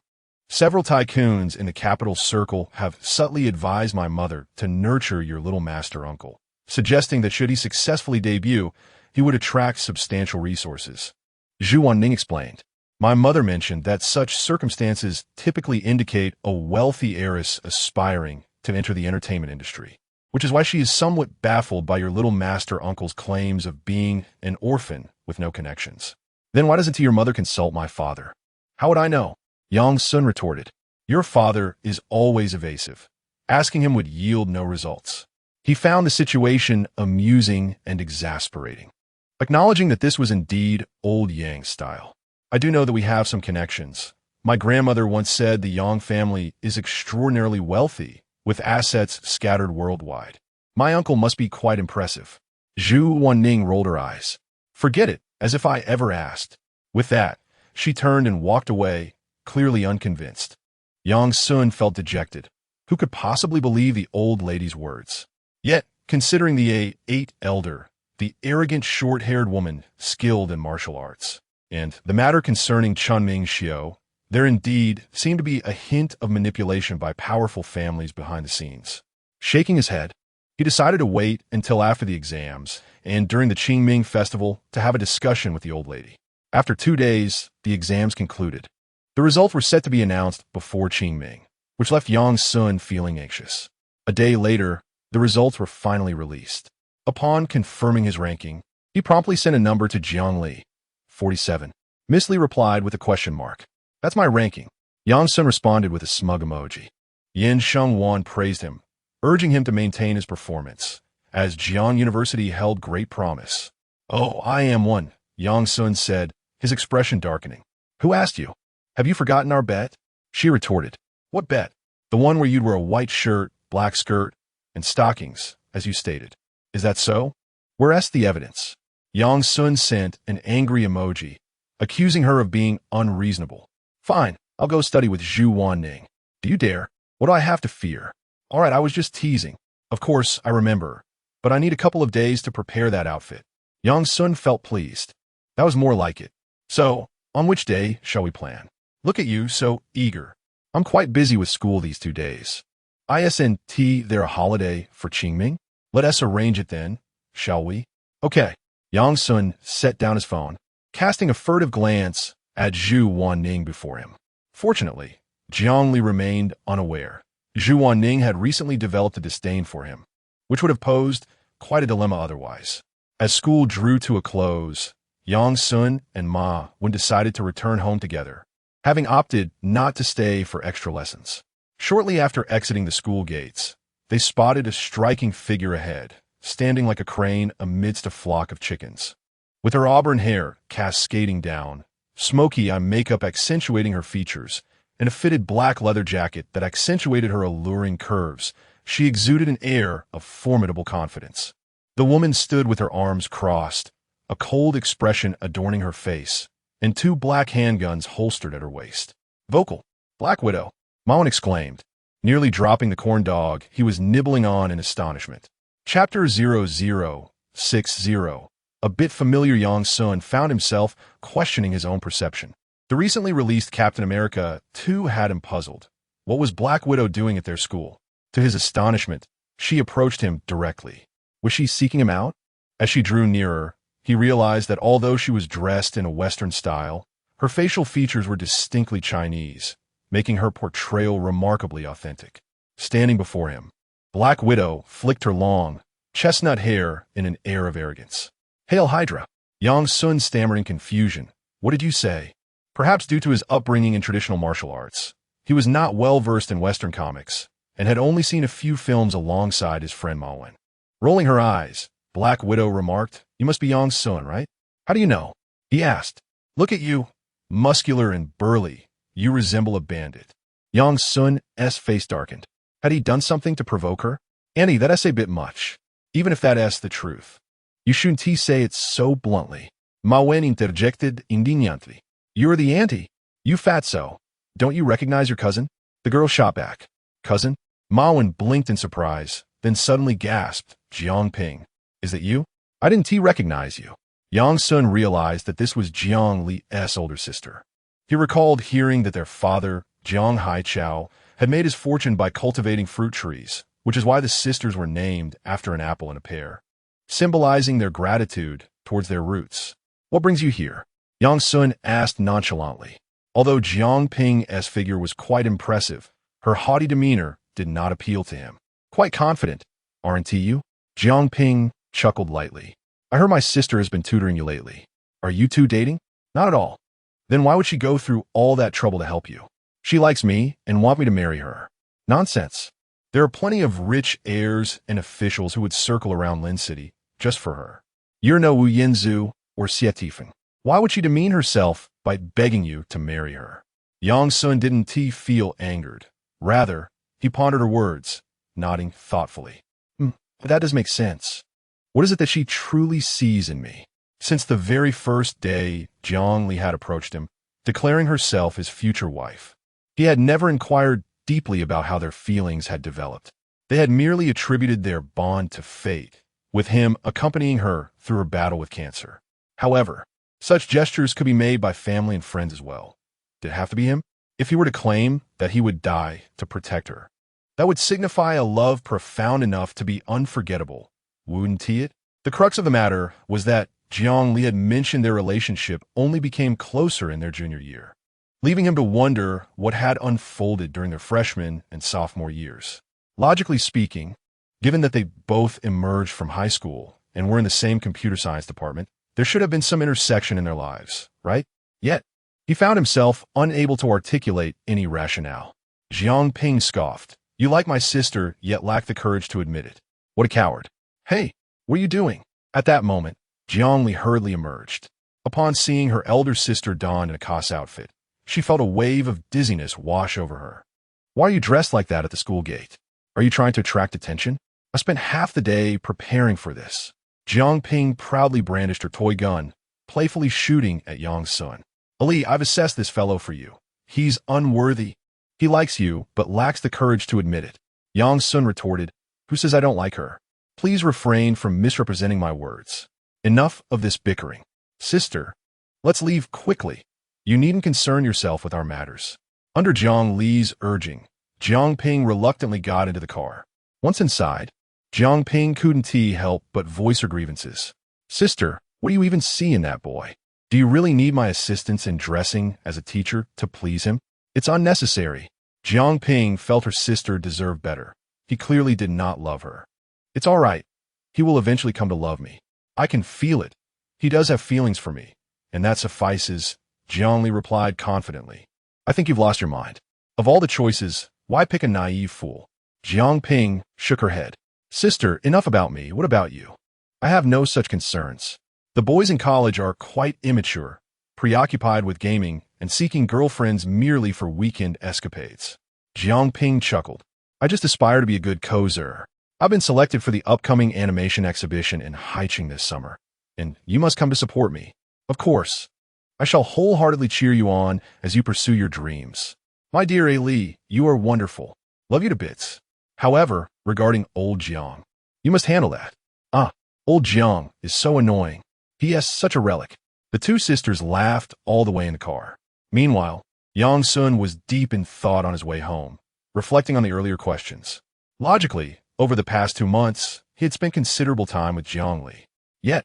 "Several tycoons in the capital circle have subtly advised my mother to nurture your little master uncle, suggesting that should he successfully debut, he would attract substantial resources." Zhu Wanning explained. "My mother mentioned that such circumstances typically indicate a wealthy heiress aspiring to enter the entertainment industry, which is why she is somewhat baffled by your little master uncle's claims of being an orphan with no connections." "Then why doesn't your mother consult my father?" "How would I know?" Yang Sun retorted. "Your father is always evasive. Asking him would yield no results." He found the situation amusing and exasperating, acknowledging that this was indeed old Yang style. "I do know that we have some connections. My grandmother once said the Yang family is extraordinarily wealthy, with assets scattered worldwide. My uncle must be quite impressive." Zhu Wanning rolled her eyes. "Forget it, as if I ever asked." With that, she turned and walked away, clearly unconvinced. Yang Sun felt dejected. Who could possibly believe the old lady's words? Yet, considering the eight elder, the arrogant short-haired woman skilled in martial arts, and the matter concerning Chunming Xiu, there indeed seemed to be a hint of manipulation by powerful families behind the scenes. Shaking his head, he decided to wait until after the exams and during the Qingming festival to have a discussion with the old lady. After 2 days, the exams concluded. The results were set to be announced before Qingming, which left Yang Sun feeling anxious. A day later, the results were finally released. Upon confirming his ranking, he promptly sent a number to Jiang Li, 47. Miss Li replied with a question mark. "That's my ranking." Yang Sun responded with a smug emoji. Yin Shengwan praised him, urging him to maintain his performance, as Jiang University held great promise. "Oh, I am one," Yang Sun said, his expression darkening. "Who asked you? Have you forgotten our bet?" She retorted. "What bet?" "The one where you'd wear a white shirt, black skirt, and stockings, as you stated. Is that so? Where's the evidence?" Yang Sun sent an angry emoji, accusing her of being unreasonable. "Fine, I'll go study with Zhu Wanning. Do you dare? What do I have to fear?" "All right, I was just teasing. Of course, I remember, but I need a couple of days to prepare that outfit." Yang Sun felt pleased. That was more like it. "So, on which day shall we plan? Look at you, so eager." "I'm quite busy with school these 2 days. Isn't there a holiday for Qingming? Let us arrange it then, shall we?" "Okay." Yang Sun set down his phone, casting a furtive glance at Zhu Wanning before him. Fortunately, Jiang Li remained unaware. Zhu Wanning had recently developed a disdain for him, which would have posed quite a dilemma otherwise. As school drew to a close, Yang Sun and Ma Wen decided to return home together, having opted not to stay for extra lessons. Shortly after exiting the school gates, they spotted a striking figure ahead, standing like a crane amidst a flock of chickens. With her auburn hair cascading down, smoky eye makeup accentuating her features, and a fitted black leather jacket that accentuated her alluring curves, she exuded an air of formidable confidence. The woman stood with her arms crossed, a cold expression adorning her face, and 2 black handguns holstered at her waist. "Vocal, Black Widow," Mawan exclaimed, nearly dropping the corn dog he was nibbling on in astonishment. Chapter 0060. A bit familiar, Yang Sun found himself questioning his own perception. The recently released Captain America 2 had him puzzled. What was Black Widow doing at their school? To his astonishment, she approached him directly. Was she seeking him out? As she drew nearer, he realized that although she was dressed in a Western style, her facial features were distinctly Chinese, making her portrayal remarkably authentic. Standing before him, Black Widow flicked her long, chestnut hair in an air of arrogance. "Hail Hydra!" Yang Sun stammered in confusion. "What did you say?" Perhaps due to his upbringing in traditional martial arts, he was not well versed in Western comics, and had only seen a few films alongside his friend Ma Wen. Rolling her eyes, Black Widow remarked, "You must be Yang Sun, right?" "How do you know?" he asked. "Look at you, muscular and burly. You resemble a bandit." Yang Sun's face darkened. Had he done something to provoke her? "Annie, that essay bit much. Even if that is the truth. You shouldn't say it so bluntly." Ma Wen interjected indignantly. "You're the auntie. You fatso. Don't you recognize your cousin?" The girl shot back. "Cousin?" Ma Wen blinked in surprise, then suddenly gasped, "Jiang Ping. Is that you? I didn't recognize you." Yang Sun realized that this was Jiang Li's older sister. He recalled hearing that their father, Jiang Haichao, had made his fortune by cultivating fruit trees, which is why the sisters were named after an apple and a pear, symbolizing their gratitude towards their roots. "What brings you here?" Yang Sun asked nonchalantly. Although Jiang Ping's figure was quite impressive, her haughty demeanor did not appeal to him. "Quite confident, aren't you?" Jiang Ping chuckled lightly. "I heard my sister has been tutoring you lately. Are you two dating?" "Not at all." "Then why would she go through all that trouble to help you?" "She likes me and want me to marry her." "Nonsense. There are plenty of rich heirs and officials who would circle around Lin City just for her. You're no Wu Yinzu or Xie Tifeng. Why would she demean herself by begging you to marry her?" Yang Sun didn't feel angered. Rather, he pondered her words, nodding thoughtfully. That does make sense. What is it that she truly sees in me?" Since the very first day Jiang Li had approached him, declaring herself his future wife, he had never inquired deeply about how their feelings had developed. They had merely attributed their bond to fate, with him accompanying her through her battle with cancer. However, such gestures could be made by family and friends as well. Did it have to be him? If he were to claim that he would die to protect her, that would signify a love profound enough to be unforgettable, wouldn't it? The crux of the matter was that Jiang Li had mentioned their relationship only became closer in their junior year, leaving him to wonder what had unfolded during their freshman and sophomore years. Logically speaking, given that they both emerged from high school and were in the same computer science department, there should have been some intersection in their lives, right? Yet, he found himself unable to articulate any rationale. Jiang Ping scoffed. "You like my sister, yet lack the courage to admit it. What a coward." "Hey, what are you doing?" At that moment, Jiang Li hurriedly emerged. Upon seeing her elder sister donned in a COS outfit, she felt a wave of dizziness wash over her. "Why are you dressed like that at the school gate? Are you trying to attract attention?" "I spent half the day preparing for this." Jiang Ping proudly brandished her toy gun, playfully shooting at Yang Sun. "Ali, I've assessed this fellow for you. He's unworthy. He likes you, but lacks the courage to admit it." Yang Sun retorted, "Who says I don't like her? Please refrain from misrepresenting my words. Enough of this bickering. Sister, let's leave quickly. You needn't concern yourself with our matters." Under Jiang Li's urging, Jiang Ping reluctantly got into the car. Once inside, Jiang Ping couldn't help but voice her grievances. "Sister, what do you even see in that boy? Do you really need my assistance in dressing as a teacher to please him? It's unnecessary." Jiang Ping felt her sister deserved better. He clearly did not love her. "It's all right. He will eventually come to love me. I can feel it. He does have feelings for me, and that suffices," Jiang Li replied confidently. "I think you've lost your mind. Of all the choices, why pick a naive fool?" Jiang Ping shook her head. "Sister, enough about me. What about you? I have no such concerns. The boys in college are quite immature, preoccupied with gaming and seeking girlfriends merely for weekend escapades." Jiang Ping chuckled. "I just aspire to be a good cozer. I've been selected for the upcoming animation exhibition in Haicheng this summer, and you must come to support me. Of course, I shall wholeheartedly cheer you on as you pursue your dreams. My dear Ali, you are wonderful. Love you to bits. However, regarding old Jiang, you must handle that. Old Jiang is so annoying. He has such a relic." The two sisters laughed all the way in the car. Meanwhile, Yang Sun was deep in thought on his way home, reflecting on the earlier questions. Logically, over the past 2 months, he had spent considerable time with Jiang Li. Yet,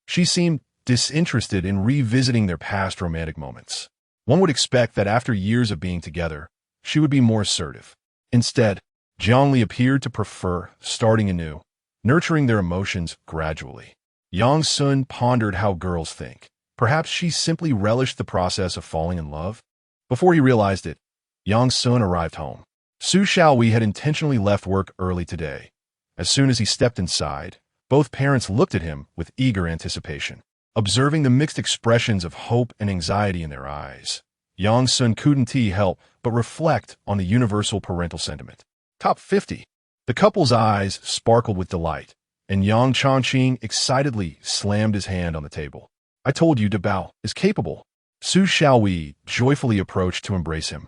she seemed disinterested in revisiting their past romantic moments. One would expect that after years of being together, she would be more assertive. Instead, Jiang Li appeared to prefer starting anew, nurturing their emotions gradually. Yang Sun pondered how girls think. Perhaps she simply relished the process of falling in love? Before he realized it, Yang Sun arrived home. Su Xiaowei had intentionally left work early today. As soon as he stepped inside, both parents looked at him with eager anticipation. Observing the mixed expressions of hope and anxiety in their eyes, Yang Sun couldn't help but reflect on the universal parental sentiment. Top 50. The couple's eyes sparkled with delight, and Yang Chongqing excitedly slammed his hand on the table. I told you Debao is capable. Su Xiaowei joyfully approached to embrace him.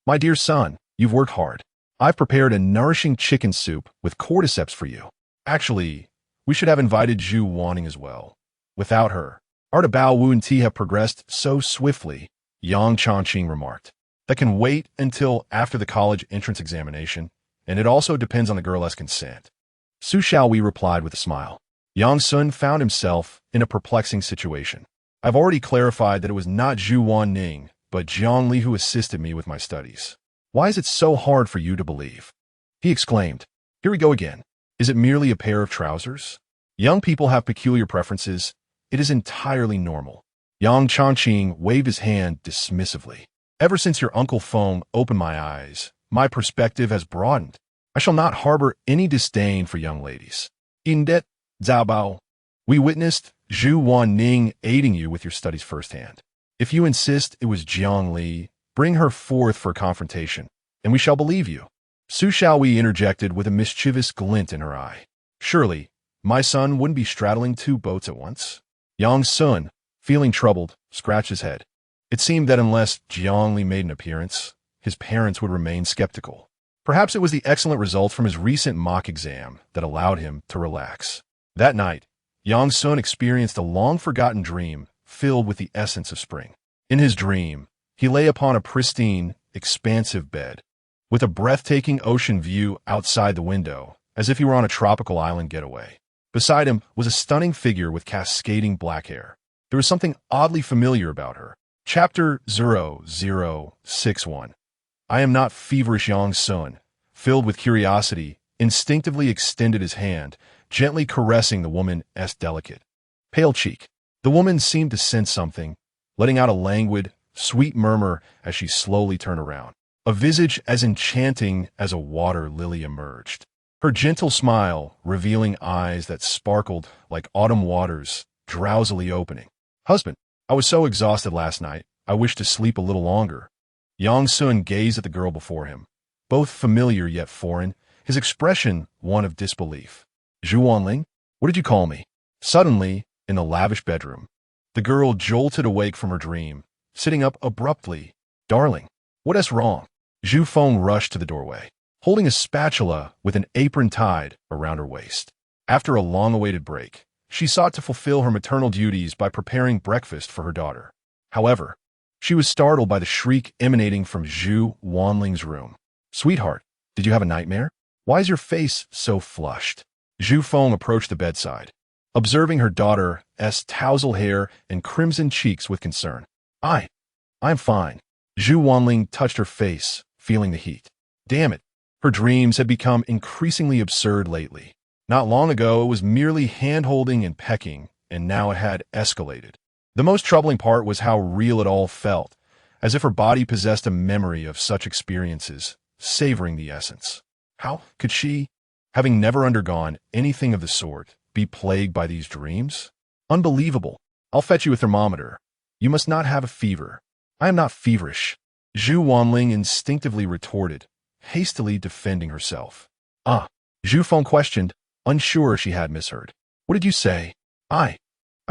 My dear son, you've worked hard. I've prepared a nourishing chicken soup with cordyceps for you. Actually, we should have invited Zhu Wanning as well. Without her, our Debao Wu and Ti have progressed so swiftly, Yang Chongqing remarked. That can wait until after the college entrance examination, and it also depends on the girl's consent. Su Xiaowei replied with a smile. Yang Sun found himself in a perplexing situation. I've already clarified that it was not Zhu Wanning, but Jiang Li who assisted me with my studies. Why is it so hard for you to believe? He exclaimed. Here we go again. Is it merely a pair of trousers? Young people have peculiar preferences. It is entirely normal. Yang Chongqing waved his hand dismissively. Ever since your Uncle Feng opened my eyes, my perspective has broadened. I shall not harbor any disdain for young ladies. Indet, Zhaobao, we witnessed Zhu Wanning aiding you with your studies firsthand. If you insist it was Jiang Li, bring her forth for a confrontation, and we shall believe you. Su Xiaowei interjected with a mischievous glint in her eye. Surely, my son wouldn't be straddling two boats at once. Yang Sun, feeling troubled, scratched his head. It seemed that unless Jiang Li made an appearance, his parents would remain skeptical. Perhaps it was the excellent results from his recent mock exam that allowed him to relax. That night, Yang Sun experienced a long-forgotten dream filled with the essence of spring. In his dream, he lay upon a pristine, expansive bed, with a breathtaking ocean view outside the window, as if he were on a tropical island getaway. Beside him was a stunning figure with cascading black hair. There was something oddly familiar about her. Chapter 0061. I am not feverish. Yang Sun, filled with curiosity, instinctively extended his hand, gently caressing the woman's delicate, pale cheek. The woman seemed to sense something, letting out a languid, sweet murmur as she slowly turned around. A visage as enchanting as a water lily emerged. Her gentle smile, revealing eyes that sparkled like autumn waters, drowsily opening. Husband, I was so exhausted last night, I wish to sleep a little longer. Yang Sun gazed at the girl before him, both familiar yet foreign, his expression one of disbelief. Zhu Wanling, what did you call me? Suddenly, in the lavish bedroom, the girl jolted awake from her dream, sitting up abruptly. Darling, what is wrong? Zhu Feng rushed to the doorway, holding a spatula with an apron tied around her waist. After a long-awaited break, she sought to fulfill her maternal duties by preparing breakfast for her daughter. However, she was startled by the shriek emanating from Zhu Wanling's room. Sweetheart, did you have a nightmare? Why is your face so flushed? Zhu Feng approached the bedside, observing her daughter's tousled hair and crimson cheeks with concern. I'm fine. Zhu Wanling touched her face, feeling the heat. Damn it. Her dreams had become increasingly absurd lately. Not long ago, it was merely hand-holding and pecking, and now it had escalated. The most troubling part was how real it all felt, as if her body possessed a memory of such experiences, savoring the essence. How could she, having never undergone anything of the sort, be plagued by these dreams? Unbelievable. I'll fetch you a thermometer. You must not have a fever. I am not feverish. Zhu Wanling instinctively retorted, hastily defending herself. Zhu Feng questioned, unsure she had misheard. What did you say? I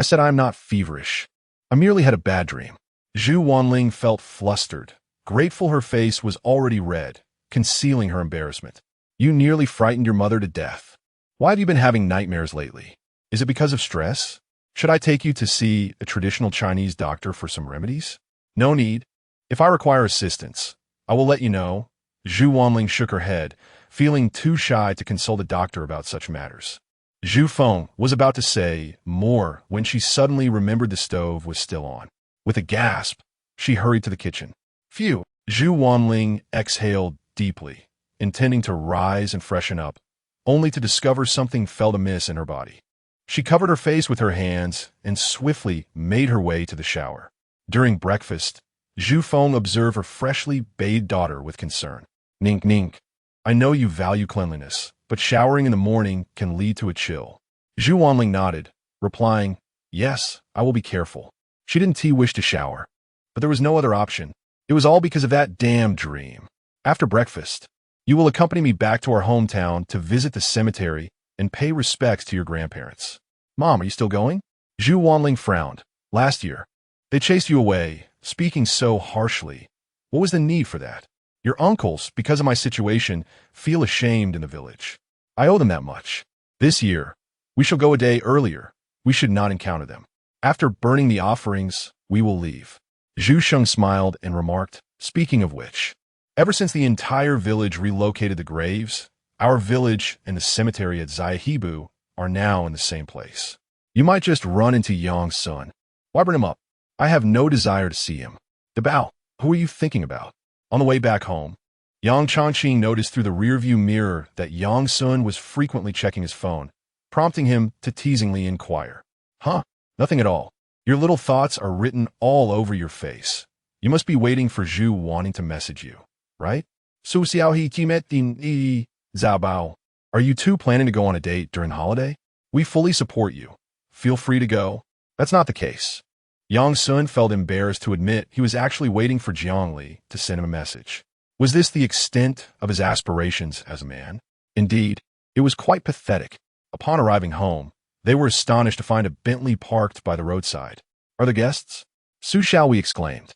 said I am not feverish. I merely had a bad dream. Zhu Wanling felt flustered, grateful her face was already red, concealing her embarrassment. You nearly frightened your mother to death. Why have you been having nightmares lately? Is it because of stress? Should I take you to see a traditional Chinese doctor for some remedies? No need. If I require assistance, I will let you know. Zhu Wanling shook her head, feeling too shy to consult a doctor about such matters. Zhu Feng was about to say more when she suddenly remembered the stove was still on. With a gasp, she hurried to the kitchen. Phew! Zhu Wanling exhaled deeply, intending to rise and freshen up, only to discover something felt amiss in her body. She covered her face with her hands and swiftly made her way to the shower. During breakfast, Zhu Feng observed her freshly bathed daughter with concern. Nink, nink. I know you value cleanliness, but showering in the morning can lead to a chill. Zhu Wanling nodded, replying, yes, I will be careful. She didn't wish to shower, but there was no other option. It was all because of that damn dream. After breakfast, you will accompany me back to our hometown to visit the cemetery and pay respects to your grandparents. Mom, are you still going? Zhu Wanling frowned. Last year, they chased you away, speaking so harshly. What was the need for that? Your uncles, because of my situation, feel ashamed in the village. I owe them that much. This year, we shall go a day earlier. We should not encounter them. After burning the offerings, we will leave. Zhu Sheng smiled and remarked, speaking of which, ever since the entire village relocated the graves, our village and the cemetery at Zaihebu are now in the same place. You might just run into Yang's son. Why bring him up? I have no desire to see him. Dabao, who are you thinking about? On the way back home, Yang Changqing noticed through the rearview mirror that Yang Sun was frequently checking his phone, prompting him to teasingly inquire. Huh? Nothing at all. Your little thoughts are written all over your face. You must be waiting for Zhu wanting to message you, right? Su xiaohi jimet din yi Zaobao. Are you two planning to go on a date during holiday? We fully support you. Feel free to go. That's not the case. Yang Sun felt embarrassed to admit he was actually waiting for Jiangli to send him a message. Was this the extent of his aspirations as a man? Indeed, it was quite pathetic. Upon arriving home, they were astonished to find a Bentley parked by the roadside. Are the guests? Su Xiaohui exclaimed.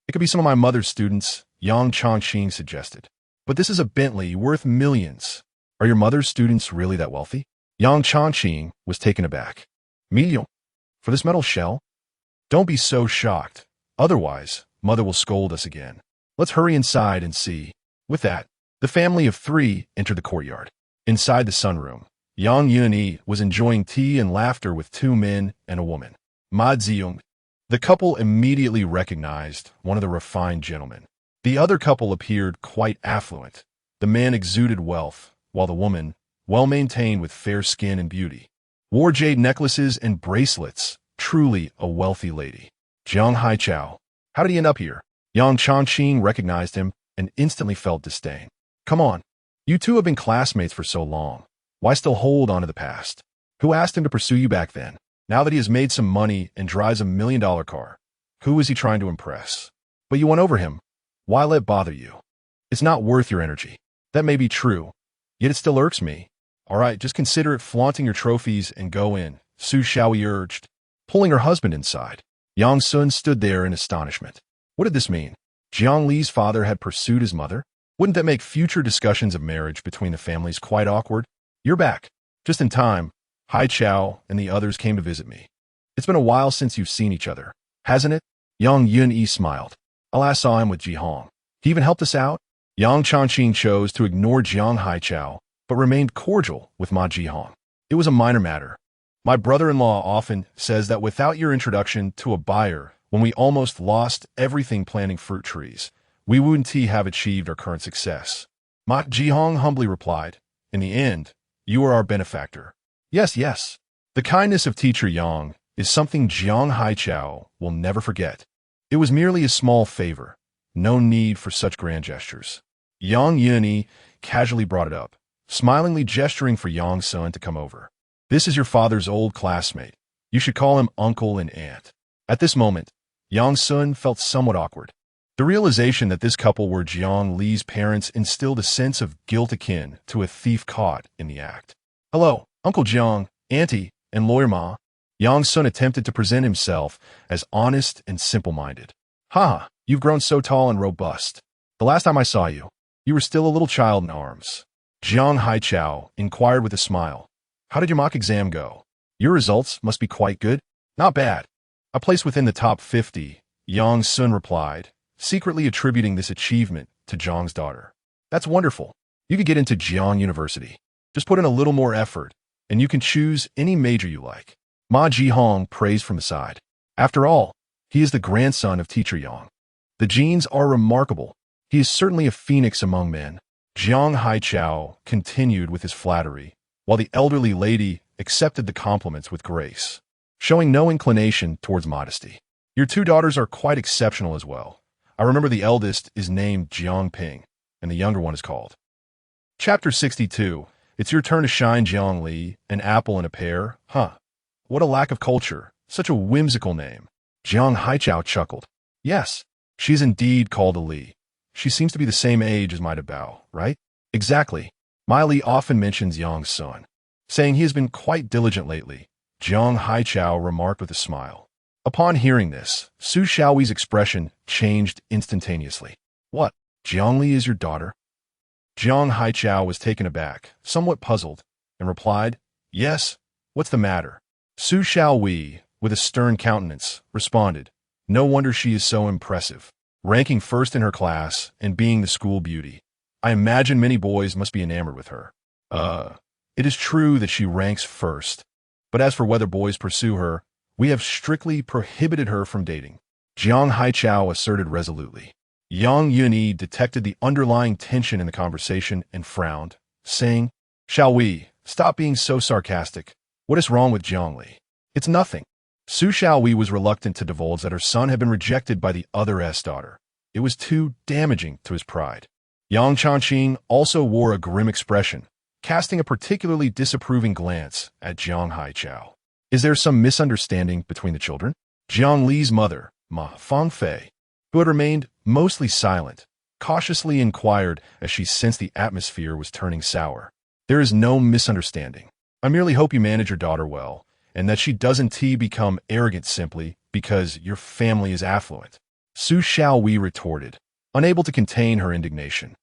It could be some of my mother's students, Yang Changqing suggested. But this is a Bentley worth millions. Are your mother's students really that wealthy? Yang Changqing was taken aback. Million? For this metal shell? Don't be so shocked. Otherwise, mother will scold us again. Let's hurry inside and see. With that, the family of three entered the courtyard. Inside the sunroom, Yang Yunyi was enjoying tea and laughter with two men and a woman. Ma Ziyong. The couple immediately recognized one of the refined gentlemen. The other couple appeared quite affluent. The man exuded wealth, while the woman, well-maintained with fair skin and beauty, wore jade necklaces and bracelets. Truly a wealthy lady. Jiang Haichao. How did he end up here? Yang Changqing recognized him and instantly felt disdain. Come on. You two have been classmates for so long. Why still hold on to the past? Who asked him to pursue you back then? Now that he has made some money and drives $1 million car, who is he trying to impress? But you won over him. Why let it bother you? It's not worth your energy. That may be true, yet it still irks me. All right, just consider it flaunting your trophies and go in, Su Xiaohui urged, pulling her husband inside. Yang Sun stood there in astonishment. What did this mean? Jiang Li's father had pursued his mother? Wouldn't that make future discussions of marriage between the families quite awkward? You're back. Just in time. Hai Chao and the others came to visit me. It's been a while since you've seen each other, hasn't it? Yang Yunyi smiled. I last saw him with Ji Hong. He even helped us out. Yang Changqing chose to ignore Jiang Hai Chao, but remained cordial with Ma Ji Hong. It was a minor matter. My brother-in-law often says that without your introduction to a buyer, when we almost lost everything planting fruit trees, we wouldn't have achieved our current success. Ma Jihong humbly replied, in the end, you are our benefactor. Yes, yes. The kindness of teacher Yang is something Jiang Haichao will never forget. It was merely a small favor. No need for such grand gestures. Yang Yunyi casually brought it up, smilingly gesturing for Yang Sun to come over. This is your father's old classmate. You should call him uncle and aunt. At this moment, Yang Sun felt somewhat awkward. The realization that this couple were Jiang Li's parents instilled a sense of guilt akin to a thief caught in the act. Hello, Uncle Jiang, Auntie, and Lawyer Ma. Yang Sun attempted to present himself as honest and simple-minded. Ha, you've grown so tall and robust. The last time I saw you, you were still a little child in arms. Jiang Haichao inquired with a smile. How did your mock exam go? Your results must be quite good. Not bad. I placed within the top 50, Yang Sun replied, secretly attributing this achievement to Jiang's daughter. That's wonderful. You could get into Jiang University. Just put in a little more effort, and you can choose any major you like. Ma Jihong praised from the side. After all, he is the grandson of teacher Yang. The genes are remarkable. He is certainly a phoenix among men. Jiang Haichao continued with his flattery, while the elderly lady accepted the compliments with grace, showing no inclination towards modesty. Your two daughters are quite exceptional as well. I remember the eldest is named Jiang Ping, and the younger one is called Chapter 62. It's your turn to shine, Jiang Li. An apple and a pear? Huh. What a lack of culture. Such a whimsical name. Jiang Haichao chuckled. Yes, she's indeed called a Li. She seems to be the same age as my Bao, right? Exactly. My Li often mentions Yang's son, saying he has been quite diligent lately. Jiang Haichao remarked with a smile. Upon hearing this, Su Xiaowi's expression changed instantaneously. What? Jiang Li is your daughter? Jiang Haichao was taken aback, somewhat puzzled, and replied, Yes, what's the matter? Su Xiaowi, with a stern countenance, responded, No wonder she is so impressive, ranking first in her class and being the school beauty. I imagine many boys must be enamored with her. It is true that she ranks first, but as for whether boys pursue her, we have strictly prohibited her from dating, Jiang Haichao asserted resolutely. Yang Yunyi detected the underlying tension in the conversation and frowned, saying, Shall we stop being so sarcastic? What is wrong with Jiang Li? It's nothing. Su Xiaowi was reluctant to divulge that her son had been rejected by the other S-daughter. It was too damaging to his pride. Yang Changqing also wore a grim expression, casting a particularly disapproving glance at Jiang Haichao. Is there some misunderstanding between the children? Jiang Li's mother, Ma Fengfei, who had remained mostly silent, cautiously inquired as she sensed the atmosphere was turning sour. There is no misunderstanding. I merely hope you manage your daughter well, and that she doesn't become arrogant simply because your family is affluent. Su Xiaowi retorted, unable to contain her indignation.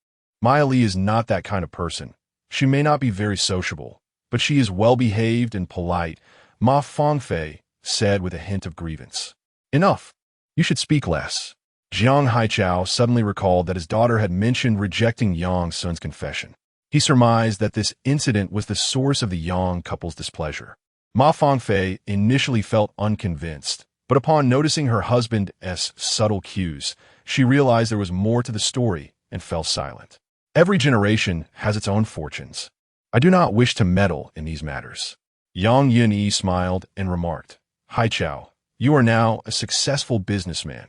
Maya Li is not that kind of person. She may not be very sociable, but she is well-behaved and polite, Ma Fengfei said with a hint of grievance. Enough. You should speak less. Jiang Haichao suddenly recalled that his daughter had mentioned rejecting Yang's son's confession. He surmised that this incident was the source of the Yang couple's displeasure. Ma Fengfei initially felt unconvinced, but upon noticing her husband's subtle cues, she realized there was more to the story and fell silent. Every generation has its own fortunes. I do not wish to meddle in these matters. Yang Yunyi smiled and remarked, Haichao, you are now a successful businessman,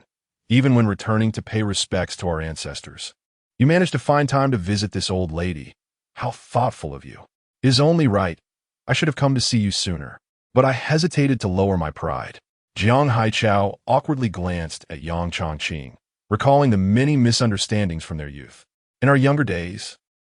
even when returning to pay respects to our ancestors. You managed to find time to visit this old lady. How thoughtful of you. It is only right. I should have come to see you sooner, but I hesitated to lower my pride. Jiang Haichao awkwardly glanced at Yang Changqing, recalling the many misunderstandings from their youth. In our younger days,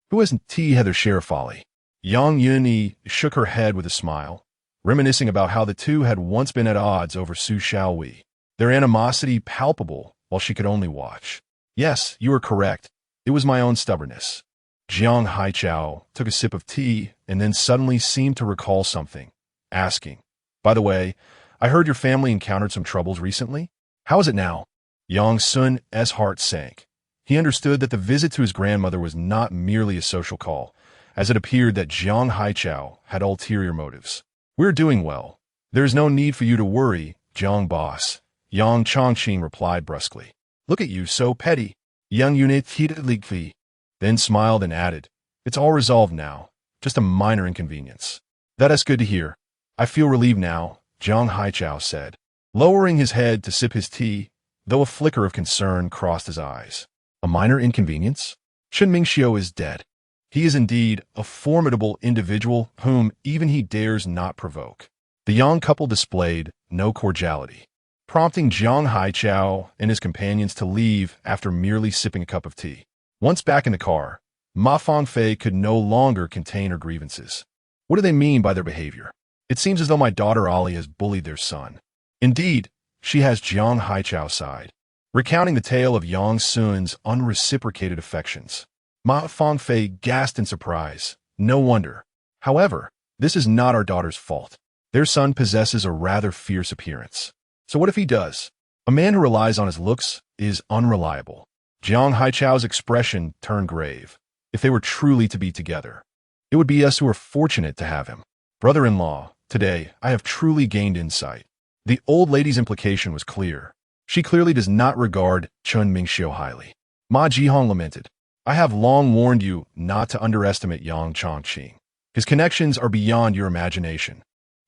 who hasn't had their share of folly? Yang Yunyi shook her head with a smile, reminiscing about how the two had once been at odds over Su Xiaowi, their animosity palpable while she could only watch. Yes, you are correct. It was my own stubbornness. Jiang Haichao took a sip of tea and then suddenly seemed to recall something, asking, By the way, I heard your family encountered some troubles recently? How is it now? Yang Sun's heart sank. He understood that the visit to his grandmother was not merely a social call, as it appeared that Jiang Haichao had ulterior motives. We're doing well. There is no need for you to worry, Jiang boss, Yang Changqing replied brusquely. Look at you, so petty. Yang Yunyi then smiled and added, It's all resolved now, just a minor inconvenience. That is good to hear. I feel relieved now, Jiang Haichao said, lowering his head to sip his tea, though a flicker of concern crossed his eyes. A minor inconvenience? Chen Mingxiu is dead. He is indeed a formidable individual whom even he dares not provoke. The young couple displayed no cordiality, prompting Jiang Haichao and his companions to leave after merely sipping a cup of tea. Once back in the car, Ma Fengfei could no longer contain her grievances. What do they mean by their behavior? It seems as though my daughter Ali has bullied their son. Indeed, she has Jiang Haichao's side, recounting the tale of Yang Sun's unreciprocated affections. Ma Fengfei gasped in surprise. No wonder. However, this is not our daughter's fault. Their son possesses a rather fierce appearance. So what if he does? A man who relies on his looks is unreliable. Jiang Haichao's expression turned grave. If they were truly to be together, it would be us who are fortunate to have him. Brother-in-law, today I have truly gained insight. The old lady's implication was clear. She clearly does not regard Chen Mingxiu highly. Ma Jihong lamented. I have long warned you not to underestimate Yang Changqing. His connections are beyond your imagination.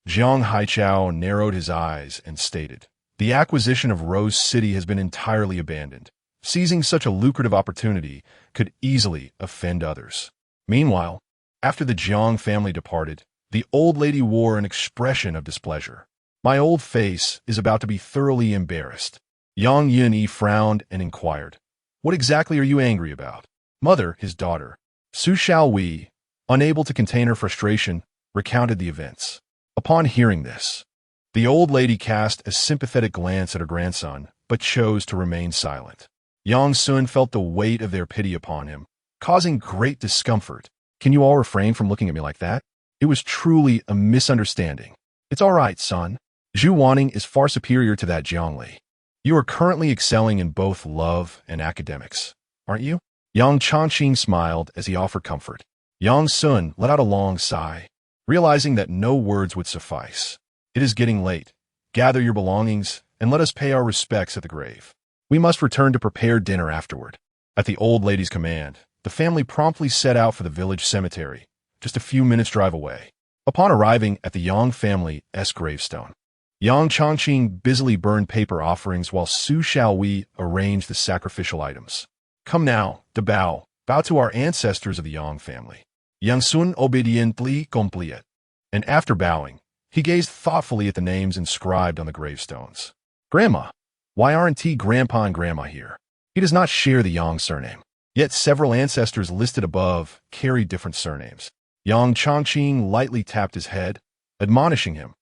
Jiang Haichao narrowed his eyes and stated, The acquisition of Rose City has been entirely abandoned. Seizing such a lucrative opportunity could easily offend others. Meanwhile, after the Jiang family departed, the old lady wore an expression of displeasure. My old face is about to be thoroughly embarrassed. Yang Yunyi frowned and inquired, "What exactly are you angry about?" Mother, his daughter, Su Xiaowei, unable to contain her frustration, recounted the events. Upon hearing this, the old lady cast a sympathetic glance at her grandson, but chose to remain silent. Yang Sun felt the weight of their pity upon him, causing great discomfort. "Can you all refrain from looking at me like that? It was truly a misunderstanding. It's all right, son. Zhu Wanning is far superior to that Jiangli. You are currently excelling in both love and academics, aren't you?" Yang Changqing smiled as he offered comfort. Yang Sun let out a long sigh, realizing that no words would suffice. "It is getting late. Gather your belongings and let us pay our respects at the grave. We must return to prepare dinner afterward." At the old lady's command, the family promptly set out for the village cemetery, just a few minutes' drive away. Upon arriving at the Yang family's gravestone, Yang Changqing busily burned paper offerings while Su Xiaowei arranged the sacrificial items. "Come now, to bow to our ancestors of the Yang family." Yang Sun obediently complied, and after bowing, he gazed thoughtfully at the names inscribed on the gravestones. "Grandma, why aren't Grandpa and Grandma here?" He does not share the Yang surname. Yet several ancestors listed above carry different surnames. Yang Changqing lightly tapped his head, admonishing him,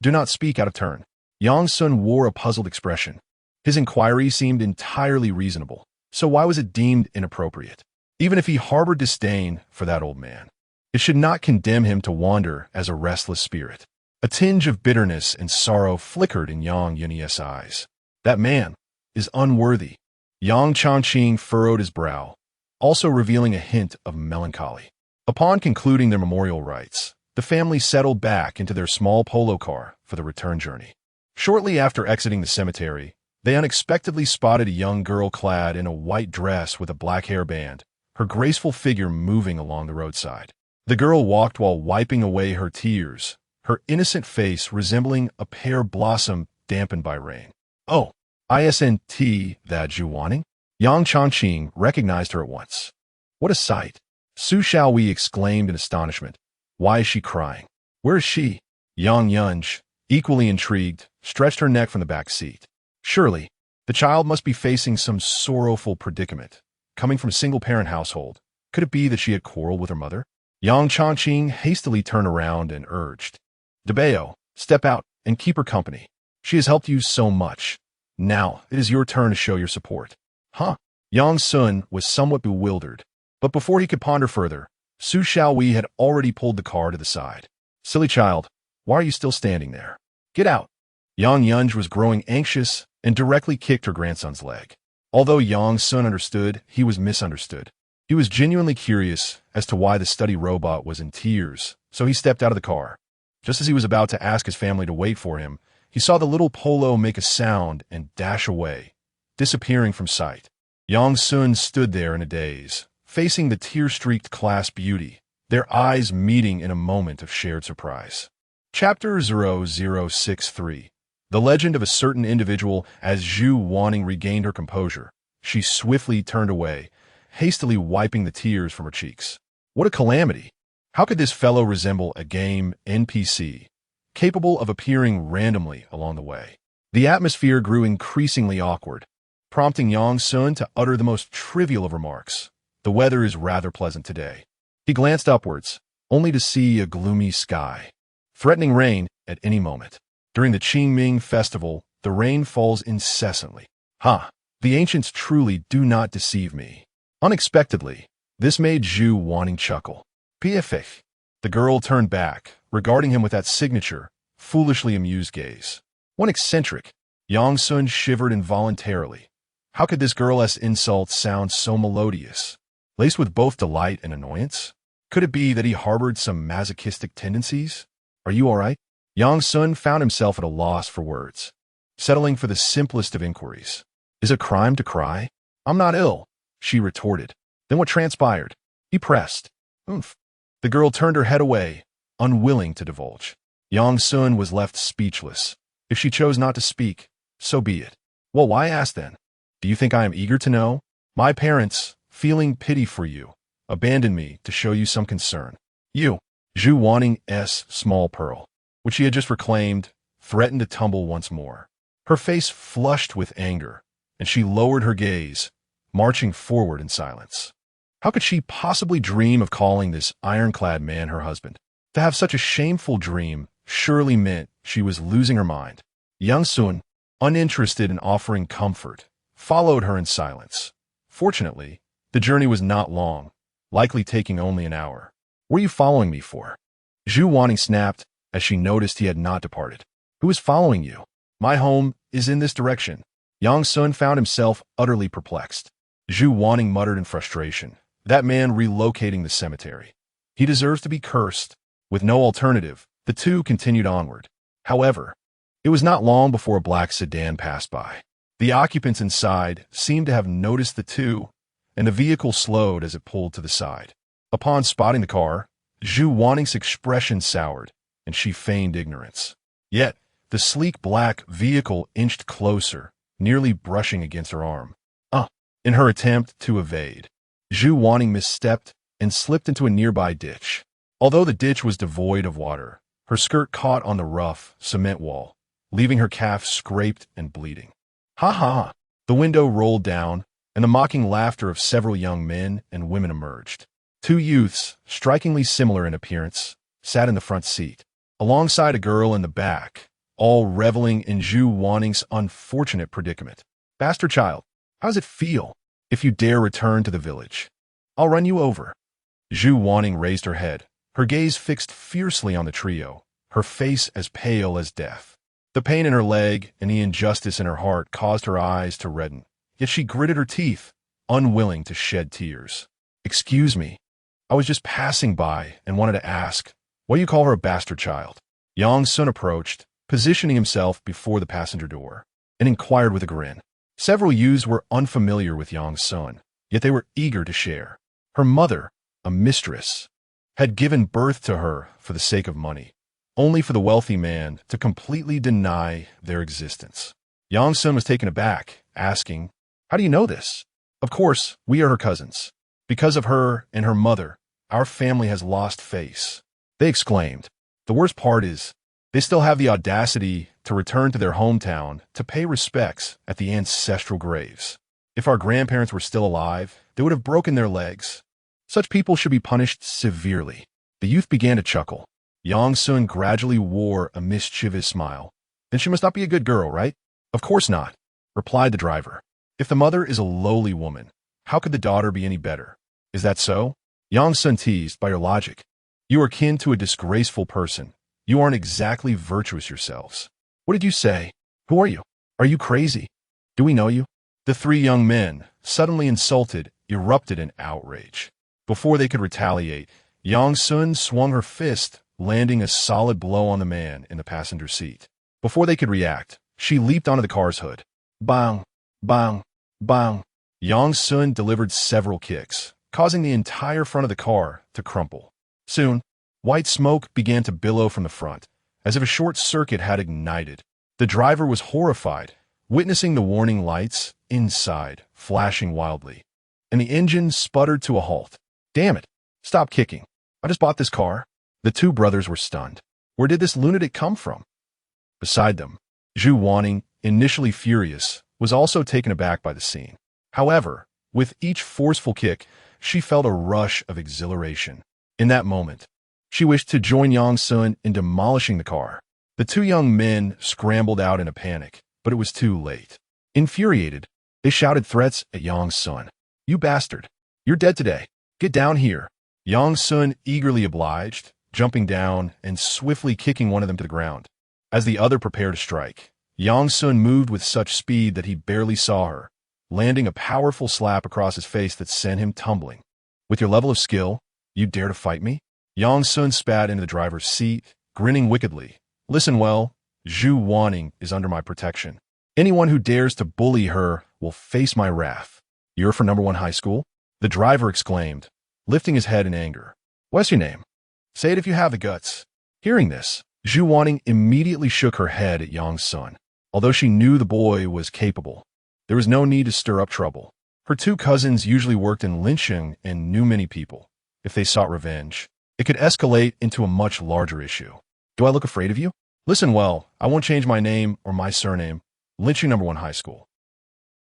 "Do not speak out of turn." Yang Sun wore a puzzled expression. His inquiry seemed entirely reasonable, so why was it deemed inappropriate? Even if he harbored disdain for that old man, it should not condemn him to wander as a restless spirit. A tinge of bitterness and sorrow flickered in Yang Yunyi's eyes. That man is unworthy. Yang Changqing furrowed his brow, also revealing a hint of melancholy. Upon concluding their memorial rites, the family settled back into their small polo car for the return journey. Shortly after exiting the cemetery, they unexpectedly spotted a young girl clad in a white dress with a black hairband, her graceful figure moving along the roadside. The girl walked while wiping away her tears, her innocent face resembling a pear blossom dampened by rain. "Oh, isn't that Zhu Wanning?" Yang Changqing recognized her at once. "What a sight!" Su Xiaowei exclaimed in astonishment. "Why is she crying? Where is she?" Yang Yunj, equally intrigued, stretched her neck from the back seat. Surely, the child must be facing some sorrowful predicament. Coming from a single-parent household, could it be that she had quarreled with her mother? Yang Changqing hastily turned around and urged, "Debeo, step out and keep her company. She has helped you so much. Now, it is your turn to show your support." "Huh?" Yang Sun was somewhat bewildered, but before he could ponder further, Su Xiaowei had already pulled the car to the side. "Silly child, why are you still standing there? Get out." Yang Yunj was growing anxious and directly kicked her grandson's leg. Although Yang Sun understood, he was misunderstood. He was genuinely curious as to why the study robot was in tears, so he stepped out of the car. Just as he was about to ask his family to wait for him, he saw the little polo make a sound and dash away, disappearing from sight. Yang Sun stood there in a daze, facing the tear-streaked class beauty, their eyes meeting in a moment of shared surprise. Chapter 0063. The legend of a certain individual. As Zhu Wanning regained her composure, she swiftly turned away, hastily wiping the tears from her cheeks. What a calamity! How could this fellow resemble a game NPC, capable of appearing randomly along the way? The atmosphere grew increasingly awkward, prompting Yang Sun to utter the most trivial of remarks. "The weather is rather pleasant today." He glanced upwards, only to see a gloomy sky, threatening rain at any moment. During the Qingming festival, the rain falls incessantly. The ancients truly do not deceive me. Unexpectedly, this made Zhu Wanning chuckle. "Piafik." The girl turned back, regarding him with that signature, foolishly amused gaze. One eccentric. Yang Sun shivered involuntarily. How could this girl's insult sound so melodious, laced with both delight and annoyance? Could it be that he harbored some masochistic tendencies? "Are you all right?" Yang Sun found himself at a loss for words, settling for the simplest of inquiries. "Is it a crime to cry?" "I'm not ill," she retorted. "Then what transpired?" He pressed. "Oomph." The girl turned her head away, unwilling to divulge. Yang Sun was left speechless. If she chose not to speak, so be it. "Well, why ask then? Do you think I am eager to know?" "My parents, feeling pity for you, abandoned me to show you some concern. You, Zhu Waning's small pearl, which she had just reclaimed, threatened to tumble once more. Her face flushed with anger, and she lowered her gaze, marching forward in silence. How could she possibly dream of calling this ironclad man her husband? To have such a shameful dream surely meant she was losing her mind. Yang Sun, uninterested in offering comfort, followed her in silence. Fortunately, the journey was not long, likely taking only an hour. "What are you following me for?" Zhu Waning snapped as she noticed he had not departed. "Who is following you?" "My home is in this direction." Yang Sun found himself utterly perplexed. Zhu Waning muttered in frustration. That man relocating the cemetery. He deserves to be cursed. With no alternative, the two continued onward. However, it was not long before a black sedan passed by. The occupants inside seemed to have noticed the two, and the vehicle slowed as it pulled to the side. Upon spotting the car, Zhu Waning's expression soured, and she feigned ignorance. Yet, the sleek black vehicle inched closer, nearly brushing against her arm. In her attempt to evade, Zhu Waning misstepped and slipped into a nearby ditch. Although the ditch was devoid of water, her skirt caught on the rough cement wall, leaving her calf scraped and bleeding. "Ha ha!" The window rolled down, and the mocking laughter of several young men and women emerged. Two youths, strikingly similar in appearance, sat in the front seat, alongside a girl in the back, all reveling in Zhu Waning's unfortunate predicament. "Bastard child, how does it feel? If you dare return to the village, I'll run you over." Zhu Waning raised her head, her gaze fixed fiercely on the trio, her face as pale as death. The pain in her leg and the injustice in her heart caused her eyes to redden, yet she gritted her teeth, unwilling to shed tears. "Excuse me, I was just passing by and wanted to ask, why do you call her a bastard child?" Yang Sun approached, positioning himself before the passenger door, and inquired with a grin. Several youths were unfamiliar with Yang Sun, yet they were eager to share. Her mother, a mistress, had given birth to her for the sake of money, only for the wealthy man to completely deny their existence. Yang Sun was taken aback, asking, "How do you know this?" "Of course, we are her cousins. Because of her and her mother, our family has lost face," they exclaimed. "The worst part is, they still have the audacity to return to their hometown to pay respects at the ancestral graves. If our grandparents were still alive, they would have broken their legs. Such people should be punished severely." The youth began to chuckle. Yang Sun gradually wore a mischievous smile. "Then she must not be a good girl, right?" "Of course not," replied the driver. "If the mother is a lowly woman, how could the daughter be any better?" "Is that so?" Yang Sun teased. "By your logic, you are kin to a disgraceful person. You aren't exactly virtuous yourselves." "What did you say? Who are you? Are you crazy? Do we know you?" The three young men, suddenly insulted, erupted in outrage. Before they could retaliate, Yang Sun swung her fist, landing a solid blow on the man in the passenger seat. Before they could react, she leaped onto the car's hood. Bang! Bang! Bang! Yang Sun delivered several kicks, causing the entire front of the car to crumple. Soon, white smoke began to billow from the front, as if a short circuit had ignited. The driver was horrified, witnessing the warning lights inside flashing wildly, and the engine sputtered to a halt. "Damn it! Stop kicking. I just bought this car." The two brothers were stunned. Where did this lunatic come from? Beside them, Zhu Waning, initially furious, was also taken aback by the scene. However, with each forceful kick, she felt a rush of exhilaration. In that moment, she wished to join Yang Sun in demolishing the car. The two young men scrambled out in a panic, but it was too late. Infuriated, they shouted threats at Yang Sun. "You bastard! You're dead today. Get down here." Yang Sun eagerly obliged, jumping down and swiftly kicking one of them to the ground. As the other prepared to strike, Yang Sun moved with such speed that he barely saw her, landing a powerful slap across his face that sent him tumbling. "With your level of skill, you dare to fight me?" Yang Sun spat into the driver's seat, grinning wickedly. "Listen well, Zhu Waning is under my protection. Anyone who dares to bully her will face my wrath." "You're from number 1 high school?" the driver exclaimed, lifting his head in anger. "What's your name? Say it if you have the guts." Hearing this, Zhu Waning immediately shook her head at Yang Sun. Although she knew the boy was capable, there was no need to stir up trouble. Her two cousins usually worked in lynching and knew many people. If they sought revenge, it could escalate into a much larger issue. Do I look afraid of you? Listen well, I won't change my name or my surname. Lynching #1 high school.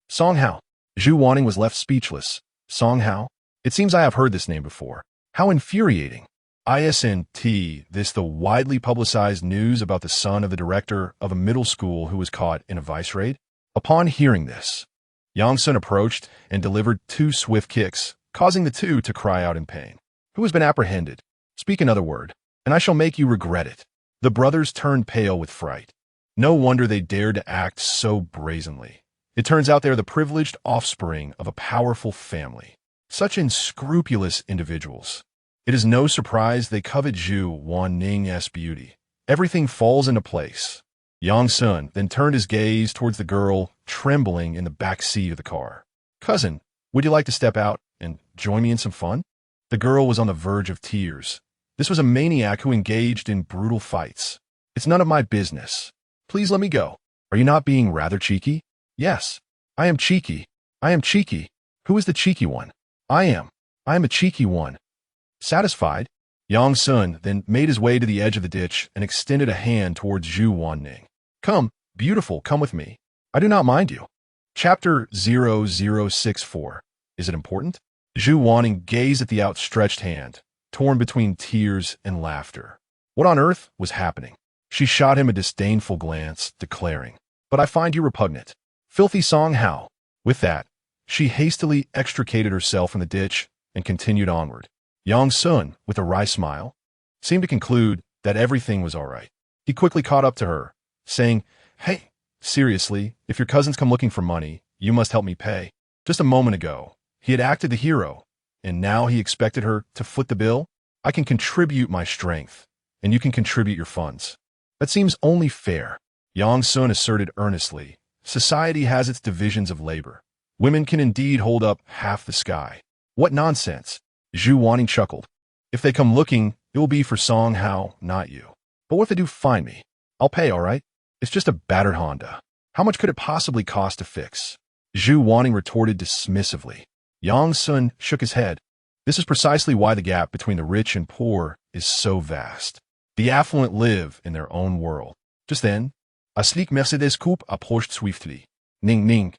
Song Hao. Zhu Wanning was left speechless. Song Hao? It seems I have heard this name before. How infuriating. ISNT, this the widely publicized news about the son of the director of a middle school who was caught in a vice raid? Upon hearing this, Yang Sun approached and delivered 2 swift kicks, causing the two to cry out in pain. Who has been apprehended? Speak another word, and I shall make you regret it. The brothers turned pale with fright. No wonder they dared to act so brazenly. It turns out they are the privileged offspring of a powerful family. Such unscrupulous individuals. It is no surprise they covet Zhu Wanning's beauty. Everything falls into place. Yang Sun then turned his gaze towards the girl trembling in the back seat of the car. Cousin, would you like to step out and join me in some fun? The girl was on the verge of tears. This was a maniac who engaged in brutal fights. It's none of my business. Please let me go. Are you not being rather cheeky? Yes, I am cheeky. I am cheeky. Who is the cheeky one? I am. I am a cheeky one. Satisfied, Yang Sun then made his way to the edge of the ditch and extended a hand towards Zhu Wanning. Come, beautiful, come with me. I do not mind you. Chapter 0064. Is it important? Zhu Wanning gazed at the outstretched hand, torn between tears and laughter. What on earth was happening? She shot him a disdainful glance, declaring, But I find you repugnant. Filthy Song Hao. With that, she hastily extricated herself from the ditch and continued onward. Yang Sun, with a wry smile, seemed to conclude that everything was all right. He quickly caught up to her, saying, Hey, seriously, if your cousins come looking for money, you must help me pay. Just a moment ago, he had acted the hero, and now he expected her to foot the bill? I can contribute my strength, and you can contribute your funds. That seems only fair. Yang Sun asserted earnestly. Society has its divisions of labor. Women can indeed hold up half the sky. What nonsense. Zhu Wanning chuckled. If they come looking, it will be for Song Hao, not you. But what if they do find me? I'll pay, all right? It's just a battered Honda. How much could it possibly cost to fix? Zhu Wanning retorted dismissively. Yang Sun shook his head. This is precisely why the gap between the rich and poor is so vast. The affluent live in their own world. Just then, a sleek Mercedes coupe approached swiftly. Ning ning.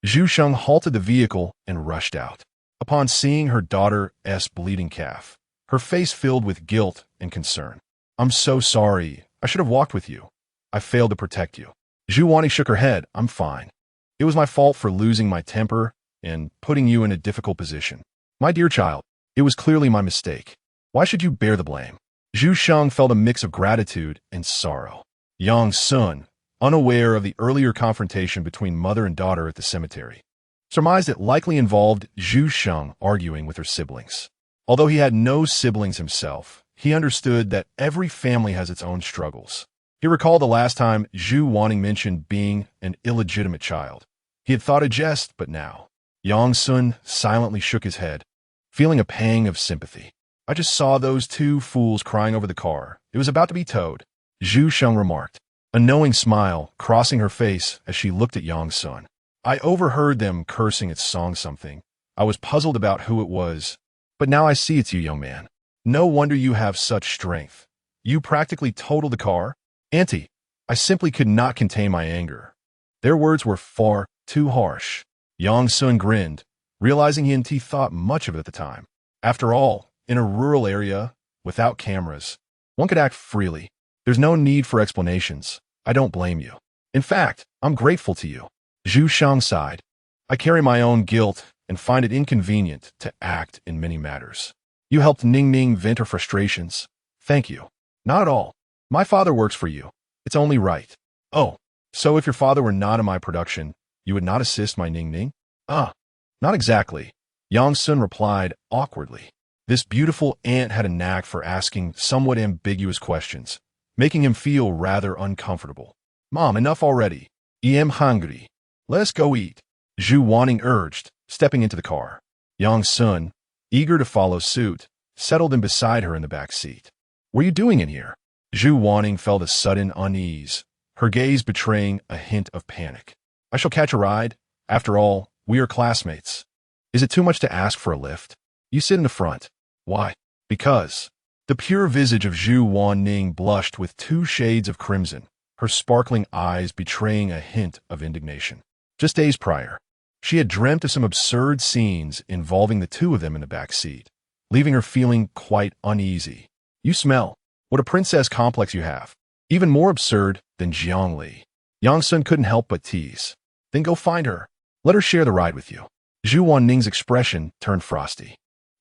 Zhu Sheng halted the vehicle and rushed out. Upon seeing her daughter's bleeding calf, her face filled with guilt and concern. I'm so sorry. I should have walked with you. I failed to protect you. Zhu Wanning shook her head. I'm fine. It was my fault for losing my temper and putting you in a difficult position. My dear child, it was clearly my mistake. Why should you bear the blame? Zhu Sheng felt a mix of gratitude and sorrow. Yang Sun, unaware of the earlier confrontation between mother and daughter at the cemetery, surmised it likely involved Zhu Sheng arguing with her siblings. Although he had no siblings himself, he understood that every family has its own struggles. He recalled the last time Zhu Wanning mentioned being an illegitimate child. He had thought a jest, but now. Yang Sun silently shook his head, feeling a pang of sympathy. I just saw those 2 fools crying over the car. It was about to be towed. Zhu Sheng remarked, a knowing smile crossing her face as she looked at Yang Sun. I overheard them cursing at Song something. I was puzzled about who it was, but now I see it's you, young man. No wonder you have such strength. You practically totaled the car. Auntie, I simply could not contain my anger. Their words were far too harsh. Yang Sun grinned, realizing he and T thought much of it at the time. After all, in a rural area, without cameras, one could act freely. There's no need for explanations. I don't blame you. In fact, I'm grateful to you. Zhu Sheng sighed. I carry my own guilt and find it inconvenient to act in many matters. You helped Ning Ning vent her frustrations. Thank you. Not at all. My father works for you. It's only right. Oh, so if your father were not in my production, you would not assist my Ning Ning? Not exactly. Yang Sun replied awkwardly. This beautiful aunt had a knack for asking somewhat ambiguous questions, making him feel rather uncomfortable. Mom, enough already. I am hungry. Let's go eat. Zhu Wanning urged, stepping into the car. Yang Sun, eager to follow suit, settled in beside her in the back seat. What are you doing in here? Zhu Wanning felt a sudden unease, her gaze betraying a hint of panic. I shall catch a ride. After all, we are classmates. Is it too much to ask for a lift? You sit in the front. Why? Because. The pure visage of Zhu Wanning blushed with 2 shades of crimson, her sparkling eyes betraying a hint of indignation. Just days prior, she had dreamt of some absurd scenes involving the 2 of them in the back seat, leaving her feeling quite uneasy. You smell. What a princess complex you have. Even more absurd than Jiangli. Yang Sun couldn't help but tease. Then go find her. Let her share the ride with you. Zhu Wanning's expression turned frosty.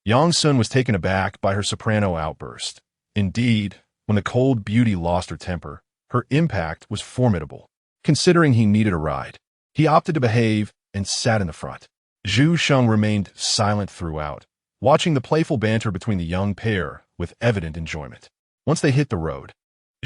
Yang Sun was taken aback by her soprano outburst. Indeed, when the cold beauty lost her temper, her impact was formidable. Considering he needed a ride, he opted to behave and sat in the front. Zhu Sheng remained silent throughout, watching the playful banter between the young pair with evident enjoyment. Once they hit the road,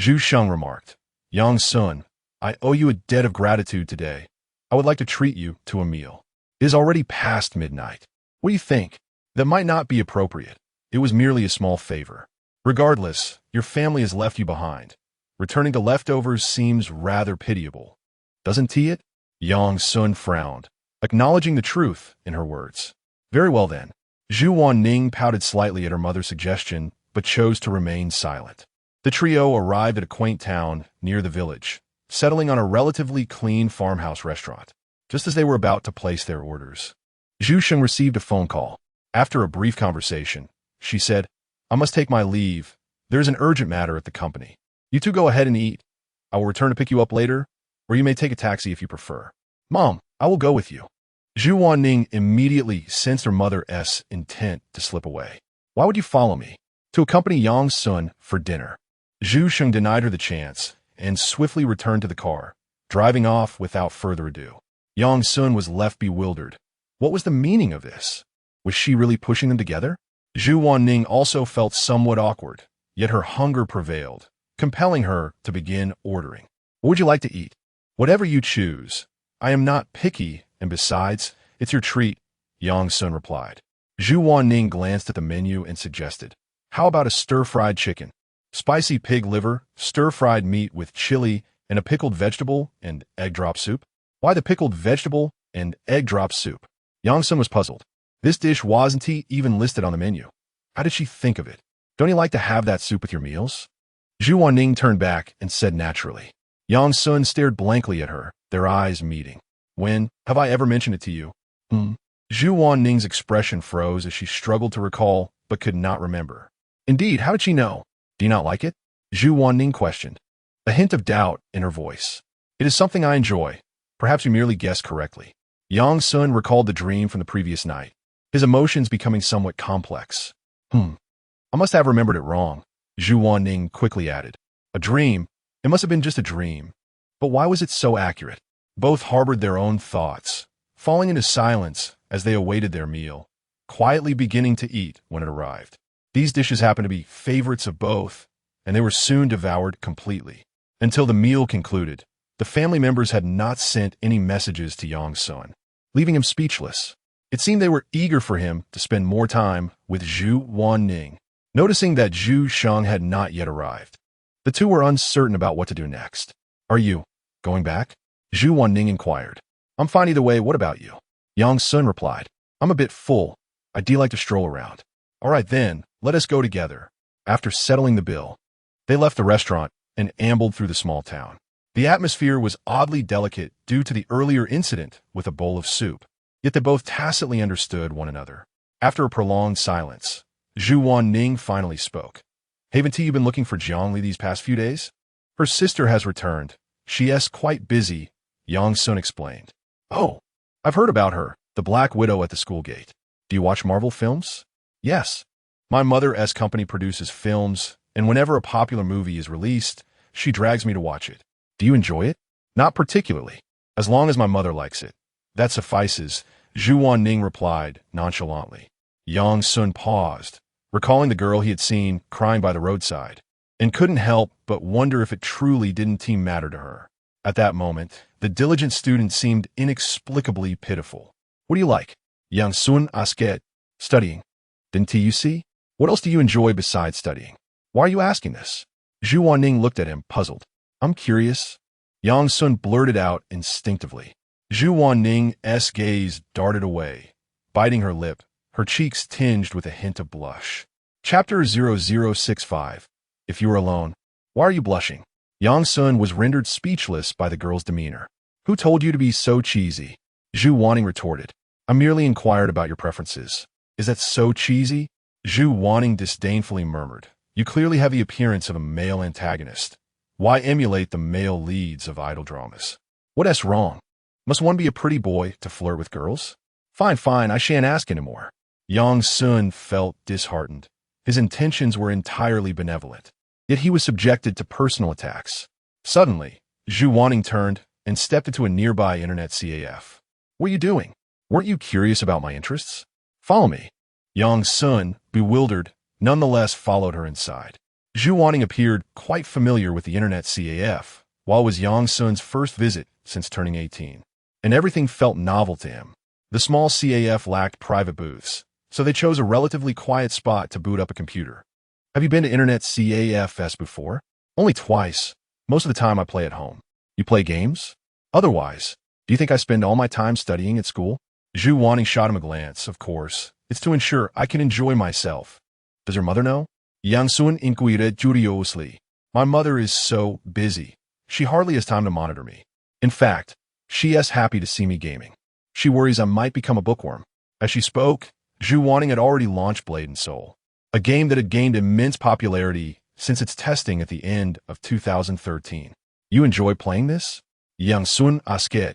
Zhu Sheng remarked, Yang Sun, I owe you a debt of gratitude today. I would like to treat you to a meal. It is already past midnight. What do you think? That might not be appropriate. It was merely a small favor. Regardless, your family has left you behind. Returning to leftovers seems rather pitiable. Doesn't it? Yang Sun frowned, acknowledging the truth in her words. Very well then. Zhu Wanning pouted slightly at her mother's suggestion, but chose to remain silent. The trio arrived at a quaint town near the village, settling on a relatively clean farmhouse restaurant. Just as they were about to place their orders, Zhu Sheng received a phone call. After a brief conversation, she said, I must take my leave. There is an urgent matter at the company. You 2 go ahead and eat. I will return to pick you up later, or you may take a taxi if you prefer. Mom, I will go with you. Zhu Wanning immediately sensed her mother's intent to slip away. Why would you follow me? To accompany Yang Sun for dinner. Zhu Sheng denied her the chance and swiftly returned to the car, driving off without further ado. Yang Sun was left bewildered. What was the meaning of this? Was she really pushing them together? Zhu Wanning also felt somewhat awkward, yet her hunger prevailed, compelling her to begin ordering. What would you like to eat? Whatever you choose. I am not picky, and besides, it's your treat, Yang Sun replied. Zhu Wanning glanced at the menu and suggested, how about a stir-fried chicken? Spicy pig liver, stir-fried meat with chili, and a pickled vegetable and egg drop soup? Why the pickled vegetable and egg drop soup? Yang Sun was puzzled. This dish wasn't even listed on the menu. How did she think of it? Don't you like to have that soup with your meals? Zhu Wanning turned back and said naturally. Yang Sun stared blankly at her, their eyes meeting. When have I ever mentioned it to you? Zhu Wanning's expression froze as she struggled to recall, but could not remember. Indeed, how did she know? Do you not like it? Zhu Wanning questioned, a hint of doubt in her voice. It is something I enjoy. Perhaps you merely guessed correctly. Yang Sun recalled the dream from the previous night, his emotions becoming somewhat complex. I must have remembered it wrong, Zhu Wanning quickly added. A dream? It must have been just a dream. But why was it so accurate? Both harbored their own thoughts, falling into silence as they awaited their meal, quietly beginning to eat when it arrived. These dishes happened to be favorites of both, and they were soon devoured completely. Until the meal concluded, the family members had not sent any messages to Yang Sun, leaving him speechless. It seemed they were eager for him to spend more time with Zhu Wanning. Noticing that Zhu Sheng had not yet arrived, the 2 were uncertain about what to do next. Are you going back? Zhu Wanning inquired. I'm fine either way, what about you? Yang Sun replied. I'm a bit full. I'd like to stroll around. All right then, let us go together. After settling the bill, they left the restaurant and ambled through the small town. The atmosphere was oddly delicate due to the earlier incident with a bowl of soup, yet they both tacitly understood one another. After a prolonged silence, Zhu Wanning finally spoke. Haven't you been looking for Jiangli these past few days? Her sister has returned. She is quite busy, Yang Sun explained. Oh, I've heard about her, the Black Widow at the school gate. Do you watch Marvel films? Yes. My mother's company produces films, and whenever a popular movie is released, she drags me to watch it. Do you enjoy it? Not particularly. As long as my mother likes it. That suffices, Zhu Wanning replied nonchalantly. Yang Sun paused, recalling the girl he had seen crying by the roadside, and couldn't help but wonder if it truly didn't matter to her. At that moment, the diligent student seemed inexplicably pitiful. What do you like? Yang Sun asked. Studying. Didn't you see? What else do you enjoy besides studying? Why are you asking this? Zhu Wanning looked at him, puzzled. I'm curious. Yang Sun blurted out instinctively. Zhu Wanning's gaze darted away, biting her lip, her cheeks tinged with a hint of blush. Chapter 0065. If you were alone, why are you blushing? Yang Sun was rendered speechless by the girl's demeanor. Who told you to be so cheesy? Zhu Wanning retorted. I merely inquired about your preferences. Is that so cheesy? Zhu Wanning disdainfully murmured. You clearly have the appearance of a male antagonist. Why emulate the male leads of idol dramas? What's wrong? Must one be a pretty boy to flirt with girls? Fine, I shan't ask anymore. Yang Sun felt disheartened. His intentions were entirely benevolent, yet he was subjected to personal attacks. Suddenly, Zhu Wanning turned and stepped into a nearby internet CAF. What are you doing? Weren't you curious about my interests? Follow me. Yang Sun, bewildered, nonetheless followed her inside. Zhu Wanning appeared quite familiar with the internet CAF, while it was Yang Sun's first visit since turning 18, and everything felt novel to him. The small CAF lacked private booths, so they chose a relatively quiet spot to boot up a computer. Have you been to internet CAFs before? Only twice. Most of the time I play at home. You play games? Otherwise, do you think I spend all my time studying at school? Zhu Wanning shot him a glance. Of course. It's to ensure I can enjoy myself. Does your mother know? Yang Sun inquired curiously. My mother is so busy. She hardly has time to monitor me. In fact, she is happy to see me gaming. She worries I might become a bookworm. As she spoke, Zhu Wanning had already launched Blade and Soul, a game that had gained immense popularity since its testing at the end of 2013. You enjoy playing this? Yang Sun asked.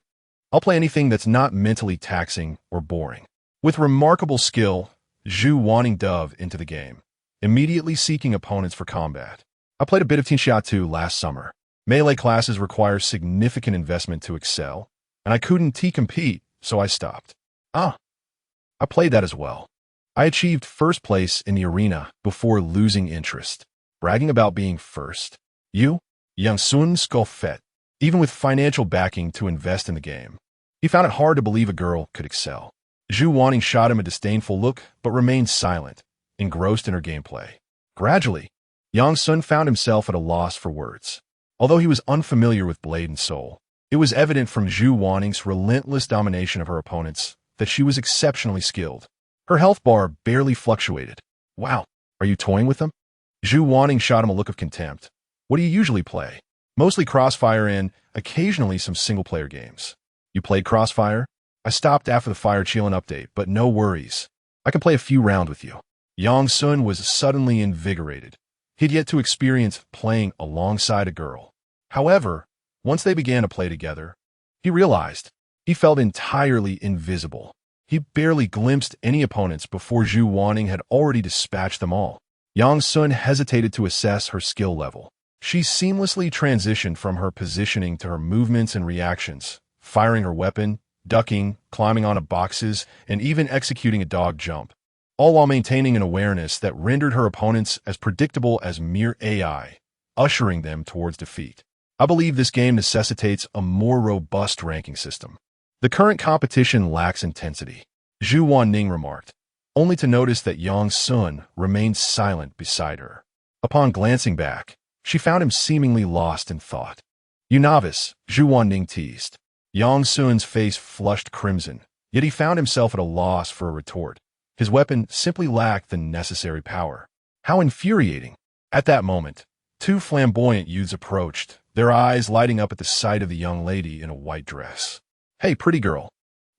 I'll play anything that's not mentally taxing or boring. With remarkable skill, Zhu Wanning dove into the game, immediately seeking opponents for combat. I played a bit of Tianxia 2 last summer. Melee classes require significant investment to excel, and I couldn't compete, so I stopped. I played that as well. I achieved first place in the arena before losing interest. Bragging about being first. You? Yang Sun scoffed. Even with financial backing to invest in the game, he found it hard to believe a girl could excel. Zhu Wanning shot him a disdainful look, but remained silent, engrossed in her gameplay. Gradually, Yang Sun found himself at a loss for words. Although he was unfamiliar with Blade and Soul, it was evident from Zhu Wanning's relentless domination of her opponents that she was exceptionally skilled. Her health bar barely fluctuated. Wow, are you toying with them? Zhu Wanning shot him a look of contempt. What do you usually play? Mostly Crossfire and occasionally some single-player games. You played Crossfire? I stopped after the Fire Chillin' update, but no worries. I can play a few rounds with you. Yang Sun was suddenly invigorated. He'd yet to experience playing alongside a girl. However, once they began to play together, he realized he felt entirely invisible. He barely glimpsed any opponents before Zhu Wanning had already dispatched them all. Yang Sun hesitated to assess her skill level. She seamlessly transitioned from her positioning to her movements and reactions, firing her weapon, ducking, climbing onto boxes, and even executing a dog jump, all while maintaining an awareness that rendered her opponents as predictable as mere AI, ushering them towards defeat. I believe this game necessitates a more robust ranking system. The current competition lacks intensity, Zhu Wanning remarked, only to notice that Yang Sun remained silent beside her. Upon glancing back, she found him seemingly lost in thought. You novice, Zhu Wanning teased. Yang Sun's face flushed crimson, yet he found himself at a loss for a retort. His weapon simply lacked the necessary power. How infuriating! At that moment, two flamboyant youths approached, their eyes lighting up at the sight of the young lady in a white dress. Hey, pretty girl,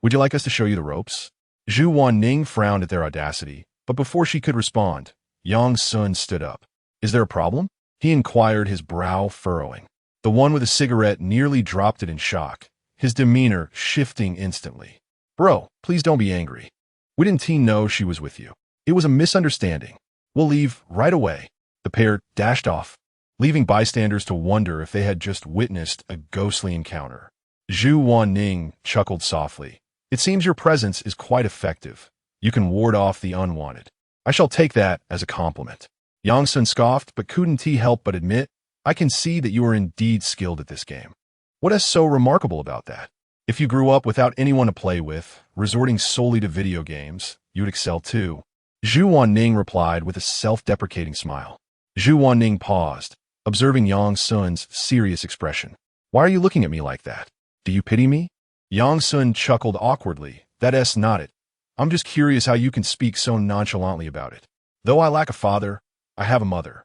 would you like us to show you the ropes? Zhu Wanning frowned at their audacity, but before she could respond, Yang Sun stood up. Is there a problem? He inquired, his brow furrowing. The one with a cigarette nearly dropped it in shock, his demeanor shifting instantly. Bro, please don't be angry. We didn't know she was with you. It was a misunderstanding. We'll leave right away. The pair dashed off, leaving bystanders to wonder if they had just witnessed a ghostly encounter. Zhu Wanning chuckled softly. It seems your presence is quite effective. You can ward off the unwanted. I shall take that as a compliment. Yang Sun scoffed, but couldn't help but admit, I can see that you are indeed skilled at this game. What is so remarkable about that? If you grew up without anyone to play with, resorting solely to video games, you'd excel too. Zhu Wanning replied with a self-deprecating smile. Zhu Wanning paused, observing Yang Sun's serious expression. Why are you looking at me like that? Do you pity me? Yang Sun chuckled awkwardly. That not it. I'm just curious how you can speak so nonchalantly about it. Though I lack a father, I have a mother.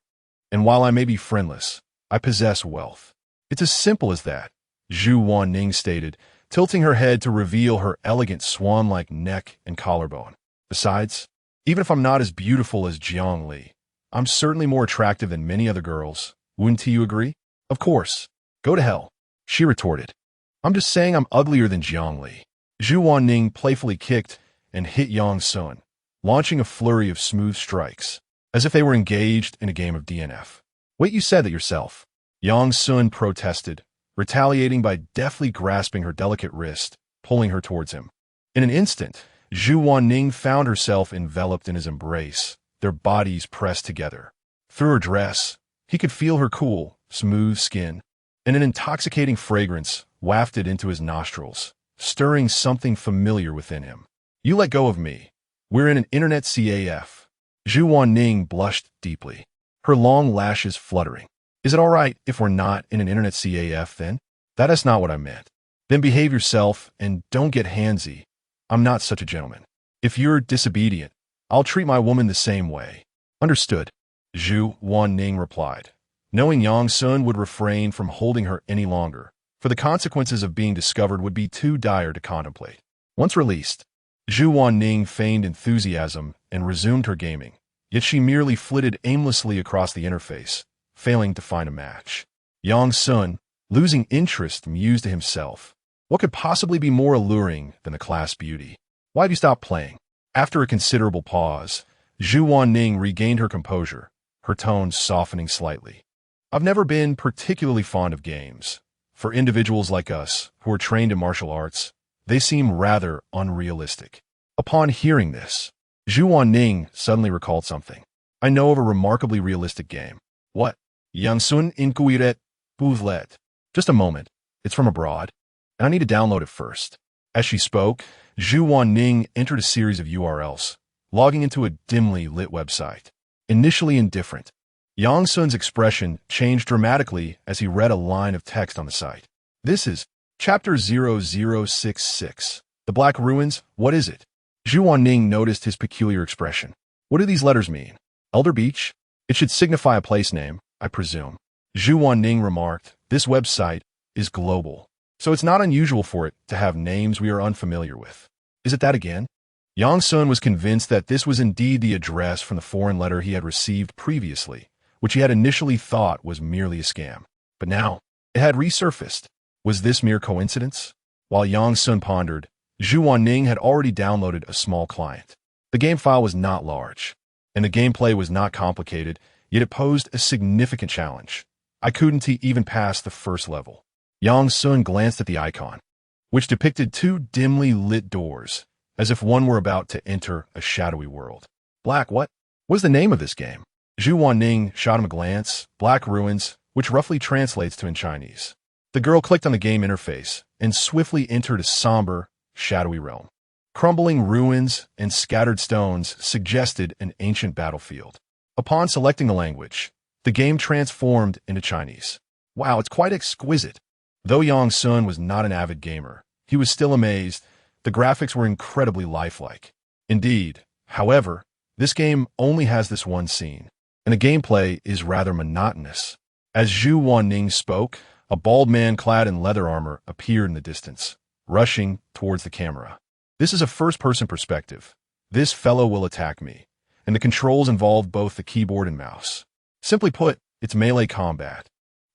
And while I may be friendless, I possess wealth. It's as simple as that, Zhu Wanning stated, tilting her head to reveal her elegant swan-like neck and collarbone. Besides, even if I'm not as beautiful as Jiang Li, I'm certainly more attractive than many other girls. Wouldn't you agree? Of course. Go to hell, she retorted. I'm just saying I'm uglier than Jiang Li. Zhu Wanning playfully kicked and hit Yang Sun, launching a flurry of smooth strikes, as if they were engaged in a game of DNF. Wait, you said that yourself. Yang Sun protested, retaliating by deftly grasping her delicate wrist, pulling her towards him. In an instant, Zhu Wanning found herself enveloped in his embrace, their bodies pressed together. Through her dress, he could feel her cool, smooth skin, and an intoxicating fragrance wafted into his nostrils, stirring something familiar within him. You let go of me. We're in an internet CAF. Zhu Wanning blushed deeply, her long lashes fluttering. Is it all right if we're not in an internet CAF then? That is not what I meant. Then behave yourself and don't get handsy. I'm not such a gentleman. If you're disobedient, I'll treat my woman the same way. Understood, Zhu Wanning replied, knowing Yang Sun would refrain from holding her any longer, for the consequences of being discovered would be too dire to contemplate. Once released, Zhu Wanning feigned enthusiasm and resumed her gaming, yet she merely flitted aimlessly across the interface, failing to find a match. Yang Sun, losing interest, mused to himself, what could possibly be more alluring than the class beauty? Why have you stopped playing? After a considerable pause, Zhu Wanning regained her composure, her tones softening slightly. I've never been particularly fond of games. For individuals like us, who are trained in martial arts, they seem rather unrealistic. Upon hearing this, Zhu Wanning suddenly recalled something. I know of a remarkably realistic game. What? Yang Sun inquiret Bouzlet. Just a moment. It's from abroad, and I need to download it first. As she spoke, Zhu Wanning entered a series of URLs, logging into a dimly lit website. Initially indifferent, Yang Sun's expression changed dramatically as he read a line of text on the site. This is Chapter 0066. The Black Ruins, what is it? Zhu Wanning noticed his peculiar expression. What do these letters mean? Elder Beach? It should signify a place name, I presume. Zhu Wanning remarked, this website is global, so it's not unusual for it to have names we are unfamiliar with. Is it that again? Yang Sun was convinced that this was indeed the address from the foreign letter he had received previously, which he had initially thought was merely a scam. But now, it had resurfaced. Was this mere coincidence? While Yang Sun pondered, Zhu Wanning had already downloaded a small client. The game file was not large, and the gameplay was not complicated, yet it posed a significant challenge. I couldn't even pass the first level. Yang Sun glanced at the icon, which depicted two dimly lit doors, as if one were about to enter a shadowy world. Black what? What is the name of this game? Zhu Wanning shot him a glance, Black Ruins, which roughly translates to in Chinese. The girl clicked on the game interface and swiftly entered a somber, shadowy realm. Crumbling ruins and scattered stones suggested an ancient battlefield. Upon selecting the language, the game transformed into Chinese. Wow, it's quite exquisite. Though Yang Sun was not an avid gamer, he was still amazed. The graphics were incredibly lifelike. Indeed, however, this game only has this one scene, and the gameplay is rather monotonous. As Zhu Wanning spoke, a bald man clad in leather armor appeared in the distance, rushing towards the camera. This is a first-person perspective. This fellow will attack me, and the controls involve both the keyboard and mouse. Simply put, it's melee combat,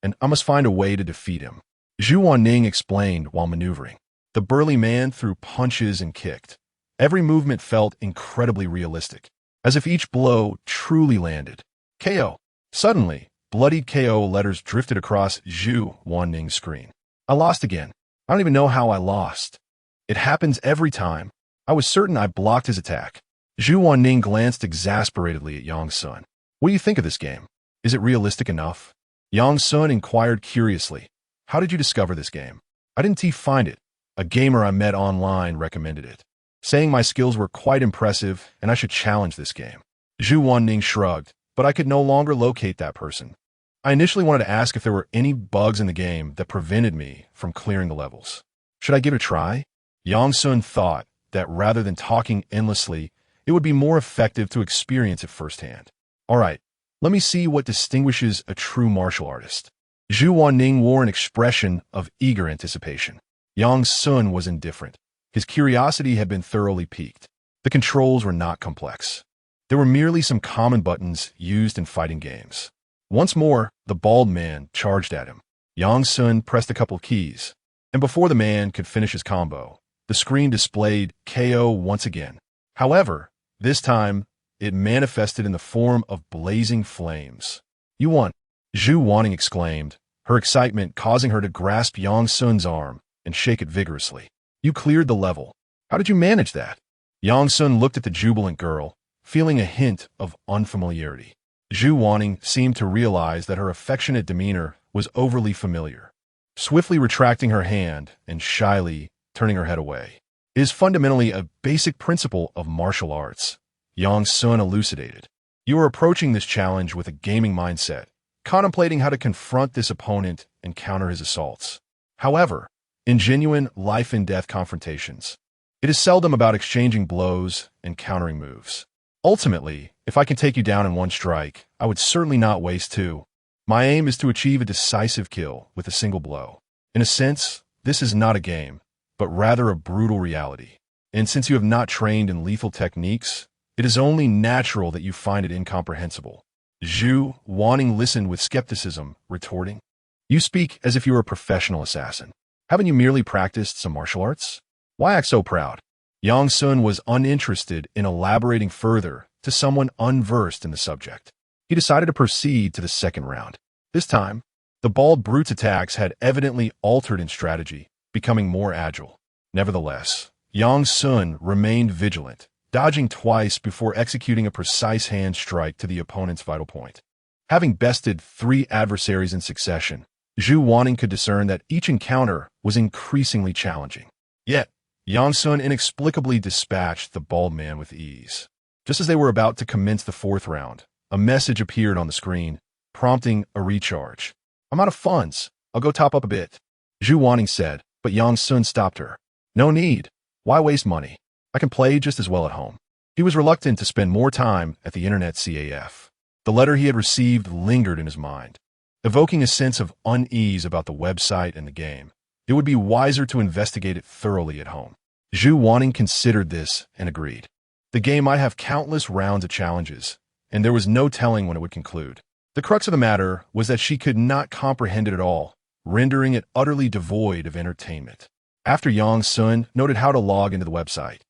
and I must find a way to defeat him. Zhu Wanning explained while maneuvering. The burly man threw punches and kicked. Every movement felt incredibly realistic, as if each blow truly landed. KO. Suddenly, bloodied KO letters drifted across Zhu Wanning's screen. I lost again. I don't even know how I lost. It happens every time. I was certain I blocked his attack. Zhu Wanning glanced exasperatedly at Yang Sun. What do you think of this game? Is it realistic enough? Yang Sun inquired curiously. How did you discover this game? I didn't find it. A gamer I met online recommended it, saying my skills were quite impressive and I should challenge this game. Zhu Wanning shrugged, but I could no longer locate that person. I initially wanted to ask if there were any bugs in the game that prevented me from clearing the levels. Should I give it a try? Yang Sun thought, that rather than talking endlessly, it would be more effective to experience it firsthand. All right, let me see what distinguishes a true martial artist. Zhu Wanning wore an expression of eager anticipation. Yang Sun was indifferent. His curiosity had been thoroughly piqued. The controls were not complex. There were merely some common buttons used in fighting games. Once more, the bald man charged at him. Yang Sun pressed a couple keys, and before the man could finish his combo, the screen displayed KO once again. However, this time, it manifested in the form of blazing flames. "You won," Zhu Wanning exclaimed, her excitement causing her to grasp Yang Sun's arm and shake it vigorously. "You cleared the level. How did you manage that?" Yang Sun looked at the jubilant girl, feeling a hint of unfamiliarity. Zhu Wanning seemed to realize that her affectionate demeanor was overly familiar. Swiftly retracting her hand and shyly turning her head away. "It is fundamentally a basic principle of martial arts," Yang Sun elucidated. "You are approaching this challenge with a gaming mindset, contemplating how to confront this opponent and counter his assaults. However, in genuine life-and-death confrontations, it is seldom about exchanging blows and countering moves. Ultimately, if I can take you down in one strike, I would certainly not waste two. My aim is to achieve a decisive kill with a single blow. In a sense, this is not a game, but rather a brutal reality. And since you have not trained in lethal techniques, it is only natural that you find it incomprehensible." Zhu Wanning listened with skepticism, retorting, "You speak as if you were a professional assassin. Haven't you merely practiced some martial arts? Why act so proud?" Yang Sun was uninterested in elaborating further to someone unversed in the subject. He decided to proceed to the second round. This time, the bald brute's attacks had evidently altered in strategy, becoming more agile. Nevertheless, Yang Sun remained vigilant, dodging twice before executing a precise hand strike to the opponent's vital point. Having bested 3 adversaries in succession, Zhu Wanning could discern that each encounter was increasingly challenging. Yet, Yang Sun inexplicably dispatched the bald man with ease. Just as they were about to commence the 4th round, a message appeared on the screen, prompting a recharge. "I'm out of funds. I'll go top up a bit," Zhu Wanning said, but Yang Sun stopped her. "No need. Why waste money? I can play just as well at home." He was reluctant to spend more time at the internet CAF. The letter he had received lingered in his mind, evoking a sense of unease about the website and the game. It would be wiser to investigate it thoroughly at home. Zhu Wanning considered this and agreed. The game might have countless rounds of challenges, and there was no telling when it would conclude. The crux of the matter was that she could not comprehend it at all, rendering it utterly devoid of entertainment. After Yang Sun noted how to log into the website,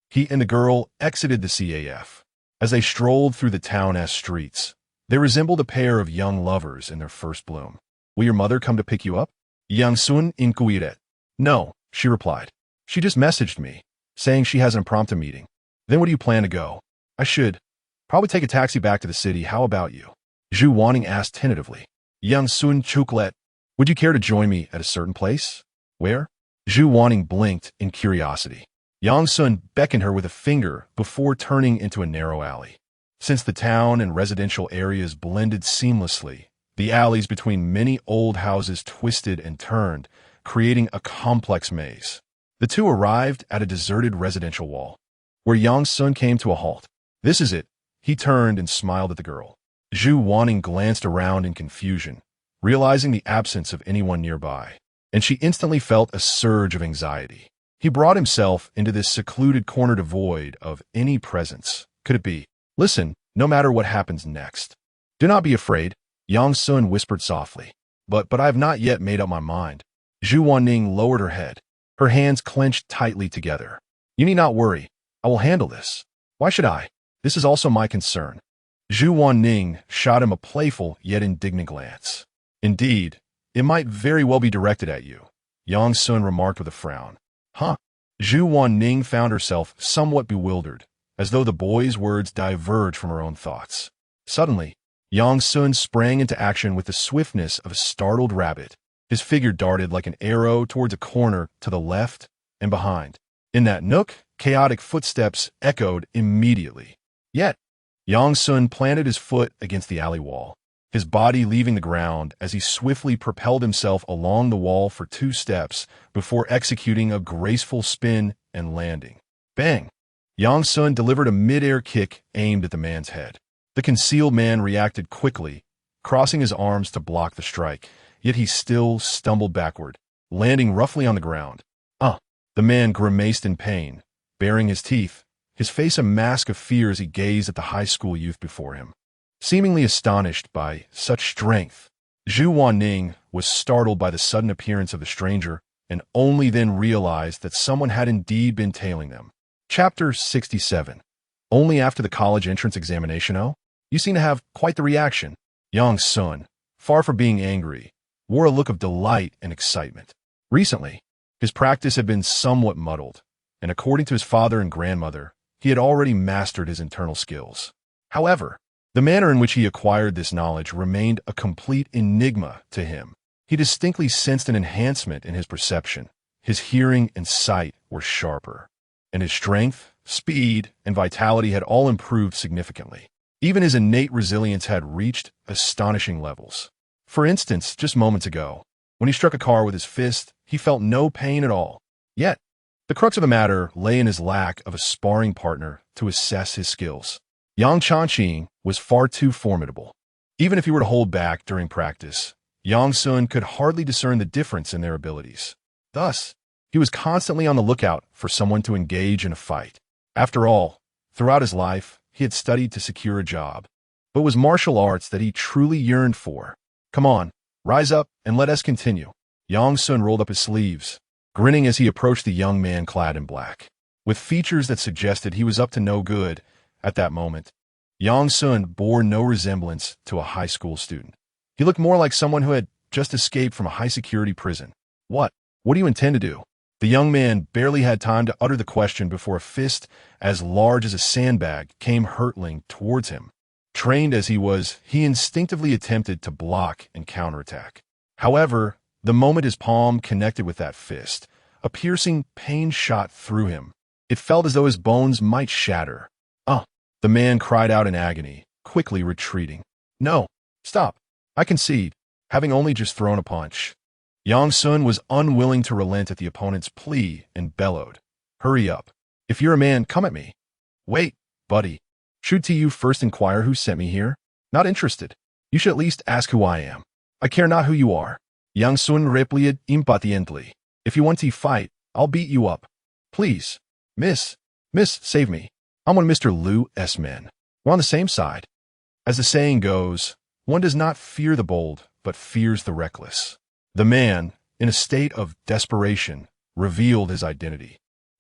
he and the girl exited the CAF. As they strolled through the town-esque streets, they resembled a pair of young lovers in their first bloom. "Will your mother come to pick you up?" Yang Sun inquired. "No," she replied. "She just messaged me, saying she has an impromptu meeting." "Then what do you plan to go?" "I should probably take a taxi back to the city. How about you?" Zhu Wanning asked tentatively. Yang Sun chucked. "Would you care to join me at a certain place?" "Where?" Zhu Wanning blinked in curiosity. Yang Sun beckoned her with a finger before turning into a narrow alley. Since the town and residential areas blended seamlessly, the alleys between many old houses twisted and turned, creating a complex maze. The two arrived at a deserted residential wall, where Yang Sun came to a halt. "This is it." He turned and smiled at the girl. Zhu Wanning glanced around in confusion, realizing the absence of anyone nearby, and she instantly felt a surge of anxiety. He brought himself into this secluded corner devoid of any presence. Could it be? "Listen, no matter what happens next, do not be afraid," Yang Sun whispered softly. But I have not yet made up my mind." Zhu Wanning lowered her head, her hands clenched tightly together. "You need not worry. I will handle this." "Why should I? This is also my concern." Zhu Wanning shot him a playful yet indignant glance. "Indeed, it might very well be directed at you," Yang Sun remarked with a frown. "Huh?" Zhu Wanning found herself somewhat bewildered, as though the boy's words diverged from her own thoughts. Suddenly, Yang Sun sprang into action with the swiftness of a startled rabbit. His figure darted like an arrow towards a corner to the left and behind. In that nook, chaotic footsteps echoed immediately. Yet, Yang Sun planted his foot against the alley wall, his body leaving the ground as he swiftly propelled himself along the wall for 2 steps before executing a graceful spin and landing. Bang! Yang Sun delivered a mid-air kick aimed at the man's head. The concealed man reacted quickly, crossing his arms to block the strike, yet he still stumbled backward, landing roughly on the ground. The man grimaced in pain, baring his teeth, his face a mask of fear as he gazed at the high school youth before him. Seemingly astonished by such strength, Zhu Wanning was startled by the sudden appearance of the stranger and only then realized that someone had indeed been tailing them. Chapter 67. Only after the college entrance examination, oh? You seem to have quite the reaction. Yang Sun, far from being angry, wore a look of delight and excitement. Recently, his practice had been somewhat muddled, and according to his father and grandmother, he had already mastered his internal skills. However, the manner in which he acquired this knowledge remained a complete enigma to him. He distinctly sensed an enhancement in his perception. His hearing and sight were sharper, and his strength, speed, and vitality had all improved significantly. Even his innate resilience had reached astonishing levels. For instance, just moments ago, when he struck a car with his fist, he felt no pain at all. Yet, the crux of the matter lay in his lack of a sparring partner to assess his skills. Yang Changqing was far too formidable. Even if he were to hold back during practice, Yang Sun could hardly discern the difference in their abilities. Thus, he was constantly on the lookout for someone to engage in a fight. After all, throughout his life, he had studied to secure a job, but it was martial arts that he truly yearned for. Come on, rise up and let us continue. Yang Sun rolled up his sleeves, grinning as he approached the young man clad in black. With features that suggested he was up to no good at that moment, Yang Sun bore no resemblance to a high school student. He looked more like someone who had just escaped from a high-security prison. What do you intend to do? The young man barely had time to utter the question before a fist as large as a sandbag came hurtling towards him. Trained as he was, he instinctively attempted to block and counterattack. However, the moment his palm connected with that fist, a piercing pain shot through him. It felt as though his bones might shatter. The man cried out in agony, quickly retreating. No, stop. I concede, having only just thrown a punch. Yang Sun was unwilling to relent at the opponent's plea and bellowed. Hurry up. If you're a man, come at me. Wait, buddy. Should you first inquire who sent me here? Not interested. You should at least ask who I am. I care not who you are. Yang Sun replied impaciently. If you want to fight, I'll beat you up. Please. Miss, save me. I'm one of Mr. Liu's men. We're on the same side. As the saying goes, one does not fear the bold, but fears the reckless. The man, in a state of desperation, revealed his identity,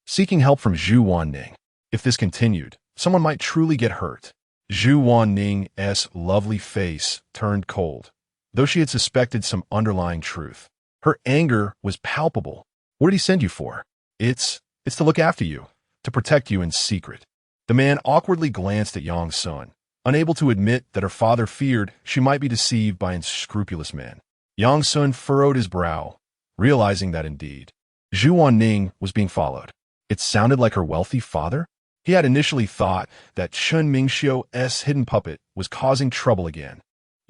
seeking help from Zhu Wanning. If this continued, someone might truly get hurt. Zhu Wanning's lovely face turned cold, though she had suspected some underlying truth. Her anger was palpable. What did he send you for? It's to look after you, to protect you in secret. The man awkwardly glanced at Yang Sun, unable to admit that her father feared she might be deceived by unscrupulous men. Yang Sun furrowed his brow, realizing that indeed, Zhu Wanning was being followed. It sounded like her wealthy father? He had initially thought that Chen Mingxiu's hidden puppet was causing trouble again.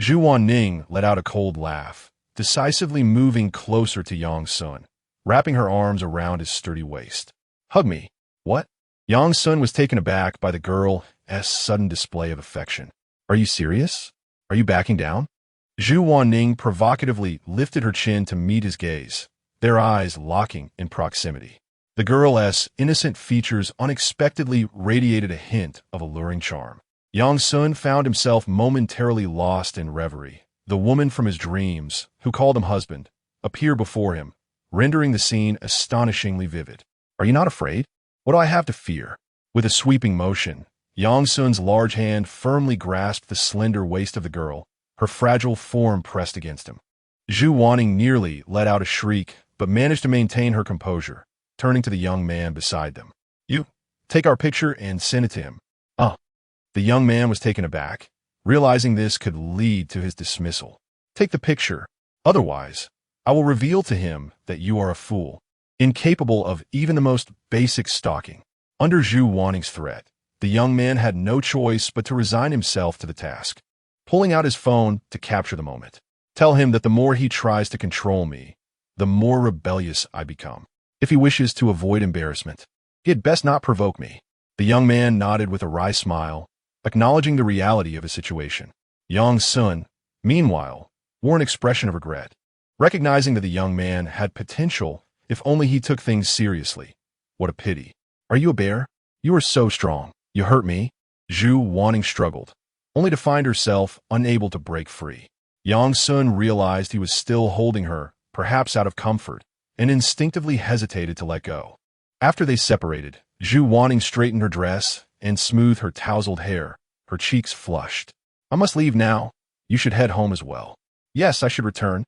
Zhu Wanning let out a cold laugh, decisively moving closer to Yang Sun, wrapping her arms around his sturdy waist. Hug me. What? Yang Sun was taken aback by the girl's sudden display of affection. Are you serious? Are you backing down? Zhu Wanning provocatively lifted her chin to meet his gaze, their eyes locking in proximity. The girl's innocent features unexpectedly radiated a hint of alluring charm. Yang Sun found himself momentarily lost in reverie. The woman from his dreams, who called him husband, appeared before him, rendering the scene astonishingly vivid. Are you not afraid? What do I have to fear? With a sweeping motion, Yang Sun's large hand firmly grasped the slender waist of the girl, her fragile form pressed against him. Zhu Wanning nearly let out a shriek, but managed to maintain her composure, turning to the young man beside them. You, take our picture and send it to him. The young man was taken aback, realizing this could lead to his dismissal. Take the picture. Otherwise, I will reveal to him that you are a fool, incapable of even the most basic stalking. Under Zhu Wanning's threat, the young man had no choice but to resign himself to the task, pulling out his phone to capture the moment. Tell him that the more he tries to control me, the more rebellious I become. If he wishes to avoid embarrassment, He had best not provoke me. The young man nodded with a wry smile, acknowledging the reality of his situation. Yang Sun, meanwhile, wore an expression of regret, recognizing that the young man had potential if only he took things seriously. What a pity. Are you a bear? You are so strong. You hurt me. Zhu Wanning struggled, only to find herself unable to break free. Yang Sun realized he was still holding her, perhaps out of comfort, and instinctively hesitated to let go. After they separated, Zhu Wanning straightened her dress and smoothed her tousled hair, her cheeks flushed. I must leave now. You should head home as well. Yes, I should return.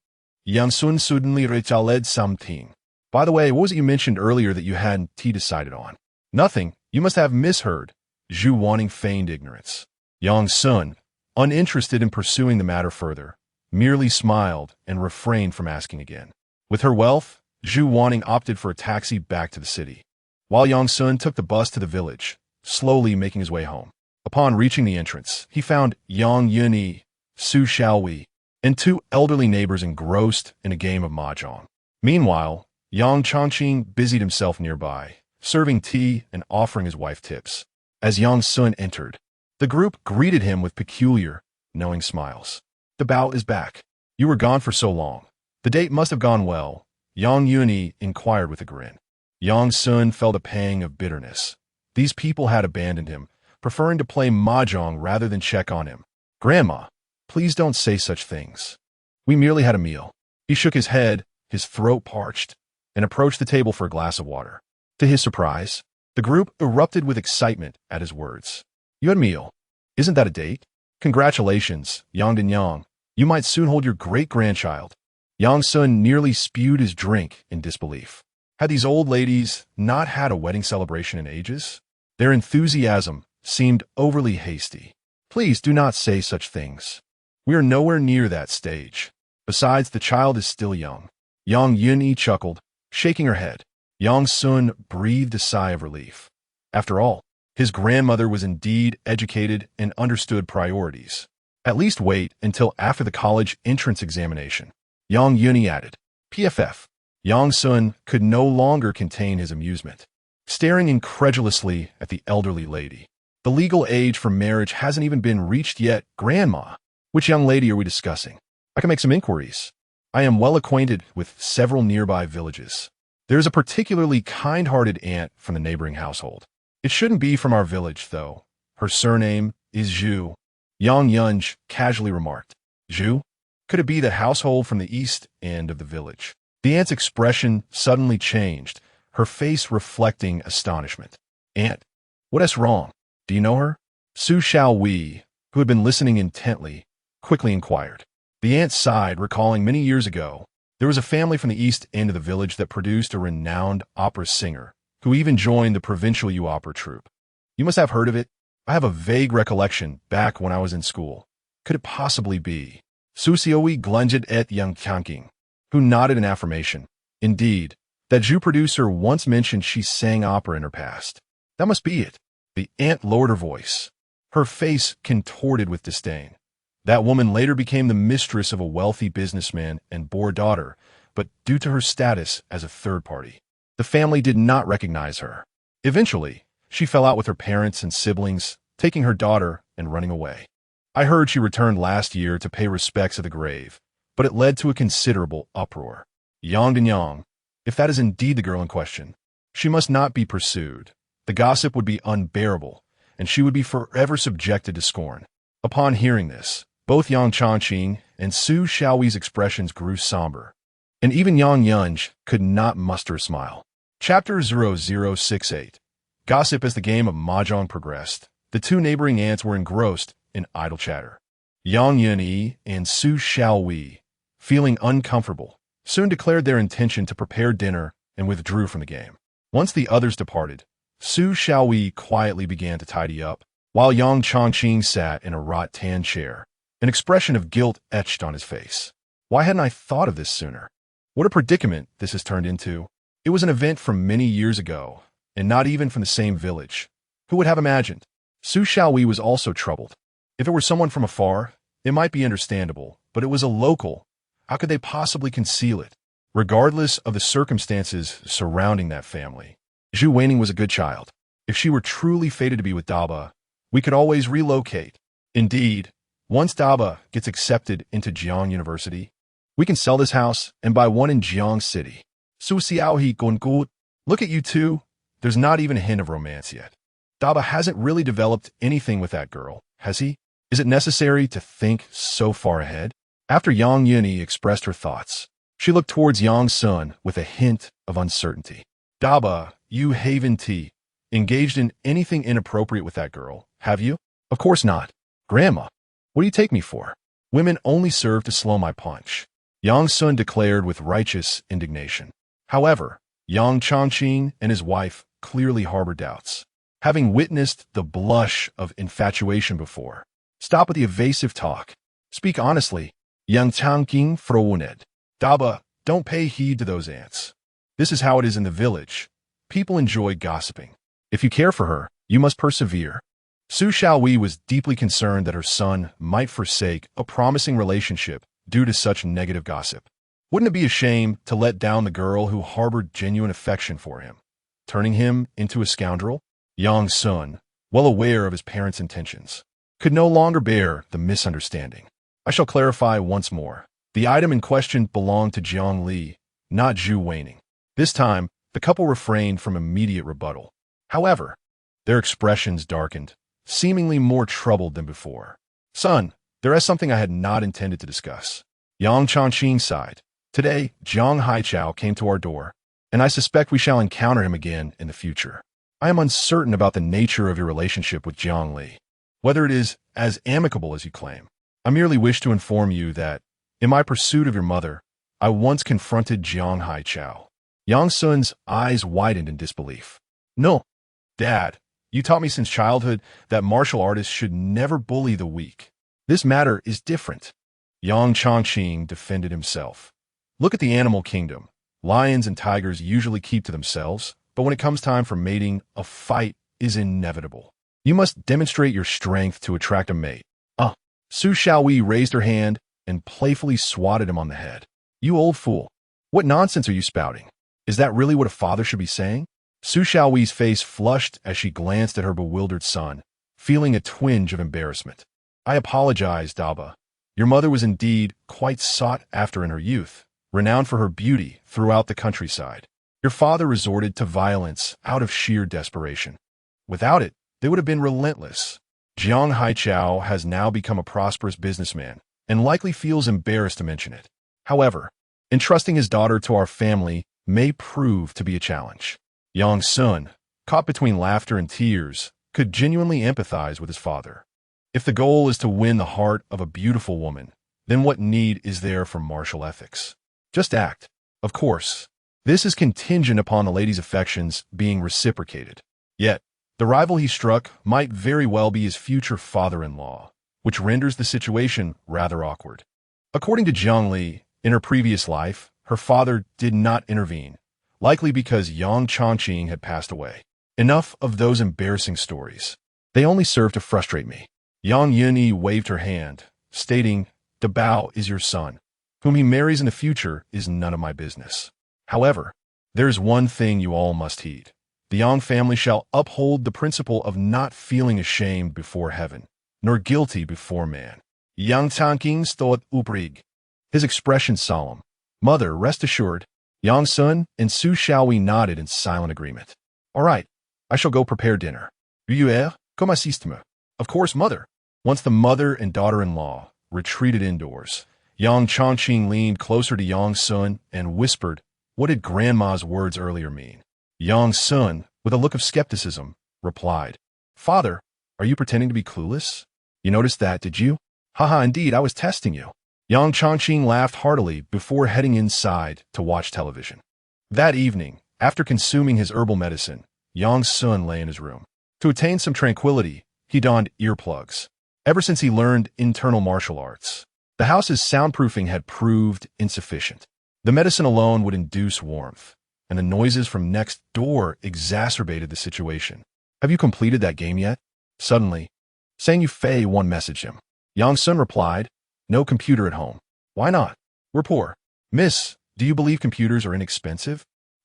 Yang Sun suddenly recalled something. By the way, what was it you mentioned earlier that you hadn't decided on? Nothing. You must have misheard. Zhu Wanning feigned ignorance. Yang Sun, uninterested in pursuing the matter further, merely smiled and refrained from asking again. With her wealth, Zhu Wanning opted for a taxi back to the city, while Yang Sun took the bus to the village, slowly making his way home. Upon reaching the entrance, he found Yang Yunyi, Su Xiaowei, and two elderly neighbors engrossed in a game of mahjong. Meanwhile, Yang Chongqing busied himself nearby, serving tea and offering his wife tips. As Yang Sun entered, the group greeted him with peculiar, knowing smiles. The Bao is back. You were gone for so long. The date must have gone well, Yang Yunyi inquired with a grin. Yang Sun felt a pang of bitterness. These people had abandoned him, preferring to play mahjong rather than check on him. Grandma, please don't say such things. We merely had a meal. He shook his head, his throat parched, and approached the table for a glass of water. To his surprise, the group erupted with excitement at his words. You had a meal. Isn't that a date? Congratulations, Yang Yang. You might soon hold your great-grandchild. Yang Sun nearly spewed his drink in disbelief. Had these old ladies not had a wedding celebration in ages? Their enthusiasm seemed overly hasty. Please do not say such things. We are nowhere near that stage. Besides, the child is still young. Yang Yunyi chuckled, shaking her head. Yang Sun breathed a sigh of relief. After all, his grandmother was indeed educated and understood priorities. At least wait until after the college entrance examination. Yang Yunyi added. PFF. Yang Sun could no longer contain his amusement, staring incredulously at the elderly lady. The legal age for marriage hasn't even been reached yet, Grandma. Which young lady are we discussing? I can make some inquiries. I am well acquainted with several nearby villages. There is a particularly kind-hearted aunt from the neighboring household. It shouldn't be from our village, though. Her surname is Zhu. Yang Yunj casually remarked. Zhu? Could it be the household from the east end of the village? The aunt's expression suddenly changed, her face reflecting astonishment. Aunt, what is wrong? Do you know her? Su Xiaowei, who had been listening intently, quickly inquired. The aunt sighed, recalling many years ago, there was a family from the east end of the village that produced a renowned opera singer, who even joined the provincial youth opera troupe. You must have heard of it. I have a vague recollection back when I was in school. Could it possibly be? Su Xiaowei glunged at Yang Chongqing, who nodded in affirmation. Indeed, that Zhu producer once mentioned she sang opera in her past. That must be it. The aunt lowered her voice, her face contorted with disdain. That woman later became the mistress of a wealthy businessman and bore a daughter, but due to her status as a third party, the family did not recognize her. Eventually, she fell out with her parents and siblings, taking her daughter and running away. I heard she returned last year to pay respects at the grave, but it led to a considerable uproar. Yang Yang, if that is indeed the girl in question, she must not be pursued. The gossip would be unbearable, and she would be forever subjected to scorn. Upon hearing this, both Yang Chongqing and Su Xiaowei's expressions grew somber, and even Yang Yunj could not muster a smile. Chapter 0068. Gossip. As the game of mahjong progressed, the two neighboring aunts were engrossed in idle chatter. Yang Yunyi and Su Xiaowei, feeling uncomfortable, soon declared their intention to prepare dinner and withdrew from the game. Once the others departed, Su Xiaowei quietly began to tidy up, while Yang Chongqing sat in a rattan chair, an expression of guilt etched on his face. Why hadn't I thought of this sooner? What a predicament this has turned into. It was an event from many years ago, and not even from the same village. Who would have imagined? Su Xiaowei was also troubled. If it were someone from afar, it might be understandable, but it was a local. How could they possibly conceal it? Regardless of the circumstances surrounding that family, Zhu Weining was a good child. If she were truly fated to be with Daba, we could always relocate. Indeed, once Daba gets accepted into Jiang University, we can sell this house and buy one in Jiang City. Su Xiaohi Gongu, look at you two. There's not even a hint of romance yet. Daba hasn't really developed anything with that girl, has he? Is it necessary to think so far ahead? After Yang Yuni expressed her thoughts, she looked towards Yang Sun with a hint of uncertainty. Daba, you Haven T, engaged in anything inappropriate with that girl, have you? Of course not. Grandma, what do you take me for? Women only serve to slow my punch. Yang Sun declared with righteous indignation. However, Yang Changqing and his wife clearly harbor doubts. Having witnessed the blush of infatuation before, stop with the evasive talk. Speak honestly. Yang Changqing frowned. Daba, don't pay heed to those ants. This is how it is in the village. People enjoy gossiping. If you care for her, you must persevere. Su Xiaowei was deeply concerned that her son might forsake a promising relationship due to such negative gossip. Wouldn't it be a shame to let down the girl who harbored genuine affection for him, turning him into a scoundrel? Yang Sun, well aware of his parents' intentions, could no longer bear the misunderstanding. I shall clarify once more. The item in question belonged to Jiang Li, not Zhu Weining. This time, the couple refrained from immediate rebuttal. However, their expressions darkened, seemingly more troubled than before. Son, there is something I had not intended to discuss. Yang Changqing sighed. Today, Jiang Haichao came to our door, and I suspect we shall encounter him again in the future. I am uncertain about the nature of your relationship with Jiang Li, whether it is as amicable as you claim. I merely wish to inform you that, in my pursuit of your mother, I once confronted Jiang Haichao. Yang Sun's eyes widened in disbelief. No, Dad, you taught me since childhood that martial artists should never bully the weak. This matter is different. Yang Changqing defended himself. Look at the animal kingdom. Lions and tigers usually keep to themselves, but when it comes time for mating, a fight is inevitable. You must demonstrate your strength to attract a mate. Su Xiaowei raised her hand and playfully swatted him on the head. You old fool. What nonsense are you spouting? Is that really what a father should be saying? Su Xiaowei's face flushed as she glanced at her bewildered son, feeling a twinge of embarrassment. I apologize, Daba. Your mother was indeed quite sought after in her youth, renowned for her beauty throughout the countryside. Your father resorted to violence out of sheer desperation. Without it, they would have been relentless. Jiang Haichao has now become a prosperous businessman and likely feels embarrassed to mention it. However, entrusting his daughter to our family may prove to be a challenge. Yang Sun, caught between laughter and tears, could genuinely empathize with his father. If the goal is to win the heart of a beautiful woman, then what need is there for martial ethics? Just act. Of course, this is contingent upon the lady's affections being reciprocated. Yet, the rival he struck might very well be his future father-in-law, which renders the situation rather awkward. According to Jiang Li, in her previous life, her father did not intervene, likely because Yang Changqing had passed away. Enough of those embarrassing stories. They only serve to frustrate me. Yang Yuni waved her hand, stating, Dabao is your son. Whom he marries in the future is none of my business. However, there is one thing you all must heed. The Yang family shall uphold the principle of not feeling ashamed before heaven, nor guilty before man. Yang Changqing stood uprig. His expression solemn. Mother, rest assured. Yang Sun and Su Xiaowei nodded in silent agreement. All right, I shall go prepare dinner. Ruer, comme assiste-me. Of course, mother. Once the mother and daughter-in-law retreated indoors, Yang Changqing leaned closer to Yang Sun and whispered, what did Grandma's words earlier mean? Yang Sun, with a look of skepticism, replied, Father, are you pretending to be clueless? You noticed that, did you? Haha, indeed, I was testing you. Yang Changqing laughed heartily before heading inside to watch television. That evening, after consuming his herbal medicine, Yang Sun lay in his room. To attain some tranquility, he donned earplugs. Ever since he learned internal martial arts, the house's soundproofing had proved insufficient. The medicine alone would induce warmth, and the noises from next door exacerbated the situation. Have you completed that game yet? Suddenly, Sang Yufei one messaged him. Yang Sun replied, no computer at home. Why not? We're poor. Miss, do you believe computers are inexpensive?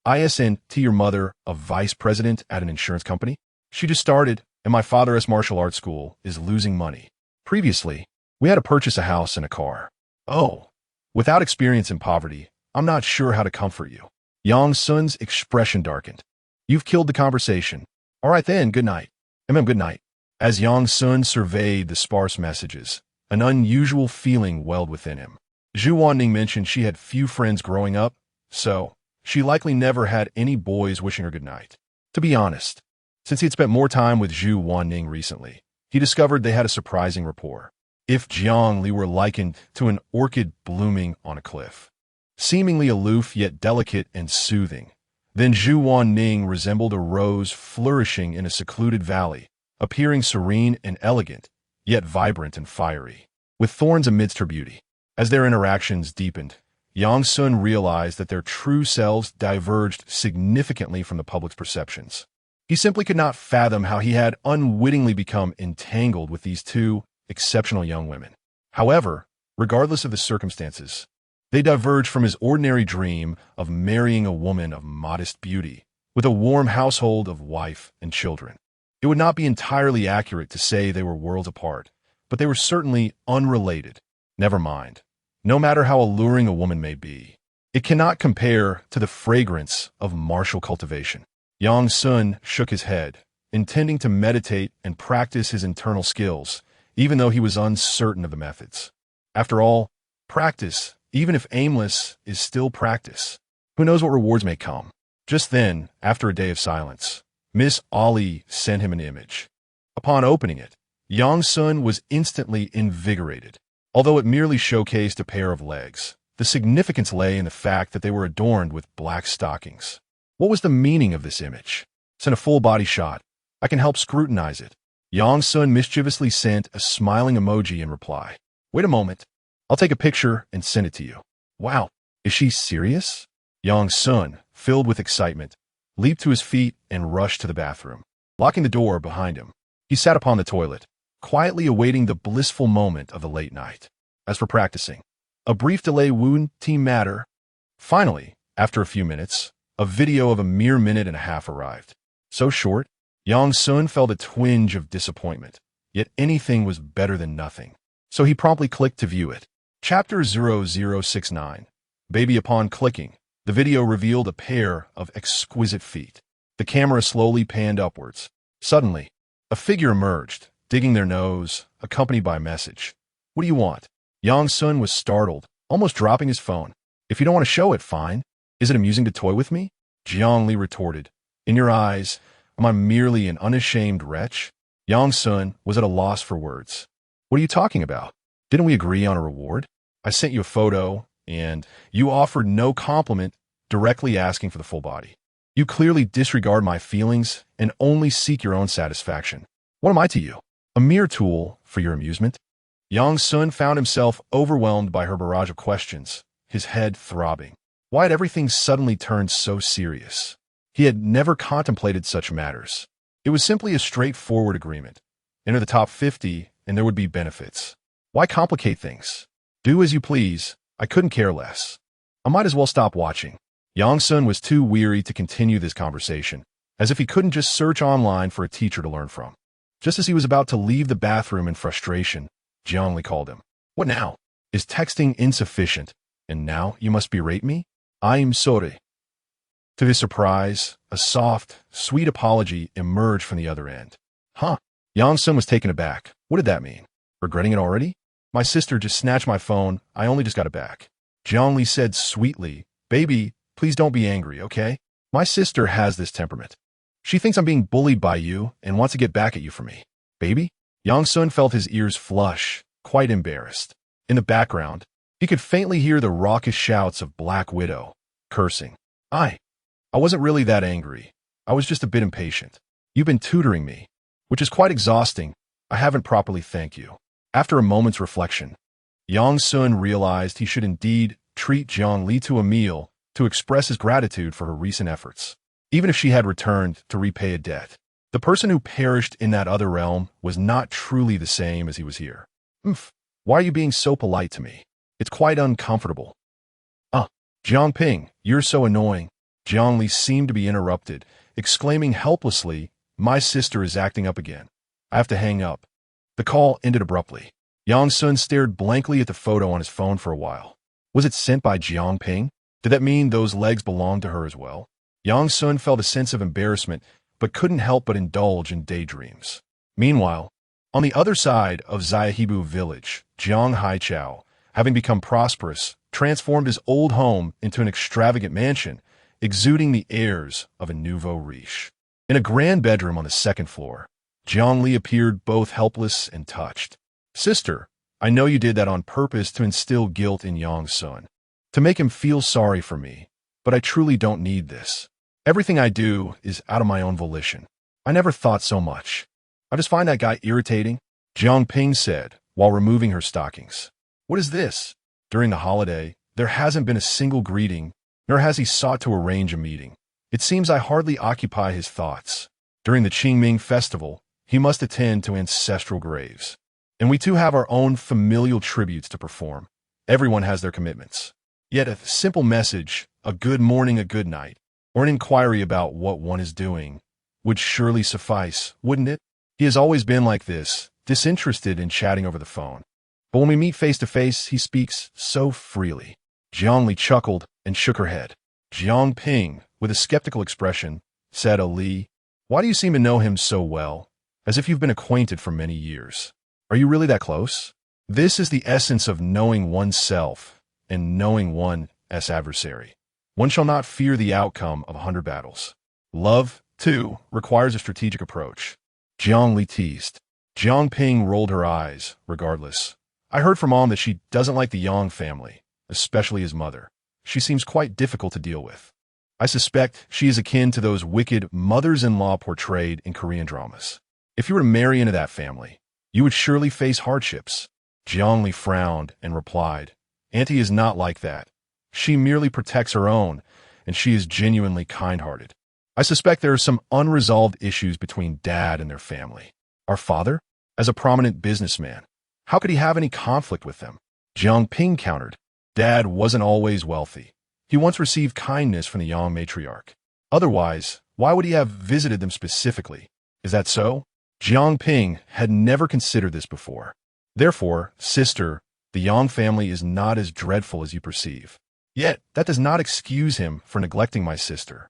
ISN to your mother, a vice president at an insurance company? She just started, and my father's martial arts school is losing money. Previously, we had to purchase a house and a car. Oh, without experience in poverty, I'm not sure how to comfort you. Yang Sun's expression darkened. You've killed the conversation. All right then, good night. Good night. As Yang Sun surveyed the sparse messages, an unusual feeling welled within him. Zhu Wanning mentioned she had few friends growing up, so she likely never had any boys wishing her good night. To be honest, since he had spent more time with Zhu Wanning recently, he discovered they had a surprising rapport. If Jiang Li were likened to an orchid blooming on a cliff, seemingly aloof yet delicate and soothing, then Zhu Wanning resembled a rose flourishing in a secluded valley, appearing serene and elegant, yet vibrant and fiery, with thorns amidst her beauty. As their interactions deepened, Yang Sun realized that their true selves diverged significantly from the public's perceptions. He simply could not fathom how he had unwittingly become entangled with these two exceptional young women. However, regardless of the circumstances, they diverged from his ordinary dream of marrying a woman of modest beauty, with a warm household of wife and children. It would not be entirely accurate to say they were worlds apart, but they were certainly unrelated. Never mind. No matter how alluring a woman may be, it cannot compare to the fragrance of martial cultivation. Yang Sun shook his head, intending to meditate and practice his internal skills, even though he was uncertain of the methods. After all, practice, even if aimless, is still practice. Who knows what rewards may come? Just then, after a day of silence, Miss Ali sent him an image. Upon opening it, Yang Sun was instantly invigorated. Although it merely showcased a pair of legs, the significance lay in the fact that they were adorned with black stockings. What was the meaning of this image? Send a full-body shot. I can help scrutinize it. Yang Sun mischievously sent a smiling emoji in reply. Wait a moment. I'll take a picture and send it to you. Wow, is she serious? Yang Sun, filled with excitement, leaped to his feet and rushed to the bathroom. Locking the door behind him, he sat upon the toilet, quietly awaiting the blissful moment of the late night. As for practicing, a brief delay wouldn't matter. Finally, after a few minutes, a video of a mere minute and a half arrived. So short, Yang Sun felt a twinge of disappointment, yet anything was better than nothing. So he promptly clicked to view it. Chapter 0069. Baby. Upon clicking, the video revealed a pair of exquisite feet. The camera slowly panned upwards. Suddenly, a figure emerged, digging their nose, accompanied by a message. What do you want? Yang Sun was startled, almost dropping his phone. If you don't want to show it, fine. Is it amusing to toy with me? Jiang Li retorted. In your eyes, am I merely an unashamed wretch? Yang Sun was at a loss for words. What are you talking about? Didn't we agree on a reward? I sent you a photo, and you offered no compliment, directly asking for the full body. You clearly disregard my feelings and only seek your own satisfaction. What am I to you? A mere tool for your amusement? Yang Sun found himself overwhelmed by her barrage of questions, his head throbbing. Why had everything suddenly turned so serious? He had never contemplated such matters. It was simply a straightforward agreement. Enter the top 50, and there would be benefits. Why complicate things? Do as you please. I couldn't care less. I might as well stop watching. Yang Sun was too weary to continue this conversation, as if he couldn't just search online for a teacher to learn from. Just as he was about to leave the bathroom in frustration, Jiang Li called him. What now? Is texting insufficient, and now you must berate me? I'm sorry. To his surprise, a soft, sweet apology emerged from the other end. Huh? Yang Sun was taken aback. What did that mean? Regretting it already? My sister just snatched my phone. I only just got it back. Jiang Li said sweetly, Baby, please don't be angry, okay? My sister has this temperament. She thinks I'm being bullied by you and wants to get back at you for me. Baby? Yang Sun felt his ears flush, quite embarrassed. In the background, he could faintly hear the raucous shouts of Black Widow, cursing. I wasn't really that angry. I was just a bit impatient. You've been tutoring me, which is quite exhausting. I haven't properly thanked you. After a moment's reflection, Yang Sun realized he should indeed treat Jiang Li to a meal to express his gratitude for her recent efforts, even if she had returned to repay a debt. The person who perished in that other realm was not truly the same as he was here. Why are you being so polite to me? It's quite uncomfortable. Jiang Ping, you're so annoying. Jiang Li seemed to be interrupted, exclaiming helplessly, "My sister is acting up again. I have to hang up." The call ended abruptly. Yang Sun stared blankly at the photo on his phone for a while. Was it sent by Jiang Ping? Did that mean those legs belonged to her as well? Yang Sun felt a sense of embarrassment, but couldn't help but indulge in daydreams. Meanwhile, on the other side of Xiaohebu village, Jiang Haichao, having become prosperous, transformed his old home into an extravagant mansion, exuding the airs of a nouveau riche. In a grand bedroom on the second floor, Jiang Li appeared both helpless and touched. "Sister, I know you did that on purpose to instill guilt in Yang Sun, to make him feel sorry for me, but I truly don't need this. Everything I do is out of my own volition. I never thought so much. I just find that guy irritating," Jiang Ping said, while removing her stockings. "What is this? During the holiday, there hasn't been a single greeting, nor has he sought to arrange a meeting. It seems I hardly occupy his thoughts. During the Qingming festival, he must attend to ancestral graves. And we too have our own familial tributes to perform. Everyone has their commitments. Yet a simple message, a good morning, a good night, or an inquiry about what one is doing, would surely suffice, wouldn't it? He has always been like this, disinterested in chatting over the phone. But when we meet face to face, he speaks so freely." Jiang Li chuckled and shook her head. Jiang Ping, with a skeptical expression, said, "Ali, why do you seem to know him so well, as if you've been acquainted for many years? Are you really that close? This is the essence of knowing oneself and knowing one's adversary. One shall not fear the outcome of 100 battles. Love, too, requires a strategic approach." Jiang Li teased. Jiang Ping rolled her eyes, regardless. "I heard from Mom that she doesn't like the Yang family, especially his mother. She seems quite difficult to deal with. I suspect she is akin to those wicked mothers-in-law portrayed in Korean dramas. If you were to marry into that family, you would surely face hardships." Jiang Li frowned and replied, "Auntie is not like that. She merely protects her own, and she is genuinely kind-hearted. I suspect there are some unresolved issues between Dad and their family. Our father, as a prominent businessman, how could he have any conflict with them?" Jiang Ping countered. "Dad wasn't always wealthy. He once received kindness from the Yang matriarch. Otherwise, why would he have visited them specifically? Is that so?" Jiang Ping had never considered this before. "Therefore, sister, the Yang family is not as dreadful as you perceive. Yet, that does not excuse him for neglecting my sister.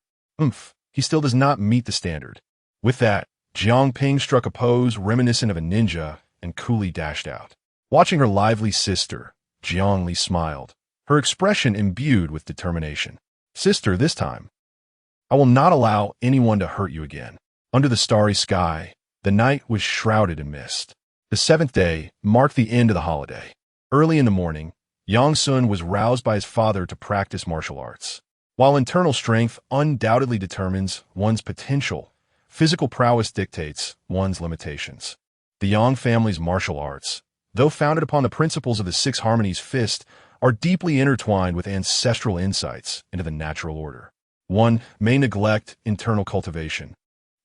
He still does not meet the standard." With that, Jiang Ping struck a pose reminiscent of a ninja and coolly dashed out. Watching her lively sister, Jiang Li smiled, her expression imbued with determination. "Sister, this time, I will not allow anyone to hurt you again." Under the starry sky, the night was shrouded in mist. The seventh day marked the end of the holiday. Early in the morning, Yang Sun was roused by his father to practice martial arts. While internal strength undoubtedly determines one's potential, physical prowess dictates one's limitations. The Yang family's martial arts, though founded upon the principles of the Six Harmonies fist, are deeply intertwined with ancestral insights into the natural order. One may neglect internal cultivation,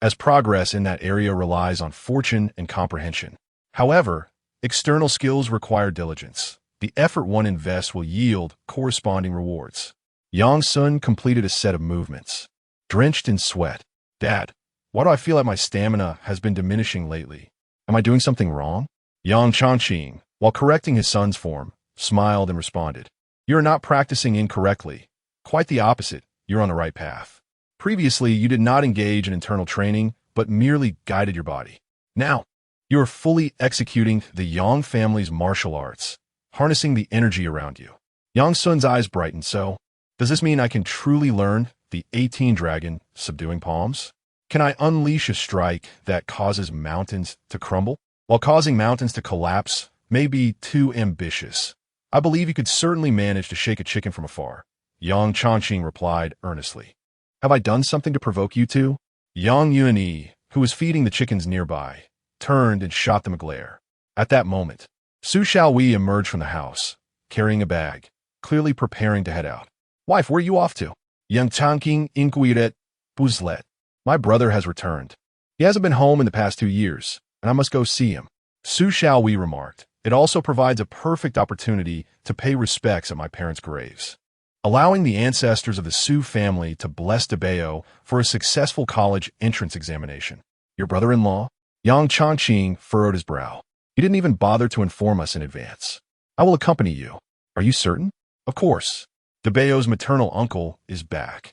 as progress in that area relies on fortune and comprehension. However, external skills require diligence. The effort one invests will yield corresponding rewards. Yang Sun completed a set of movements. Drenched in sweat. "Dad, why do I feel like my stamina has been diminishing lately? Am I doing something wrong?" Yang Changqing, while correcting his son's form, smiled and responded, "You are not practicing incorrectly. Quite the opposite, you're on the right path. Previously, you did not engage in internal training, but merely guided your body. Now, you are fully executing the Yang family's martial arts, harnessing the energy around you." Yang Sun's eyes brightened. "So, does this mean I can truly learn the 18 dragon subduing palms? Can I unleash a strike that causes mountains to crumble?" While causing mountains to collapse may be too ambitious, I believe you could certainly manage to shake a chicken from afar," Yang Changqing replied earnestly. "Have I done something to provoke you two?" Yang Yuanyi, who was feeding the chickens nearby, turned and shot them a glare. At that moment, Su Xiaowei emerged from the house, carrying a bag, clearly preparing to head out. "Wife, where are you off to?" "Yang Changqing inquired Buzlet. My brother has returned. He hasn't been home in the past 2 years, and I must go see him." Su Xiaowei remarked, "It also provides a perfect opportunity to pay respects at my parents' graves." allowing the ancestors of the Su family to bless Debeo for a successful college entrance examination. Your brother-in-law? Yang Chongqing furrowed his brow. He didn't even bother to inform us in advance. I will accompany you. Are you certain? Of course. Debeo's maternal uncle is back.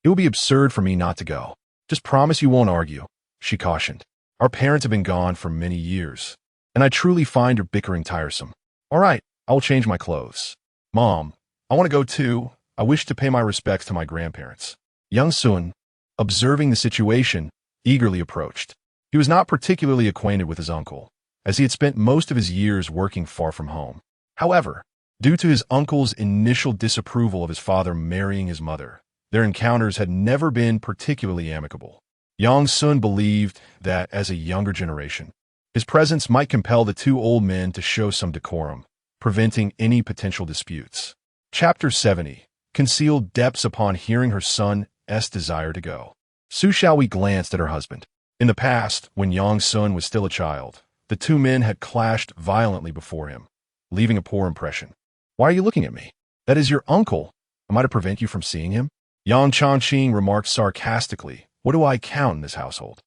It will be absurd for me not to go. Just promise you won't argue, she cautioned. Our parents have been gone for many years, and I truly find your bickering tiresome. All right, I will change my clothes. Mom, I want to go too. I wish to pay my respects to my grandparents. Young Sun, observing the situation, eagerly approached. He was not particularly acquainted with his uncle, as he had spent most of his years working far from home. However, due to his uncle's initial disapproval of his father marrying his mother, their encounters had never been particularly amicable. Yang Sun believed that, as a younger generation, his presence might compel the two old men to show some decorum, preventing any potential disputes. Chapter 70. Concealed depths upon hearing her son's desire to go. Su Xiaowei glanced at her husband. In the past, when Yang Sun was still a child, the two men had clashed violently before him, leaving a poor impression. Why are you looking at me? That is your uncle. Am I to prevent you from seeing him? Yang Chongqing remarked sarcastically. What do I count in this household?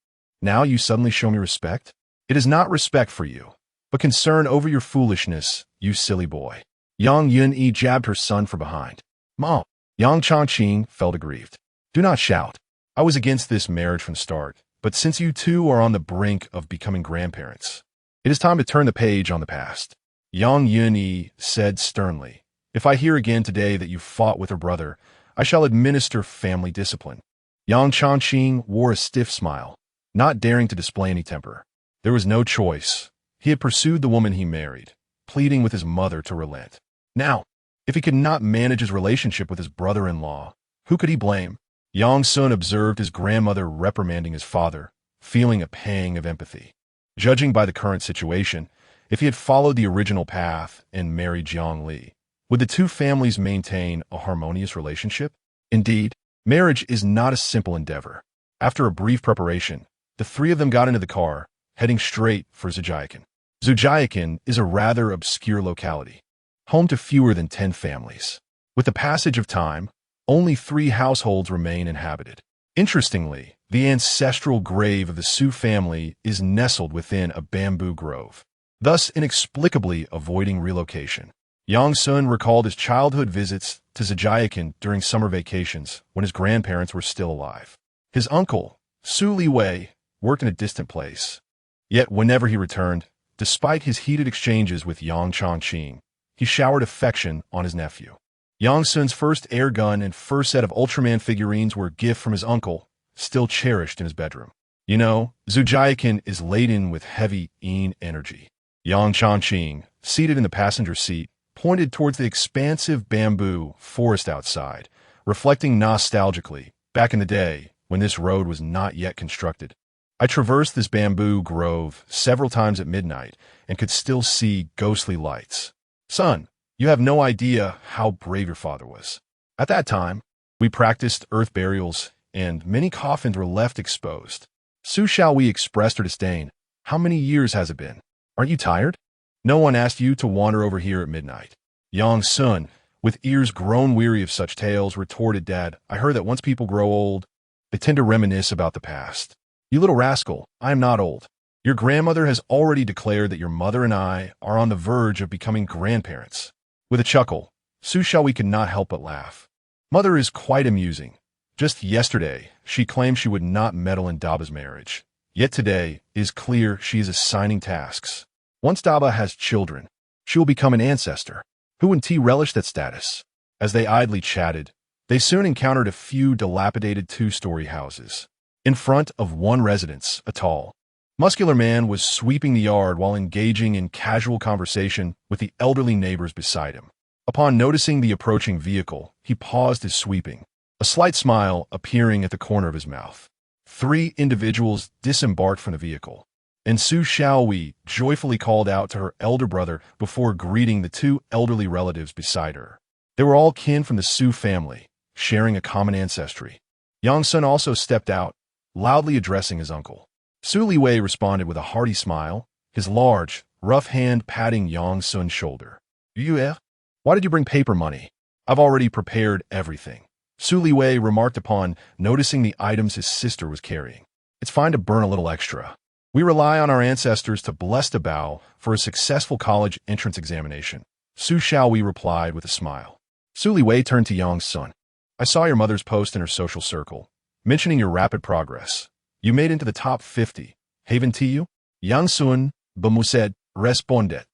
Now you suddenly show me respect? It is not respect for you, but concern over your foolishness, you silly boy. Yang Yunyi jabbed her son from behind. Mom. Yang Chongqing felt aggrieved. Do not shout. I was against this marriage from the start, but since you two are on the brink of becoming grandparents, it is time to turn the page on the past. Yang Yunyi said sternly, if I hear again today that you fought with her brother, I shall administer family discipline. Yang Chongqing wore a stiff smile, not daring to display any temper. There was no choice. He had pursued the woman he married, pleading with his mother to relent. Now, if he could not manage his relationship with his brother-in-law, who could he blame? Yang Sun observed his grandmother reprimanding his father, feeling a pang of empathy. Judging by the current situation, if he had followed the original path and married Jiang Li, would the two families maintain a harmonious relationship? Indeed, marriage is not a simple endeavor. After a brief preparation, the three of them got into the car, heading straight for Zhujiacan. Zhujiacan is a rather obscure locality, home to fewer than 10 families. With the passage of time, only 3 households remain inhabited. Interestingly, the ancestral grave of the Su family is nestled within a bamboo grove, thus inexplicably avoiding relocation. Yang Sun recalled his childhood visits to Zhujiacan during summer vacations when his grandparents were still alive. His uncle, Su Liwei, worked in a distant place. Yet whenever he returned, despite his heated exchanges with Yang Chongqing, he showered affection on his nephew. Yang Sun's first air gun and first set of Ultraman figurines were a gift from his uncle, still cherished in his bedroom. You know, Zhujiacan is laden with heavy yin energy. Yang Chongqing, seated in the passenger seat, pointed towards the expansive bamboo forest outside, reflecting nostalgically back in the day when this road was not yet constructed. I traversed this bamboo grove several times at midnight and could still see ghostly lights. Son, you have no idea how brave your father was. At that time, we practiced earth burials, and many coffins were left exposed. Su Xiaowei expressed her disdain. How many years has it been? Aren't you tired? No one asked you to wander over here at midnight. Yang Sun, with ears grown weary of such tales, retorted, Dad, I heard that once people grow old, they tend to reminisce about the past. You little rascal, I am not old. Your grandmother has already declared that your mother and I are on the verge of becoming grandparents. With a chuckle, Su Xiaowei could not help but laugh. Mother is quite amusing. Just yesterday, she claimed she would not meddle in Daba's marriage. Yet today, it is clear she is assigning tasks. Once Daba has children, she will become an ancestor. Hu and Ti relished that status. As they idly chatted, they soon encountered a few dilapidated 2-story houses. In front of one residence, a tall, muscular man was sweeping the yard while engaging in casual conversation with the elderly neighbors beside him. Upon noticing the approaching vehicle, he paused his sweeping, a slight smile appearing at the corner of his mouth. 3 individuals disembarked from the vehicle, and Su Xiaowei joyfully called out to her elder brother before greeting the 2 elderly relatives beside her. They were all kin from the Su family, sharing a common ancestry. Yang Sun also stepped out, loudly addressing his uncle. Su Liwei responded with a hearty smile, his large, rough hand patting Yang Sun's shoulder. Why did you bring paper money? I've already prepared everything. Su Liwei remarked upon noticing the items his sister was carrying. It's fine to burn a little extra. We rely on our ancestors to bless the Bao for a successful college entrance examination. Su Xiaowei replied with a smile. Su Liwei turned to Yang Sun. I saw your mother's post in her social circle, mentioning your rapid progress. You made into the top 50. Haven Tiu? Yang Sun, bemused, respondet.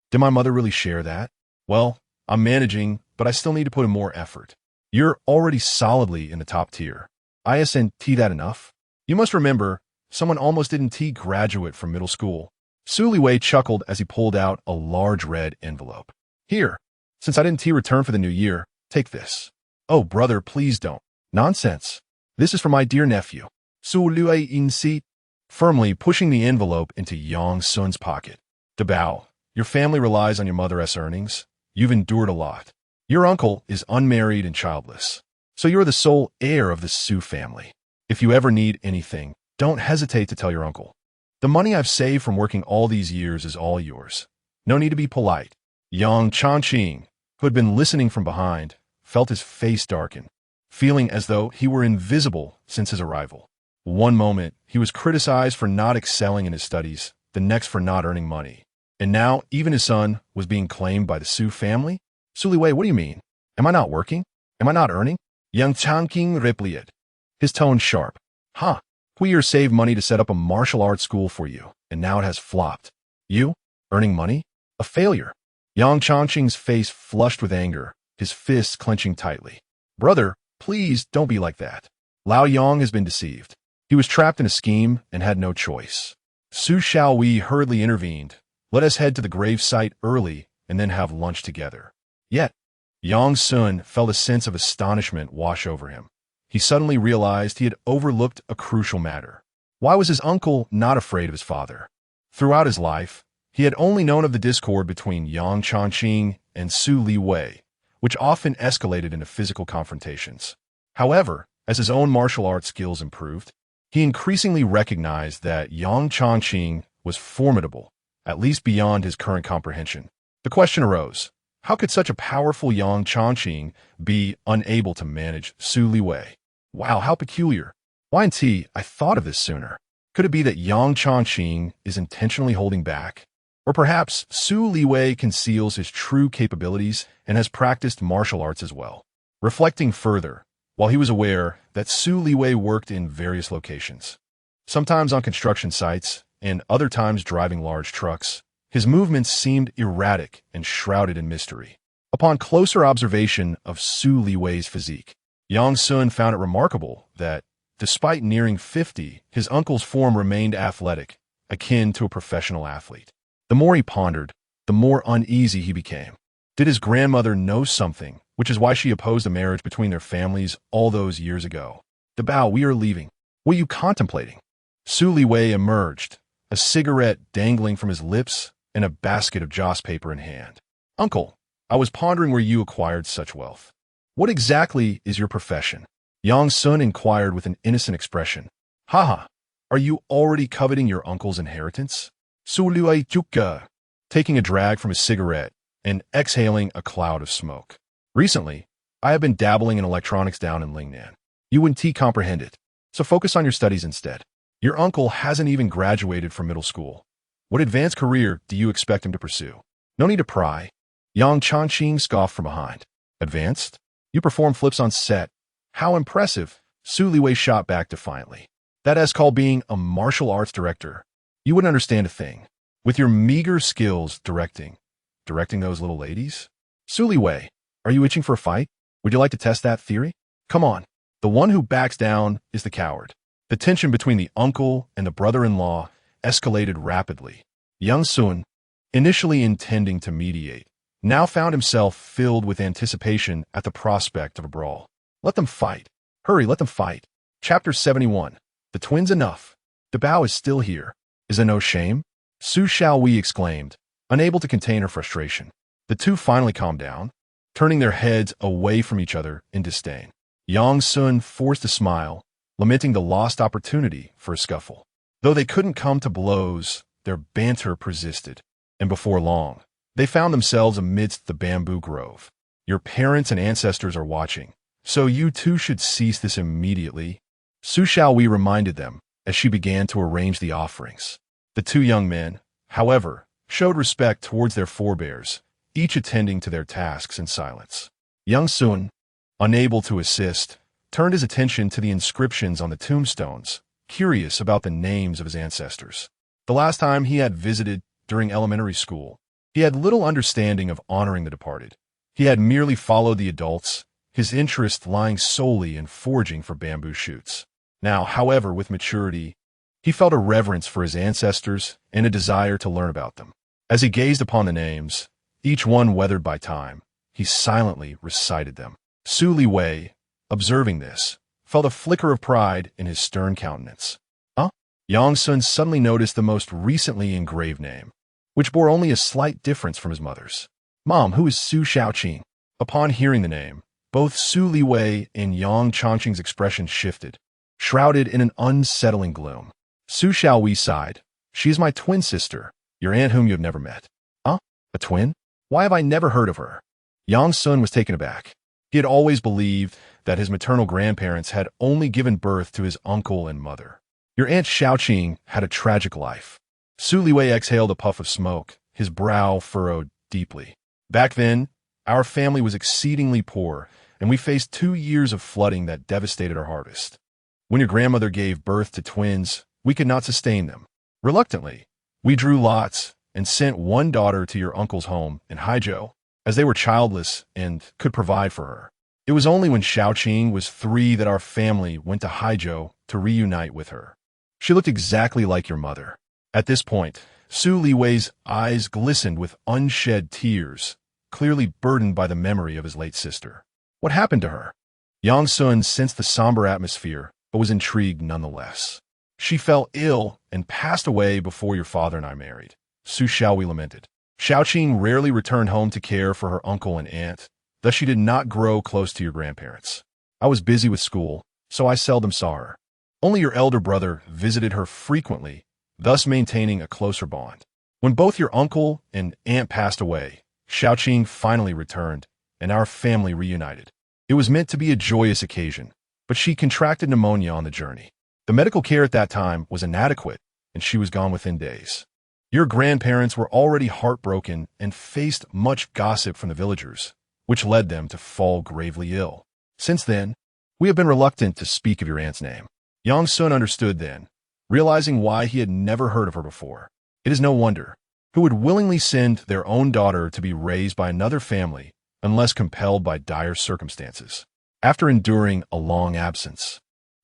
Did my mother really share that? Well, I'm managing, but I still need to put in more effort. You're already solidly in the top tier. Isn't that enough? You must remember, someone almost didn't graduate from middle school. Su Liwei chuckled as he pulled out a large red envelope. Here, since I didn't return for the new year, take this. Oh, brother, please don't. Nonsense. This is for my dear nephew. Su Liwei insist, firmly pushing the envelope into Yang Sun's pocket. Dabao, your family relies on your mother's earnings. You've endured a lot. Your uncle is unmarried and childless, so you're the sole heir of the Su family. If you ever need anything, don't hesitate to tell your uncle. The money I've saved from working all these years is all yours. No need to be polite. Yang Changqing, who had been listening from behind, felt his face darken, feeling as though he were invisible since his arrival. One moment, he was criticized for not excelling in his studies, the next for not earning money. And now, even his son was being claimed by the Su family? Su Liwei, what do you mean? Am I not working? Am I not earning? Yang Changqing replied, his tone sharp. Huh, we years saved money to set up a martial arts school for you, and now it has flopped. You? Earning money? A failure. Yang Changqing's face flushed with anger, his fists clenching tightly. Brother, please don't be like that. Lao Yang has been deceived. He was trapped in a scheme and had no choice. Su Xiaowei hurriedly intervened. Let us head to the grave site early and then have lunch together. Yet, Yang Sun felt a sense of astonishment wash over him. He suddenly realized he had overlooked a crucial matter. Why was his uncle not afraid of his father? Throughout his life, he had only known of the discord between Yang Changqing and Su Liwei, which often escalated into physical confrontations. However, as his own martial arts skills improved, he increasingly recognized that Yang Changqing was formidable, at least beyond his current comprehension. The question arose, how could such a powerful Yang Changqing be unable to manage Su Liwei? Wow, how peculiar. Why ain't I thought of this sooner? Could it be that Yang Changqing is intentionally holding back? Or perhaps Su Liwei conceals his true capabilities and has practiced martial arts as well. Reflecting further, while he was aware that Su Liwei worked in various locations, sometimes on construction sites and other times driving large trucks, his movements seemed erratic and shrouded in mystery. Upon closer observation of Su Liwei's physique, Yang Sun found it remarkable that, despite nearing 50, his uncle's form remained athletic, akin to a professional athlete. The more he pondered, the more uneasy he became. Did his grandmother know something, which is why she opposed a marriage between their families all those years ago? Dabao, we are leaving. What are you contemplating? Su Liwei emerged, a cigarette dangling from his lips and a basket of joss paper in hand. Uncle, I was pondering where you acquired such wealth. What exactly is your profession? Yang Sun inquired with an innocent expression. Haha, are you already coveting your uncle's inheritance? Su Liwei Chukka, taking a drag from his cigarette and exhaling a cloud of smoke. Recently, I have been dabbling in electronics down in Lingnan. You wouldn't comprehend it, so focus on your studies instead. Your uncle hasn't even graduated from middle school. What advanced career do you expect him to pursue? No need to pry. Yang Changqing scoffed from behind. Advanced? You perform flips on set. How impressive. Su Liwei shot back defiantly. That is called being a martial arts director. You wouldn't understand a thing. With your meager skills directing those little ladies? Su Liwei, are you itching for a fight? Would you like to test that theory? Come on. The one who backs down is the coward. The tension between the uncle and the brother-in-law escalated rapidly. Yang Sun, initially intending to mediate, now found himself filled with anticipation at the prospect of a brawl. Let them fight. Hurry, let them fight. Chapter 71. The twins enough. Dabao is still here. Is there no shame? Su Xiaowei exclaimed, unable to contain her frustration. The two finally calmed down, turning their heads away from each other in disdain. Yang Sun forced a smile, lamenting the lost opportunity for a scuffle. Though they couldn't come to blows, their banter persisted, and before long, they found themselves amidst the bamboo grove. Your parents and ancestors are watching, so you too should cease this immediately. Su Xiaowei reminded them as she began to arrange the offerings. The two young men, however, showed respect towards their forebears, each attending to their tasks in silence. Young Sun, unable to assist, turned his attention to the inscriptions on the tombstones, curious about the names of his ancestors. The last time he had visited during elementary school, he had little understanding of honoring the departed. He had merely followed the adults, his interest lying solely in foraging for bamboo shoots. Now, however, with maturity, he felt a reverence for his ancestors and a desire to learn about them. As he gazed upon the names, each one weathered by time, he silently recited them. Su Liwei, observing this, felt a flicker of pride in his stern countenance. Yang Sun suddenly noticed the most recently engraved name, which bore only a slight difference from his mother's. Mom, who is Su Xiaoqing? Upon hearing the name, both Su Liwei and Yang Chongqing's expression shifted, shrouded in an unsettling gloom. Su Xiaowei sighed. She is my twin sister, your aunt whom you have never met. A twin? Why have I never heard of her? Yang Sun was taken aback. He had always believed that his maternal grandparents had only given birth to his uncle and mother. Your aunt Xiaoqing had a tragic life. Su Liwei exhaled a puff of smoke, his brow furrowed deeply. Back then, our family was exceedingly poor, and we faced 2 years of flooding that devastated our harvest. When your grandmother gave birth to twins, we could not sustain them. Reluctantly, we drew lots and sent one daughter to your uncle's home in Haizhou, as they were childless and could provide for her. It was only when Xiaoqing was 3 that our family went to Haizhou to reunite with her. She looked exactly like your mother. At this point, Su Liwei's eyes glistened with unshed tears, clearly burdened by the memory of his late sister. What happened to her? Yang Sun sensed the somber atmosphere, but was intrigued nonetheless. She fell ill and passed away before your father and I married, Su Xiaowei lamented. Xiaoqing rarely returned home to care for her uncle and aunt, thus she did not grow close to your grandparents. I was busy with school, so I seldom saw her. Only your elder brother visited her frequently, thus maintaining a closer bond. When both your uncle and aunt passed away, Xiaoqing finally returned, and our family reunited. It was meant to be a joyous occasion, but she contracted pneumonia on the journey. The medical care at that time was inadequate, and she was gone within days. Your grandparents were already heartbroken and faced much gossip from the villagers, which led them to fall gravely ill. Since then, we have been reluctant to speak of your aunt's name. Yang Sun understood then, realizing why he had never heard of her before. It is no wonder. Who would willingly send their own daughter to be raised by another family unless compelled by dire circumstances? After enduring a long absence,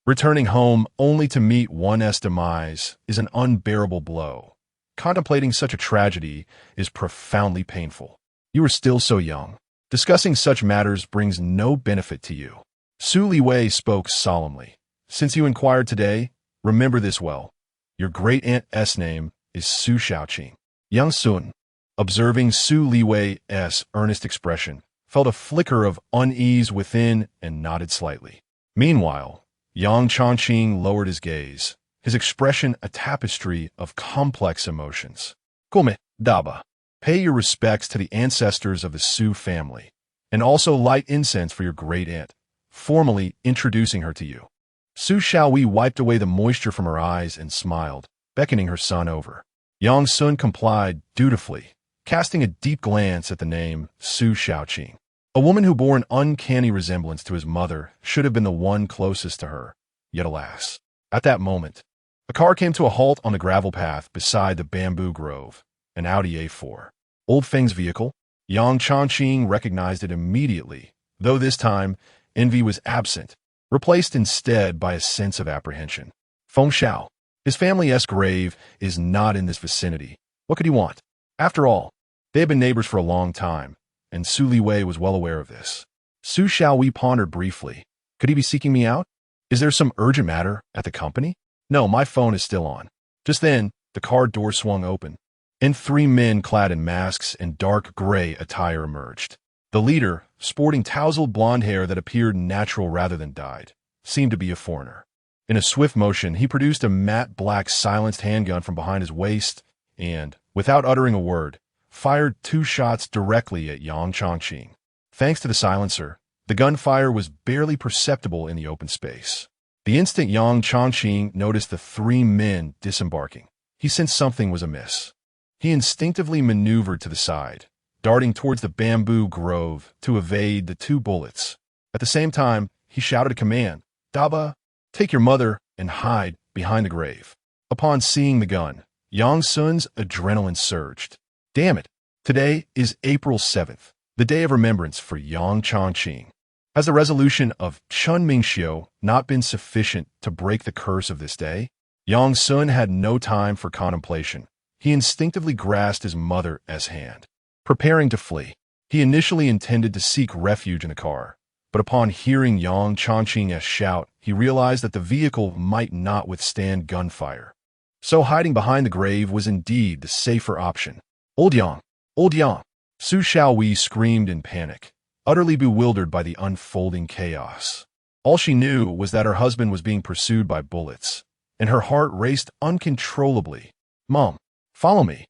returning home only to meet one's demise is an unbearable blow. Contemplating such a tragedy is profoundly painful. You are still so young. Discussing such matters brings no benefit to you. Su Liwei spoke solemnly. Since you inquired today, remember this well. Your great-aunt's name is Su Xiaoqing. Yang Sun, observing Su Liwei's earnest expression, felt a flicker of unease within and nodded slightly. Meanwhile, Yang Chongqing lowered his gaze, his expression a tapestry of complex emotions. Come, Daba. Pay your respects to the ancestors of the Su family, and also light incense for your great-aunt, formally introducing her to you. Su Xiaowei wiped away the moisture from her eyes and smiled, beckoning her son over. Yang Sun complied dutifully, casting a deep glance at the name Su Xiaoqing. A woman who bore an uncanny resemblance to his mother should have been the one closest to her, yet alas. At that moment, a car came to a halt on the gravel path beside the bamboo grove, an Audi A4. Old Feng's vehicle. Yang Chongqing recognized it immediately, though this time, envy was absent, replaced instead by a sense of apprehension. Feng Xiao. His family's grave is not in this vicinity. What could he want? After all, they had been neighbors for a long time, and Su Liwei was well aware of this. Su Xiaowei pondered briefly. Could he be seeking me out? Is there some urgent matter at the company? No, my phone is still on. Just then, the car door swung open, and 3 men clad in masks and dark gray attire emerged. The leader, sporting tousled blonde hair that appeared natural rather than dyed, seemed to be a foreigner. In a swift motion, he produced a matte black silenced handgun from behind his waist and, without uttering a word, fired 2 shots directly at Yang Chongqing. Thanks to the silencer, the gunfire was barely perceptible in the open space. The instant Yang Chongqing noticed the three men disembarking, he sensed something was amiss. He instinctively maneuvered to the side, darting towards the bamboo grove to evade the two bullets. At the same time, he shouted a command, "Daba, take your mother and hide behind the grave." Upon seeing the gun, Yang Sun's adrenaline surged. Damn it! Today is April 7th, the day of remembrance for Yang Chongqing. Has the resolution of Chun Mingxiu not been sufficient to break the curse of this day? Yang Sun had no time for contemplation. He instinctively grasped his mother's hand, preparing to flee. He initially intended to seek refuge in the car, but upon hearing Yang Chongqing's shout, he realized that the vehicle might not withstand gunfire. So hiding behind the grave was indeed the safer option. Old Yang! Old Yang! Su Xiaowei screamed in panic, utterly bewildered by the unfolding chaos. All she knew was that her husband was being pursued by bullets, and her heart raced uncontrollably. "Mom, follow me."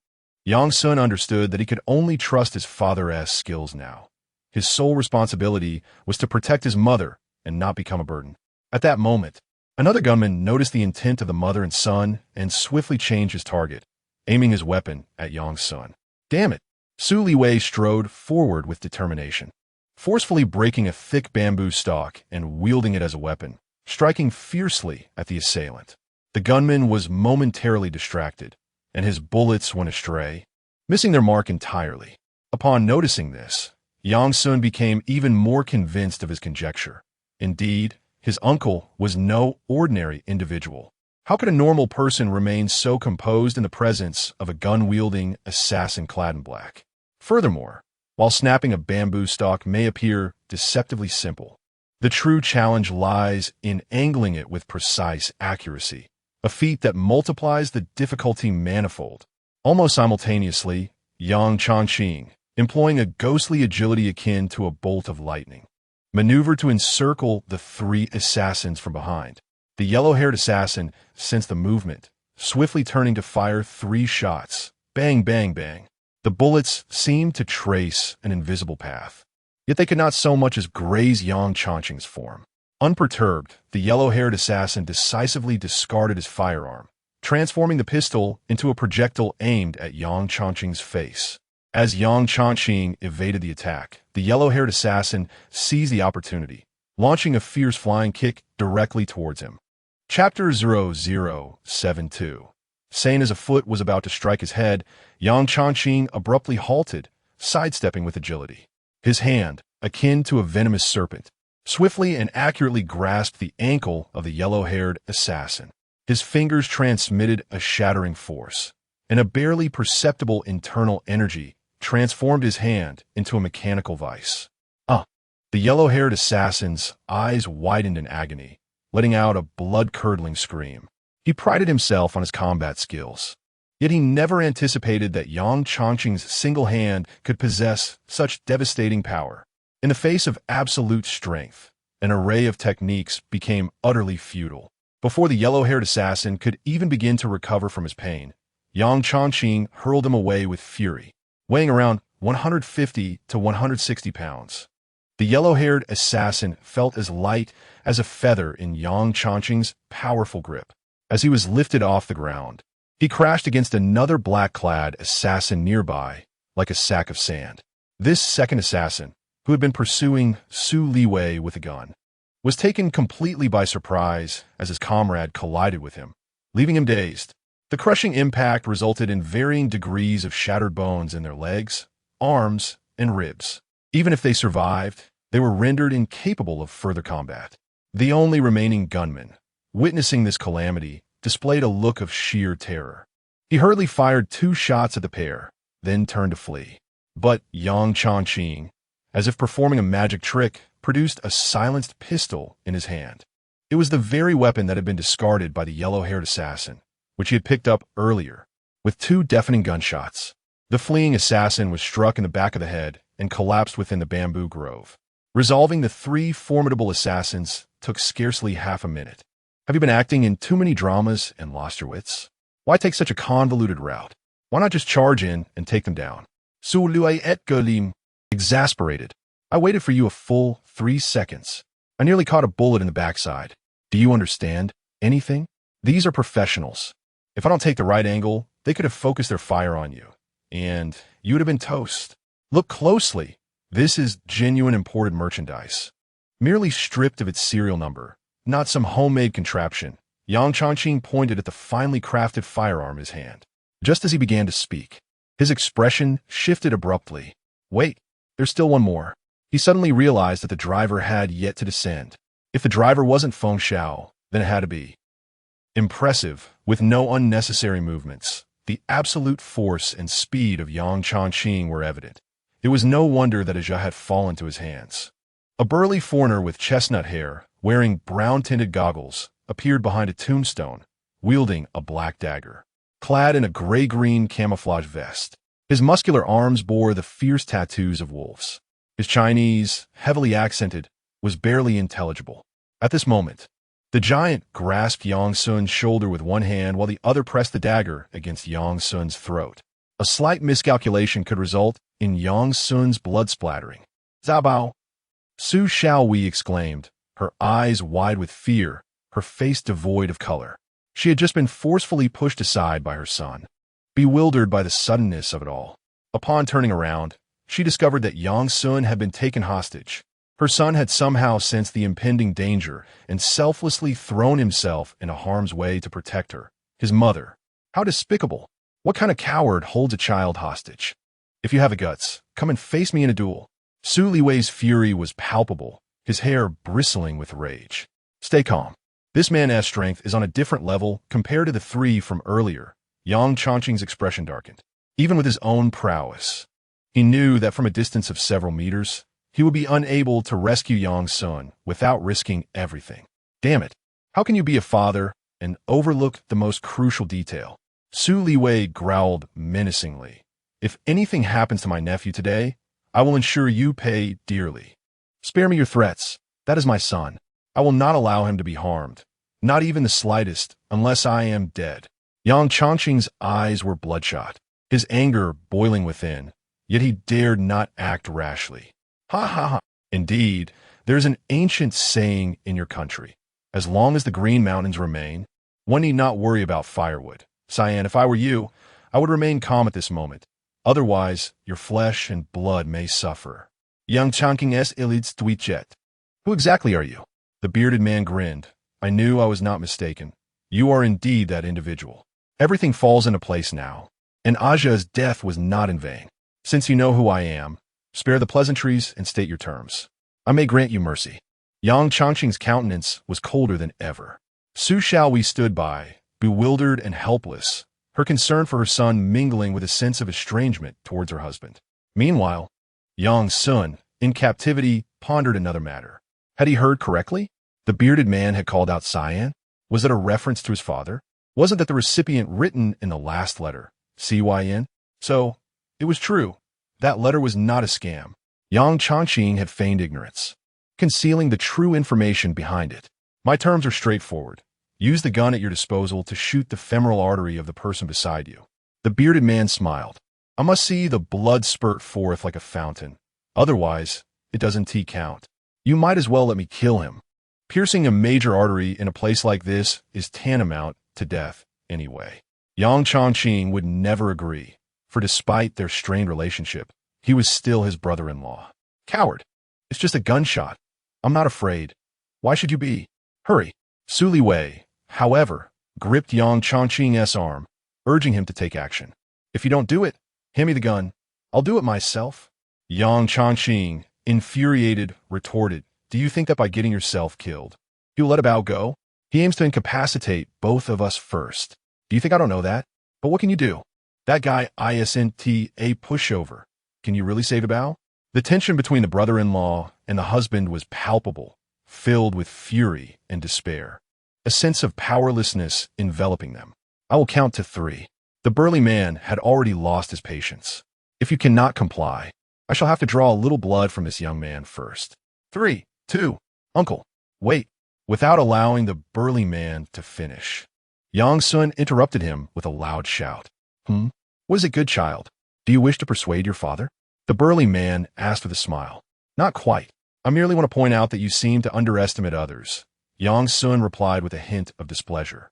Yang Sun understood that he could only trust his father's skills now. His sole responsibility was to protect his mother and not become a burden. At that moment, another gunman noticed the intent of the mother and son and swiftly changed his target, aiming his weapon at Yang Sun. Damn it! Su Liwei strode forward with determination, forcefully breaking a thick bamboo stalk and wielding it as a weapon, striking fiercely at the assailant. The gunman was momentarily distracted, and his bullets went astray, missing their mark entirely. Upon noticing this, Yang Sun became even more convinced of his conjecture. Indeed, his uncle was no ordinary individual. How could a normal person remain so composed in the presence of a gun-wielding assassin clad in black? Furthermore, while snapping a bamboo stalk may appear deceptively simple, the true challenge lies in angling it with precise accuracy, a feat that multiplies the difficulty manifold. Almost simultaneously, Yang Chongqing, employing a ghostly agility akin to a bolt of lightning, maneuvered to encircle the three assassins from behind. The yellow-haired assassin sensed the movement, swiftly turning to fire 3 shots. Bang, bang, bang. The bullets seemed to trace an invisible path, yet they could not so much as graze Yang Chongqing's form. Unperturbed, the yellow-haired assassin decisively discarded his firearm, transforming the pistol into a projectile aimed at Yang Chongqing's face. As Yang Chongqing evaded the attack, the yellow-haired assassin seized the opportunity, launching a fierce flying kick directly towards him. Chapter 0072. Sane as a foot was about to strike his head, Yang Chongqing abruptly halted, sidestepping with agility. His hand, akin to a venomous serpent, swiftly and accurately grasped the ankle of the yellow-haired assassin. His fingers transmitted a shattering force, and a barely perceptible internal energy transformed his hand into a mechanical vice. The yellow-haired assassin's eyes widened in agony, letting out a blood-curdling scream. He prided himself on his combat skills, yet he never anticipated that Yang Chongqing's single hand could possess such devastating power. In the face of absolute strength, an array of techniques became utterly futile. Before the yellow-haired assassin could even begin to recover from his pain, Yang Chongqing hurled him away with fury, weighing around 150 to 160 pounds. The yellow-haired assassin felt as light as a feather in Yang Chongqing's powerful grip. As he was lifted off the ground, he crashed against another black-clad assassin nearby, like a sack of sand. This second assassin, who had been pursuing Su Liwei with a gun, was taken completely by surprise as his comrade collided with him, leaving him dazed. The crushing impact resulted in varying degrees of shattered bones in their legs, arms, and ribs. Even if they survived, they were rendered incapable of further combat. The only remaining gunman, witnessing this calamity, displayed a look of sheer terror. He hurriedly fired 2 shots at the pair, then turned to flee. But Yang Chongqing, as if performing a magic trick, produced a silenced pistol in his hand. It was the very weapon that had been discarded by the yellow-haired assassin, which he had picked up earlier. With 2 deafening gunshots, the fleeing assassin was struck in the back of the head and collapsed within the bamboo grove. Resolving the 3 formidable assassins took scarcely half a minute. Have you been acting in too many dramas and lost your wits? Why take such a convoluted route? Why not just charge in and take them down? Su Liwei et Gulim, exasperated, I waited for you a full 3 seconds. I nearly caught a bullet in the backside. Do you understand anything? These are professionals. If I don't take the right angle, they could have focused their fire on you, and you would have been toast. Look closely. This is genuine imported merchandise, merely stripped of its serial number, not some homemade contraption. Yang Chongqing pointed at the finely crafted firearm in his hand. Just as he began to speak, his expression shifted abruptly. Wait, there's still one more. He suddenly realized that the driver had yet to descend. If the driver wasn't Feng Xiao, then it had to be. Impressive, with no unnecessary movements. The absolute force and speed of Yang Chongqing were evident. It was no wonder that Aja had fallen to his hands. A burly foreigner with chestnut hair, wearing brown-tinted goggles, appeared behind a tombstone, wielding a black dagger. Clad in a gray-green camouflage vest, his muscular arms bore the fierce tattoos of wolves. His Chinese, heavily accented, was barely intelligible. At this moment, the giant grasped Yang Sun's shoulder with one hand while the other pressed the dagger against Yang Sun's throat. A slight miscalculation could result in Yang Sun's blood splattering. Zabao! Su Xiaowei exclaimed, her eyes wide with fear, her face devoid of color. She had just been forcefully pushed aside by her son. Bewildered by the suddenness of it all, upon turning around, she discovered that Yang Sun had been taken hostage. Her son had somehow sensed the impending danger and selflessly thrown himself into harm's way to protect her, his mother. How despicable! What kind of coward holds a child hostage? If you have the guts, come and face me in a duel. Su Liwei's fury was palpable, his hair bristling with rage. Stay calm. This man's strength is on a different level compared to the three from earlier. Yang Chongqing's expression darkened. Even with his own prowess, he knew that from a distance of several meters, he would be unable to rescue Yang Sun without risking everything. Damn it. How can you be a father and overlook the most crucial detail? Su Liwei growled menacingly. If anything happens to my nephew today, I will ensure you pay dearly. Spare me your threats. That is my son. I will not allow him to be harmed, not even the slightest, unless I am dead. Yang Chongqing's eyes were bloodshot, his anger boiling within, yet he dared not act rashly. Ha ha ha. Indeed, there is an ancient saying in your country. As long as the Green Mountains remain, one need not worry about firewood. Cyan, if I were you, I would remain calm at this moment. Otherwise, your flesh and blood may suffer. Yang Chongqing es elids tweetjet. Who exactly are you? The bearded man grinned. I knew I was not mistaken. You are indeed that individual. Everything falls into place now. And Aja's death was not in vain. Since you know who I am, spare the pleasantries and state your terms. I may grant you mercy. Yang Chongqing's countenance was colder than ever. Su Xiaowei stood by, bewildered and helpless, her concern for her son mingling with a sense of estrangement towards her husband. Meanwhile, Yang Sun, in captivity, pondered another matter. Had he heard correctly? The bearded man had called out Cyan? Was it a reference to his father? Wasn't that the recipient written in the last letter, CYN? So, it was true. That letter was not a scam. Yang Chongqing had feigned ignorance, concealing the true information behind it. My terms are straightforward. Use the gun at your disposal to shoot the femoral artery of the person beside you. The bearded man smiled. I must see the blood spurt forth like a fountain. Otherwise, it doesn't count. You might as well let me kill him. Piercing a major artery in a place like this is tantamount to death, anyway. Yang Chongqing would never agree, for despite their strained relationship, he was still his brother-in-law. Coward! It's just a gunshot. I'm not afraid. Why should you be? Hurry! Su Liwei, however, gripped Yang Chongqing's arm, urging him to take action. If you don't do it, hand me the gun. I'll do it myself. Yang Chongqing, infuriated, retorted, do you think that by getting yourself killed, you'll let a Bao go? He aims to incapacitate both of us first. Do you think I don't know that? But what can you do? That guy isn't a pushover. Can you really save a Bao? The tension between the brother-in-law and the husband was palpable, filled with fury and despair. A sense of powerlessness enveloping them. I will count to 3. The burly man had already lost his patience. If you cannot comply, I shall have to draw a little blood from this young man first. 3, 2, Uncle, wait. Without allowing the burly man to finish, Yang Sun interrupted him with a loud shout. What is it, good child? Do you wish to persuade your father? The burly man asked with a smile. Not quite. I merely want to point out that you seem to underestimate others. Yang Sun replied with a hint of displeasure.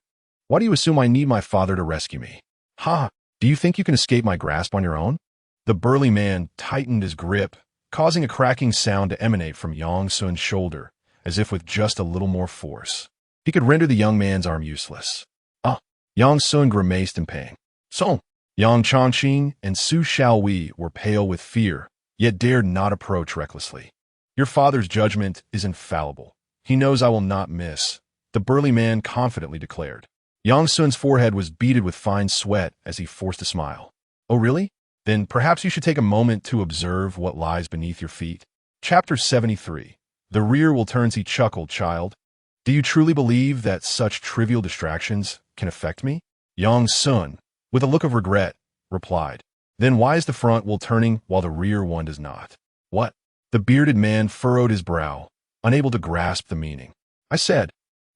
Why do you assume I need my father to rescue me? Ha! Do you think you can escape my grasp on your own? The burly man tightened his grip, causing a cracking sound to emanate from Yang Sun's shoulder, as if with just a little more force. He could render the young man's arm useless. Ah! Yang Sun grimaced in pain. So, Yang Chongqing and Su Xiaowei were pale with fear, yet dared not approach recklessly. Your father's judgment is infallible. He knows I will not miss, the burly man confidently declared. Yang Sun's forehead was beaded with fine sweat as he forced a smile. Oh really? Then perhaps you should take a moment to observe what lies beneath your feet. Chapter 73. The rear will turn. He chuckled, child. Do you truly believe that such trivial distractions can affect me? Yang Sun, with a look of regret, replied. Then why is the front wheel turning while the rear one does not? What? The bearded man furrowed his brow, unable to grasp the meaning. I said,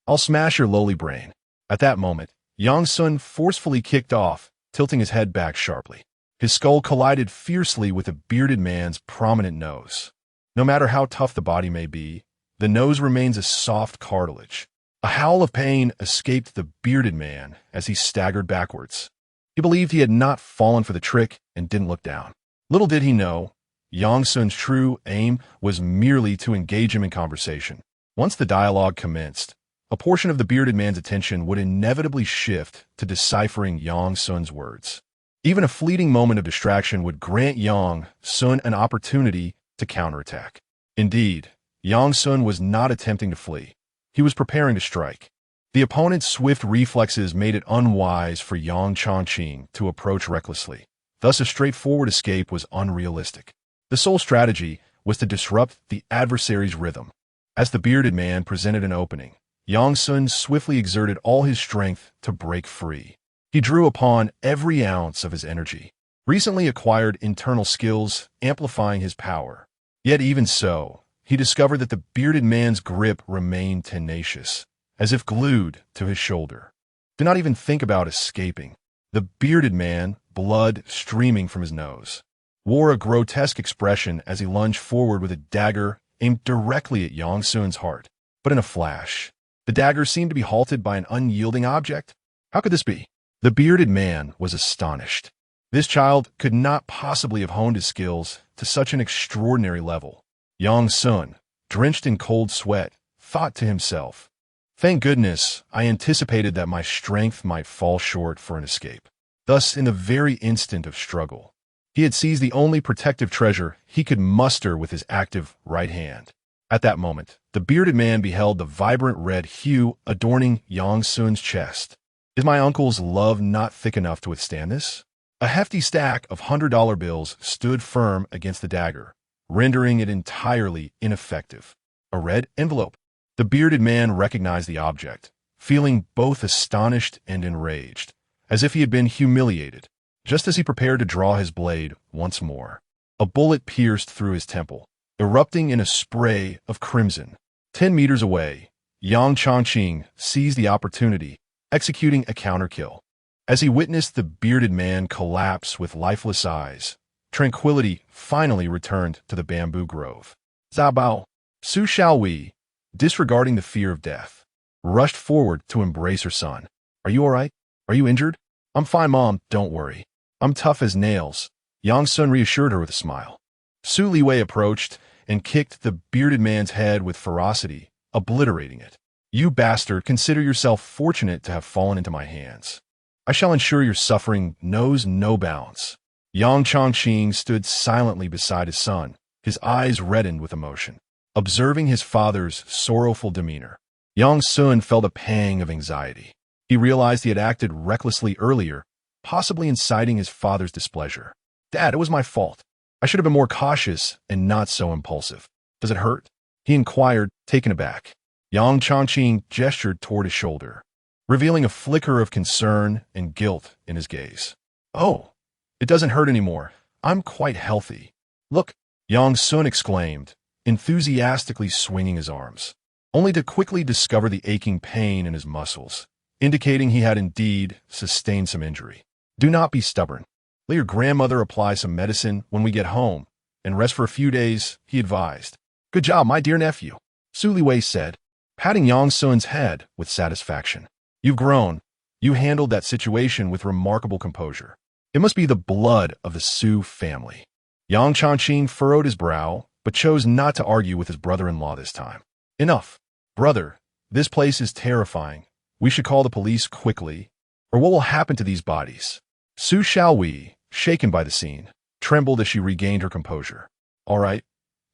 I'll smash your lowly brain. At that moment, Yang Sun forcefully kicked off, tilting his head back sharply. His skull collided fiercely with the bearded man's prominent nose. No matter how tough the body may be, the nose remains a soft cartilage. A howl of pain escaped the bearded man as he staggered backwards. He believed he had not fallen for the trick and didn't look down. Little did he know, Yang Sun's true aim was merely to engage him in conversation. Once the dialogue commenced, a portion of the bearded man's attention would inevitably shift to deciphering Yang Sun's words. Even a fleeting moment of distraction would grant Yang Sun an opportunity to counterattack. Indeed, Yang Sun was not attempting to flee. He was preparing to strike. The opponent's swift reflexes made it unwise for Yang Chongqing to approach recklessly. Thus, a straightforward escape was unrealistic. The sole strategy was to disrupt the adversary's rhythm. As the bearded man presented an opening, Yang Sun swiftly exerted all his strength to break free. He drew upon every ounce of his energy, recently acquired internal skills amplifying his power. Yet even so, he discovered that the bearded man's grip remained tenacious, as if glued to his shoulder. Do not even think about escaping. The bearded man, blood streaming from his nose, wore a grotesque expression as he lunged forward with a dagger aimed directly at Yang Sun's heart. But in a flash, the dagger seemed to be halted by an unyielding object. How could this be? The bearded man was astonished. This child could not possibly have honed his skills to such an extraordinary level. Yang Sun, drenched in cold sweat, thought to himself, thank goodness I anticipated that my strength might fall short for an escape. Thus, in the very instant of struggle, he had seized the only protective treasure he could muster with his active right hand. At that moment, the bearded man beheld the vibrant red hue adorning Yang Sun's chest. Is my uncle's love not thick enough to withstand this? A hefty stack of $100 bills stood firm against the dagger, rendering it entirely ineffective. A red envelope. The bearded man recognized the object, feeling both astonished and enraged, as if he had been humiliated. Just as he prepared to draw his blade once more, a bullet pierced through his temple, erupting in a spray of crimson. 10 meters away, Yang Chongqing seized the opportunity, executing a counterkill. As he witnessed the bearded man collapse with lifeless eyes, tranquility finally returned to the bamboo grove. Zabao, Su Xiaowei, disregarding the fear of death, rushed forward to embrace her son. Are you all right? Are you injured? I'm fine, Mom, don't worry. I'm tough as nails, Yang Sun reassured her with a smile. Su Liwei approached and kicked the bearded man's head with ferocity, obliterating it. You bastard, consider yourself fortunate to have fallen into my hands. I shall ensure your suffering knows no bounds. Yang Chongqing stood silently beside his son, his eyes reddened with emotion. Observing his father's sorrowful demeanor, Yang Sun felt a pang of anxiety. He realized he had acted recklessly earlier, possibly inciting his father's displeasure. Dad, it was my fault. I should have been more cautious and not so impulsive. Does it hurt? He inquired, taken aback. Yang Chongqing gestured toward his shoulder, revealing a flicker of concern and guilt in his gaze. Oh, it doesn't hurt anymore. I'm quite healthy. Look, Yang Sun exclaimed, enthusiastically swinging his arms, only to quickly discover the aching pain in his muscles, indicating he had indeed sustained some injury. Do not be stubborn. Let your grandmother apply some medicine when we get home, and rest for a few days, he advised. Good job, my dear nephew, Su Liwei said, patting Yang Sun's head with satisfaction. You've grown. You handled that situation with remarkable composure. It must be the blood of the Su family. Yang Changqing furrowed his brow, but chose not to argue with his brother-in-law this time. Enough. Brother, this place is terrifying. We should call the police quickly, or what will happen to these bodies? Su Xiaowei, shaken by the scene, trembled as she regained her composure. All right,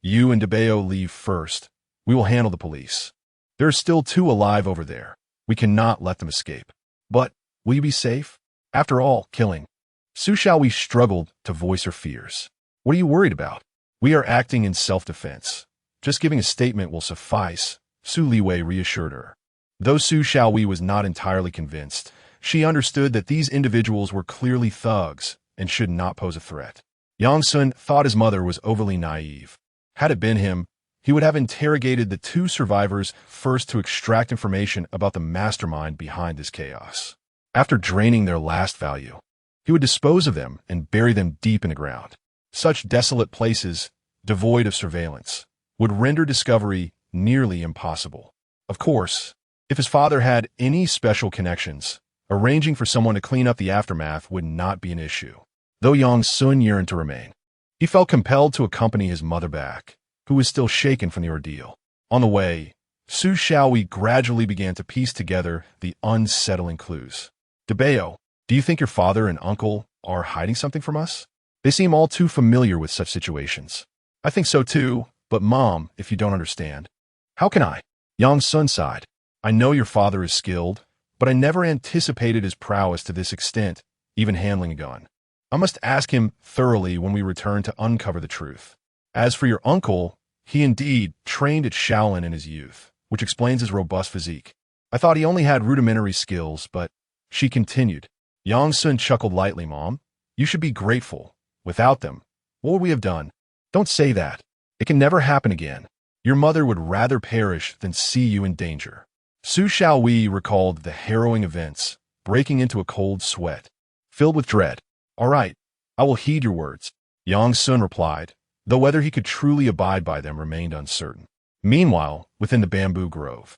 you and Debeo leave first. We will handle the police. There are still 2 alive over there. We cannot let them escape. But will you be safe? After all, killing. Su Xiaowei struggled to voice her fears. What are you worried about? We are acting in self-defense. Just giving a statement will suffice, Su Liwei reassured her. Though Su Xiaowei was not entirely convinced, she understood that these individuals were clearly thugs and should not pose a threat. Yang Sun thought his mother was overly naive. Had it been him, he would have interrogated the 2 survivors first to extract information about the mastermind behind this chaos. After draining their last value, he would dispose of them and bury them deep in the ground. Such desolate places, devoid of surveillance, would render discovery nearly impossible. Of course, if his father had any special connections, arranging for someone to clean up the aftermath would not be an issue. Though Yang Sun yearned to remain, he felt compelled to accompany his mother back, who was still shaken from the ordeal. On the way, Su Xiaowei gradually began to piece together the unsettling clues. Debeo, do you think your father and uncle are hiding something from us? They seem all too familiar with such situations. I think so too, but Mom, if you don't understand. How can I? Yang Sun sighed. I know your father is skilled, but I never anticipated his prowess to this extent, even handling a gun. I must ask him thoroughly when we return to uncover the truth. As for your uncle, he indeed trained at Shaolin in his youth, which explains his robust physique. I thought he only had rudimentary skills, but... She continued. Yang Sun chuckled lightly, Mom. You should be grateful. Without them, what would we have done? Don't say that. It can never happen again. Your mother would rather perish than see you in danger. Su Xiaowei recalled the harrowing events, breaking into a cold sweat. Filled with dread. All right, I will heed your words, Yang Sun replied, though whether he could truly abide by them remained uncertain. Meanwhile, within the bamboo grove,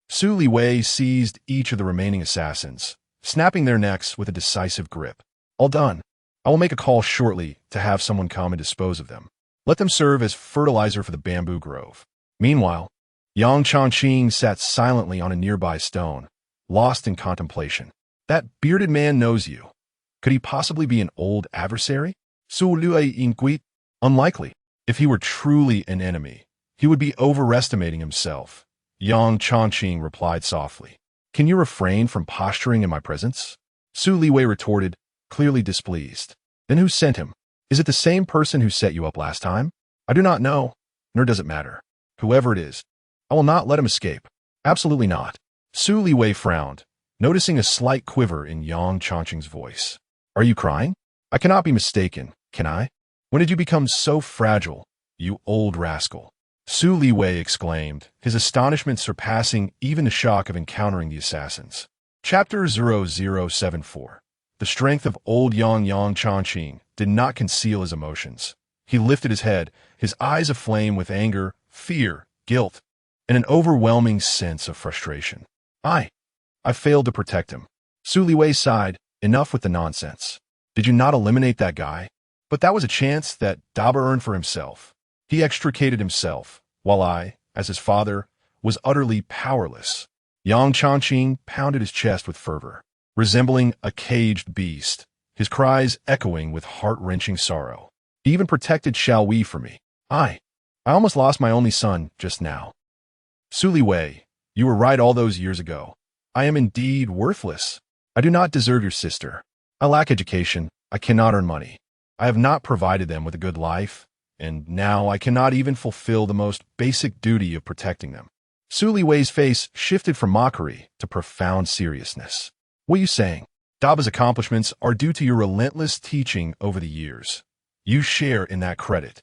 Su Liwei seized each of the remaining assassins, snapping their necks with a decisive grip. All done. I will make a call shortly to have someone come and dispose of them. Let them serve as fertilizer for the bamboo grove. Meanwhile, Yang Changqing sat silently on a nearby stone, lost in contemplation. That bearded man knows you. Could he possibly be an old adversary? Su Liwei inquired. Unlikely. If he were truly an enemy, he would be overestimating himself. Yang Changqing replied softly. Can you refrain from posturing in my presence? Su Liwei retorted, clearly displeased. Then who sent him? Is it the same person who set you up last time? I do not know, nor does it matter. Whoever it is, I will not let him escape. Absolutely not. Su Liwei frowned, noticing a slight quiver in Yang Changqing's voice. Are you crying? I cannot be mistaken, can I? When did you become so fragile, you old rascal? Su Liwei exclaimed, his astonishment surpassing even the shock of encountering the assassins. Chapter 0074. The strength of old Yang Changqing did not conceal his emotions. He lifted his head, his eyes aflame with anger, fear, guilt, and an overwhelming sense of frustration. I failed to protect him. Su Liwei sighed, enough with the nonsense. Did you not eliminate that guy? But that was a chance that Daba earned for himself. He extricated himself, while I, as his father, was utterly powerless. Yang Changqing pounded his chest with fervor, resembling a caged beast, his cries echoing with heart-wrenching sorrow. He even protected Xiaowei for me. I almost lost my only son just now. Su Liwei, you were right all those years ago. I am indeed worthless. I do not deserve your sister. I lack education. I cannot earn money. I have not provided them with a good life, and now I cannot even fulfill the most basic duty of protecting them. Su Liwei's face shifted from mockery to profound seriousness. What are you saying? Daba's accomplishments are due to your relentless teaching over the years. You share in that credit.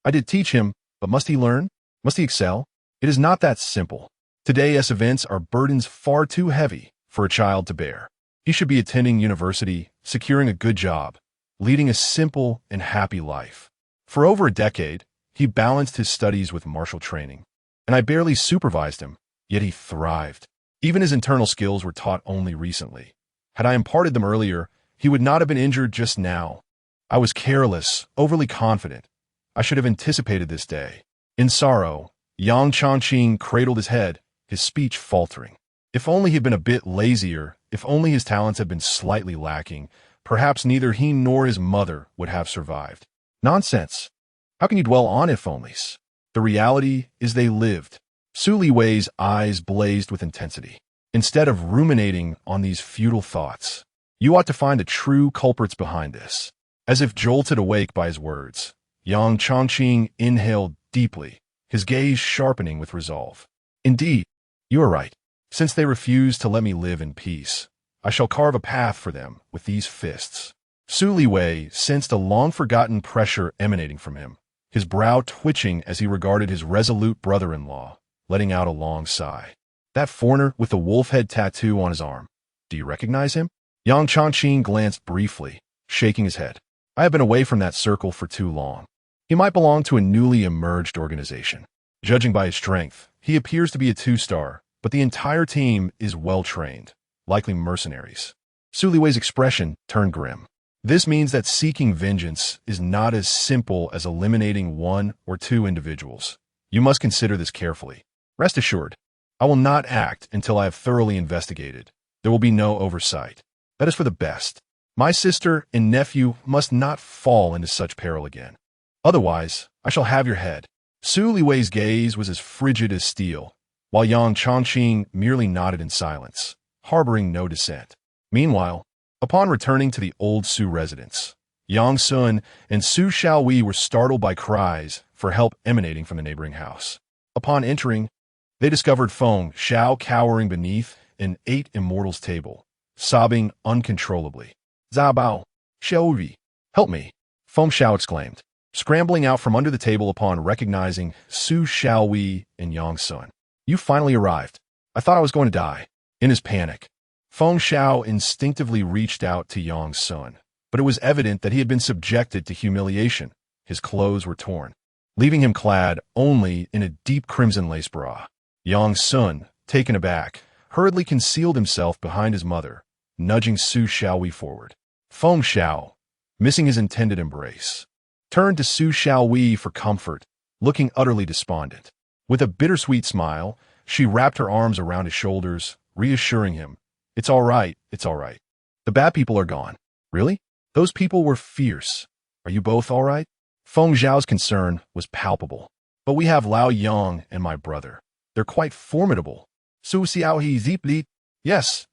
I did teach him, but must he learn? Must he excel? It is not that simple. Today's events are burdens far too heavy for a child to bear. He should be attending university, securing a good job, leading a simple and happy life. For over a decade, he balanced his studies with martial training, and I barely supervised him, yet he thrived. Even his internal skills were taught only recently. Had I imparted them earlier, he would not have been injured just now. I was careless, overly confident. I should have anticipated this day. In sorrow, Yang Chongqing cradled his head, his speech faltering. If only he had been a bit lazier, if only his talents had been slightly lacking, perhaps neither he nor his mother would have survived. Nonsense. How can you dwell on if-onlys? The reality is they lived. Su Liwei's eyes blazed with intensity. Instead of ruminating on these futile thoughts, you ought to find the true culprits behind this. As if jolted awake by his words, Yang Chongqing inhaled deeply, his gaze sharpening with resolve. Indeed, you are right. Since they refuse to let me live in peace, I shall carve a path for them with these fists. Su Liwei sensed a long-forgotten pressure emanating from him, his brow twitching as he regarded his resolute brother-in-law, letting out a long sigh. That foreigner with the wolf head tattoo on his arm. Do you recognize him? Yang Chongqing glanced briefly, shaking his head. I have been away from that circle for too long. He might belong to a newly emerged organization. Judging by his strength, he appears to be a 2-star, but the entire team is well-trained, likely mercenaries. Su Liwei's expression turned grim. This means that seeking vengeance is not as simple as eliminating 1 or 2 individuals. You must consider this carefully. Rest assured, I will not act until I have thoroughly investigated. There will be no oversight. That is for the best. My sister and nephew must not fall into such peril again. Otherwise, I shall have your head. Su Liwei's gaze was as frigid as steel, while Yang Chongqing merely nodded in silence, harboring no dissent. Meanwhile, upon returning to the old Su residence, Yang Sun and Su Xiaowei were startled by cries for help emanating from the neighboring house. Upon entering, they discovered Feng Xiao cowering beneath an 8 immortals table, sobbing uncontrollably. Zabao, Xiaowei, help me, Feng Xiao exclaimed, scrambling out from under the table upon recognizing Su Xiaowei and Yang Sun. You finally arrived. I thought I was going to die. In his panic, Feng Xiao instinctively reached out to Yang Sun, but it was evident that he had been subjected to humiliation. His clothes were torn, leaving him clad only in a deep crimson lace bra. Yang Sun, taken aback, hurriedly concealed himself behind his mother, nudging Su Xiaowei forward. Feng Xiao, missing his intended embrace, turned to Su Xiaowei for comfort, looking utterly despondent. With a bittersweet smile, she wrapped her arms around his shoulders, reassuring him, It's all right, it's all right. The bad people are gone. Really? Those people were fierce. Are you both all right? Feng Xiao's concern was palpable. But we have Lao Yang and my brother. They're quite formidable. Su Xiaohe Zipli. Yes,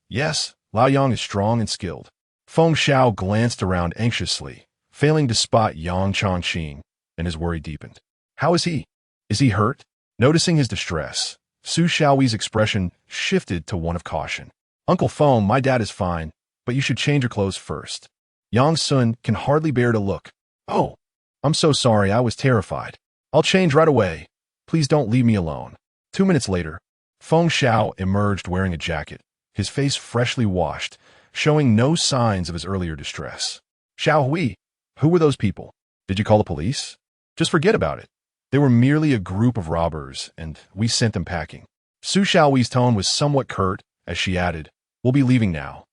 Lao Yang is strong and skilled. Feng Xiao glanced around anxiously, failing to spot Yang Chongqing, and his worry deepened. How is he? Is he hurt? Noticing his distress, Su Xiaowei's expression shifted to one of caution. Uncle Feng, my dad is fine, but you should change your clothes first. Yang Sun can hardly bear to look. Oh, I'm so sorry, I was terrified. I'll change right away. Please don't leave me alone. 2 minutes later, Feng Xiao emerged wearing a jacket, his face freshly washed, showing no signs of his earlier distress. Xiaohui, who were those people? Did you call the police? Just forget about it. They were merely a group of robbers, and we sent them packing. Su Xiaowei's tone was somewhat curt as she added, We'll be leaving now.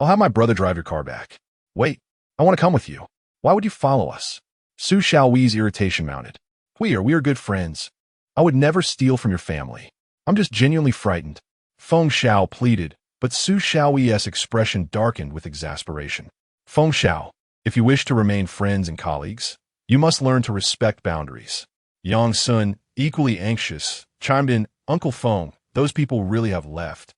I'll have my brother drive your car back. Wait, I want to come with you. Why would you follow us? Su Xiaowei's irritation mounted. We are good friends. I would never steal from your family. I'm just genuinely frightened. Feng Xiao pleaded, but Su Xiaowei's expression darkened with exasperation. Feng Xiao, if you wish to remain friends and colleagues, you must learn to respect boundaries. Yang Sun, equally anxious, chimed in, Uncle Feng, those people really have left.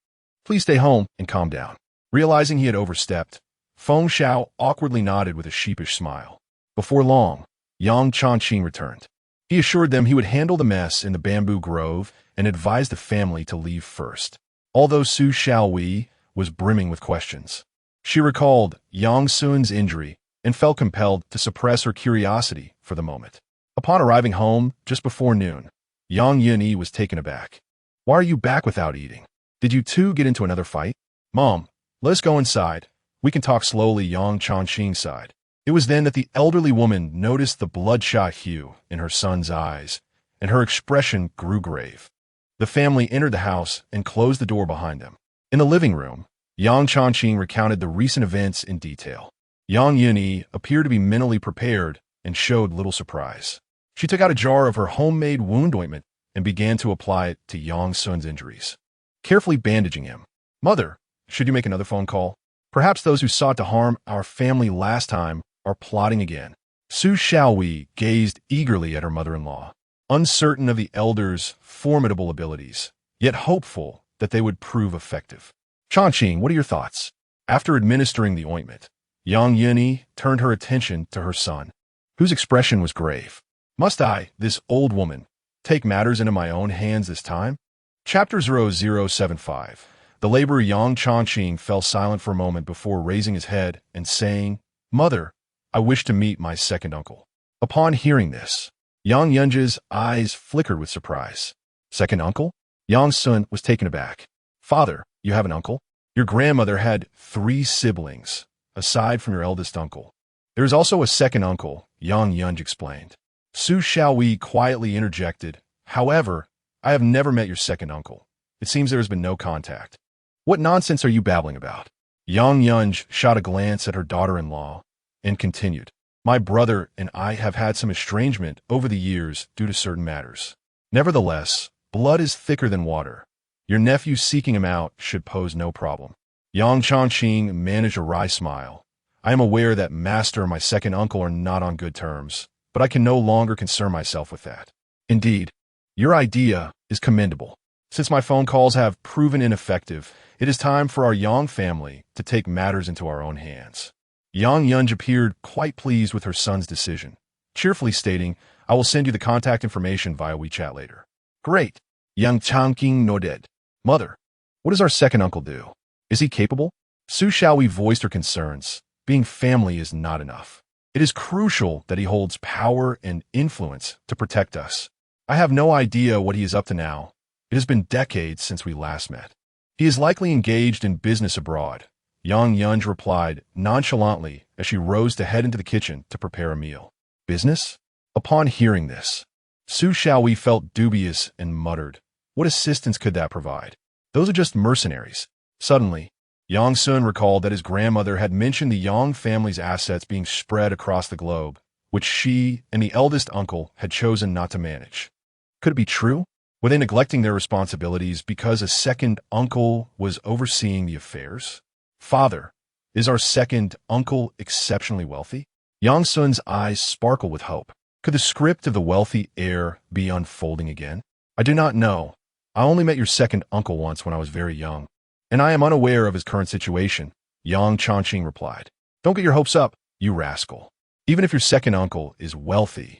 Please stay home and calm down. Realizing he had overstepped, Feng Xiao awkwardly nodded with a sheepish smile. Before long, Yang Chongqing returned. He assured them he would handle the mess in the bamboo grove and advised the family to leave first. Although Su Xiaowei was brimming with questions, she recalled Yang Sun's injury and felt compelled to suppress her curiosity for the moment. Upon arriving home just before noon, Yang Yunyi was taken aback. Why are you back without eating? Did you two get into another fight? Mom, let us go inside. We can talk slowly, Yang Chongqing sighed. It was then that the elderly woman noticed the bloodshot hue in her son's eyes, and her expression grew grave. The family entered the house and closed the door behind them. In the living room, Yang Chongqing recounted the recent events in detail. Yang Yunyi appeared to be mentally prepared and showed little surprise. She took out a jar of her homemade wound ointment and began to apply it to Yang Sun's injuries, carefully bandaging him. Mother, should you make another phone call? Perhaps those who sought to harm our family last time are plotting again. Su Xiaowei gazed eagerly at her mother-in-law, uncertain of the elders' formidable abilities, yet hopeful that they would prove effective. Chongqing, what are your thoughts? After administering the ointment, Yang Yunyi turned her attention to her son, whose expression was grave. Must I, this old woman, take matters into my own hands this time? Chapter 0075. The laborer Yang Chongqing fell silent for a moment before raising his head and saying, Mother, I wish to meet my second uncle. Upon hearing this, Yang Yunji's eyes flickered with surprise. Second uncle? Yang Sun was taken aback. Father, you have an uncle? Your grandmother had 3 siblings, aside from your eldest uncle. There is also a second uncle, Yang Yunji explained. Su Xiaowei quietly interjected, However, I have never met your second uncle. It seems there has been no contact. What nonsense are you babbling about? Yang Yunji shot a glance at her daughter-in-law and continued, My brother and I have had some estrangement over the years due to certain matters. Nevertheless, blood is thicker than water. Your nephew seeking him out should pose no problem. Yang Chongqing managed a wry smile. I am aware that Master and my second uncle are not on good terms, but I can no longer concern myself with that. Indeed, your idea is commendable. Since my phone calls have proven ineffective, it is time for our Yang family to take matters into our own hands. Yang Yunji appeared quite pleased with her son's decision, cheerfully stating, I will send you the contact information via WeChat later. Great. Yang Chongqing nodded. Mother, what does our second uncle do? Is he capable? Su Xiaowei voiced her concerns. Being family is not enough. It is crucial that he holds power and influence to protect us. I have no idea what he is up to now. It has been decades since we last met. He is likely engaged in business abroad, Yang Yunji replied nonchalantly as she rose to head into the kitchen to prepare a meal. Business? Upon hearing this, Su Xiaowei felt dubious and muttered, What assistance could that provide? Those are just mercenaries. Suddenly, Yang Sun recalled that his grandmother had mentioned the Yang family's assets being spread across the globe, which she and the eldest uncle had chosen not to manage. Could it be true? Were they neglecting their responsibilities because a second uncle was overseeing the affairs? Father, is our second uncle exceptionally wealthy? Yang Sun's eyes sparkled with hope. Could the script of the wealthy heir be unfolding again? I do not know. I only met your second uncle once when I was very young, and I am unaware of his current situation, Yang Chongqing replied. Don't get your hopes up, you rascal. Even if your second uncle is wealthy,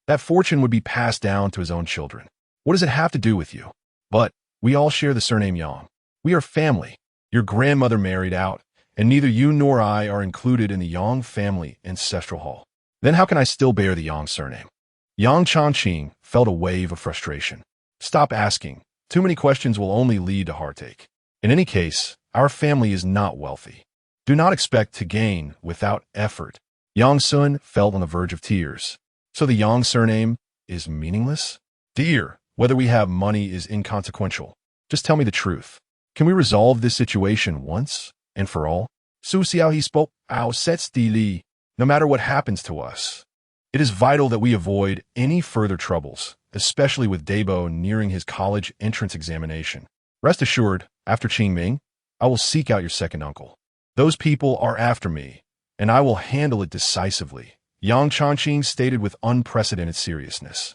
that fortune would be passed down to his own children. What does it have to do with you? But we all share the surname Yang. We are family. Your grandmother married out, and neither you nor I are included in the Yang family ancestral hall. Then how can I still bear the Yang surname? Yang Chongqing felt a wave of frustration. Stop asking. Too many questions will only lead to heartache. In any case, our family is not wealthy. Do not expect to gain without effort. Yang Sun felt on the verge of tears. So the Yang surname is meaningless? Dear, whether we have money is inconsequential. Just tell me the truth. Can we resolve this situation once and for all? Su Xiaohe spoke, Ao sets di li. No matter what happens to us, it is vital that we avoid any further troubles, especially with Dabo nearing his college entrance examination. Rest assured, after Qingming, I will seek out your second uncle. Those people are after me, and I will handle it decisively, Yang Chongqing stated with unprecedented seriousness.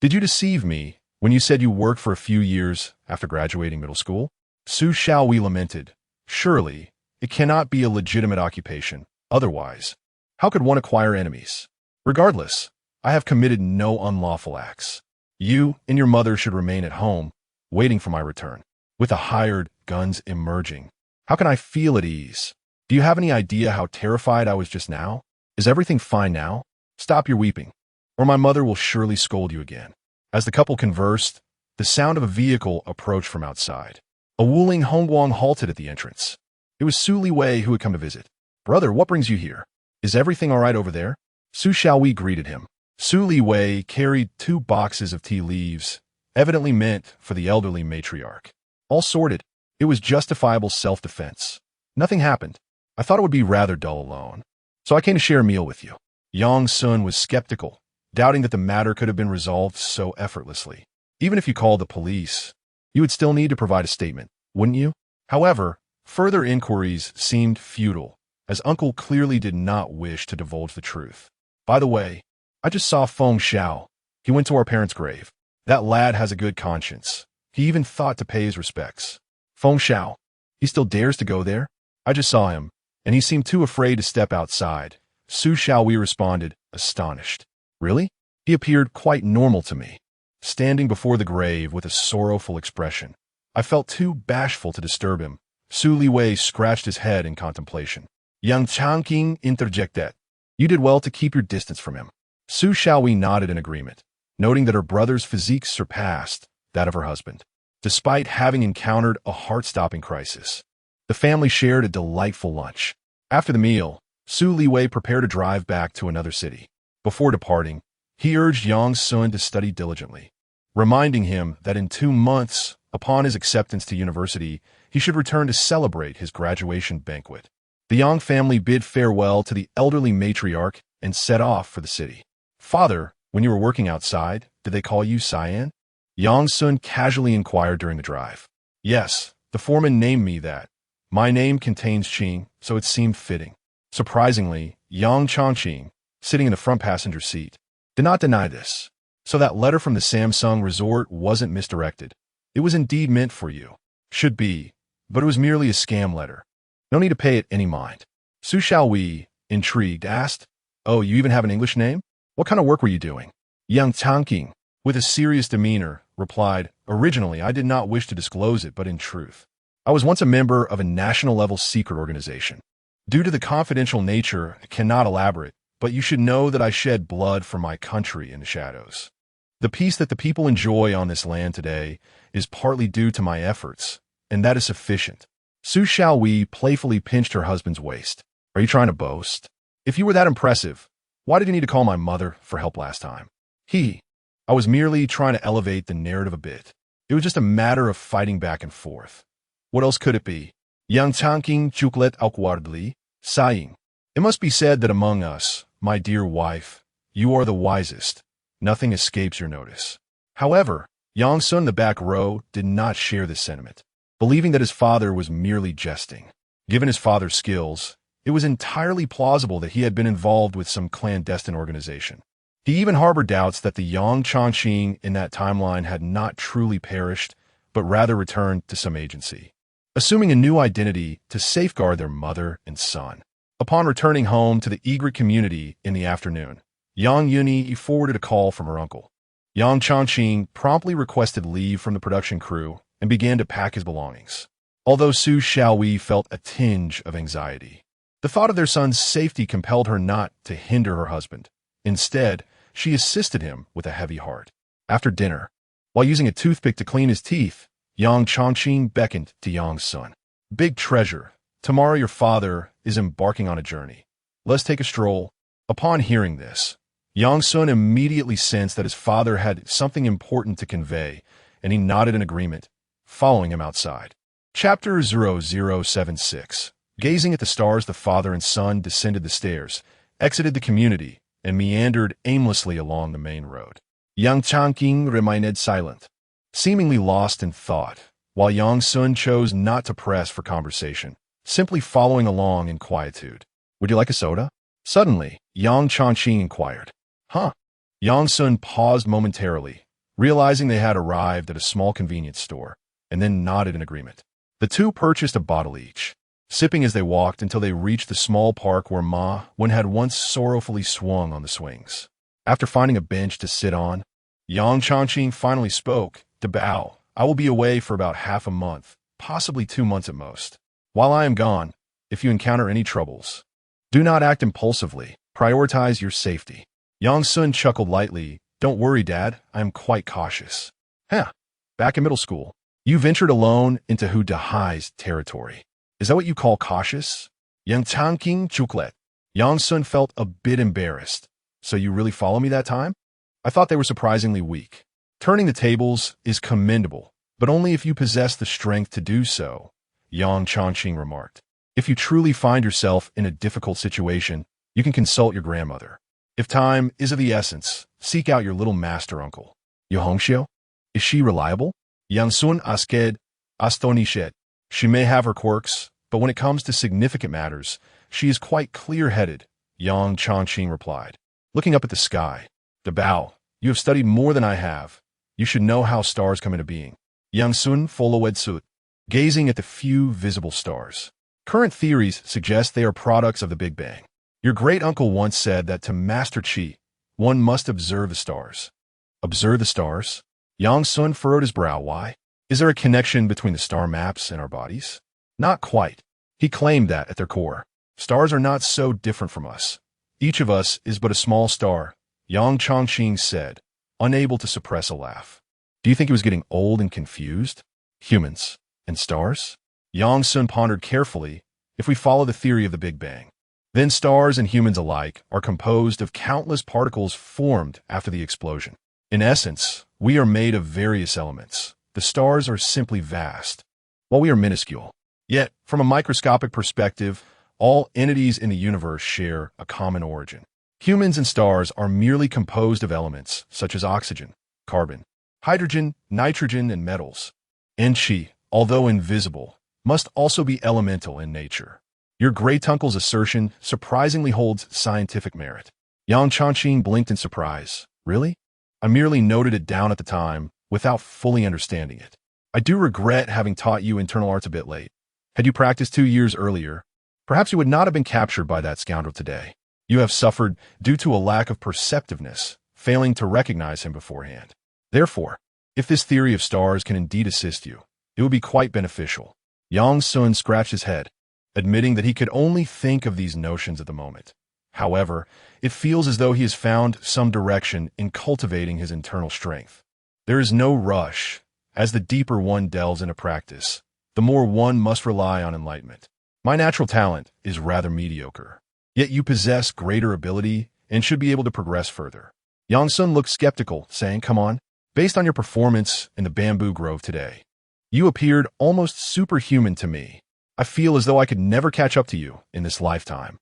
Did you deceive me when you said you worked for a few years after graduating middle school? Su Xiaowei lamented. Surely, it cannot be a legitimate occupation. Otherwise, how could one acquire enemies? Regardless, I have committed no unlawful acts. You and your mother should remain at home, waiting for my return. With the hired guns emerging, how can I feel at ease? Do you have any idea how terrified I was just now? Is everything fine now? Stop your weeping, or my mother will surely scold you again. As the couple conversed, the sound of a vehicle approached from outside. A Wuling Hongguang halted at the entrance. It was Su Liwei who had come to visit. Brother, what brings you here? Is everything all right over there? Su Xiaowei greeted him. Su Liwei carried 2 boxes of tea leaves, evidently meant for the elderly matriarch. All sorted, it was justifiable self-defense. Nothing happened. I thought it would be rather dull alone, so I came to share a meal with you. Yang Sun was skeptical, doubting that the matter could have been resolved so effortlessly. Even if you called the police, you would still need to provide a statement, wouldn't you? However, further inquiries seemed futile, as Uncle clearly did not wish to divulge the truth. By the way, I just saw Feng Xiao. He went to our parents' grave. That lad has a good conscience. He even thought to pay his respects. Feng Xiao. He still dares to go there? I just saw him, and he seemed too afraid to step outside. Su Xiaowei responded, astonished. Really? He appeared quite normal to me, standing before the grave with a sorrowful expression. I felt too bashful to disturb him. Su Liwei scratched his head in contemplation. Yang Changqing interjected. You did well to keep your distance from him. Su Xiaowei nodded in agreement, noting that her brother's physique surpassed that of her husband. Despite having encountered a heart-stopping crisis, the family shared a delightful lunch. After the meal, Su Liwei prepared to drive back to another city. Before departing, he urged Yang Sun to study diligently, reminding him that in 2 months, upon his acceptance to university, he should return to celebrate his graduation banquet. The Yang family bid farewell to the elderly matriarch and set off for the city. Father, when you were working outside, did they call you Cyan? Yang Sun casually inquired during the drive. Yes, the foreman named me that. My name contains Qing, so it seemed fitting. Surprisingly, Yang Changqing, sitting in the front passenger seat, did not deny this. So that letter from the Samsung resort wasn't misdirected. It was indeed meant for you. Should be, but it was merely a scam letter. No need to pay it any mind. Su Xiaowei, intrigued, asked, Oh, you even have an English name? What kind of work were you doing? Yang Changqing, with a serious demeanor, replied, Originally, I did not wish to disclose it, but in truth, I was once a member of a national-level secret organization. Due to the confidential nature, I cannot elaborate, but you should know that I shed blood for my country in the shadows. The peace that the people enjoy on this land today is partly due to my efforts, and that is sufficient. Su Xiaowei playfully pinched her husband's waist. Are you trying to boast? If you were that impressive, why did you need to call my mother for help last time? I was merely trying to elevate the narrative a bit. It was just a matter of fighting back and forth. What else could it be? Yang Changqing chucklet awkwardly, sighing. It must be said that among us, my dear wife, you are the wisest. Nothing escapes your notice. However, Yang Sun in the back row did not share this sentiment, believing that his father was merely jesting. Given his father's skills, it was entirely plausible that he had been involved with some clandestine organization. He even harbored doubts that the Yang Changqing in that timeline had not truly perished, but rather returned to some agency, assuming a new identity to safeguard their mother and son. Upon returning home to the egret community in the afternoon, Yang Yuni forwarded a call from her uncle. Yang Changqing promptly requested leave from the production crew and began to pack his belongings. Although Su Xiaowei felt a tinge of anxiety, the thought of their son's safety compelled her not to hinder her husband. Instead, she assisted him with a heavy heart. After dinner, while using a toothpick to clean his teeth, Yang Changqing beckoned to Yang Sun. Big treasure. Tomorrow your father is embarking on a journey. Let's take a stroll. Upon hearing this, Yang Sun immediately sensed that his father had something important to convey, and he nodded in agreement, following him outside. Chapter 0076. Gazing at the stars, the father and son descended the stairs, exited the community, and meandered aimlessly along the main road. Yang Changqing remained silent, seemingly lost in thought, while Yang Sun chose not to press for conversation, simply following along in quietude. Would you like a soda? Suddenly, Yang Changqing inquired. Huh? Yang Sun paused momentarily, realizing they had arrived at a small convenience store, and then nodded in agreement. The two purchased a bottle each, sipping as they walked until they reached the small park where Ma Wen had once sorrowfully swung on the swings. After finding a bench to sit on, Yang Changqing finally spoke. To bow, I will be away for about half a month, possibly 2 months at most. While I am gone, if you encounter any troubles, do not act impulsively. Prioritize your safety. Yang Sun chuckled lightly. Don't worry, Dad. I am quite cautious. Back in middle school, you ventured alone into Hu Dahai's territory. Is that what you call cautious? Yang Changqing chucklet. Yang Sun felt a bit embarrassed. So you really follow me that time? I thought they were surprisingly weak. Turning the tables is commendable, but only if you possess the strength to do so, Yang Chongqing remarked. If you truly find yourself in a difficult situation, you can consult your grandmother. If time is of the essence, seek out your little master uncle. Yu Hongxiu? Is she reliable? Yang Sun asked astonished. She may have her quirks, but when it comes to significant matters, she is quite clear-headed, Yang Chongqing replied. Looking up at the sky. De Bao, you have studied more than I have. You should know how stars come into being. Yang Sun followed suit, gazing at the few visible stars. Current theories suggest they are products of the Big Bang. Your great-uncle once said that to master qi, one must observe the stars. Observe the stars? Yang Sun furrowed his brow. Why? Is there a connection between the star maps and our bodies? Not quite. He claimed that, at their core, stars are not so different from us. Each of us is but a small star, Yang Chongqing said, unable to suppress a laugh. Do you think he was getting old and confused? Humans and stars? Yang Sun pondered carefully. If we follow the theory of the Big Bang, then stars and humans alike are composed of countless particles formed after the explosion. In essence, we are made of various elements. The stars are simply vast, while we are minuscule. Yet, from a microscopic perspective, all entities in the universe share a common origin. Humans and stars are merely composed of elements such as oxygen, carbon, hydrogen, nitrogen, and metals. And qi, although invisible, must also be elemental in nature. Your great-uncle's assertion surprisingly holds scientific merit. Yang Chongqing blinked in surprise. Really? I merely noted it down at the time, without fully understanding it. I do regret having taught you internal arts a bit late. Had you practiced 2 years earlier, perhaps you would not have been captured by that scoundrel today. You have suffered due to a lack of perceptiveness, failing to recognize him beforehand. Therefore, if this theory of stars can indeed assist you, it would be quite beneficial. Yang Sun scratched his head, admitting that he could only think of these notions at the moment. However, it feels as though he has found some direction in cultivating his internal strength. There is no rush. As the deeper one delves into practice, the more one must rely on enlightenment. My natural talent is rather mediocre. Yet you possess greater ability and should be able to progress further. Yang Sun looked skeptical, saying, come on, based on your performance in the bamboo grove today, you appeared almost superhuman to me. I feel as though I could never catch up to you in this lifetime.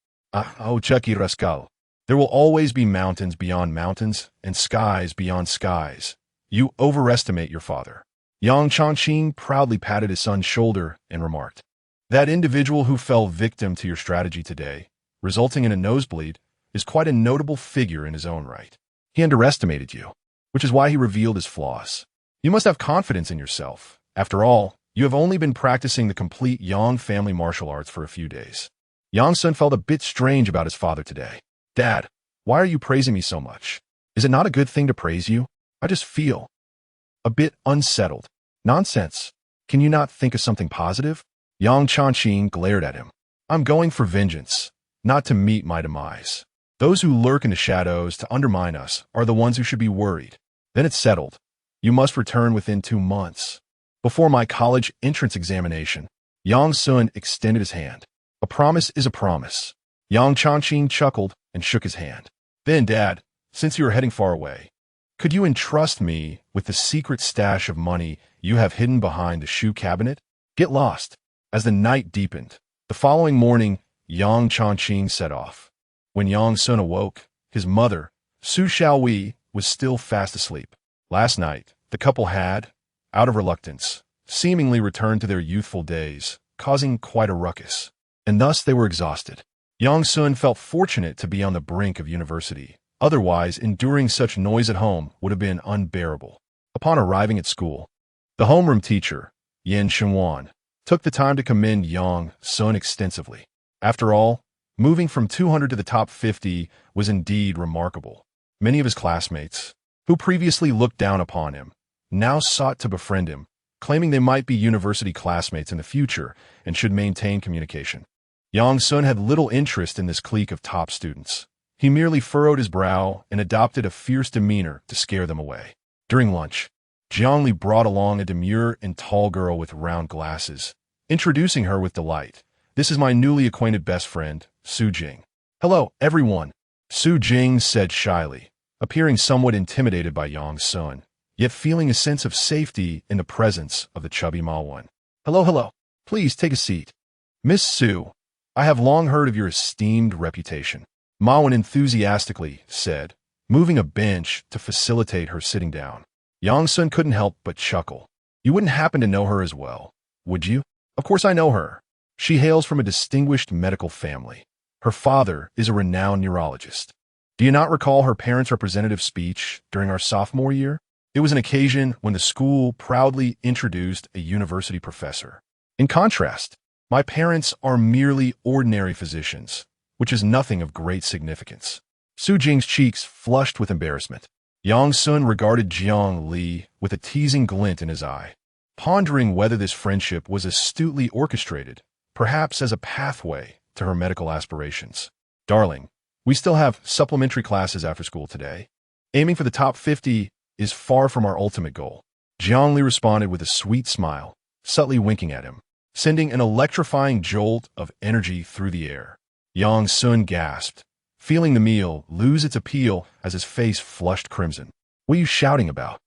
Chucky Rascal. There will always be mountains beyond mountains and skies beyond skies. You overestimate your father. Yang Chongqing proudly patted his son's shoulder and remarked, that individual who fell victim to your strategy today, resulting in a nosebleed, is quite a notable figure in his own right. He underestimated you, which is why he revealed his flaws. You must have confidence in yourself. After all, you have only been practicing the complete Yang family martial arts for a few days. Yang Sun felt a bit strange about his father today. Dad, why are you praising me so much? Is it not a good thing to praise you? I just feel a bit unsettled. Nonsense. Can you not think of something positive? Yang Chongqing glared at him. I'm going for vengeance, not to meet my demise. Those who lurk in the shadows to undermine us are the ones who should be worried. Then it's settled. You must return within 2 months. Before my college entrance examination, Yang Sun extended his hand. A promise is a promise. Yang Chongqing chuckled and shook his hand. Then, Dad, since you are heading far away, could you entrust me with the secret stash of money you have hidden behind the shoe cabinet? Get lost. As the night deepened, the following morning, Yang Chongqing set off. When Yang Sun awoke, his mother, Su Xiaowei, was still fast asleep. Last night, the couple had, out of reluctance, seemingly returned to their youthful days, causing quite a ruckus. And thus they were exhausted. Yang Sun felt fortunate to be on the brink of university. Otherwise, enduring such noise at home would have been unbearable. Upon arriving at school, the homeroom teacher, Yan Shenwan, took the time to commend Yang Sun extensively. After all, moving from 200 to the top 50 was indeed remarkable. Many of his classmates, who previously looked down upon him, now sought to befriend him, claiming they might be university classmates in the future and should maintain communication. Yang Sun had little interest in this clique of top students. He merely furrowed his brow and adopted a fierce demeanor to scare them away. During lunch, Jiangli brought along a demure and tall girl with round glasses, introducing her with delight. This is my newly acquainted best friend, Su Jing. Hello, everyone, Su Jing said shyly, appearing somewhat intimidated by Yang Sun, yet feeling a sense of safety in the presence of the chubby Ma Wen. Hello, hello. Please take a seat. Miss Su, I have long heard of your esteemed reputation, Ma Wen enthusiastically said, moving a bench to facilitate her sitting down. Yang Sun couldn't help but chuckle. You wouldn't happen to know her as well, would you? Of course I know her. She hails from a distinguished medical family. Her father is a renowned neurologist. Do you not recall her parents' representative speech during our sophomore year? It was an occasion when the school proudly introduced a university professor. In contrast, my parents are merely ordinary physicians, which is nothing of great significance. Su Jing's cheeks flushed with embarrassment. Yang Sun regarded Jiang Li with a teasing glint in his eye, pondering whether this friendship was astutely orchestrated, perhaps as a pathway to her medical aspirations. Darling, we still have supplementary classes after school today. Aiming for the top 50 is far from our ultimate goal. Jiang Li responded with a sweet smile, subtly winking at him, sending an electrifying jolt of energy through the air. Yang Sun gasped, feeling the meal lose its appeal as his face flushed crimson. What are you shouting about?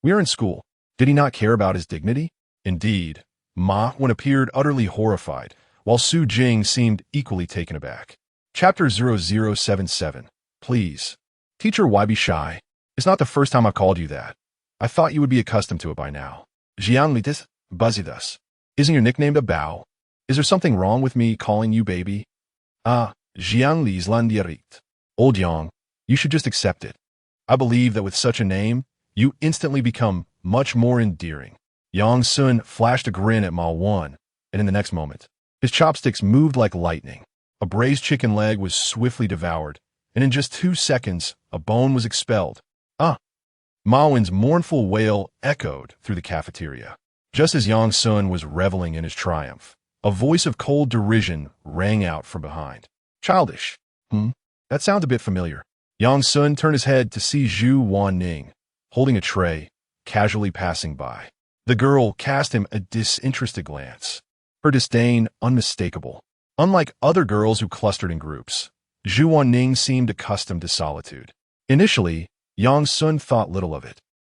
We are in school. Did he not care about his dignity? Indeed, Ma Wen appeared utterly horrified, while Su Jing seemed equally taken aback. Chapter 0077. Please. Teacher, why be shy? It's not the first time I've called you that. I thought you would be accustomed to it by now. Jiang Li this, Buzzy thus. Isn't your nickname a Bao? Is there something wrong with me calling you baby? Ah, Jiang Li's Landiarit. Old Yang, you should just accept it. I believe that with such a name, you instantly become much more endearing. Yang Sun flashed a grin at Ma Wen, and in the next moment, his chopsticks moved like lightning. A braised chicken leg was swiftly devoured, and in just 2 seconds, a bone was expelled. Ah! Ma Wen's mournful wail echoed through the cafeteria. Just as Yang Sun was reveling in his triumph, a voice of cold derision rang out from behind. Childish. That sounds a bit familiar. Yang Sun turned his head to see Zhu Wanning, holding a tray, casually passing by. The girl cast him a disinterested glance, her disdain unmistakable. Unlike other girls who clustered in groups, Zhu Wanning seemed accustomed to solitude. Initially, Yang Sun thought little of it,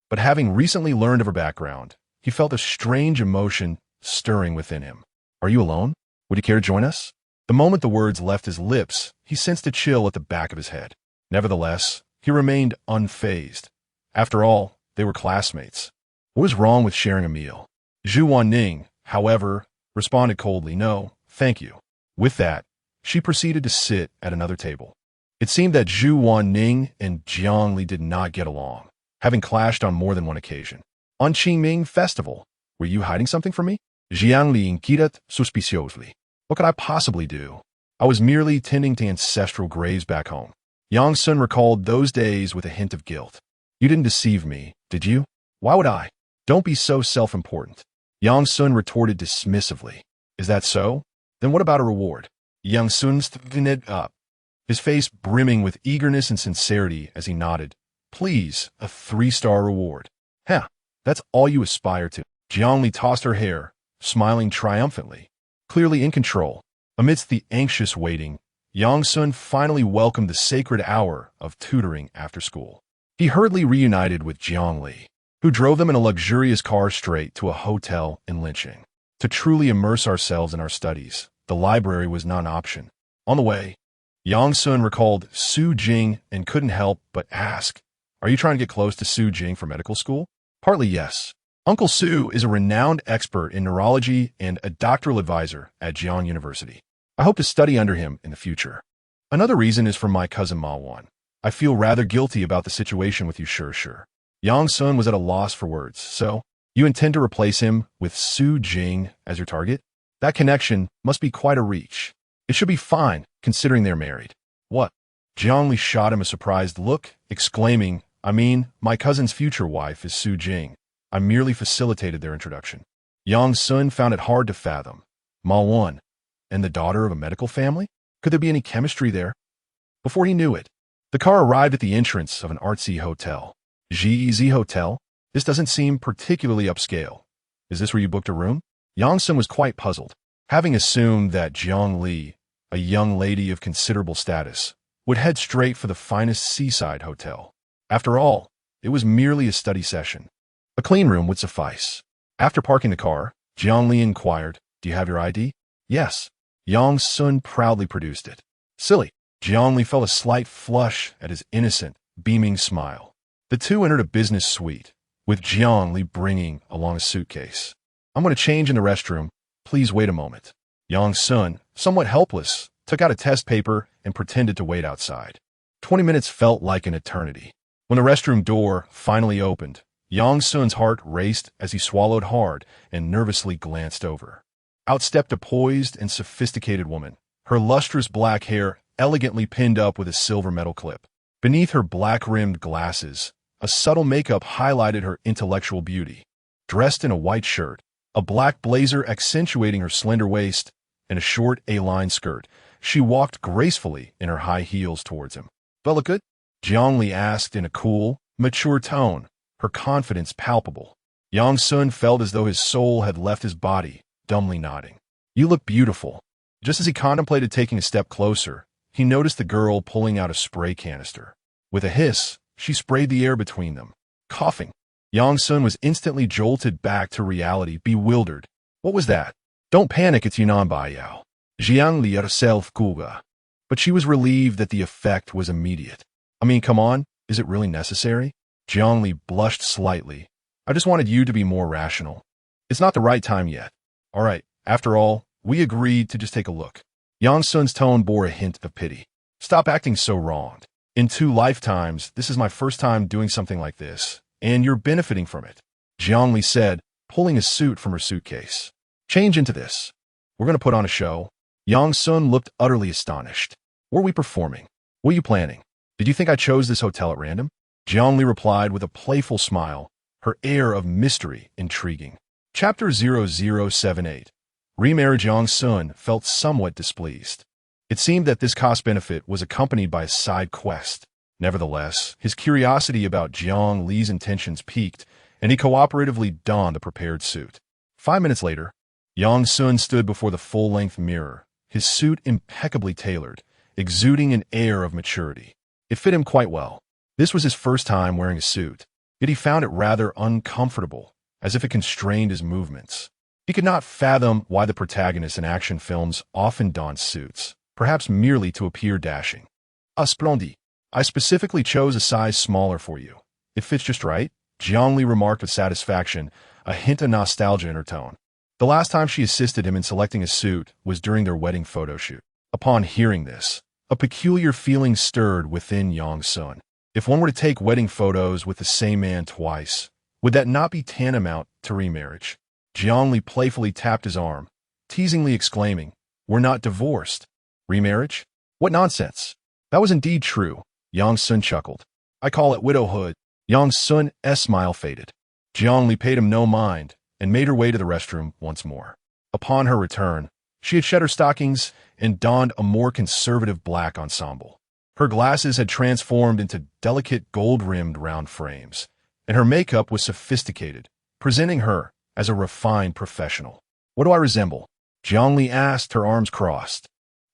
but having recently learned of her background, he felt a strange emotion stirring within him. Are you alone? Would you care to join us? The moment the words left his lips, he sensed a chill at the back of his head. Nevertheless, he remained unfazed. After all, they were classmates. What was wrong with sharing a meal? Zhu Wanning, however, responded coldly, no, thank you. With that, she proceeded to sit at another table. It seemed that Zhu Wanning and Jiang Li did not get along, having clashed on more than one occasion. On Qingming Festival, were you hiding something from me? Jiang Li inquired suspiciously. What could I possibly do? I was merely tending to ancestral graves back home. Yang Sun recalled those days with a hint of guilt. You didn't deceive me, did you? Why would I? Don't be so self-important. Yang Sun retorted dismissively. Is that so? Then what about a reward? Yang Sun stood up, his face brimming with eagerness and sincerity as he nodded. Please, a 3-star reward. Huh, that's all you aspire to. Jiang Li tossed her hair, smiling triumphantly, clearly in control. Amidst the anxious waiting, Yang Sun finally welcomed the sacred hour of tutoring after school. He hurriedly reunited with Jiang Li, who drove them in a luxurious car straight to a hotel in Linqing. To truly immerse ourselves in our studies, the library was not an option. On the way, Yang Sun recalled Su Jing and couldn't help but ask, are you trying to get close to Su Jing for medical school? Partly yes. Uncle Su is a renowned expert in neurology and a doctoral advisor at Jiang University. I hope to study under him in the future. Another reason is from my cousin Ma Wen. I feel rather guilty about the situation with you, sure. Yang Sun was at a loss for words. So, you intend to replace him with Su Jing as your target? That connection must be quite a reach. It should be fine, considering they're married. What? Jiang Li shot him a surprised look, exclaiming, I mean, my cousin's future wife is Su Jing. I merely facilitated their introduction. Yang Sun found it hard to fathom. Ma Wen, and the daughter of a medical family? Could there be any chemistry there? Before he knew it, the car arrived at the entrance of an artsy hotel. GEZ Hotel? This doesn't seem particularly upscale. Is this where you booked a room? Yang Sun was quite puzzled, having assumed that Jiang Li, a young lady of considerable status, would head straight for the finest seaside hotel. After all, it was merely a study session. A clean room would suffice. After parking the car, Jiang Li inquired, "Do you have your ID?" "Yes." Yang Sun proudly produced it. "Silly." Jiang Li felt a slight flush at his innocent, beaming smile. The two entered a business suite, with Jiang Li bringing along a suitcase. "I'm going to change in the restroom. Please wait a moment." Yang Sun, somewhat helpless, took out a test paper and pretended to wait outside. 20 minutes felt like an eternity. When the restroom door finally opened, Yang Sun's heart raced as he swallowed hard and nervously glanced over. Out stepped a poised and sophisticated woman, her lustrous black hair elegantly pinned up with a silver metal clip. Beneath her black-rimmed glasses, a subtle makeup highlighted her intellectual beauty. Dressed in a white shirt, a black blazer accentuating her slender waist, and a short A-line skirt, she walked gracefully in her high heels towards him. "Well, look good?" Jiang Li asked in a cool, mature tone, her confidence palpable. Yang Sun felt as though his soul had left his body, dumbly nodding. "You look beautiful." Just as he contemplated taking a step closer, he noticed the girl pulling out a spray canister. With a hiss, she sprayed the air between them. Coughing, Yang Sun was instantly jolted back to reality, bewildered. What was that? "Don't panic, it's Yunnan Baiyao. Jiang Li herself kuga." But she was relieved that the effect was immediate. "I mean, come on, is it really necessary?" Jiang Li blushed slightly. "I just wanted you to be more rational. It's not the right time yet. All right, after all, we agreed to just take a look." Yang Sun's tone bore a hint of pity. "Stop acting so wronged. In 2 lifetimes, this is my first time doing something like this, and you're benefiting from it," Jiang Li said, pulling a suit from her suitcase. "Change into this. We're going to put on a show." Yang Sun looked utterly astonished. "Were we performing? What are you planning? Did you think I chose this hotel at random?" Jiang Li replied with a playful smile, her air of mystery intriguing. Chapter 0078. Remarriage. Yang Sun felt somewhat displeased. It seemed that this cost-benefit was accompanied by a side quest. Nevertheless, his curiosity about Jiang Li's intentions piqued, and he cooperatively donned the prepared suit. 5 minutes later, Yang Sun stood before the full-length mirror, his suit impeccably tailored, exuding an air of maturity. It fit him quite well. This was his first time wearing a suit, yet he found it rather uncomfortable, as if it constrained his movements. He could not fathom why the protagonists in action films often donned suits, perhaps merely to appear dashing. "Ah, splendid. I specifically chose a size smaller for you. It fits just right," Jiang Li remarked with satisfaction, a hint of nostalgia in her tone. The last time she assisted him in selecting a suit was during their wedding photo shoot. Upon hearing this, a peculiar feeling stirred within Yang Sun. If one were to take wedding photos with the same man twice, would that not be tantamount to remarriage? Jiang Li playfully tapped his arm, teasingly exclaiming, "We're not divorced. Remarriage? What nonsense!" That was indeed true. Yang Sun chuckled. "I call it widowhood." Yang Sun's smile faded. Jiang Li paid him no mind and made her way to the restroom once more. Upon her return, she had shed her stockings and donned a more conservative black ensemble. Her glasses had transformed into delicate gold-rimmed round frames, and her makeup was sophisticated, presenting her as a refined professional. "What do I resemble?" Jiang Li asked, her arms crossed,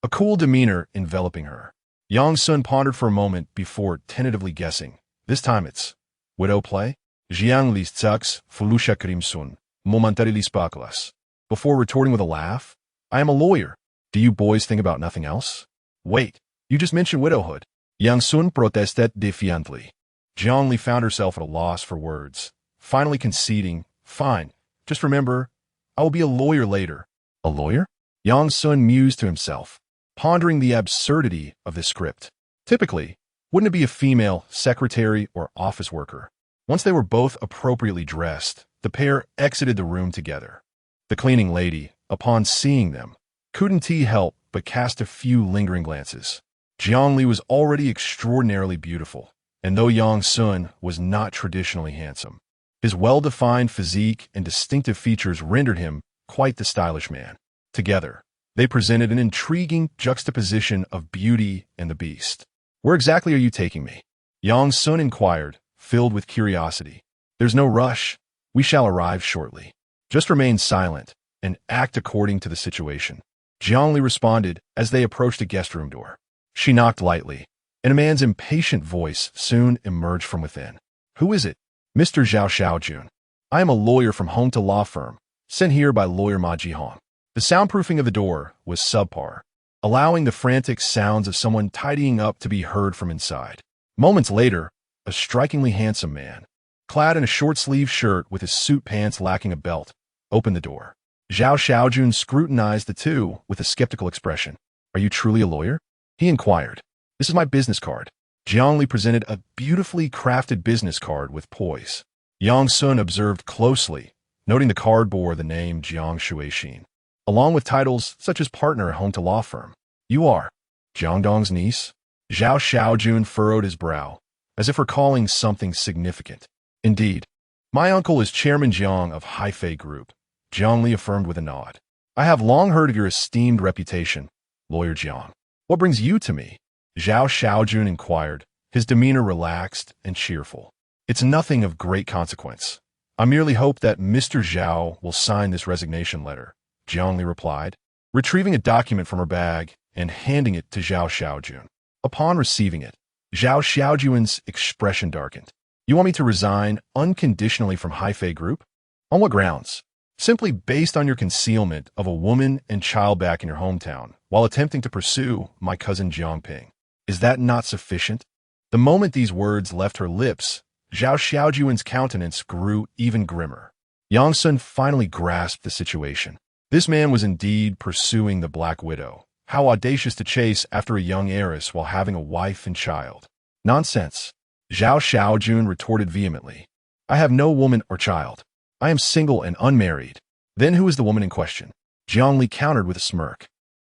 a cool demeanor enveloping her. Yang Sun pondered for a moment before tentatively guessing. "This time it's widow play?" Jiang Li's tsuks fulusha crimson, momentarilis paklas. Before retorting with a laugh, "I am a lawyer. Do you boys think about nothing else?" "Wait, you just mentioned widowhood." Yang Sun protested defiantly. Jiang Li found herself at a loss for words, finally conceding, "Fine, just remember, I will be a lawyer later." "A lawyer?" Yang Sun mused to himself, pondering the absurdity of this script. Typically, wouldn't it be a female secretary or office worker? Once they were both appropriately dressed, the pair exited the room together. The cleaning lady, upon seeing them, couldn't help but cast a few lingering glances. Jiang Li was already extraordinarily beautiful, and though Yang Sun was not traditionally handsome, his well-defined physique and distinctive features rendered him quite the stylish man. Together, they presented an intriguing juxtaposition of beauty and the beast. "Where exactly are you taking me?" Yang Sun inquired, filled with curiosity. "There's no rush. We shall arrive shortly. Just remain silent and act according to the situation." Jiangli responded as they approached a guest room door. She knocked lightly, and a man's impatient voice soon emerged from within. Who is it? Mr. Zhao Xiaojun. I am a lawyer from Home to Law Firm, sent here by lawyer Ma Jihong. The soundproofing of the door was subpar, allowing the frantic sounds of someone tidying up to be heard from inside. Moments later, a strikingly handsome man, clad in a short-sleeved shirt with his suit pants lacking a belt, opened the door. Zhao Xiaojun scrutinized the two with a skeptical expression. Are you truly a lawyer? He inquired. This is my business card. Jiangli presented a beautifully crafted business card with poise. Yang Sun observed closely, noting the card bore the name Jiang Shuixin, along with titles such as partner at Home to Law Firm. You are Jiang Dong's niece? Zhao Xiaojun furrowed his brow, as if recalling something significant. Indeed. My uncle is Chairman Jiang of Haifei Group, Jiangli affirmed with a nod. I have long heard of your esteemed reputation, Lawyer Jiang. What brings you to me? Zhao Xiaojun inquired, his demeanor relaxed and cheerful. It's nothing of great consequence. I merely hope that Mr. Zhao will sign this resignation letter, Jiangli replied, retrieving a document from her bag and handing it to Zhao Xiaojun. Upon receiving it, Zhao Xiaojun's expression darkened. You want me to resign unconditionally from Haifei Group? On what grounds? Simply based on your concealment of a woman and child back in your hometown while attempting to pursue my cousin Jiangping. Is that not sufficient? The moment these words left her lips, Zhao Xiaojun's countenance grew even grimmer. Yang Sun finally grasped the situation. This man was indeed pursuing the Black Widow. How audacious to chase after a young heiress while having a wife and child. Nonsense. Zhao Xiaojun retorted vehemently. I have no woman or child. I am single and unmarried. Then who is the woman in question? Jiangli countered with a smirk.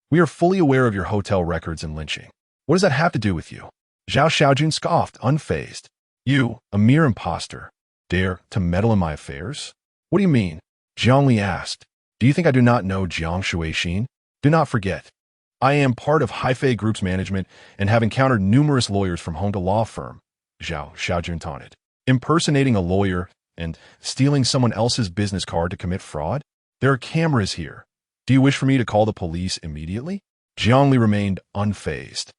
We are fully aware of your hotel records and lynching. What does that have to do with you? Zhao Xiaojun scoffed, unfazed. You, a mere impostor, dare to meddle in my affairs? What do you mean? Jiangli asked. Do you think I do not know Jiang Shuixin? Do not forget. I am part of Haifei Group's management and have encountered numerous lawyers from Home to Law Firm, Zhao Xiaojun taunted. Impersonating a lawyer and stealing someone else's business card to commit fraud? There are cameras here. Do you wish for me to call the police immediately? Jiangli remained unfazed,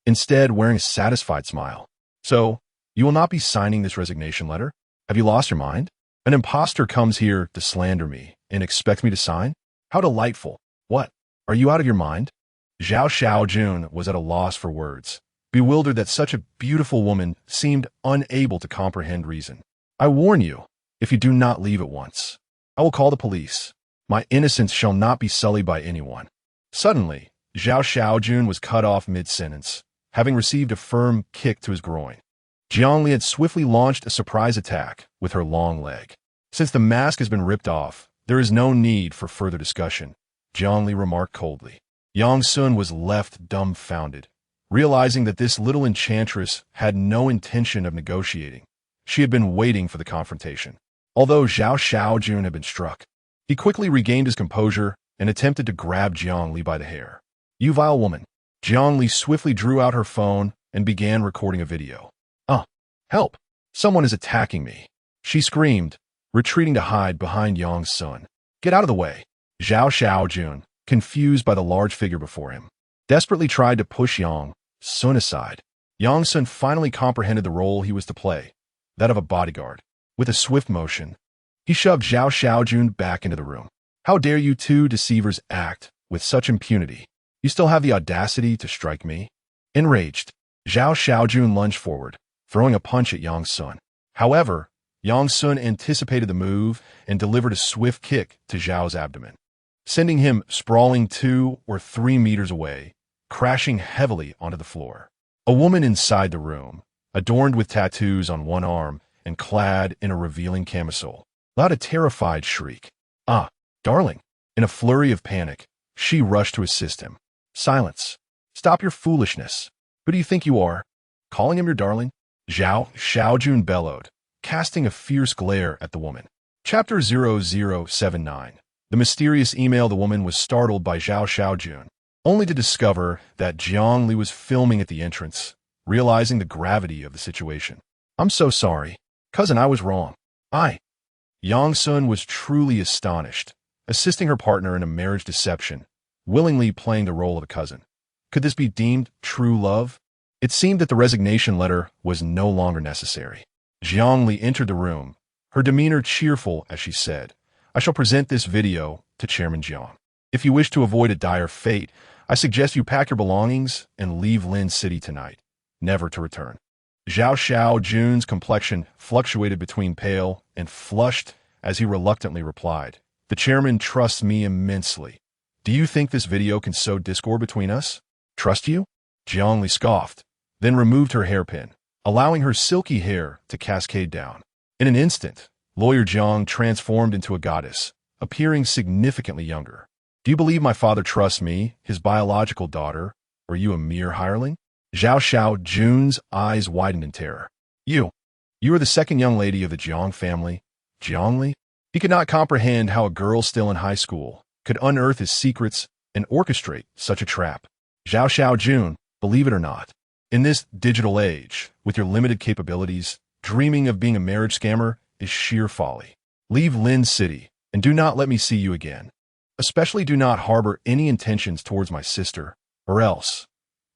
instead wearing a satisfied smile. So, you will not be signing this resignation letter? Have you lost your mind? An impostor comes here to slander me and expects me to sign? How delightful. What? Are you out of your mind? Zhao Xiaojun was at a loss for words, bewildered that such a beautiful woman seemed unable to comprehend reason. I warn you, if you do not leave at once, I will call the police. My innocence shall not be sullied by anyone. Suddenly, Zhao Xiaojun was cut off mid-sentence, having received a firm kick to his groin. Jiangli had swiftly launched a surprise attack with her long leg. Since the mask has been ripped off, there is no need for further discussion, Jiangli remarked coldly. Yang Sun was left dumbfounded, realizing that this little enchantress had no intention of negotiating. She had been waiting for the confrontation. Although Zhao Xiaojun had been struck, he quickly regained his composure and attempted to grab Jiangli by the hair. You vile woman. Jiangli swiftly drew out her phone and began recording a video. Help! Someone is attacking me. She screamed, retreating to hide behind Yang Sun. Get out of the way. Zhao Xiaojun, confused by the large figure before him, desperately tried to push Yang Sun aside. Yang Sun finally comprehended the role he was to play, that of a bodyguard. With a swift motion, he shoved Zhao Xiaojun back into the room. How dare you two deceivers act with such impunity? You still have the audacity to strike me? Enraged, Zhao Xiaojun lunged forward, throwing a punch at Yang Sun. However, Yang Sun anticipated the move and delivered a swift kick to Zhao's abdomen, sending him sprawling 2 or 3 meters away, crashing heavily onto the floor. A woman inside the room, adorned with tattoos on one arm and clad in a revealing camisole, let out a terrified shriek. Ah, darling! In a flurry of panic, she rushed to assist him. Silence. Stop your foolishness. Who do you think you are? Calling him your darling? Zhao Xiaojun bellowed, casting a fierce glare at the woman. Chapter 0079. The mysterious email. The woman was startled by Zhao Xiaojun, only to discover that Jiangli was filming at the entrance, realizing the gravity of the situation. I'm so sorry. Cousin, I was wrong. Yang Sun was truly astonished, assisting her partner in a marriage deception, willingly playing the role of a cousin. Could this be deemed true love? It seemed that the resignation letter was no longer necessary. Jiangli entered the room, her demeanor cheerful as she said, "I shall present this video to Chairman Jiang. If you wish to avoid a dire fate, I suggest you pack your belongings and leave Lin City tonight, never to return." Zhao Xiaojun's complexion fluctuated between pale and flushed as he reluctantly replied, "The chairman trusts me immensely. Do you think this video can sow discord between us?" "Trust you?" Jiangli scoffed, then removed her hairpin, allowing her silky hair to cascade down. In an instant, Lawyer Jiang transformed into a goddess, appearing significantly younger. "Do you believe my father trusts me, his biological daughter, or are you a mere hireling?" Zhao Xiaojun's eyes widened in terror. You are the second young lady of the Jiang family, Jiangli?" He could not comprehend how a girl still in high school could unearth his secrets and orchestrate such a trap. "Zhao Xiaojun, believe it or not, in this digital age, with your limited capabilities, dreaming of being a marriage scammer is sheer folly. Leave Lin City, and do not let me see you again. Especially do not harbor any intentions towards my sister, or else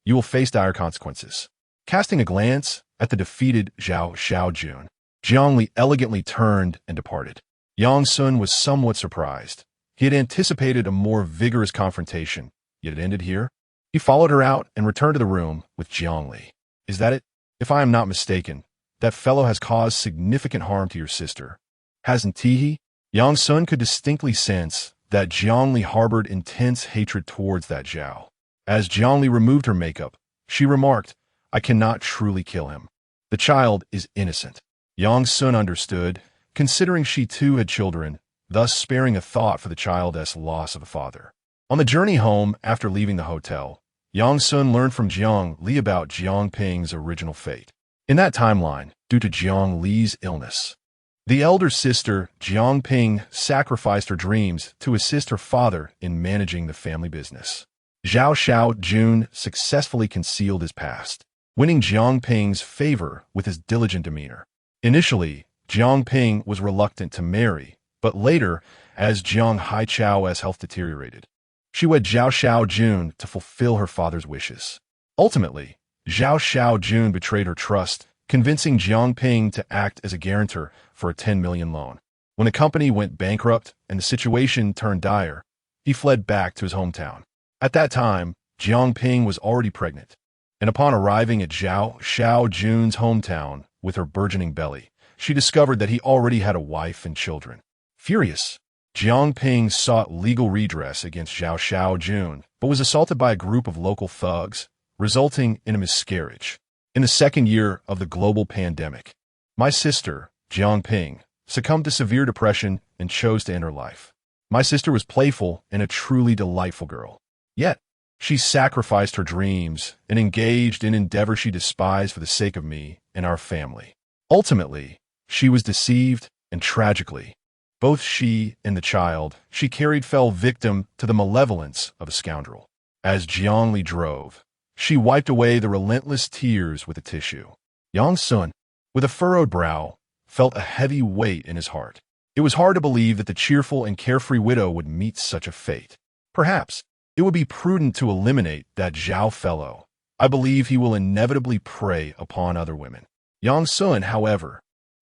you will face dire consequences." Casting a glance at the defeated Zhao Xiaojun, Jiangli elegantly turned and departed. Yang Sun was somewhat surprised. He had anticipated a more vigorous confrontation, yet it ended here. He followed her out and returned to the room with Jiangli. "Is that it? If I am not mistaken, that fellow has caused significant harm to your sister, hasn't he?" Yang Sun could distinctly sense that Jiangli harbored intense hatred towards that Zhao. As Jiangli removed her makeup, she remarked, "I cannot truly kill him. The child is innocent." Yang Sun understood, considering she too had children, thus sparing a thought for the child's loss of a father. On the journey home after leaving the hotel, Yang Sun learned from Jiang Li about Jiang Ping's original fate. In that timeline, due to Jiang Li's illness, the elder sister, Jiang Ping, sacrificed her dreams to assist her father in managing the family business. Zhao Xiaojun successfully concealed his past, winning Jiang Ping's favor with his diligent demeanor. Initially, Jiang Ping was reluctant to marry, but later, as Jiang Haichao's health deteriorated, she wed Zhao Xiaojun to fulfill her father's wishes. Ultimately, Zhao Xiaojun betrayed her trust, convincing Jiang Ping to act as a guarantor for a 10 million loan. When the company went bankrupt and the situation turned dire, he fled back to his hometown. At that time, Jiang Ping was already pregnant, and upon arriving at Zhao Xiaojun's hometown with her burgeoning belly, she discovered that he already had a wife and children. Furious, Jiang Ping sought legal redress against Zhao Xiaojun, but was assaulted by a group of local thugs, resulting in a miscarriage. In the second year of the global pandemic, my sister, Jiang Ping, succumbed to severe depression and chose to end her life. My sister was playful and a truly delightful girl. Yet, she sacrificed her dreams and engaged in endeavors she despised for the sake of me and our family. Ultimately, she was deceived, and tragically, both she and the child she carried fell victim to the malevolence of a scoundrel. As Jiangli drove, she wiped away the relentless tears with a tissue. Yang Sun, with a furrowed brow, felt a heavy weight in his heart. It was hard to believe that the cheerful and carefree widow would meet such a fate. Perhaps it would be prudent to eliminate that Zhao fellow. I believe he will inevitably prey upon other women. Yang Sun, however,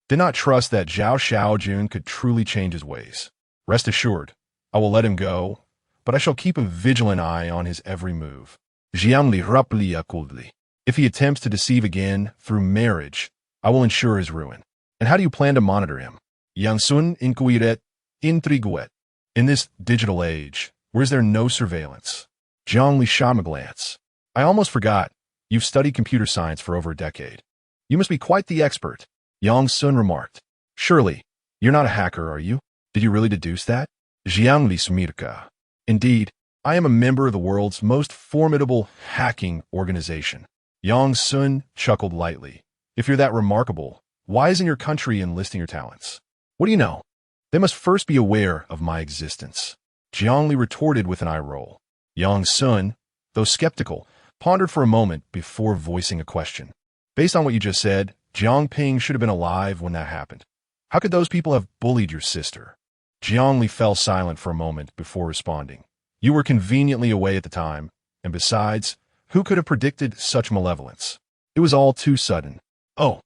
did not trust that Zhao Xiaojun could truly change his ways. Rest assured, I will let him go, but I shall keep a vigilant eye on his every move. Jiangli raplia coldly. If he attempts to deceive again through marriage, I will ensure his ruin. And how do you plan to monitor him? Yang Sun inquiret, intriguet. In this digital age, where is there no surveillance? Jiangli shot him a glance. I almost forgot. You've studied computer science for over a decade. You must be quite the expert. Yang Sun remarked. Surely, you're not a hacker, are you? Did you really deduce that? Jiangli smirka. Indeed, I am a member of the world's most formidable hacking organization. Yang Sun chuckled lightly. If you're that remarkable, why isn't your country enlisting your talents? What do you know? They must first be aware of my existence. Jiangli retorted with an eye roll. Yang Sun, though skeptical, pondered for a moment before voicing a question. Based on what you just said, Jiang Ping should have been alive when that happened. How could those people have bullied your sister? Jiangli fell silent for a moment before responding. You were conveniently away at the time, and besides, who could have predicted such malevolence? It was all too sudden. Oh.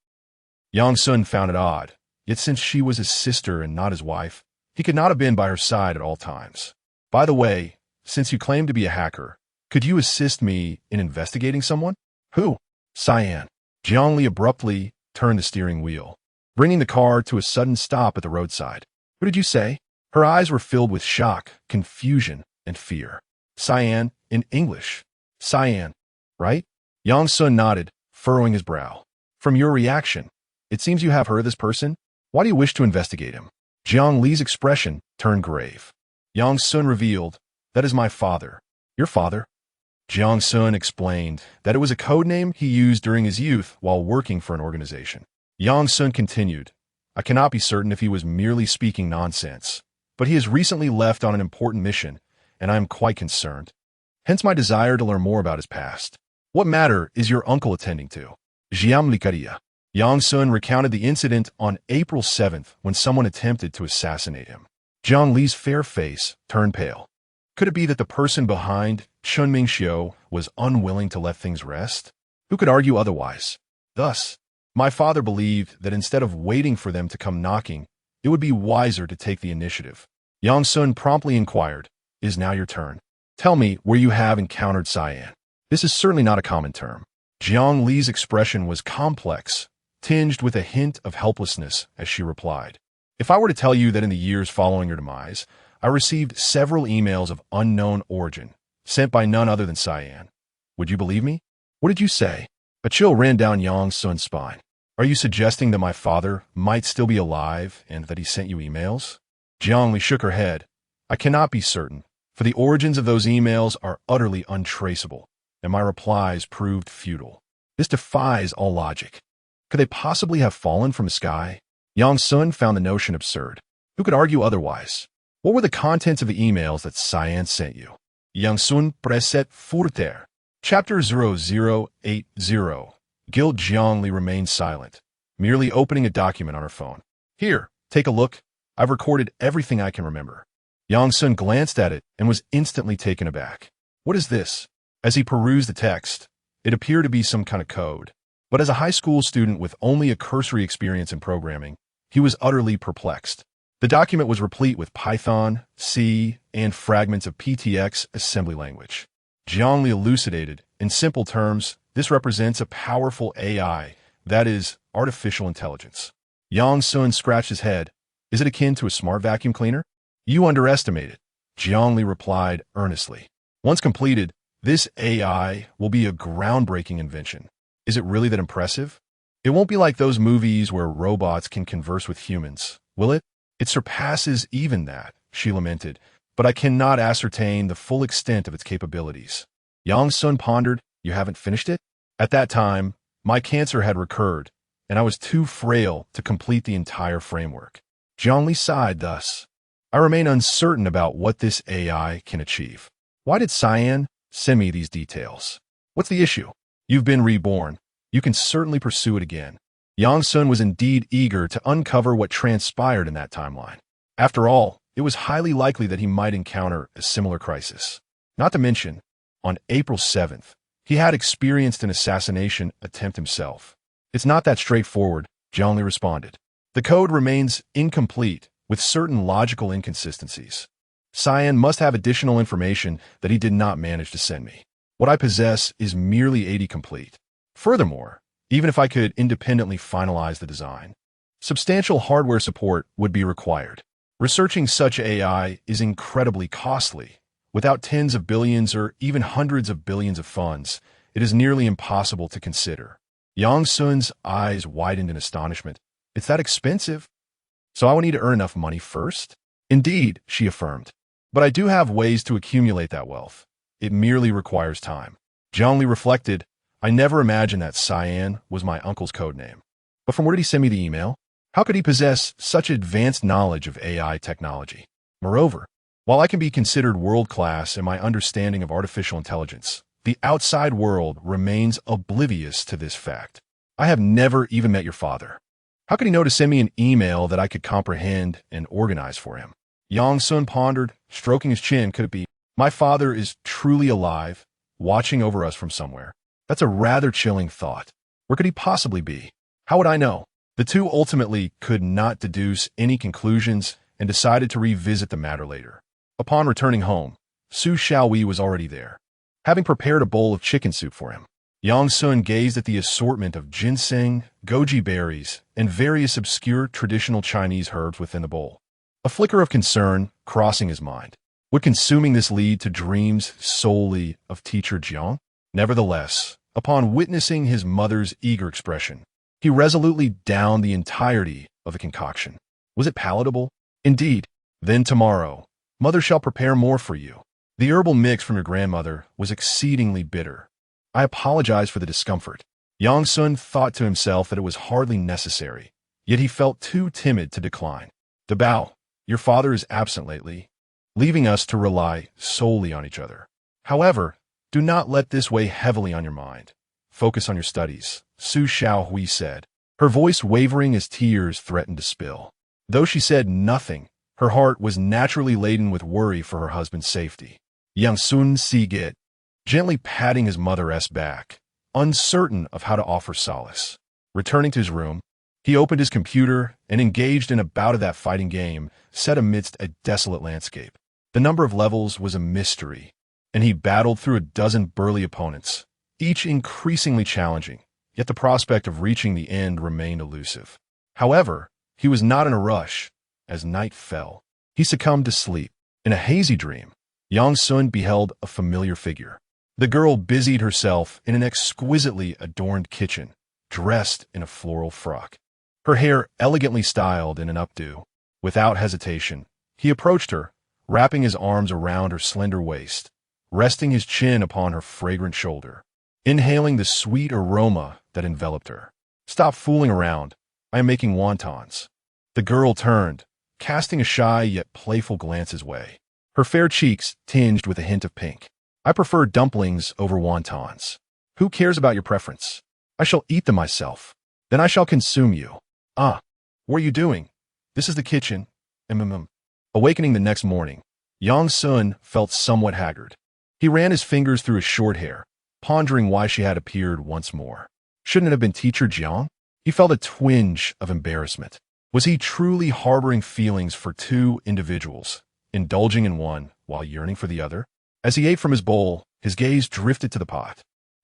Yang Sun found it odd, yet since she was his sister and not his wife, he could not have been by her side at all times. By the way, since you claim to be a hacker, could you assist me in investigating someone? Who? Cyan. Jiangli abruptly turned the steering wheel, bringing the car to a sudden stop at the roadside. What did you say? Her eyes were filled with shock, confusion, and fear. Cyan, in English. Cyan, right? Yang Sun nodded, furrowing his brow. From your reaction, it seems you have heard of this person. Why do you wish to investigate him? Jiang Li's expression turned grave. Yang Sun revealed, that is my father. Your father? Jiang Sun explained that it was a code name he used during his youth while working for an organization. Yang Sun continued, I cannot be certain if he was merely speaking nonsense, but he has recently left on an important mission, and I am quite concerned. Hence my desire to learn more about his past. What matter is your uncle attending to? Jiamlikaria. Yang Sun recounted the incident on April 7th when someone attempted to assassinate him. Jiang Li's fair face turned pale. Could it be that the person behind Chun Mingxiu was unwilling to let things rest? Who could argue otherwise? Thus, my father believed that instead of waiting for them to come knocking, it would be wiser to take the initiative. Yang Sun promptly inquired, Is now your turn? Tell me where you have encountered Cyan. This is certainly not a common term. Jiang Li's expression was complex, tinged with a hint of helplessness as she replied. If I were to tell you that in the years following your demise, I received several emails of unknown origin, sent by none other than Cyan, would you believe me? What did you say? A chill ran down Yang Sun's spine. Are you suggesting that my father might still be alive and that he sent you emails? Jiang Li shook her head. I cannot be certain, for the origins of those emails are utterly untraceable, and my replies proved futile. This defies all logic. Could they possibly have fallen from the sky? Yang Sun found the notion absurd. Who could argue otherwise? What were the contents of the emails that Cyan sent you? Yang Sun preset furter. Chapter 0080. Guild Jiang Li remained silent, merely opening a document on her phone. Here, take a look. I've recorded everything I can remember. Yang Sun glanced at it and was instantly taken aback. What is this? As he perused the text, it appeared to be some kind of code. But as a high school student with only a cursory experience in programming, he was utterly perplexed. The document was replete with Python, C, and fragments of PTX assembly language. Jiang Li elucidated, in simple terms, this represents a powerful AI, that is, artificial intelligence. Yang Sun scratched his head. Is it akin to a smart vacuum cleaner? You underestimate it, Jiang Li replied earnestly. Once completed, this AI will be a groundbreaking invention. Is it really that impressive? It won't be like those movies where robots can converse with humans, will it? It surpasses even that, she lamented, but I cannot ascertain the full extent of its capabilities. Yang Sun pondered, You haven't finished it? At that time, my cancer had recurred, and I was too frail to complete the entire framework. Jiang Li sighed thus. I remain uncertain about what this AI can achieve. Why did Cyan send me these details? What's the issue? You've been reborn. You can certainly pursue it again. Yang Sun was indeed eager to uncover what transpired in that timeline. After all, it was highly likely that he might encounter a similar crisis. Not to mention, on April 7th, he had experienced an assassination attempt himself. It's not that straightforward, Jiang Li responded. The code remains incomplete, with certain logical inconsistencies. Cyan must have additional information that he did not manage to send me. What I possess is merely 80 complete. Furthermore, even if I could independently finalize the design, substantial hardware support would be required. Researching such AI is incredibly costly. Without tens of billions or even hundreds of billions of funds, it is nearly impossible to consider. Yang Sun's eyes widened in astonishment. It's that expensive? So I will need to earn enough money first? Indeed, she affirmed. But I do have ways to accumulate that wealth. It merely requires time. Jiang Li reflected, I never imagined that Cyan was my uncle's code name. But from where did he send me the email? How could he possess such advanced knowledge of AI technology? Moreover, while I can be considered world-class in my understanding of artificial intelligence, the outside world remains oblivious to this fact. I have never even met your father. How could he know to send me an email that I could comprehend and organize for him? Yang Sun pondered, stroking his chin. Could it be? My father is truly alive, watching over us from somewhere. That's a rather chilling thought. Where could he possibly be? How would I know? The two ultimately could not deduce any conclusions and decided to revisit the matter later. Upon returning home, Su Xiaowei was already there, having prepared a bowl of chicken soup for him. Yang Sun gazed at the assortment of ginseng, goji berries, and various obscure traditional Chinese herbs within the bowl. A flicker of concern crossing his mind. Would consuming this lead to dreams solely of teacher Jiang? Nevertheless, upon witnessing his mother's eager expression, he resolutely downed the entirety of the concoction. Was it palatable? Indeed. Then tomorrow, mother shall prepare more for you. The herbal mix from your grandmother was exceedingly bitter. I apologize for the discomfort. Yang Sun thought to himself that it was hardly necessary, yet he felt too timid to decline. Dabao, your father is absent lately, leaving us to rely solely on each other. However, do not let this weigh heavily on your mind. Focus on your studies, Su Xiaohui said, her voice wavering as tears threatened to spill. Though she said nothing, her heart was naturally laden with worry for her husband's safety. Yang Sun Sigit, gently patting his mother's back, uncertain of how to offer solace. Returning to his room, he opened his computer and engaged in a bout of that fighting game set amidst a desolate landscape. The number of levels was a mystery, and he battled through a dozen burly opponents, each increasingly challenging, yet the prospect of reaching the end remained elusive. However, he was not in a rush. As night fell, he succumbed to sleep. In a hazy dream, Yang Sun beheld a familiar figure. The girl busied herself in an exquisitely adorned kitchen, dressed in a floral frock. Her hair elegantly styled in an updo. Without hesitation, he approached her, wrapping his arms around her slender waist, resting his chin upon her fragrant shoulder, inhaling the sweet aroma that enveloped her. Stop fooling around. I am making wontons. The girl turned, casting a shy yet playful glance his way, her fair cheeks tinged with a hint of pink. I prefer dumplings over wontons. Who cares about your preference? I shall eat them myself. Then I shall consume you. Ah, what are you doing? This is the kitchen. Awakening the next morning, Yang Sun felt somewhat haggard. He ran his fingers through his short hair, pondering why she had appeared once more. Shouldn't it have been teacher Jiang? He felt a twinge of embarrassment. Was he truly harboring feelings for two individuals, indulging in one while yearning for the other? As he ate from his bowl, his gaze drifted to the pot.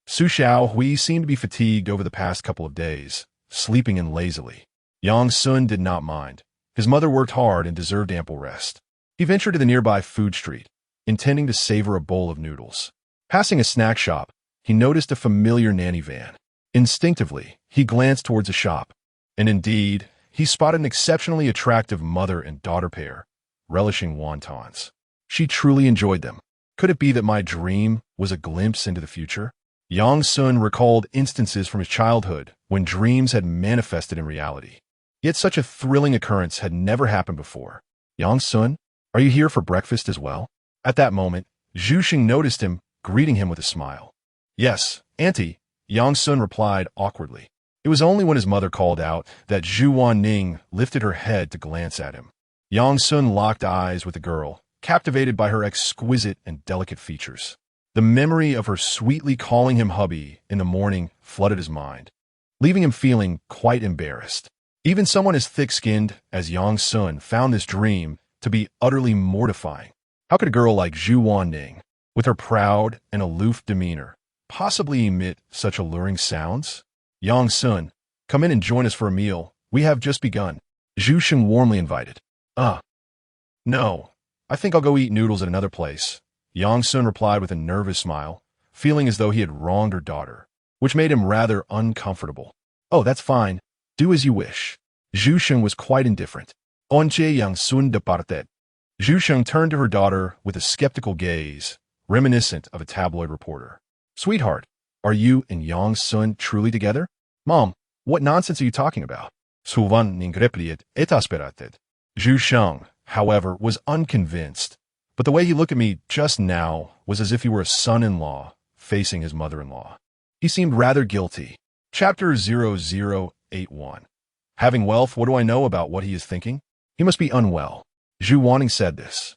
Su Xiaohui seemed to be fatigued over the past couple of days, sleeping in lazily. Yang Sun did not mind. His mother worked hard and deserved ample rest. He ventured to the nearby food street, intending to savor a bowl of noodles. Passing a snack shop, he noticed a familiar nanny van. Instinctively, he glanced towards the shop, and indeed, he spotted an exceptionally attractive mother and daughter pair, relishing wontons. She truly enjoyed them. Could it be that my dream was a glimpse into the future? Yang Sun recalled instances from his childhood when dreams had manifested in reality. Yet such a thrilling occurrence had never happened before. Yang Sun, are you here for breakfast as well? At that moment, Zhu Xing noticed him, greeting him with a smile. Yes, Auntie, Yang Sun replied awkwardly. It was only when his mother called out that Zhu Wanning lifted her head to glance at him. Yang Sun locked eyes with the girl, captivated by her exquisite and delicate features. The memory of her sweetly calling him hubby in the morning flooded his mind, leaving him feeling quite embarrassed. Even someone as thick-skinned as Yang Sun found this dream to be utterly mortifying. How could a girl like Zhu Wanning, with her proud and aloof demeanor, possibly emit such alluring sounds? Yang Sun, come in and join us for a meal. We have just begun. Zhu Xing warmly invited. No. I think I'll go eat noodles at another place. Yang Sun replied with a nervous smile, feeling as though he had wronged her daughter, which made him rather uncomfortable. Oh, that's fine. Do as you wish. Zhu Xing was quite indifferent. Onche Yang Sun de parte. Zhu Xing turned to her daughter with a skeptical gaze, reminiscent of a tabloid reporter. Sweetheart, are you and Yang Sun truly together? Mom, what nonsense are you talking about? Souvent n'ingrepliet et asperated. Zhu Xing, however, was unconvinced, but the way he looked at me just now was as if he were a son-in-law facing his mother-in-law. He seemed rather guilty. Chapter 0081. Having wealth, what do I know about what he is thinking? He must be unwell. Zhu Wanning said this.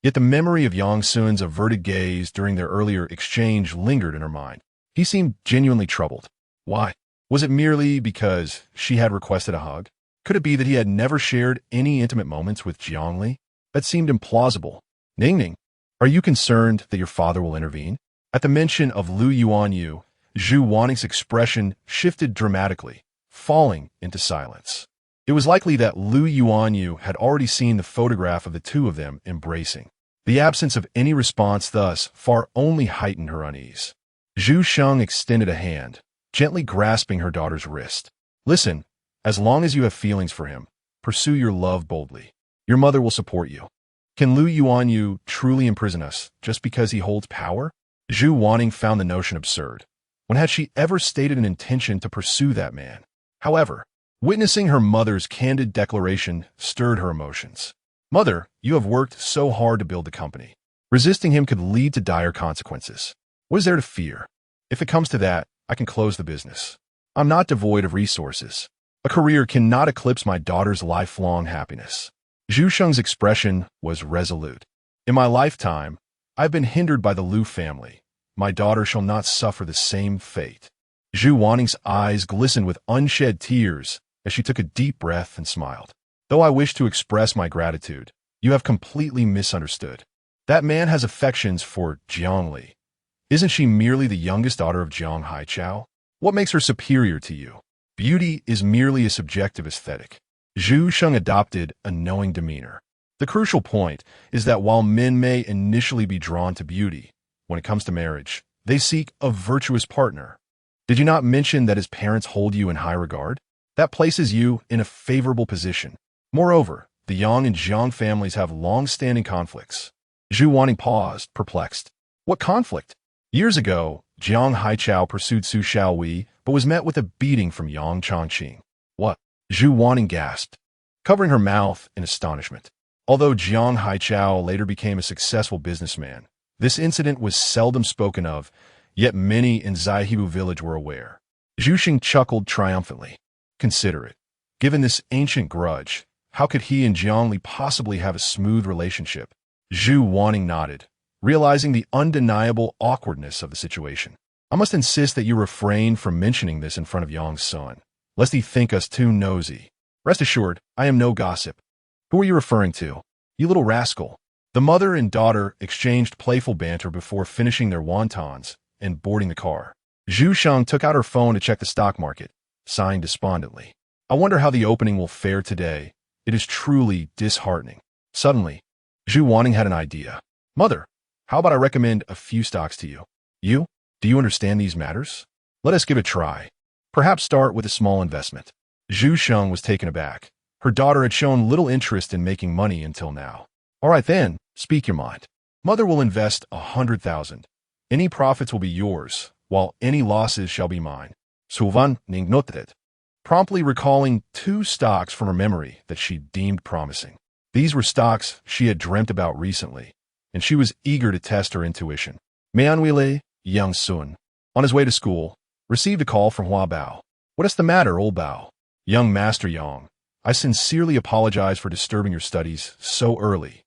Yet the memory of Yang Sun's averted gaze during their earlier exchange lingered in her mind. He seemed genuinely troubled. Why? Was it merely because she had requested a hug? Could it be that he had never shared any intimate moments with Jiangli? That seemed implausible. Ning, are you concerned that your father will intervene? At the mention of Lu Yuanyu, Zhu Waning's expression shifted dramatically, falling into silence. It was likely that Lu Yuanyu had already seen the photograph of the two of them embracing. The absence of any response thus far only heightened her unease. Zhu Sheng extended a hand, gently grasping her daughter's wrist. Listen, as long as you have feelings for him, pursue your love boldly. Your mother will support you. Can Lu Yuanyu truly imprison us just because he holds power? Zhu Waning found the notion absurd. When had she ever stated an intention to pursue that man? However, witnessing her mother's candid declaration stirred her emotions. Mother, you have worked so hard to build the company. Resisting him could lead to dire consequences. What is there to fear? If it comes to that, I can close the business. I'm not devoid of resources. A career cannot eclipse my daughter's lifelong happiness. Zhu Sheng's expression was resolute. In my lifetime, I've been hindered by the Lu family. My daughter shall not suffer the same fate. Zhu Waning's eyes glistened with unshed tears as she took a deep breath and smiled. Though I wish to express my gratitude, you have completely misunderstood. That man has affections for Jiangli. Isn't she merely the youngest daughter of Jiang Haichao? What makes her superior to you? Beauty is merely a subjective aesthetic. Zhu Sheng adopted a knowing demeanor. The crucial point is that while men may initially be drawn to beauty, when it comes to marriage, they seek a virtuous partner. Did you not mention that his parents hold you in high regard? That places you in a favorable position. Moreover, the Yang and Jiang families have long-standing conflicts. Zhu Waning paused, perplexed. What conflict? Years ago, Jiang Haichao pursued Su Xiaowei, but was met with a beating from Yang Chongqing. What? Zhu Waning gasped, covering her mouth in astonishment. Although Jiang Haichao later became a successful businessman, this incident was seldom spoken of, yet many in Zaihebu village were aware. Zhu Xing chuckled triumphantly. Consider it. Given this ancient grudge, how could he and Jiangli possibly have a smooth relationship? Zhu Waning nodded, realizing the undeniable awkwardness of the situation. I must insist that you refrain from mentioning this in front of Yang's son, lest he think us too nosy. Rest assured, I am no gossip. Who are you referring to? You little rascal. The mother and daughter exchanged playful banter before finishing their wontons and boarding the car. Zhu Sheng took out her phone to check the stock market, sighing despondently. I wonder how the opening will fare today. It is truly disheartening. Suddenly, Zhu Waning had an idea. Mother, how about I recommend a few stocks to you? You? Do you understand these matters? Let us give it a try. Perhaps start with a small investment. Zhu Sheng was taken aback. Her daughter had shown little interest in making money until now. All right then, speak your mind. Mother will invest 100,000. Any profits will be yours, while any losses shall be mine. Suvan Ning noted, promptly recalling two stocks from her memory that she deemed promising. These were stocks she had dreamt about recently, and she was eager to test her intuition. Mianwile Yang Sun, on his way to school, received a call from Hua Bao. What is the matter, old Bao? Young Master Yang, I sincerely apologize for disturbing your studies so early,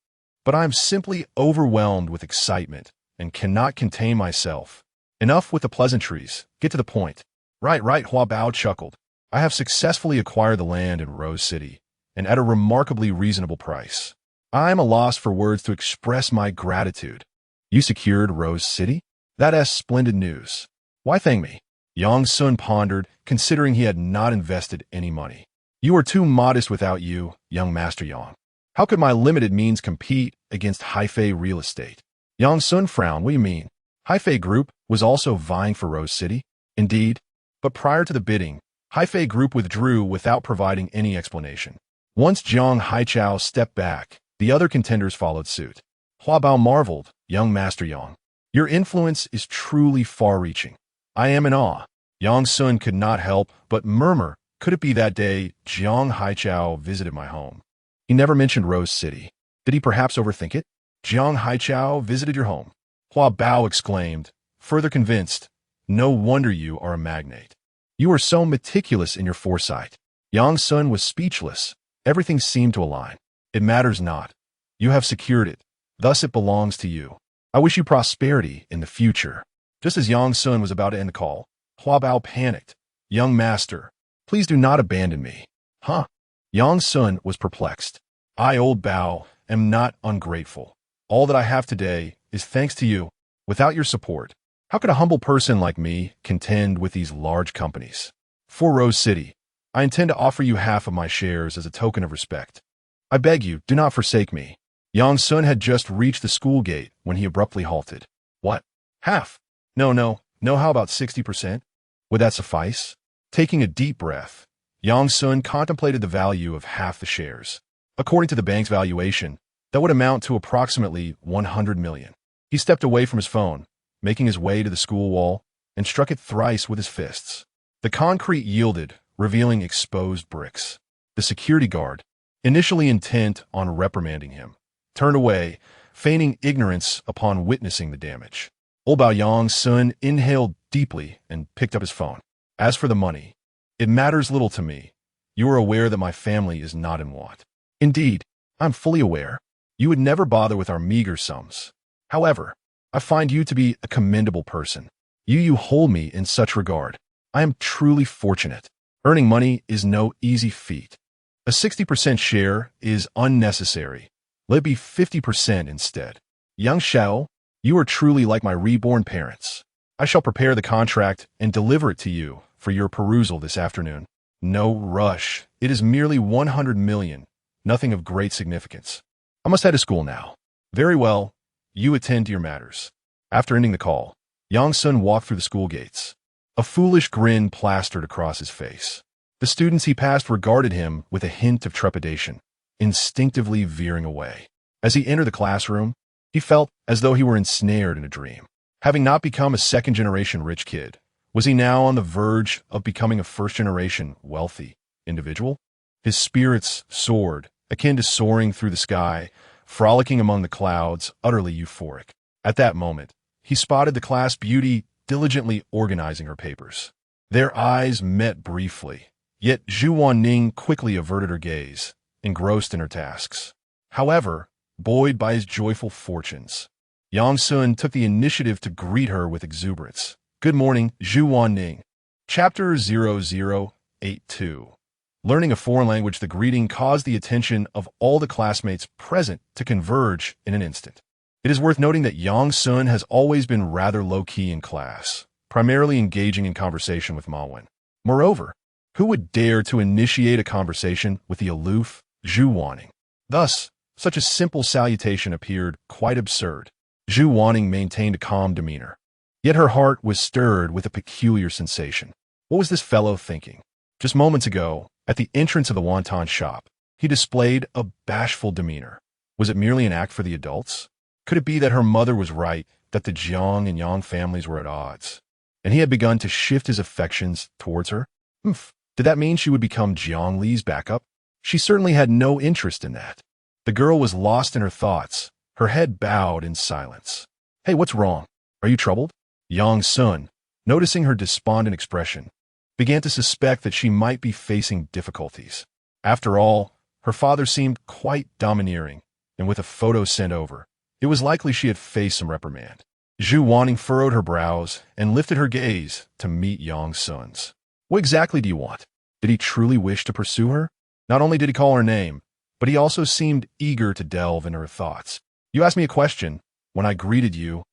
but I am simply overwhelmed with excitement and cannot contain myself. Enough with the pleasantries. Get to the point. Right, Hua Bao chuckled. I have successfully acquired the land in Rose City, and at a remarkably reasonable price. I am a loss for words to express my gratitude. You secured Rose City? That is splendid news. Why thank me? Yang Sun pondered, considering he had not invested any money. You are too modest without you, young Master Yang. How could my limited means compete against Haifei real estate? Yang Sun frowned. What do you mean? Haifei Group was also vying for Rose City? Indeed. But prior to the bidding, Haifei Group withdrew without providing any explanation. Once Jiang Haichao stepped back, the other contenders followed suit. Hua Bao marveled, young Master Yang. Your influence is truly far-reaching. I am in awe. Yang Sun could not help but murmur, could it be that day Jiang Haichao visited my home? He never mentioned Rose City. Did he perhaps overthink it? Jiang Haichao visited your home. Hua Bao exclaimed, further convinced, no wonder you are a magnate. You are so meticulous in your foresight. Yang Sun was speechless. Everything seemed to align. It matters not. You have secured it. Thus it belongs to you. I wish you prosperity in the future." Just as Yang Sun was about to end the call, Hua Bao panicked. "Young master, please do not abandon me." Huh? Yang Sun was perplexed. "I, old Bao, am not ungrateful. All that I have today is thanks to you. Without your support, how could a humble person like me contend with these large companies? For Rose City, I intend to offer you half of my shares as a token of respect. I beg you, do not forsake me." Yang Sun had just reached the school gate when he abruptly halted. "What? Half? No, how about 60%? Would that suffice?" Taking a deep breath, Yang Sun contemplated the value of half the shares. According to the bank's valuation, that would amount to approximately 100 million. He stepped away from his phone, making his way to the school wall, and struck it thrice with his fists. The concrete yielded, revealing exposed bricks. The security guard, initially intent on reprimanding him, turned away, feigning ignorance upon witnessing the damage. Old Bao Yang Sun inhaled deeply and picked up his phone. "As for the money, it matters little to me. You are aware that my family is not in want." "Indeed, I'm fully aware. You would never bother with our meager sums. However, I find you to be a commendable person. You hold me in such regard. I am truly fortunate. Earning money is no easy feat. A 60% share is unnecessary. Let it be 50% instead. Young Xiao, you are truly like my reborn parents. I shall prepare the contract and deliver it to you for your perusal this afternoon. No rush. It is merely 100 million, nothing of great significance. I must head to school now." "Very well. You attend to your matters." After ending the call, Yang Sun walked through the school gates. A foolish grin plastered across his face. The students he passed regarded him with a hint of trepidation, instinctively veering away. As he entered the classroom, he felt as though he were ensnared in a dream. Having not become a second-generation rich kid, was he now on the verge of becoming a first-generation wealthy individual? His spirits soared, akin to soaring through the sky, frolicking among the clouds, utterly euphoric. At that moment, he spotted the class beauty diligently organizing her papers. Their eyes met briefly, yet Zhu Wanning quickly averted her gaze, engrossed in her tasks. However, buoyed by his joyful fortunes, Yang Sun took the initiative to greet her with exuberance. "Good morning, Zhu Wanning." Chapter 0082. Learning a foreign language, the greeting caused the attention of all the classmates present to converge in an instant. It is worth noting that Yang Sun has always been rather low-key in class, primarily engaging in conversation with Ma Wen. Moreover, who would dare to initiate a conversation with the aloof Zhu Wanning? Thus, such a simple salutation appeared quite absurd. Zhu Wanning maintained a calm demeanor, yet her heart was stirred with a peculiar sensation. What was this fellow thinking? Just moments ago, at the entrance of the wonton shop, he displayed a bashful demeanor. Was it merely an act for the adults? Could it be that her mother was right, that the Jiang and Yang families were at odds, and he had begun to shift his affections towards her? Did that mean she would become Jiang Li's backup? She certainly had no interest in that. The girl was lost in her thoughts, her head bowed in silence. "Hey, what's wrong? Are you troubled?" Yang Sun, noticing her despondent expression, began to suspect that she might be facing difficulties. After all, her father seemed quite domineering, and with a photo sent over, it was likely she had faced some reprimand. Zhu Wanning furrowed her brows and lifted her gaze to meet Yang Sun's. "What exactly do you want?" Did he truly wish to pursue her? Not only did he call her name, but he also seemed eager to delve into her thoughts. "You asked me a question. When I greeted you,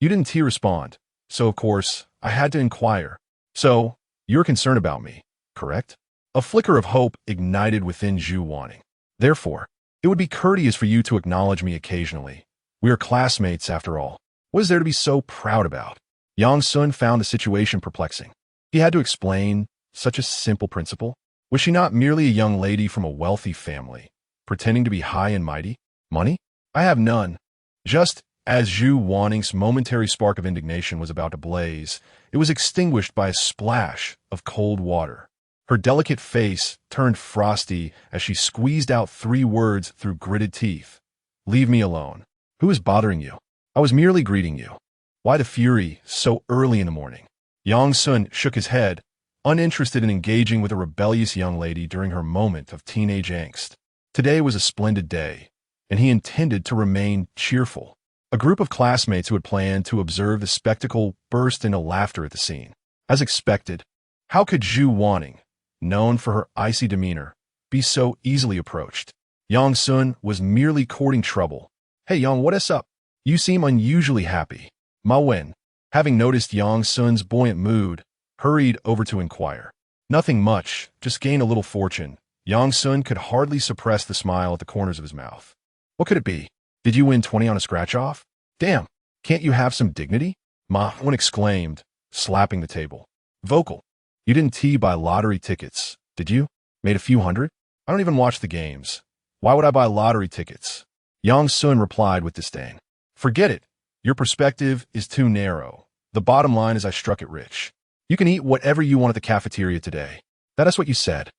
you didn't respond, so of course, I had to inquire. So, you're concerned about me, correct?" A flicker of hope ignited within Zhu Wanning. "Therefore, it would be courteous for you to acknowledge me occasionally. We are classmates, after all. What is there to be so proud about?" Yang Sun found the situation perplexing. He had to explain such a simple principle. Was she not merely a young lady from a wealthy family, pretending to be high and mighty? "Money? I have none." Just as Zhu Wanning's momentary spark of indignation was about to blaze, it was extinguished by a splash of cold water. Her delicate face turned frosty as she squeezed out 3 words through gritted teeth. "Leave me alone. Who is bothering you? I was merely greeting you. Why the fury so early in the morning?" Yang Sun shook his head, uninterested in engaging with a rebellious young lady during her moment of teenage angst. Today was a splendid day. and he intended to remain cheerful. A group of classmates who had planned to observe the spectacle burst into laughter at the scene. As expected, how could Zhu Wanning, known for her icy demeanor, be so easily approached? Yang Sun was merely courting trouble. "Hey Yang, what is up? You seem unusually happy." Ma Wen, having noticed Yang Sun's buoyant mood, hurried over to inquire. "Nothing much, just gain a little fortune." Yang Sun could hardly suppress the smile at the corners of his mouth. "What could it be? Did you win 20 on a scratch-off? Damn, can't you have some dignity?" Ma Wen exclaimed, slapping the table. "Vocal. You didn't buy lottery tickets, did you? Made a few hundred? I don't even watch the games. Why would I buy lottery tickets?" Yang Sun replied with disdain. "Forget it. Your perspective is too narrow. The bottom line is I struck it rich. You can eat whatever you want at the cafeteria today. That is what you said.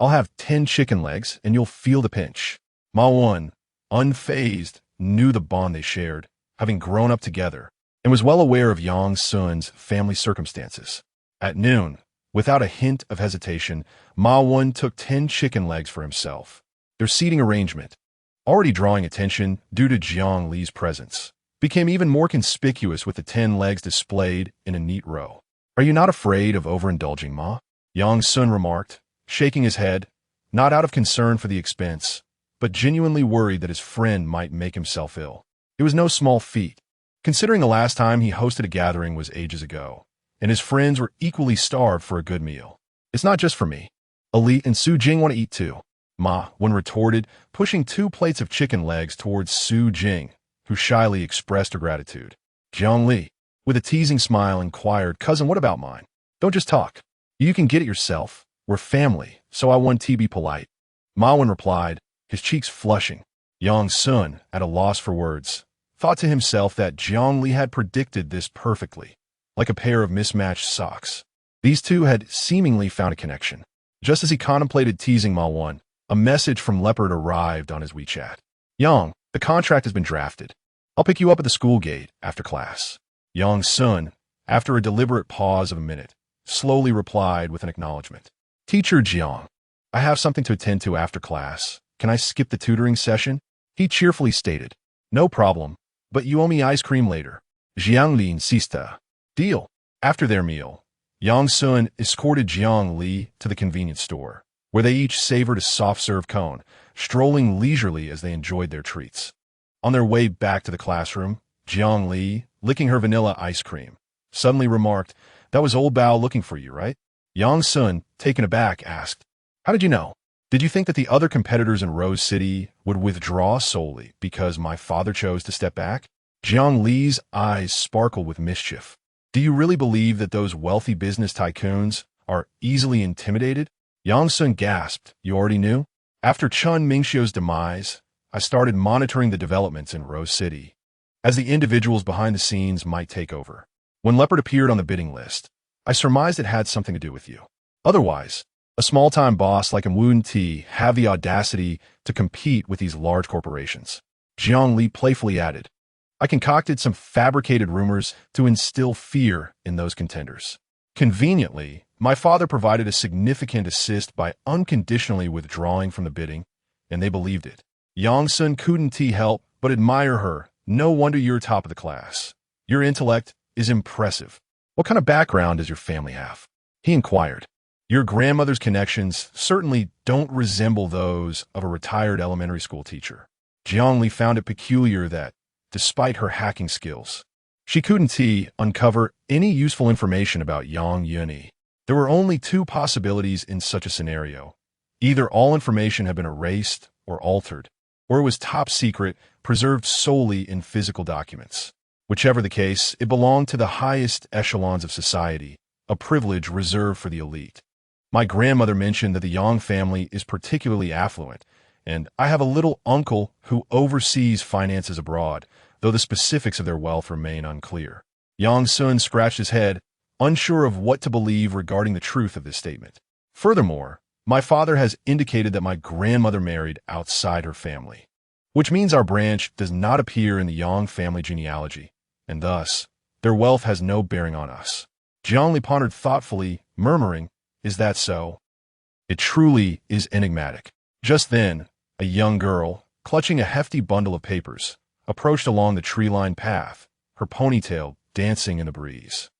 I'll have 10 chicken legs and you'll feel the pinch." Ma Wen, unfazed, knew the bond they shared, having grown up together, and was well aware of Yang Sun's family circumstances. At noon, without a hint of hesitation, Ma Wen took 10 chicken legs for himself. Their seating arrangement, already drawing attention due to Jiang Li's presence, became even more conspicuous with the 10 legs displayed in a neat row. "Are you not afraid of overindulging, Ma?" Yang Sun remarked, shaking his head, not out of concern for the expense, but genuinely worried that his friend might make himself ill. It was no small feat, considering the last time he hosted a gathering was ages ago, and his friends were equally starved for a good meal. "It's not just for me. Ali and Su Jing want to eat too," Ma Wen retorted, pushing 2 plates of chicken legs towards Su Jing, who shyly expressed her gratitude. Jiang Li, with a teasing smile, inquired, "Cousin, what about mine? Don't just talk. You can get it yourself. We're family, so I want to be polite." Ma Wen replied, his cheeks flushing. Yang Sun, at a loss for words, thought to himself that Jiang Li had predicted this perfectly, like a pair of mismatched socks. These two had seemingly found a connection. Just as he contemplated teasing Ma Wen, a message from Leopard arrived on his WeChat. "Yang, the contract has been drafted. I'll pick you up at the school gate after class." Yang Sun, after a deliberate pause of a minute, slowly replied with an acknowledgement. "Teacher Jiang, I have something to attend to after class. Can I skip the tutoring session?" He cheerfully stated. "No problem, but you owe me ice cream later." Jiang Li insisted. "Deal." After their meal, Yang Sun escorted Jiang Li to the convenience store, where they each savored a soft-serve cone, strolling leisurely as they enjoyed their treats. On their way back to the classroom, Jiang Li, licking her vanilla ice cream, suddenly remarked, "That was old Bao looking for you, right?" Yang Sun, taken aback, asked, "How did you know? Did you think that the other competitors in Rose City would withdraw solely because my father chose to step back?" Jiang Li's eyes sparkled with mischief. "Do you really believe that those wealthy business tycoons are easily intimidated?" Yang Sun gasped. "You already knew?" "After Chun Mingxiu's demise, I started monitoring the developments in Rose City, as the individuals behind the scenes might take over. When Leopard appeared on the bidding list, I surmised it had something to do with you. Otherwise, a small-time boss like Wu Ti have the audacity to compete with these large corporations." Jiang Li playfully added, "I concocted some fabricated rumors to instill fear in those contenders. Conveniently, my father provided a significant assist by unconditionally withdrawing from the bidding, and they believed it. Yang Sun couldn't help but admire her. No wonder you're top of the class. Your intellect is impressive. What kind of background does your family have?" he inquired. "Your grandmother's connections certainly don't resemble those of a retired elementary school teacher." Jiang Li found it peculiar that, despite her hacking skills, she couldn't uncover any useful information about Yang Yuni. There were only 2 possibilities in such a scenario. Either all information had been erased or altered, or it was top secret, preserved solely in physical documents. Whichever the case, it belonged to the highest echelons of society, a privilege reserved for the elite. My grandmother mentioned that the Yang family is particularly affluent, and I have a little uncle who oversees finances abroad, though the specifics of their wealth remain unclear. Yang Sun scratched his head, unsure of what to believe regarding the truth of this statement. Furthermore, my father has indicated that my grandmother married outside her family, which means our branch does not appear in the Yang family genealogy, and thus, their wealth has no bearing on us. Jiang Li pondered thoughtfully, murmuring, "Is that so?" It truly is enigmatic. Just then, a young girl, clutching a hefty bundle of papers, approached along the tree-lined path, her ponytail dancing in the breeze,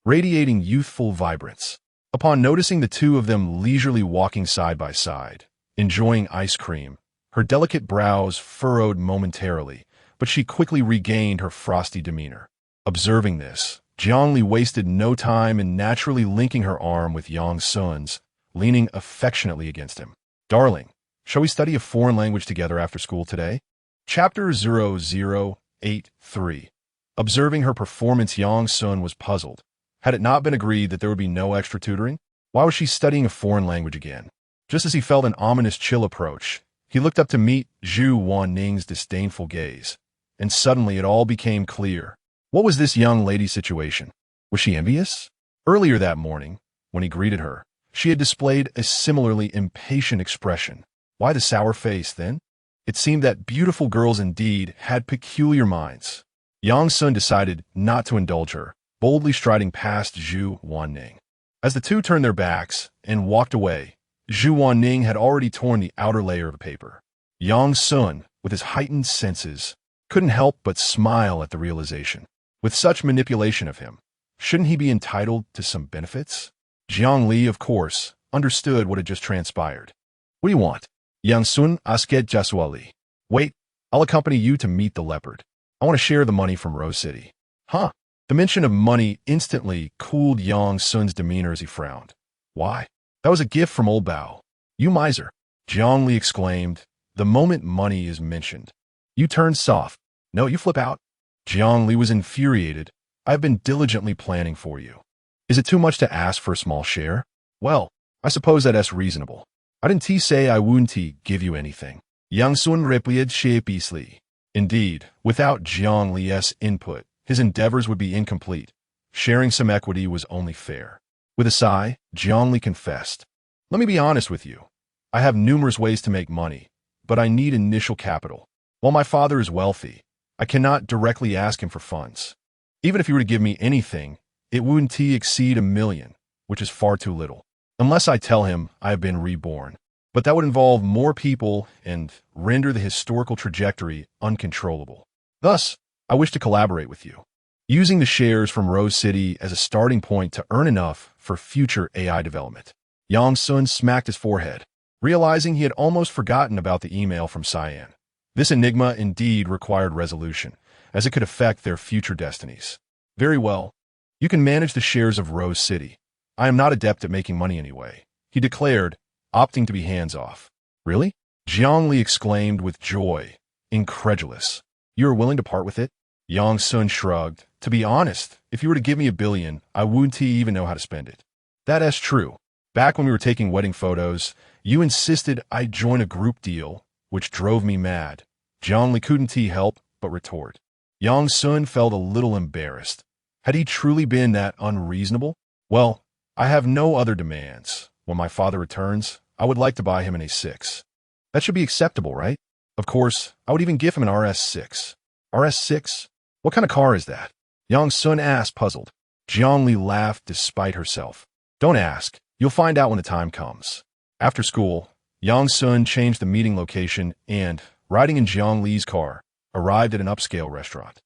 radiating youthful vibrance. Upon noticing the two of them leisurely walking side by side, enjoying ice cream, her delicate brows furrowed momentarily, but she quickly regained her frosty demeanor. Observing this, Jiangli wasted no time in naturally linking her arm with Yang Sun's, leaning affectionately against him. "Darling, shall we study a foreign language together after school today?" Chapter 0083. Observing her performance, Yang Sun was puzzled. Had it not been agreed that there would be no extra tutoring? Why was she studying a foreign language again? Just as he felt an ominous chill approach, he looked up to meet Zhu Wanning's disdainful gaze, and suddenly it all became clear. What was this young lady's situation? Was she envious? Earlier that morning, when he greeted her, she had displayed a similarly impatient expression. Why the sour face, then? It seemed that beautiful girls indeed had peculiar minds. Yang Sun decided not to indulge her, boldly striding past Zhu Wanning. As the two turned their backs and walked away, Zhu Wanning had already torn the outer layer of paper. Yang Sun, with his heightened senses, couldn't help but smile at the realization. With such manipulation of him, shouldn't he be entitled to some benefits? Jiang Li, of course, understood what had just transpired. "What do you want?" "Yang Sun asket Jaswali." "Wait, I'll accompany you to meet the leopard. I want to share the money from Rose City." "Huh?" The mention of money instantly cooled Yang Sun's demeanor as he frowned. "Why? That was a gift from old Bao." "You miser!" Jiang Li exclaimed, the moment money is mentioned. "You turn soft. No, you flip out." Jiang Li was infuriated. "I've been diligently planning for you. Is it too much to ask for a small share? Well, I suppose that's reasonable. I didn't say I wouldn't give you anything." Yang Sun replied sheepishly. Indeed, without Jiang Li's input, his endeavors would be incomplete. Sharing some equity was only fair. With a sigh, Jiang Li confessed, "Let me be honest with you. I have numerous ways to make money, but I need initial capital. While my father is wealthy, I cannot directly ask him for funds. Even if he were to give me anything, it wouldn't exceed $1 million, which is far too little. Unless I tell him I have been reborn. But that would involve more people and render the historical trajectory uncontrollable. Thus, I wish to collaborate with you, using the shares from Rose City as a starting point to earn enough for future AI development." Yang Sun smacked his forehead, realizing he had almost forgotten about the email from Cyan. This enigma indeed required resolution, as it could affect their future destinies. "Very well. You can manage the shares of Rose City. I am not adept at making money anyway," he declared, opting to be hands-off. "Really?" Jiang Li exclaimed with joy, incredulous. "You are willing to part with it?" Yang Sun shrugged. "To be honest, if you were to give me $1 billion, I wouldn't even know how to spend it." "That's true. Back when we were taking wedding photos, you insisted I join a group deal, which drove me mad." Jiang Li couldn't help but retort. Yang Sun felt a little embarrassed. Had he truly been that unreasonable? "Well, I have no other demands. When my father returns, I would like to buy him an A6. That should be acceptable, right? Of course, I would even give him an RS6. RS6? What kind of car is that?" Yang Sun asked, puzzled. Jiang Li laughed despite herself. "Don't ask. You'll find out when the time comes." After school, Yang Sun changed the meeting location and, riding in Jiang Li's car, arrived at an upscale restaurant.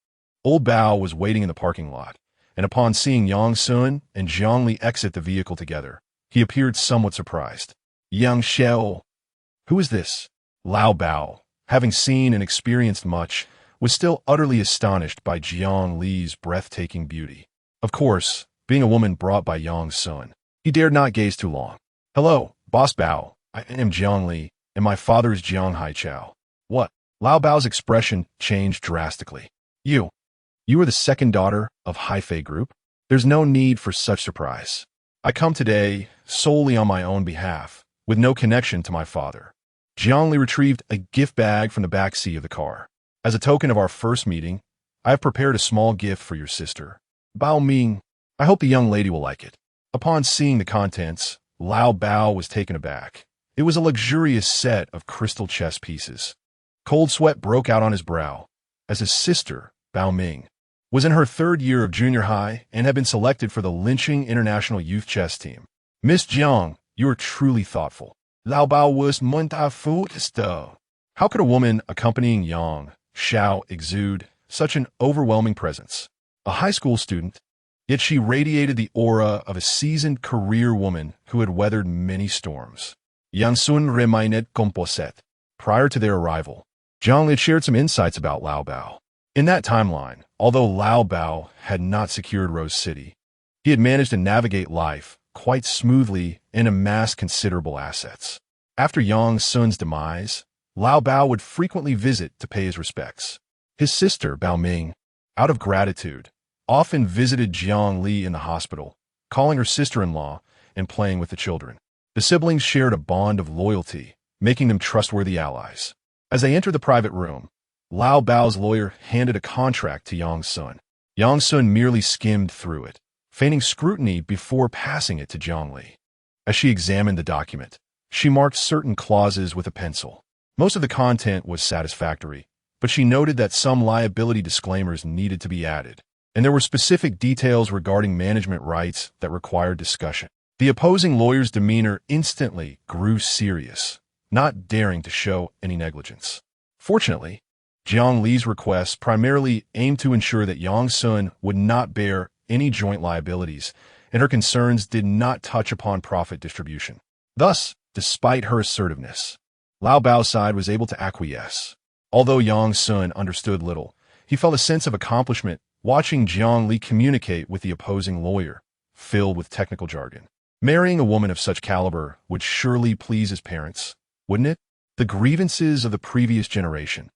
Old Bao was waiting in the parking lot, and upon seeing Yang Sun and Jiang Li exit the vehicle together, he appeared somewhat surprised. "Yang Xiao." "Who is this?" Lao Bao, having seen and experienced much, was still utterly astonished by Jiang Li's breathtaking beauty. Of course, being a woman brought by Yang Sun, he dared not gaze too long. "Hello, Boss Bao. I am Jiang Li, and my father is Jiang Haichao." "What?" Lao Bao's expression changed drastically. You are the second daughter of Haifei Group? There's no need for such surprise. I come today solely on my own behalf, with no connection to my father." Jiang Li retrieved a gift bag from the back seat of the car. "As a token of our first meeting, I have prepared a small gift for your sister, Bao Ming. I hope the young lady will like it." Upon seeing the contents, Lao Bao was taken aback. It was a luxurious set of crystal chess pieces. Cold sweat broke out on his brow, as his sister, Bao Ming, was in her 3rd year of junior high and had been selected for the Lynching International Youth Chess Team. "Miss Jiang, you are truly thoughtful." Lao Bao was muntafusto. How could a woman accompanying Yang Xiao exude such an overwhelming presence? A high school student, yet she radiated the aura of a seasoned career woman who had weathered many storms. Yang Sun remained composite. Prior to their arrival, Jiang Li had shared some insights about Lao Bao. In that timeline, although Lao Bao had not secured Rose City, he had managed to navigate life quite smoothly and amass considerable assets. After Yang Sun's demise, Lao Bao would frequently visit to pay his respects. His sister, Bao Ming, out of gratitude, often visited Jiang Li in the hospital, calling her sister-in-law and playing with the children. The siblings shared a bond of loyalty, making them trustworthy allies. As they entered the private room, Lao Bao's lawyer handed a contract to Yang Sun. Yang Sun merely skimmed through it, feigning scrutiny before passing it to Jiang Li. As she examined the document, she marked certain clauses with a pencil. Most of the content was satisfactory, but she noted that some liability disclaimers needed to be added, and there were specific details regarding management rights that required discussion. The opposing lawyer's demeanor instantly grew serious, not daring to show any negligence. Fortunately, Jiang Li's requests primarily aimed to ensure that Yang Sun would not bear any joint liabilities, and her concerns did not touch upon profit distribution. Thus, despite her assertiveness, Lao Bao's side was able to acquiesce. Although Yang Sun understood little, he felt a sense of accomplishment watching Jiang Li communicate with the opposing lawyer, filled with technical jargon. Marrying a woman of such caliber would surely please his parents, wouldn't it? The grievances of the previous generation.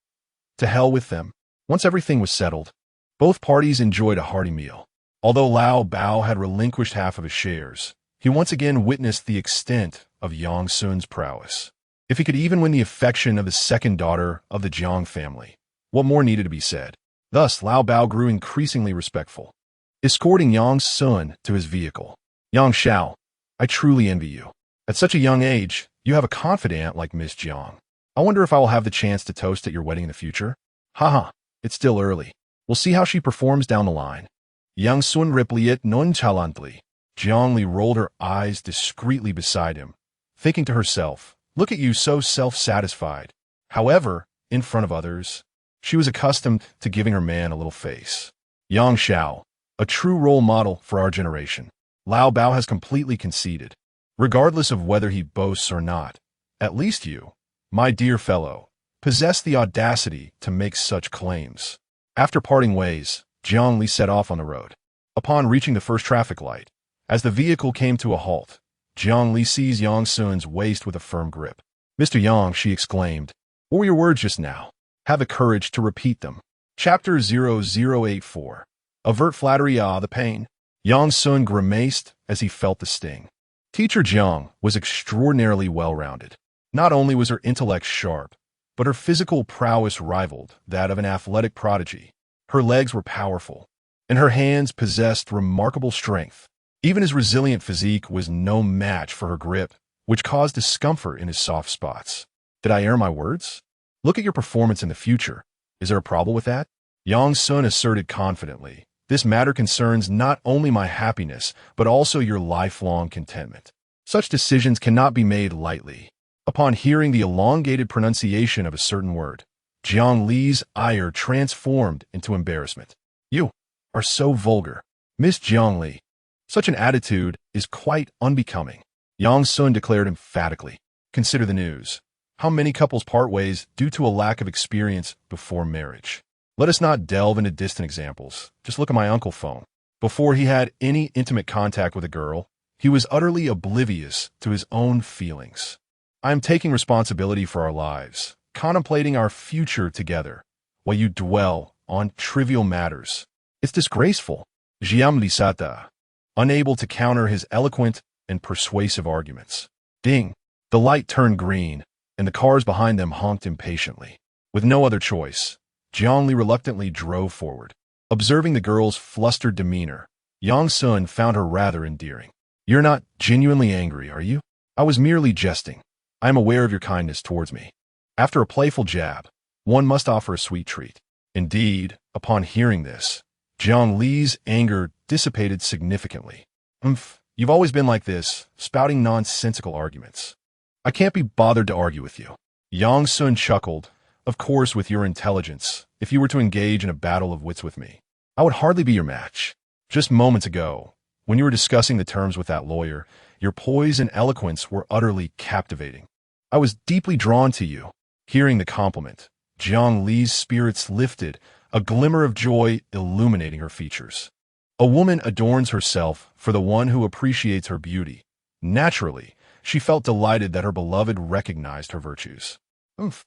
To hell with them. Once everything was settled, both parties enjoyed a hearty meal. Although Lao Bao had relinquished half of his shares, he once again witnessed the extent of Yang Sun's prowess. If he could even win the affection of the second daughter of the Jiang family, what more needed to be said? Thus, Lao Bao grew increasingly respectful, escorting Yang Sun to his vehicle. Yang Xiao, I truly envy you. At such a young age, you have a confidant like Miss Jiang. I wonder if I will have the chance to toast at your wedding in the future? Haha, it's still early. We'll see how she performs down the line. Yang Sun replied nonchalantly. Jiang Li rolled her eyes discreetly beside him, thinking to herself, look at you so self-satisfied. However, in front of others, she was accustomed to giving her man a little face. Yang Xiao, a true role model for our generation. Lao Bao has completely conceded. Regardless of whether he boasts or not, at least you, my dear fellow, possess the audacity to make such claims. After parting ways, Jiang Li set off on the road. Upon reaching the first traffic light, as the vehicle came to a halt, Jiang Li seized Yang Sun's waist with a firm grip. Mr. Yang, she exclaimed, what were your words just now? Have the courage to repeat them. Chapter 0084. Avert flattery, the pain. Yang Sun grimaced as he felt the sting. Teacher Jiang was extraordinarily well-rounded. Not only was her intellect sharp, but her physical prowess rivaled that of an athletic prodigy. Her legs were powerful, and her hands possessed remarkable strength. Even his resilient physique was no match for her grip, which caused discomfort in his soft spots. Did I err my words? Look at your performance in the future. Is there a problem with that? Yang Sun asserted confidently. This matter concerns not only my happiness, but also your lifelong contentment. Such decisions cannot be made lightly. Upon hearing the elongated pronunciation of a certain word, Jiang Li's ire transformed into embarrassment. You are so vulgar. Miss Jiang Li, such an attitude is quite unbecoming. Yang Sun declared emphatically. Consider the news. How many couples part ways due to a lack of experience before marriage? Let us not delve into distant examples. Just look at my uncle Phone. Before he had any intimate contact with a girl, he was utterly oblivious to his own feelings. I am taking responsibility for our lives, contemplating our future together, while you dwell on trivial matters. It's disgraceful. Jiang Lisata, unable to counter his eloquent and persuasive arguments. Ding! The light turned green, and the cars behind them honked impatiently. With no other choice, Jiang Li reluctantly drove forward. Observing the girl's flustered demeanor, Yang Sun found her rather endearing. You're not genuinely angry, are you? I was merely jesting. I am aware of your kindness towards me. After a playful jab, one must offer a sweet treat. Indeed, upon hearing this, Jiang Li's anger dissipated significantly. You've always been like this, spouting nonsensical arguments. I can't be bothered to argue with you. Yang Sun chuckled. Of course, with your intelligence, if you were to engage in a battle of wits with me, I would hardly be your match. Just moments ago, when you were discussing the terms with that lawyer, your poise and eloquence were utterly captivating. I was deeply drawn to you. Hearing the compliment, Jiang Li's spirits lifted, a glimmer of joy illuminating her features. A woman adorns herself for the one who appreciates her beauty. Naturally, she felt delighted that her beloved recognized her virtues. "Oomph.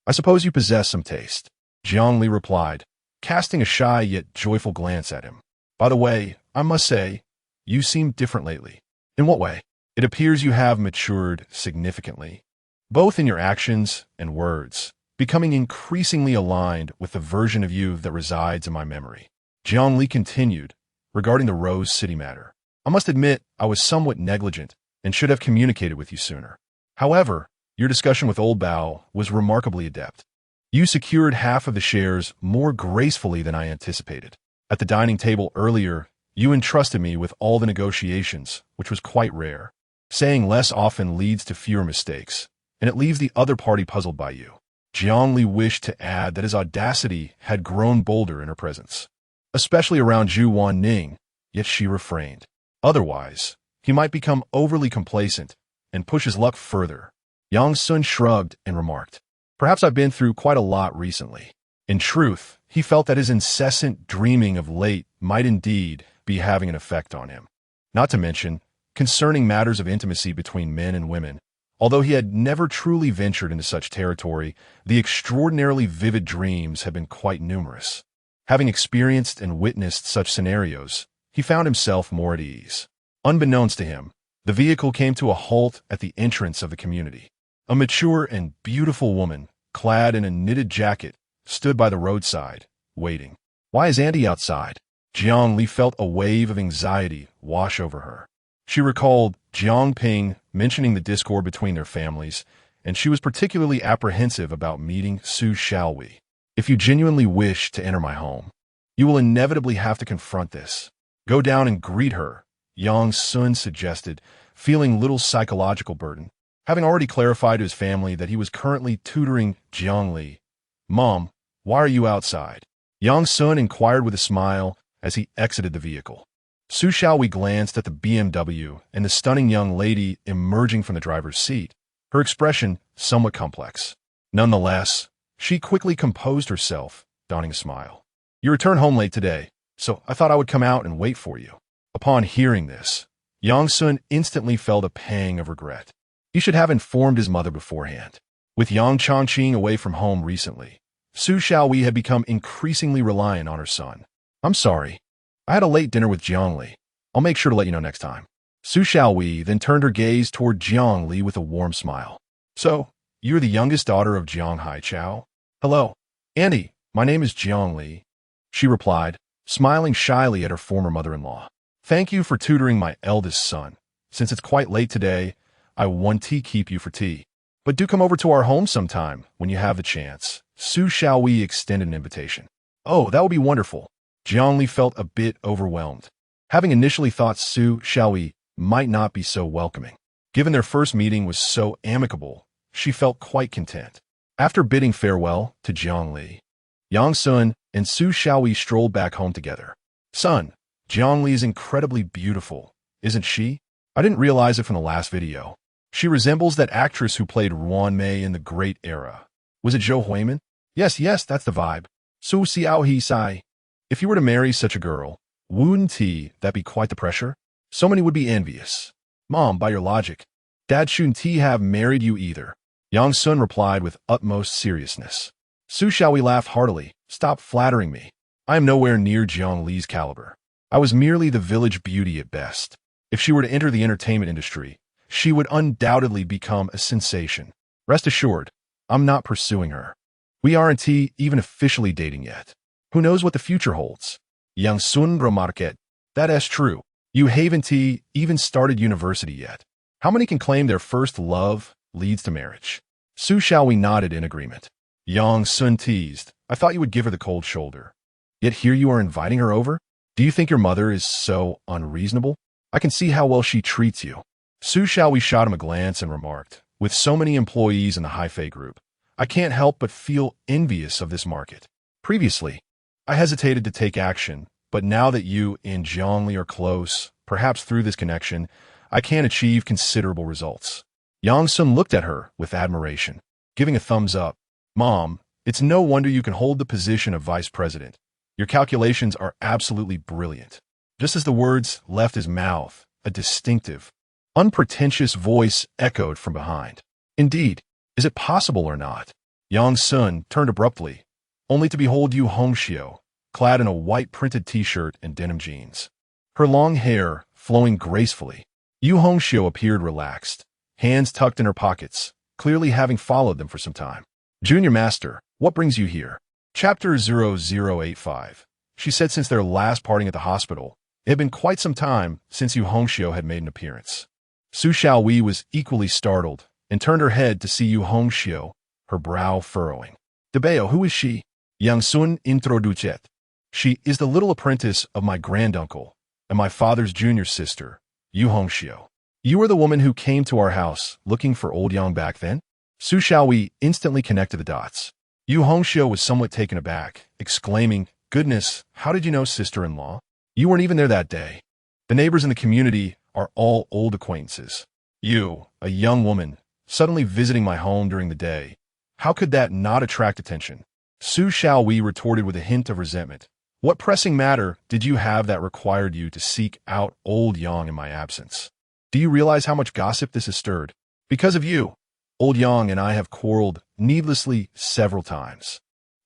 I suppose you possess some taste," Jiang Li replied, casting a shy yet joyful glance at him. "By the way, I must say, you seem different lately." "In what way?" "It appears you have matured significantly, both in your actions and words, becoming increasingly aligned with the version of you that resides in my memory." Jiang Li continued, regarding the Rose City matter. "I must admit I was somewhat negligent and should have communicated with you sooner. However, your discussion with Old Bao was remarkably adept. You secured half of the shares more gracefully than I anticipated. At the dining table earlier, you entrusted me with all the negotiations, which was quite rare. Saying less often leads to fewer mistakes, and it leaves the other party puzzled by you." Jiang Li wished to add that his audacity had grown bolder in her presence, especially around Zhu Wanning, yet she refrained. Otherwise, he might become overly complacent and push his luck further. Yang Sun shrugged and remarked, "Perhaps I've been through quite a lot recently." In truth, he felt that his incessant dreaming of late might indeed be having an effect on him. Not to mention, concerning matters of intimacy between men and women, although he had never truly ventured into such territory, the extraordinarily vivid dreams had been quite numerous. Having experienced and witnessed such scenarios, he found himself more at ease. Unbeknownst to him, the vehicle came to a halt at the entrance of the community. A mature and beautiful woman, clad in a knitted jacket, stood by the roadside, waiting. "Why is Auntie outside?" Jiang Li felt a wave of anxiety wash over her. She recalled Jiang Ping mentioning the discord between their families, and she was particularly apprehensive about meeting Su Xiaowei. "If you genuinely wish to enter my home, you will inevitably have to confront this. Go down and greet her," Yang Sun suggested, feeling little psychological burden. Having already clarified to his family that he was currently tutoring Jiang Li. "Mom, why are you outside?" Yang Sun inquired with a smile as he exited the vehicle. Su Xiaowei glanced at the BMW and the stunning young lady emerging from the driver's seat, her expression somewhat complex. Nonetheless, she quickly composed herself, donning a smile. "You returned home late today, so I thought I would come out and wait for you." Upon hearing this, Yang Sun instantly felt a pang of regret. He should have informed his mother beforehand. With Yang Changqing away from home recently, Su Xiaowei had become increasingly reliant on her son. "I'm sorry. I had a late dinner with Jiang Li. I'll make sure to let you know next time." Su Xiaowei then turned her gaze toward Jiang Li with a warm smile. "So, you're the youngest daughter of Jiang Haichao?" "Hello, Auntie, my name is Jiang Li," she replied, smiling shyly at her former mother-in-law. "Thank you for tutoring my eldest son. Since it's quite late today, I want to keep you for tea. But do come over to our home sometime when you have the chance." Su Xiaowei extended an invitation. "Oh, that would be wonderful." Jiang Li felt a bit overwhelmed, having initially thought Su Xiaowei might not be so welcoming. Given their first meeting was so amicable, she felt quite content. After bidding farewell to Jiang Li, Yang Sun and Su Xiaowei strolled back home together. "Son, Jiang Li is incredibly beautiful, isn't she? I didn't realize it from the last video. She resembles that actress who played Ruan Mei in the Great Era. Was it Zhou Huimin?" Yes, that's the vibe." Su Xiaohei sighed. "If you were to marry such a girl, wouldn't that be quite the pressure? So many would be envious." "Mom, by your logic, Dad shouldn't have married you either," Yang Sun replied with utmost seriousness. Su Xiaowei laughed heartily. "Stop flattering me. I am nowhere near Jiang Li's caliber. I was merely the village beauty at best. If she were to enter the entertainment industry, she would undoubtedly become a sensation. Rest assured, I'm not pursuing her. We aren't even officially dating yet. Who knows what the future holds?" Yang Sun remarked. "That is true. You haven't even started university yet. How many can claim their first love leads to marriage?" Su Xiaowei nodded in agreement. Yang Sun teased, "I thought you would give her the cold shoulder. Yet here you are inviting her over? Do you think your mother is so unreasonable? I can see how well she treats you." Su Xiaowei shot him a glance and remarked, "With so many employees in the Haifei group, I can't help but feel envious of this market. Previously, I hesitated to take action, but now that you and Zhongli are close, perhaps through this connection, I can achieve considerable results. Yang Sun looked at her with admiration, giving a thumbs up. Mom, it's no wonder you can hold the position of vice president. Your calculations are absolutely brilliant. Just as the words left his mouth, a distinctive, unpretentious voice echoed from behind. Indeed, is it possible or not? Yang Sun turned abruptly, only to behold Yu Hongxiu, clad in a white printed t-shirt and denim jeans. Her long hair flowing gracefully. Yu Hongxiu appeared relaxed, hands tucked in her pockets, clearly having followed them for some time. Junior Master, what brings you here? Chapter 0085. She said since their last parting at the hospital, it had been quite some time since Yu Hongxiu had made an appearance. Su Xiaowei was equally startled and turned her head to see Yu Hongxiu, her brow furrowing. Debeo, who is she? Yang Sun introduced. She is the little apprentice of my granduncle and my father's junior sister, Yu Hongxiu. You are the woman who came to our house looking for old Yang back then? Su Xiaowei instantly connected the dots. Yu Hongxiu was somewhat taken aback, exclaiming, "Goodness, how did you know, sister-in-law? You weren't even there that day. The neighbors in the community are all old acquaintances. You, a young woman, suddenly visiting my home during the day. How could that not attract attention?" Su Xiaowei retorted with a hint of resentment. What pressing matter did you have that required you to seek out old Yang in my absence? Do you realize how much gossip this has stirred? Because of you, old Yang and I have quarreled needlessly several times.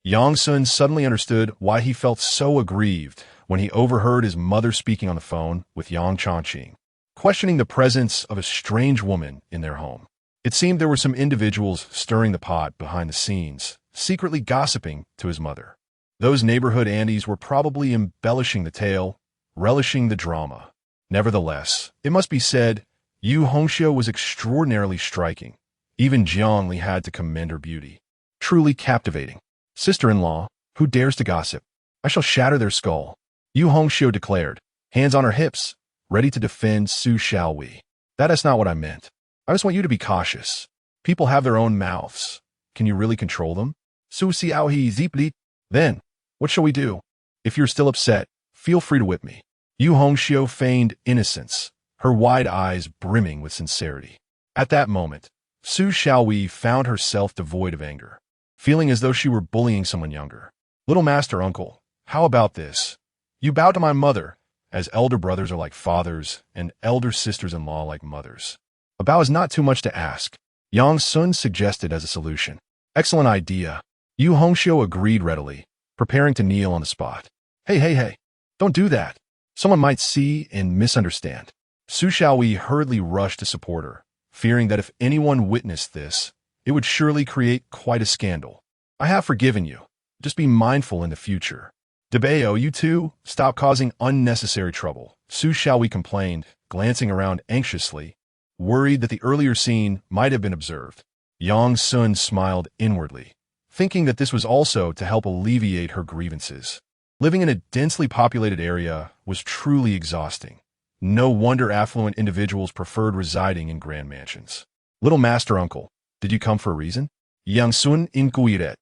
Yang Sun suddenly understood why he felt so aggrieved when he overheard his mother speaking on the phone with Yang Changqing, questioning the presence of a strange woman in their home. It seemed there were some individuals stirring the pot behind the scenes, secretly gossiping to his mother. Those neighborhood Andes were probably embellishing the tale, relishing the drama. Nevertheless, it must be said, Yu Hongxiu was extraordinarily striking. Even Zhongli had to commend her beauty. Truly captivating. Sister-in-law, who dares to gossip? I shall shatter their skull. Yu Hongxiu declared, hands on her hips, ready to defend Su Xiaowei. That is not what I meant. I just want you to be cautious. People have their own mouths. Can you really control them? Su Xiaohi zipli. Then, what shall we do? If you're still upset, feel free to whip me. Yu Hongxiu feigned innocence, her wide eyes brimming with sincerity. At that moment, Su Xiaowei found herself devoid of anger, feeling as though she were bullying someone younger. Little master uncle, how about this? You bow to my mother, as elder brothers are like fathers and elder sisters-in-law like mothers. A bow is not too much to ask, Yang Sun suggested as a solution. Excellent idea. Yu Hongxiu agreed readily, preparing to kneel on the spot. Hey, don't do that. Someone might see and misunderstand. Su Xiaowei hurriedly rushed to support her, fearing that if anyone witnessed this, it would surely create quite a scandal. I have forgiven you. Just be mindful in the future. Debeo, you two, stop causing unnecessary trouble, Su Xiaowei complained, glancing around anxiously, worried that the earlier scene might have been observed. Yang Sun smiled inwardly, thinking that this was also to help alleviate her grievances. Living in a densely populated area was truly exhausting. No wonder affluent individuals preferred residing in grand mansions. Little master uncle, did you come for a reason? Yang Sun inquired.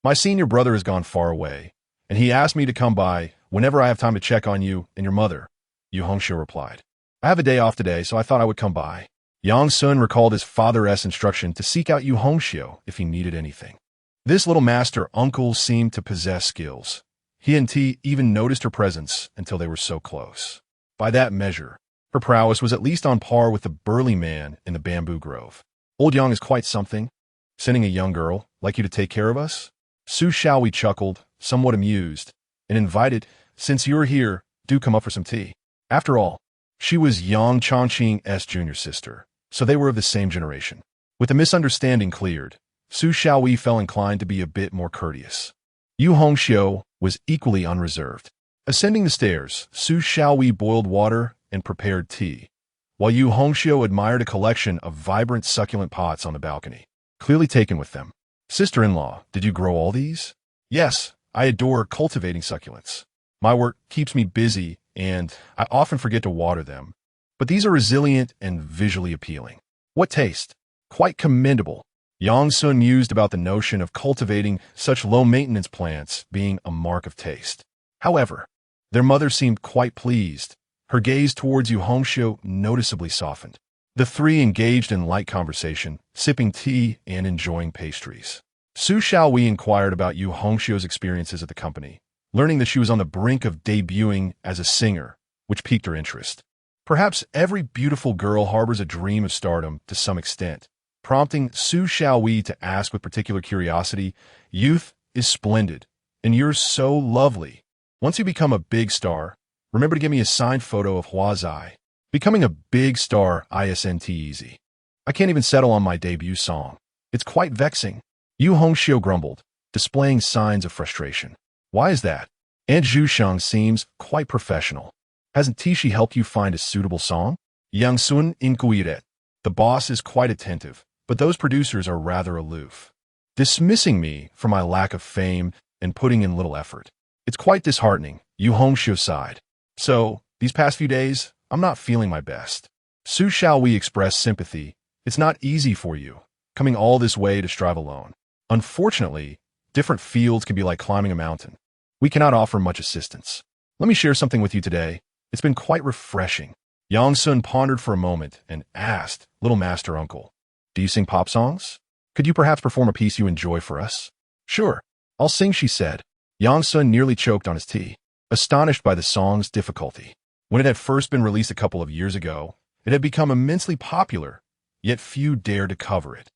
My senior brother has gone far away, and he asked me to come by whenever I have time to check on you and your mother, Yu Hongxiu replied. I have a day off today, so I thought I would come by. Yang Sun recalled his father's instruction to seek out Yu Hongxiu if he needed anything. This little master uncle seemed to possess skills. He and T even noticed her presence until they were so close. By that measure, her prowess was at least on par with the burly man in the bamboo grove. Old Yang is quite something, sending a young girl like you to take care of us? Su Xiaowei chuckled, somewhat amused, and invited, since you're here, do come up for some tea. After all, she was Yang Changqing's junior sister, so they were of the same generation. With the misunderstanding cleared, Su Xiaowei felt inclined to be a bit more courteous. Yu Hongxiu was equally unreserved. Ascending the stairs, Su Xiaowei boiled water and prepared tea, while Yu Hongxiu admired a collection of vibrant succulent pots on the balcony, clearly taken with them. Sister-in-law, did you grow all these? Yes, I adore cultivating succulents. My work keeps me busy, and I often forget to water them. But these are resilient and visually appealing. What taste? Quite commendable. Yang Sun mused about the notion of cultivating such low-maintenance plants being a mark of taste. However, their mother seemed quite pleased. Her gaze towards Yu Hongxiu noticeably softened. The three engaged in light conversation, sipping tea and enjoying pastries. Su Xiaowei inquired about Yu Hongxiu's experiences at the company, learning that she was on the brink of debuting as a singer, which piqued her interest. Perhaps every beautiful girl harbors a dream of stardom to some extent, prompting Su Xiaowei to ask with particular curiosity, "Youth is splendid, and you're so lovely. Once you become a big star, remember to give me a signed photo of Hua Zai. Becoming a big star isn't easy. I can't even settle on my debut song. It's quite vexing." Yu Hongxiu grumbled, displaying signs of frustration. "Why is that? Aunt Zhusheng seems quite professional. Hasn't Tishi helped you find a suitable song?" Yang Sun inquired. "The boss is quite attentive, but those producers are rather aloof, dismissing me for my lack of fame and putting in little effort. It's quite disheartening," Yu Hongxiu sighed. "So, these past few days, I'm not feeling my best." Su Xiaowei expressed sympathy. "It's not easy for you, coming all this way to strive alone. Unfortunately, different fields can be like climbing a mountain. We cannot offer much assistance. Let me share something with you today. It's been quite refreshing." Yang Sun pondered for a moment and asked, "Little master uncle, do you sing pop songs? Could you perhaps perform a piece you enjoy for us?" "Sure, I'll sing," she said. Yang Sun nearly choked on his tea, astonished by the song's difficulty. When it had first been released a couple of years ago, it had become immensely popular, yet few dared to cover it.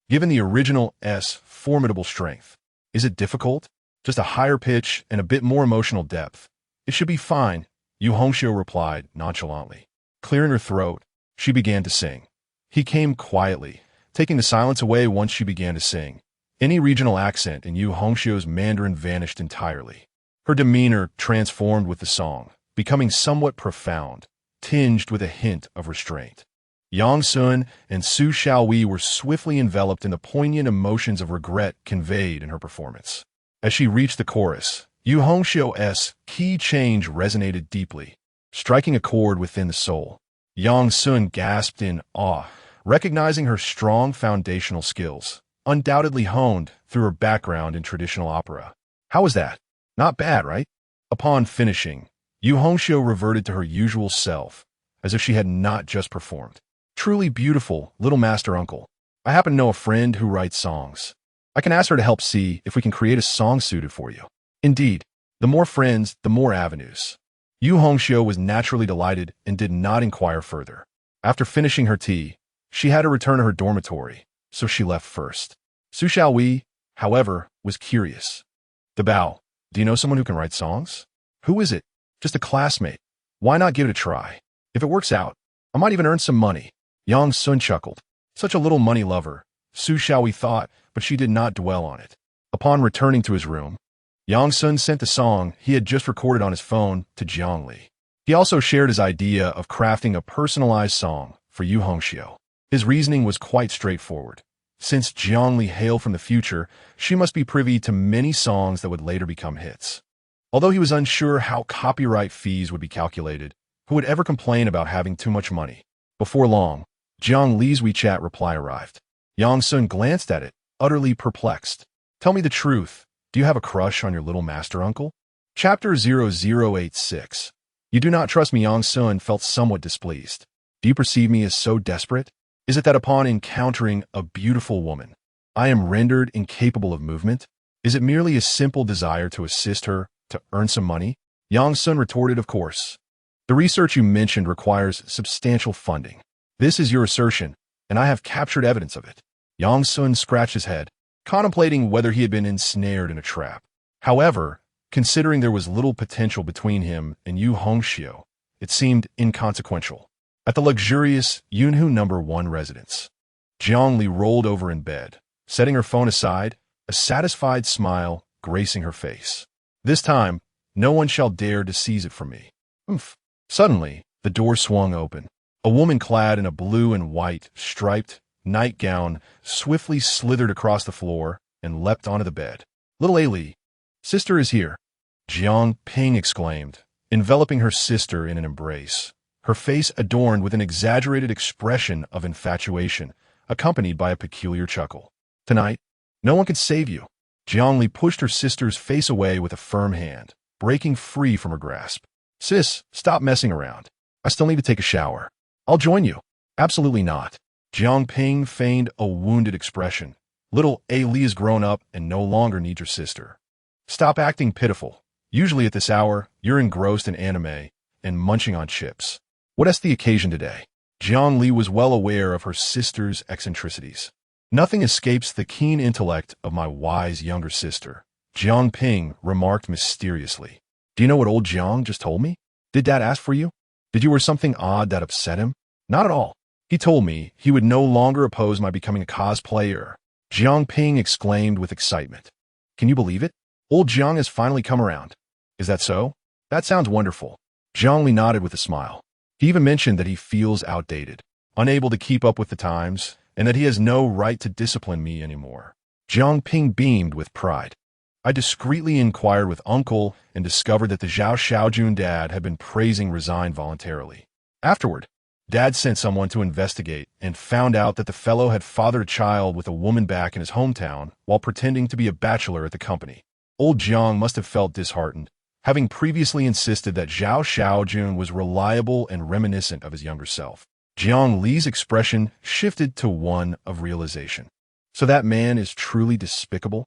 Given the original's formidable strength, is it difficult? Just a higher pitch and a bit more emotional depth. It should be fine, Yu Hongxiu replied nonchalantly. Clearing her throat, she began to sing. He came quietly, taking the silence away once she began to sing. Any regional accent in Yu Hongxiu's Mandarin vanished entirely. Her demeanor transformed with the song, becoming somewhat profound, tinged with a hint of restraint. Yang Sun and Su Xiaowei were swiftly enveloped in the poignant emotions of regret conveyed in her performance. As she reached the chorus, Yu Hongxiu's key change resonated deeply, striking a chord within the soul. Yang Sun gasped in awe, recognizing her strong foundational skills, undoubtedly honed through her background in traditional opera. How was that? Not bad, right? Upon finishing, Yu Hongxiu reverted to her usual self, as if she had not just performed. Truly beautiful, little master uncle. I happen to know a friend who writes songs. I can ask her to help see if we can create a song suited for you. Indeed, the more friends, the more avenues. Yu Hongxiu was naturally delighted and did not inquire further. After finishing her tea, she had to return to her dormitory, so she left first. Su Xiaowei, however, was curious. "The Bao, do you know someone who can write songs?" "Who is it?" "Just a classmate. Why not give it a try? If it works out, I might even earn some money." Yang Sun chuckled. Such a little money lover, Su Xiaowei thought, but she did not dwell on it. Upon returning to his room, Yang Sun sent the song he had just recorded on his phone to Jiang Li. He also shared his idea of crafting a personalized song for Yu Hongxiu. His reasoning was quite straightforward. Since Jiang Li hailed from the future, she must be privy to many songs that would later become hits. Although he was unsure how copyright fees would be calculated, who would ever complain about having too much money? Before long, Jiang Li's WeChat reply arrived. Yang Sun glanced at it, utterly perplexed. "Tell me the truth. Do you have a crush on your little master uncle?" Chapter 0086. You do not trust me. Yang Sun felt somewhat displeased. "Do you perceive me as so desperate? Is it that upon encountering a beautiful woman, I am rendered incapable of movement? Is it merely a simple desire to assist her, to earn some money?" Yang Sun retorted, "Of course. The research you mentioned requires substantial funding. This is your assertion, and I have captured evidence of it." Yang Sun scratched his head, contemplating whether he had been ensnared in a trap. However, considering there was little potential between him and Yu Hongxiu, it seemed inconsequential. At the luxurious Yunhu No. 1 residence, Jiang Li rolled over in bed, setting her phone aside, a satisfied smile gracing her face. "This time, no one shall dare to seize it from me." Oomph. Suddenly, the door swung open. A woman clad in a blue and white, striped nightgown swiftly slithered across the floor and leapt onto the bed. "Little Ali, sister is here," Jiang Ping exclaimed, enveloping her sister in an embrace, her face adorned with an exaggerated expression of infatuation, accompanied by a peculiar chuckle. Tonight, no one can save you. Jiang Li pushed her sister's face away with a firm hand, breaking free from her grasp. Sis, stop messing around. I still need to take a shower. I'll join you. Absolutely not. Jiang Ping feigned a wounded expression. Little A Li is grown up and no longer needs your sister. Stop acting pitiful. Usually at this hour, you're engrossed in anime and munching on chips. What's the occasion today? Jiang Li was well aware of her sister's eccentricities. Nothing escapes the keen intellect of my wise younger sister, Jiang Ping remarked mysteriously. Do you know what old Jiang just told me? Did Dad ask for you? Did you wear something odd that upset him? Not at all. He told me he would no longer oppose my becoming a cosplayer. Jiang Ping exclaimed with excitement. Can you believe it? Old Jiang has finally come around. Is that so? That sounds wonderful. Jiang Li nodded with a smile. He even mentioned that he feels outdated, unable to keep up with the times, and that he has no right to discipline me anymore. Jiang Ping beamed with pride. I discreetly inquired with Uncle and discovered that the Zhao Xiaojun dad had been praising resigned voluntarily. Afterward, Dad sent someone to investigate and found out that the fellow had fathered a child with a woman back in his hometown while pretending to be a bachelor at the company. Old Jiang must have felt disheartened, having previously insisted that Zhao Xiaojun was reliable and reminiscent of his younger self. Jiang Li's expression shifted to one of realization. So that man is truly despicable?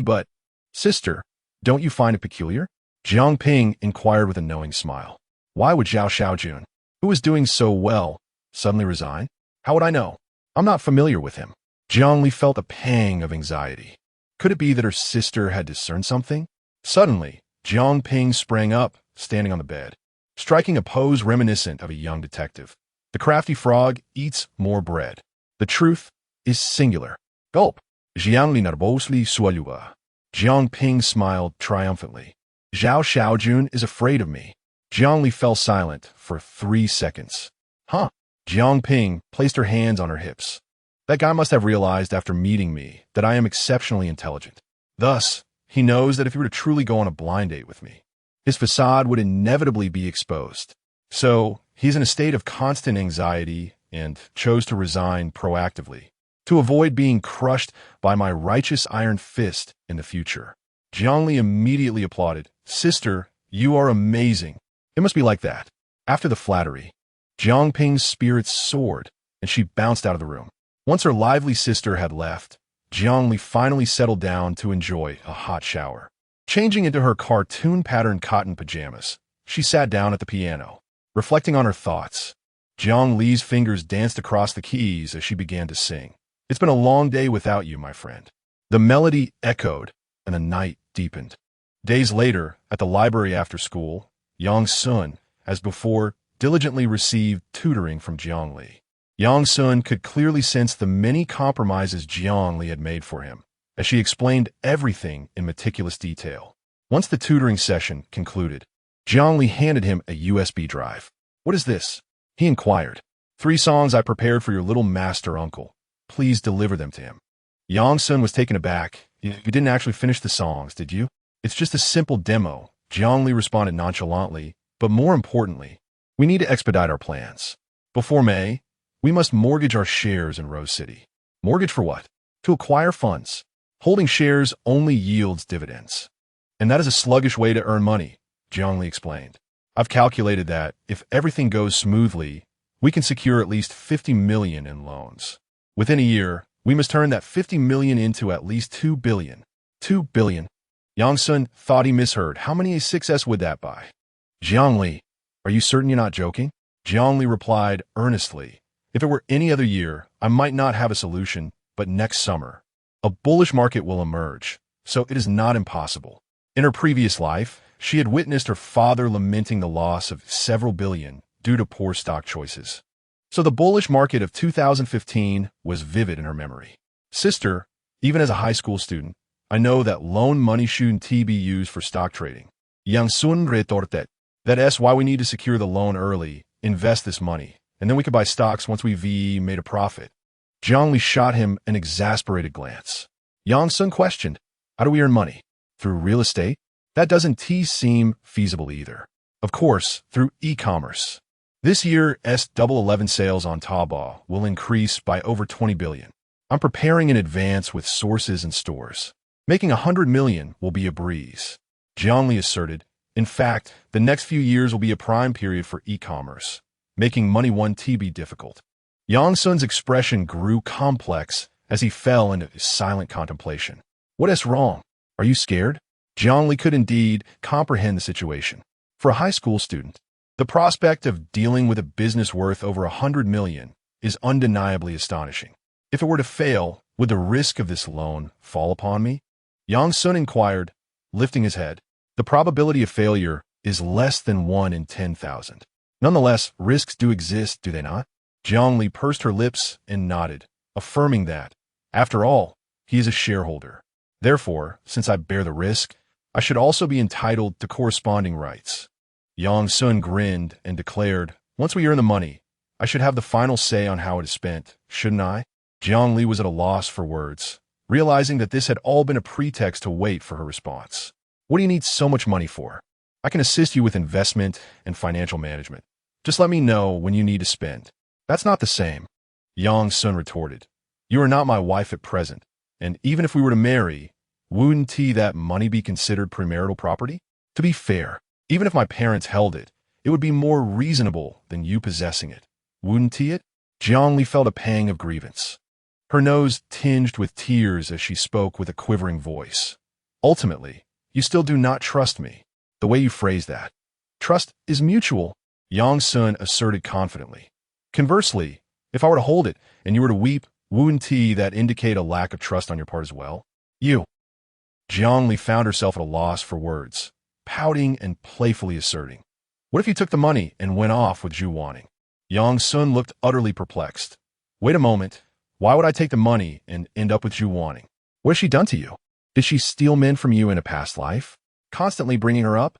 But, sister, don't you find it peculiar? Jiang Ping inquired with a knowing smile. Why would Zhao Xiaojun, who was doing so well, suddenly resign? How would I know? I'm not familiar with him. Jiang Li felt a pang of anxiety. Could it be that her sister had discerned something? Suddenly, Jiang Ping sprang up, standing on the bed, striking a pose reminiscent of a young detective. The crafty frog eats more bread. The truth is singular. Gulp. Jiang Li nervously swallowed. Jiang Ping smiled triumphantly. Zhao Xiaojun is afraid of me. Jiang Li fell silent for 3 seconds. Huh? Jiang Ping placed her hands on her hips. That guy must have realized after meeting me that I am exceptionally intelligent. Thus, he knows that if he were to truly go on a blind date with me, his facade would inevitably be exposed. So, he's in a state of constant anxiety and chose to resign proactively to avoid being crushed by my righteous iron fist in the future. Jiang Li immediately applauded. Sister, you are amazing. It must be like that. After the flattery, Jiang Ping's spirits soared, and she bounced out of the room. Once her lively sister had left, Jiang Li finally settled down to enjoy a hot shower. Changing into her cartoon-patterned cotton pajamas, she sat down at the piano, reflecting on her thoughts. Jiang Li's fingers danced across the keys as she began to sing. It's been a long day without you, my friend. The melody echoed, and the night deepened. Days later, at the library after school, Yang Sun, as before, diligently received tutoring from Jiang Li. Yang Sun could clearly sense the many compromises Jiang Li had made for him, as she explained everything in meticulous detail. Once the tutoring session concluded, Jiang Li handed him a USB drive. What is this? He inquired. 3 songs I prepared for your little master uncle. Please deliver them to him. Yang Sun was taken aback. You didn't actually finish the songs, did you? It's just a simple demo, Jiang Li responded nonchalantly, but more importantly, we need to expedite our plans. Before May, we must mortgage our shares in Rose City. Mortgage for what? To acquire funds. Holding shares only yields dividends. And that is a sluggish way to earn money, Jiang Li explained. I've calculated that, if everything goes smoothly, we can secure at least 50 million in loans. Within a year, we must turn that 50 million into at least 2 billion. 2 billion? Yang Sun thought he misheard. How many A6S would that buy? Jiang Li, are you certain you're not joking? Jiang Li replied earnestly. If it were any other year, I might not have a solution, but next summer, a bullish market will emerge, so it is not impossible. In her previous life, she had witnessed her father lamenting the loss of several billion due to poor stock choices. So the bullish market of 2015 was vivid in her memory. Sister, even as a high school student, I know that loan money shouldn't be used for stock trading. Yang Sun retorted. That's why we need to secure the loan early, invest this money, and then we could buy stocks once we've made a profit. Jiang Li shot him an exasperated glance. Yang Sun questioned, how do we earn money? Through real estate? That doesn't seem feasible either. Of course, through e-commerce. This year, S11 sales on Taobao will increase by over 20 billion. I'm preparing in advance with sources and stores. Making 100 million will be a breeze. Jiangli asserted. In fact, the next few years will be a prime period for e-commerce. Making money won't be difficult. Yang Sun's expression grew complex as he fell into silent contemplation. What is wrong? Are you scared? Jiangli could indeed comprehend the situation. For a high school student, the prospect of dealing with a business worth over 100 million is undeniably astonishing. If it were to fail, would the risk of this loan fall upon me? Yang Sun inquired, lifting his head. The probability of failure is less than 1 in 10,000. Nonetheless, risks do exist, do they not? Jiangli pursed her lips and nodded, affirming that, after all, he is a shareholder. Therefore, since I bear the risk, I should also be entitled to corresponding rights. Yang Sun grinned and declared, once we earn the money, I should have the final say on how it is spent, shouldn't I? Jiangli was at a loss for words, realizing that this had all been a pretext to wait for her response. What do you need so much money for? I can assist you with investment and financial management. Just let me know when you need to spend. That's not the same. Yang Sun retorted. You are not my wife at present, and even if we were to marry, wouldn't that money be considered premarital property? To be fair, even if my parents held it, it would be more reasonable than you possessing it. Wouldn't it? Jiangli felt a pang of grievance. Her nose tinged with tears as she spoke with a quivering voice. Ultimately, you still do not trust me. The way you phrase that. Trust is mutual, Yang Sun asserted confidently. Conversely, if I were to hold it and you were to weep, wouldn't that indicate a lack of trust on your part as well? You. Jiangli found herself at a loss for words, pouting and playfully asserting. What if you took the money and went off with Zhu Wanting? Yang Sun looked utterly perplexed. Wait a moment. Why would I take the money and end up with Zhu Wanting? What has she done to you? Did she steal men from you in a past life? Constantly bringing her up?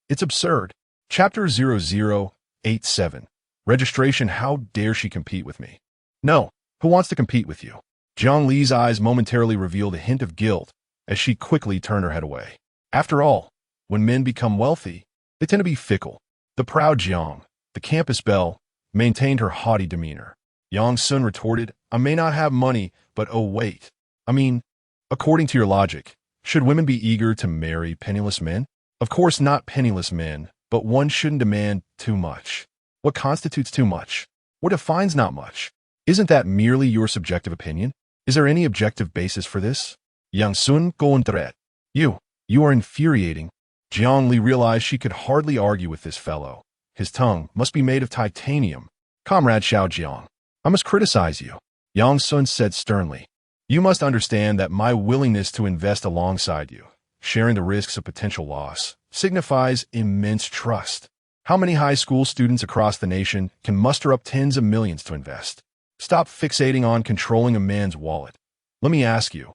It's absurd. Chapter 0087. Registration. How dare she compete with me? No. Who wants to compete with you? Jiang Li's eyes momentarily revealed a hint of guilt as she quickly turned her head away. After all, when men become wealthy, they tend to be fickle. The proud Jiang, the campus belle, maintained her haughty demeanor. Yang Sun retorted, I may not have money, but oh wait. I mean, according to your logic, should women be eager to marry penniless men? Of course not penniless men, but one shouldn't demand too much. What constitutes too much? What defines not much? Isn't that merely your subjective opinion? Is there any objective basis for this? Yang Sun Goentret. You are infuriating. Jiang Li realized she could hardly argue with this fellow. His tongue must be made of titanium. Comrade Xiao Jiang, I must criticize you. Yang Sun said sternly. You must understand that my willingness to invest alongside you, sharing the risks of potential loss, signifies immense trust. How many high school students across the nation can muster up tens of millions to invest? Stop fixating on controlling a man's wallet. Let me ask you,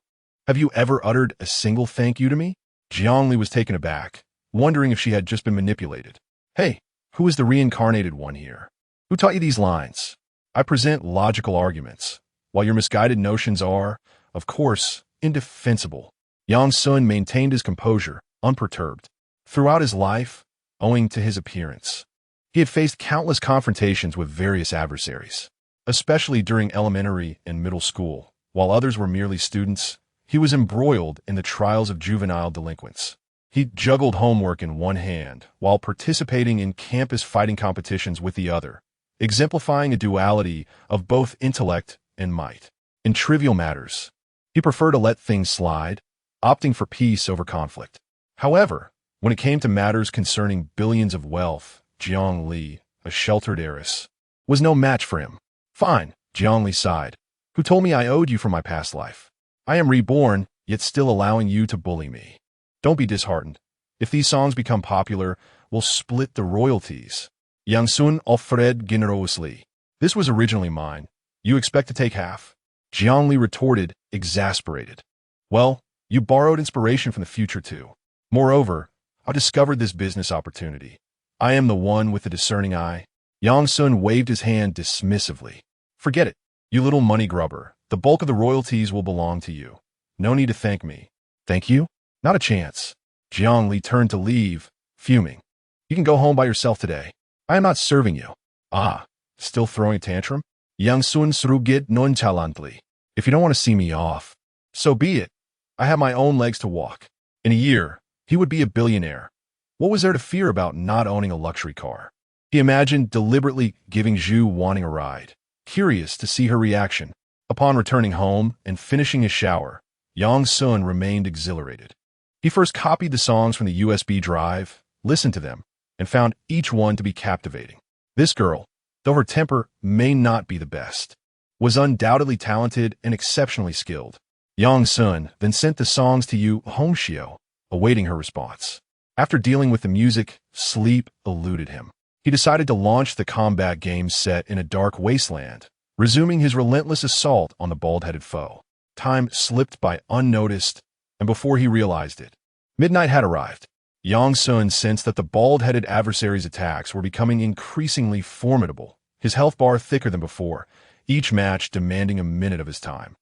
have you ever uttered a single thank you to me? Jiang Li was taken aback, wondering if she had just been manipulated. Hey, who is the reincarnated one here? Who taught you these lines? I present logical arguments, while your misguided notions are, of course, indefensible. Yang Sun maintained his composure, unperturbed. Throughout his life, owing to his appearance, he had faced countless confrontations with various adversaries. Especially during elementary and middle school, while others were merely students, he was embroiled in the trials of juvenile delinquents. He juggled homework in one hand while participating in campus fighting competitions with the other, exemplifying a duality of both intellect and might. In trivial matters, he preferred to let things slide, opting for peace over conflict. However, when it came to matters concerning billions of wealth, Jiang Li, a sheltered heiress, was no match for him. Fine, Jiang Li sighed. Who told me I owed you for my past life? I am reborn, yet still allowing you to bully me. Don't be disheartened. If these songs become popular, we'll split the royalties. Yang Sun offered generously. This was originally mine. You expect to take half? Jiang Li retorted, exasperated. Well, you borrowed inspiration from the future too. Moreover, I discovered this business opportunity. I am the one with the discerning eye. Yang Sun waved his hand dismissively. Forget it, you little money grubber. The bulk of the royalties will belong to you. No need to thank me. Thank you? Not a chance. Jiang Li turned to leave, fuming. You can go home by yourself today. I am not serving you. Ah, still throwing a tantrum? Yang Sun shrugged nonchalantly. If you don't want to see me off, so be it. I have my own legs to walk. In a year, he would be a billionaire. What was there to fear about not owning a luxury car? He imagined deliberately giving Zhu wanting a ride, curious to see her reaction. Upon returning home and finishing his shower, Yang Sun remained exhilarated. He first copied the songs from the USB drive, listened to them, and found each one to be captivating. This girl, though her temper may not be the best, was undoubtedly talented and exceptionally skilled. Yang Sun then sent the songs to Yu Hongxiu, awaiting her response. After dealing with the music, sleep eluded him. He decided to launch the combat game set in a dark wasteland, resuming his relentless assault on the bald-headed foe. Time slipped by unnoticed, and before he realized it, midnight had arrived. Yang Sun sensed that the bald-headed adversary's attacks were becoming increasingly formidable, his health bar thicker than before, each match demanding a minute of his time.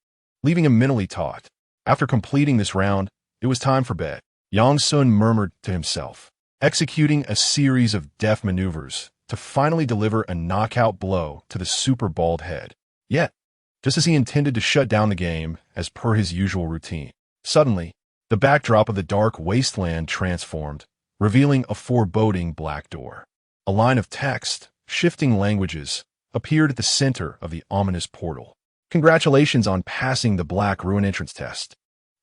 Leaving him mentally taut, after completing this round, it was time for bed. Yang Sun murmured to himself, executing a series of deft maneuvers to finally deliver a knockout blow to the super bald head. Yet, just as he intended to shut down the game as per his usual routine, suddenly, the backdrop of the dark wasteland transformed, revealing a foreboding black door. A line of text, shifting languages, appeared at the center of the ominous portal. Congratulations on passing the Black Ruin entrance test.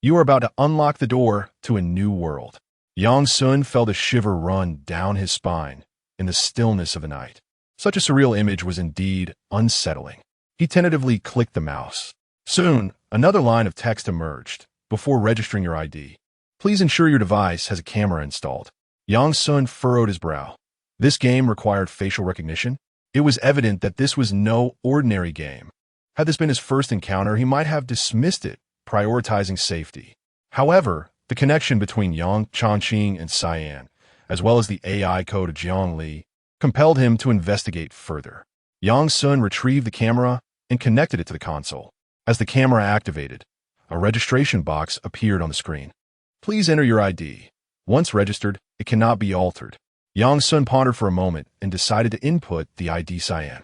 You are about to unlock the door to a new world. Yang Sun felt a shiver run down his spine in the stillness of the night. Such a surreal image was indeed unsettling. He tentatively clicked the mouse. Soon, another line of text emerged. Before registering your ID, please ensure your device has a camera installed. Yang Sun furrowed his brow. This game required facial recognition. It was evident that this was no ordinary game. Had this been his first encounter, he might have dismissed it, prioritizing safety. However, the connection between Yang Chongqing and Cyan, as well as the AI code of Jiang Li, compelled him to investigate further. Yang Sun retrieved the camera and connected it to the console. As the camera activated, a registration box appeared on the screen. Please enter your ID. Once registered, it cannot be altered. Yang Sun pondered for a moment and decided to input the ID Cyan.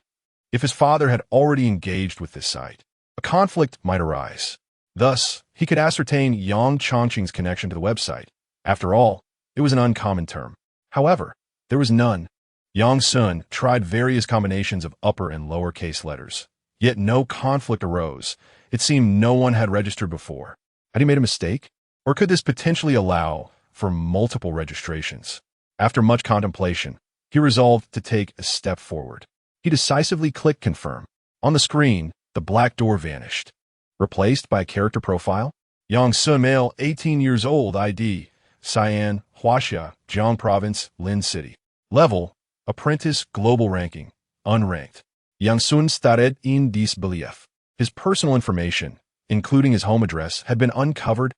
If his father had already engaged with this site, a conflict might arise. Thus, he could ascertain Yang Chongqing's connection to the website. After all, it was an uncommon term. However, there was none. Yang Sun tried various combinations of upper and lowercase letters, yet no conflict arose. It seemed no one had registered before. Had he made a mistake? Or could this potentially allow for multiple registrations? After much contemplation, he resolved to take a step forward. He decisively clicked confirm. On the screen, the black door vanished, replaced by a character profile. Yang Sun, male, 18 years old, ID, Cyan, Huaxia, Jiang Province, Lin City. Level, apprentice, global ranking, unranked. Yang Sun started in disbelief. His personal information, including his home address, had been uncovered.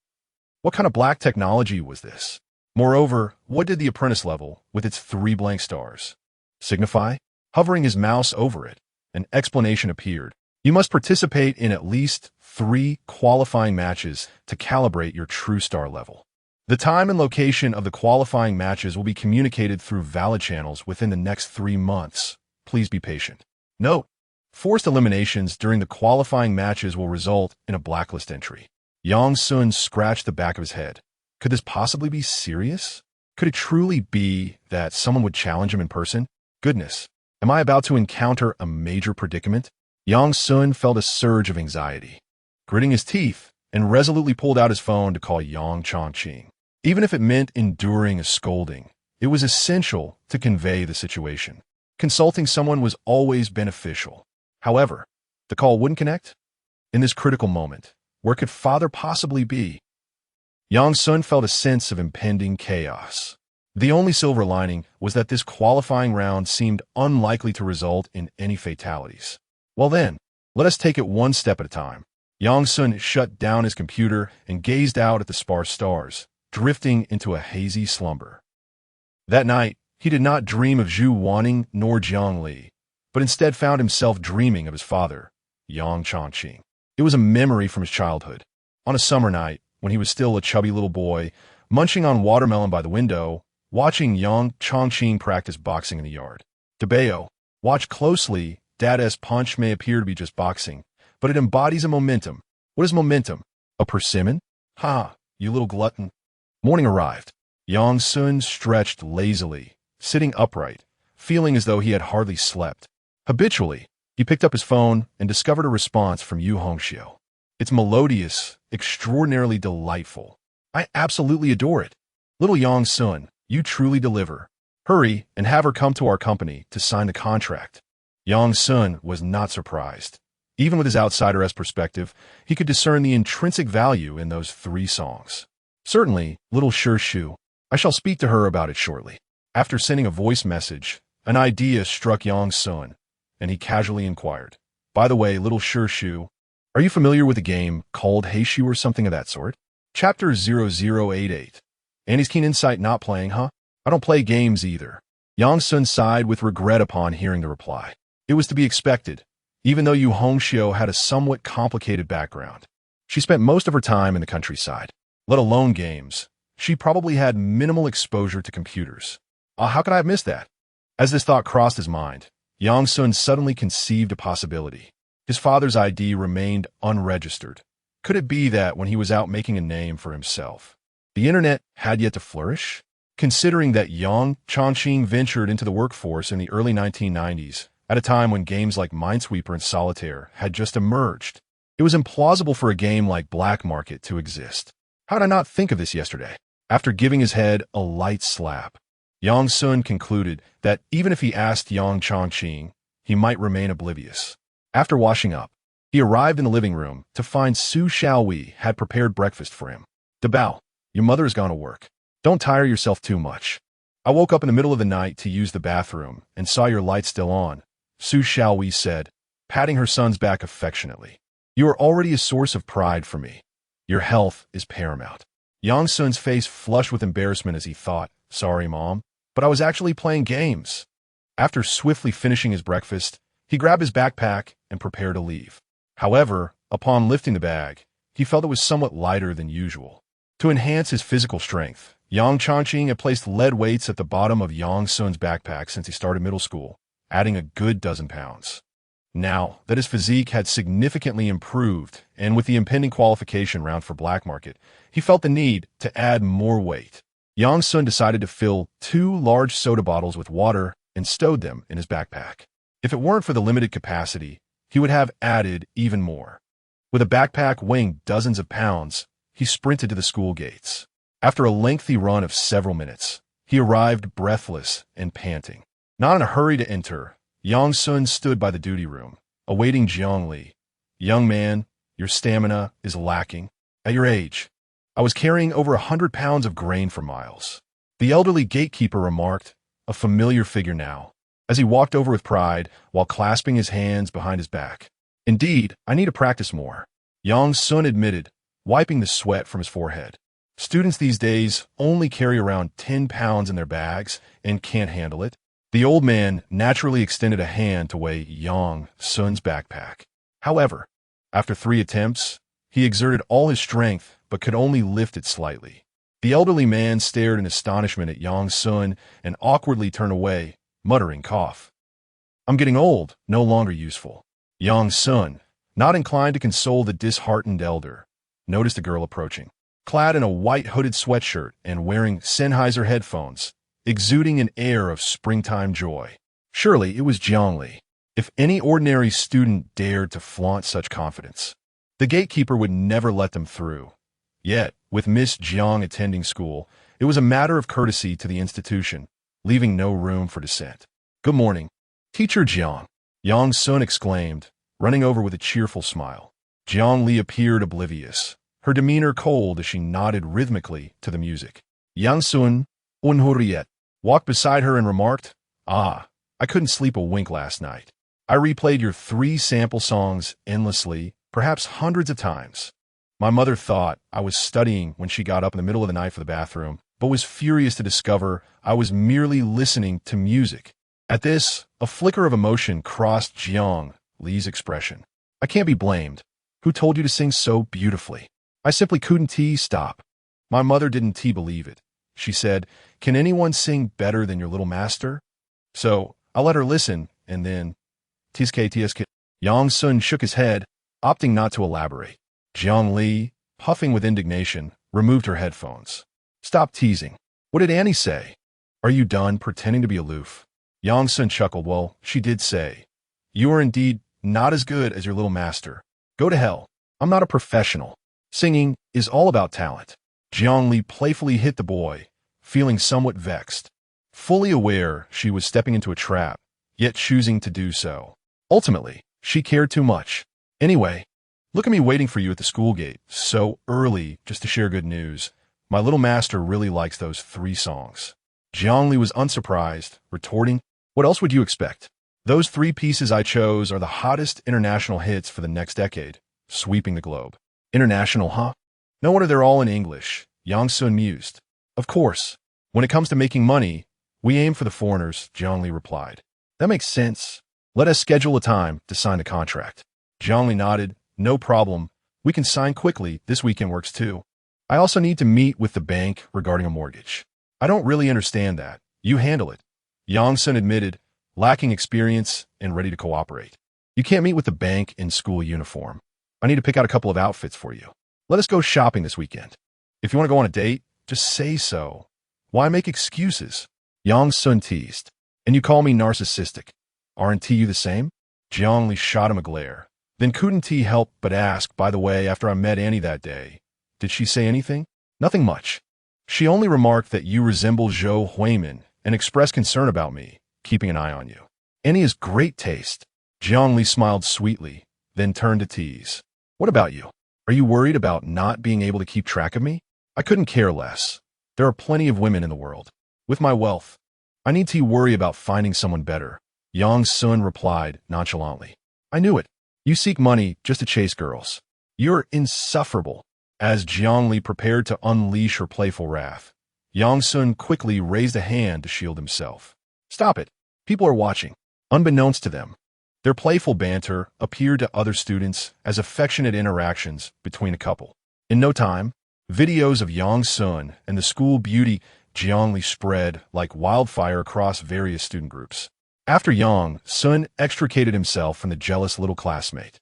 What kind of black technology was this? Moreover, what did the apprentice level, with its 3 blank stars, signify? Hovering his mouse over it, an explanation appeared. You must participate in at least 3 qualifying matches to calibrate your true star level. The time and location of the qualifying matches will be communicated through valid channels within the next 3 months. Please be patient. Note: forced eliminations during the qualifying matches will result in a blacklist entry. Yang Sun scratched the back of his head. Could this possibly be serious? Could it truly be that someone would challenge him in person? Goodness, am I about to encounter a major predicament? Yang Sun felt a surge of anxiety. Gritting his teeth and resolutely pulled out his phone to call Yang Chongqing. Even if it meant enduring a scolding, it was essential to convey the situation. Consulting someone was always beneficial. However, the call wouldn't connect. In this critical moment, where could father possibly be? Yang Sun felt a sense of impending chaos. The only silver lining was that this qualifying round seemed unlikely to result in any fatalities. Well then, let us take it one step at a time. Yang Sun shut down his computer and gazed out at the sparse stars, drifting into a hazy slumber. That night, he did not dream of Zhu Wanning nor Jiang Li, but instead found himself dreaming of his father, Yang Chongqing. It was a memory from his childhood. On a summer night, when he was still a chubby little boy, munching on watermelon by the window, watching Yang Chongqing practice boxing in the yard. Debeo, watch closely. Dada's punch may appear to be just boxing, but it embodies a momentum, What is momentum? A persimmon? Ha, you little glutton. Morning arrived. Yang Sun stretched lazily, sitting upright, feeling as though he had hardly slept. Habitually, he picked up his phone and discovered a response from Yu Hongxiu. It's melodious, extraordinarily delightful. I absolutely adore it. Little Yang Sun, you truly deliver. Hurry and have her come to our company to sign the contract. Yang Sun was not surprised. Even with his outsider's perspective, he could discern the intrinsic value in those 3 songs. Certainly, little Shu, I shall speak to her about it shortly. After sending a voice message, an idea struck Yang Sun, and he casually inquired, by the way, little Shu, are you familiar with a game called Heishu or something of that sort? Chapter 0088. Annie's keen insight not playing, huh? I don't play games either. Yang Sun sighed with regret upon hearing the reply. It was to be expected, even though Yu Hongxiu had a somewhat complicated background. She spent most of her time in the countryside, let alone games. She probably had minimal exposure to computers. How could I have missed that? As this thought crossed his mind, Yang Sun suddenly conceived a possibility. His father's ID remained unregistered. Could it be that when he was out making a name for himself, the internet had yet to flourish? Considering that Yang Chongqing ventured into the workforce in the early 1990s, at a time when games like Minesweeper and Solitaire had just emerged, it was implausible for a game like Black Market to exist. How did I not think of this yesterday? After giving his head a light slap, Yang Sun concluded that even if he asked Yang Chongqing, he might remain oblivious. After washing up, he arrived in the living room to find Su Xiaowei had prepared breakfast for him. Dabao, your mother has gone to work. Don't tire yourself too much. I woke up in the middle of the night to use the bathroom and saw your light still on, Su Xiaowei said, patting her son's back affectionately. You are already a source of pride for me. Your health is paramount. Yang Sun's face flushed with embarrassment as he thought, sorry, Mom, but I was actually playing games. After swiftly finishing his breakfast, he grabbed his backpack and prepared to leave. However, upon lifting the bag, he felt it was somewhat lighter than usual. To enhance his physical strength, Yang Chongqing had placed lead weights at the bottom of Yang Sun's backpack since he started middle school, adding a good dozen pounds. Now that his physique had significantly improved, and with the impending qualification round for Black Market, he felt the need to add more weight. Yang Sun decided to fill 2 large soda bottles with water and stowed them in his backpack. If it weren't for the limited capacity, he would have added even more. With a backpack weighing dozens of pounds, he sprinted to the school gates. After a lengthy run of several minutes, he arrived breathless and panting. Not in a hurry to enter, Yang Sun stood by the duty room, awaiting Jiang Li. Young man, your stamina is lacking. At your age, I was carrying over 100 pounds of grain for miles. The elderly gatekeeper remarked, a familiar figure now, as he walked over with pride while clasping his hands behind his back. Indeed, I need to practice more, Yang Sun admitted, wiping the sweat from his forehead. Students these days only carry around 10 pounds in their bags and can't handle it. The old man naturally extended a hand to weigh Yang Sun's backpack. However, after 3 attempts, he exerted all his strength but could only lift it slightly. The elderly man stared in astonishment at Yang Sun and awkwardly turned away, muttering cough. I'm getting old, no longer useful. Yang Sun, not inclined to console the disheartened elder, noticed a girl approaching. Clad in a white hooded sweatshirt and wearing Sennheiser headphones, exuding an air of springtime joy. Surely it was Jiang Li. If any ordinary student dared to flaunt such confidence, the gatekeeper would never let them through. Yet, with Miss Jiang attending school, it was a matter of courtesy to the institution, leaving no room for dissent. Good morning, Teacher Jiang, Yang Sun exclaimed, running over with a cheerful smile. Jiang Li appeared oblivious, her demeanor cold as she nodded rhythmically to the music. Yang Sun, unhurriet, walked beside her and remarked, I couldn't sleep a wink last night. I replayed your 3 sample songs endlessly, perhaps hundreds of times. My mother thought I was studying when she got up in the middle of the night for the bathroom, but was furious to discover I was merely listening to music. At this, a flicker of emotion crossed Jiang Li's expression. I can't be blamed. Who told you to sing so beautifully? I simply couldn't stop. My mother didn't believe it. She said, can anyone sing better than your little master? So I let her listen, and then... Tsk. Yang Sun shook his head, opting not to elaborate. Jiang Li, puffing with indignation, removed her headphones. Stop teasing. What did Annie say? Are you done pretending to be aloof? Yang Sun chuckled. Well, she did say, you are indeed not as good as your little master. Go to hell. I'm not a professional. Singing is all about talent. Jiang Li playfully hit the boy, feeling somewhat vexed. Fully aware she was stepping into a trap, yet choosing to do so. Ultimately, she cared too much. Anyway, look at me waiting for you at the school gate, so early just to share good news. My little master really likes those 3 songs. Jiang Li was unsurprised, retorting, what else would you expect? Those 3 pieces I chose are the hottest international hits for the next decade, sweeping the globe. International, huh? No wonder they're all in English, Yang Sun mused. Of course, when it comes to making money, we aim for the foreigners, Jiang Li replied. That makes sense. Let us schedule a time to sign the contract. Jiang Li nodded. No problem. We can sign quickly. This weekend works too. I also need to meet with the bank regarding a mortgage. I don't really understand that. You handle it. Yang Sun admitted, lacking experience and ready to cooperate. You can't meet with the bank in school uniform. I need to pick out a couple of outfits for you. Let us go shopping this weekend. If you want to go on a date, just say so. Why make excuses? Yang Sun teased. And you call me narcissistic. Aren't you the same? Jiang Li shot him a glare. Then couldn't he help but ask, by the way, after I met Annie that day, did she say anything? Nothing much. She only remarked that you resemble Zhou Huimin and expressed concern about me, keeping an eye on you. Annie has great taste. Jiang Li smiled sweetly, then turned to tease. What about you? Are you worried about not being able to keep track of me? I couldn't care less. There are plenty of women in the world. With my wealth, I need to worry about finding someone better. Yang Sun replied nonchalantly. I knew it. You seek money just to chase girls. You're insufferable. As Jiang Li prepared to unleash her playful wrath, Yang Sun quickly raised a hand to shield himself. Stop it. People are watching. Unbeknownst to them, their playful banter appeared to other students as affectionate interactions between a couple. In no time, videos of Yang Sun and the school beauty Jiang Li spread like wildfire across various student groups. After Yang Sun extricated himself from the jealous little classmate,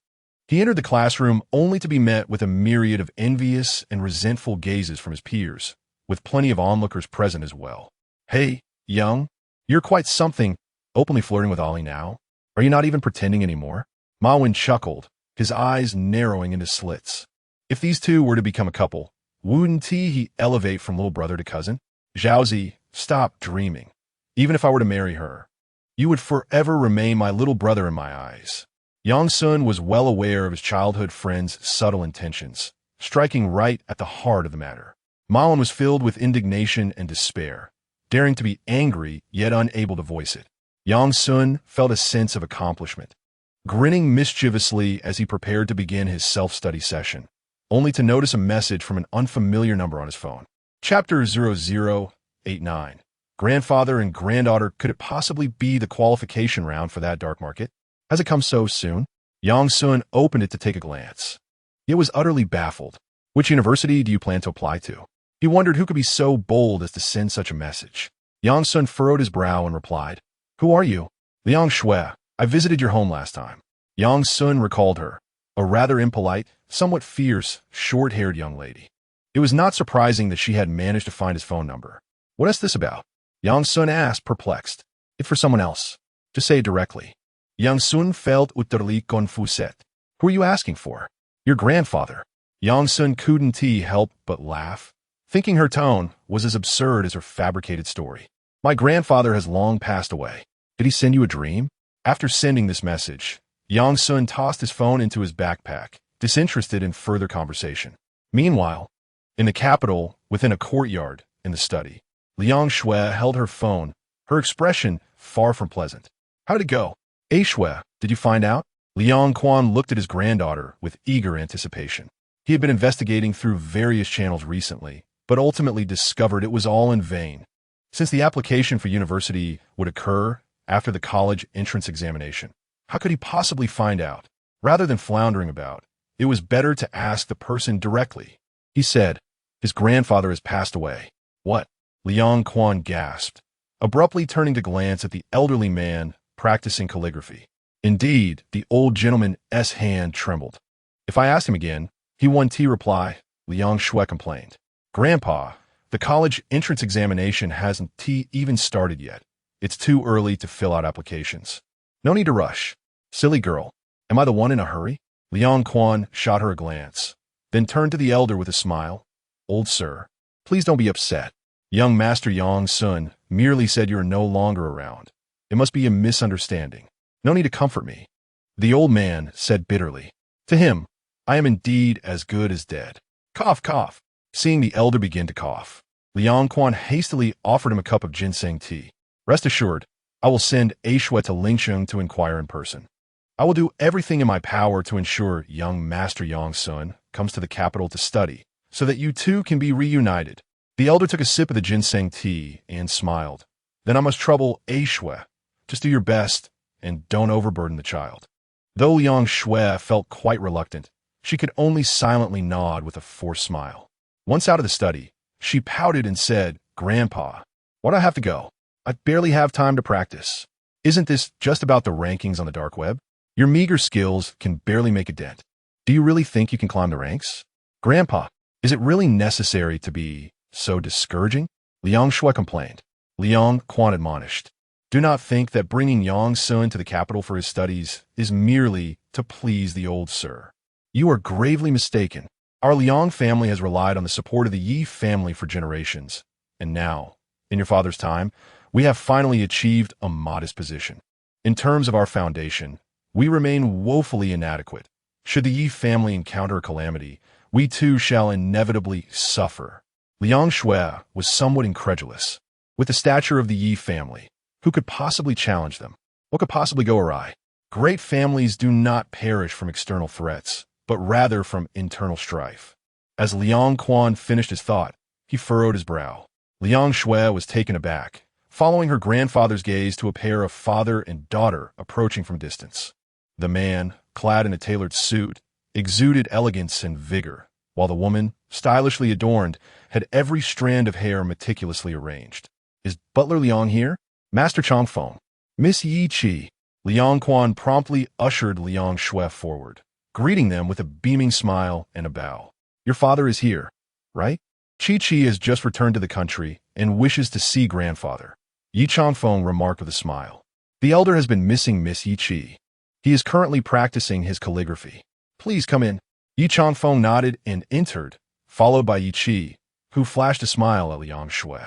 he entered the classroom only to be met with a myriad of envious and resentful gazes from his peers, with plenty of onlookers present as well. Hey, Young, you're quite something, openly flirting with Ollie now. Are you not even pretending anymore? Ma Wen chuckled, his eyes narrowing into slits. If these two were to become a couple, wouldn't he elevate from little brother to cousin? Zhaozi, stop dreaming. Even if I were to marry her, you would forever remain my little brother in my eyes. Yang Sun was well aware of his childhood friend's subtle intentions, striking right at the heart of the matter. Ma Wen was filled with indignation and despair, daring to be angry yet unable to voice it. Yang Sun felt a sense of accomplishment, grinning mischievously as he prepared to begin his self-study session, only to notice a message from an unfamiliar number on his phone. Chapter 0089. Grandfather and granddaughter, could it possibly be the qualification round for that dark market? Has it come so soon? Yang Sun opened it to take a glance. He was utterly baffled. Which university do you plan to apply to? He wondered who could be so bold as to send such a message. Yang Sun furrowed his brow and replied, Who are you? Liang Shui. I visited your home last time. Yang Sun recalled her, a rather impolite, somewhat fierce, short-haired young lady. It was not surprising that she had managed to find his phone number. What is this about? Yang Sun asked, perplexed. If for someone else. Just say it directly. Yang Sun felt utterly confused. Who are you asking for? Your grandfather. Yang Sun couldn't help but laugh, thinking her tone was as absurd as her fabricated story. My grandfather has long passed away. Did he send you a dream? After sending this message, Yang Sun tossed his phone into his backpack, disinterested in further conversation. Meanwhile, in the capital, within a courtyard in the study, Liang Shui held her phone, her expression far from pleasant. How did it go? Shui, did you find out? Liang Quan looked at his granddaughter with eager anticipation. He had been investigating through various channels recently, but ultimately discovered it was all in vain. Since the application for university would occur after the college entrance examination, how could he possibly find out? Rather than floundering about, it was better to ask the person directly. He said, his grandfather has passed away. What? Liang Quan gasped, abruptly turning to glance at the elderly man practicing calligraphy. Indeed, the old gentleman's hand trembled. If I asked him again, He won tea reply, Liang Shui complained. Grandpa, the college entrance examination hasn't even started yet. It's too early to fill out applications. No need to rush. Silly girl. Am I the one in a hurry? Liang Quan shot her a glance, then turned to the elder with a smile. Old sir, please don't be upset. Young Master Yang Sun merely said you are no longer around. It must be a misunderstanding. No need to comfort me. The old man said bitterly. To him, I am indeed as good as dead. Cough, cough. Seeing the elder begin to cough, Liang Quan hastily offered him a cup of ginseng tea. Rest assured, I will send A Shui to Lingsheng to inquire in person. I will do everything in my power to ensure young Master Yang Sun comes to the capital to study, so that you two can be reunited. The elder took a sip of the ginseng tea and smiled. Then I must trouble A Shui. Just do your best, and don't overburden the child. Though Liang Shui felt quite reluctant, she could only silently nod with a forced smile. Once out of the study, she pouted and said, Grandpa, why'd I have to go? I barely have time to practice. Isn't this just about the rankings on the dark web? Your meager skills can barely make a dent. Do you really think you can climb the ranks? Grandpa, is it really necessary to be so discouraging? Liang Shui complained. Liang Quan admonished. Do not think that bringing Yang Sun to the capital for his studies is merely to please the old sir. You are gravely mistaken. Our Liang family has relied on the support of the Yi family for generations, and now, in your father's time, we have finally achieved a modest position. In terms of our foundation, we remain woefully inadequate. Should the Yi family encounter a calamity, we too shall inevitably suffer. Liang Shui was somewhat incredulous. With the stature of the Yi family, who could possibly challenge them? What could possibly go awry? Great families do not perish from external threats, but rather from internal strife. As Liang Quan finished his thought, he furrowed his brow. Liang Shui was taken aback, following her grandfather's gaze to a pair of father and daughter approaching from a distance. The man, clad in a tailored suit, exuded elegance and vigor, while the woman, stylishly adorned, had every strand of hair meticulously arranged. Is Butler Liang here? Master Changfeng. Miss Yi Qi. Liang Quan promptly ushered Liang Shui forward, greeting them with a beaming smile and a bow. Your father is here, right? Qi has just returned to the country and wishes to see grandfather. Yi Changfeng remarked with a smile. The elder has been missing Miss Yi Qi. He is currently practicing his calligraphy. Please come in. Yi Changfeng nodded and entered, followed by Yi Qi, who flashed a smile at Liang Shui.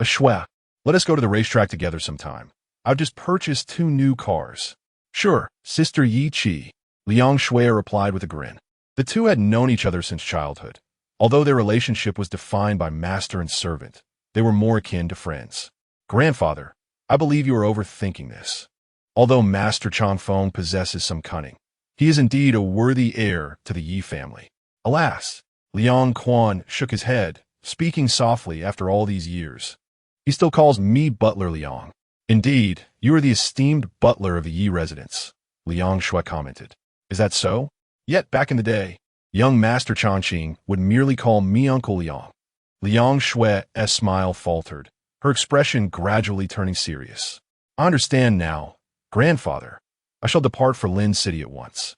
A Shui, let us go to the racetrack together sometime. I've just purchased 2 new cars. Sure, Sister Yi Qi, Liang Shui replied with a grin. The two had known each other since childhood. Although their relationship was defined by master and servant, they were more akin to friends. Grandfather, I believe you are overthinking this. Although Master Changfeng possesses some cunning, he is indeed a worthy heir to the Yi family. Alas, Liang Quan shook his head, speaking softly after all these years. He still calls me Butler Liang. Indeed, you are the esteemed butler of the Yi residence, Liang Shui commented. Is that so? Yet back in the day, young Master Changqing would merely call me Uncle Liang. Liang Shui's smile faltered, her expression gradually turning serious. I understand now, grandfather. I shall depart for Lin City at once.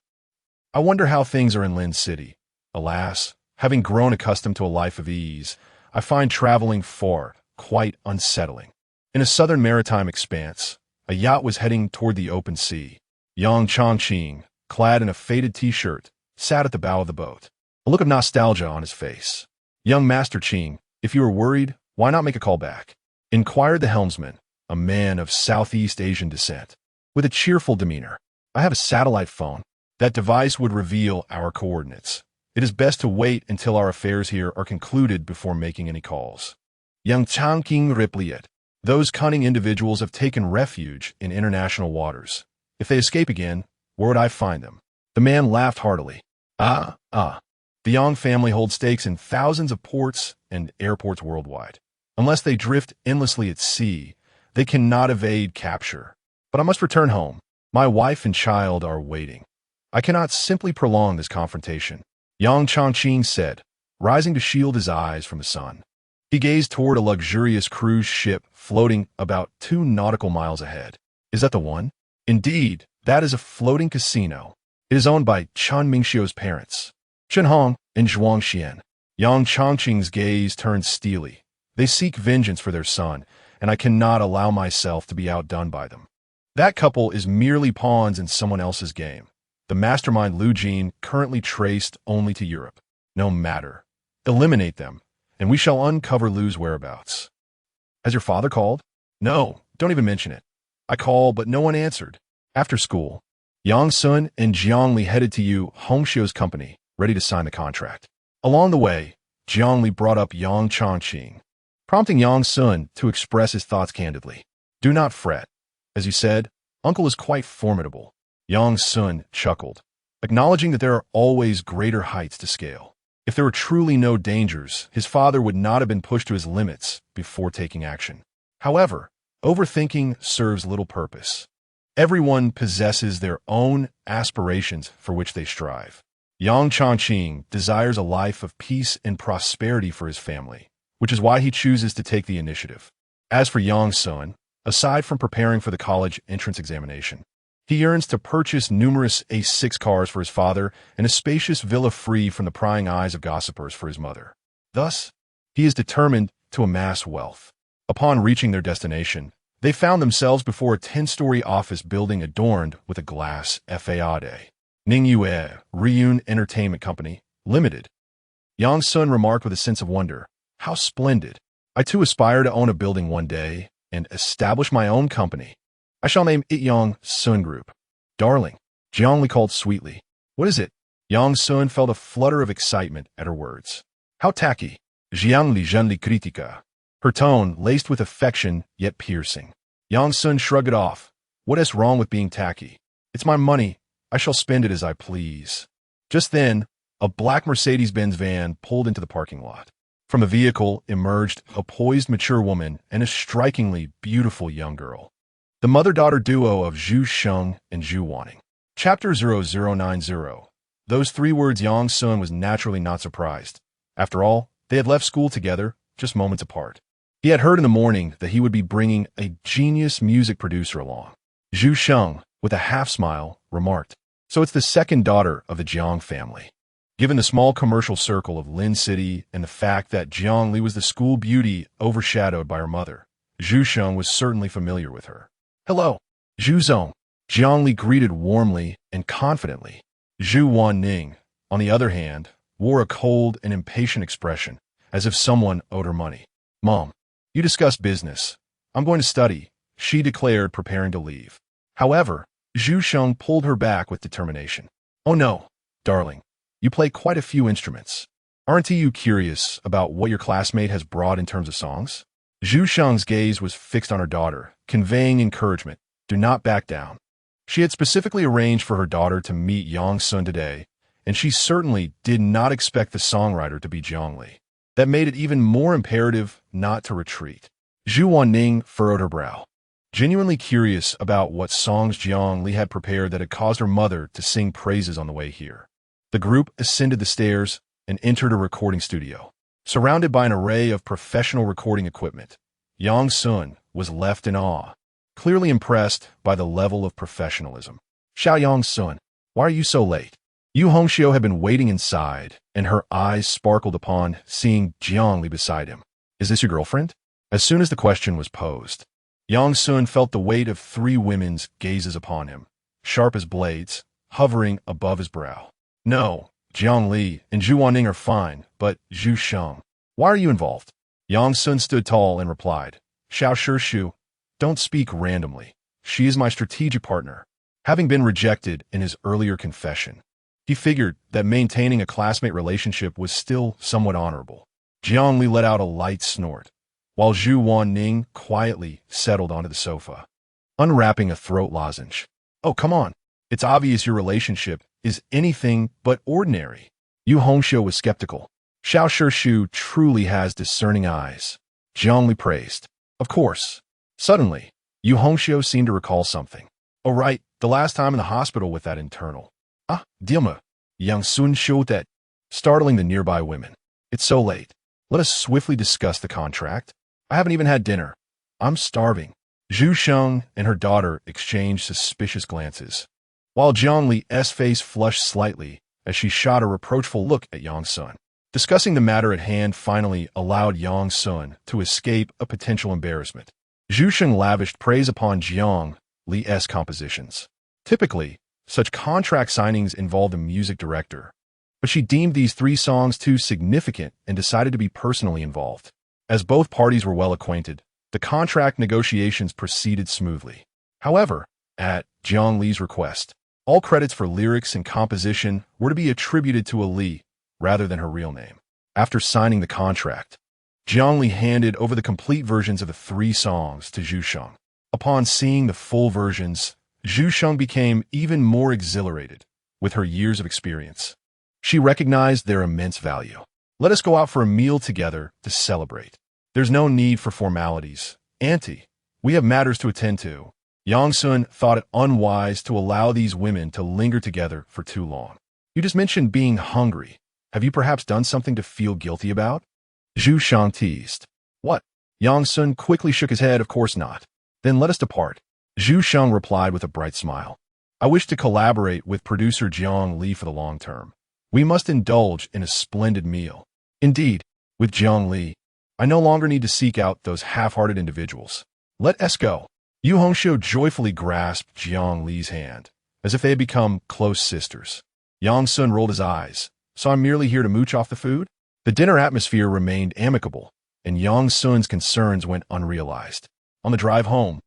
I wonder how things are in Lin City. Alas, having grown accustomed to a life of ease, I find traveling far quite unsettling. In a southern maritime expanse, a yacht was heading toward the open sea. Young Changqing, clad in a faded t-shirt, sat at the bow of the boat, a look of nostalgia on his face. Young Master Qing, if you are worried, why not make a call back? Inquired the helmsman, a man of Southeast Asian descent. With a cheerful demeanor, I have a satellite phone. That device would reveal our coordinates. It is best to wait until our affairs here are concluded before making any calls. Young Changqing replied. Those cunning individuals have taken refuge in international waters. If they escape again, where would I find them? The man laughed heartily. The Yang family holds stakes in thousands of ports and airports worldwide. Unless they drift endlessly at sea, they cannot evade capture. But I must return home. My wife and child are waiting. I cannot simply prolong this confrontation, Yang Changqing said, rising to shield his eyes from the sun. He gazed toward a luxurious cruise ship floating about 2 nautical miles ahead. Is that the one? Indeed, that is a floating casino. It is owned by Chen Mingxiu's parents. Chen Hong and Zhuang Xian. Yang Chongqing's gaze turned steely. They seek vengeance for their son, and I cannot allow myself to be outdone by them. That couple is merely pawns in someone else's game. The mastermind Lu Jin currently traced only to Europe. No matter. Eliminate them, and we shall uncover Lu's whereabouts. Has your father called? No, don't even mention it. I called, but no one answered. After school, Yang Sun and Jiang Li headed to Yu Hongxiu's company, ready to sign the contract. Along the way, Jiang Li brought up Yang Chongqing, prompting Yang Sun to express his thoughts candidly. Do not fret. As you said, uncle is quite formidable. Yang Sun chuckled, acknowledging that there are always greater heights to scale. If there were truly no dangers, his father would not have been pushed to his limits before taking action. However, overthinking serves little purpose. Everyone possesses their own aspirations for which they strive. Yang Chongqing desires a life of peace and prosperity for his family, which is why he chooses to take the initiative. As for Yang Sun, aside from preparing for the college entrance examination, he yearns to purchase numerous A6 cars for his father and a spacious villa free from the prying eyes of gossipers for his mother. Thus, he is determined to amass wealth. Upon reaching their destination, they found themselves before a 10-story office building adorned with a glass façade. Ningyue Reun Entertainment Company, Limited. Yang Sun remarked with a sense of wonder, how splendid. I too aspire to own a building one day and establish my own company. I shall name it Yang Sun Group. Darling, Jiang Li called sweetly. What is it? Yang Sun felt a flutter of excitement at her words. How tacky. Jiang Li gently critica. Her tone laced with affection yet piercing. Yang Sun shrugged it off. What is wrong with being tacky? It's my money. I shall spend it as I please. Just then, a black Mercedes-Benz van pulled into the parking lot. From the vehicle emerged a poised mature woman and a strikingly beautiful young girl. The mother-daughter duo of Zhu Sheng and Zhu Wanning. Chapter 0090. Those 3 words Yang Sun was naturally not surprised. After all, they had left school together, just moments apart. He had heard in the morning that he would be bringing a genius music producer along. Zhu Sheng, with a half-smile, remarked, so it's the second daughter of the Jiang family. Given the small commercial circle of Lin City and the fact that Jiang Li was the school beauty overshadowed by her mother, Zhu Sheng was certainly familiar with her. Hello, Zhu Zong. Jiang Li greeted warmly and confidently. Zhu Wanning, on the other hand, wore a cold and impatient expression, as if someone owed her money. Mom, you discussed business. I'm going to study, she declared, preparing to leave. However, Zhu Sheng pulled her back with determination. Oh no, darling, you play quite a few instruments. Aren't you curious about what your classmate has brought in terms of songs? Zhu Sheng's gaze was fixed on her daughter, conveying encouragement. Do not back down. She had specifically arranged for her daughter to meet Yang Sun today, and she certainly did not expect the songwriter to be Jiang Li. That made it even more imperative not to retreat. Zhu Wanning furrowed her brow, genuinely curious about what songs Jiang Li had prepared that had caused her mother to sing praises on the way here. The group ascended the stairs and entered a recording studio. Surrounded by an array of professional recording equipment, Yang Sun was left in awe, clearly impressed by the level of professionalism. Xiao Yang Sun, why are you so late? Yu Hongxiu had been waiting inside, and her eyes sparkled upon seeing Jiang Li beside him. Is this your girlfriend? As soon as the question was posed, Yang Sun felt the weight of 3 women's gazes upon him, sharp as blades, hovering above his brow. No. Jiang Li and Zhu Wanning are fine, but Zhu Sheng, why are you involved? Yang Sun stood tall and replied, Xiao Shu, don't speak randomly. She is my strategic partner. Having been rejected in his earlier confession, he figured that maintaining a classmate relationship was still somewhat honorable. Jiang Li let out a light snort, while Zhu Wanning quietly settled onto the sofa, unwrapping a throat lozenge. Oh, come on. It's obvious your relationship is anything but ordinary. Yu Hongxiu was skeptical. Xiao Shu truly has discerning eyes. Jiang Li praised. Of course. Suddenly, Yu Hongxiu seemed to recall something. Oh right, the last time in the hospital with that internal. Ah, Dilma. Yang Sun showed that, startling the nearby women. It's so late. Let us swiftly discuss the contract. I haven't even had dinner. I'm starving. Zhu Sheng and her daughter exchanged suspicious glances, while Jiang Li's face flushed slightly as she shot a reproachful look at Yang Sun. Discussing the matter at hand finally allowed Yang Sun to escape a potential embarrassment. Zhu Sheng lavished praise upon Jiang Li's compositions. Typically, such contract signings involved a music director, but she deemed these 3 songs too significant and decided to be personally involved. As both parties were well acquainted, the contract negotiations proceeded smoothly. However, at Jiang Li's request, all credits for lyrics and composition were to be attributed to a Li rather than her real name. After signing the contract, Jiang Li handed over the complete versions of the 3 songs to Zhu Sheng. Upon seeing the full versions, Zhu Sheng became even more exhilarated with her years of experience. She recognized their immense value. Let us go out for a meal together to celebrate. There's no need for formalities. Auntie, we have matters to attend to. Yang Sun thought it unwise to allow these women to linger together for too long. You just mentioned being hungry. Have you perhaps done something to feel guilty about? Zhu Sheng teased. What? Yang Sun quickly shook his head. Of course not. Then let us depart. Zhu Sheng replied with a bright smile. I wish to collaborate with producer Jiang Li for the long term. We must indulge in a splendid meal. Indeed, with Jiang Li, I no longer need to seek out those half-hearted individuals. Let us go. Yu Hongxiu joyfully grasped Jiang Li's hand, as if they had become close sisters. Yang Sun rolled his eyes. So I'm merely here to mooch off the food? The dinner atmosphere remained amicable, and Yang Sun's concerns went unrealized. On the drive home,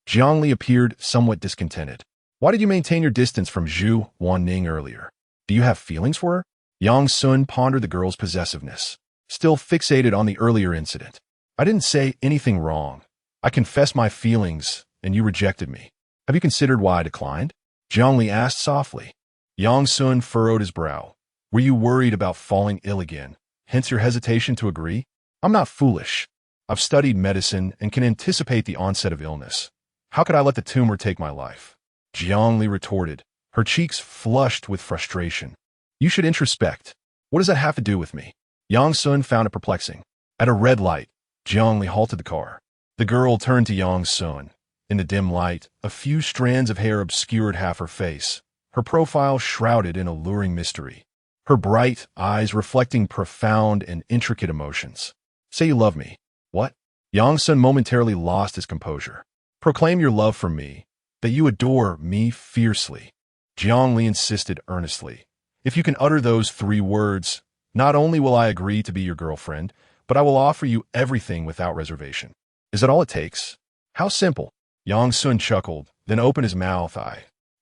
Jiang Li appeared somewhat discontented. Why did you maintain your distance from Zhu Wanning earlier? Do you have feelings for her? Yang Sun pondered the girl's possessiveness, still fixated on the earlier incident. I didn't say anything wrong. I confessed my feelings, and you rejected me. Have you considered why I declined? Jiang Li asked softly. Yang Sun furrowed his brow. Were you worried about falling ill again, hence your hesitation to agree? I'm not foolish. I've studied medicine and can anticipate the onset of illness. How could I let the tumor take my life? Jiang Li retorted, her cheeks flushed with frustration. You should introspect. What does that have to do with me? Yang Sun found it perplexing. At a red light, Jiang Li halted the car. The girl turned to Yang Sun. In the dim light, a few strands of hair obscured half her face, her profile shrouded in alluring mystery, her bright eyes reflecting profound and intricate emotions. Say you love me. What? Yang Sun momentarily lost his composure. Proclaim your love for me, that you adore me fiercely. Jiang Li insisted earnestly. If you can utter those 3 words, not only will I agree to be your girlfriend, but I will offer you everything without reservation. Is that all it takes? How simple. Yang Sun chuckled, then opened his mouth.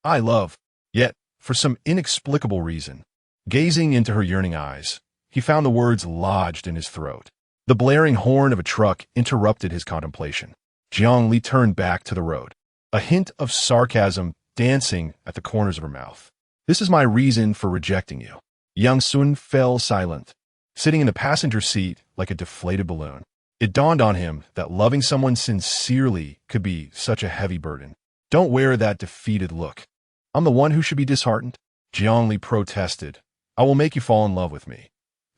I love. Yet, for some inexplicable reason, gazing into her yearning eyes, he found the words lodged in his throat. The blaring horn of a truck interrupted his contemplation. Jiang Li turned back to the road, a hint of sarcasm dancing at the corners of her mouth. This is my reason for rejecting you. Yang Sun fell silent, sitting in the passenger seat like a deflated balloon. It dawned on him that loving someone sincerely could be such a heavy burden. Don't wear that defeated look. I'm the one who should be disheartened. Jiang Li protested. I will make you fall in love with me.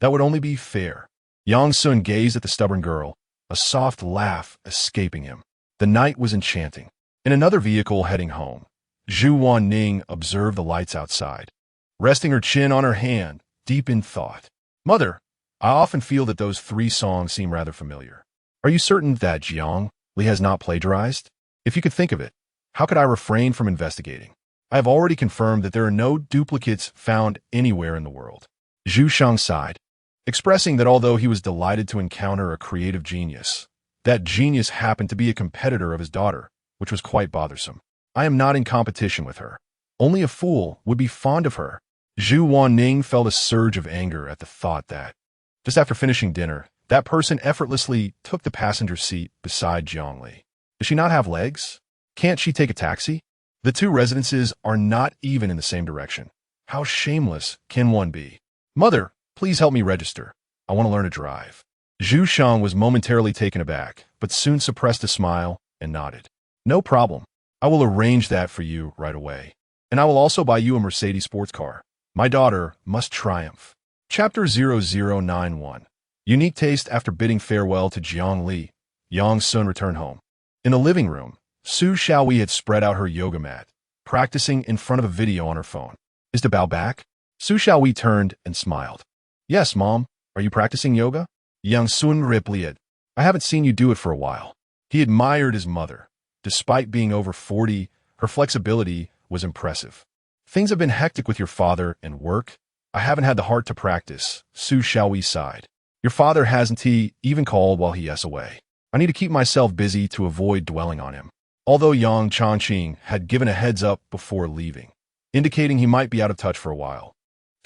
That would only be fair. Yang Sun gazed at the stubborn girl, a soft laugh escaping him. The night was enchanting. In another vehicle heading home, Zhu Wanning observed the lights outside, resting her chin on her hand, deep in thought. Mother, I often feel that those 3 songs seem rather familiar. Are you certain that Jiang Li has not plagiarized? If you could think of it, how could I refrain from investigating? I have already confirmed that there are no duplicates found anywhere in the world. Zhu Sheng sighed, expressing that although he was delighted to encounter a creative genius, that genius happened to be a competitor of his daughter, which was quite bothersome. I am not in competition with her. Only a fool would be fond of her. Zhu Wanning felt a surge of anger at the thought that, just after finishing dinner, that person effortlessly took the passenger seat beside Jiang Li. Does she not have legs? Can't she take a taxi? The 2 residences are not even in the same direction. How shameless can one be? Mother, please help me register. I want to learn to drive. Zhu Sheng was momentarily taken aback, but soon suppressed a smile and nodded. No problem. I will arrange that for you right away. And I will also buy you a Mercedes sports car. My daughter must triumph. Chapter 0091. Unique taste. After bidding farewell to Jiang Li, Yang Sun returned home. In the living room, Su Xiaowei had spread out her yoga mat, practicing in front of a video on her phone. Is the Bao back? Su Xiaowei turned and smiled. Yes, Mom. Are you practicing yoga? Yang Sun replied. I haven't seen you do it for a while. He admired his mother. Despite being over 40, her flexibility was impressive. Things have been hectic with your father and work. I haven't had the heart to practice, Su Xiaowei sighed. Your father hasn't he even called while he is away. I need to keep myself busy to avoid dwelling on him. Although Yang Chongqing had given a heads up before leaving, indicating he might be out of touch for a while.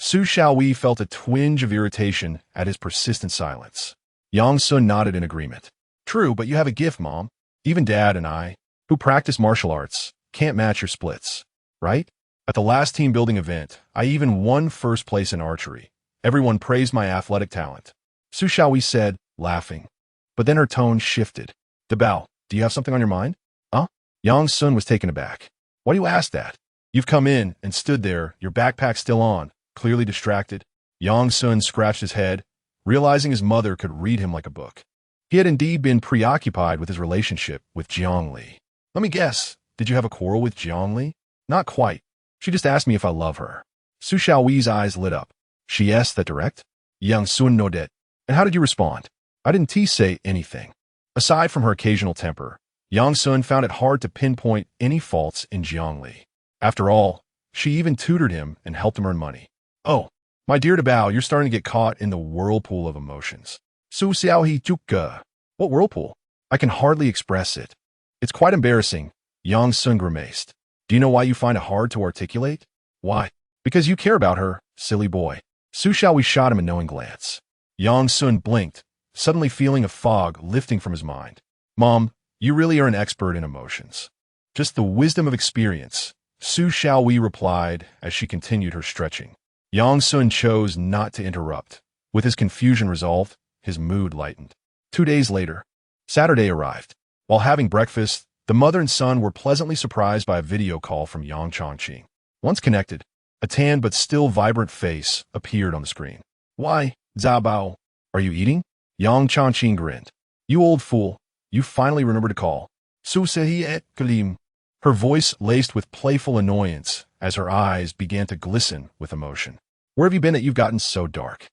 Su Xiaowei felt a twinge of irritation at his persistent silence. Yang Sun nodded in agreement. True, but you have a gift, Mom. Even Dad and I, who practice martial arts, can't match your splits, right? At the last team building event, I even won first place in archery. Everyone praised my athletic talent. Su Xiaowei said, laughing. But then her tone shifted. Dabao, do you have something on your mind? Huh? Yang Sun was taken aback. Why do you ask that? You've come in and stood there, your backpack still on, clearly distracted. Yang Sun scratched his head, realizing his mother could read him like a book. He had indeed been preoccupied with his relationship with Jiang Li. Let me guess, did you have a quarrel with Jiang Li? Not quite. She just asked me if I love her. Su Xiaowei's eyes lit up. She asked that direct? Yang Sun nodded. And how did you respond? I didn't say anything. Aside from her occasional temper, Yang Sun found it hard to pinpoint any faults in Jiang Li. After all, she even tutored him and helped him earn money. Oh, my dear Dabao, you're starting to get caught in the whirlpool of emotions. Su Xiaohi Zhuge. What whirlpool? I can hardly express it. It's quite embarrassing, Yang Sun grimaced. Do you know why you find it hard to articulate? Why? Because you care about her, silly boy. Su Xiaowei shot him a knowing glance. Yang Sun blinked, suddenly feeling a fog lifting from his mind. Mom, you really are an expert in emotions. Just the wisdom of experience, Su Xiaowei replied as she continued her stretching. Yang Sun chose not to interrupt. With his confusion resolved, his mood lightened. 2 days later, Saturday arrived. While having breakfast, the mother and son were pleasantly surprised by a video call from Yang Chongqing. Once connected, a tan but still vibrant face appeared on the screen. Why, Zabao, are you eating? Yang Chongqing grinned. You old fool, you finally remembered to call. Su Sehi et Kalim. Her voice laced with playful annoyance as her eyes began to glisten with emotion. Where have you been that you've gotten so dark?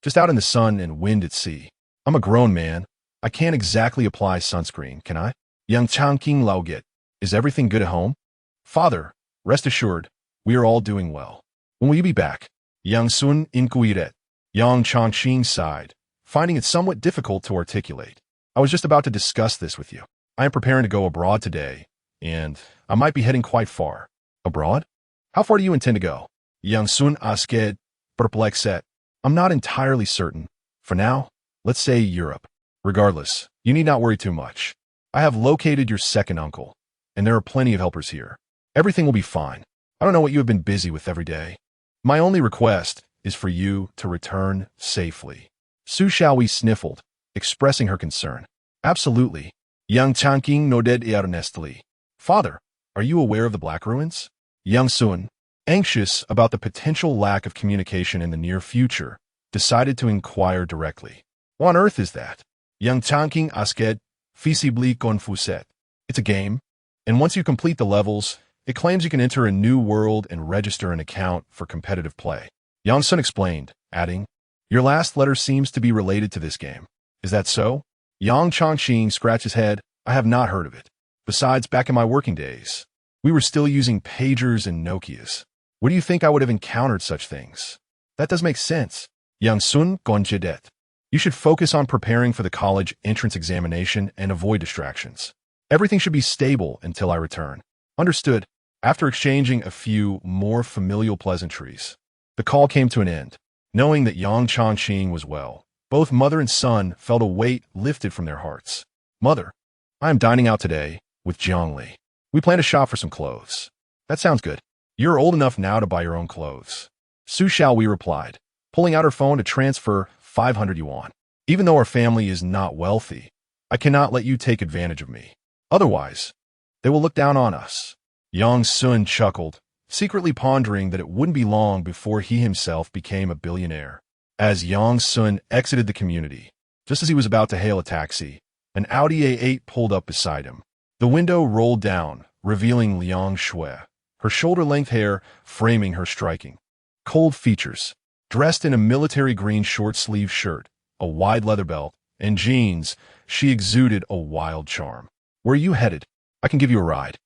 Just out in the sun and wind at sea. I'm a grown man. I can't exactly apply sunscreen, can I? Yang Chongqing Laoget. Is everything good at home? Father, rest assured, we are all doing well. When will you be back? Yang Sun inquired. Yang Chongqing sighed, finding it somewhat difficult to articulate. I was just about to discuss this with you. I am preparing to go abroad today, and I might be heading quite far. Abroad? How far do you intend to go? Yang Sun asked, perplexed. I'm not entirely certain. For now, let's say Europe. Regardless, you need not worry too much. I have located your second uncle, and there are plenty of helpers here. Everything will be fine. I don't know what you have been busy with every day. My only request is for you to return safely. Su Xiaowei sniffled, expressing her concern. Absolutely. Yang Chongqing nodded earnestly. Father, are you aware of the Black Ruins? Yang Sun, anxious about the potential lack of communication in the near future, decided to inquire directly. What on earth is that? Yang Chongqing asked, visibly confused. It's a game, and once you complete the levels, it claims you can enter a new world and register an account for competitive play. Yang Sun explained, adding, your last letter seems to be related to this game. Is that so? Yang Chongqing scratched his head. I have not heard of it. Besides, back in my working days, we were still using pagers and Nokias. Where do you think I would have encountered such things? That does make sense. Yang Sun gonjedet. You should focus on preparing for the college entrance examination and avoid distractions. Everything should be stable until I return. Understood. After exchanging a few more familial pleasantries, the call came to an end. Knowing that Yang Chongqing was well, both mother and son felt a weight lifted from their hearts. Mother, I am dining out today with Jiang Li. We plan to shop for some clothes. That sounds good. You're old enough now to buy your own clothes. Su Xiaowei replied, pulling out her phone to transfer 500 yuan. Even though our family is not wealthy, I cannot let you take advantage of me. Otherwise, they will look down on us. Yang Sun chuckled, secretly pondering that it wouldn't be long before he himself became a billionaire. As Yang Sun exited the community, just as he was about to hail a taxi, an Audi A8 pulled up beside him. The window rolled down, revealing Liang Shui, her shoulder-length hair framing her striking Cold features. Dressed in a military green short-sleeved shirt, a wide leather belt, and jeans, she exuded a wild charm. Where are you headed? I can give you a ride.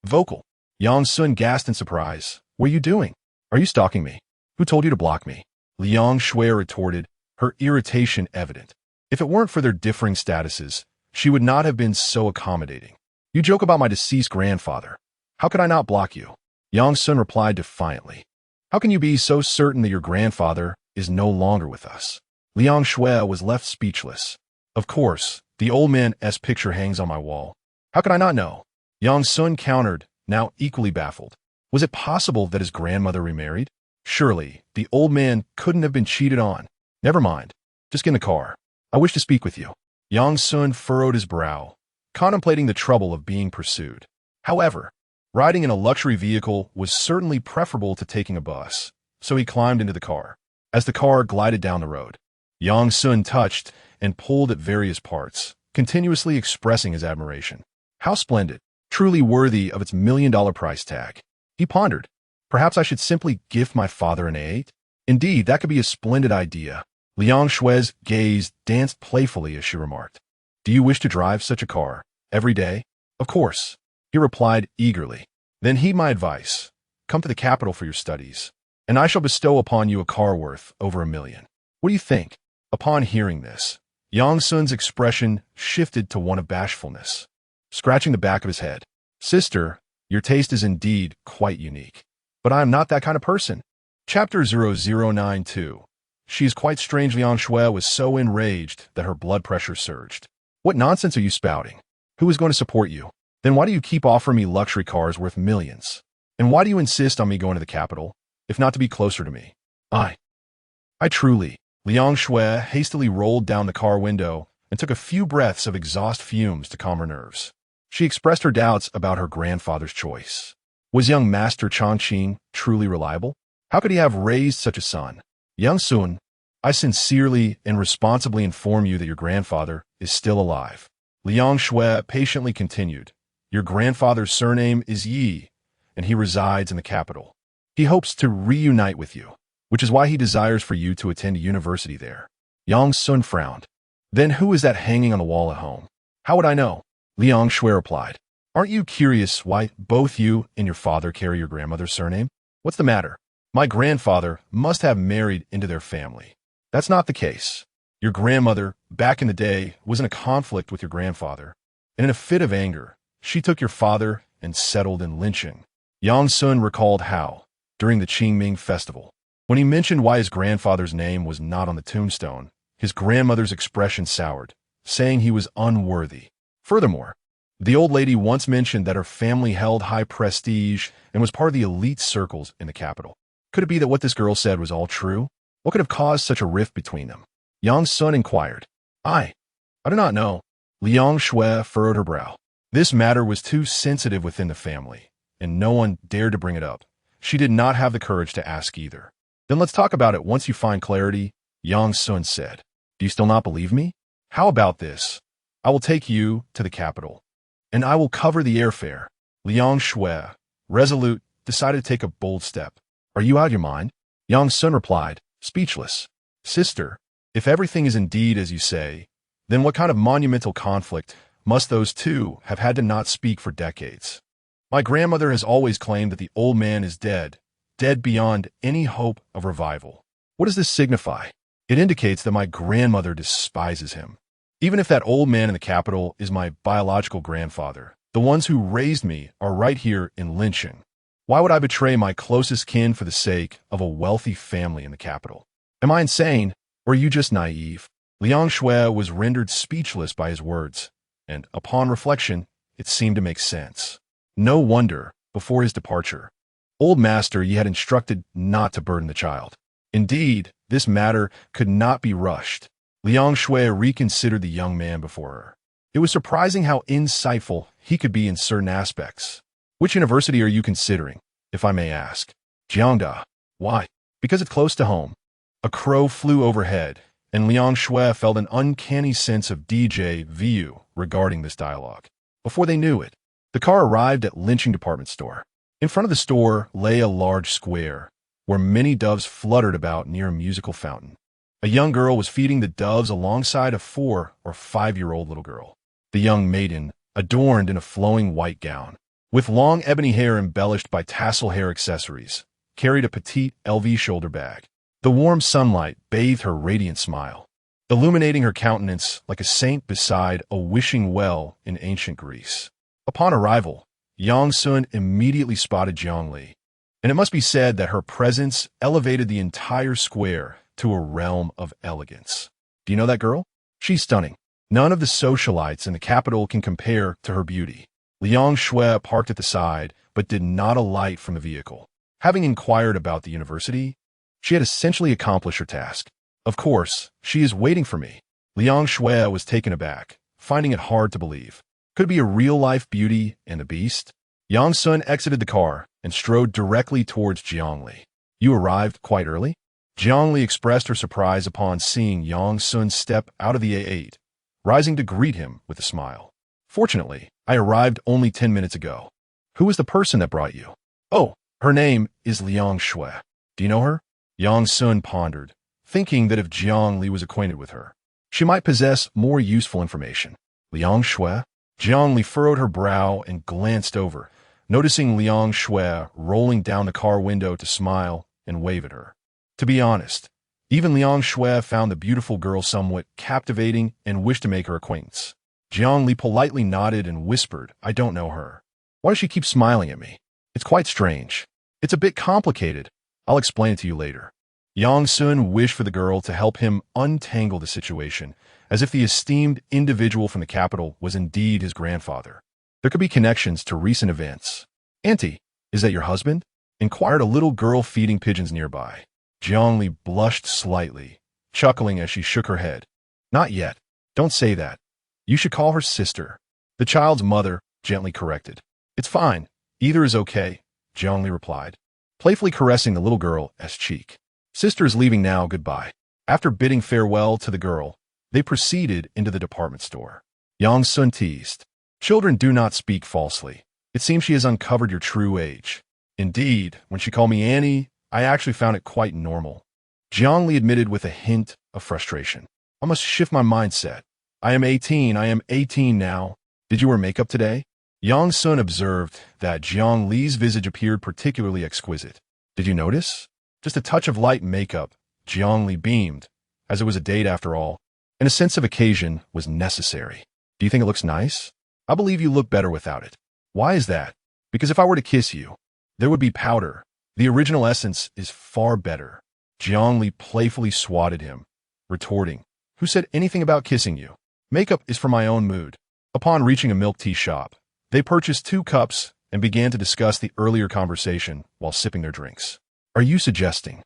Vocal. Yang Sun gasped in surprise. What are you doing? Are you stalking me? Who told you to block me? Liang Shui retorted, her irritation evident. If it weren't for their differing statuses, she would not have been so accommodating. You joke about my deceased grandfather. How could I not block you? Yang Sun replied defiantly. How can you be so certain that your grandfather is no longer with us? Liang Shui was left speechless. Of course, the old man's picture hangs on my wall. How could I not know? Yang Sun countered, now equally baffled. Was it possible that his grandmother remarried? Surely, the old man couldn't have been cheated on. Never mind. Just get in the car. I wish to speak with you. Yang Sun furrowed his brow, contemplating the trouble of being pursued. However, riding in a luxury vehicle was certainly preferable to taking a bus, so he climbed into the car. As the car glided down the road, Yang Sun touched and pulled at various parts, continuously expressing his admiration. How splendid, truly worthy of its $1,000,000 price tag. He pondered, perhaps I should simply gift my father an A8? Indeed, that could be a splendid idea. Liang Shui's gaze danced playfully as she remarked, Do you wish to drive such a car every day? Of course, he replied eagerly. Then heed my advice. Come to the capital for your studies, and I shall bestow upon you a car worth over $1,000,000. What do you think? Upon hearing this, Yang Sun's expression shifted to one of bashfulness. Scratching the back of his head, Sister, your taste is indeed quite unique. But I am not that kind of person. Chapter 0092. She is quite strange. Liang Shui was so enraged that her blood pressure surged. What nonsense are you spouting? Who is going to support you? Then why do you keep offering me luxury cars worth millions? And why do you insist on me going to the capital, if not to be closer to me? I truly. Liang Shui hastily rolled down the car window and took a few breaths of exhaust fumes to calm her nerves. She expressed her doubts about her grandfather's choice. Was young Master Chongqing truly reliable? How could he have raised such a son? Young Sun, I sincerely and responsibly inform you that your grandfather is still alive. Liang Shui patiently continued. Your grandfather's surname is Yi, and he resides in the capital. He hopes to reunite with you, which is why he desires for you to attend a university there. Yang Sun frowned. Then who is that hanging on the wall at home? How would I know? Liang Shui replied. Aren't you curious why both you and your father carry your grandmother's surname? What's the matter? My grandfather must have married into their family. That's not the case. Your grandmother, back in the day, was in a conflict with your grandfather, and in a fit of anger, she took your father and settled in Linqing. Yang Sun recalled how, during the Qingming festival, when he mentioned why his grandfather's name was not on the tombstone, his grandmother's expression soured, saying he was unworthy. Furthermore, the old lady once mentioned that her family held high prestige and was part of the elite circles in the capital. Could it be that what this girl said was all true? What could have caused such a rift between them? Yang Sun inquired. I do not know. Liang Shui furrowed her brow. This matter was too sensitive within the family, and no one dared to bring it up. She did not have the courage to ask either. Then let's talk about it once you find clarity, Yang Sun said. Do you still not believe me? How about this? I will take you to the capital, and I will cover the airfare. Liang Shui, resolute, decided to take a bold step. Are you out of your mind? Yang Sun replied, speechless. Sister, if everything is indeed as you say, then what kind of monumental conflict must those two have had to not speak for decades? My grandmother has always claimed that the old man is dead, dead beyond any hope of revival. What does this signify? It indicates that my grandmother despises him. Even if that old man in the capital is my biological grandfather, the ones who raised me are right here in Linqing. Why would I betray my closest kin for the sake of a wealthy family in the capital? Am I insane, or are you just naive? Liang Shui was rendered speechless by his words, and upon reflection, it seemed to make sense. No wonder, before his departure, Old Master Yi had instructed not to burden the child. Indeed, this matter could not be rushed. Liang Shui reconsidered the young man before her. It was surprising how insightful he could be in certain aspects. Which university are you considering, if I may ask? Jiangda. Why? Because it's close to home. A crow flew overhead, and Liang Shui felt an uncanny sense of déjà vu regarding this dialogue. Before they knew it, the car arrived at Linqing department store. In front of the store lay a large square, where many doves fluttered about near a musical fountain. A young girl was feeding the doves alongside a 4 or 5-year-old little girl. The young maiden, adorned in a flowing white gown, with long ebony hair embellished by tassel hair accessories, carried a petite LV shoulder bag. The warm sunlight bathed her radiant smile, illuminating her countenance like a saint beside a wishing well in ancient Greece. Upon arrival, Yang Sun immediately spotted Jiang Li, and it must be said that her presence elevated the entire square to a realm of elegance. Do you know that girl? She's stunning. None of the socialites in the capital can compare to her beauty. Liang Shui parked at the side, but did not alight from the vehicle. Having inquired about the university, she had essentially accomplished her task. Of course, she is waiting for me. Liang Shui was taken aback, finding it hard to believe. Could it be a real-life Beauty and the Beast? Yang Sun exited the car and strode directly towards Jiang Li. You arrived quite early? Jiang Li expressed her surprise upon seeing Yang Sun step out of the A8, rising to greet him with a smile. Fortunately, I arrived only 10 minutes ago. Who was the person that brought you? Oh, her name is Liang Shui. Do you know her? Yang Sun pondered, thinking that if Jiang Li was acquainted with her, she might possess more useful information. Liang Shui? Jiang Li furrowed her brow and glanced over, noticing Liang Shui rolling down the car window to smile and wave at her. To be honest, even Liang Shui found the beautiful girl somewhat captivating and wished to make her acquaintance. Jiang Li politely nodded and whispered, I don't know her. Why does she keep smiling at me? It's quite strange. It's a bit complicated. I'll explain it to you later. Yang Sun wished for the girl to help him untangle the situation, as if the esteemed individual from the capital was indeed his grandfather. There could be connections to recent events. Auntie, is that your husband? Inquired a little girl feeding pigeons nearby. Jiang Li blushed slightly, chuckling as she shook her head. Not yet. Don't say that. You should call her sister. The child's mother gently corrected. It's fine. Either is okay, Jiang Li replied, playfully caressing the little girl's cheek. Sister's leaving now, goodbye. After bidding farewell to the girl, they proceeded into the department store. Yang Sun teased. Children do not speak falsely. It seems she has uncovered your true age. Indeed, when she called me Annie, I actually found it quite normal. Jiang Li admitted with a hint of frustration. I must shift my mindset. I am 18 now. Did you wear makeup today? Yang Sun observed that Jiang Li's visage appeared particularly exquisite. Did you notice? Just a touch of light makeup. Jiang Li beamed, as it was a date after all, and a sense of occasion was necessary. Do you think it looks nice? I believe you look better without it. Why is that? Because if I were to kiss you, there would be powder. The original essence is far better. Jiang Li playfully swatted him, retorting, Who said anything about kissing you? Makeup is for my own mood. Upon reaching a milk tea shop, they purchased 2 cups and began to discuss the earlier conversation while sipping their drinks. Are you suggesting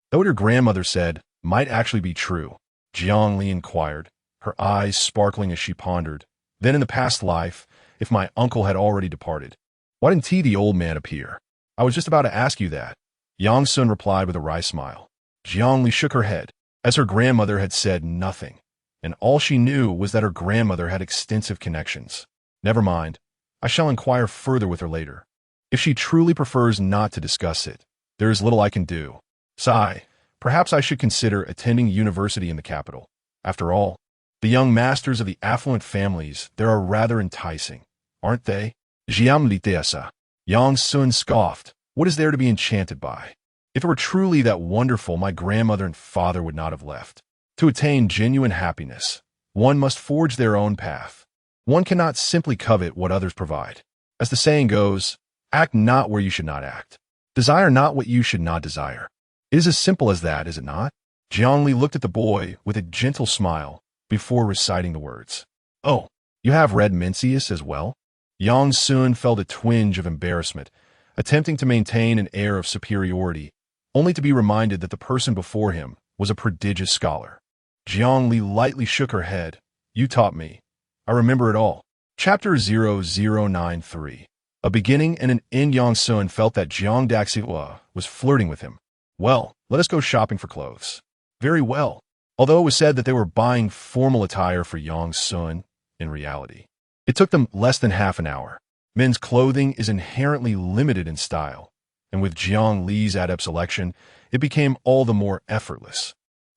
that what your grandmother said might actually be true? Jiang Li inquired, her eyes sparkling as she pondered. Then in the past life, if my uncle had already departed, why didn't the old man appear? I was just about to ask you that. Yang Sun replied with a wry smile. Jiang Li shook her head, as her grandmother had said nothing, and all she knew was that her grandmother had extensive connections. Never mind. I shall inquire further with her later. If she truly prefers not to discuss it, there is little I can do. Sigh, perhaps I should consider attending university in the capital. After all, the young masters of the affluent families there are rather enticing, aren't they? Jiam li teasa. Yang Sun scoffed. What is there to be enchanted by? If it were truly that wonderful, my grandmother and father would not have left. To attain genuine happiness, one must forge their own path. One cannot simply covet what others provide. As the saying goes, act not where you should not act. Desire not what you should not desire. It is as simple as that, is it not? Jiang Li looked at the boy with a gentle smile before reciting the words. Oh, you have read Mencius as well? Yang Sun felt a twinge of embarrassment, attempting to maintain an air of superiority, only to be reminded that the person before him was a prodigious scholar. Jiang Li lightly shook her head. You taught me. I remember it all. Chapter 0093. A beginning and an end. Yang Sun felt that Jiang Daxihua was flirting with him. Well, let us go shopping for clothes. Very well. Although it was said that they were buying formal attire for Yang Sun, in reality, it took them less than half an hour. Men's clothing is inherently limited in style, and with Jiang Li's adept selection, it became all the more effortless.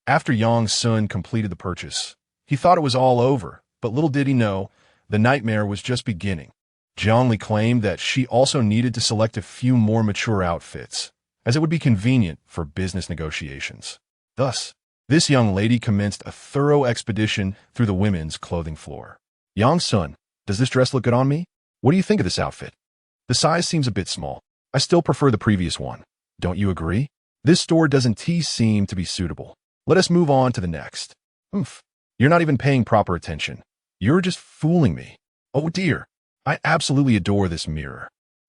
After Yang Sun completed the purchase, he thought it was all over, but little did he know, the nightmare was just beginning. Jiang Li claimed that she also needed to select a few more mature outfits, as it would be convenient for business negotiations. Thus, this young lady commenced a thorough expedition through the women's clothing floor. Yang Sun, does this dress look good on me? What do you think of this outfit? The size seems a bit small. I still prefer the previous one. Don't you agree? This store doesn't seem to be suitable. Let us move on to the next. You're not even paying proper attention. You're just fooling me. Oh dear, I absolutely adore this mirror.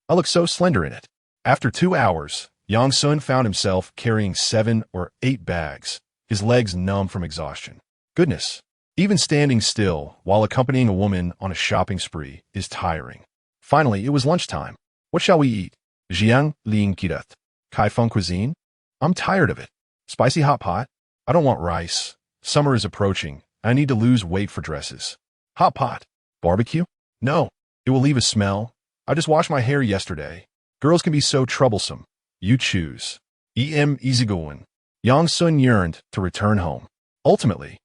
I look so slender in it. After 2 hours, Yang Sun found himself carrying 7 or 8 bags, his legs numb from exhaustion. Goodness, even standing still while accompanying a woman on a shopping spree is tiring. Finally, it was lunchtime. What shall we eat? Jiang Liang Kirat. Kaifeng cuisine? I'm tired of it. Spicy hot pot? I don't want rice. Summer is approaching. I need to lose weight for dresses. Hot pot? Barbecue? No. It will leave a smell. I just washed my hair yesterday. Girls can be so troublesome. You choose. Easygoing. Yang Sun yearned to return home. Ultimately,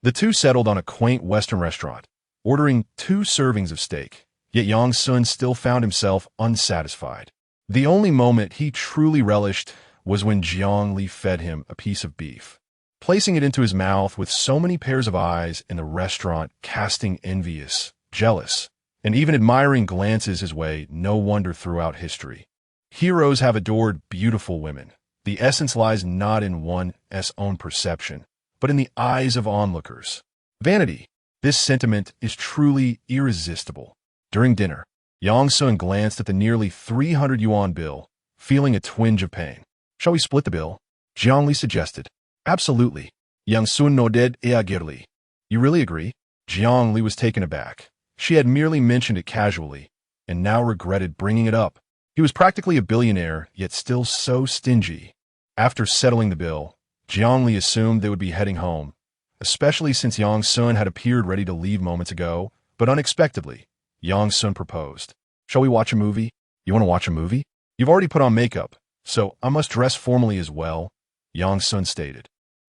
the two settled on a quaint Western restaurant, ordering 2 servings of steak. Yet Yang Sun still found himself unsatisfied. The only moment he truly relished was when Jiang Li fed him a piece of beef, placing it into his mouth with so many pairs of eyes in the restaurant casting envious, jealous, and even admiring glances his way. No wonder throughout history, heroes have adored beautiful women. The essence lies not in one's own perception, but in the eyes of onlookers. Vanity. This sentiment is truly irresistible. During dinner, Yang Sun glanced at the nearly 300 yuan bill, feeling a twinge of pain. Shall we split the bill? Jiang Li suggested. Absolutely. Yang Sun nodded eagerly. You really agree? Jiang Li was taken aback. She had merely mentioned it casually, and now regretted bringing it up. He was practically a billionaire, yet still so stingy. After settling the bill, Jiang Li assumed they would be heading home, especially since Yang Sun had appeared ready to leave moments ago, but unexpectedly, Yang Sun proposed. Shall we watch a movie? You want to watch a movie? You've already put on makeup, so I must dress formally as well, Yang Sun stated.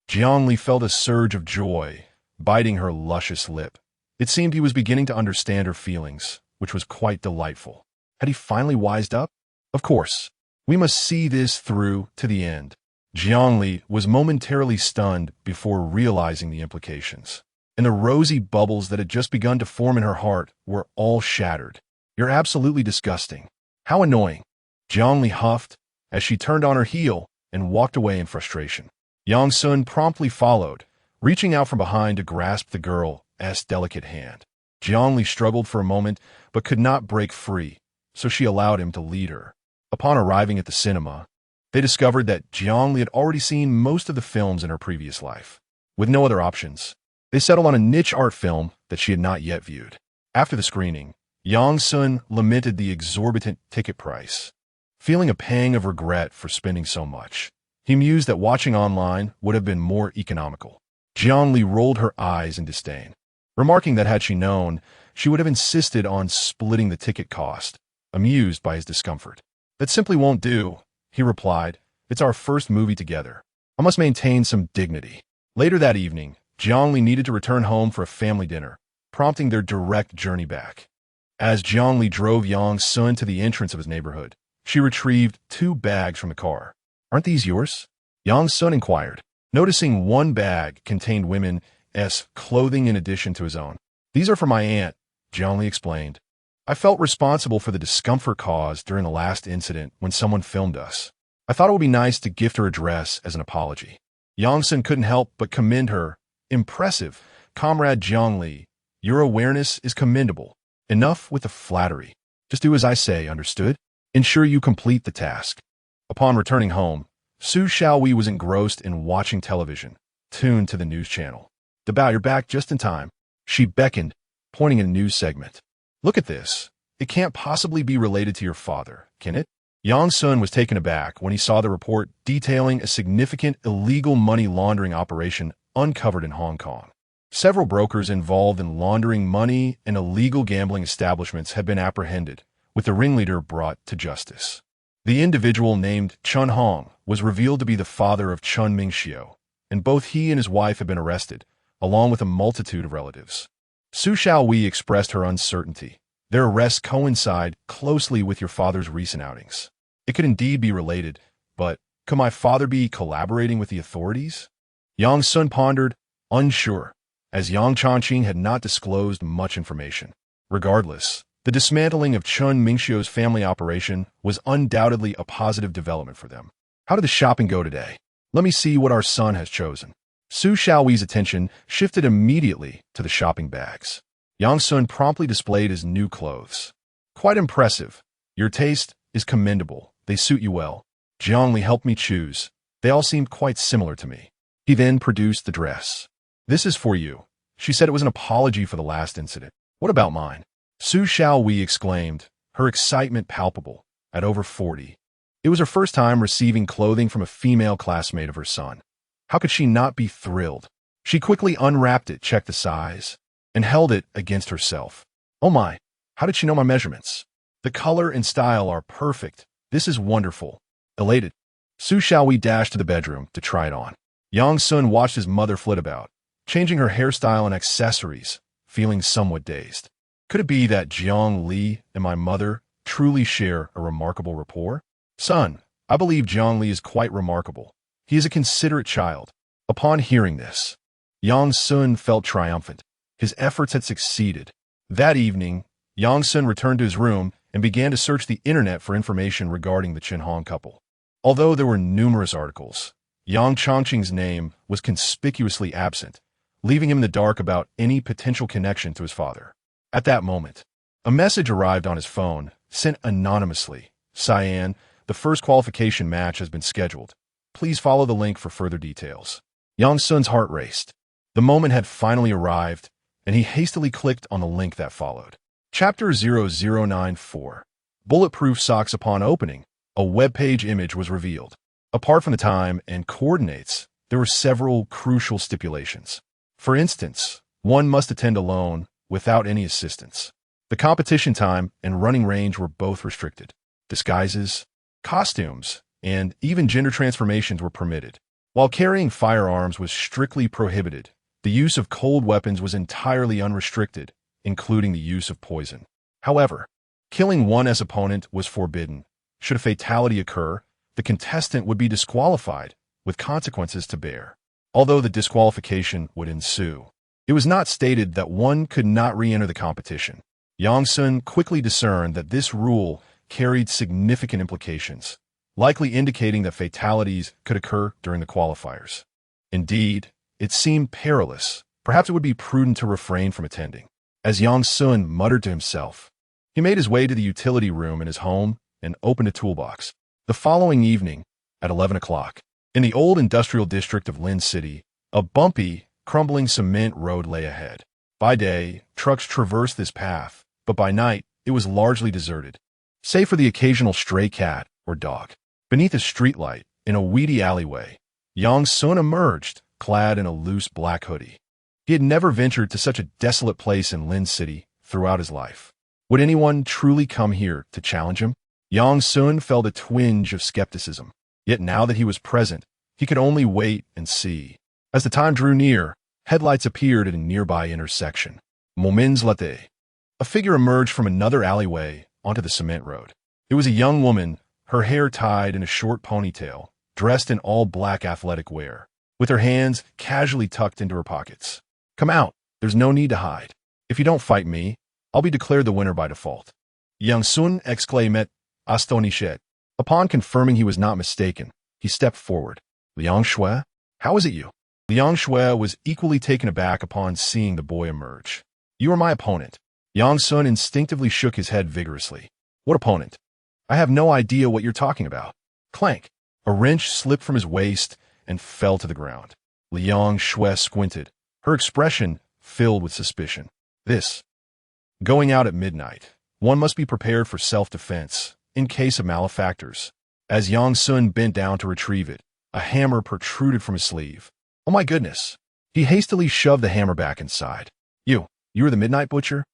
Jiang Li felt a surge of joy, biting her luscious lip. It seemed he was beginning to understand her feelings, which was quite delightful. Had he finally wised up? Of course, we must see this through to the end. Jiang Li was momentarily stunned before realizing the implications, and the rosy bubbles that had just begun to form in her heart were all shattered. You're absolutely disgusting. How annoying. Jiang Li huffed as she turned on her heel and walked away in frustration. Yang Sun promptly followed, reaching out from behind to grasp the girl's delicate hand. Jiang Li struggled for a moment but could not break free, so she allowed him to lead her. Upon arriving at the cinema, they discovered that Jiang Li had already seen most of the films in her previous life. With no other options, they settled on a niche art film that she had not yet viewed. After the screening, Yang Sun lamented the exorbitant ticket price, feeling a pang of regret for spending so much. He mused that watching online would have been more economical. Jiang Li rolled her eyes in disdain, remarking that had she known, she would have insisted on splitting the ticket cost, amused by his discomfort. That simply won't do, he replied. It's our first movie together. I must maintain some dignity. Later that evening, Jiang Li needed to return home for a family dinner, prompting their direct journey back. As Jiang Li drove Yang Sun to the entrance of his neighborhood, she retrieved 2 bags from the car. Aren't these yours? Yang Sun inquired, noticing one bag contained women's clothing in addition to his own. These are for my aunt, Jiang Li explained. I felt responsible for the discomfort caused during the last incident when someone filmed us. I thought it would be nice to gift her a dress as an apology. Yang Sun couldn't help but commend her. Impressive, Comrade Jiang Li. Your awareness is commendable. Enough with the flattery. Just do as I say, understood? Ensure you complete the task. Upon returning home, Su Xiaowei was engrossed in watching television, tuned to the news channel. Dabao, you're back just in time. She beckoned, pointing at a news segment. Look at this. It can't possibly be related to your father, can it? Yang Sun was taken aback when he saw the report detailing a significant illegal money laundering operation uncovered in Hong Kong. Several brokers involved in laundering money and illegal gambling establishments had been apprehended, with the ringleader brought to justice. The individual named Chun Hong was revealed to be the father of Chun Mingxiu, and both he and his wife had been arrested, along with a multitude of relatives. Su Xiaowei expressed her uncertainty. Their arrests coincide closely with your father's recent outings. It could indeed be related, but could my father be collaborating with the authorities? Yang Sun pondered, unsure, as Yang Chongqing had not disclosed much information. Regardless, the dismantling of Chun Mingxiu's family operation was undoubtedly a positive development for them. How did the shopping go today? Let me see what our son has chosen. Su Xiaowei's attention shifted immediately to the shopping bags. Yang Sun promptly displayed his new clothes. Quite impressive. Your taste is commendable. They suit you well. Jiangli helped me choose. They all seemed quite similar to me. He then produced the dress. This is for you. She said it was an apology for the last incident. What about mine? Su Xiaowei exclaimed, her excitement palpable. At over 40. It was her first time receiving clothing from a female classmate of her son. How could she not be thrilled? She quickly unwrapped it, checked the size, and held it against herself. Oh my, how did she know my measurements? The color and style are perfect. This is wonderful. Elated, Su Xiaowei dashed to the bedroom to try it on. Yang Sun watched his mother flit about, changing her hairstyle and accessories, feeling somewhat dazed. Could it be that Jiang Li and my mother truly share a remarkable rapport? Son, I believe Jiang Li is quite remarkable. He is a considerate child. Upon hearing this, Yang Sun felt triumphant. His efforts had succeeded. That evening, Yang Sun returned to his room and began to search the internet for information regarding the Chen Hong couple. Although there were numerous articles, Yang Chongqing's name was conspicuously absent, leaving him in the dark about any potential connection to his father. At that moment, a message arrived on his phone, sent anonymously. Cyan, the first qualification match has been scheduled. Please follow the link for further details. Yang Sun's heart raced. The moment had finally arrived, and he hastily clicked on the link that followed. Chapter 0094. Bulletproof Socks. Upon opening, a web page image was revealed. Apart from the time and coordinates, there were several crucial stipulations. For instance, one must attend alone without any assistance. The competition time and running range were both restricted. Disguises, costumes, and even gender transformations were permitted. While carrying firearms was strictly prohibited, the use of cold weapons was entirely unrestricted, including the use of poison. However, killing one's opponent was forbidden. Should a fatality occur, the contestant would be disqualified, with consequences to bear. Although the disqualification would ensue, it was not stated that one could not re-enter the competition. Yang Sun quickly discerned that this rule carried significant implications, likely indicating that fatalities could occur during the qualifiers. Indeed, it seemed perilous. Perhaps it would be prudent to refrain from attending. As Yang Sun muttered to himself, he made his way to the utility room in his home and opened a toolbox. The following evening, at 11 o'clock, in the old industrial district of Lin City, a bumpy, crumbling cement road lay ahead. By day, trucks traversed this path, but by night, it was largely deserted, save for the occasional stray cat or dog. Beneath a streetlight, in a weedy alleyway, Yang Sun emerged, clad in a loose black hoodie. He had never ventured to such a desolate place in Lin City throughout his life. Would anyone truly come here to challenge him? Yang Sun felt a twinge of skepticism. Yet now that he was present, he could only wait and see. As the time drew near, headlights appeared at a nearby intersection. Moments later, a figure emerged from another alleyway onto the cement road. It was a young woman, her hair tied in a short ponytail, dressed in all black athletic wear, with her hands casually tucked into her pockets. Come out, there's no need to hide. If you don't fight me, I'll be declared the winner by default. Yang Sun exclaimed, astonished. Upon confirming he was not mistaken, he stepped forward. Liang Shui, how is it you? Liang Shui was equally taken aback upon seeing the boy emerge. You are my opponent. Yang Sun instinctively shook his head vigorously. What opponent? I have no idea what you're talking about. Clank. A wrench slipped from his waist and fell to the ground. Liang Shui squinted, her expression filled with suspicion. This. Going out at midnight, one must be prepared for self-defense in case of malefactors. As Yang Sun bent down to retrieve it, a hammer protruded from his sleeve. Oh my goodness. He hastily shoved the hammer back inside. You are the Midnight Butcher?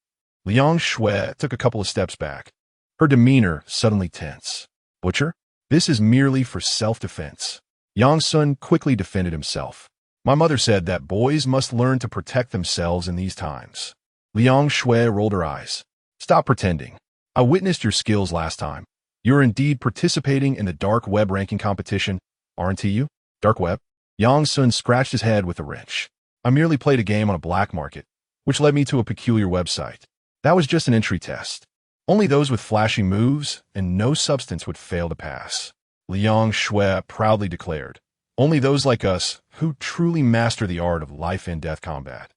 Liang Shui took a couple of steps back, her demeanor suddenly tense. Butcher? This is merely for self-defense. Yang Sun quickly defended himself. My mother said that boys must learn to protect themselves in these times. Liang Shui rolled her eyes. Stop pretending. I witnessed your skills last time. You're indeed participating in the dark web ranking competition, aren't you? Dark web? Yang Sun scratched his head with a wrench. I merely played a game on a black market, which led me to a peculiar website. That was just an entry test. Only those with flashy moves and no substance would fail to pass. Liang Shui proudly declared. Only those like us, who truly master the art of life and death combat,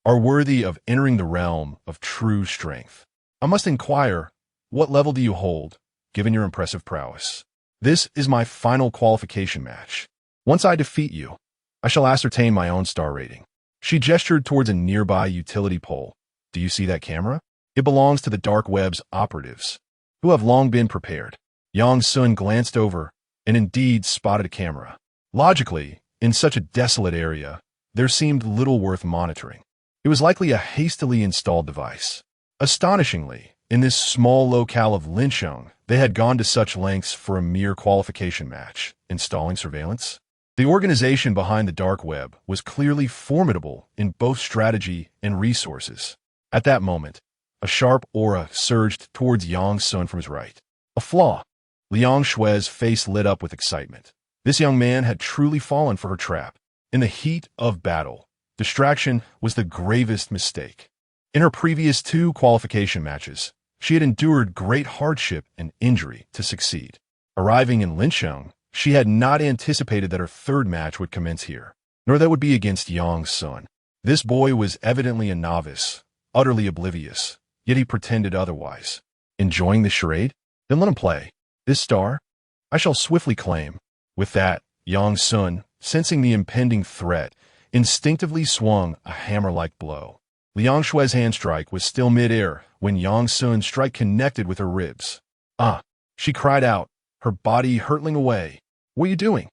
are worthy of entering the realm of true strength. I must inquire, what level do you hold, given your impressive prowess? This is my final qualification match. Once I defeat you, I shall ascertain my own star rating. She gestured towards a nearby utility pole. Do you see that camera? It belongs to the dark web's operatives, who have long been prepared. Yang Sun glanced over and indeed spotted a camera. Logically, in such a desolate area, there seemed little worth monitoring. It was likely a hastily installed device. Astonishingly, in this small locale of Lincheng, they had gone to such lengths for a mere qualification match, installing surveillance. The organization behind the dark web was clearly formidable in both strategy and resources. At that moment, a sharp aura surged towards Yang Sun from his right. A flaw. Liang Shui's face lit up with excitement. This young man had truly fallen for her trap. In the heat of battle, distraction was the gravest mistake. In her previous 2 qualification matches, she had endured great hardship and injury to succeed. Arriving in Lincheng, she had not anticipated that her 3rd match would commence here, nor that would be against Yang Sun. This boy was evidently a novice, utterly oblivious, yet he pretended otherwise. Enjoying the charade? Then let him play. This star, I shall swiftly claim. With that, Yang Sun, sensing the impending threat, instinctively swung a hammer-like blow. Liang Shui's hand strike was still mid-air when Yang Sun's strike connected with her ribs. Ah! She cried out, her body hurtling away. What are you doing?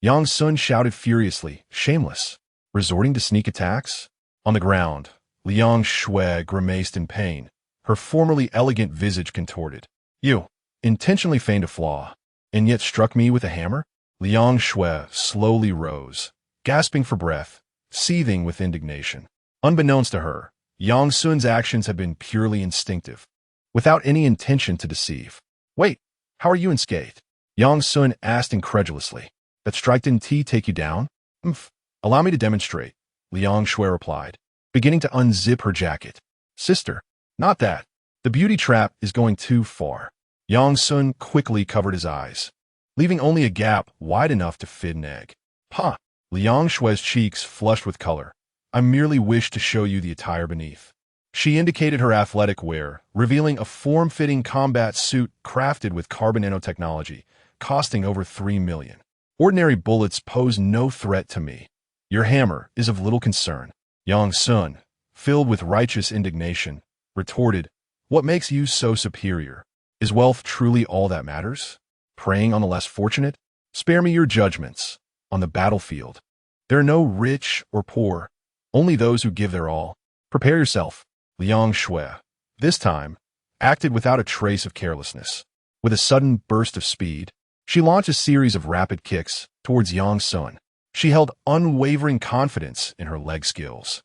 Yang Sun shouted furiously, shameless. Resorting to sneak attacks? On the ground, Liang Shui grimaced in pain, her formerly elegant visage contorted. You intentionally feigned a flaw, and yet struck me with a hammer? Liang Shui slowly rose, gasping for breath, seething with indignation. Unbeknownst to her, Yang Sun's actions had been purely instinctive, without any intention to deceive. Wait, how are you unscathed? Yang Sun asked incredulously. That strike didn't take you down? Allow me to demonstrate, Liang Shui replied, beginning to unzip her jacket. Sister, not that. The beauty trap is going too far. Yang Sun quickly covered his eyes, leaving only a gap wide enough to fit an egg. Ha! Liang Shui's cheeks flushed with color. I merely wish to show you the attire beneath. She indicated her athletic wear, revealing a form-fitting combat suit crafted with carbon nanotechnology, costing over 3 million. Ordinary bullets pose no threat to me. Your hammer is of little concern. Yang Sun, filled with righteous indignation, retorted, What makes you so superior? Is wealth truly all that matters? Preying on the less fortunate? Spare me your judgments. On the battlefield, there are no rich or poor, only those who give their all. Prepare yourself. Liang Shui, this time, acted without a trace of carelessness. With a sudden burst of speed, she launched a series of rapid kicks towards Yang Sun. She held unwavering confidence in her leg skills,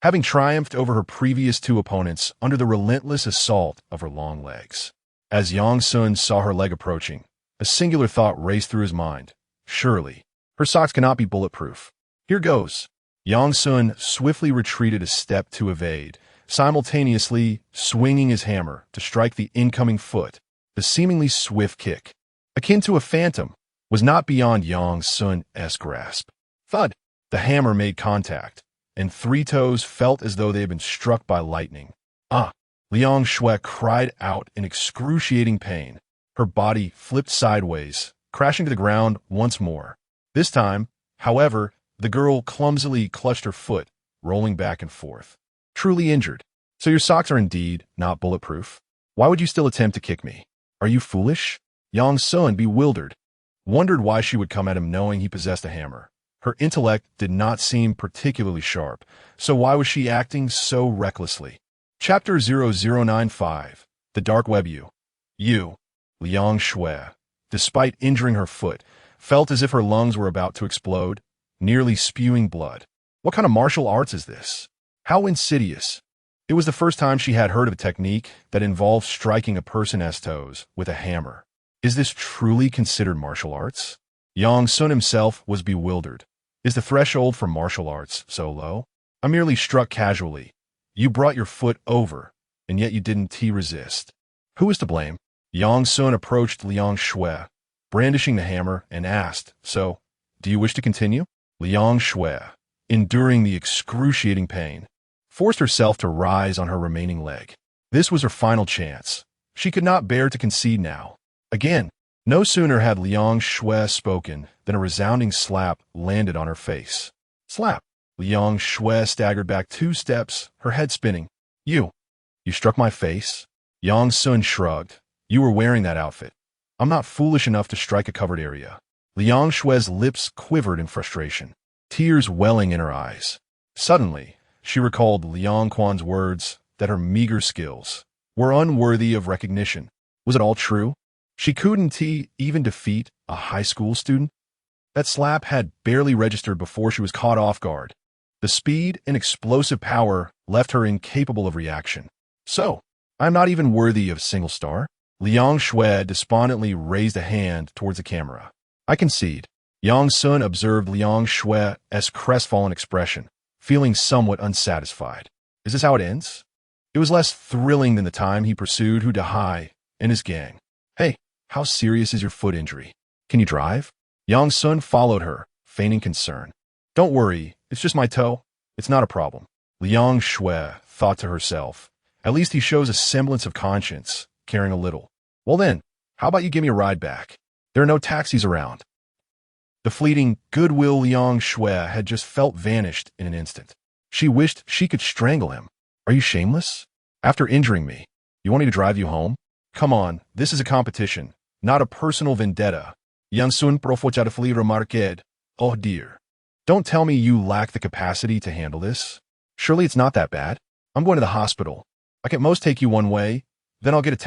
having triumphed over her previous 2 opponents under the relentless assault of her long legs. As Yang Sun saw her leg approaching, a singular thought raced through his mind. Surely, her socks cannot be bulletproof. Here goes. Yang Sun swiftly retreated a step to evade, simultaneously swinging his hammer to strike the incoming foot. The seemingly swift kick, akin to a phantom, was not beyond Yang Sun's grasp. Thud! The hammer made contact, and 3 toes felt as though they had been struck by lightning. Ah! Liang Shui cried out in excruciating pain. Her body flipped sideways, crashing to the ground once more. This time, however, the girl clumsily clutched her foot, rolling back and forth. Truly injured. So your socks are indeed not bulletproof? Why would you still attempt to kick me? Are you foolish? Yang Sun, bewildered, wondered why she would come at him knowing he possessed a hammer. Her intellect did not seem particularly sharp, so why was she acting so recklessly? Chapter 0095, The Dark Web You, Liang Shui, despite injuring her foot, felt as if her lungs were about to explode, nearly spewing blood. What kind of martial arts is this? How insidious. It was the first time she had heard of a technique that involved striking a person's toes with a hammer. Is this truly considered martial arts? Yang Sun himself was bewildered. Is the threshold for martial arts so low? I merely struck casually. You brought your foot over, and yet you didn't resist. Who is to blame? Yang Sun approached Liang Shui, brandishing the hammer, and asked, So, do you wish to continue? Liang Shui, enduring the excruciating pain, forced herself to rise on her remaining leg. This was her final chance. She could not bear to concede now. Again, no sooner had Liang Shui spoken than a resounding slap landed on her face. Slap! Liang Shui staggered back 2 steps, her head spinning. You struck my face? Yang Sun shrugged. You were wearing that outfit. I'm not foolish enough to strike a covered area. Liang Shui's lips quivered in frustration, tears welling in her eyes. Suddenly, she recalled Liang Quan's words that her meager skills were unworthy of recognition. Was it all true? She couldn't even defeat a high school student? That slap had barely registered before she was caught off guard. The speed and explosive power left her incapable of reaction. So, I'm not even worthy of a single star? Liang Shui despondently raised a hand towards the camera. I concede. Yang Sun observed Liang Shui's crestfallen expression, feeling somewhat unsatisfied. Is this how it ends? It was less thrilling than the time he pursued Hu Dahai and his gang. Hey, how serious is your foot injury? Can you drive? Yang Sun followed her, feigning concern. Don't worry, it's just my toe. It's not a problem. Liang Shui thought to herself. At least he shows a semblance of conscience, caring a little. Well then, how about you give me a ride back? There are no taxis around. The fleeting goodwill Liang Shui had just felt vanished in an instant. She wished she could strangle him. Are you shameless? After injuring me, you want me to drive you home? Come on, this is a competition, not a personal vendetta. Yang Sun profondément remarqued. Oh dear. Don't tell me you lack the capacity to handle this. Surely it's not that bad. I'm going to the hospital. I can at most take you one way, then I'll get a taxi.